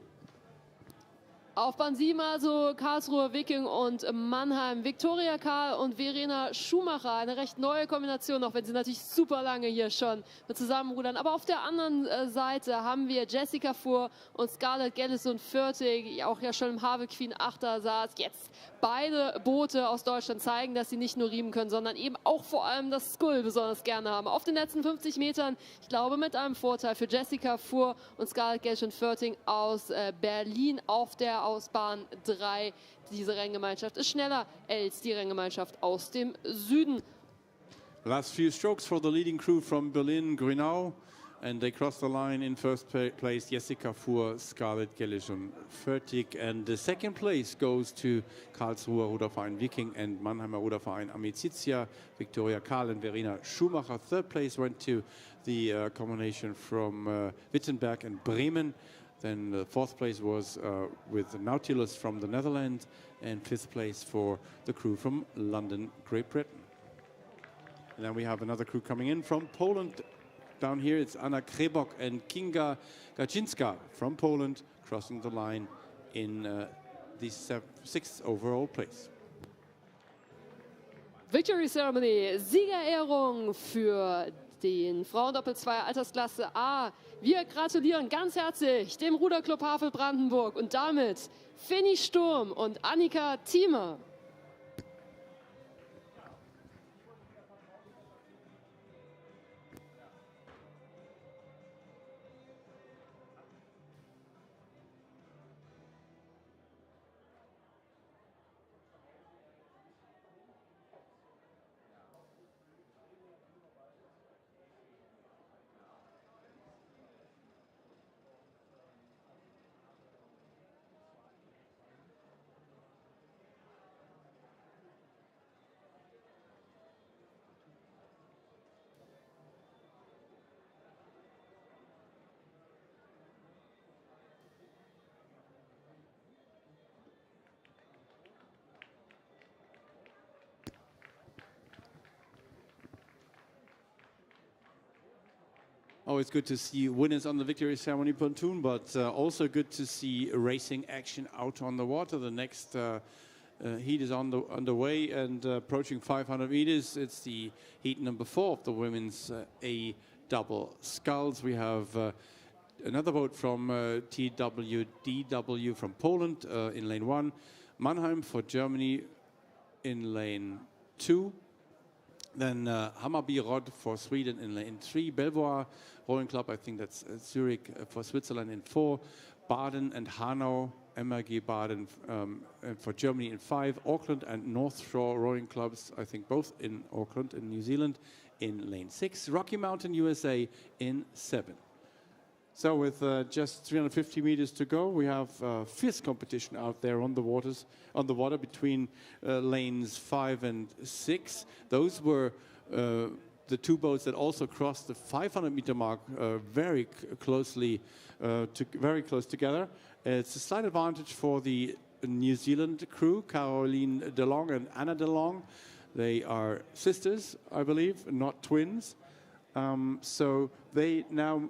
Auf Bahn 7 also Karlsruhe, Wiking und Mannheim. Viktoria Karl und Verena Schumacher. Eine recht neue Kombination, auch wenn sie natürlich super lange hier schon mit zusammenrudern. Aber auf der anderen Seite haben wir Jessica Fuhr und Scarlett Gellison-Förtig, die auch ja schon im Harvey Queen Achter saß. Jetzt beide Boote aus Deutschland zeigen, dass sie nicht nur riemen können, sondern eben auch vor allem das Skull besonders gerne haben. Auf den letzten 50 Metern, ich glaube mit einem Vorteil für Jessica Fuhr und Scarlett Gellison-Förtig aus Berlin auf der Ausbahn 3. Diese Renngemeinschaft ist schneller als die Renngemeinschaft aus dem Süden. Last few strokes for the leading crew from Berlin, Grünau. And they cross the line in first place, Jessica Fuhr, Scarlett Gellison-Förtig. And the second place goes to Karlsruher Ruderverein Viking and Mannheimer Ruderverein Amicizia, Viktoria Karl and Verena Schumacher. Third place went to the combination from Wittenberg and Bremen. Then the fourth place was with Nautilus from the Netherlands, and fifth place for the crew from London, Great Britain. And then we have another crew coming in from Poland. Down here it's Anna Krebok and Kinga Gaczynska from Poland, crossing the line in the sixth overall place. Victory Ceremony, Siegerehrung für den Frauendoppel 2 Altersklasse A. Wir gratulieren ganz herzlich dem Ruderclub Havel Brandenburg und damit Finny Sturm und Annika Thiemer. Always good to see winners on the victory ceremony pontoon, but also good to see racing action out on the water. The next heat is underway and approaching 500 meters. It's the heat number 4 of the women's A double sculls. We have another boat from TWDW from Poland in lane 1, Mannheim for Germany in lane 2. Then Hammarby Rod for Sweden in lane 3, Belvoir Rowing Club, I think that's Zurich for Switzerland in 4, Baden and Hanau, MRG Baden for Germany in 5, Auckland and North Shore Rowing Clubs, I think both in Auckland in New Zealand in lane 6, Rocky Mountain USA in 7. So with just 350 meters to go, we have fierce competition out there on the water between lanes 5 and 6. Those were the two boats that also crossed the 500-meter mark very close together. It's a slight advantage for the New Zealand crew, Caroline DeLong and Anna DeLong. They are sisters, I believe, not twins. So they now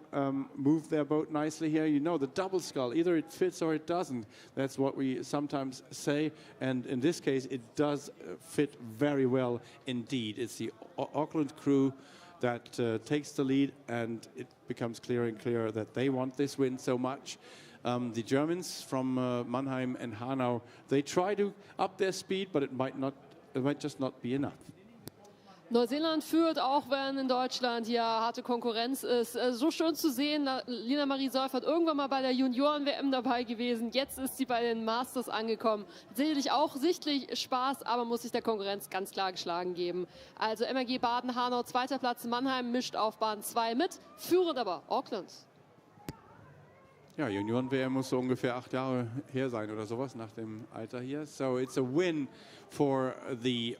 move their boat nicely here. You know, the double scull, either it fits or it doesn't. That's what we sometimes say. And in this case, it does fit very well indeed. It's the Auckland crew that takes the lead, and it becomes clearer and clearer that they want this win so much. The Germans from Mannheim and Hanau, they try to up their speed, but it might just not be enough. Neuseeland führt, auch wenn in Deutschland hier harte Konkurrenz ist. So schön zu sehen, Lina Marie Seufert irgendwann mal bei der Junioren-WM dabei gewesen. Jetzt ist sie bei den Masters angekommen. Sicherlich auch sichtlich Spaß, aber muss sich der Konkurrenz ganz klar geschlagen geben. Also MRG Baden-Hanau, 2. Platz, Mannheim mischt auf Bahn 2 mit, führend aber Auckland. Ja, Junioren-WM muss so ungefähr 8 Jahre her sein oder sowas nach dem Alter hier. So it's a win for the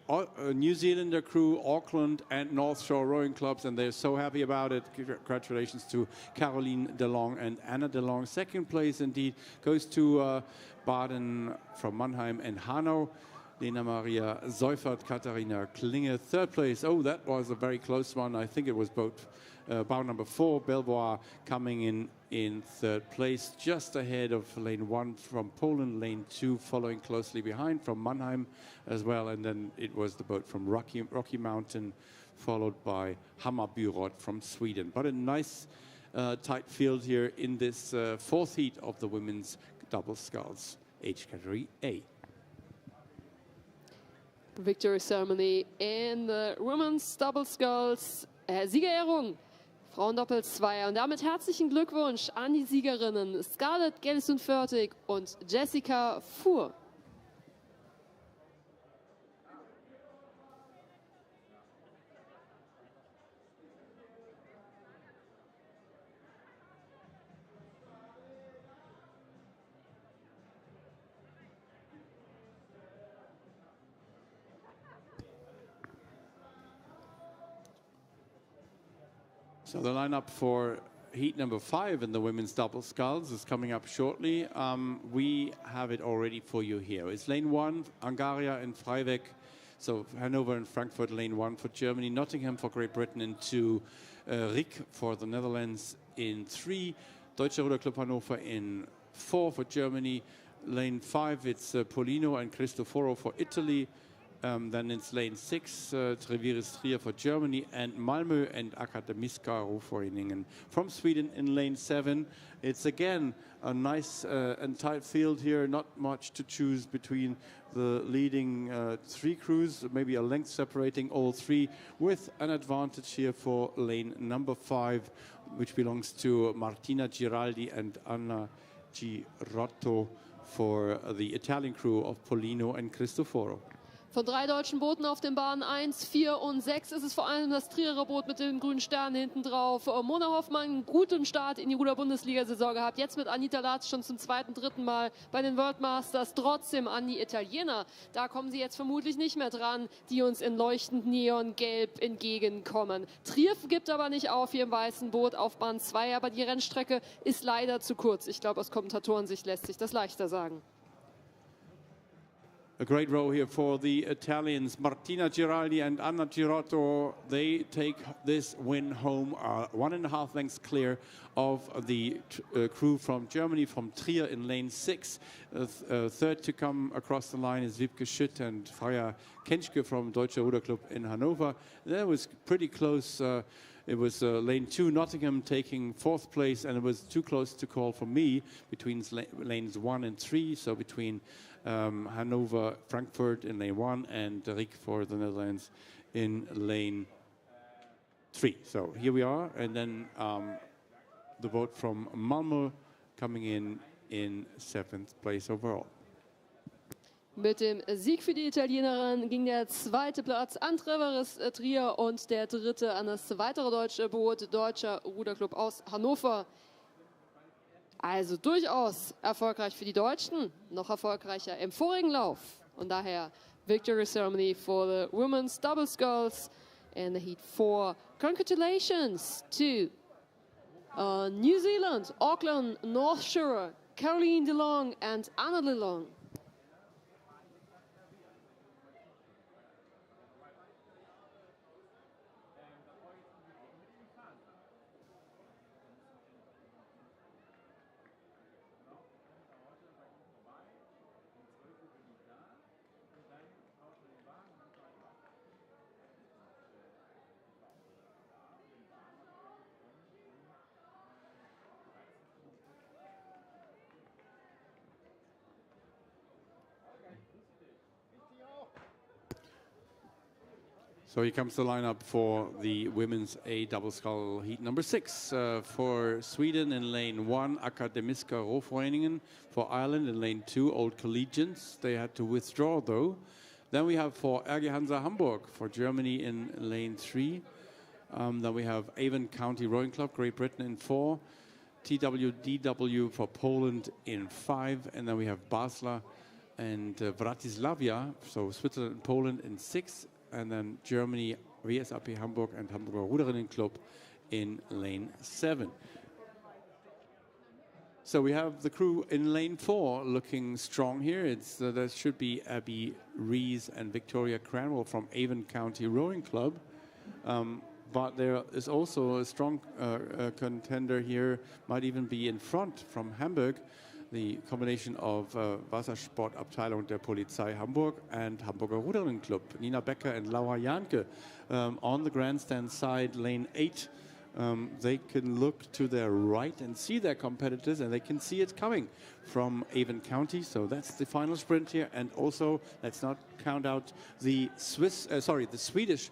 New Zealander crew, Auckland and North Shore Rowing Clubs, and they're so happy about it. Congratulations to Caroline DeLong and Anna DeLong. Second place indeed goes to Baden from Mannheim and Hanau. Lena Maria Seufert, Katharina Klinge, third place. Oh, that was a very close one. I think it was boat number 4, Belvoir, coming in third place, just ahead of lane 1 from Poland, lane 2 following closely behind from Mannheim as well, and then it was the boat from Rocky Mountain, followed by Hammarbyrod from Sweden. But a nice tight field here in this fourth heat of the women's double sculls, age category A. Victory ceremony in the women's double sculls. Siegerehrung, Frauendoppel 2. Und damit herzlichen Glückwunsch an die Siegerinnen Scarlett Gelsund-Förtig und Jessica Fuhr. So the lineup for heat number 5 in the women's double sculls is coming up shortly. We have it already for you here. It's lane 1, Angaria and Freiweg. So Hanover and Frankfurt, lane 1 for Germany. Nottingham for Great Britain in 2. Rick for the Netherlands in 3. Deutscher Ruderclub Hannover in 4 for Germany. Lane 5, it's Polino and Cristoforo for Italy. Then it's lane 6, Treviris Trier for Germany, and Malmö and Akademiska Roföreningen from Sweden in lane 7. It's again a nice and tight field here, not much to choose between the leading 3 crews, maybe a length separating all 3, with an advantage here for lane number 5, which belongs to Martina Giraldi and Anna Girotto for the Italian crew of Polino and Cristoforo. Von 3 deutschen Booten auf den Bahnen 1, 4 und 6 ist es vor allem das Trierer Boot mit dem grünen Stern hinten drauf. Mona Hoffmann, einen guten Start in die Ruder-Bundesliga-Saison gehabt. Jetzt mit Anita Latz schon zum 2., 3. Mal bei den World Masters. Trotzdem an die Italiener. Da kommen sie jetzt vermutlich nicht mehr dran, die uns in leuchtend neongelb entgegenkommen. Trier gibt aber nicht auf hier im weißen Boot auf Bahn 2. Aber die Rennstrecke ist leider zu kurz. Ich glaube, aus Kommentatorensicht lässt sich das leichter sagen. A great row here for the Italians. Martina Giraldi and Anna Girotto, they take this win home, 1.5 lengths clear of the crew from Germany, from Trier in lane 6. Third to come across the line is Wiebke Schütt and Freya Kenschke from Deutscher Ruderclub in Hanover. That was pretty close. It was lane 2, Nottingham taking 4th place, and it was too close to call for me between lanes 1 and 3, so between Hanover, Frankfurt in lane 1, and Rick for the Netherlands in lane 3. So here we are, and then the boat from Malmö coming in 7th place overall. Mit dem Sieg für die Italienerin ging der 2. Platz an Treviris Trier und der 3. an das weitere deutsche Boot, Deutscher Ruderclub aus Hannover. Also durchaus erfolgreich für die Deutschen, noch erfolgreicher im vorigen Lauf. Und daher Victory Ceremony for the Women's Double Sculls in the Heat 4. Congratulations to New Zealand, Auckland, North Shore, Caroline DeLong and Anna DeLong. So here comes the lineup for the women's A double scull heat number 6. For Sweden in lane 1, Akademiska Roföreningen. For Ireland in lane 2, Old Collegians. They had to withdraw though. Then we have for RG Hansa Hamburg. For Germany in lane 3. Then we have Avon County Rowing Club, Great Britain in 4. TWDW for Poland in 5. And then we have Basler and Bratislava, so Switzerland and Poland in 6. And then Germany, WSAP Hamburg and Hamburger Ruderinnen Club in lane 7. So we have the crew in lane 4 looking strong here. There should be Abby Rees and Victoria Cranwell from Avon County Rowing Club. But there is also a strong contender here, might even be in front from Hamburg, the combination of Wassersportabteilung der Polizei Hamburg and Hamburger Rudering Club. Nina Becker and Laura Janke on the grandstand side, lane 8. They can look to their right and see their competitors, and they can see it coming from Avon County. So that's the final sprint here. And also, let's not count out the Swedish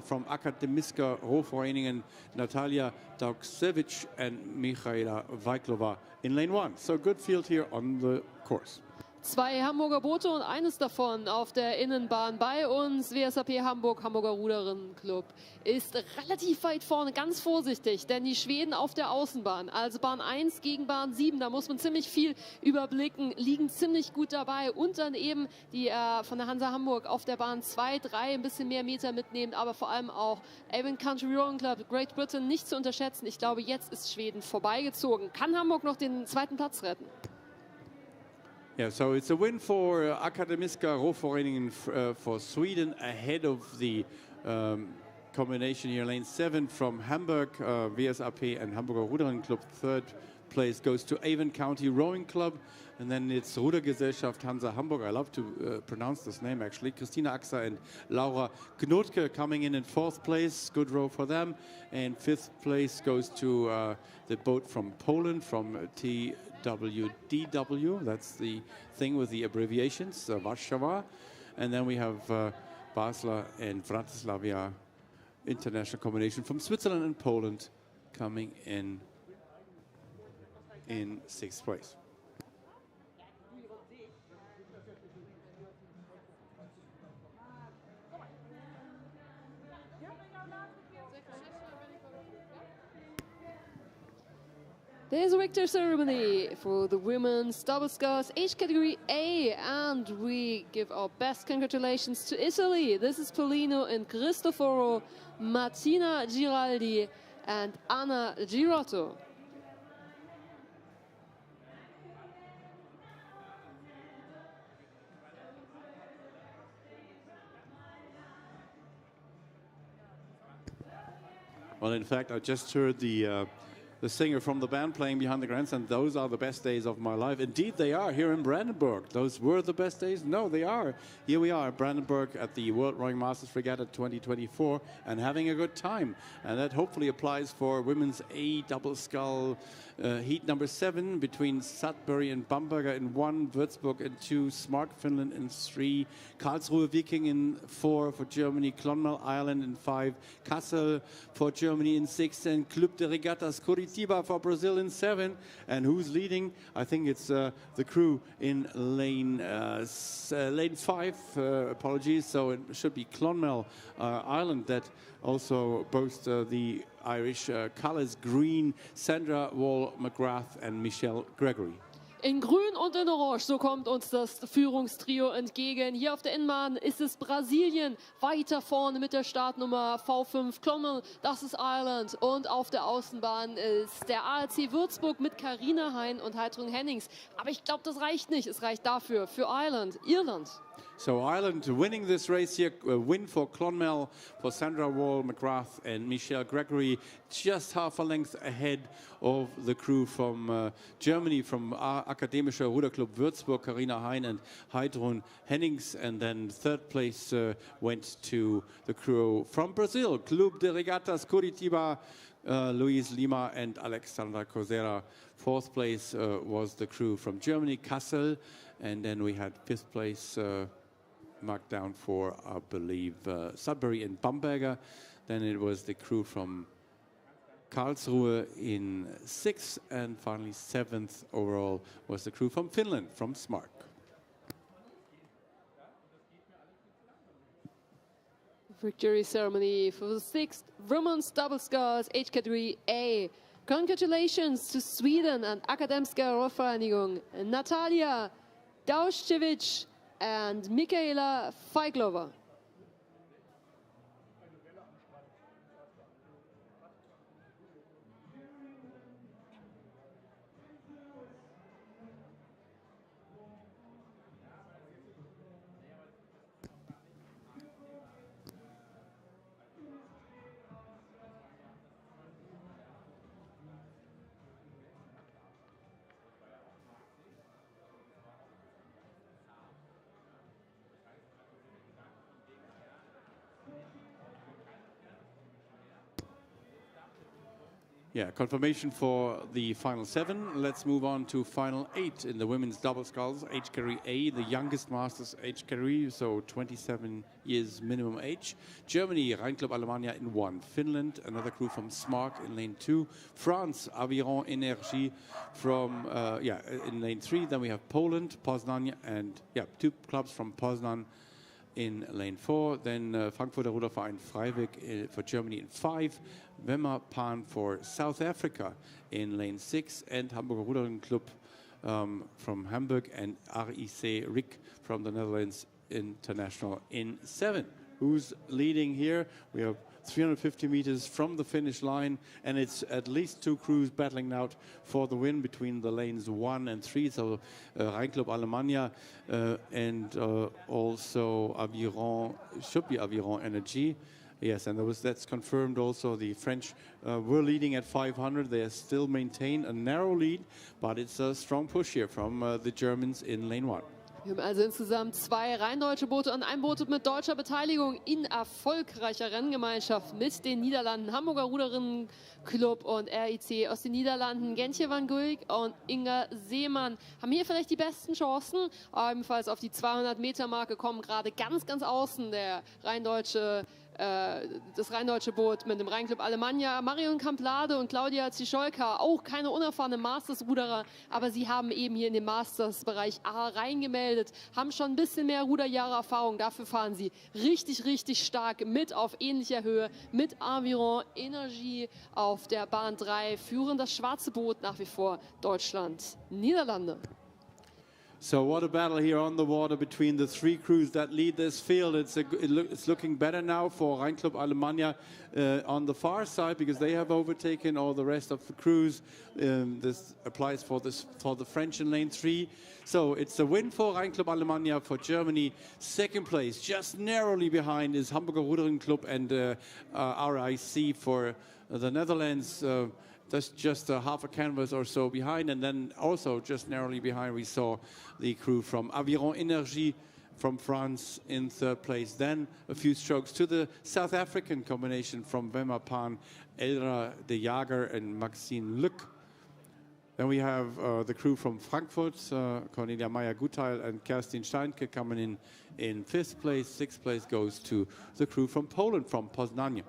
from Akademiska Rovereningen, Natalia Dauksevich and Michaela Weiklova in lane 1. So good field here on the course. 2 Hamburger Boote und eines davon auf der Innenbahn bei uns. WSAP Hamburg, Hamburger Ruderinnen-Club, ist relativ weit vorne, ganz vorsichtig, denn die Schweden auf der Außenbahn, also Bahn 1 gegen Bahn 7, da muss man ziemlich viel überblicken, liegen ziemlich gut dabei und dann eben die von der Hansa Hamburg auf der Bahn 2, 3 ein bisschen mehr Meter mitnehmen, aber vor allem auch Avon Country Rowing Club, Great Britain nicht zu unterschätzen. Ich glaube, jetzt ist Schweden vorbeigezogen. Kann Hamburg noch den zweiten Platz retten? Yeah, so it's a win for Akademiska Rovereningen for Sweden ahead of the combination here. Lane 7 from Hamburg, WSAP and Hamburger Rudering Club. Third place goes to Avon County Rowing Club. And then it's Rudergesellschaft Hansa Hamburg. I love to pronounce this name actually. Christina Axer and Laura Knotke coming in 4th place. Good row for them. And 5th place goes to the boat from Poland, from TWDW. That's the thing with the abbreviations, Warszawa. And then we have Basler and Wrocławia international combination from Switzerland and Poland coming in 6th place. There's a victory ceremony for the women's double sculls age category A, and we give our best congratulations to Italy. This is Polino and Cristoforo, Martina Giraldi and Anna Girotto. Well, in fact, I just heard the singer from the band playing behind the grandstand. Those are the best days of my life. Indeed, they are here in Brandenburg. Those were the best days? No, they are. Here we are, Brandenburg at the World Rowing Masters Regatta 2024 and having a good time. And that hopefully applies for women's A double scull heat number 7 between Sudbury and Bamberger in 1, Würzburg in 2, Smart Finland in 3, Karlsruhe Viking in 4 for Germany, Clonmel Ireland in 5, Kassel for Germany in 6, and Club de Regattas Curitiba for Brazil in 7. And who's leading? I think it's the crew in lane 5, apologies. So it should be Clonmel Ireland that also boasts the Irish colours, green, Sandra Wall-McGrath and Michelle Gregory. In grün und in orange, so kommt uns das Führungstrio entgegen. Hier auf der Innenbahn ist es Brasilien, weiter vorne mit der Startnummer V5 Clonmel, das ist Ireland. Und auf der Außenbahn ist der ARC Würzburg mit Carina Hein und Heidrun Hennings. Aber ich glaube, das reicht nicht. Es reicht dafür für Irland. So Ireland winning this race here, a win for Clonmel, for Sandra Wall-McGrath and Michelle Gregory, just half a length ahead of the crew from Germany, from Akademischer Ruderclub Würzburg, Carina Hein and Heidrun Hennings. And then 3rd place went to the crew from Brazil, Club de Regattas Curitiba, Luis Lima and Alexandra Cosera. 4th place was the crew from Germany, Kassel. And then we had 5th place marked down for, I believe, Sudbury and Bamberger. Then it was the crew from Karlsruhe in 6th, and finally 7th overall was the crew from Finland, from Smart. Victory ceremony for the 6th women's double sculls age category A. Congratulations to Sweden and Akademiska Rovereningen, Natalia Dauszewicz and Michaela Weiklova. Yeah, confirmation for the final 7. Let's move on to final 8 in the women's double sculls. Age category A, the youngest masters age category, so 27 years minimum age. Germany, Rheinclub Alemannia in 1. Finland, another crew from Smart in lane 2. France, Aviron Energie from, in lane 3. Then we have Poland, Poznan, and 2 clubs from Poznan in lane 4. Then Frankfurter Ruderverein Freiweg for Germany in 5. Wemmer Pan for South Africa in lane 6. And Hamburger Rudering Club from Hamburg and RIC Rick from the Netherlands International in 7. Who's leading here? We have 350 meters from the finish line, and it's at least 2 crews battling out for the win between the lanes 1 and 3. So Rheinclub Alemannia and also Aviron, should be Aviron Energie. Yes, and that's confirmed also. The French were leading at 500. They still maintain a narrow lead, but it's a strong push here from the Germans in lane 1. Wir haben also insgesamt 2 rein deutsche Boote und ein Boot mit deutscher Beteiligung in erfolgreicher Renngemeinschaft mit den Niederlanden. Hamburger Ruderinnen Club und RIC aus den Niederlanden. Gentje van Gulik und Inga Seemann haben hier vielleicht die besten Chancen. Ebenfalls auf die 200-Meter-Marke kommen gerade ganz außen der das rheindeutsche Boot mit dem Rheinclub Alemannia. Marion Kamplade und Claudia Zischolka, auch keine unerfahrenen Masters-Ruderer, aber sie haben eben hier in den Masters-Bereich A reingemeldet, haben schon ein bisschen mehr Ruderjahre Erfahrung. Dafür fahren sie richtig stark mit auf ähnlicher Höhe mit Aviron Energie auf der Bahn 3, führen das schwarze Boot nach wie vor Deutschland, Niederlande. So what a battle here on the water between the 3 crews that lead this field. It's looking better now for Rheinclub Alemannia on the far side, because they have overtaken all the rest of the crews. This applies for the French in lane 3. So it's a win for Rheinclub Alemannia for Germany. Second place, just narrowly behind, is Hamburger Rudering Club and RIC for the Netherlands. That's just half a canvas or so behind, and then also just narrowly behind we saw the crew from Aviron Energie from France in 3rd place. Then a few strokes to the South African combination from Wemmer Pan, Elra de Jager and Maxine Lück. Then we have the crew from Frankfurt, Cornelia Meyer-Gutteil and Kerstin Steinke coming in 5th place. 6th place goes to the crew from Poland, from Poznań.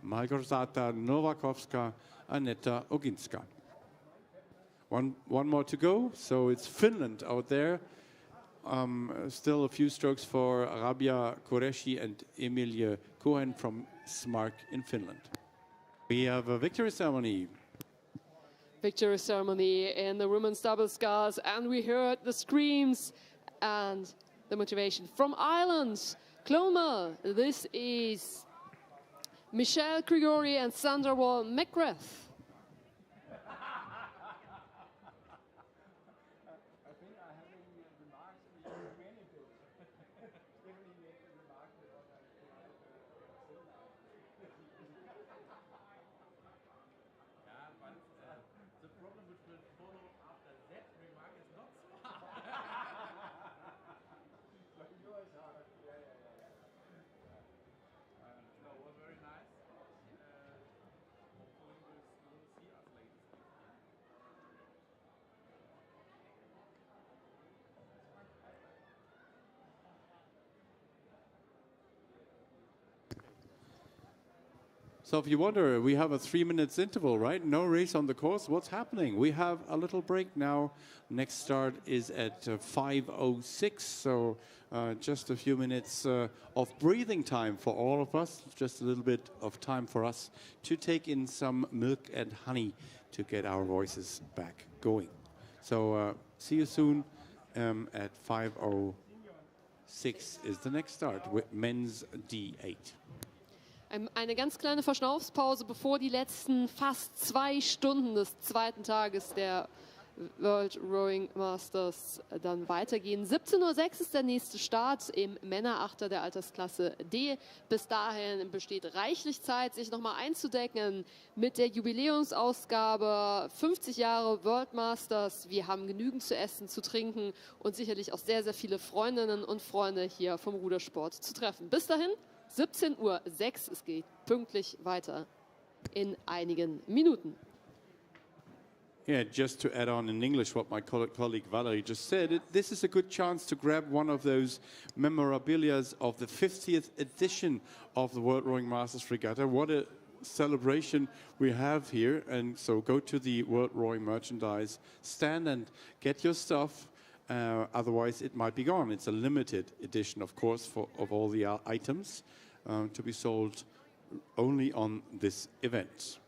Małgorzata Nowakowska, Aneta Oginska. One more to go, so it's Finland out there. Still a few strokes for Rabia Qureshi and Emilie Cohen from Smart in Finland. We have a victory ceremony. Victory ceremony in the women's double sculls, and we heard the screams and the motivation from Ireland. Clonmel, this is Michelle Grigori and Sandra Wall McGrath. So if you wonder, we have a 3 minutes interval, right? No race on the course. What's happening? We have a little break now. Next start is at 5:06. So just a few minutes of breathing time for all of us. Just a little bit of time for us to take in some milk and honey to get our voices back going. So see you soon at 5:06 is the next start with men's D8. Eine ganz kleine Verschnaufspause, bevor die letzten fast 2 Stunden des zweiten Tages der World Rowing Masters dann weitergehen. 17:06 Uhr ist der nächste Start im Männerachter der Altersklasse D. Bis dahin besteht reichlich Zeit, sich nochmal einzudecken mit der Jubiläumsausgabe 50 Jahre World Masters. Wir haben genügend zu essen, zu trinken und sicherlich auch sehr viele Freundinnen und Freunde hier vom Rudersport zu treffen. Bis dahin 17:06 Uhr, es geht pünktlich weiter. in einigen Minuten. Yeah, just to add on in English what my colleague Valerie just said, this is a good chance to grab one of those memorabilias of the 50th edition of the World Rowing Masters Regatta. What a celebration we have here. And so go to the World Rowing merchandise stand and get your stuff. Otherwise, it might be gone. It's a limited edition, of course, of all the items to be sold only on this event.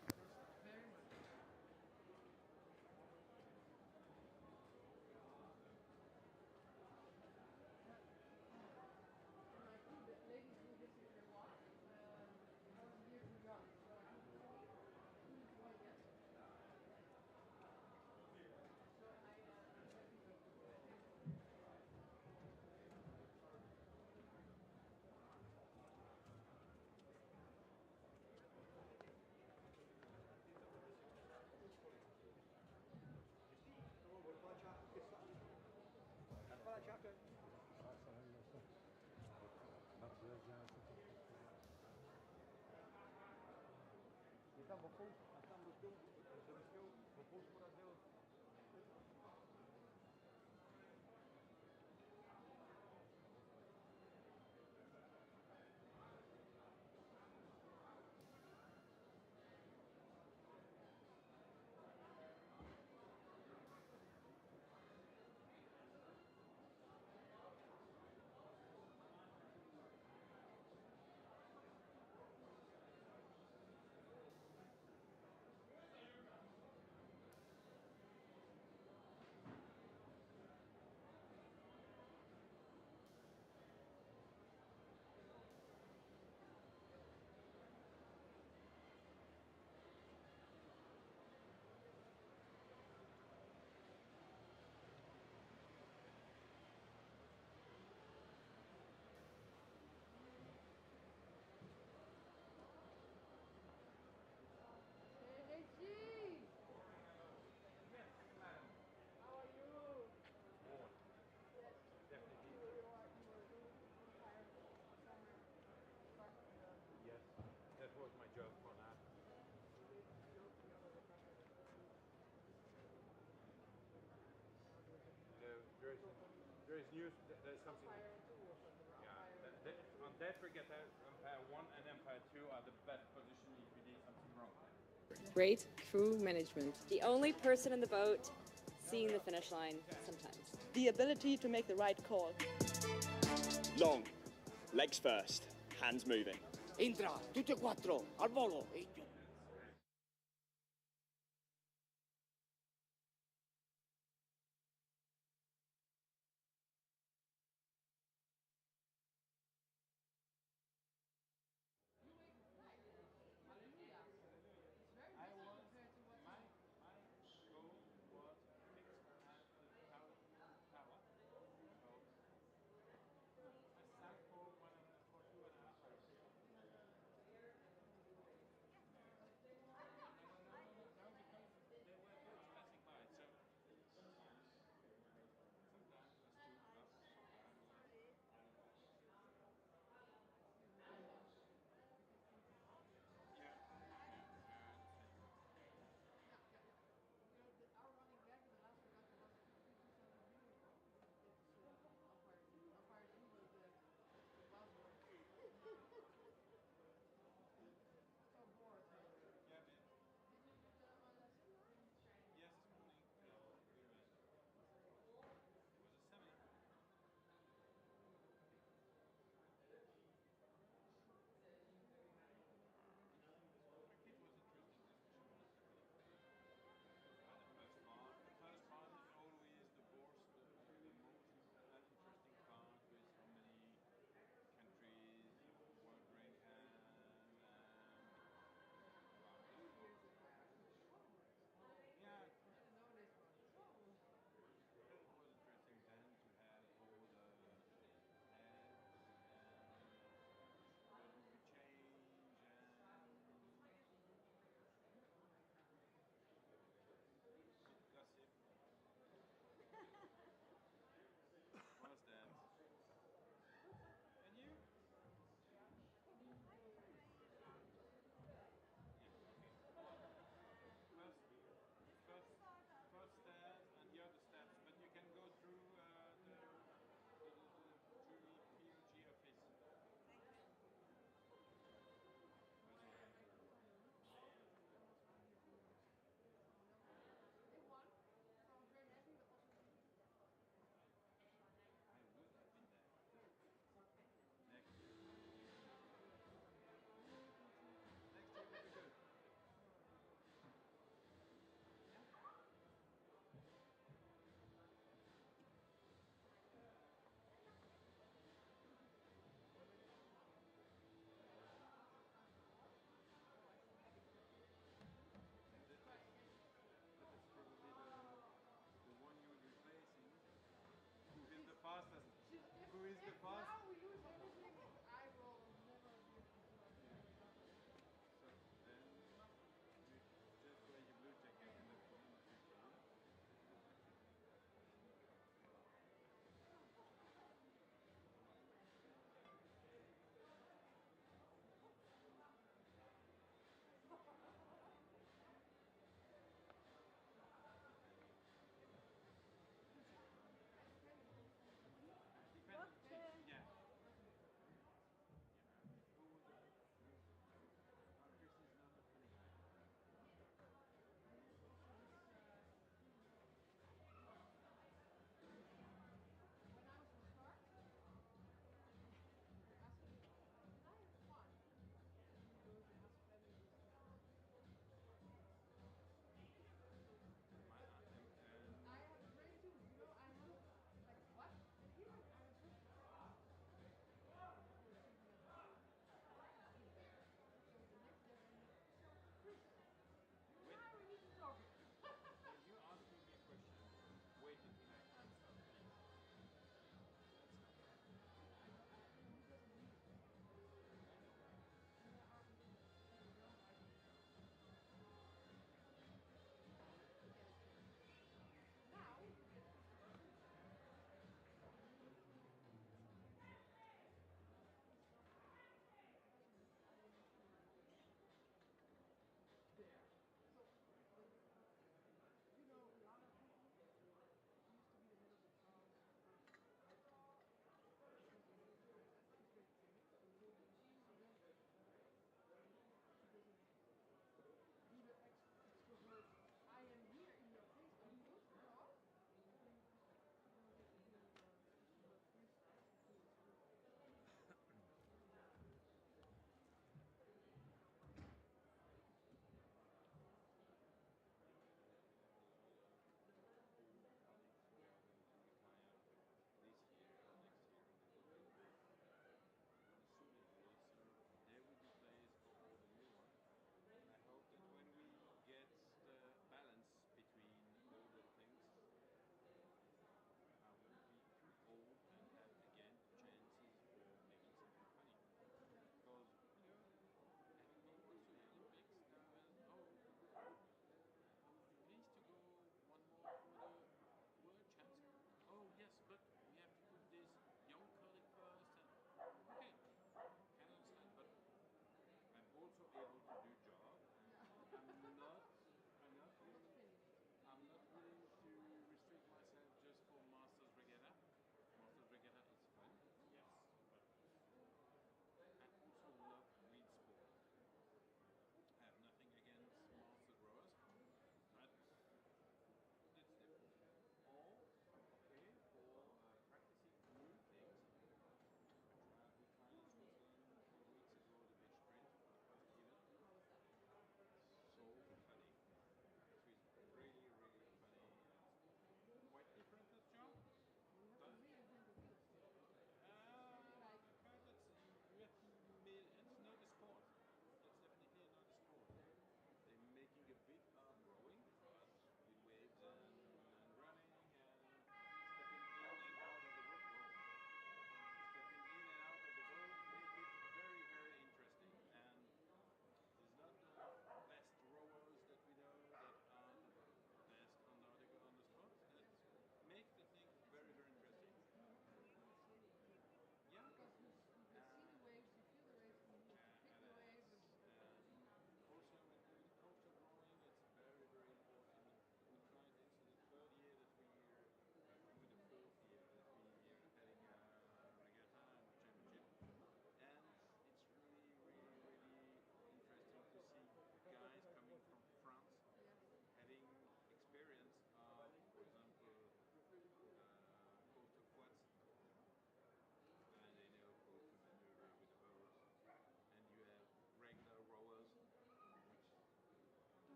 There is news, there's something. Yeah, on that regatta, Empire 1 and Empire 2 are the best position if we did something wrong. Great crew management. The only person in the boat seeing the finish line sometimes. The ability to make the right call. Long, legs first, hands moving. Entra, tutti e quattro, al volo.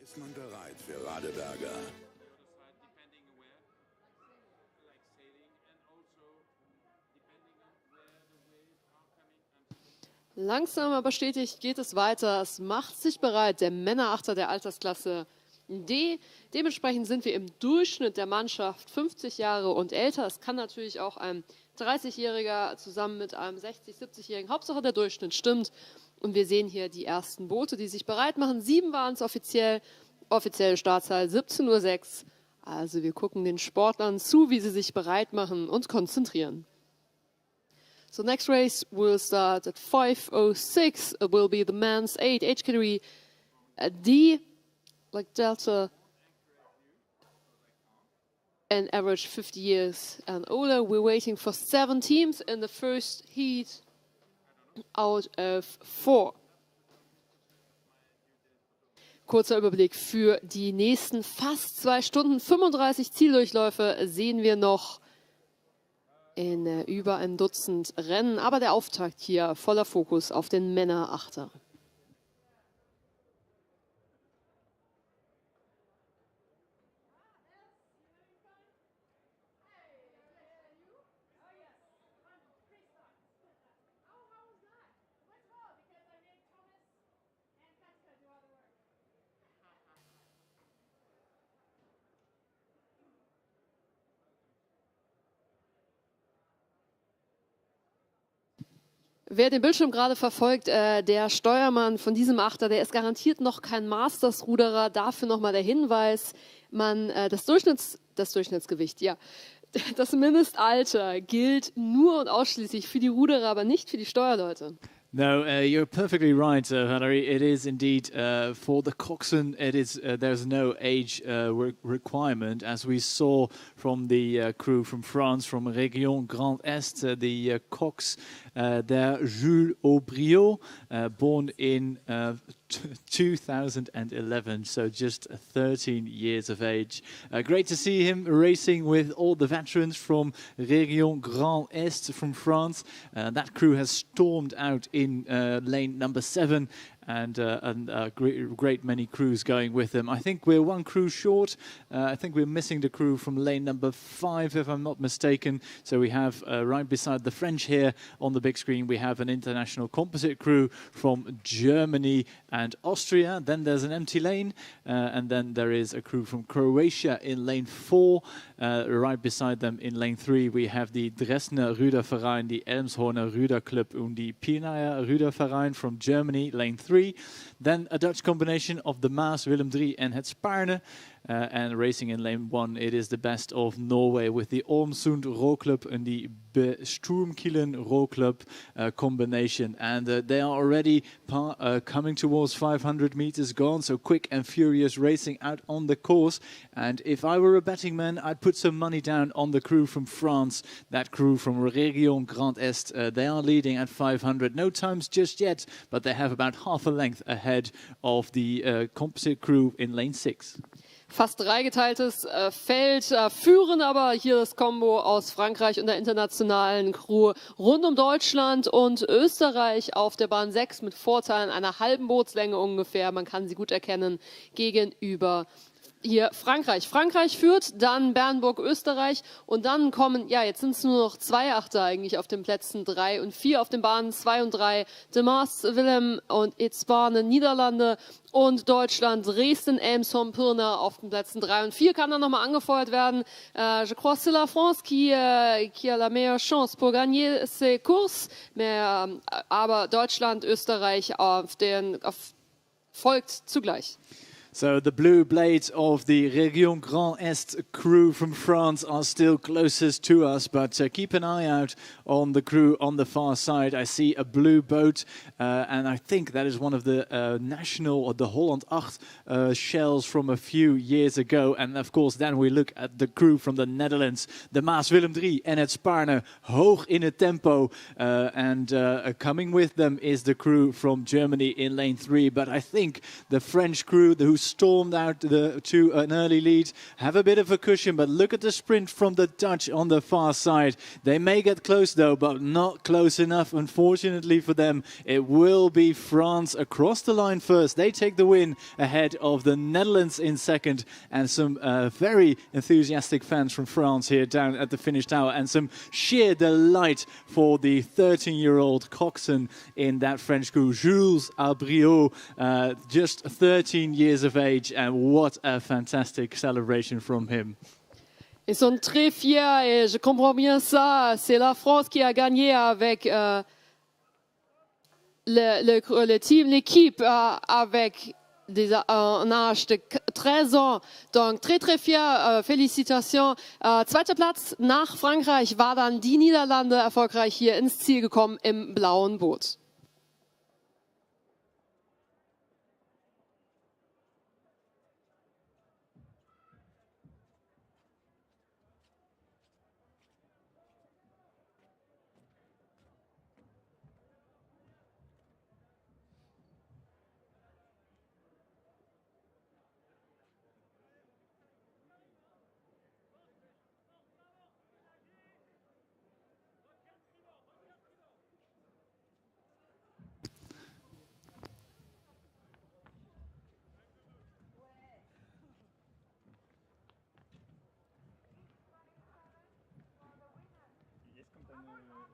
Ist man bereit für Radeberger? Langsam aber stetig geht es weiter. Es macht sich bereit, der Männerachter der Altersklasse D. Dementsprechend sind wir im Durchschnitt der Mannschaft 50 Jahre und älter. Es kann natürlich auch ein 30-Jähriger zusammen mit einem 60-, 70-Jährigen. Hauptsache der Durchschnitt stimmt. Und wir sehen hier die ersten Boote, die sich bereit machen. 7 waren es offiziell. Offizielle Startzahl 17:06 Uhr. Also wir gucken den Sportlern zu, wie sie sich bereit machen und konzentrieren. So next race will start at 5:06. It will be the men's 8 age category D, like Delta, and average 50 years and older. We're waiting for 7 teams in the first heat out of 4. Kurzer Überblick für die nächsten fast 2 Stunden. 35 Zieldurchläufe sehen wir noch in über ein Dutzend Rennen. Aber der Auftakt hier voller Fokus auf den Männerachter. Wer den Bildschirm gerade verfolgt, der Steuermann von diesem Achter, der ist garantiert noch kein Masters-Ruderer. Dafür nochmal der Hinweis, das Durchschnittsgewicht, ja, das Mindestalter gilt nur und ausschließlich für die Ruderer, aber nicht für die Steuerleute. No, you're perfectly right, Valerie. It is indeed for the coxswain. It is there's no age requirement, as we saw from the crew from France, from Région Grand Est, the cox there, Jules Aubriot, born in 2011, so just 13 years of age. Great to see him racing with all the veterans from Région Grand Est from France. That crew has stormed out in lane number 7, and a great many crews going with them. I think we're 1 crew short. I think we're missing the crew from lane number 5, if I'm not mistaken. So we have right beside the French here on the big screen, we have an international composite crew from Germany and Austria. Then there's an empty lane, and then there is a crew from Croatia in lane 4. Right beside them in lane 3, we have the Dresdner Ruderverein, the Elmshorner Ruderclub, and the Pienaar Ruderverein from Germany, lane 3. Then a Dutch combination of the Maas, Willem III and het Spaarne. And racing in lane 1, it is the best of Norway with the Ormsund Rowclub and the Sturmkilen Rowclub combination. And they are already coming towards 500 meters gone, so quick and furious racing out on the course. And if I were a betting man, I'd put some money down on the crew from France, that crew from Région Grand Est. They are leading at 500. No times just yet, but they have about half a length ahead of the composite crew in lane 6. Fast dreigeteiltes Feld, führen aber hier das Kombo aus Frankreich und der internationalen Crew rund um Deutschland und Österreich auf der Bahn 6 mit Vorteilen einer halben Bootslänge ungefähr. Man kann sie gut erkennen gegenüber hier Frankreich. Frankreich führt, dann Brandenburg, Österreich und dann kommen, ja, jetzt sind es nur noch 2 Achter eigentlich auf den Plätzen 3 und 4 auf den Bahnen 2 und 3. De Maas, Willem und het Spaarne, Niederlande und Deutschland, Dresden, Elmshorn, Pirna auf den Plätzen 3 und 4 kann dann nochmal angefeuert werden. Je crois c'est la France qui a la meilleure chance pour gagner ces courses. Aber Deutschland, Österreich folgt zugleich. So the blue blades of the Région Grand Est crew from France are still closest to us, but keep an eye out on the crew on the far side. I see a blue boat, and I think that is one of the national, or the Holland 8 shells from a few years ago. And of course, then we look at the crew from the Netherlands, the Maas, Willem III en het Spaarne, hoog in het tempo. And coming with them is the crew from Germany in lane 3. But I think the French crew, who stormed out to an early lead have a bit of a cushion, but look at the sprint from the Dutch on the far side. They may get close though, but not close enough. Unfortunately for them, it will be France across the line first. They take the win ahead of the Netherlands in second, and some very enthusiastic fans from France here down at the finish tower, and some sheer delight for the 13-year-old coxswain in that French crew, Jules Abriot, just 13 years of age, and what a fantastic celebration from him. Ils sont très fiers et je comprends bien ça. C'est la France qui a gagné avec le team, l'équipe avec un âge de 13 ans. Donc très très fier, Félicitations. Zweiter Platz nach Frankreich war dann die Niederlande erfolgreich hier ins Ziel gekommen im blauen Boot.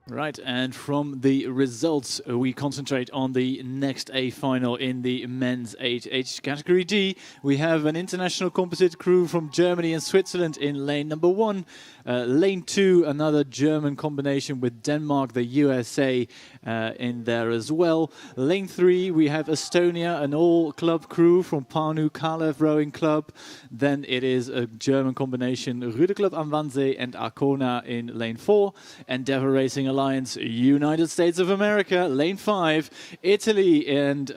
Right, and from the results, we concentrate on the next A final in the men's age category D. We have an international composite crew from Germany and Switzerland in lane number 1. Lane 2, another German combination with Denmark, the USA in there as well. Lane 3, we have Estonia, an all-club crew from Pärnu Kalev Rowing Club. Then it is a German combination, Ruderclub am Wannsee and Arkona in lane 4. Endeavour Racing Alliance, United States of America, lane 5. Italy and,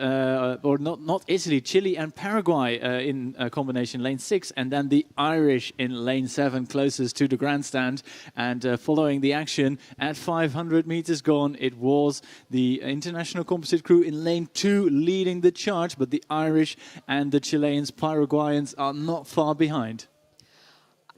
or not Italy, Chile and Paraguay in combination, lane 6. And then the Irish in lane 7, closest to the grandstand. And following the action at 500 meters gone, it was the international composite crew in lane 2 leading the charge, but the Irish and the Chileans, Paraguayans are not far behind.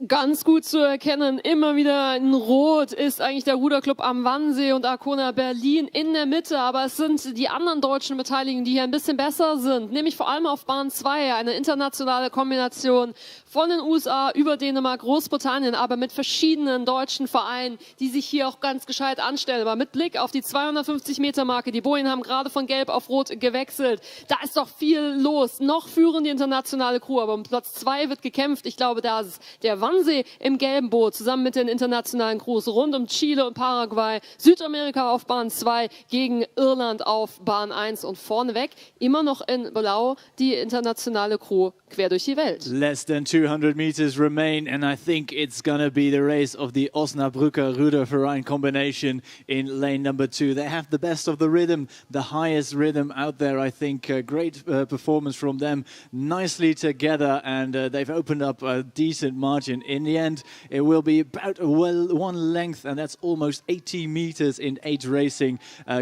Ganz gut zu erkennen, immer wieder in Rot ist eigentlich der Ruderclub am Wannsee und Arkona Berlin in der Mitte, aber es sind die anderen deutschen Beteiligten, die hier ein bisschen besser sind, nämlich vor allem auf Bahn 2, eine internationale Kombination von den USA über Dänemark, Großbritannien, aber mit verschiedenen deutschen Vereinen, die sich hier auch ganz gescheit anstellen, aber mit Blick auf die 250-Meter-Marke, die Bojen haben gerade von Gelb auf Rot gewechselt, da ist doch viel los, noch führen die internationale Crew, aber um Platz 2 wird gekämpft, ich glaube, da ist der Wannsee im gelben Boot, zusammen mit den internationalen Crews rund um Chile und Paraguay, Südamerika auf Bahn 2 gegen Irland auf Bahn 1 und vorneweg immer noch in Blau die internationale Crew quer durch die Welt. Less than 200 meters remain, and I think it's going to be the race of the Osnabrücker Ruderverein combination in lane number 2. They have the best of the rhythm, the highest rhythm out there, I think. Great performance from them, nicely together, and they've opened up a decent margin. In the end, it will be about one length, and that's almost 80 meters in 8 racing.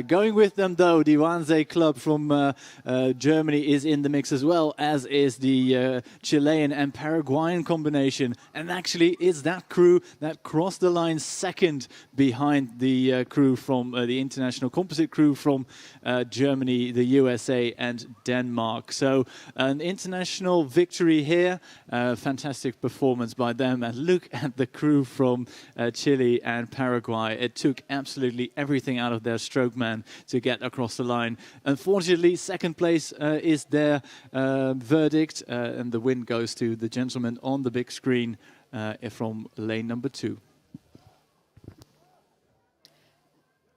Going with them, though, the Wannsee Club from Germany is in the mix as well, as is the Chilean and Paraguayan combination. And actually, it's that crew that crossed the line second behind the crew from the international composite crew from Germany, the USA, and Denmark. So an international victory here. Fantastic performance by them. And look at the crew from Chile and Paraguay. It took absolutely everything out of their strokeman to get across the line. Unfortunately, second place is their verdict, and the win goes to the gentleman on the big screen from lane number 2.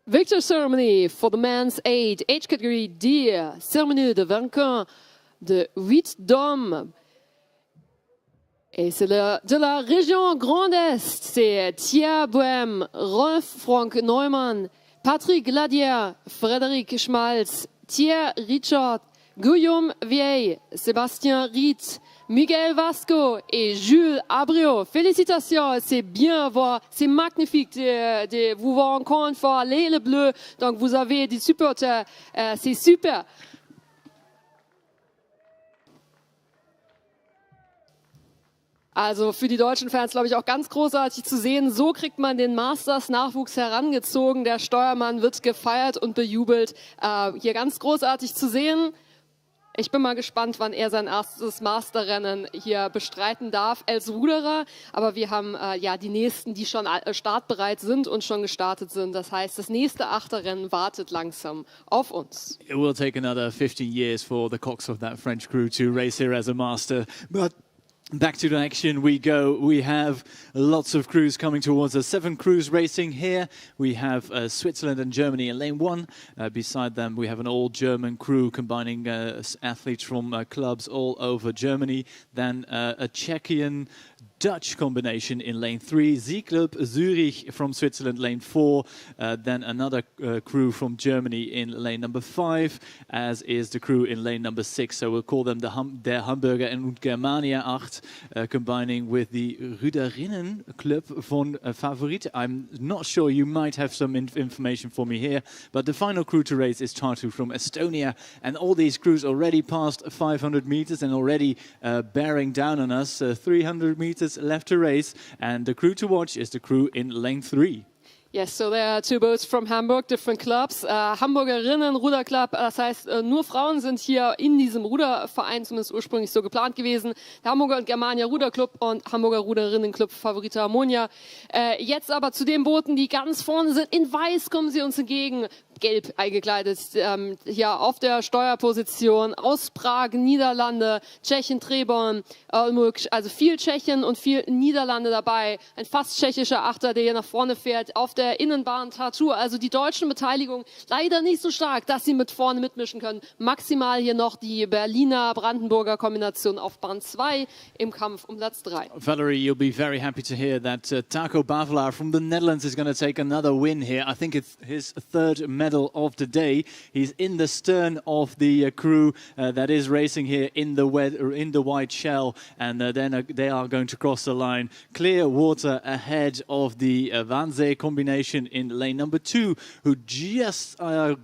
Victor ceremony for the men's age category D. Cérémonie de vainqueur de 8 dames. Et c'est de la région Grand Est. C'est Thierry Bohème, Rolf Frank Neumann, Patrick Gladier, Frédéric Schmalz, Thierry Richard, Guillaume Vieille, Sébastien Riet, Miguel Vasco et Jules Abriot. Félicitations, c'est bien voir, c'est magnifique de vous voir encore une fois, les bleus. Donc vous avez des supporters, c'est super. Also für die deutschen Fans, glaube ich, auch ganz großartig zu sehen. So kriegt man den Masters-Nachwuchs herangezogen. Der Steuermann wird gefeiert und bejubelt. Hier ganz großartig zu sehen. Ich bin mal gespannt, wann er sein erstes Masterrennen hier bestreiten darf als Ruderer. Aber wir haben ja die nächsten, die schon startbereit sind und schon gestartet sind. Das heißt, das nächste Achterrennen wartet langsam auf uns. It will take another 15 years for the cocks of that French crew to race here as a master. But back to the action we go. We have lots of crews coming towards us. 7 crews racing here. We have Switzerland and Germany in lane 1. Beside them, we have an all-German crew combining athletes from clubs all over Germany. Then a Czechian Dutch combination in lane 3, Z-Club Zurich from Switzerland, lane 4, then another crew from Germany in lane number 5, as is the crew in lane number 6. So we'll call them der Hamburger und Germania 8, combining with the Ruderinnen-Club von Favorite. I'm not sure, you might have some information for me here, but the final crew to race is Tartu from Estonia, and all these crews already passed 500 meters and already bearing down on us, 300 meters left to race, and the crew to watch is the crew in lane 3. Yes, so there are 2 boats from Hamburg, different clubs. Hamburgerinnen Ruderclub, das heißt, nur Frauen sind hier in diesem Ruderverein, zumindest ursprünglich so geplant gewesen. Der Hamburger und Germania Ruderclub und Hamburger Ruderinnenclub Favorite Harmonia. Jetzt aber zu den Booten, die ganz vorne sind. In Weiß kommen sie uns entgegen. Gelb eingekleidet, hier auf der Steuerposition aus Prag, Niederlande, Tschechien, Treborn, also viel Tschechien und viel Niederlande dabei. Ein fast tschechischer Achter, der hier nach vorne fährt, auf der Innenbahn Tartu. Also die deutschen Beteiligung leider nicht so stark, dass sie mit vorne mitmischen können. Maximal hier noch die Berliner, Brandenburger Kombination auf Bahn 2 im Kampf um Platz 3. Valerie, you'll be very happy to hear that Taco Bavelaar from the Netherlands is going to take another win here. I think it's his 3rd medal of the day. He's in the stern of the crew that is racing here in the white shell, and then they are going to cross the line. Clear water ahead of the Wannsee combination in lane number 2, who just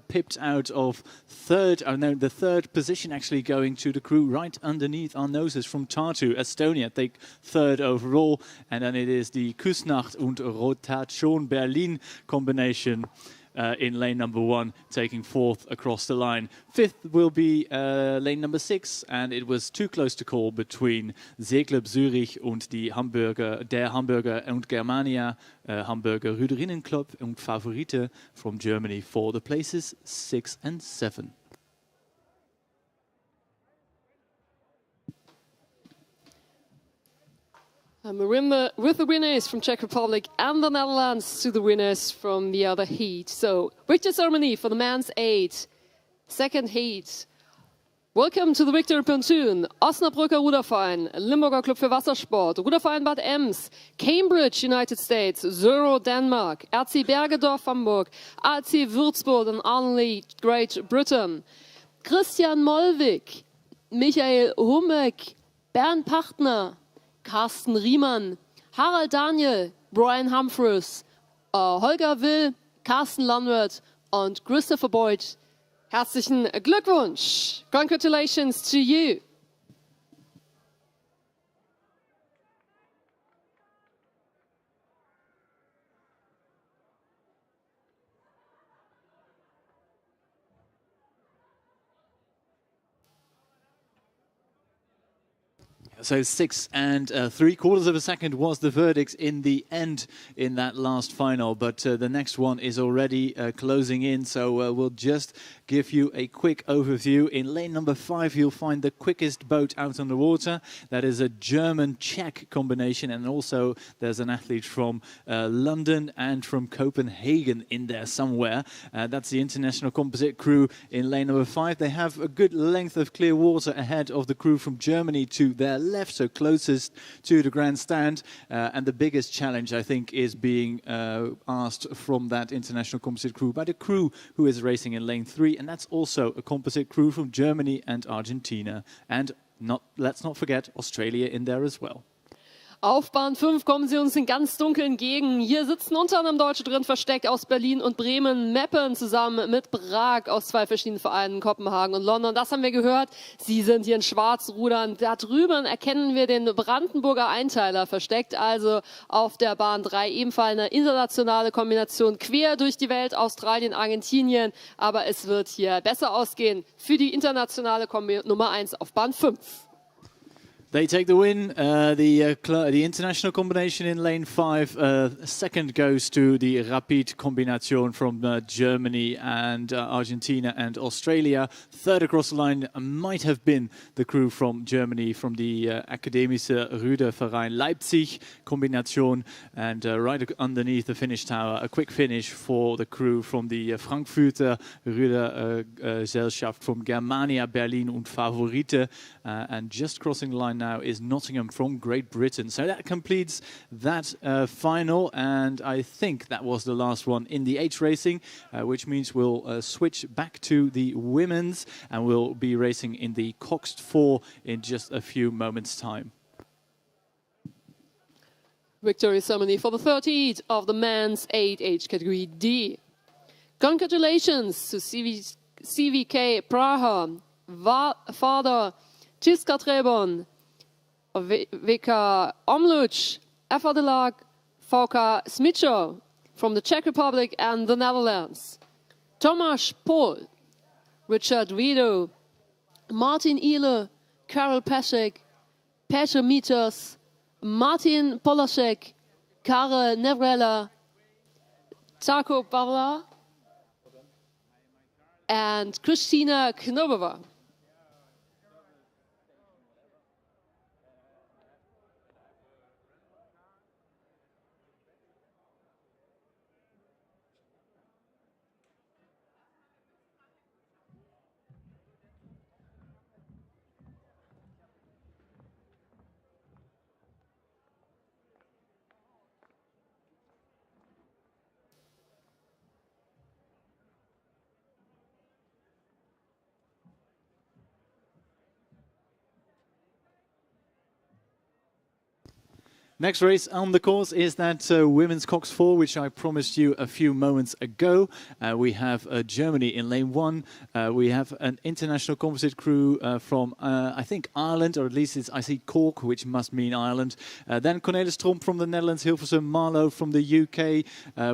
pipped out of the 3rd position, actually going to the crew right underneath our noses from Tartu. Estonia take 3rd overall, and then it is the Küsnacht und Rotation Berlin combination in lane number 1, taking 4th across the line. 5th will be lane number 6, and it was too close to call between Seeklub Zürich und der Hamburger und Germania, Hamburger Ruderinnenclub und Favorite from Germany for the places 6 and 7. With the winners from Czech Republic and the Netherlands to the winners from the other heat. So, victory ceremony for the men's 8. Second heat. Welcome to the victory pontoon. Osnabrücker Ruderverein, Limburger Club für Wassersport, Ruderverein Bad Ems, Cambridge, United States, Zero, Denmark, RC Bergedorf, Hamburg, RC Würzburg and Arnley, Great Britain. Christian Mollwig, Michael Humbeck, Bernd Pachtner, Carsten Riemann, Harald Daniel, Brian Humphreys, Holger Will, Carsten Landwirth und Christopher Boyd. Herzlichen Glückwunsch. Congratulations to you. So 6 3/4 of a second was the verdict in the end in that last final, but the next one is already closing in, so we'll just give you a quick overview. In lane number 5 you'll find the quickest boat out on the water. That is a German-Czech combination, and also there's an athlete from London and from Copenhagen in there somewhere. That's the international composite crew in lane number 5. They have a good length of clear water ahead of the crew from Germany to their left, so closest to the grandstand, and the biggest challenge I think is being asked from that international composite crew by the crew who is racing in lane 3, and that's also a composite crew from Germany and Argentina, and let's not forget Australia in there as well. Auf Bahn 5 kommen sie uns in ganz dunkel entgegen. Hier sitzen unter anderem Deutsche drin, versteckt aus Berlin und Bremen, Meppen zusammen mit Prag aus 2 verschiedenen Vereinen, Kopenhagen und London. Das haben wir gehört. Sie sind hier in Schwarzrudern. Da drüben erkennen wir den Brandenburger Einteiler, versteckt also auf der Bahn 3. Ebenfalls eine internationale Kombination quer durch die Welt, Australien, Argentinien. Aber es wird hier besser ausgehen für die internationale Kombi Nummer 1 auf Bahn 5. They take the win. The international combination in lane 5. Second goes to the Rapid combination from Germany and Argentina and Australia. Third across the line might have been the crew from Germany, from the Akademische Ruderverein Leipzig combination. And right underneath the finish tower, a quick finish for the crew from the Frankfurter Rudergesellschaft from Germania, Berlin und Favorite. And just crossing the line now is Nottingham from Great Britain. So that completes that final, and I think that was the last one in the H racing, which means we'll switch back to the women's, and we'll be racing in the Coxed 4 in just a few moments' time. Victory ceremony for the third heat of the men's 8H category D. Congratulations to CVK Praha, Father Čiska Trebon, VK Omluch, FA de Lag, VK Smicho from the Czech Republic and the Netherlands. Tomáš Pol, Richard Wido, Martin Ile, Karel Pesek, Petr Mitos, Martin Polasek, Karel Nevrela, Taco Pavla, and Kristina Knobova. Next race on the course is that women's Cox 4, which I promised you a few moments ago. We have Germany in lane 1. We have an international composite crew from, I think, Ireland, or at least I see Cork, which must mean Ireland. Then Cornelis Tromp from the Netherlands, Hilversum Marlow from the UK.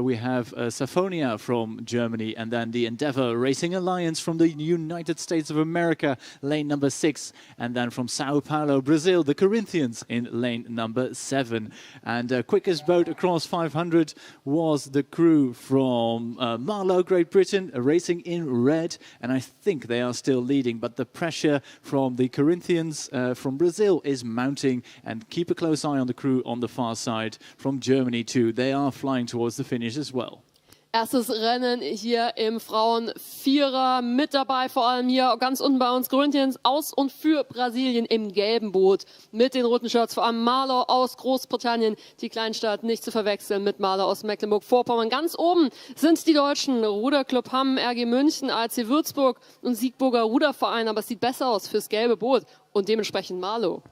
We have Safonia from Germany, and then the Endeavour Racing Alliance from the United States of America, lane number 6. And then from Sao Paulo, Brazil, the Corinthians in lane number 7. And quickest boat across 500 was the crew from Marlow, Great Britain, racing in red. And I think they are still leading, but the pressure from the Corinthians from Brazil is mounting. And keep a close eye on the crew on the far side from Germany too. They are flying towards the finish as well. Erstes Rennen hier im Frauen-Vierer mit dabei, vor allem hier ganz unten bei uns Corinthians aus und für Brasilien im gelben Boot mit den roten Shirts, vor allem Marlow aus Großbritannien, die Kleinstadt nicht zu verwechseln mit Marlow aus Mecklenburg-Vorpommern. Ganz oben sind die Deutschen, Ruderclub Hamm, RG München, ALC Würzburg und Siegburger Ruderverein, aber es sieht besser aus fürs gelbe Boot und dementsprechend Marlow.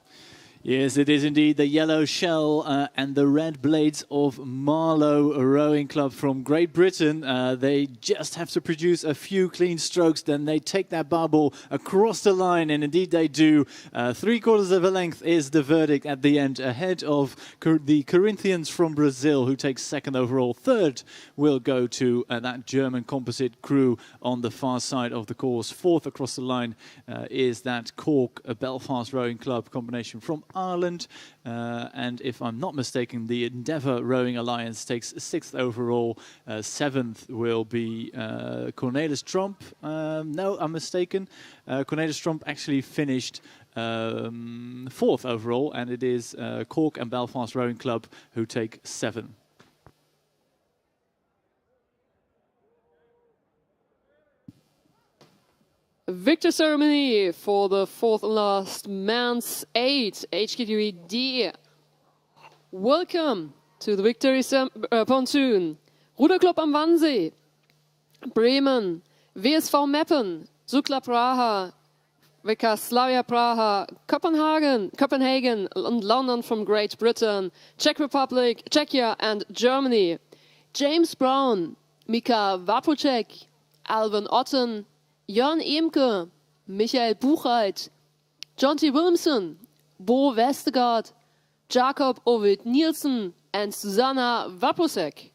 Yes, it is indeed the yellow shell and the red blades of Marlow Rowing Club from Great Britain. They just have to produce a few clean strokes, then they take that barbell across the line, and indeed they do. 3/4 of a length is the verdict at the end, ahead of the Corinthians from Brazil, who takes second overall. Third will go to that German composite crew on the far side of the course. Fourth across the line is that Cork Belfast Rowing Club combination from Ireland, and if I'm not mistaken, the Endeavour Rowing Alliance takes 6th overall. 7th will be Cornelis Tromp. No, I'm mistaken. Cornelis Tromp actually finished 4th overall, and it is Cork and Belfast Rowing Club who take 7. Victor ceremony for the fourth and last men's 8 HKTV D. Welcome to the Victory Pontoon. Ruderclub am Wannsee, Bremen, WSV Meppen, Sukla Praha, Vika Slavia Praha, Copenhagen and London from Great Britain, Czech Republic, Czechia and Germany. James Brown, Mika Wapocek, Alvin Otten, Jörn Emke, Michael Buchheit, John T. Williamson, Bo Vestergaard, Jakob Ovid Nielsen and Susanna Wapocek.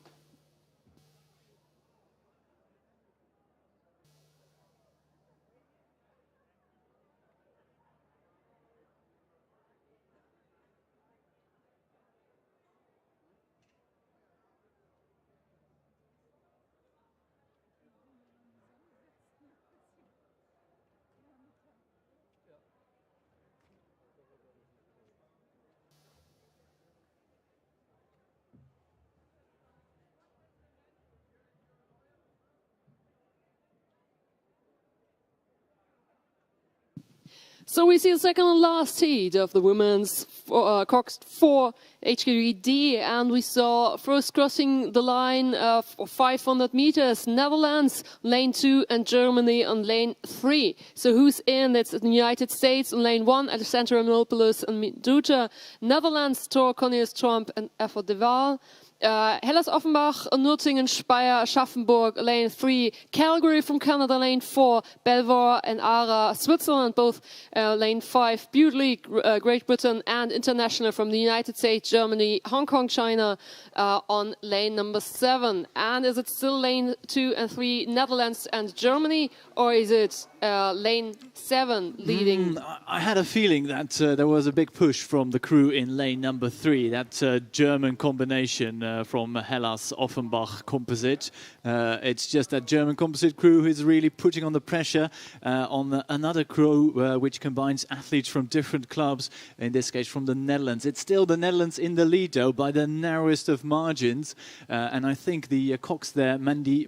So we see the second and last heat of the women's Coxed 4 HKD, and we saw first crossing the line of 500 meters, Netherlands, lane 2, and Germany on lane 3. So who's in? It's the United States on lane 1, Alexandra Menopoulos and Dutra. Netherlands, Thor Cornelius Trump and Effort de Waal. Hellas Offenbach, Nürtingen, Speyer, Aschaffenburg, lane 3, Calgary from Canada, lane 4, Belvoir and Ara, Switzerland, both lane 5, Butte League, Great Britain, and International from the United States, Germany, Hong Kong, China on lane number 7. And is it still lane 2 and 3, Netherlands and Germany, or is it lane 7 leading? I had a feeling that there was a big push from the crew in lane number 3, that German combination from Hellas Offenbach composite. It's just that German composite crew who is really putting on the pressure on another crew which combines athletes from different clubs, in this case from the Netherlands. It's still the Netherlands in the lead though by the narrowest of margins, and I think the cox there, Mandy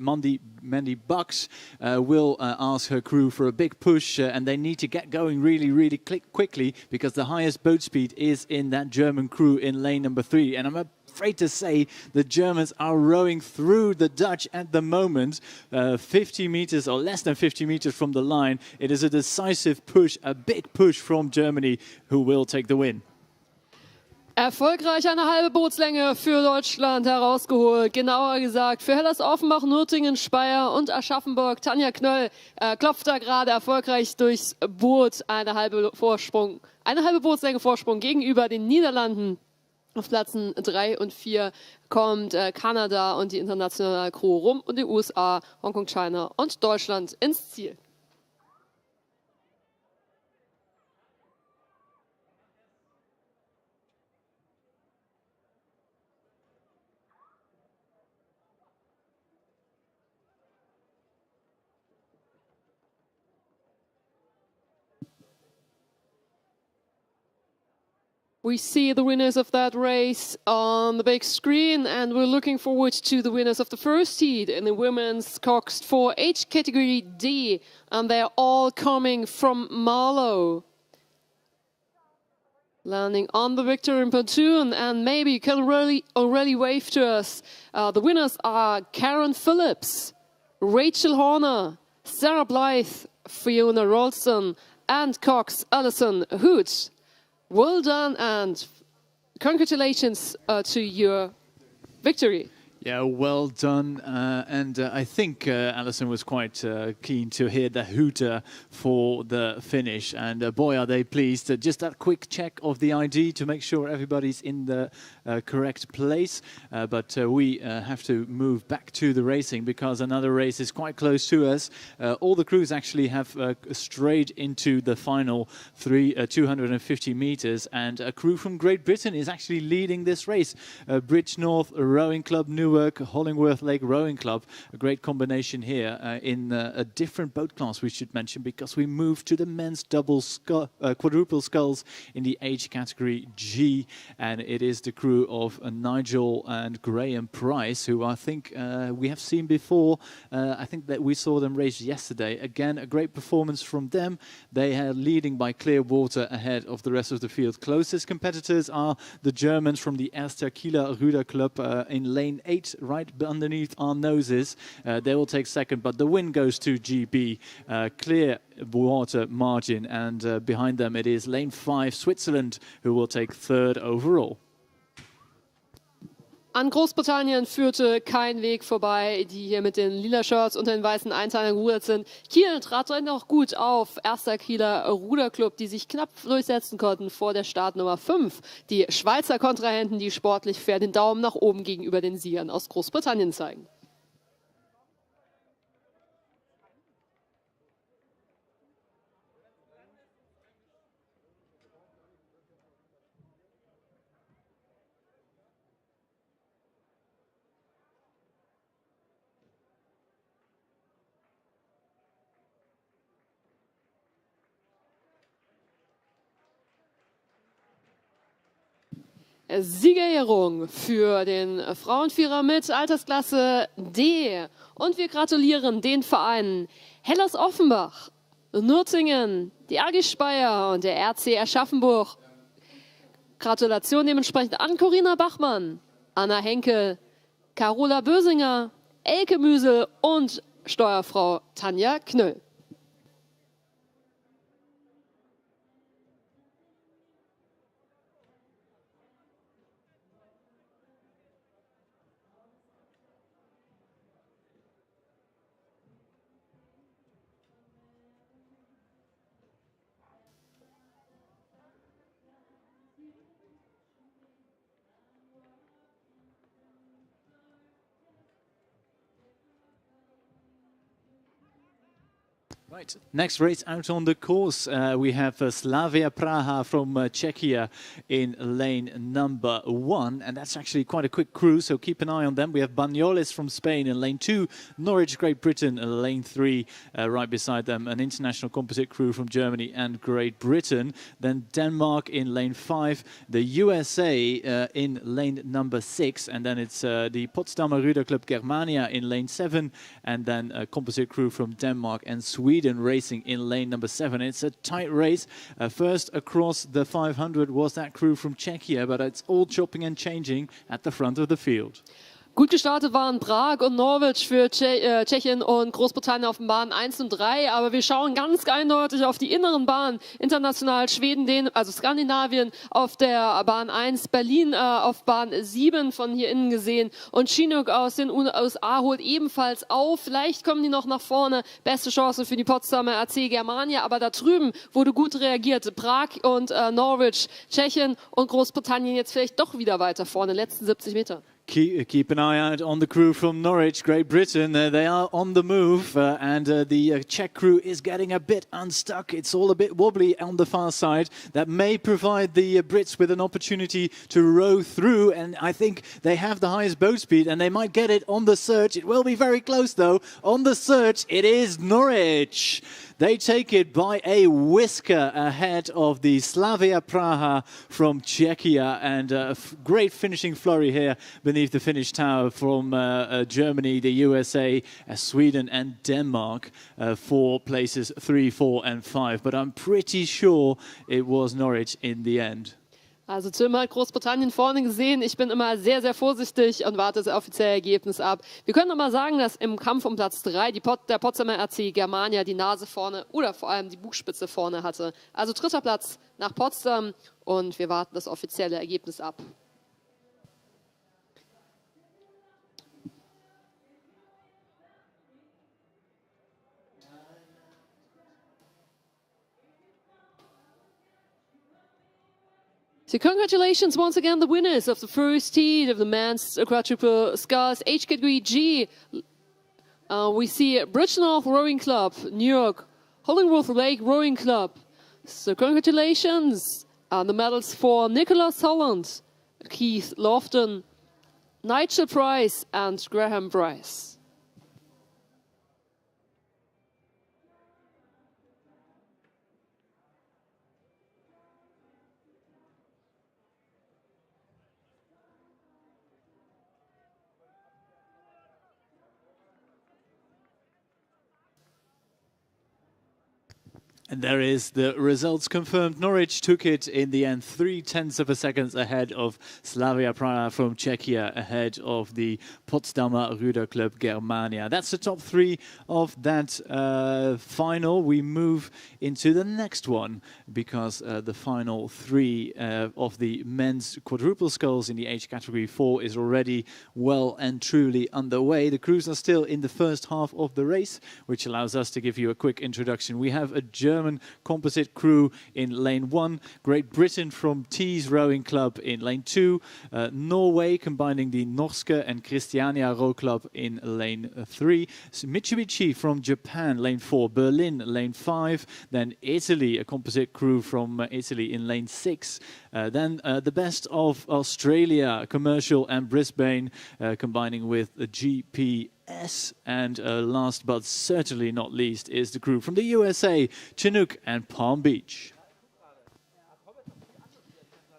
Bucks, will ask her crew for a big push, and they need to get going really quickly because the highest boat speed is in that German crew in lane number 3, and I'm afraid to say the Germans are rowing through the Dutch at the moment, 50 meters or less than 50 meters from the line. It is a decisive push, a big push from Germany, who will take the win. Erfolgreich eine halbe Bootslänge für Deutschland herausgeholt. Genauer gesagt für Hellas Offenbach, Nürtingen, Speyer und Aschaffenburg. Tanja Knöll klopft da gerade erfolgreich durchs Boot. Eine halbe Bootslänge Vorsprung gegenüber den Niederlanden. Auf Plätzen 3 und 4 kommt Kanada und die internationale Crew rum und die USA, Hongkong, China und Deutschland ins Ziel. We see the winners of that race on the big screen, and we're looking forward to the winners of the first heat in the women's Coxed 4 H category D, and they're all coming from Marlow. Landing on the Victory pontoon, and maybe you can already wave to us. The winners are Karen Phillips, Rachel Horner, Sarah Blythe, Fiona Ralston, and Cox Alison Hoot. Well done and congratulations to your victory. Yeah, well done. And I think Alison was quite keen to hear the hooter for the finish. And boy, are they pleased. Just that quick check of the ID to make sure everybody's in the correct place. But we have to move back to the racing because another race is quite close to us. All the crews actually have strayed into the final 250 meters. And a crew from Great Britain is actually leading this race. Bridge North Rowing Club, Newark, Hollingworth Lake Rowing Club. A great combination here in a different boat class, we should mention, because we moved to the men's quadruple sculls in the H category G. And it is the crew of Nigel and Graham Price, who I think we have seen before. I think that we saw them race yesterday. Again, a great performance from them. They are leading by clear water ahead of the rest of the field. Closest competitors are the Germans from the Erster Kieler Ruder Club in lane 8. 8 right underneath our noses. They will take second, but the win goes to GB. Clear water margin, and behind them it is lane 5, Switzerland, who will take third overall. An Großbritannien führte kein Weg vorbei, die hier mit den lila Shirts und den weißen Einteilern gerudert sind. Kiel trat noch gut auf. Erster Kieler Ruderclub, die sich knapp durchsetzen konnten vor der Startnummer 5. Die Schweizer Kontrahenten, die sportlich fair den Daumen nach oben gegenüber den Siegern aus Großbritannien zeigen. Siegerehrung für den Frauenvierer mit Altersklasse D. Und wir gratulieren den Vereinen Hellas Offenbach, Nürtingen, die AG Speyer und der RC Aschaffenburg. Gratulation dementsprechend an Corinna Bachmann, Anna Henkel, Carola Bösinger, Elke Müsel und Steuerfrau Tanja Knöll. Right, next race out on the course, we have Slavia Praha from Czechia in lane number 1, and that's actually quite a quick crew, so keep an eye on them. We have Banyoles from Spain in lane 2, Norwich, Great Britain in lane 3, right beside them, an international composite crew from Germany and Great Britain. Then Denmark in lane 5, the USA in lane number 6, and then it's the Potsdamer Ruderclub Germania in lane 7, and then a composite crew from Denmark and Sweden racing in lane number 7. It's a tight race. First across the 500 was that crew from Czechia, but it's all chopping and changing at the front of the field. Gut gestartet waren Prag und Norwich für Tschechien und Großbritannien auf den Bahnen 1 und 3, aber wir schauen ganz eindeutig auf die inneren Bahnen. International Schweden, also Skandinavien auf der Bahn 1, Berlin auf Bahn 7 von hier innen gesehen und Chinook aus den USA holt ebenfalls auf. Vielleicht kommen die noch nach vorne. Beste Chance für die Potsdamer RC Germania, aber da drüben wurde gut reagiert. Prag und Norwich, Tschechien und Großbritannien jetzt vielleicht doch wieder weiter vorne, letzten 70 Meter. Keep an eye out on the crew from Norwich, Great Britain. They are on the move, and the Czech crew is getting a bit unstuck. It's all a bit wobbly on the far side. That may provide the Brits with an opportunity to row through, and I think they have the highest boat speed, and they might get it on the search. It will be very close, though. On the search, it is Norwich. They take it by a whisker ahead of the Slavia Praha from Czechia, and a great finishing flurry here beneath the finish tower from Germany, the USA, Sweden and Denmark for places 3, 4 and 5. But I'm pretty sure it was Norwich in the end. Also Tim hat Großbritannien vorne gesehen. Ich bin immer sehr, sehr vorsichtig und warte das offizielle Ergebnis ab. Wir können aber sagen, dass im Kampf um Platz 3 der Potsdamer RC Germania die Nase vorne oder vor allem die Bugspitze vorne hatte. Also 3. Platz nach Potsdam und wir warten das offizielle Ergebnis ab. So congratulations once again the winners of the first heat of the men's quadruple sculls age category G. We see Bridgnorth Rowing Club, New York, Hollingworth Lake Rowing Club. So congratulations on the medals for Nicholas Holland, Keith Lofton, Nigel Price and Graham Price. And there is the results confirmed. Norwich took it in the end 0.3 of a second ahead of Slavia Praha from Czechia, ahead of the Potsdamer Ruder Club Germania. That's the top three of that final. We move into the next one because the final three of the men's quadruple sculls in the age category 4 is already well and truly underway. The crews are still in the first half of the race, which allows us to give you a quick introduction. We have a German composite crew in lane 1, Great Britain from Tees Rowing Club in lane 2, Norway combining the Norske and Christiania Row Club in lane 3, Mitsubishi from Japan lane 4, Berlin lane 5, then Italy, a composite crew from Italy in lane 6, then the best of Australia, Commercial and Brisbane combining with the GP. And last but certainly not least is the crew from the USA, Chinook and Palm Beach.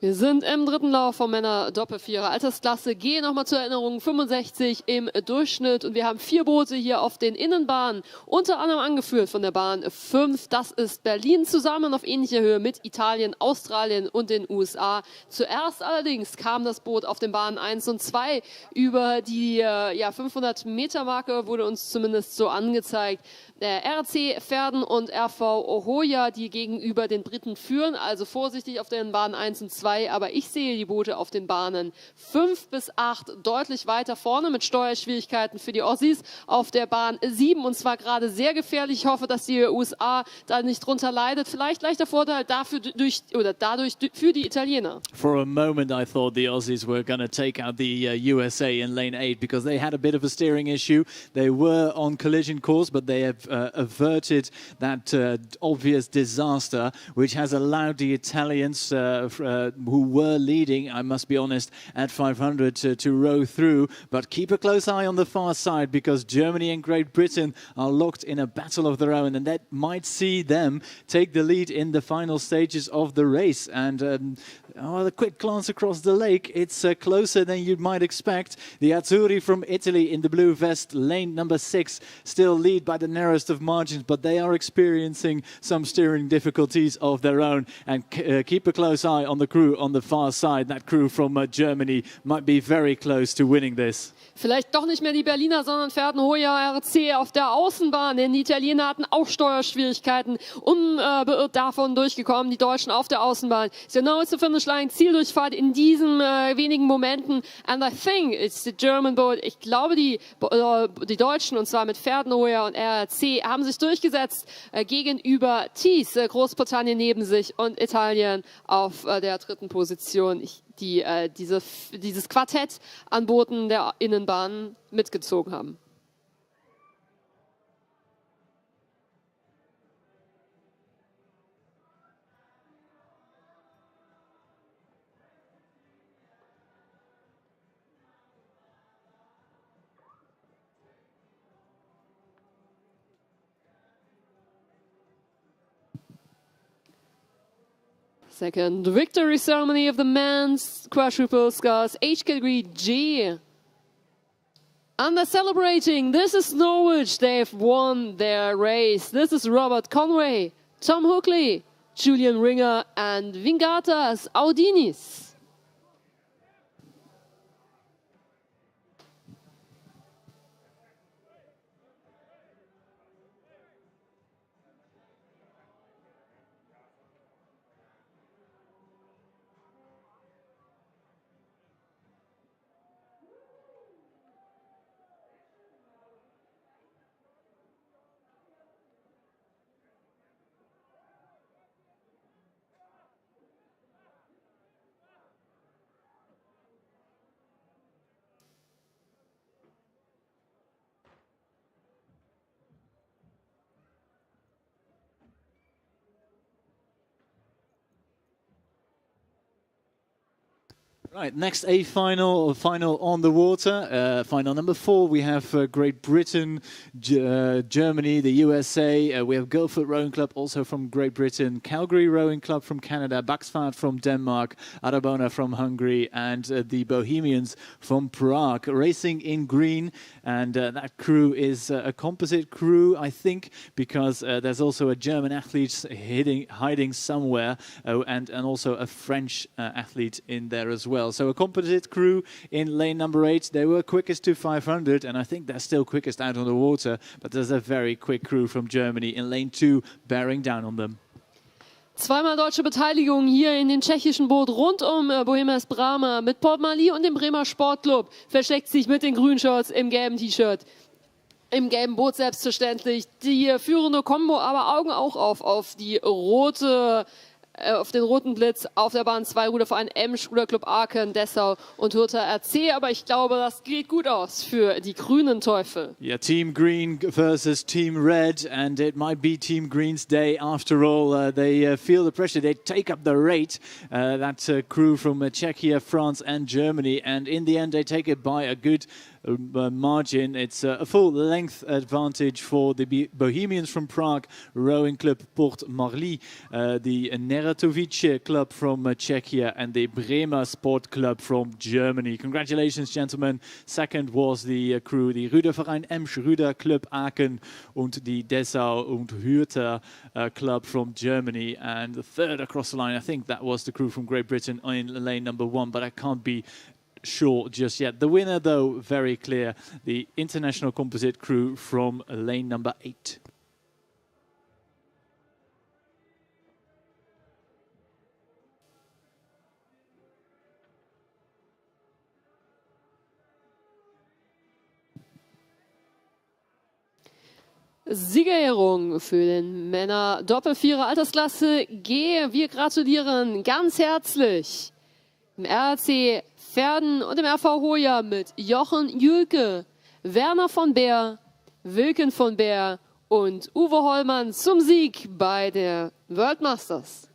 Wir sind im dritten Lauf vom Männer-Doppelvierer Altersklasse G. Nochmal zur Erinnerung, 65 im Durchschnitt. Und wir haben 4 Boote hier auf den Innenbahnen, unter anderem angeführt von der Bahn 5. Das ist Berlin, zusammen auf ähnlicher Höhe mit Italien, Australien und den USA. Zuerst allerdings kam das Boot auf den Bahnen 1 und 2 über die 500-Meter-Marke, wurde uns zumindest so angezeigt. Der RC Verden und RV Hoya, die gegenüber den Briten führen, also vorsichtig auf den Bahnen 1 und 2, aber ich sehe die Boote auf den Bahnen 5 bis 8 deutlich weiter vorne mit Steuerschwierigkeiten für die Aussies auf der Bahn 7 und zwar gerade sehr gefährlich. Ich hoffe, dass die USA da nicht drunter leidet. Vielleicht leichter Vorteil dafür dadurch für die Italiener. For a moment I thought the Aussies were going to take out the USA in lane 8 because they had a bit of a steering issue. They were on collision course, but they have averted that obvious disaster, which has allowed the Italians who were leading, I must be honest, at 500 to row through. But keep a close eye on the far side because Germany and Great Britain are locked in a battle of their own, and that might see them take the lead in the final stages of the race. And a quick glance across the lake, it's closer than you might expect. The Azzurri from Italy in the blue vest, lane number 6, still lead by the narrowest of margins, but they are experiencing some steering difficulties of their own. And keep a close eye on the crew on the far side. That crew from Germany might be very close to winning this. Vielleicht doch nicht mehr die Berliner, sondern Verden Hoya RC auf der Außenbahn, denn die Italiener hatten auch Steuerschwierigkeiten, unbeirrt davon durchgekommen, die Deutschen auf der Außenbahn. So now it's the finish line, Zieldurchfahrt in diesen wenigen Momenten, and I think it's the German boat. Ich glaube, die Deutschen, und zwar mit Verden Hoya und RC, haben sich durchgesetzt gegenüber Tees, Großbritannien neben sich und Italien auf der dritten Position. Dieses Quartett an Booten der Innenbahn mitgezogen haben. Second victory ceremony of the men's quadruple sculls, age category G. And they're celebrating. This is Norwich. They've won their race. This is Robert Conway, Tom Hookley, Julian Ringer, and Vingatas Audinis. Right, next a final on the water. Final number 4, we have Great Britain, Germany, the USA. We have Guildford Rowing Club, also from Great Britain, Calgary Rowing Club from Canada, Baxvaart from Denmark, Arabona from Hungary, and the Bohemians from Prague. Racing in green, and that crew is a composite crew, I think, because there's also a German athlete hiding somewhere, and also a French athlete in there as well. So a composite crew in lane number 8. They were quickest to 500, and I think they're still quickest out on the water, but there's a very quick crew from Germany in lane 2 bearing down on them. Zweimal deutsche Beteiligung hier in den tschechischen Boot rund um Bohemians Brahma mit Port Marly und dem Bremer Sportclub. Versteckt sich mit den grünen Shirts im gelben T-Shirt. Im gelben Boot selbstverständlich. Die führende Combo, aber Augen auch auf die rote... auf den roten Blitz auf der Bahn 2 Ruderverein Emsch, Ruderclub Aachen, Dessau und Hürter RC. Aber ich glaube, das geht gut aus für die grünen Teufel. Yeah, Team Green versus Team Red, and it might be Team Green's day after all. They feel the pressure. They take up the rate. That crew from Czechia, France and Germany. And in the end, they take it by a good margin. It's a full length advantage for the Bohemians from Prague, Rowing Club Port Marly, the Neratovice Club from Czechia, and the Bremer Sport Club from Germany. Congratulations, gentlemen. Second was the crew, the Ruderverein Emsch, Ruder Club Aachen und die Dessau und Hürter Club from Germany. And the third across the line, I think that was the crew from Great Britain in lane number 1, but I can't be sure just yet. The winner, though, very clear. The international composite crew from lane number 8. Siegerehrung für den Männer-Doppelvierer Altersklasse G. Wir gratulieren ganz herzlich im RC Verden und im RV Hoya mit Jochen Jülke, Werner von Beer, Wilken von Beer und Uwe Hollmann zum Sieg bei der World Masters.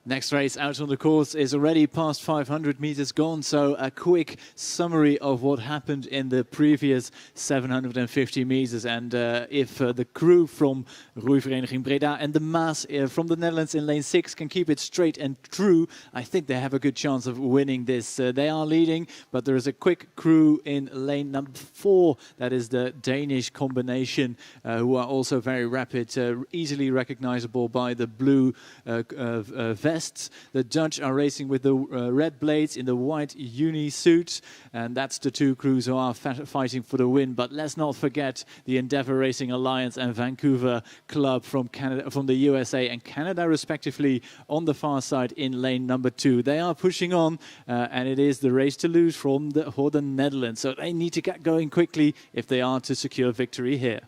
Next race out on the course is already past 500 meters gone, so a quick summary of what happened in the previous 750 meters. And if the crew from Roeivereniging Breda and the Maas from the Netherlands in lane 6 can keep it straight and true, I think they have a good chance of winning this. They are leading, but there is a quick crew in lane number 4. That is the Danish combination, who are also very rapid, easily recognizable by the blue vest. The Dutch are racing with the red blades in the white uni suits, and that's the two crews who are fighting for the win. But let's not forget the Endeavour Racing Alliance and Vancouver Club from Canada, from the USA and Canada respectively, on the far side in lane number 2. They are pushing on, and it is the race to lose for the Netherlands. So they need to get going quickly if they are to secure victory here.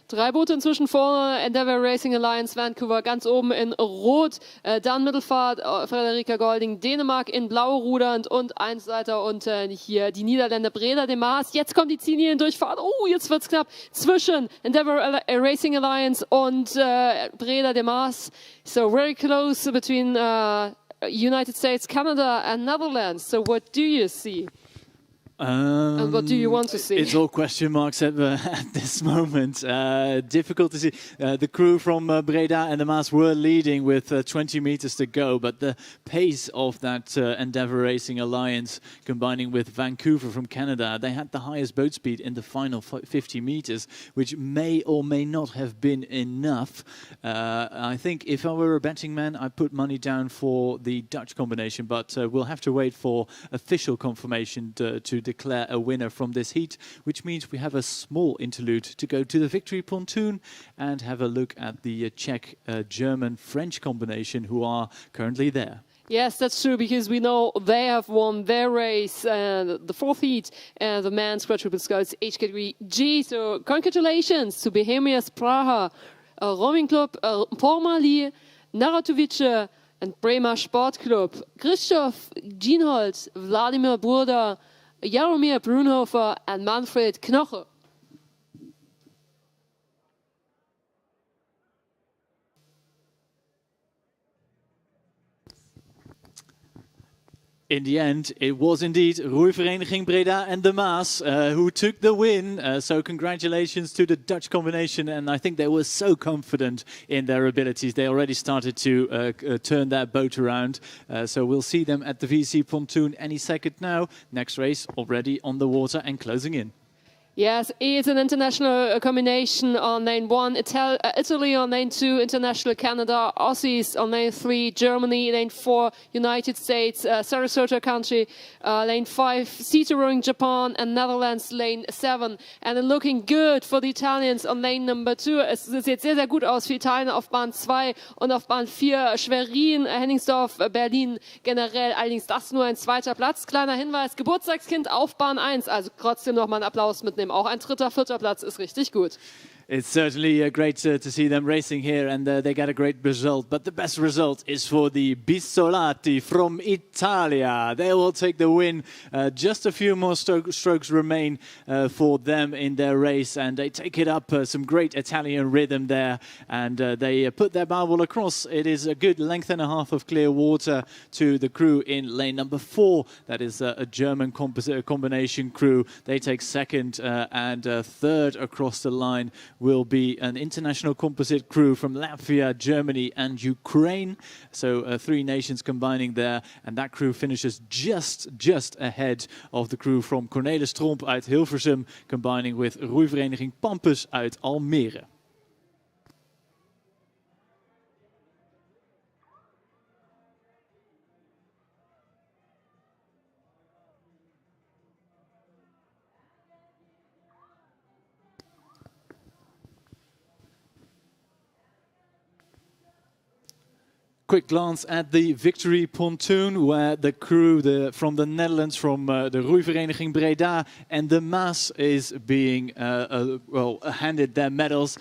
3 Boote inzwischen vorne, Endeavour Racing Alliance Vancouver ganz oben in Rot, dann Mittelfahrt, Frederika Golding, Dänemark in Blau rudernd und eins weiter unten hier die Niederländer Breda de Maas. Jetzt kommt die Ziellinie-Durchfahrt, jetzt wird's knapp zwischen Endeavour Racing Alliance und Breda de Maas. So very close between United States, Canada and Netherlands. So what do you see? And what do you want to see? It's all question marks at this moment. Difficult to see. The crew from Breda and the Maas were leading with 20 meters to go, but the pace of that Endeavour Racing Alliance, combining with Vancouver from Canada, they had the highest boat speed in the final 50 meters, which may or may not have been enough. I think if I were a betting man, I'd put money down for the Dutch combination, but we'll have to wait for official confirmation to declare a winner from this heat, which means we have a small interlude to go to the victory pontoon and have a look at the Czech, German, French combination who are currently there. Yes, that's true, because we know they have won their race, the fourth heat, the men's quadruple sculls age category G. So congratulations to Bohemia's Praha, Rowing Club, Pormali, Naratovice, and Bremer Sport Club. Christoph Gienhold, Wladimir Burda, Jaromir Brunhofer, and Manfred Knoche. In the end, it was indeed Roeivereniging Breda and De Maas who took the win. So congratulations to the Dutch combination. And I think they were so confident in their abilities. They already started to turn that boat around. So we'll see them at the VC pontoon any second now. Next race already on the water and closing in. Yes, it's an international combination on lane 1, Italy on lane 2, international Canada, Aussies on lane 3, Germany, lane 4, United States, Sarasota country, lane 5, Sea Rowing Japan, and Netherlands lane 7. And looking good for the Italians on lane number 2. Es sieht jetzt sehr, sehr gut aus für Italien auf Bahn 2 und auf Bahn 4 Schwerin, Hennigsdorf, Berlin generell. Allerdings das nur ein zweiter Platz. Kleiner Hinweis, Geburtstagskind auf Bahn 1. Also trotzdem nochmal einen Applaus mitnehmen. Auch ein dritter, vierter Platz ist richtig gut. It's certainly great to see them racing here, and they got a great result. But the best result is for the Bissolati from Italia. They will take the win. Just a few more strokes remain for them in their race, and they take it up. Some great Italian rhythm there, and they put their marble across. It is a good length and a half of clear water to the crew in lane number 4. That is a German combination crew. They take second and third across the line will be an international composite crew from Latvia, Germany and Ukraine. So 3 nations combining there, and that crew finishes just ahead of the crew from Cornelis Tromp uit Hilversum, combining with Roeivereniging Pampus uit Almere. Quick glance at the victory pontoon, where the crew from the Netherlands, from the Roeivereniging Breda and De Maas is being handed their medals.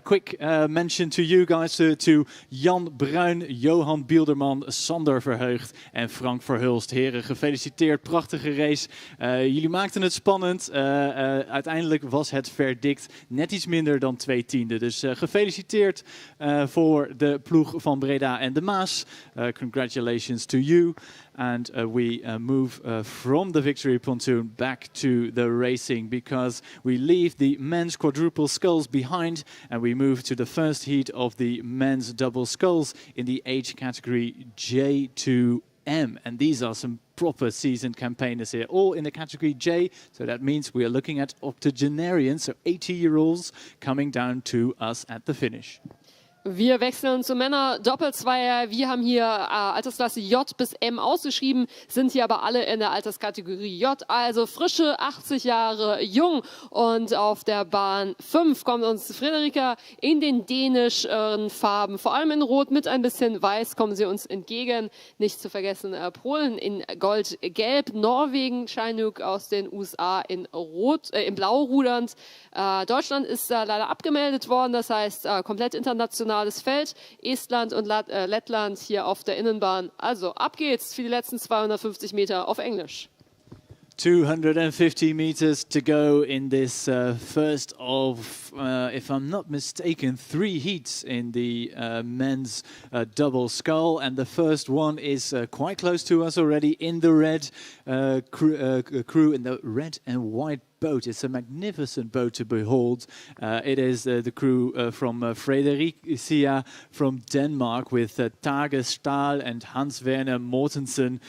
Quick mention to you guys, to Jan Bruin, Johan Bielderman, Sander Verheugd en Frank Verhulst. Heren, gefeliciteerd, prachtige race. Jullie maakten het spannend. Uiteindelijk was het verdikt net iets minder dan 2 tienden. Dus gefeliciteerd voor de ploeg van Breda en De Maas. Congratulations to you, and we move from the victory pontoon back to the racing, because we leave the men's quadruple sculls behind and we move to the first heat of the men's double sculls in the age category J2M, and these are some proper seasoned campaigners here, all in the category J, so that means we are looking at octogenarians, so 80-year-olds coming down to us at the finish. Wir wechseln zum Männer-Doppelzweier. Wir haben hier Altersklasse J bis M ausgeschrieben, sind hier aber alle in der Alterskategorie J, also frische 80 Jahre jung. Und auf der Bahn 5 kommt uns Frederika in den dänischen Farben, vor allem in Rot mit ein bisschen Weiß kommen sie uns entgegen. Nicht zu vergessen Polen in Gold-Gelb, Norwegen, Chinook aus den USA in Rot, in Blau rudernd. Deutschland ist leider abgemeldet worden, das heißt komplett internationales Feld. Estland und Lettland hier auf der Innenbahn. Also ab geht's für die letzten 250 Meter auf Englisch. 250 meters to go in this first of, if I'm not mistaken, 3 heats in the men's double scull, and the first one is quite close to us already in the red crew in the red and white boat. It's a magnificent boat to behold. It is the crew from Fredericia from Denmark with Tage Stahl and Hans-Werner Mortensen,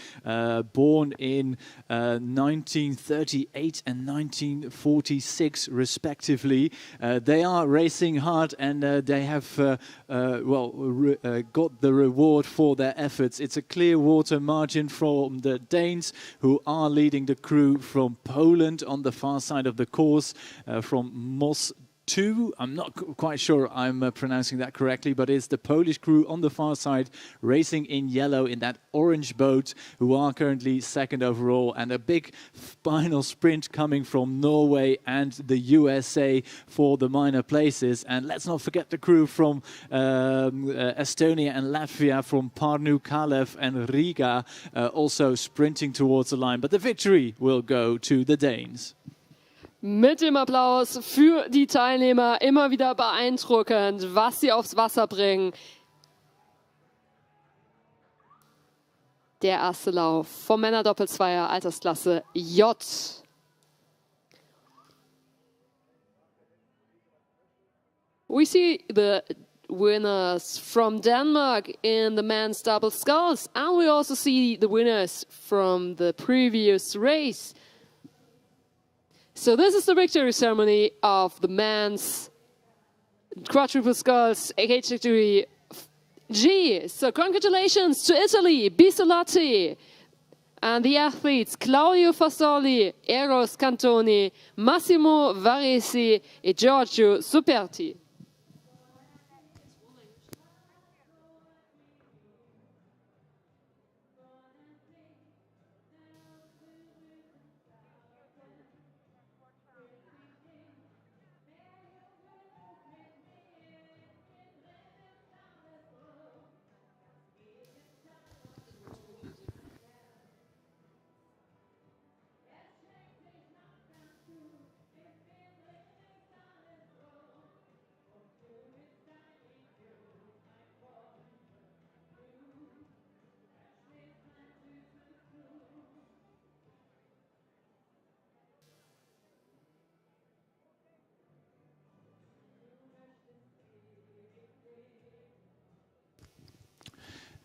born in 1938 and 1946 respectively. They are racing hard and they have got the reward for their efforts. It's a clear water margin from the Danes, who are leading the crew from Poland on the far side of the course, from Moss 2. I'm not quite sure I'm pronouncing that correctly, but it's the Polish crew on the far side racing in yellow in that orange boat, who are currently second overall, and a big final sprint coming from Norway and the USA for the minor places. And let's not forget the crew from Estonia and Latvia, from Pärnu, Kalev and Riga, also sprinting towards the line, but the victory will go to the Danes. Mit dem Applaus für die Teilnehmer, immer wieder beeindruckend, was sie aufs Wasser bringen. Der erste Lauf vom Männerdoppelzweier Altersklasse J. We see the winners from Denmark in the men's double sculls, and we also see the winners from the previous race. So this is the victory ceremony of the men's quadruple sculls category G. So congratulations to Italy, Bisolati, and the athletes Claudio Fasoli, Eros Cantoni, Massimo Varesi and Giorgio Superti.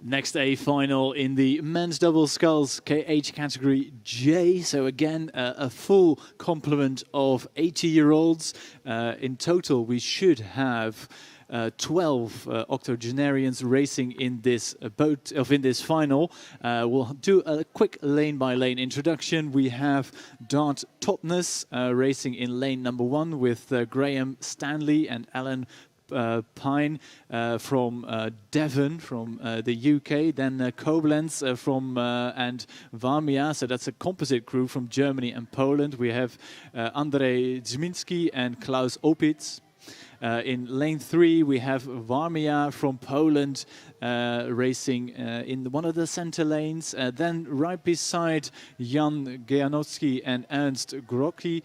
Next, a final in the men's double sculls age category J. So again, a full complement of 80-year-olds. In total, we should have 12 octogenarians racing in this in this final. We'll do a quick lane-by-lane introduction. We have Dart Totnes racing in lane number 1 with Graham Stanley and Alan Pine from Devon, from the UK, then Koblenz from and Warmia, so that's a composite crew from Germany and Poland. We have Andrzej Zminski and Klaus Opitz. In lane 3, we have Warmia from Poland racing in one of the center lanes. Then right beside Jan Gianowski and Ernst Grocki,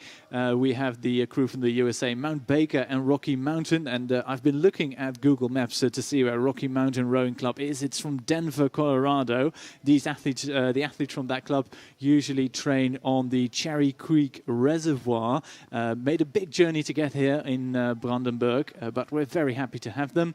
we have the crew from the USA, Mount Baker and Rocky Mountain. And I've been looking at Google Maps to see where Rocky Mountain Rowing Club is. It's from Denver, Colorado. These athletes, the athletes from that club, usually train on the Cherry Creek Reservoir. Made a big journey to get here in Brandenburg. But we're very happy to have them.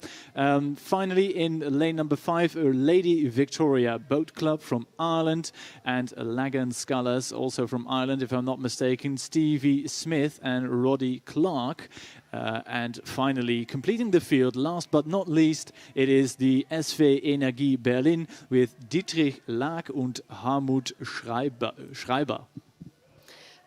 Finally, in lane number 5, Lady Victoria Boat Club from Ireland, and Lagan Scullers, also from Ireland, if I'm not mistaken, Stevie Smith and Roddy Clark. And finally, completing the field, last but not least, it is the SV Energie Berlin with Dietrich Laak und Harmut Schreiber.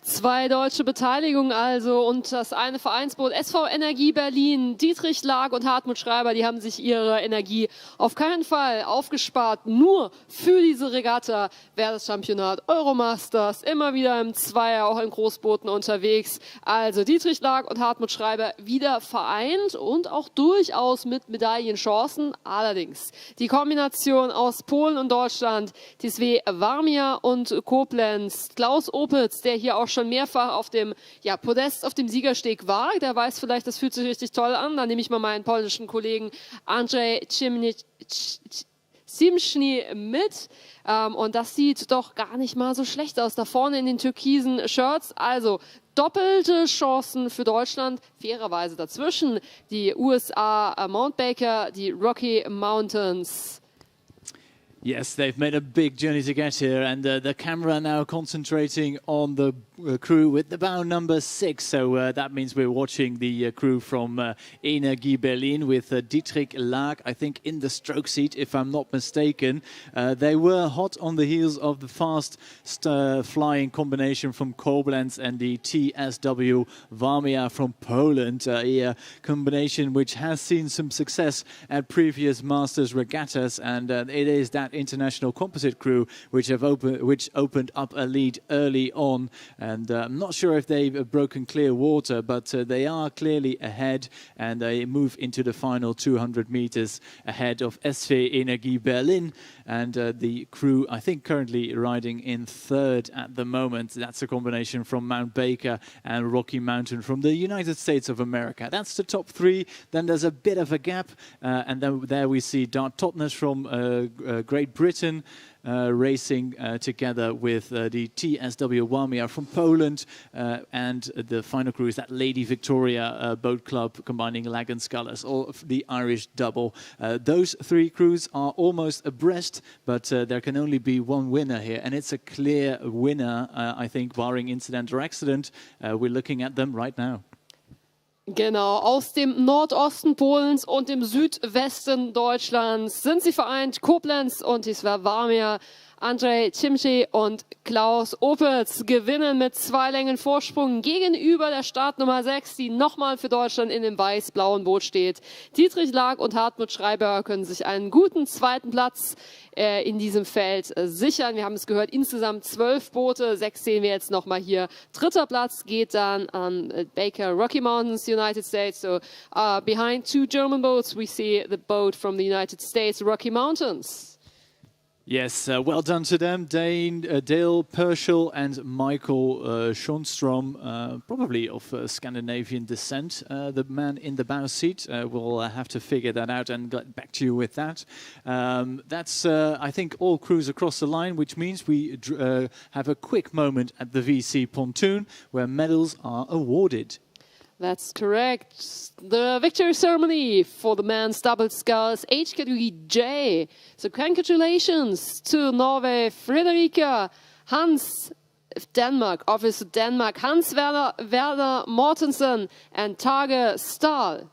Zwei deutsche Beteiligungen also und das eine Vereinsboot SV Energie Berlin. Dietrich Laak und Hartmut Schreiber, die haben sich ihre Energie auf keinen Fall aufgespart. Nur für diese Regatta wäre das Championat Euromasters immer wieder im Zweier, auch in Großbooten unterwegs. Also Dietrich Laak und Hartmut Schreiber wieder vereint und auch durchaus mit Medaillenchancen. Allerdings die Kombination aus Polen und Deutschland, die SW Warmia und Koblenz. Klaus Opitz, der hier auch schon mehrfach auf dem Podest, auf dem Siegersteg war. Der weiß vielleicht, das fühlt sich richtig toll an. Dann nehme ich mal meinen polnischen Kollegen Andrzej Simschny mit. Und das sieht doch gar nicht mal so schlecht aus. Da vorne in den türkisen Shirts. Also doppelte Chancen für Deutschland. Fairerweise dazwischen die USA Mount Baker, die Rocky Mountains. Yes, they've made a big journey to get here, and the camera now concentrating on the crew with the bow number 6. So that means we're watching the crew from Energie Berlin with Dietrich Laag, I think, in the stroke seat, if I'm not mistaken. They were hot on the heels of the fast flying combination from Koblenz and the TSW Warmia from Poland, a combination which has seen some success at previous Masters regattas, and it is that international composite crew which opened up a lead early on, and I'm not sure if they've broken clear water, but they are clearly ahead, and they move into the final 200 meters ahead of SV Energie Berlin, and the crew I think currently riding in third at the moment. That's a combination from Mount Baker and Rocky Mountain from the United States of America. That's the top 3. Then there's a bit of a gap, and then there we see Dart Totnes from Great Britain racing together with the TSW Warmia from Poland, and the final crew is that Lady Victoria Boat Club combining Lag and Scullers, or the Irish double. Those 3 crews are almost abreast, but there can only be one winner here, and it's a clear winner, I think, barring incident or accident. We're looking at them right now. Genau, aus dem Nordosten Polens und dem Südwesten Deutschlands sind sie vereint. Koblenz und die Warmia. Andrzej Cimci und Klaus Opitz gewinnen mit 2 Längen Vorsprung gegenüber der Startnummer 6, die nochmal für Deutschland in dem weiß-blauen Boot steht. Dietrich Laag und Hartmut Schreiber können sich einen guten 2. Platz in diesem Feld sichern. Wir haben es gehört, insgesamt 12 Boote, 6 sehen wir jetzt nochmal hier. 3. Platz geht dann an Baker Rocky Mountains, United States. So behind 2 German boats, we see the boat from the United States, Rocky Mountains. Yes, well done to them. Dale Perschel and Michael Schonstrom, probably of Scandinavian descent. The man in the bow seat, we'll have to figure that out and get back to you with that. That's, I think, all crews across the line, which means we have a quick moment at the VC pontoon where medals are awarded. That's correct. The victory ceremony for the men's double sculls, age category J. So congratulations to Norway, Frederica, Hans, Denmark, Office Denmark, Hans Werner Mortensen and Tage Stahl.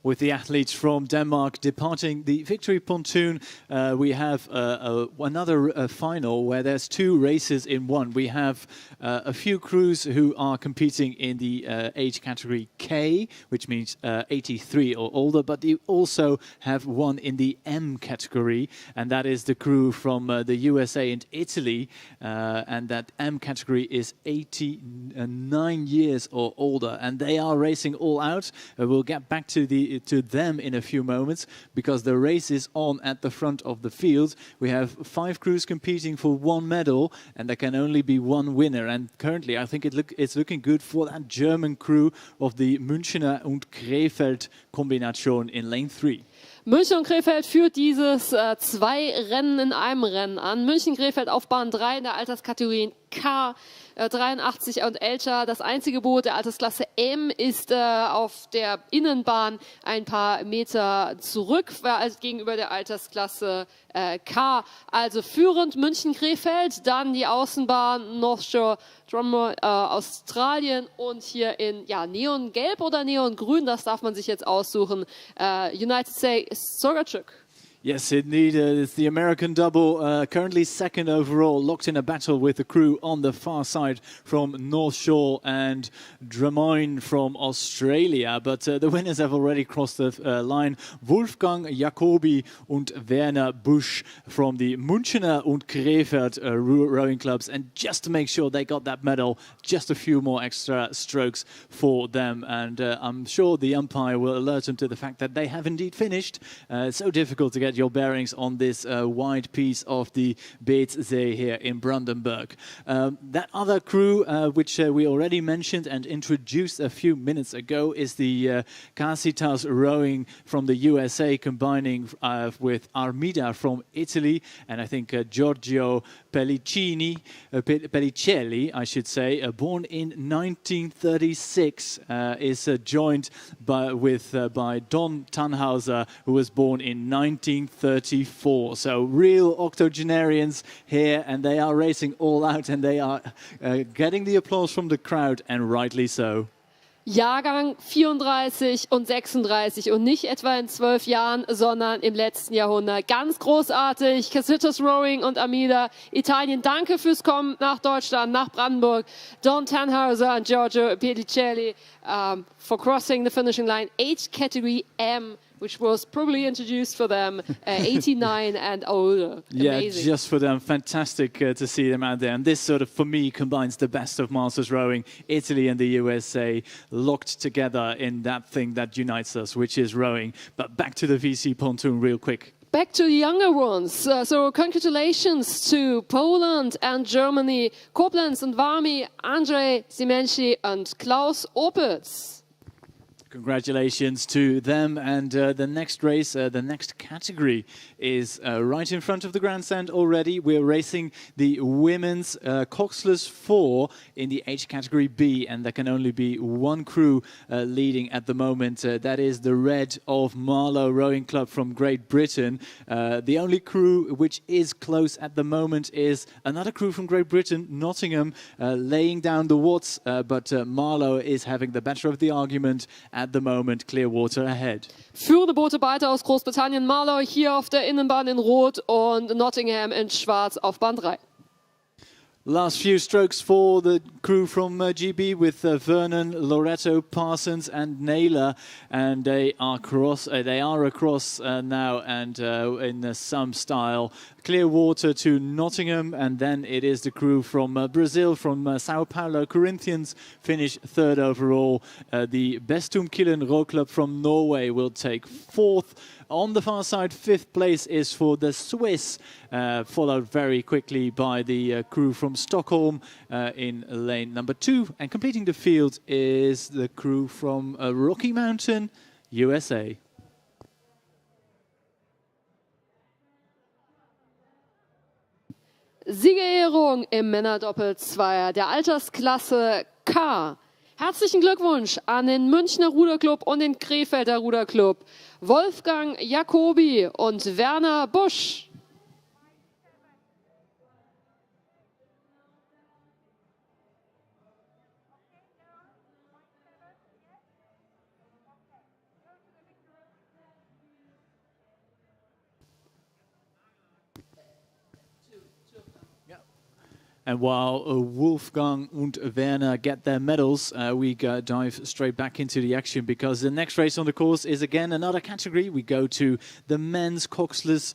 With the athletes from Denmark departing the victory pontoon, we have another final where there's 2 races in one. We have a few crews who are competing in the age category K, which means 83 or older, but you also have one in the M category, and that is the crew from the USA and Italy, and that M category is 89 years or older, and they are racing all out. We'll get back to them in a few moments because the race is on at the front of the field. We have 5 crews competing for 1 medal, and there can only be 1 winner. And currently, I think it's looking good for that German crew of the Münchener und Krefeld Kombination in Lane 3. München und Krefeld führt dieses 2 Rennen in einem Rennen an. München-Krefeld auf Bahn 3 in der Alterskategorie K, 83 und älter. Das einzige Boot der Altersklasse M ist auf der Innenbahn ein paar Meter zurück gegenüber der Altersklasse K. Also führend München-Krefeld, dann die Außenbahn North Shore Australien und hier in Neongelb oder Neongrün, das darf man sich jetzt aussuchen, United States Sorgatschuk. Yes, indeed. It's the American double, currently second overall, locked in a battle with the crew on the far side from North Shore and Drummoyne from Australia. But the winners have already crossed the line. Wolfgang Jacobi und Werner Busch from the Münchener und Krefeld rowing clubs. And just to make sure they got that medal, just a few more extra strokes for them. And I'm sure the umpire will alert them to the fact that they have indeed finished. It's so difficult to get your bearings on this wide piece of the Beetzsee here in Brandenburg. That other crew, which we already mentioned and introduced a few minutes ago, is the Casitas rowing from the USA, combining with Armida from Italy, and I think Giorgio Pellicelli, I should say, born in 1936, is joined by Don Tannhauser, who was born in 1934. So real octogenarians here, and they are racing all out, and they are getting the applause from the crowd, and rightly so. Jahrgang 34 und 36 und nicht etwa in 12 Jahren, sondern im letzten Jahrhundert. Ganz großartig. Casitas Rowing und Armida. Italien, danke fürs Kommen nach Deutschland, nach Brandenburg. Don Tannhauser und Giorgio Pellicelli for crossing the finishing line. Age category M, which was probably introduced for them, 89 and older. Yeah, Amazing. just for them. Fantastic to see them out there. And this sort of, for me, combines the best of Masters rowing. Italy and the USA locked together in that thing that unites us, which is rowing. But back to the VC pontoon real quick. Back to the younger ones. So congratulations to Poland and Germany. Koblenz and Varmi, Andrzej Simenci and Klaus Opitz. Congratulations to them, and the next race, the next category is right in front of the grandstand already. We're racing the women's Coxless 4 in the H category B, and there can only be one crew leading at the moment. That is the Red of Marlow Rowing Club from Great Britain. The only crew which is close at the moment is another crew from Great Britain, Nottingham, laying down the watts, but Marlow is having the better of the argument. At the moment, clear water ahead. Führende Boote beide aus Großbritannien. Marlow hier auf der Innenbahn in Rot und Nottingham in Schwarz auf Bahn 3. Last few strokes for the crew from GB with Vernon, Loretto, Parsons and Naylor, and they are across now, and in some style. Clear water to Nottingham, and then it is the crew from Brazil, from Sao Paulo. Corinthians finish third overall. The Bestumkillen Row Club from Norway will take fourth. On the far side, fifth place is for the Swiss, followed very quickly by the crew from Stockholm in lane number 2. And completing the field is the crew from Rocky Mountain, USA. Siegerehrung im Männerdoppelzweier der Altersklasse K. Herzlichen Glückwunsch an den Münchner Ruderclub und den Krefelder Ruderclub. Wolfgang Jacobi und Werner Busch. And while Wolfgang and Werner get their medals, we dive straight back into the action, because the next race on the course is again another category. We go to the men's coxless,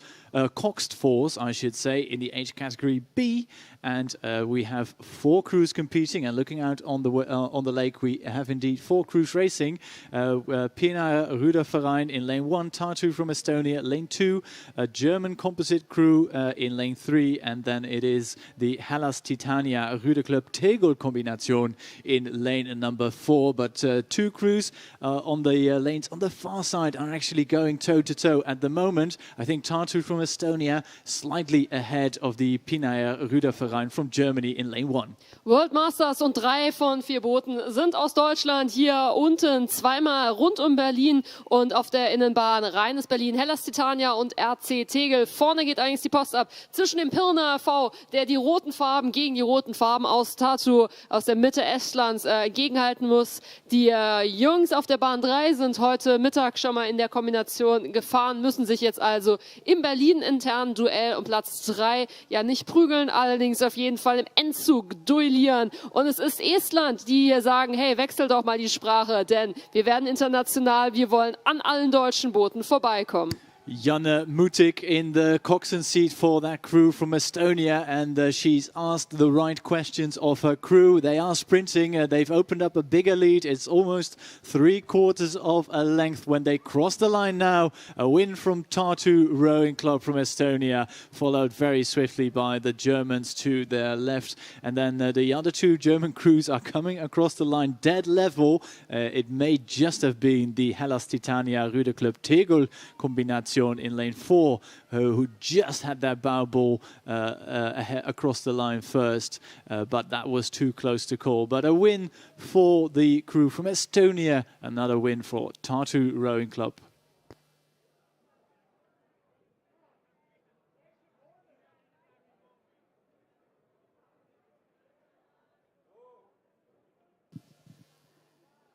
coxed fours, I should say, in the H category B. And we have 4 crews competing, and looking out on the lake, we have indeed 4 crews racing. Pienaar Ruderverein in lane 1, Tartu from Estonia, lane 2, a German composite crew in lane 3, and then it is the Hellas Titania Ruderclub Tegel Kombination in lane number 4. But 2 crews on the lanes on the far side are actually going toe-to-toe at the moment. I think Tartu from Estonia, slightly ahead of the Pinaer Ruderverein from Germany in lane 1. World Masters und 3 von 4 Booten sind aus Deutschland. Hier unten zweimal rund um Berlin und auf der Innenbahn reines Berlin, Hellas Titania und RC Tegel. Vorne geht eigentlich die Post ab zwischen dem Pirna V, der die roten Farben gegen die roten Farben aus Tartu, aus der Mitte Estlands, gegenhalten muss. Die Jungs auf der Bahn 3 sind heute Mittag schon mal in der Kombination gefahren, müssen sich jetzt also im Berlin-internen Duell um Platz 3 ja nicht prügeln, allerdings auf jeden Fall im Endzug duellieren. Und es ist Estland, die hier sagen, hey, wechsel doch mal die Sprache, denn wir werden international, wir wollen an allen deutschen Booten vorbeikommen. Janne Mutik in the coxswain seat for that crew from Estonia, and she's asked the right questions of her crew. They are sprinting, they've opened up a bigger lead. It's almost 3/4 of a length when they cross the line now. A win from Tartu Rowing Club from Estonia, followed very swiftly by the Germans to their left. And then the other 2 German crews are coming across the line dead level. It may just have been the Hellas Titania Ruderclub Tegel combination in lane 4, who just had that bow ball across the line first, but that was too close to call. But a win for the crew from Estonia, another win for Tartu Rowing Club.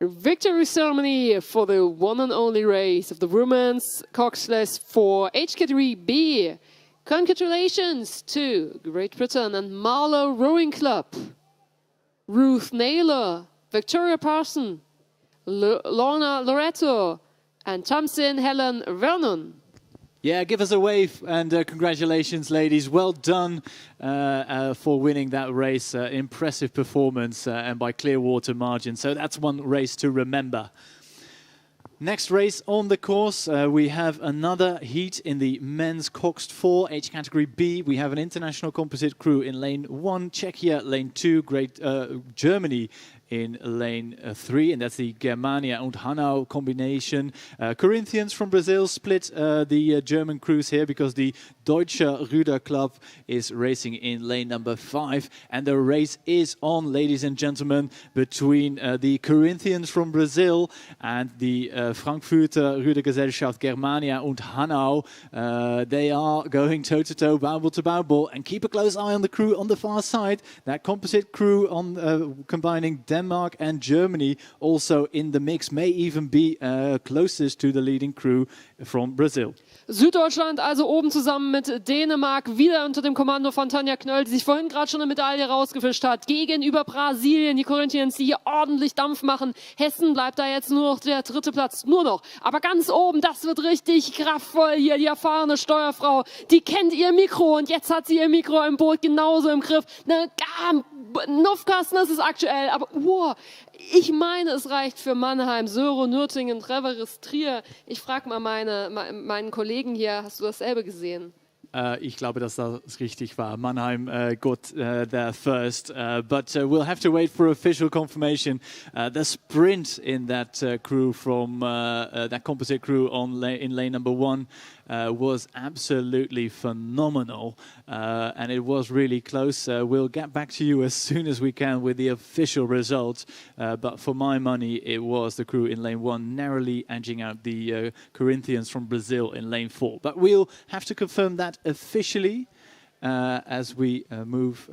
Victory ceremony for the one and only race of the women's coxless for H category B. Congratulations to Great Britain and Marlow Rowing Club, Ruth Naylor, Victoria Parson, Lorna Loretto, and Tamsin Helen Vernon. Yeah, give us a wave, and congratulations, ladies. Well done for winning that race. Impressive performance and by clear water margin. So that's one race to remember. Next race on the course, we have another heat in the men's coxed 4 H category B. We have an international composite crew in lane 1, Czechia lane 2, Germany in lane 3, and that's the Germania und Hanau combination. Corinthians from Brazil split the German crews here because the Deutsche Ruder Club is racing in lane number 5, and the race is on, ladies and gentlemen, between the Corinthians from Brazil and the Frankfurter Rudergesellschaft Germania und Hanau. They are going toe-to-toe, bow-ball, and keep a close eye on the crew on the far side. That composite crew on combining Denmark and Germany also in the mix, may even be closest to the leading crew from Brazil. Süddeutschland also oben zusammen mit Dänemark, wieder unter dem Kommando von Tanja Knöll, die sich vorhin gerade schon eine Medaille rausgefischt hat. Gegenüber Brasilien, die Corinthians, die hier ordentlich Dampf machen. Hessen bleibt da jetzt nur noch der 3. Platz, nur noch. Aber ganz oben, das wird richtig kraftvoll hier. Die erfahrene Steuerfrau, die kennt ihr Mikro und jetzt hat sie ihr Mikro im Boot genauso im Griff. Nuffkasten, das ist aktuell, aber ich meine, es reicht für Mannheim, Söro, Nürtingen, Treveris, Trier. Ich frage mal meinen Kollegen hier, hast du dasselbe gesehen? Ich glaube, dass das richtig war. Mannheim got there first, but we'll have to wait for official confirmation. The sprint in that crew from that composite crew in lane number 1 was absolutely phenomenal, and it was really close. We'll get back to you as soon as we can with the official results, but for my money, it was the crew in lane 1 narrowly edging out the Corinthians from Brazil in lane 4. But we'll have to confirm that officially as we move.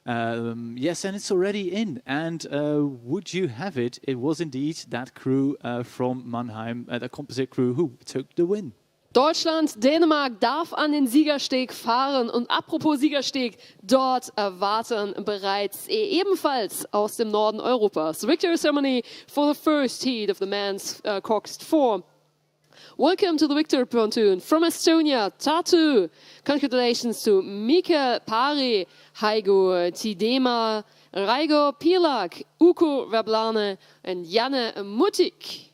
Yes, and it's already in. And would you have it? It was indeed that crew from Mannheim, the composite crew, who took the win. Deutschland, Dänemark darf an den Siegersteg fahren. Und apropos Siegersteg, dort erwarten bereits ebenfalls aus dem Norden Europas. Victory ceremony for the first heat of the men's coxed 4. Welcome to the victory pontoon from Estonia, Tartu. Congratulations to Mikael Pari, Heigo Tidema, Raigo Pilak, Uko Verblane, and Janne Mutik.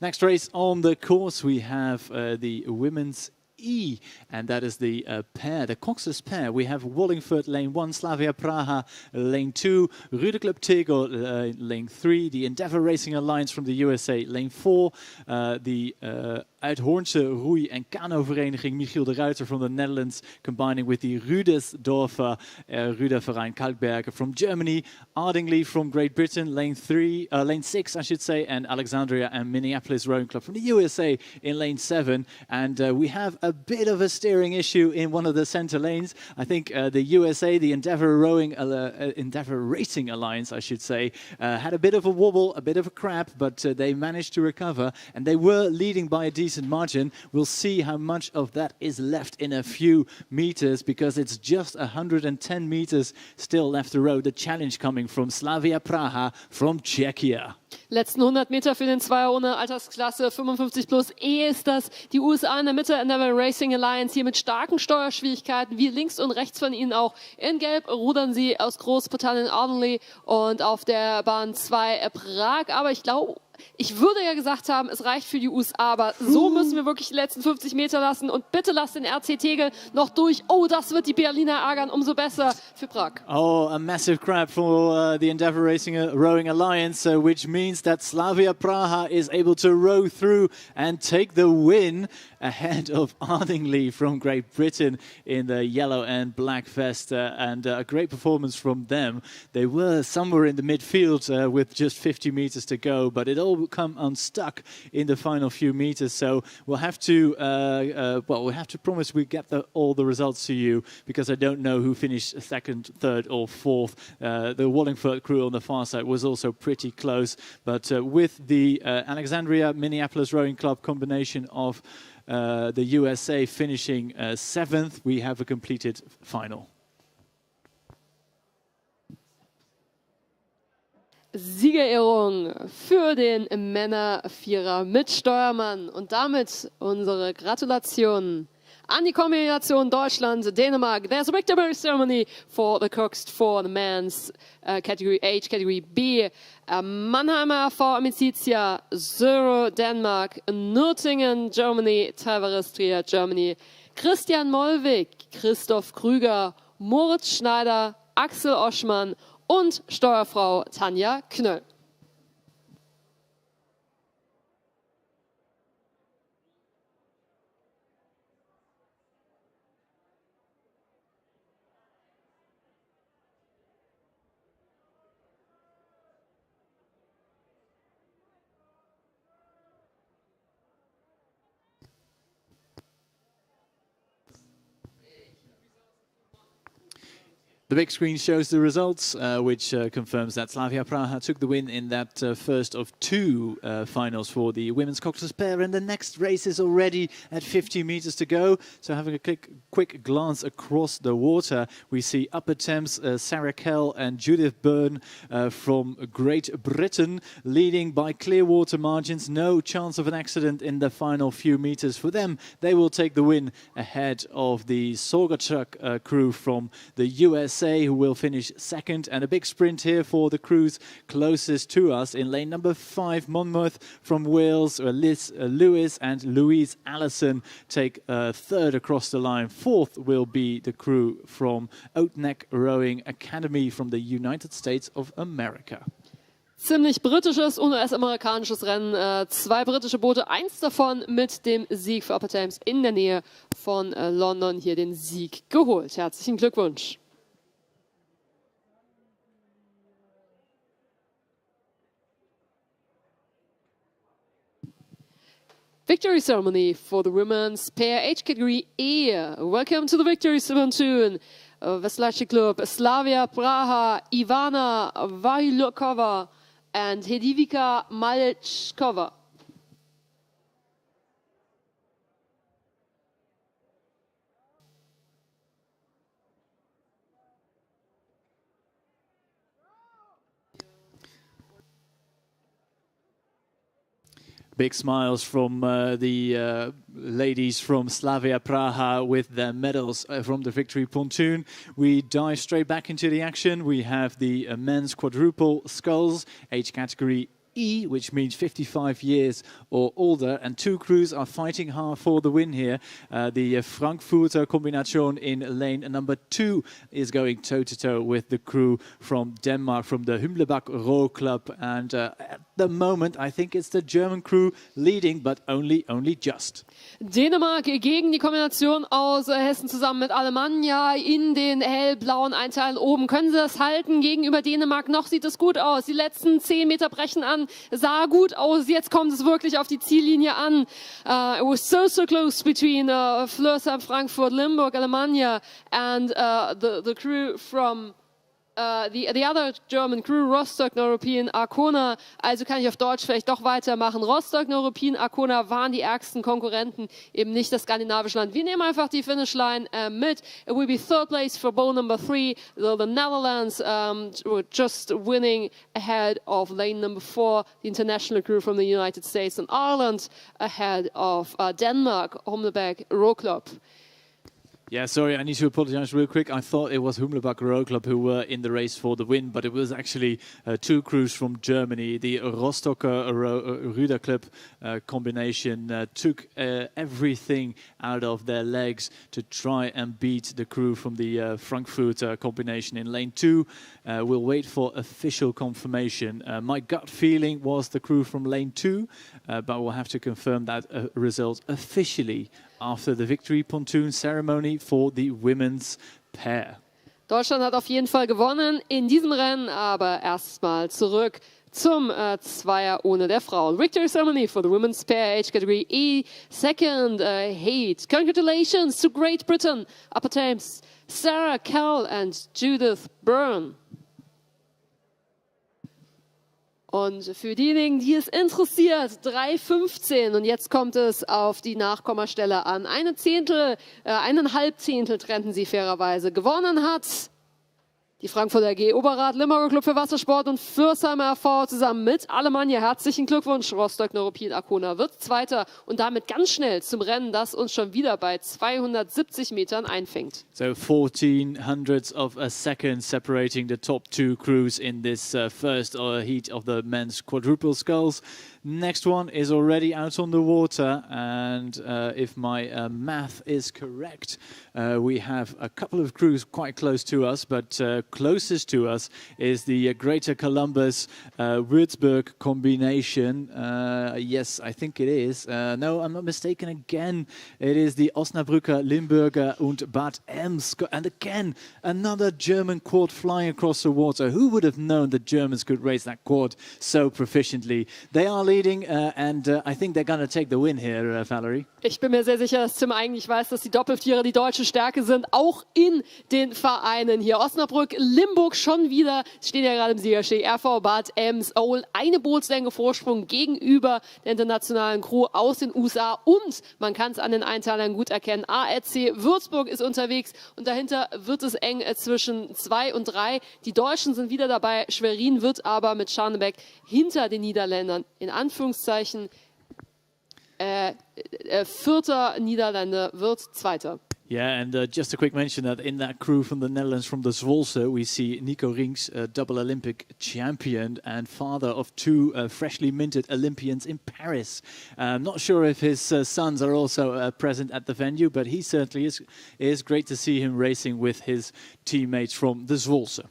Next race on the course, we have the women's E, and that is the pair, the Cox's pair. We have Wallingford lane 1, Slavia Praha lane 2, Rude Club Tegel lane 3, the Endeavour Racing Alliance from the USA lane 4, the Uithoornse Roei- en Kano-vereniging Michiel de Ruiter from the Netherlands, combining with the Rudesdorfer Ruderverein Kalkberg from Germany, Ardingly from Great Britain, lane 6, I should say, and Alexandria and Minneapolis Rowing Club from the USA in lane 7. And we have a bit of a steering issue in one of the center lanes. I think the USA, the Endeavour Racing Alliance, I should say, had a bit of a wobble, a bit of a crap, but they managed to recover, and they were leading by a decent margin. We'll see how much of that is left in a few meters, because it's just 110 meters still left to row. The challenge coming from Slavia Praha from Czechia. Letzten 100 Meter für den Zweier ohne Altersklasse 55 plus E ist das. Die USA in der Mitte, Endeavour Racing Alliance hier mit starken Steuerschwierigkeiten, wie links und rechts von ihnen auch. In Gelb rudern sie aus Großbritannien Ardingly und auf der Bahn 2 Prag. Aber ich würde ja gesagt haben, es reicht für die USA, aber so müssen wir wirklich die letzten 50 Meter lassen. Und bitte lasst den RC Tegel noch durch. Oh, das wird die Berliner ärgern, umso besser für Prag. Oh, a massive crap for the Endeavour Racing Rowing Alliance, which means that Slavia Praha is able to row through and take the win ahead of Ardingly from Great Britain in the yellow and black vest, and a great performance from them. They were somewhere in the midfield with just 50 meters to go, but it all come unstuck in the final few meters. So we'll have to, we have to promise we get all the results to you, because I don't know who finished second, third, or fourth. The Wallingford crew on the far side was also pretty close, but with the Alexandria Minneapolis Rowing Club combination of the USA finishing 7th, we have a completed final. Siegerehrung für den Männer-Vierer mit Steuermann. Und damit unsere Gratulationen an die Kombination Deutschland-Dänemark. There's a victory ceremony for the Coxed for the men's category H, category B. Mannheimer for Amicitia, Zero, Denmark, Nürtingen, Germany, Tavares Trier, Germany, Christian Mollwig, Christoph Krüger, Moritz Schneider, Axel Oschmann und Steuerfrau Tanja Knöll. The big screen shows the results, which confirms that Slavia Praha took the win in that first of two finals for the women's coxswain pair. And the next race is already at 50 meters to go. So having a quick glance across the water, we see Upper Thames, Sarah Kell and Judith Byrne from Great Britain leading by clear water margins. No chance of an accident in the final few meters for them. They will take the win ahead of the Sorgatchuk crew from the USA, who will finish second. And a big sprint here for the crews closest to us. In lane number 5, Monmouth from Wales, Liz Lewis and Louise Allison take third across the line. Fourth will be the crew from Oatneck Rowing Academy from the United States of America. Ziemlich britisches und US-amerikanisches Rennen. 2 britische Boote, eins davon mit dem Sieg für Upper Thames in der Nähe von London hier den Sieg geholt. Herzlichen Glückwunsch. Victory ceremony for the women's pair H category E. Welcome to the victory pontoon. Veslaci Club, Slavia Praha, Ivana Varilokova and Hedivika Malchkova. Big smiles from the ladies from Slavia Praha with their medals from the victory pontoon. We dive straight back into the action. We have the men's quadruple sculls, H category E, which means 55 years or older, and 2 crews are fighting hard for the win here. The Frankfurter Kombination in lane number 2 is going toe-to-toe with the crew from Denmark, from the Humlebach Row Club, and at the moment I think it's the German crew leading, but only just. Dänemark gegen die Kombination aus Hessen zusammen mit Alemannia in den hellblauen Einteilen oben. Können sie das halten gegenüber Dänemark? Noch sieht es gut aus. Die letzten 10 Meter brechen an. Sah gut aus. Jetzt kommt es wirklich auf die Ziellinie an. It was so close between Flörsheim, Frankfurt, Limburg, Alemannia and the crew from the other German crew, Rostock, Neuruppin, Arkona. Also kann ich auf Deutsch vielleicht doch weitermachen. Rostock, Neuruppin, Arkona waren die ärgsten Konkurrenten, eben nicht das skandinavische Land. Wir nehmen einfach die Finishline mit. It will be third place for bowl number 3. The Netherlands were just winning ahead of lane number 4. The international crew from the United States and Ireland ahead of Denmark, Humlebach Row Club. Yeah, sorry, I need to apologize real quick. I thought it was Humlebach Row Club who were in the race for the win, but it was actually 2 crews from Germany. The Rostocker Rüder Club combination took everything out of their legs to try and beat the crew from the Frankfurter combination in lane 2. We'll wait for official confirmation. My gut feeling was the crew from lane 2, but we'll have to confirm that result officially after the victory pontoon ceremony for the women's pair. Deutschland hat auf jeden Fall gewonnen in diesem Rennen, aber erstmal zurück zum Zweier ohne der Frauen. Victory ceremony for the women's pair, age category E, second heat. Congratulations to Great Britain, Upper Thames, Sarah Kell and Judith Byrne. Und für diejenigen, die es interessiert, 3:15 und jetzt kommt es auf die Nachkommastelle an. 1,5 Zehntel trennten sie fairerweise. Gewonnen hat die Frankfurter AG Oberrad, Limburger Club für Wassersport und Flörsheimer RV zusammen mit Alemannia. Herzlichen Glückwunsch. Rostock, Neuruppin, Arkona wird Zweiter und damit ganz schnell zum Rennen, das uns schon wieder bei 270 Metern einfängt. So 14 hundredths of a second separating the top 2 crews in this first heat of the men's quadruple sculls. Next one is already out on the water, and if my math is correct, we have a couple of crews quite close to us, but closest to us is the Greater Columbus Würzburg combination. Yes, I think it is. No, I'm not mistaken again. It is the Osnabrücker, Limburger und Bad Ems. And again, another German quad flying across the water. Who would have known that Germans could race that quad so proficiently? They are leading, and I think they're going to take the win here, Valerie. Ich bin mir sehr sicher, dass Tim eigentlich weiß, dass die Doppelvierer die deutsche Stärke sind, auch in den Vereinen hier. Osnabrück, Limburg schon wieder, stehen ja gerade im Siegerstich. RV Bad Ems, eine Bootslänge Vorsprung gegenüber der internationalen Crew aus den USA und man kann es an den Einteilern gut erkennen. ARC Würzburg ist unterwegs und dahinter wird es eng zwischen 2 und 3. Die Deutschen sind wieder dabei. Schwerin wird aber mit Scharnebeck hinter den Niederländern in Anführungszeichen vierter Niederländer wird Zweiter. Yeah, and just a quick mention that in that crew from the Netherlands, from the Zwolse, we see Nico Rinks, double Olympic champion and father of 2 freshly minted Olympians in Paris. Not sure if his sons are also present at the venue, but he certainly is great to see him racing with his teammates from the Zwolse.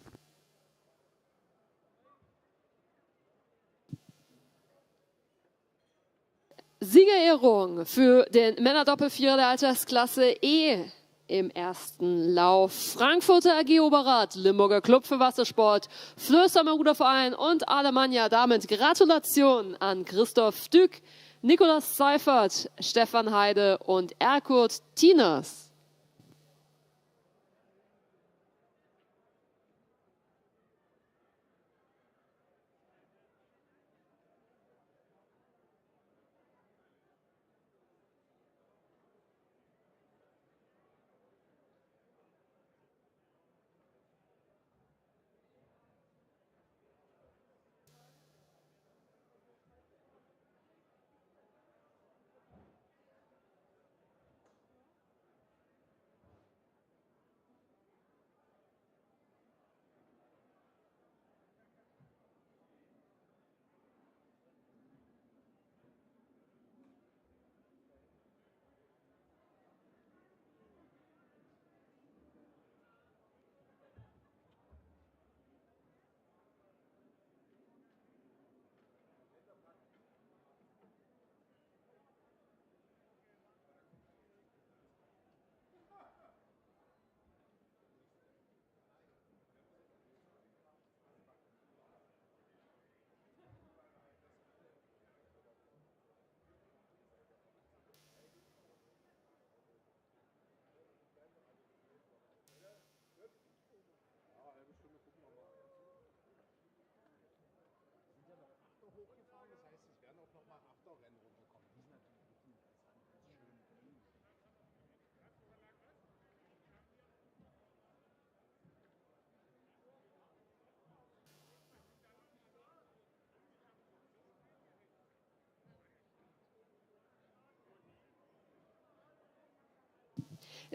Siegerehrung für den Männerdoppelvierer der Altersklasse E im ersten Lauf. Frankfurter AG Oberrad, Limburger Club für Wassersport, Flörsheimer Ruderverein und Alemannia. Damit Gratulation an Christoph Dück, Nikolaus Seifert, Stefan Heide und Erkurt Tieners. nochmal Afterrennen runterkommen. Die sind natürlich interessant, schön.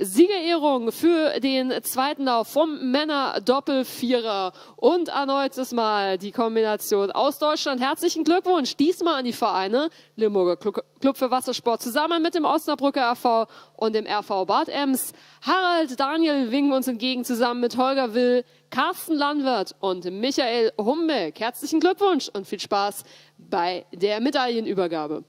Siegerehrung für den zweiten Lauf vom Männer-Doppelvierer und erneutes Mal die Kombination aus Deutschland. Herzlichen Glückwunsch diesmal an die Vereine Limburger Club für Wassersport zusammen mit dem Osnabrücker RV und dem RV Bad Ems. Harald Daniel winken uns entgegen zusammen mit Holger Will, Carsten Landwirt und Michael Humbeck. Herzlichen Glückwunsch und viel Spaß bei der Medaillenübergabe.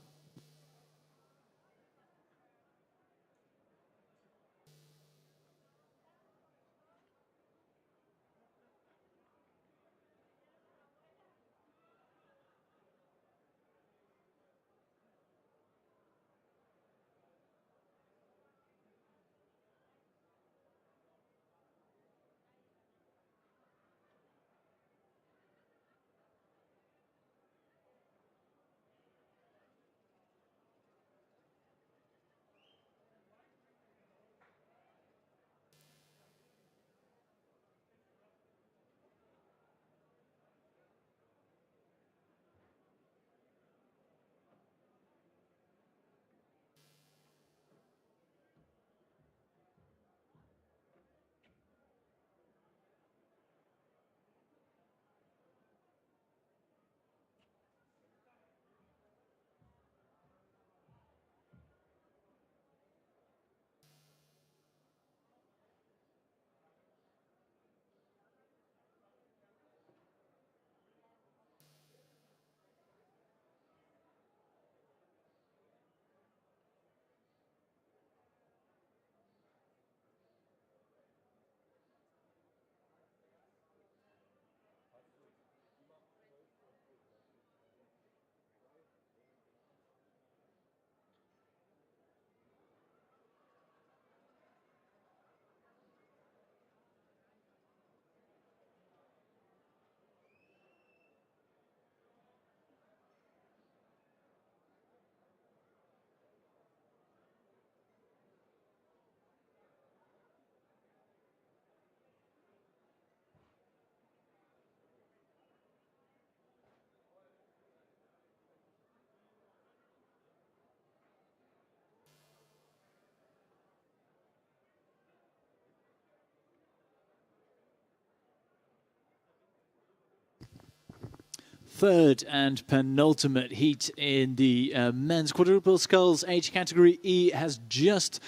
Third and penultimate heat in the men's quadruple sculls age category E has just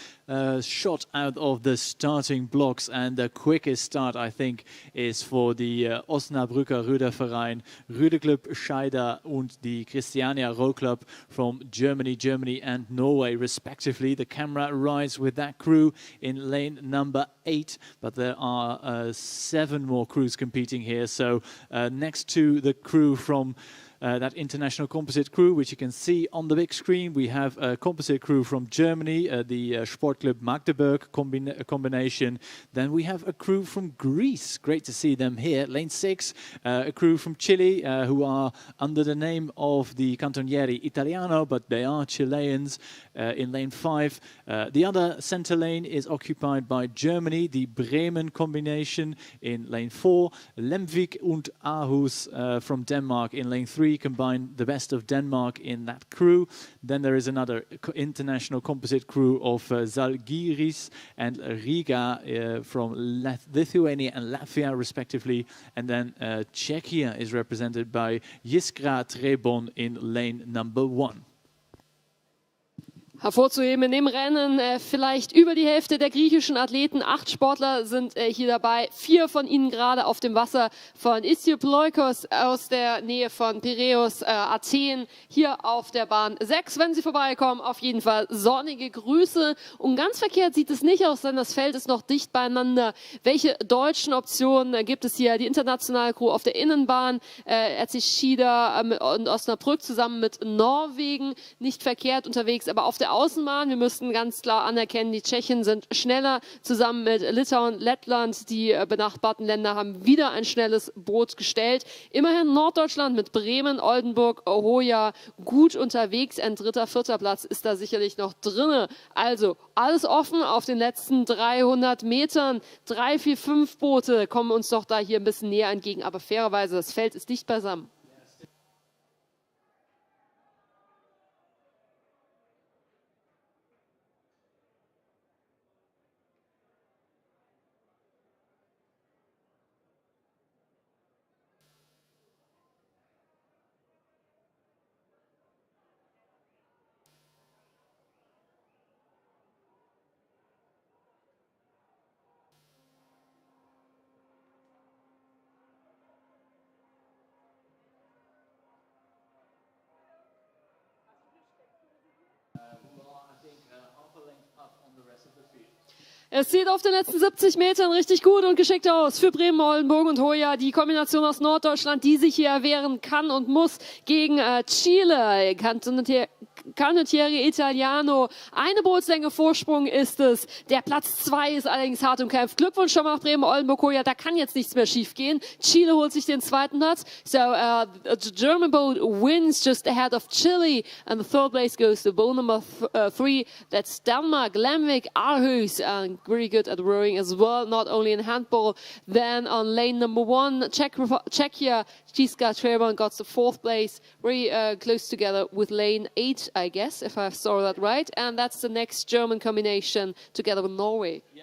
shot out of the starting blocks, and the quickest start, I think, is for the Osnabrücker Ruderverein, Ruderclub Scheider und the Christiania Row Club from Germany and Norway, respectively. The camera rides with that crew in lane number 8, but there are 7 more crews competing here. So next to the crew from that international composite crew, which you can see on the big screen, we have a composite crew from Germany, the Sportclub Magdeburg combination. Then we have a crew from Greece. Great to see them here. Lane 6, a crew from Chile who are under the name of the Cantonieri Italiano, but they are Chileans in lane 5. The other center lane is occupied by Germany, the Bremen combination in lane 4. Lemvik und Aarhus from Denmark in lane 3. Combine the best of Denmark in that crew. Then there is another international composite crew of Zalgiris and Riga from Lithuania and Latvia, respectively. And then Czechia is represented by Jiskra Trebon in lane number 1. Hervorzuheben in dem Rennen vielleicht über die Hälfte der griechischen Athleten. 8 Sportler sind hier dabei. 4 von ihnen gerade auf dem Wasser von Istioploikos aus der Nähe von Piräus, Athen, hier auf der Bahn 6. Wenn Sie vorbeikommen, auf jeden Fall sonnige Grüße. Und ganz verkehrt sieht es nicht aus, denn das Feld ist noch dicht beieinander. Welche deutschen Optionen gibt es hier? Die internationale Crew auf der Innenbahn, RC Schieder und Osnabrück zusammen mit Norwegen, nicht verkehrt unterwegs, aber auf der der Außenbahn. Wir müssten ganz klar anerkennen, die Tschechen sind schneller. Zusammen mit Litauen, Lettland, die benachbarten Länder, haben wieder ein schnelles Boot gestellt. Immerhin Norddeutschland mit Bremen, Oldenburg, Hoya gut unterwegs. Ein dritter, vierter Platz ist da sicherlich noch drinne. Also alles offen auf den letzten 300 Metern. 3, 4, 5 Boote kommen uns doch da hier ein bisschen näher entgegen. Aber fairerweise, das Feld ist dicht beisammen. Es sieht auf den letzten 70 Metern richtig gut und geschickt aus für Bremen, Oldenburg und Hoya. Die Kombination aus Norddeutschland, die sich hier erwehren kann und muss gegen Chile. Canottieri Italiano. Eine Bootslänge Vorsprung ist es. Der Platz 2 ist allerdings hart umkämpft. Glückwunsch schon mal nach Bremen, Oldenburg, Hoya. Da kann jetzt nichts mehr schief gehen. Chile holt sich den zweiten Platz. So the German boat wins just ahead of Chile. And the third place goes to boat number 3. That's Denmark, Lemvik, Aarhus. Very good at rowing as well, not only in handball. Then on lane number 1, Czechia, Jiska Treban got the 4th place, very close together with lane 8, I guess, if I saw that right. And that's the next German combination together with Norway. Yeah.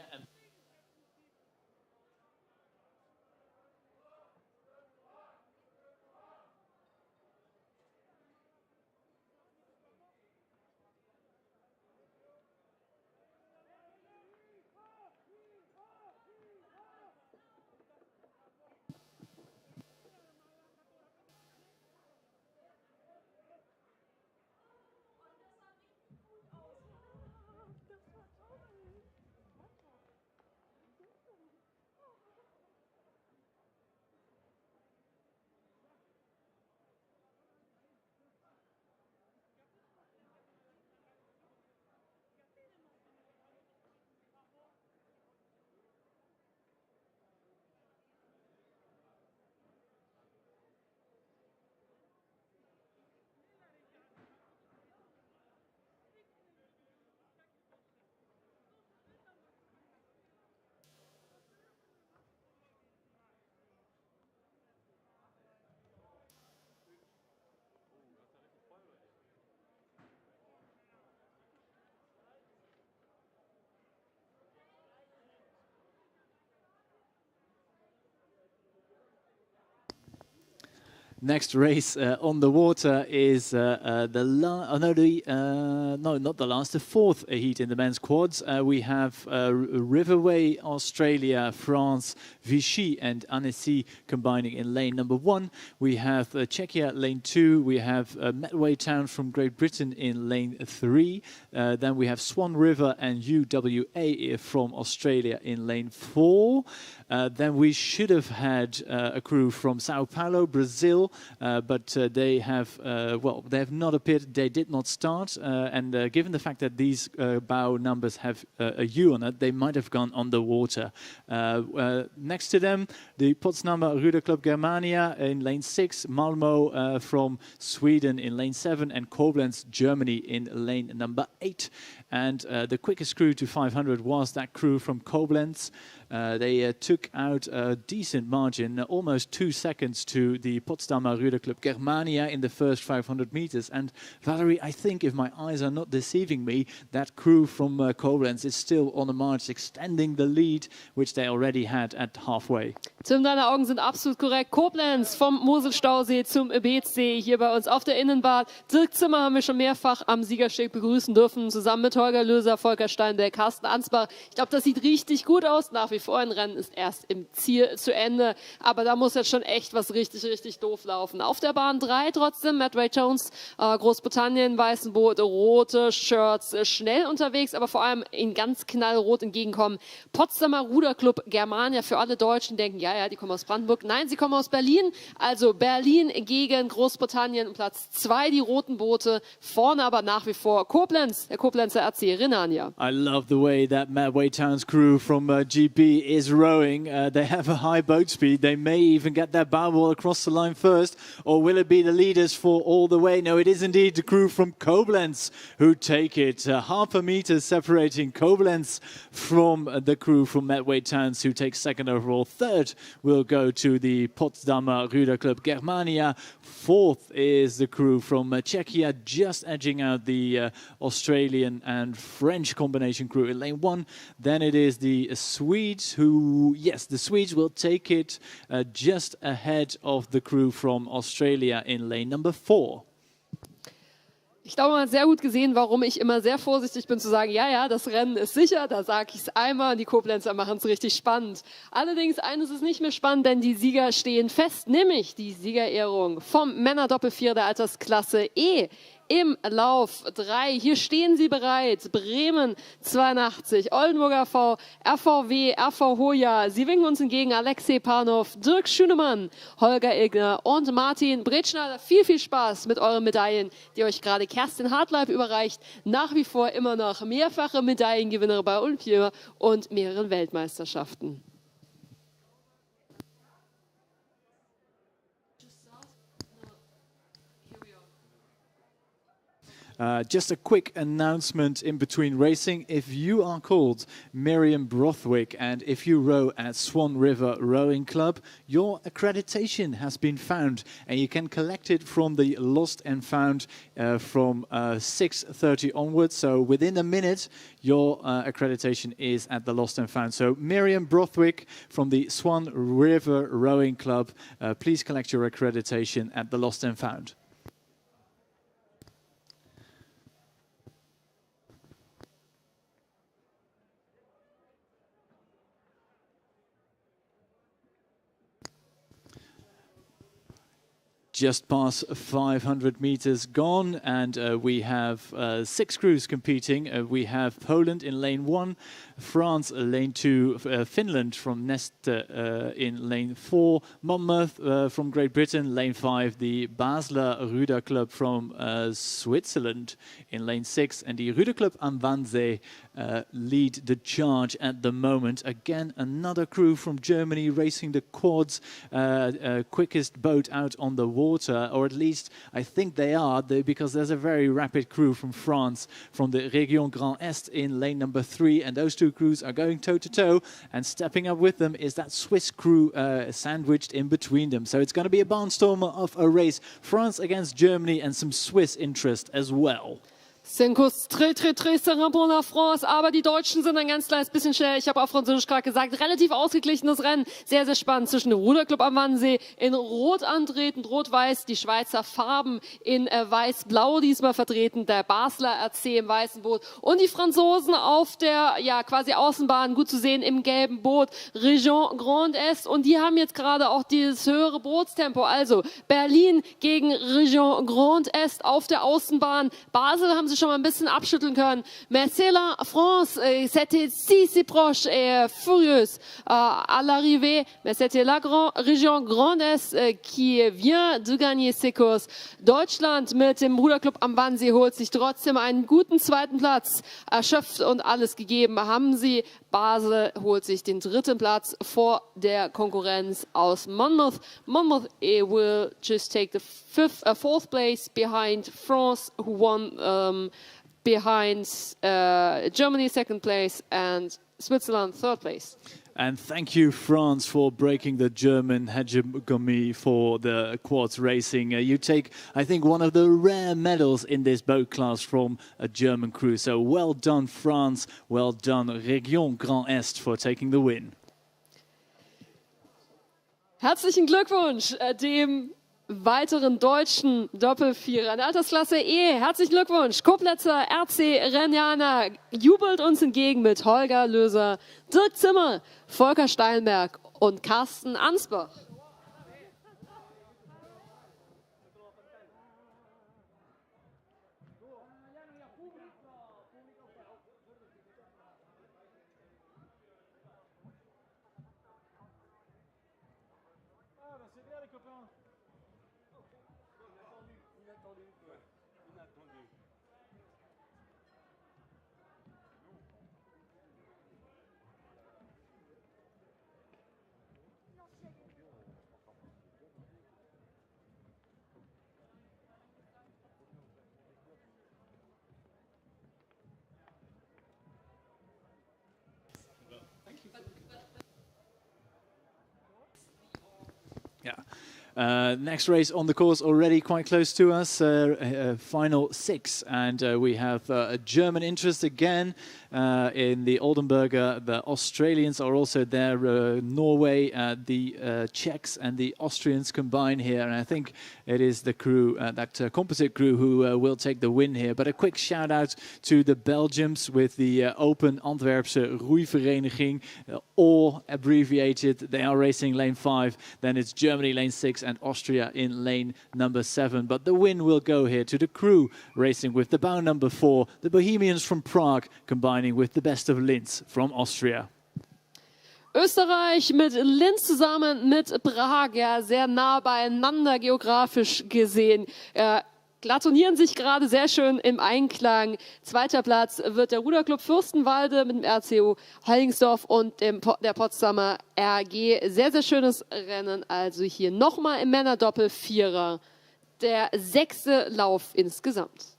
Next race on the water is the fourth heat in the men's quads. We have Riverway, Australia, France, Vichy and Annecy combining in lane number 1. We have Czechia lane 2. We have Medway Town from Great Britain in lane 3. Then we have Swan River and UWA from Australia in lane 4. Then we should have had a crew from Sao Paulo, Brazil, but they have not appeared. They did not start, and given the fact that these bow numbers have a U on it, they might have gone on the water. Next to them, the Potsdamer Ruderclub Germania in lane 6, Malmo from Sweden in lane 7, and Koblenz, Germany in lane number 8. And the quickest crew to 500 was that crew from Koblenz. They took out a decent margin, almost 2 seconds to the Potsdamer Ruderclub Germania in the first 500 meters. And Valerie, I think if my eyes are not deceiving me, that crew from Koblenz is still on the march, extending the lead, which they already had at halfway. Tim, deine Augen sind absolut korrekt. Koblenz vom Moselstausee zum Beetsee hier bei uns auf der Innenbahn. Dirk Zimmer haben wir schon mehrfach am Siegersteg begrüßen dürfen, zusammen mit Holger Löser, Volker Steinberg, Carsten Ansbach. Ich glaube, das sieht richtig gut aus. Nach wie wie vor, ein Rennen ist erst im Ziel zu Ende. Aber da muss jetzt schon echt was richtig, richtig doof laufen. Auf der Bahn 3 trotzdem, Medway Jones, Großbritannien, weißen Boot, rote Shirts, schnell unterwegs, aber vor allem in ganz knallrot entgegenkommen. Potsdamer Ruderclub Germania, für alle Deutschen denken, ja, die kommen aus Brandenburg. Nein, sie kommen aus Berlin. Also Berlin gegen Großbritannien, Platz 2 die roten Boote, vorne aber nach wie vor Koblenz, der Koblenzer RC Rhenania. I love the way that Medway Town's crew from GB is rowing. They have a high boat speed. They may even get their bow wall across the line first, or will it be the leaders for all the way? No, it is indeed the crew from Koblenz who take it. Half a meter separating Koblenz from the crew from Medway Towns, who takes second overall. Third will go to the Potsdamer Ruderclub Germania. Fourth is the crew from Czechia, just edging out the Australian and French combination crew in lane 1. Then it is the Swedes who, yes, the Swedes will take it just ahead of the crew from Australia in lane number 4. Ich glaube, man hat sehr gut gesehen, warum ich immer sehr vorsichtig bin zu sagen, ja, das Rennen ist sicher, da sage ich es einmal und die Koblenzer machen es richtig spannend. Allerdings, eines ist nicht mehr spannend, denn die Sieger stehen fest, nämlich die Siegerehrung vom Männerdoppelvierer der Altersklasse E. Im Lauf 3, hier stehen sie bereit, Bremen 82, Oldenburger V, RVW, RV Hoja, sie winken uns entgegen, Alexei Panov, Dirk Schünemann, Holger Egner und Martin Bretschneider. Viel, viel Spaß mit euren Medaillen, die euch gerade Kerstin Hartleib überreicht. Nach wie vor immer noch mehrfache Medaillengewinnerin bei Olympia und mehreren Weltmeisterschaften. Just a quick announcement in between racing. If you are called Miriam Brothwick and if you row at Swan River Rowing Club, your accreditation has been found and you can collect it from the Lost and Found from 6:30 onwards. So within a minute, your accreditation is at the Lost and Found. So Miriam Brothwick from the Swan River Rowing Club, please collect your accreditation at the Lost and Found. Just past 500 meters gone, and we have 6 crews competing. We have Poland in lane 1, France lane 2, Finland from Neste in lane 4, Monmouth from Great Britain, lane 5, the Basler Ruder Club from Switzerland in lane 6, and the Ruder Club am Wannsee lead the charge at the moment. Again, another crew from Germany racing the quads, quickest boat out on the water, or at least I think they are, because there's a very rapid crew from France, from the Région Grand Est in lane number 3, and those two crews are going toe-to-toe, and stepping up with them is that Swiss crew sandwiched in between them. So it's going to be a barnstormer of a race. France against Germany and some Swiss interest as well. Cinkus, très, très, très serein pour la France, aber die Deutschen sind ein ganz kleines bisschen schnell. Ich habe auf Französisch gerade gesagt, relativ ausgeglichenes Rennen, sehr, sehr spannend zwischen dem Ruderclub am Wannsee in Rot antretend, Rot-Weiß, die Schweizer Farben in Weiß-Blau diesmal vertreten, der Basler RC im weißen Boot und die Franzosen auf der, quasi Außenbahn, gut zu sehen, im gelben Boot, Région Grand Est, und die haben jetzt gerade auch dieses höhere Bootstempo, also Berlin gegen Région Grand Est auf der Außenbahn, Basel haben sie schon mal ein bisschen abschütteln können. Mais c'est la France, c'était si proche et furieuse à l'arrivée, mais c'était la Région Grand Est qui vient de gagner ses courses. Deutschland mit dem Ruderclub am Wannsee holt sich trotzdem einen guten zweiten Platz. Erschöpft und alles gegeben haben sie. Basel holt sich den dritten Platz vor der Konkurrenz aus Monmouth. Monmouth will just take the fourth place behind France, who won behind Germany second place and Switzerland third place. And thank you, France, for breaking the German hegemony for the quads racing. You take, I think, one of the rare medals in this boat class from a German crew. So well done, France. Well done, Région Grand Est, for taking the win. Herzlichen Glückwunsch dem weiteren deutschen Doppelvierer in der Altersklasse E. Herzlichen Glückwunsch. Koblenzer RC Renjana jubelt uns entgegen mit Holger Löser, Dirk Zimmer, Volker Steinberg und Carsten Ansbach. Next race on the course already quite close to us, final 6, and we have a German interest again in the Oldenburger. The Australians are also there, Norway, the Czechs and the Austrians combine here, and I think it is the crew, that composite crew, who will take the win here. But a quick shout out to the Belgians with the Open Antwerpse Roeivereniging, all abbreviated. They are racing lane 5, then it's Germany lane 6 and Austria in lane number 7. But the win will go here to the crew racing with the bow number 4, the Bohemians from Prague, combining with the best of Linz from Austria. Österreich mit Linz zusammen mit Prag, ja, sehr nah beieinander geografisch gesehen. Gratonieren sich gerade sehr schön im Einklang. Zweiter Platz wird der Ruderclub Fürstenwalde mit dem RCO Hollingsdorf und der Potsdamer RG. Sehr, sehr schönes Rennen. Also hier nochmal im Männerdoppel-Vierer. Der 6. Lauf insgesamt.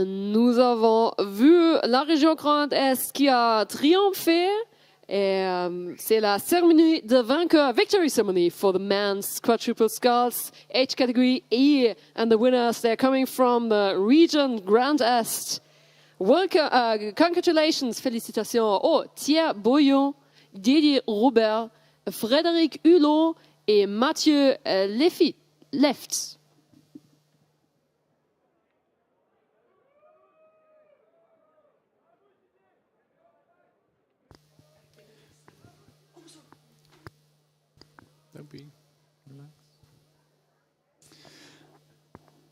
Nous avons vu la région Grand Est qui a triomphé. C'est la cérémonie de vainqueur, victory ceremony for the men's quadruple sculls, age category E, and the winners, they're coming from the region Grand Est. Welcome, congratulations, félicitations au Thierry Boyon, Didier Robert, Frédéric Hulot et Mathieu Left. Don't be relaxed.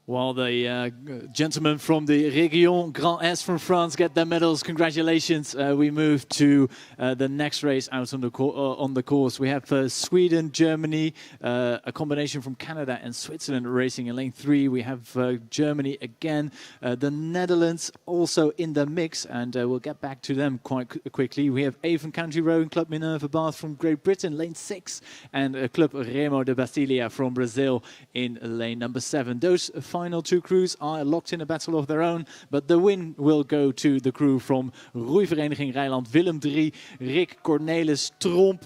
While the gentlemen from the Région Grand Est from France get their medals, congratulations. We move to the next race out on the course. We have Sweden, Germany, a combination from Canada and Switzerland racing in lane 3. We have Germany again, the Netherlands also in the mix, and we'll get back to them quite quickly. We have Avon County Rowing Club Minerva Bath from Great Britain, lane 6, and Club Remo de Brasilia from Brazil in lane number 7. Those final 2 crews are locked in a battle of their own, but the win will go to the crew from Roeivereniging Rijnland, Willem 3, Rick Cornelis Tromp.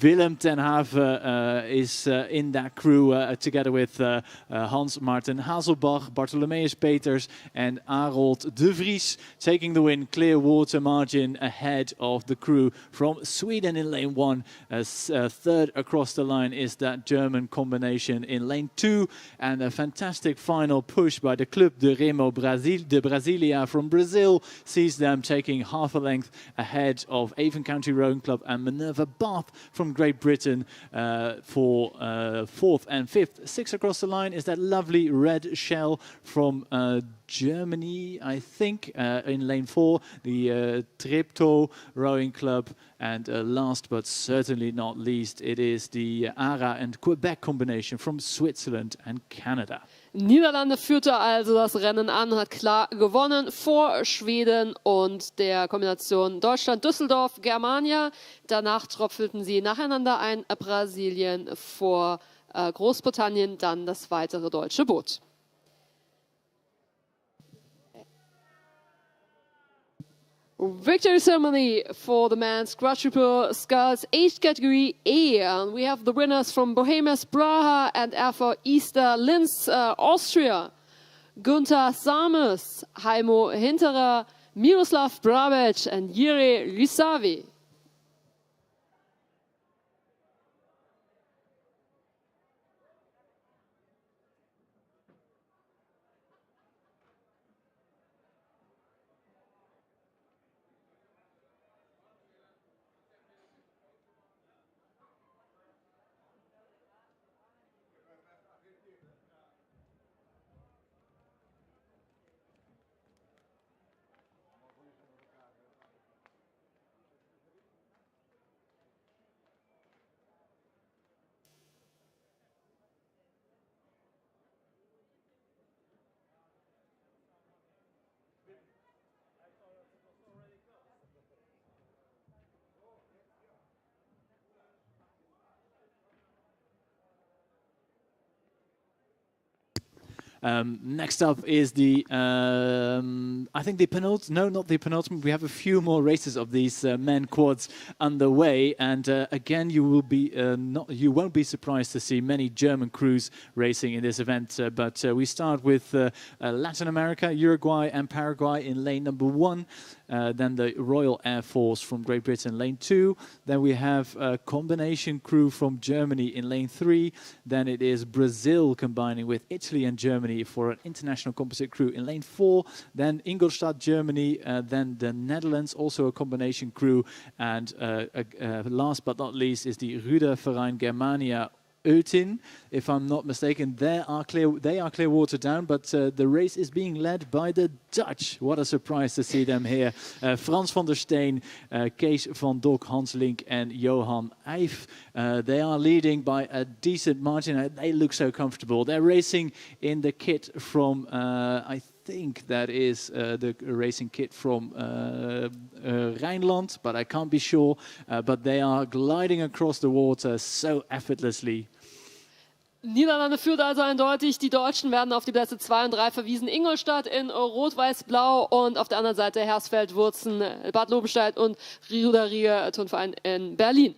Willem ten Have is in that crew together with Hans Martin Hazelbach, Bartholomeus Peters and Arold de Vries, taking the win, clear water margin ahead of the crew from Sweden in lane 1. Third across the line is that German combination in lane 2, and a fantastic final push by the Club de Remo de Brasilia from Brazil sees them taking half a length ahead of Avon County Rowing Club and Minerva Bath from Great Britain for 4th and 5th. 6 across the line is that lovely red shell from Germany, I think, in lane 4, the Treptow Rowing Club. And last but certainly not least, it is the ARA and Quebec combination from Switzerland and Canada. Niederlande führte also das Rennen an, hat klar gewonnen vor Schweden und der Kombination Deutschland-Düsseldorf-Germania. Danach tropfelten sie nacheinander ein, Brasilien vor Großbritannien, dann das weitere deutsche Boot. Victory ceremony for the men's quadruple sculls age category A. And we have the winners from Bohemians Praha and RV Easter Linz, Austria. Gunther Samus, Heimo Hinterer, Miroslav Brabec and Jiri Risavi. Next up is the, I think the penultimate, no, not the penultimate. We have a few more races of these men quads underway, and again, you will be you won't be surprised to see many German crews racing in this event. But we start with Latin America, Uruguay, and Paraguay in lane number 1. Then the Royal Air Force from Great Britain, lane 2. Then we have a combination crew from Germany in lane 3. Then it is Brazil combining with Italy and Germany for an international composite crew in lane 4. Then Ingolstadt, Germany. Then the Netherlands, also a combination crew. And last but not least is the Ruderverein Germania Eutin, if I'm not mistaken. They are clear water down, but the race is being led by the Dutch. What a surprise to see them here. Frans van der Steen, Kees van Dok, Hans Link and Johan Eif. They are leading by a decent margin. They look so comfortable. They're racing in the kit from, I think that is the racing kit from Rijnland, but I can't be sure. But they are gliding across the water so effortlessly. Niederlande führt also eindeutig. Die Deutschen werden auf die Plätze 2 und 3 verwiesen. Ingolstadt in Rot-Weiß-Blau und auf der anderen Seite Hersfeld, Wurzen, Bad Lobenstedt und Riederrier Turnverein in Berlin.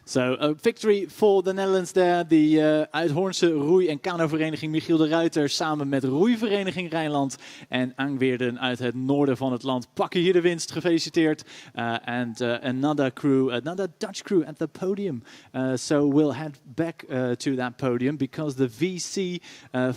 So, a victory for the Netherlands there. De Uithoornse roei- en kanovereniging Michiel de Ruiter samen met roeivereniging Rijnland en Angweerden uit het noorden van het land pakken hier de winst. Gefeliciteerd. And another Dutch crew at the podium. So we'll head back to that podium because the VC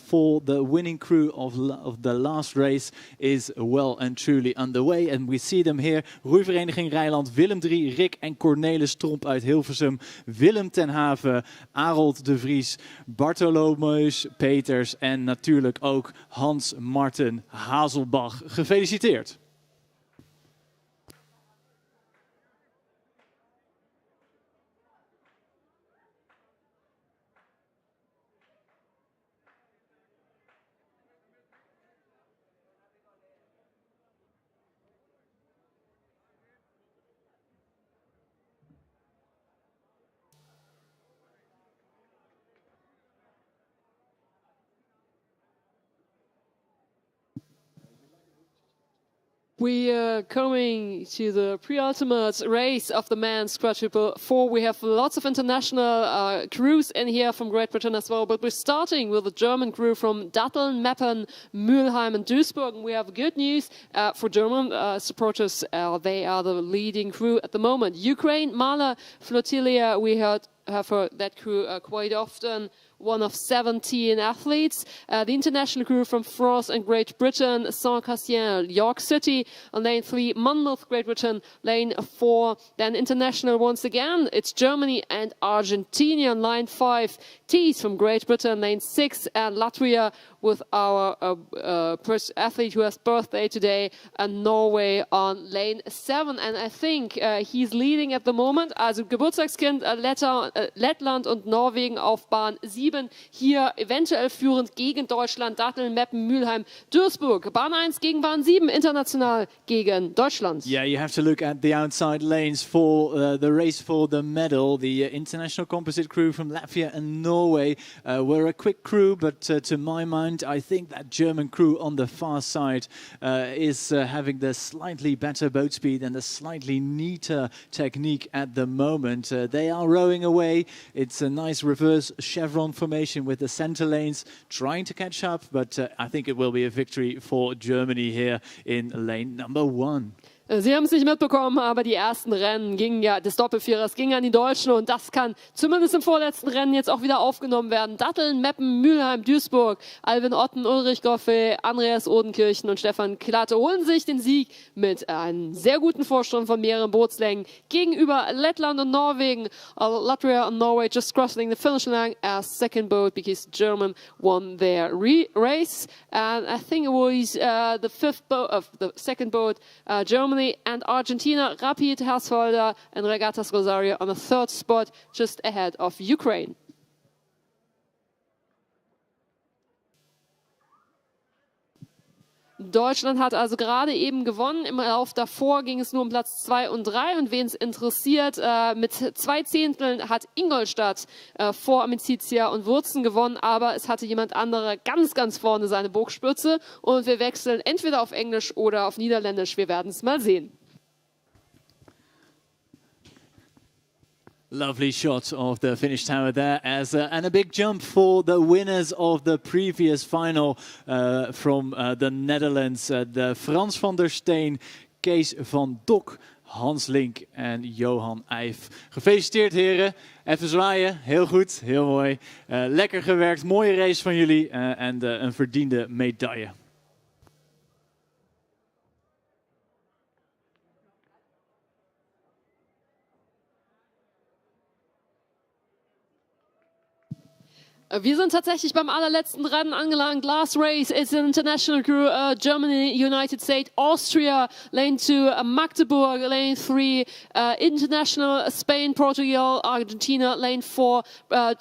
for the winning crew of the last race is well and truly underway. And we see them here. Roeivereniging Rijnland, Willem 3, Rick en Cornelis Tromp uit Hilversum. Willem ten Haven, Arold de Vries, Bartholomeus Peters en natuurlijk ook Hans Marten Hazelbach. Gefeliciteerd! We are coming to the pre-ultimate race of the men's quadruple 4. We have lots of international crews in here from Great Britain as well, but we're starting with the German crew from Datteln, Meppen, Mülheim and Duisburg. And we have good news for German supporters. They are the leading crew at the moment. Ukraine, Mahler, Flotilla, we have heard that crew quite often. One of 17 athletes. The international crew from France and Great Britain, Saint-Cassien, York City. On lane 3, Monmouth, Great Britain. Lane 4, then international once again. It's Germany and Argentina. On line 5, Tees from Great Britain. Lane 6, and Latvia with our athlete who has birthday today. And Norway on lane 7. And I think he's leading at the moment. Also Geburtstagskind, letter Lettland und Norwegen auf Bahn 7. Hier eventuell führend gegen Deutschland, Datteln, Meppen, Mülheim, Duisburg. Bahn 1 gegen Bahn 7, international gegen Deutschland. Yeah, you have to look at the outside lanes for the race for the medal. The international composite crew from Latvia and Norway were a quick crew, but to my mind, I think that German crew on the far side is having the slightly better boat speed and a slightly neater technique at the moment. They are rowing away. It's a nice reverse chevron formation with the center lanes trying to catch up, but I think it will be a victory for Germany here in lane number 1. Sie haben es nicht mitbekommen, aber die ersten Rennen gingen ja, des Doppelvierers gingen an die Deutschen und das kann zumindest im vorletzten Rennen jetzt auch wieder aufgenommen werden. Datteln, Meppen, Mülheim, Duisburg, Alvin Otten, Ulrich Goffe, Andreas Odenkirchen und Stefan Klatte holen sich den Sieg mit einem sehr guten Vorsprung von mehreren Bootslängen gegenüber Lettland und Norwegen. Latvia and Norway just crossing the finish line as second boat because German won their race. And I think it was the fifth boat of the second boat, Germany and Argentina, Rapid Hersfelder and Regattas Rosario on the third spot, just ahead of Ukraine. Deutschland hat also gerade eben gewonnen. Im Lauf davor ging es nur um Platz 2 und 3. Und wen es interessiert, mit 2 Zehnteln hat Ingolstadt vor Amicizia und Wurzen gewonnen. Aber es hatte jemand anderer ganz, ganz vorne seine Bogspitze. Und wir wechseln entweder auf Englisch oder auf Niederländisch. Wir werden es mal sehen. Lovely shot of the finish tower there, and a big jump for the winners of the previous final from the Netherlands. The Frans van der Steen, Kees van Dok, Hans Link en Johan Eijf. Gefeliciteerd heren, even zwaaien, heel goed, heel mooi. Lekker gewerkt, mooie race van jullie en een verdiende medaille. Wir sind tatsächlich beim allerletzten Rennen angelangt. Last race is an international crew. Germany, United States, Austria, lane 2, Magdeburg, lane 3, international Spain, Portugal, Argentina, lane 4,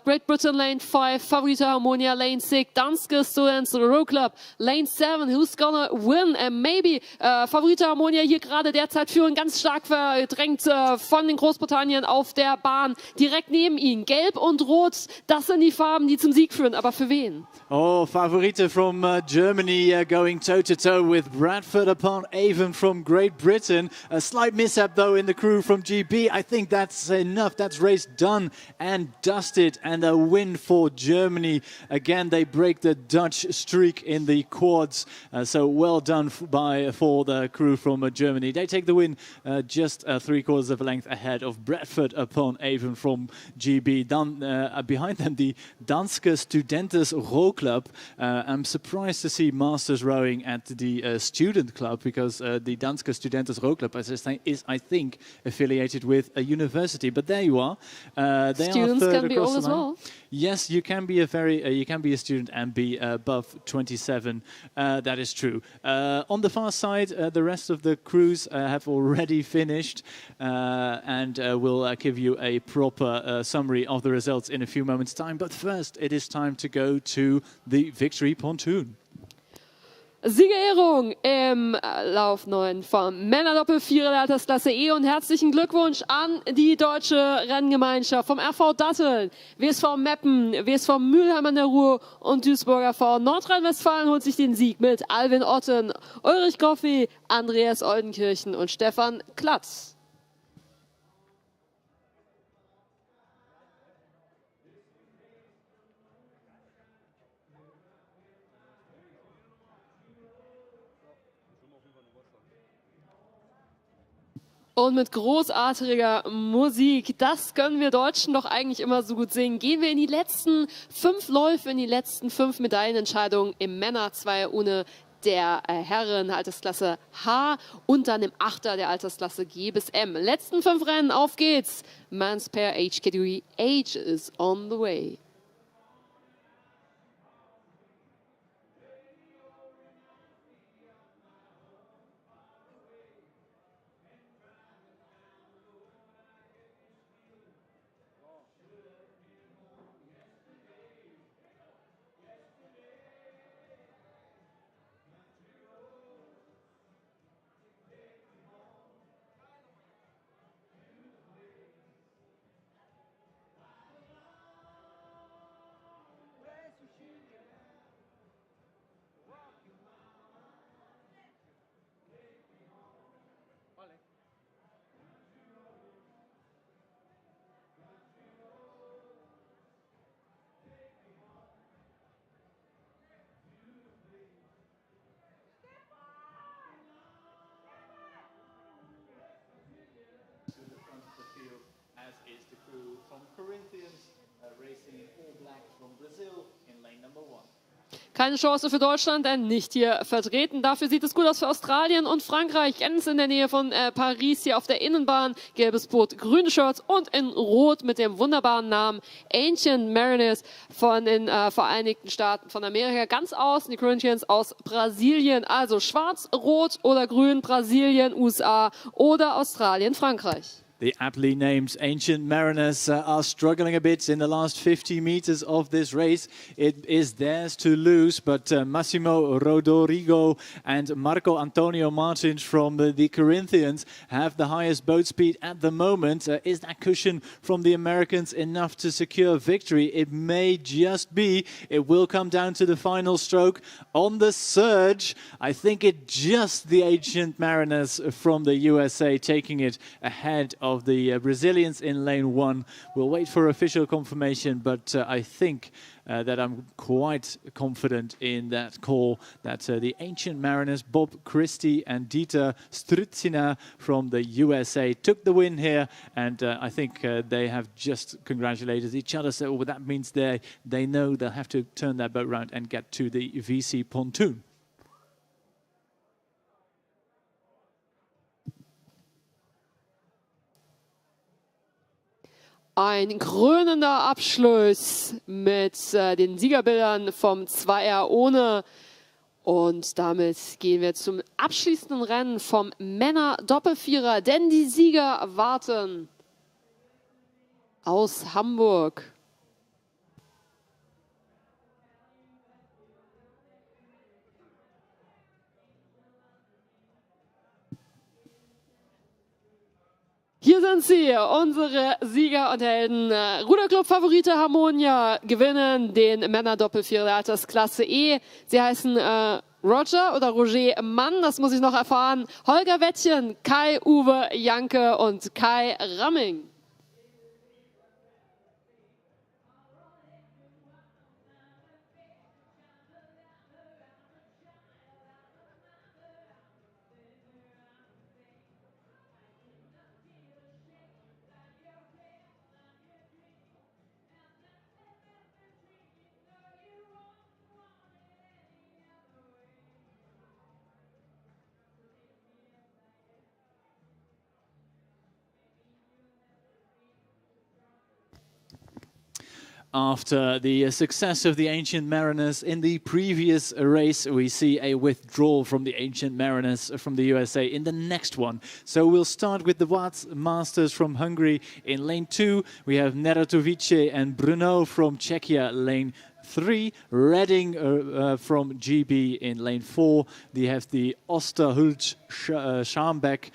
Great Britain, lane 5, Favorita Harmonia, lane 6, Danske Students Row Club, lane 7. Who's gonna win? Maybe Favorita Harmonia hier gerade derzeit führen, ganz stark verdrängt von den Großbritannien auf der Bahn. Direkt neben ihnen, gelb und rot, das sind die Farben, die zum Sieg führen, aber für wen? Oh, Favorite from Germany going toe-to-toe with Bradford upon Avon from Great Britain. A slight mishap though in the crew from GB. I think that's enough. That's race done and dusted, and a win for Germany. Again, they break the Dutch streak in the quads. So well done for the crew from Germany. They take the win just 3/4 of a length ahead of Bradford upon Avon from GB. Behind them, the Danske Studentes Row Club. I'm surprised to see Masters Rowing at the student club, because the Danske Studentes Row Club is, I think, affiliated with a university. But there you are. Students can be old as well. Yes, you can be a student and be above 27. That is true. On the far side, the rest of the crews have already finished, and we'll give you a proper summary of the results in a few moments' time. But first, it is time to go to the Victory Pontoon. Siegerehrung im Lauf 9 vom Männerdoppelvierer der Altersklasse E und herzlichen Glückwunsch an die deutsche Renngemeinschaft vom RV Datteln, WSV Meppen, WSV Mülheim an der Ruhr und Duisburger V. Nordrhein-Westfalen holt sich den Sieg mit Alvin Otten, Ulrich Goffi, Andreas Oldenkirchen und Stefan Klatz. Und mit großartiger Musik, das können wir Deutschen doch eigentlich immer so gut singen. Gehen wir in die letzten 5 Läufe, in die letzten 5 Medaillenentscheidungen im Männer-Zweier-Une der Herren Altersklasse H und dann im Achter der Altersklasse G bis M. Letzten 5 Rennen, auf geht's. Men's Pair Age Category, Age is on the way. Corinthians racing in all black from Brazil in lane number 1. Keine Chance für Deutschland, denn nicht hier vertreten. Dafür sieht es gut aus für Australien und Frankreich. Ganz in der Nähe von Paris hier auf der Innenbahn. Gelbes Boot, grüne Shirts und in Rot mit dem wunderbaren Namen Ancient Mariners von den Vereinigten Staaten von Amerika. Ganz außen die Corinthians aus Brasilien. Also schwarz, rot oder grün, Brasilien, USA oder Australien, Frankreich. The aptly named Ancient Mariners are struggling a bit in the last 50 meters of this race. It is theirs to lose, but Massimo Rodrigo and Marco Antonio Martins from the Corinthians have the highest boat speed at the moment. Is that cushion from the Americans enough to secure victory? It may just be. It will come down to the final stroke. On the surge, I think it just the Ancient Mariners from the USA taking it ahead of the Brazilians in lane 1. We'll wait for official confirmation, but I think that I'm quite confident in that call that the Ancient Mariners, Bob Christie and Dieter Strutzina from the USA took the win here, and I think they have just congratulated each other, so that means they know they'll have to turn that boat around and get to the VC pontoon. Ein krönender Abschluss mit den Siegerbildern vom Zweier ohne. Und damit gehen wir zum abschließenden Rennen vom Männer-Doppelvierer, denn die Sieger warten aus Hamburg. Hier sind sie, unsere Sieger und Helden. Ruderclub-Favorite Harmonia gewinnen den Männer-Doppelvierer der Altersklasse E. Sie heißen Roger oder Roger Mann, das muss ich noch erfahren. Holger Wettchen, Kai-Uwe Janke und Kai Ramming. After the success of the Ancient Mariners in the previous race, we see a withdrawal from the Ancient Mariners from the USA in the next one. So we'll start with the World Masters from Hungary in lane 2. We have Neratovice and Bruno from Czechia, lane 3, Redding from GB in lane 4. They have the Osterhult Scharmbeck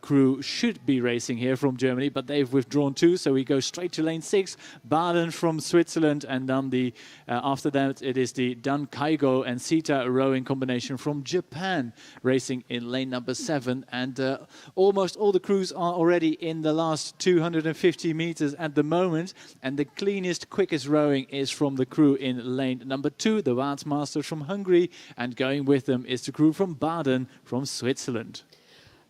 crew should be racing here from Germany, but they've withdrawn too, so we go straight to lane 6. Baden from Switzerland, and then after that it is the Dan Kaigo and Sita rowing combination from Japan racing in lane number 7, and almost all the crews are already in the last 250 meters at the moment, and the cleanest, quickest rowing is from the crew in lane number 2, the World Masters from Hungary, and going with them is the crew from Baden from Switzerland.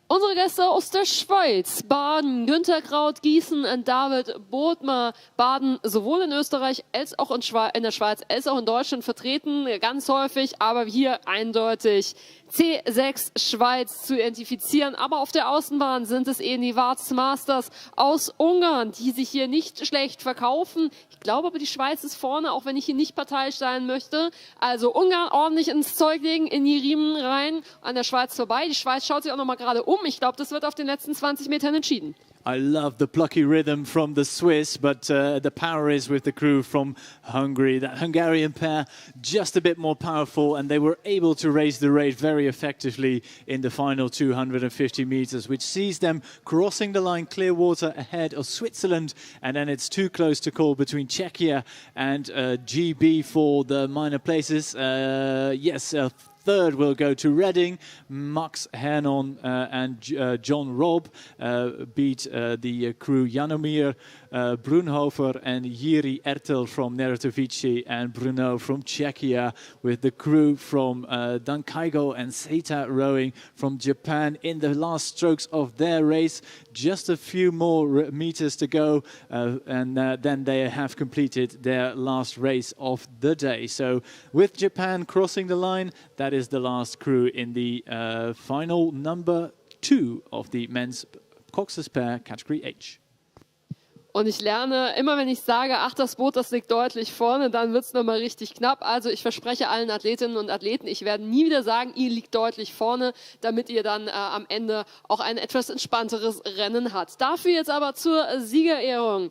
Unsere Gäste aus der Schweiz, Baden, Günther Kraut, Gießen und David Bodmer. Baden sowohl in Österreich als auch in der Schweiz als auch in Deutschland vertreten, ganz häufig, aber hier eindeutig C6 Schweiz zu identifizieren. Aber auf der Außenbahn sind es eben die World Masters aus Ungarn, die sich hier nicht schlecht verkaufen. Ich glaube aber, die Schweiz ist vorne, auch wenn ich hier nicht parteiisch sein möchte. Also Ungarn ordentlich ins Zeug legen, in die Riemen rein, an der Schweiz vorbei. Die Schweiz schaut sich auch noch mal gerade um. Ich glaube, das wird auf den letzten 20 Metern entschieden. I love the plucky rhythm from the Swiss, but the power is with the crew from Hungary. That Hungarian pair just a bit more powerful, and they were able to raise the rate very effectively in the final 250 meters, which sees them crossing the line clear water ahead of Switzerland, and then it's too close to call between Czechia and GB for the minor places. Third will go to Redding. Max Hernon and John Robb beat the crew Janomir Brunhofer and Jiri Ertel from Neratovici, and Bruno from Czechia, with the crew from Dankaigo and Seita Rowing from Japan in the last strokes of their race. Just a few more meters to go, and then they have completed their last race of the day. So with Japan crossing the line, that is the last crew in the final number 2 of the men's Cox's Pair Category H. Und ich lerne, immer wenn ich sage, ach, das Boot, das liegt deutlich vorne, dann wird es nochmal richtig knapp. Also ich verspreche allen Athletinnen und Athleten, ich werde nie wieder sagen, ihr liegt deutlich vorne, damit ihr dann am Ende auch ein etwas entspannteres Rennen habt. Dafür jetzt aber zur Siegerehrung.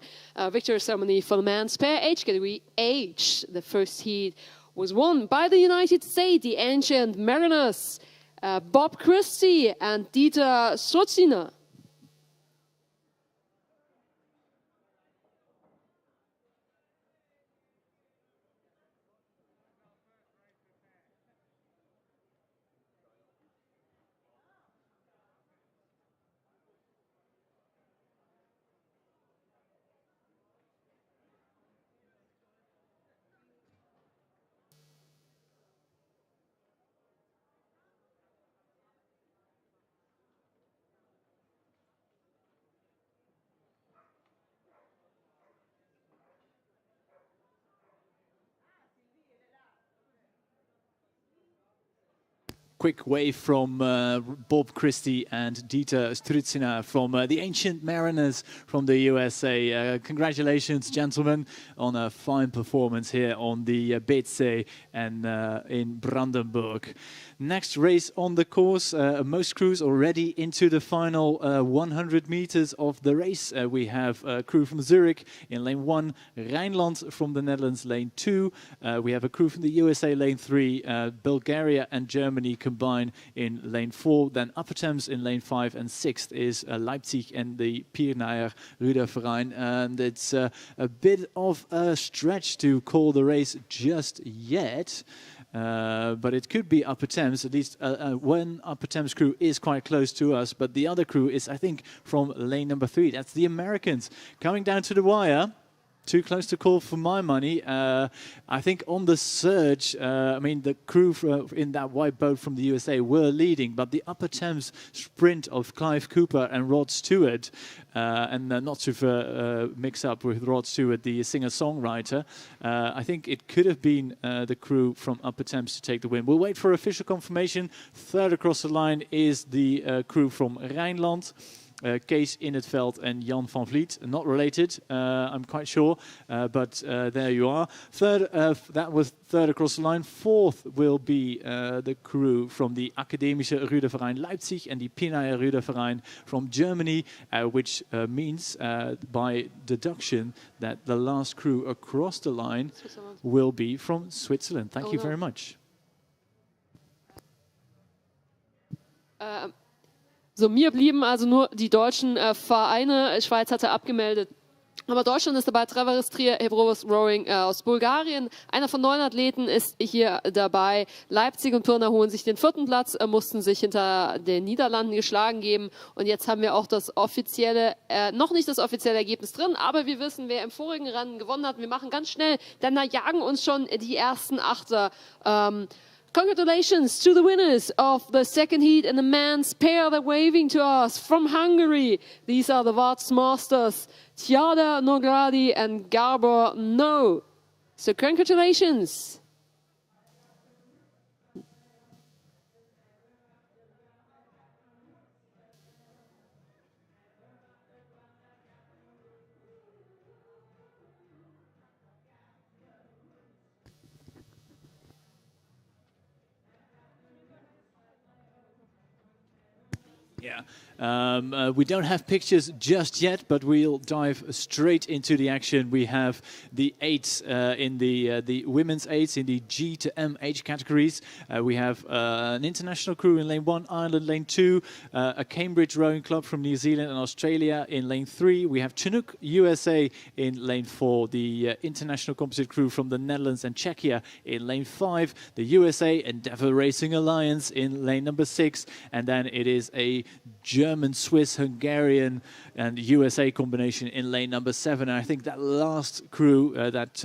Victory Ceremony for the Men's Pair H Category H. The first heat was won by the United States, the Ancient Mariners, Bob Christie and Dieter Strotziner. Quick wave from Bob Christie and Dieter Strutzina from the Ancient Mariners from the USA. Congratulations, gentlemen, on a fine performance here on the Betsee and in Brandenburg. Next race on the course, most crews already into the final 100 meters of the race. We have a crew from Zurich in lane 1, Rhineland from the Netherlands lane 2. We have a crew from the USA lane 3, Bulgaria and Germany combined in lane 4. Then Upper Thames in lane 5, and 6th is Leipzig and the Pierneier Ruderverein. And it's a bit of a stretch to call the race just yet. But it could be Upper Thames, at least one Upper Thames crew is quite close to us, but the other crew is, I think, from lane number 3. That's the Americans coming down to the wire. Too close to call for my money. I think on the surge, I mean, the crew in that white boat from the USA were leading, but the Upper Thames sprint of Clive Cooper and Rod Stewart, and not to mix up with Rod Stewart, the singer-songwriter, I think it could have been the crew from Upper Thames to take the win. We'll wait for official confirmation. Third across the line is the crew from Rhineland. Kees in het veld and Jan van Vliet, not related, I'm quite sure, but there you are. Third, that was third across the line. Fourth will be the crew from the Akademische Ruderverein Leipzig and the Pierneier Ruderverein from Germany, which means by deduction that the last crew across the line will be from Switzerland. Thank you very much. So, mir blieben also nur die deutschen Vereine. Schweiz hatte abgemeldet. Aber Deutschland ist dabei. Treveris Trier, Hebrovos Rowing aus Bulgarien. Einer von 9 Athleten ist hier dabei. Leipzig und Pirna holen sich den 4. Platz, mussten sich hinter den Niederlanden geschlagen geben. Und jetzt haben wir auch das offizielle, noch nicht das offizielle Ergebnis drin, aber wir wissen, wer im vorigen Rennen gewonnen hat. Wir machen ganz schnell, denn da jagen uns schon die ersten Achter. Congratulations to the winners of the second heat in the men's pair. They're waving to us from Hungary. These are the World Masters, Tjada Nogradi and Gabor No. So congratulations. Yeah, we don't have pictures just yet, but we'll dive straight into the action. We have the 8s in the women's 8s in the G to M age categories. We have an international crew in lane 1, Ireland lane 2, a Cambridge Rowing Club from New Zealand and Australia in lane 3. We have Chinook USA in lane 4, the international composite crew from the Netherlands and Czechia in lane 5, the USA Endeavour Racing Alliance in lane number 6, and then it is a German, Swiss, Hungarian and USA combination in lane number 7. And I think that last crew, that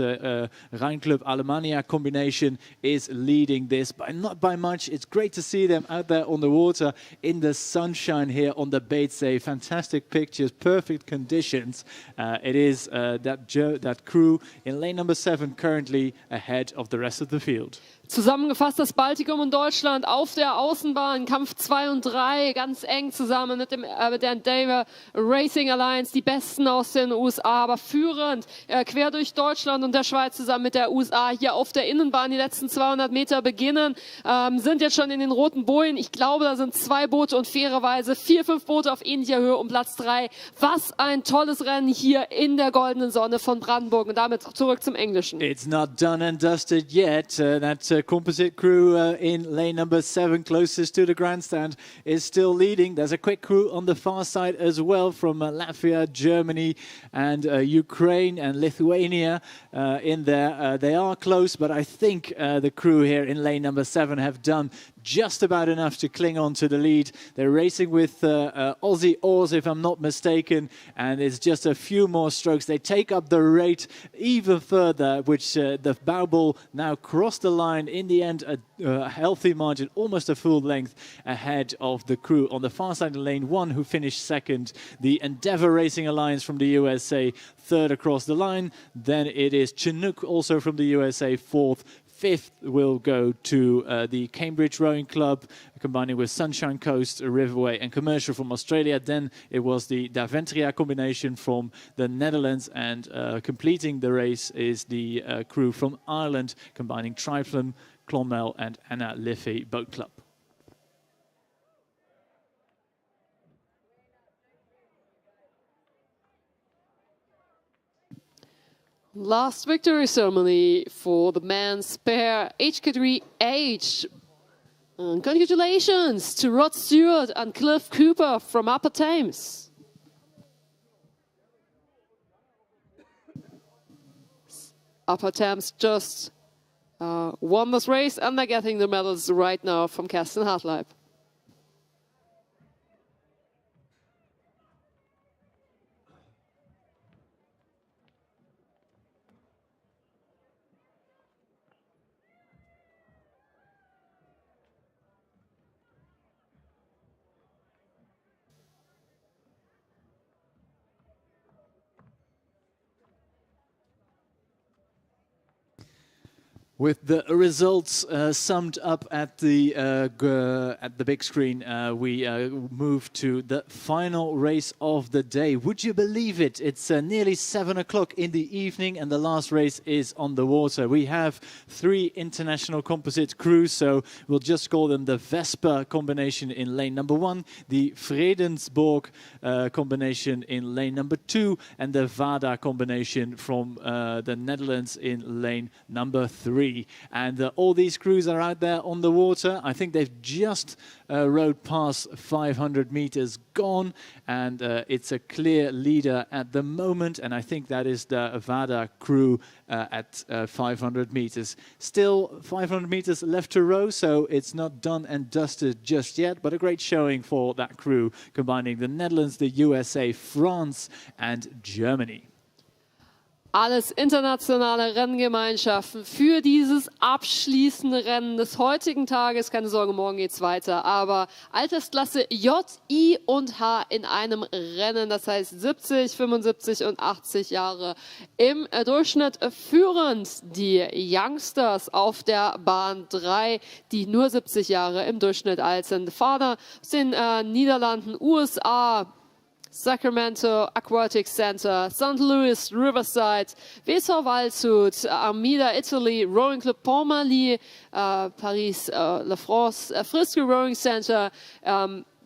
Rheinclub Alemannia combination is leading this, but not by much. It's great to see them out there on the water in the sunshine here on the Beetsee. Fantastic pictures, perfect conditions. It is that crew in lane number 7 currently ahead of the rest of the field. Zusammengefasst das Baltikum und Deutschland auf der Außenbahn, Kampf 2 und 3, ganz eng zusammen mit der Endeavour Racing Alliance, die Besten aus den USA, aber führend quer durch Deutschland und der Schweiz zusammen mit der USA hier auf der Innenbahn. Die letzten 200 Meter beginnen, sind jetzt schon in den roten Bojen. Ich glaube, da sind 2 Boote und fairerweise 4, 5 Boote auf ähnlicher Höhe um Platz 3. Was ein tolles Rennen hier in der goldenen Sonne von Brandenburg. Und damit zurück zum Englischen. It's not done and dusted yet. That composite crew in lane number 7, closest to the grandstand, is still leading. There's a quick crew on the far side as well from Latvia, Germany and Ukraine and Lithuania in there. They are close, but I think the crew here in lane number 7 have done just about enough to cling on to the lead. They're racing with Aussie oars, if I'm not mistaken, and it's just a few more strokes. They take up the rate even further, which the bow ball now crossed the line. In the end, a healthy margin, almost a full length ahead of the crew on the far side of lane 1, who finished second. The Endeavour Racing Alliance from the USA, third across the line. Then it is Chinook, also from the USA, fourth. Fifth will go to the Cambridge Rowing Club, combining with Sunshine Coast, Riverway and Commercial from Australia. Then it was the Daventria combination from the Netherlands, and completing the race is the crew from Ireland, combining Triflum, Clonmel and Anna Liffey Boat Club. Last victory ceremony for the men's pair age category H. And congratulations to Rod Stewart and Cliff Cooper from Upper Thames. Upper Thames just won this race, and they're getting the medals right now from Kerstin Hartleib. With the results summed up at the big screen, we move to the final race of the day. Would you believe it? It's nearly 7 o'clock in the evening and the last race is on the water. We have 3 international composite crews, so we'll just call them the Vesper combination in lane number 1, the Vredensborg combination in lane number 2, and the Vada combination from the Netherlands in lane number 3. And all these crews are out there on the water. I think they've just rowed past 500 meters gone, and it's a clear leader at the moment, and I think that is the Vada crew at 500 meters. Still 500 meters left to row, so it's not done and dusted just yet, but a great showing for that crew, combining the Netherlands, the USA, France and Germany. Alles internationale Renngemeinschaften für dieses abschließende Rennen des heutigen Tages. Keine Sorge, morgen geht's weiter. Aber Altersklasse J, I und H in einem Rennen. Das heißt 70, 75 und 80 Jahre im Durchschnitt führend. Die Youngsters auf der Bahn 3, die nur 70 Jahre im Durchschnitt alt sind. Vater aus den Niederlanden, USA, Sacramento Aquatic Center, St. Louis Riverside, WSV Waldshut, Armida Italy, Rowing Club Pont-Marly, Paris La France, Frisco Rowing Center.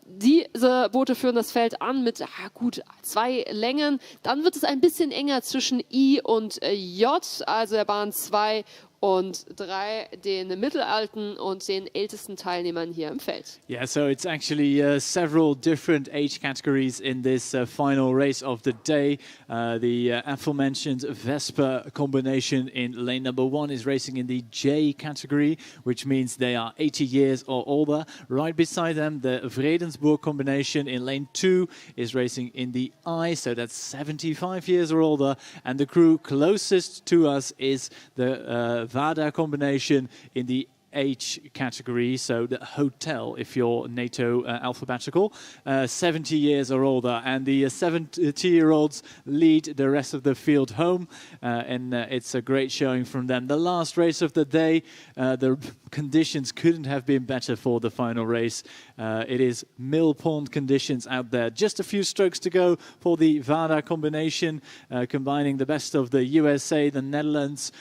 Diese Boote führen das Feld an mit gut 2 Längen. Dann wird es ein bisschen enger zwischen I und J, also der Bahn 2 und 3 den mittelalten und den ältesten Teilnehmern hier im Feld. Yeah, so it's actually several different age categories in this final race of the day. The aforementioned Vespa combination in lane number 1 is racing in the J category, which means they are 80 years or older. Right beside them, the Vredensburg combination in lane 2 is racing in the I, so that's 75 years or older. And the crew closest to us is the Vada combination in the H category, so the hotel, if you're NATO alphabetical, 70 years or older. And the 70-year-olds lead the rest of the field home, and it's a great showing from them. The last race of the day, the conditions couldn't have been better for the final race. It is mill pond conditions out there. Just a few strokes to go for the Vada combination, combining the best of the USA, the Netherlands,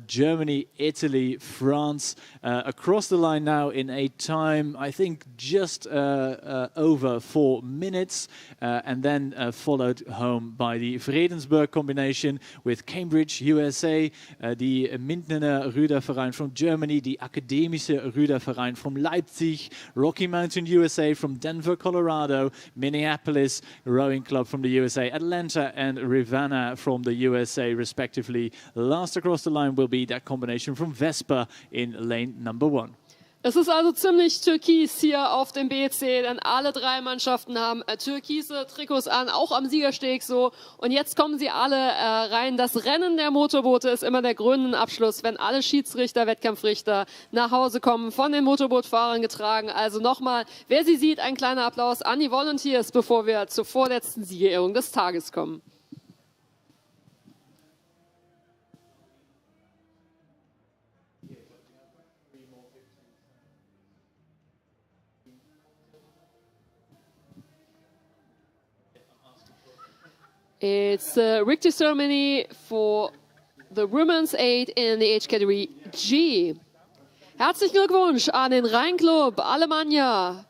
Germany, Italy, France, across the line now in a time, I think, just over 4 minutes, and then followed home by the Vredensburg combination with Cambridge, USA, the Mindener Ruderverein from Germany, the Akademische Ruderverein from Leipzig, Rocky Mountain, USA from Denver, Colorado, Minneapolis Rowing Club from the USA, Atlanta and Ravenna from the USA, respectively. Last across the line will be that combination from Vespa in lane number 1. Es ist also ziemlich türkis hier auf dem BC, denn alle 3 Mannschaften haben türkise Trikots an, auch am Siegersteg so. Und jetzt kommen sie alle rein. Das Rennen der Motorboote ist immer der grünen Abschluss, wenn alle Schiedsrichter, Wettkampfrichter nach Hause kommen, von den Motorbootfahrern getragen. Also nochmal, wer sie sieht, ein kleiner Applaus an die Volunteers, bevor wir zur vorletzten Siegerehrung des Tages kommen. It's a victory ceremony for the Women's 8 in the age category G. Herzlichen Glückwunsch an den Rheinclub Alemannia,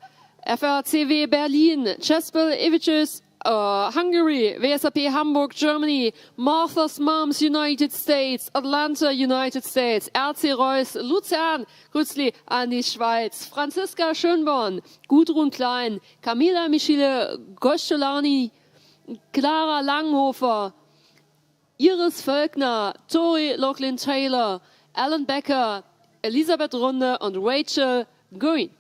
FRCW Berlin, Chespel Ivices Hungary, WSAP Hamburg Germany, Martha's Moms United States, Atlanta United States, RC Reus Luzern, Grützli an die Schweiz, Franziska Schönborn, Gudrun Klein, Camila Michele Goscholani, Clara Langhofer, Iris Völkner, Tori Lochlin Taylor, Alan Becker, Elisabeth Runde und Rachel Green.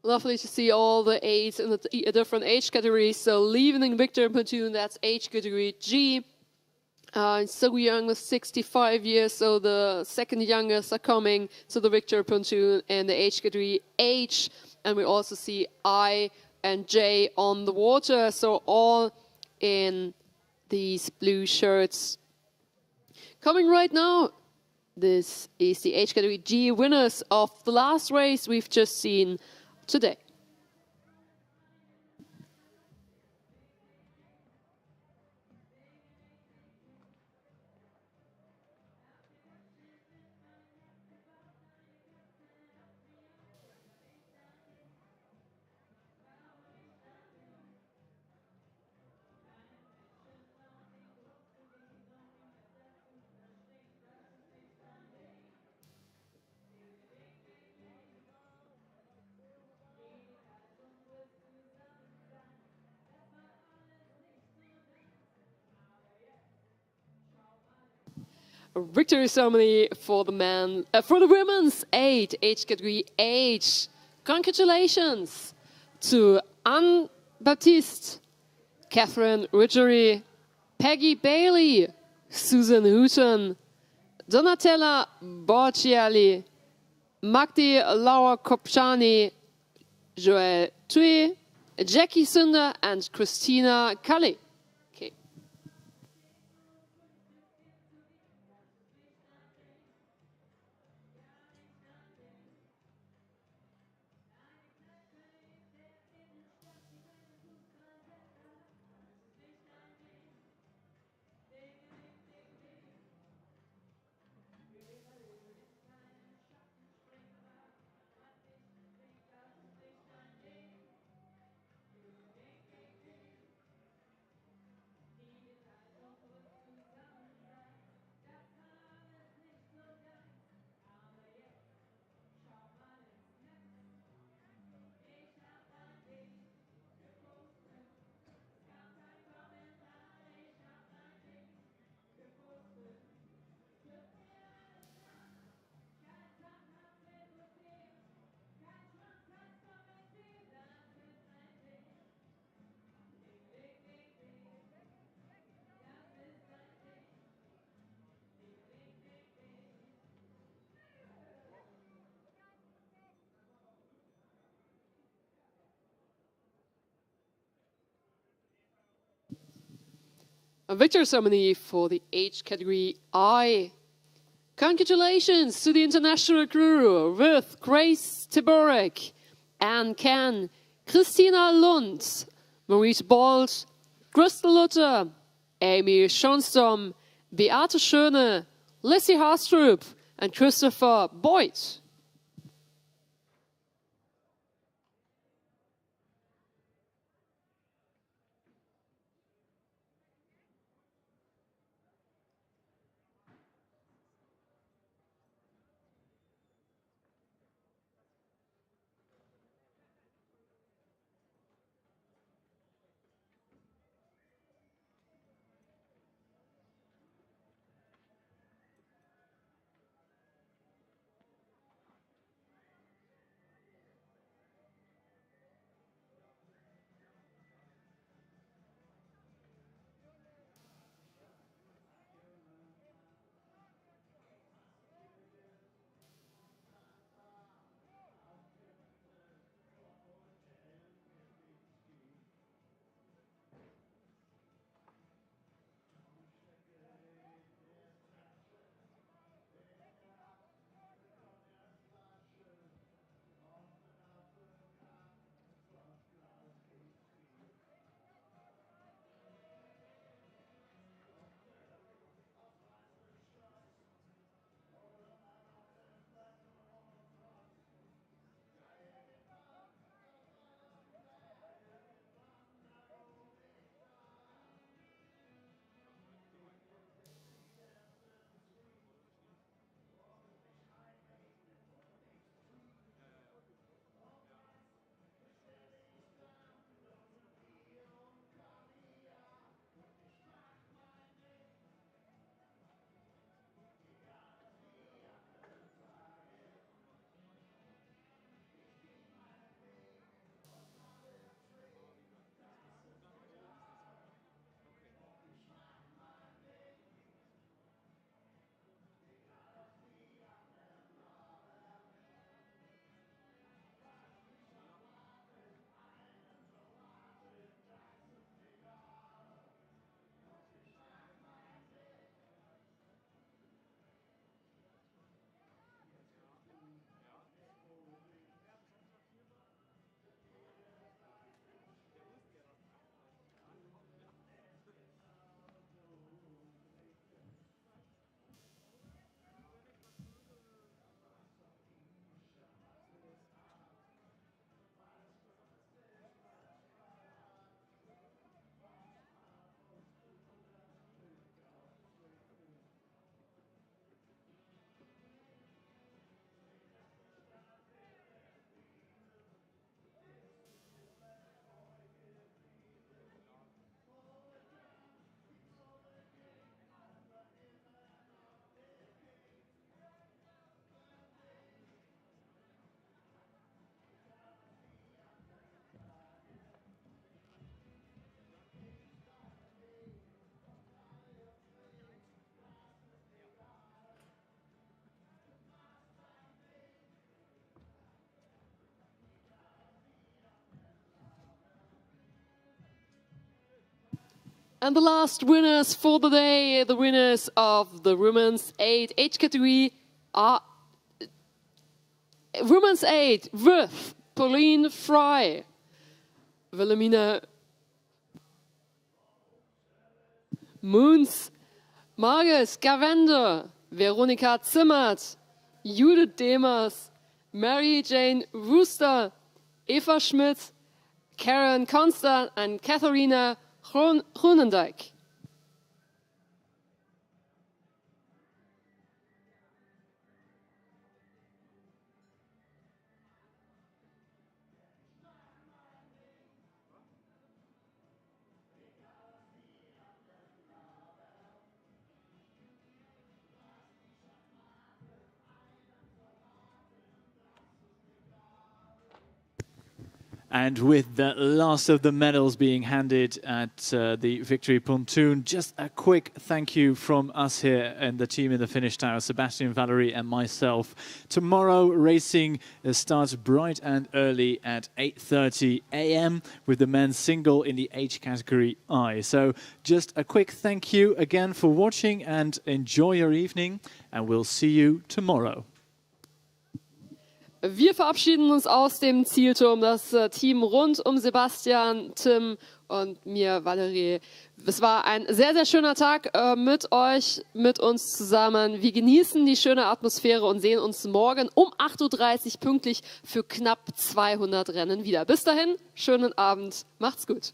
Lovely to see all the 8 in the different age categories. So leaving Victor and platoon, that's age category G. So young with 65 years, so the second youngest are coming to the Victor platoon and the age category H. And we also see I and J on the water, so all in these blue shirts. Coming right now, this is the age category G winners of the last race we've just seen today. victory ceremony for the women's age category H. Congratulations to Anne Baptiste, Catherine Ridgery, Peggy Bailey, Susan Houghton, Donatella Borciali, Magdi Laura Kopchani, Joël Thuy, Jackie Sunder, and Christina Cully. Okay. A victory ceremony for the age category I. Congratulations to the international crew with Grace Tiborek, Anne Ken, Christina Lund, Maurice Bolt, Crystal Luther, Amy Schonstom, Beate Schöne, Lissy Hastrup, and Christopher Boyd. And the last winners for the day, the winners of the Women's 8 age category are Women's 8 with Pauline Fry, Wilhelmina Moons, Margit Gavende, Veronika Zimmert, Judith Demers, Mary Jane Wooster, Eva Schmidt, Karen Constant and Katharina Groenendijk. And with the last of the medals being handed at the Victory Pontoon, just a quick thank you from us here and the team in the finish tower, Sebastian, Valerie and myself. Tomorrow racing starts bright and early at 8:30 a.m. with the men's single in the age category I. So just a quick thank you again for watching and enjoy your evening, and we'll see you tomorrow. Wir verabschieden uns aus dem Zielturm, das Team rund um Sebastian, Tim und mir, Valerie. Es war ein sehr, sehr schöner Tag mit euch, mit uns zusammen. Wir genießen die schöne Atmosphäre und sehen uns morgen um 8:30 Uhr pünktlich für knapp 200 Rennen wieder. Bis dahin, schönen Abend, macht's gut.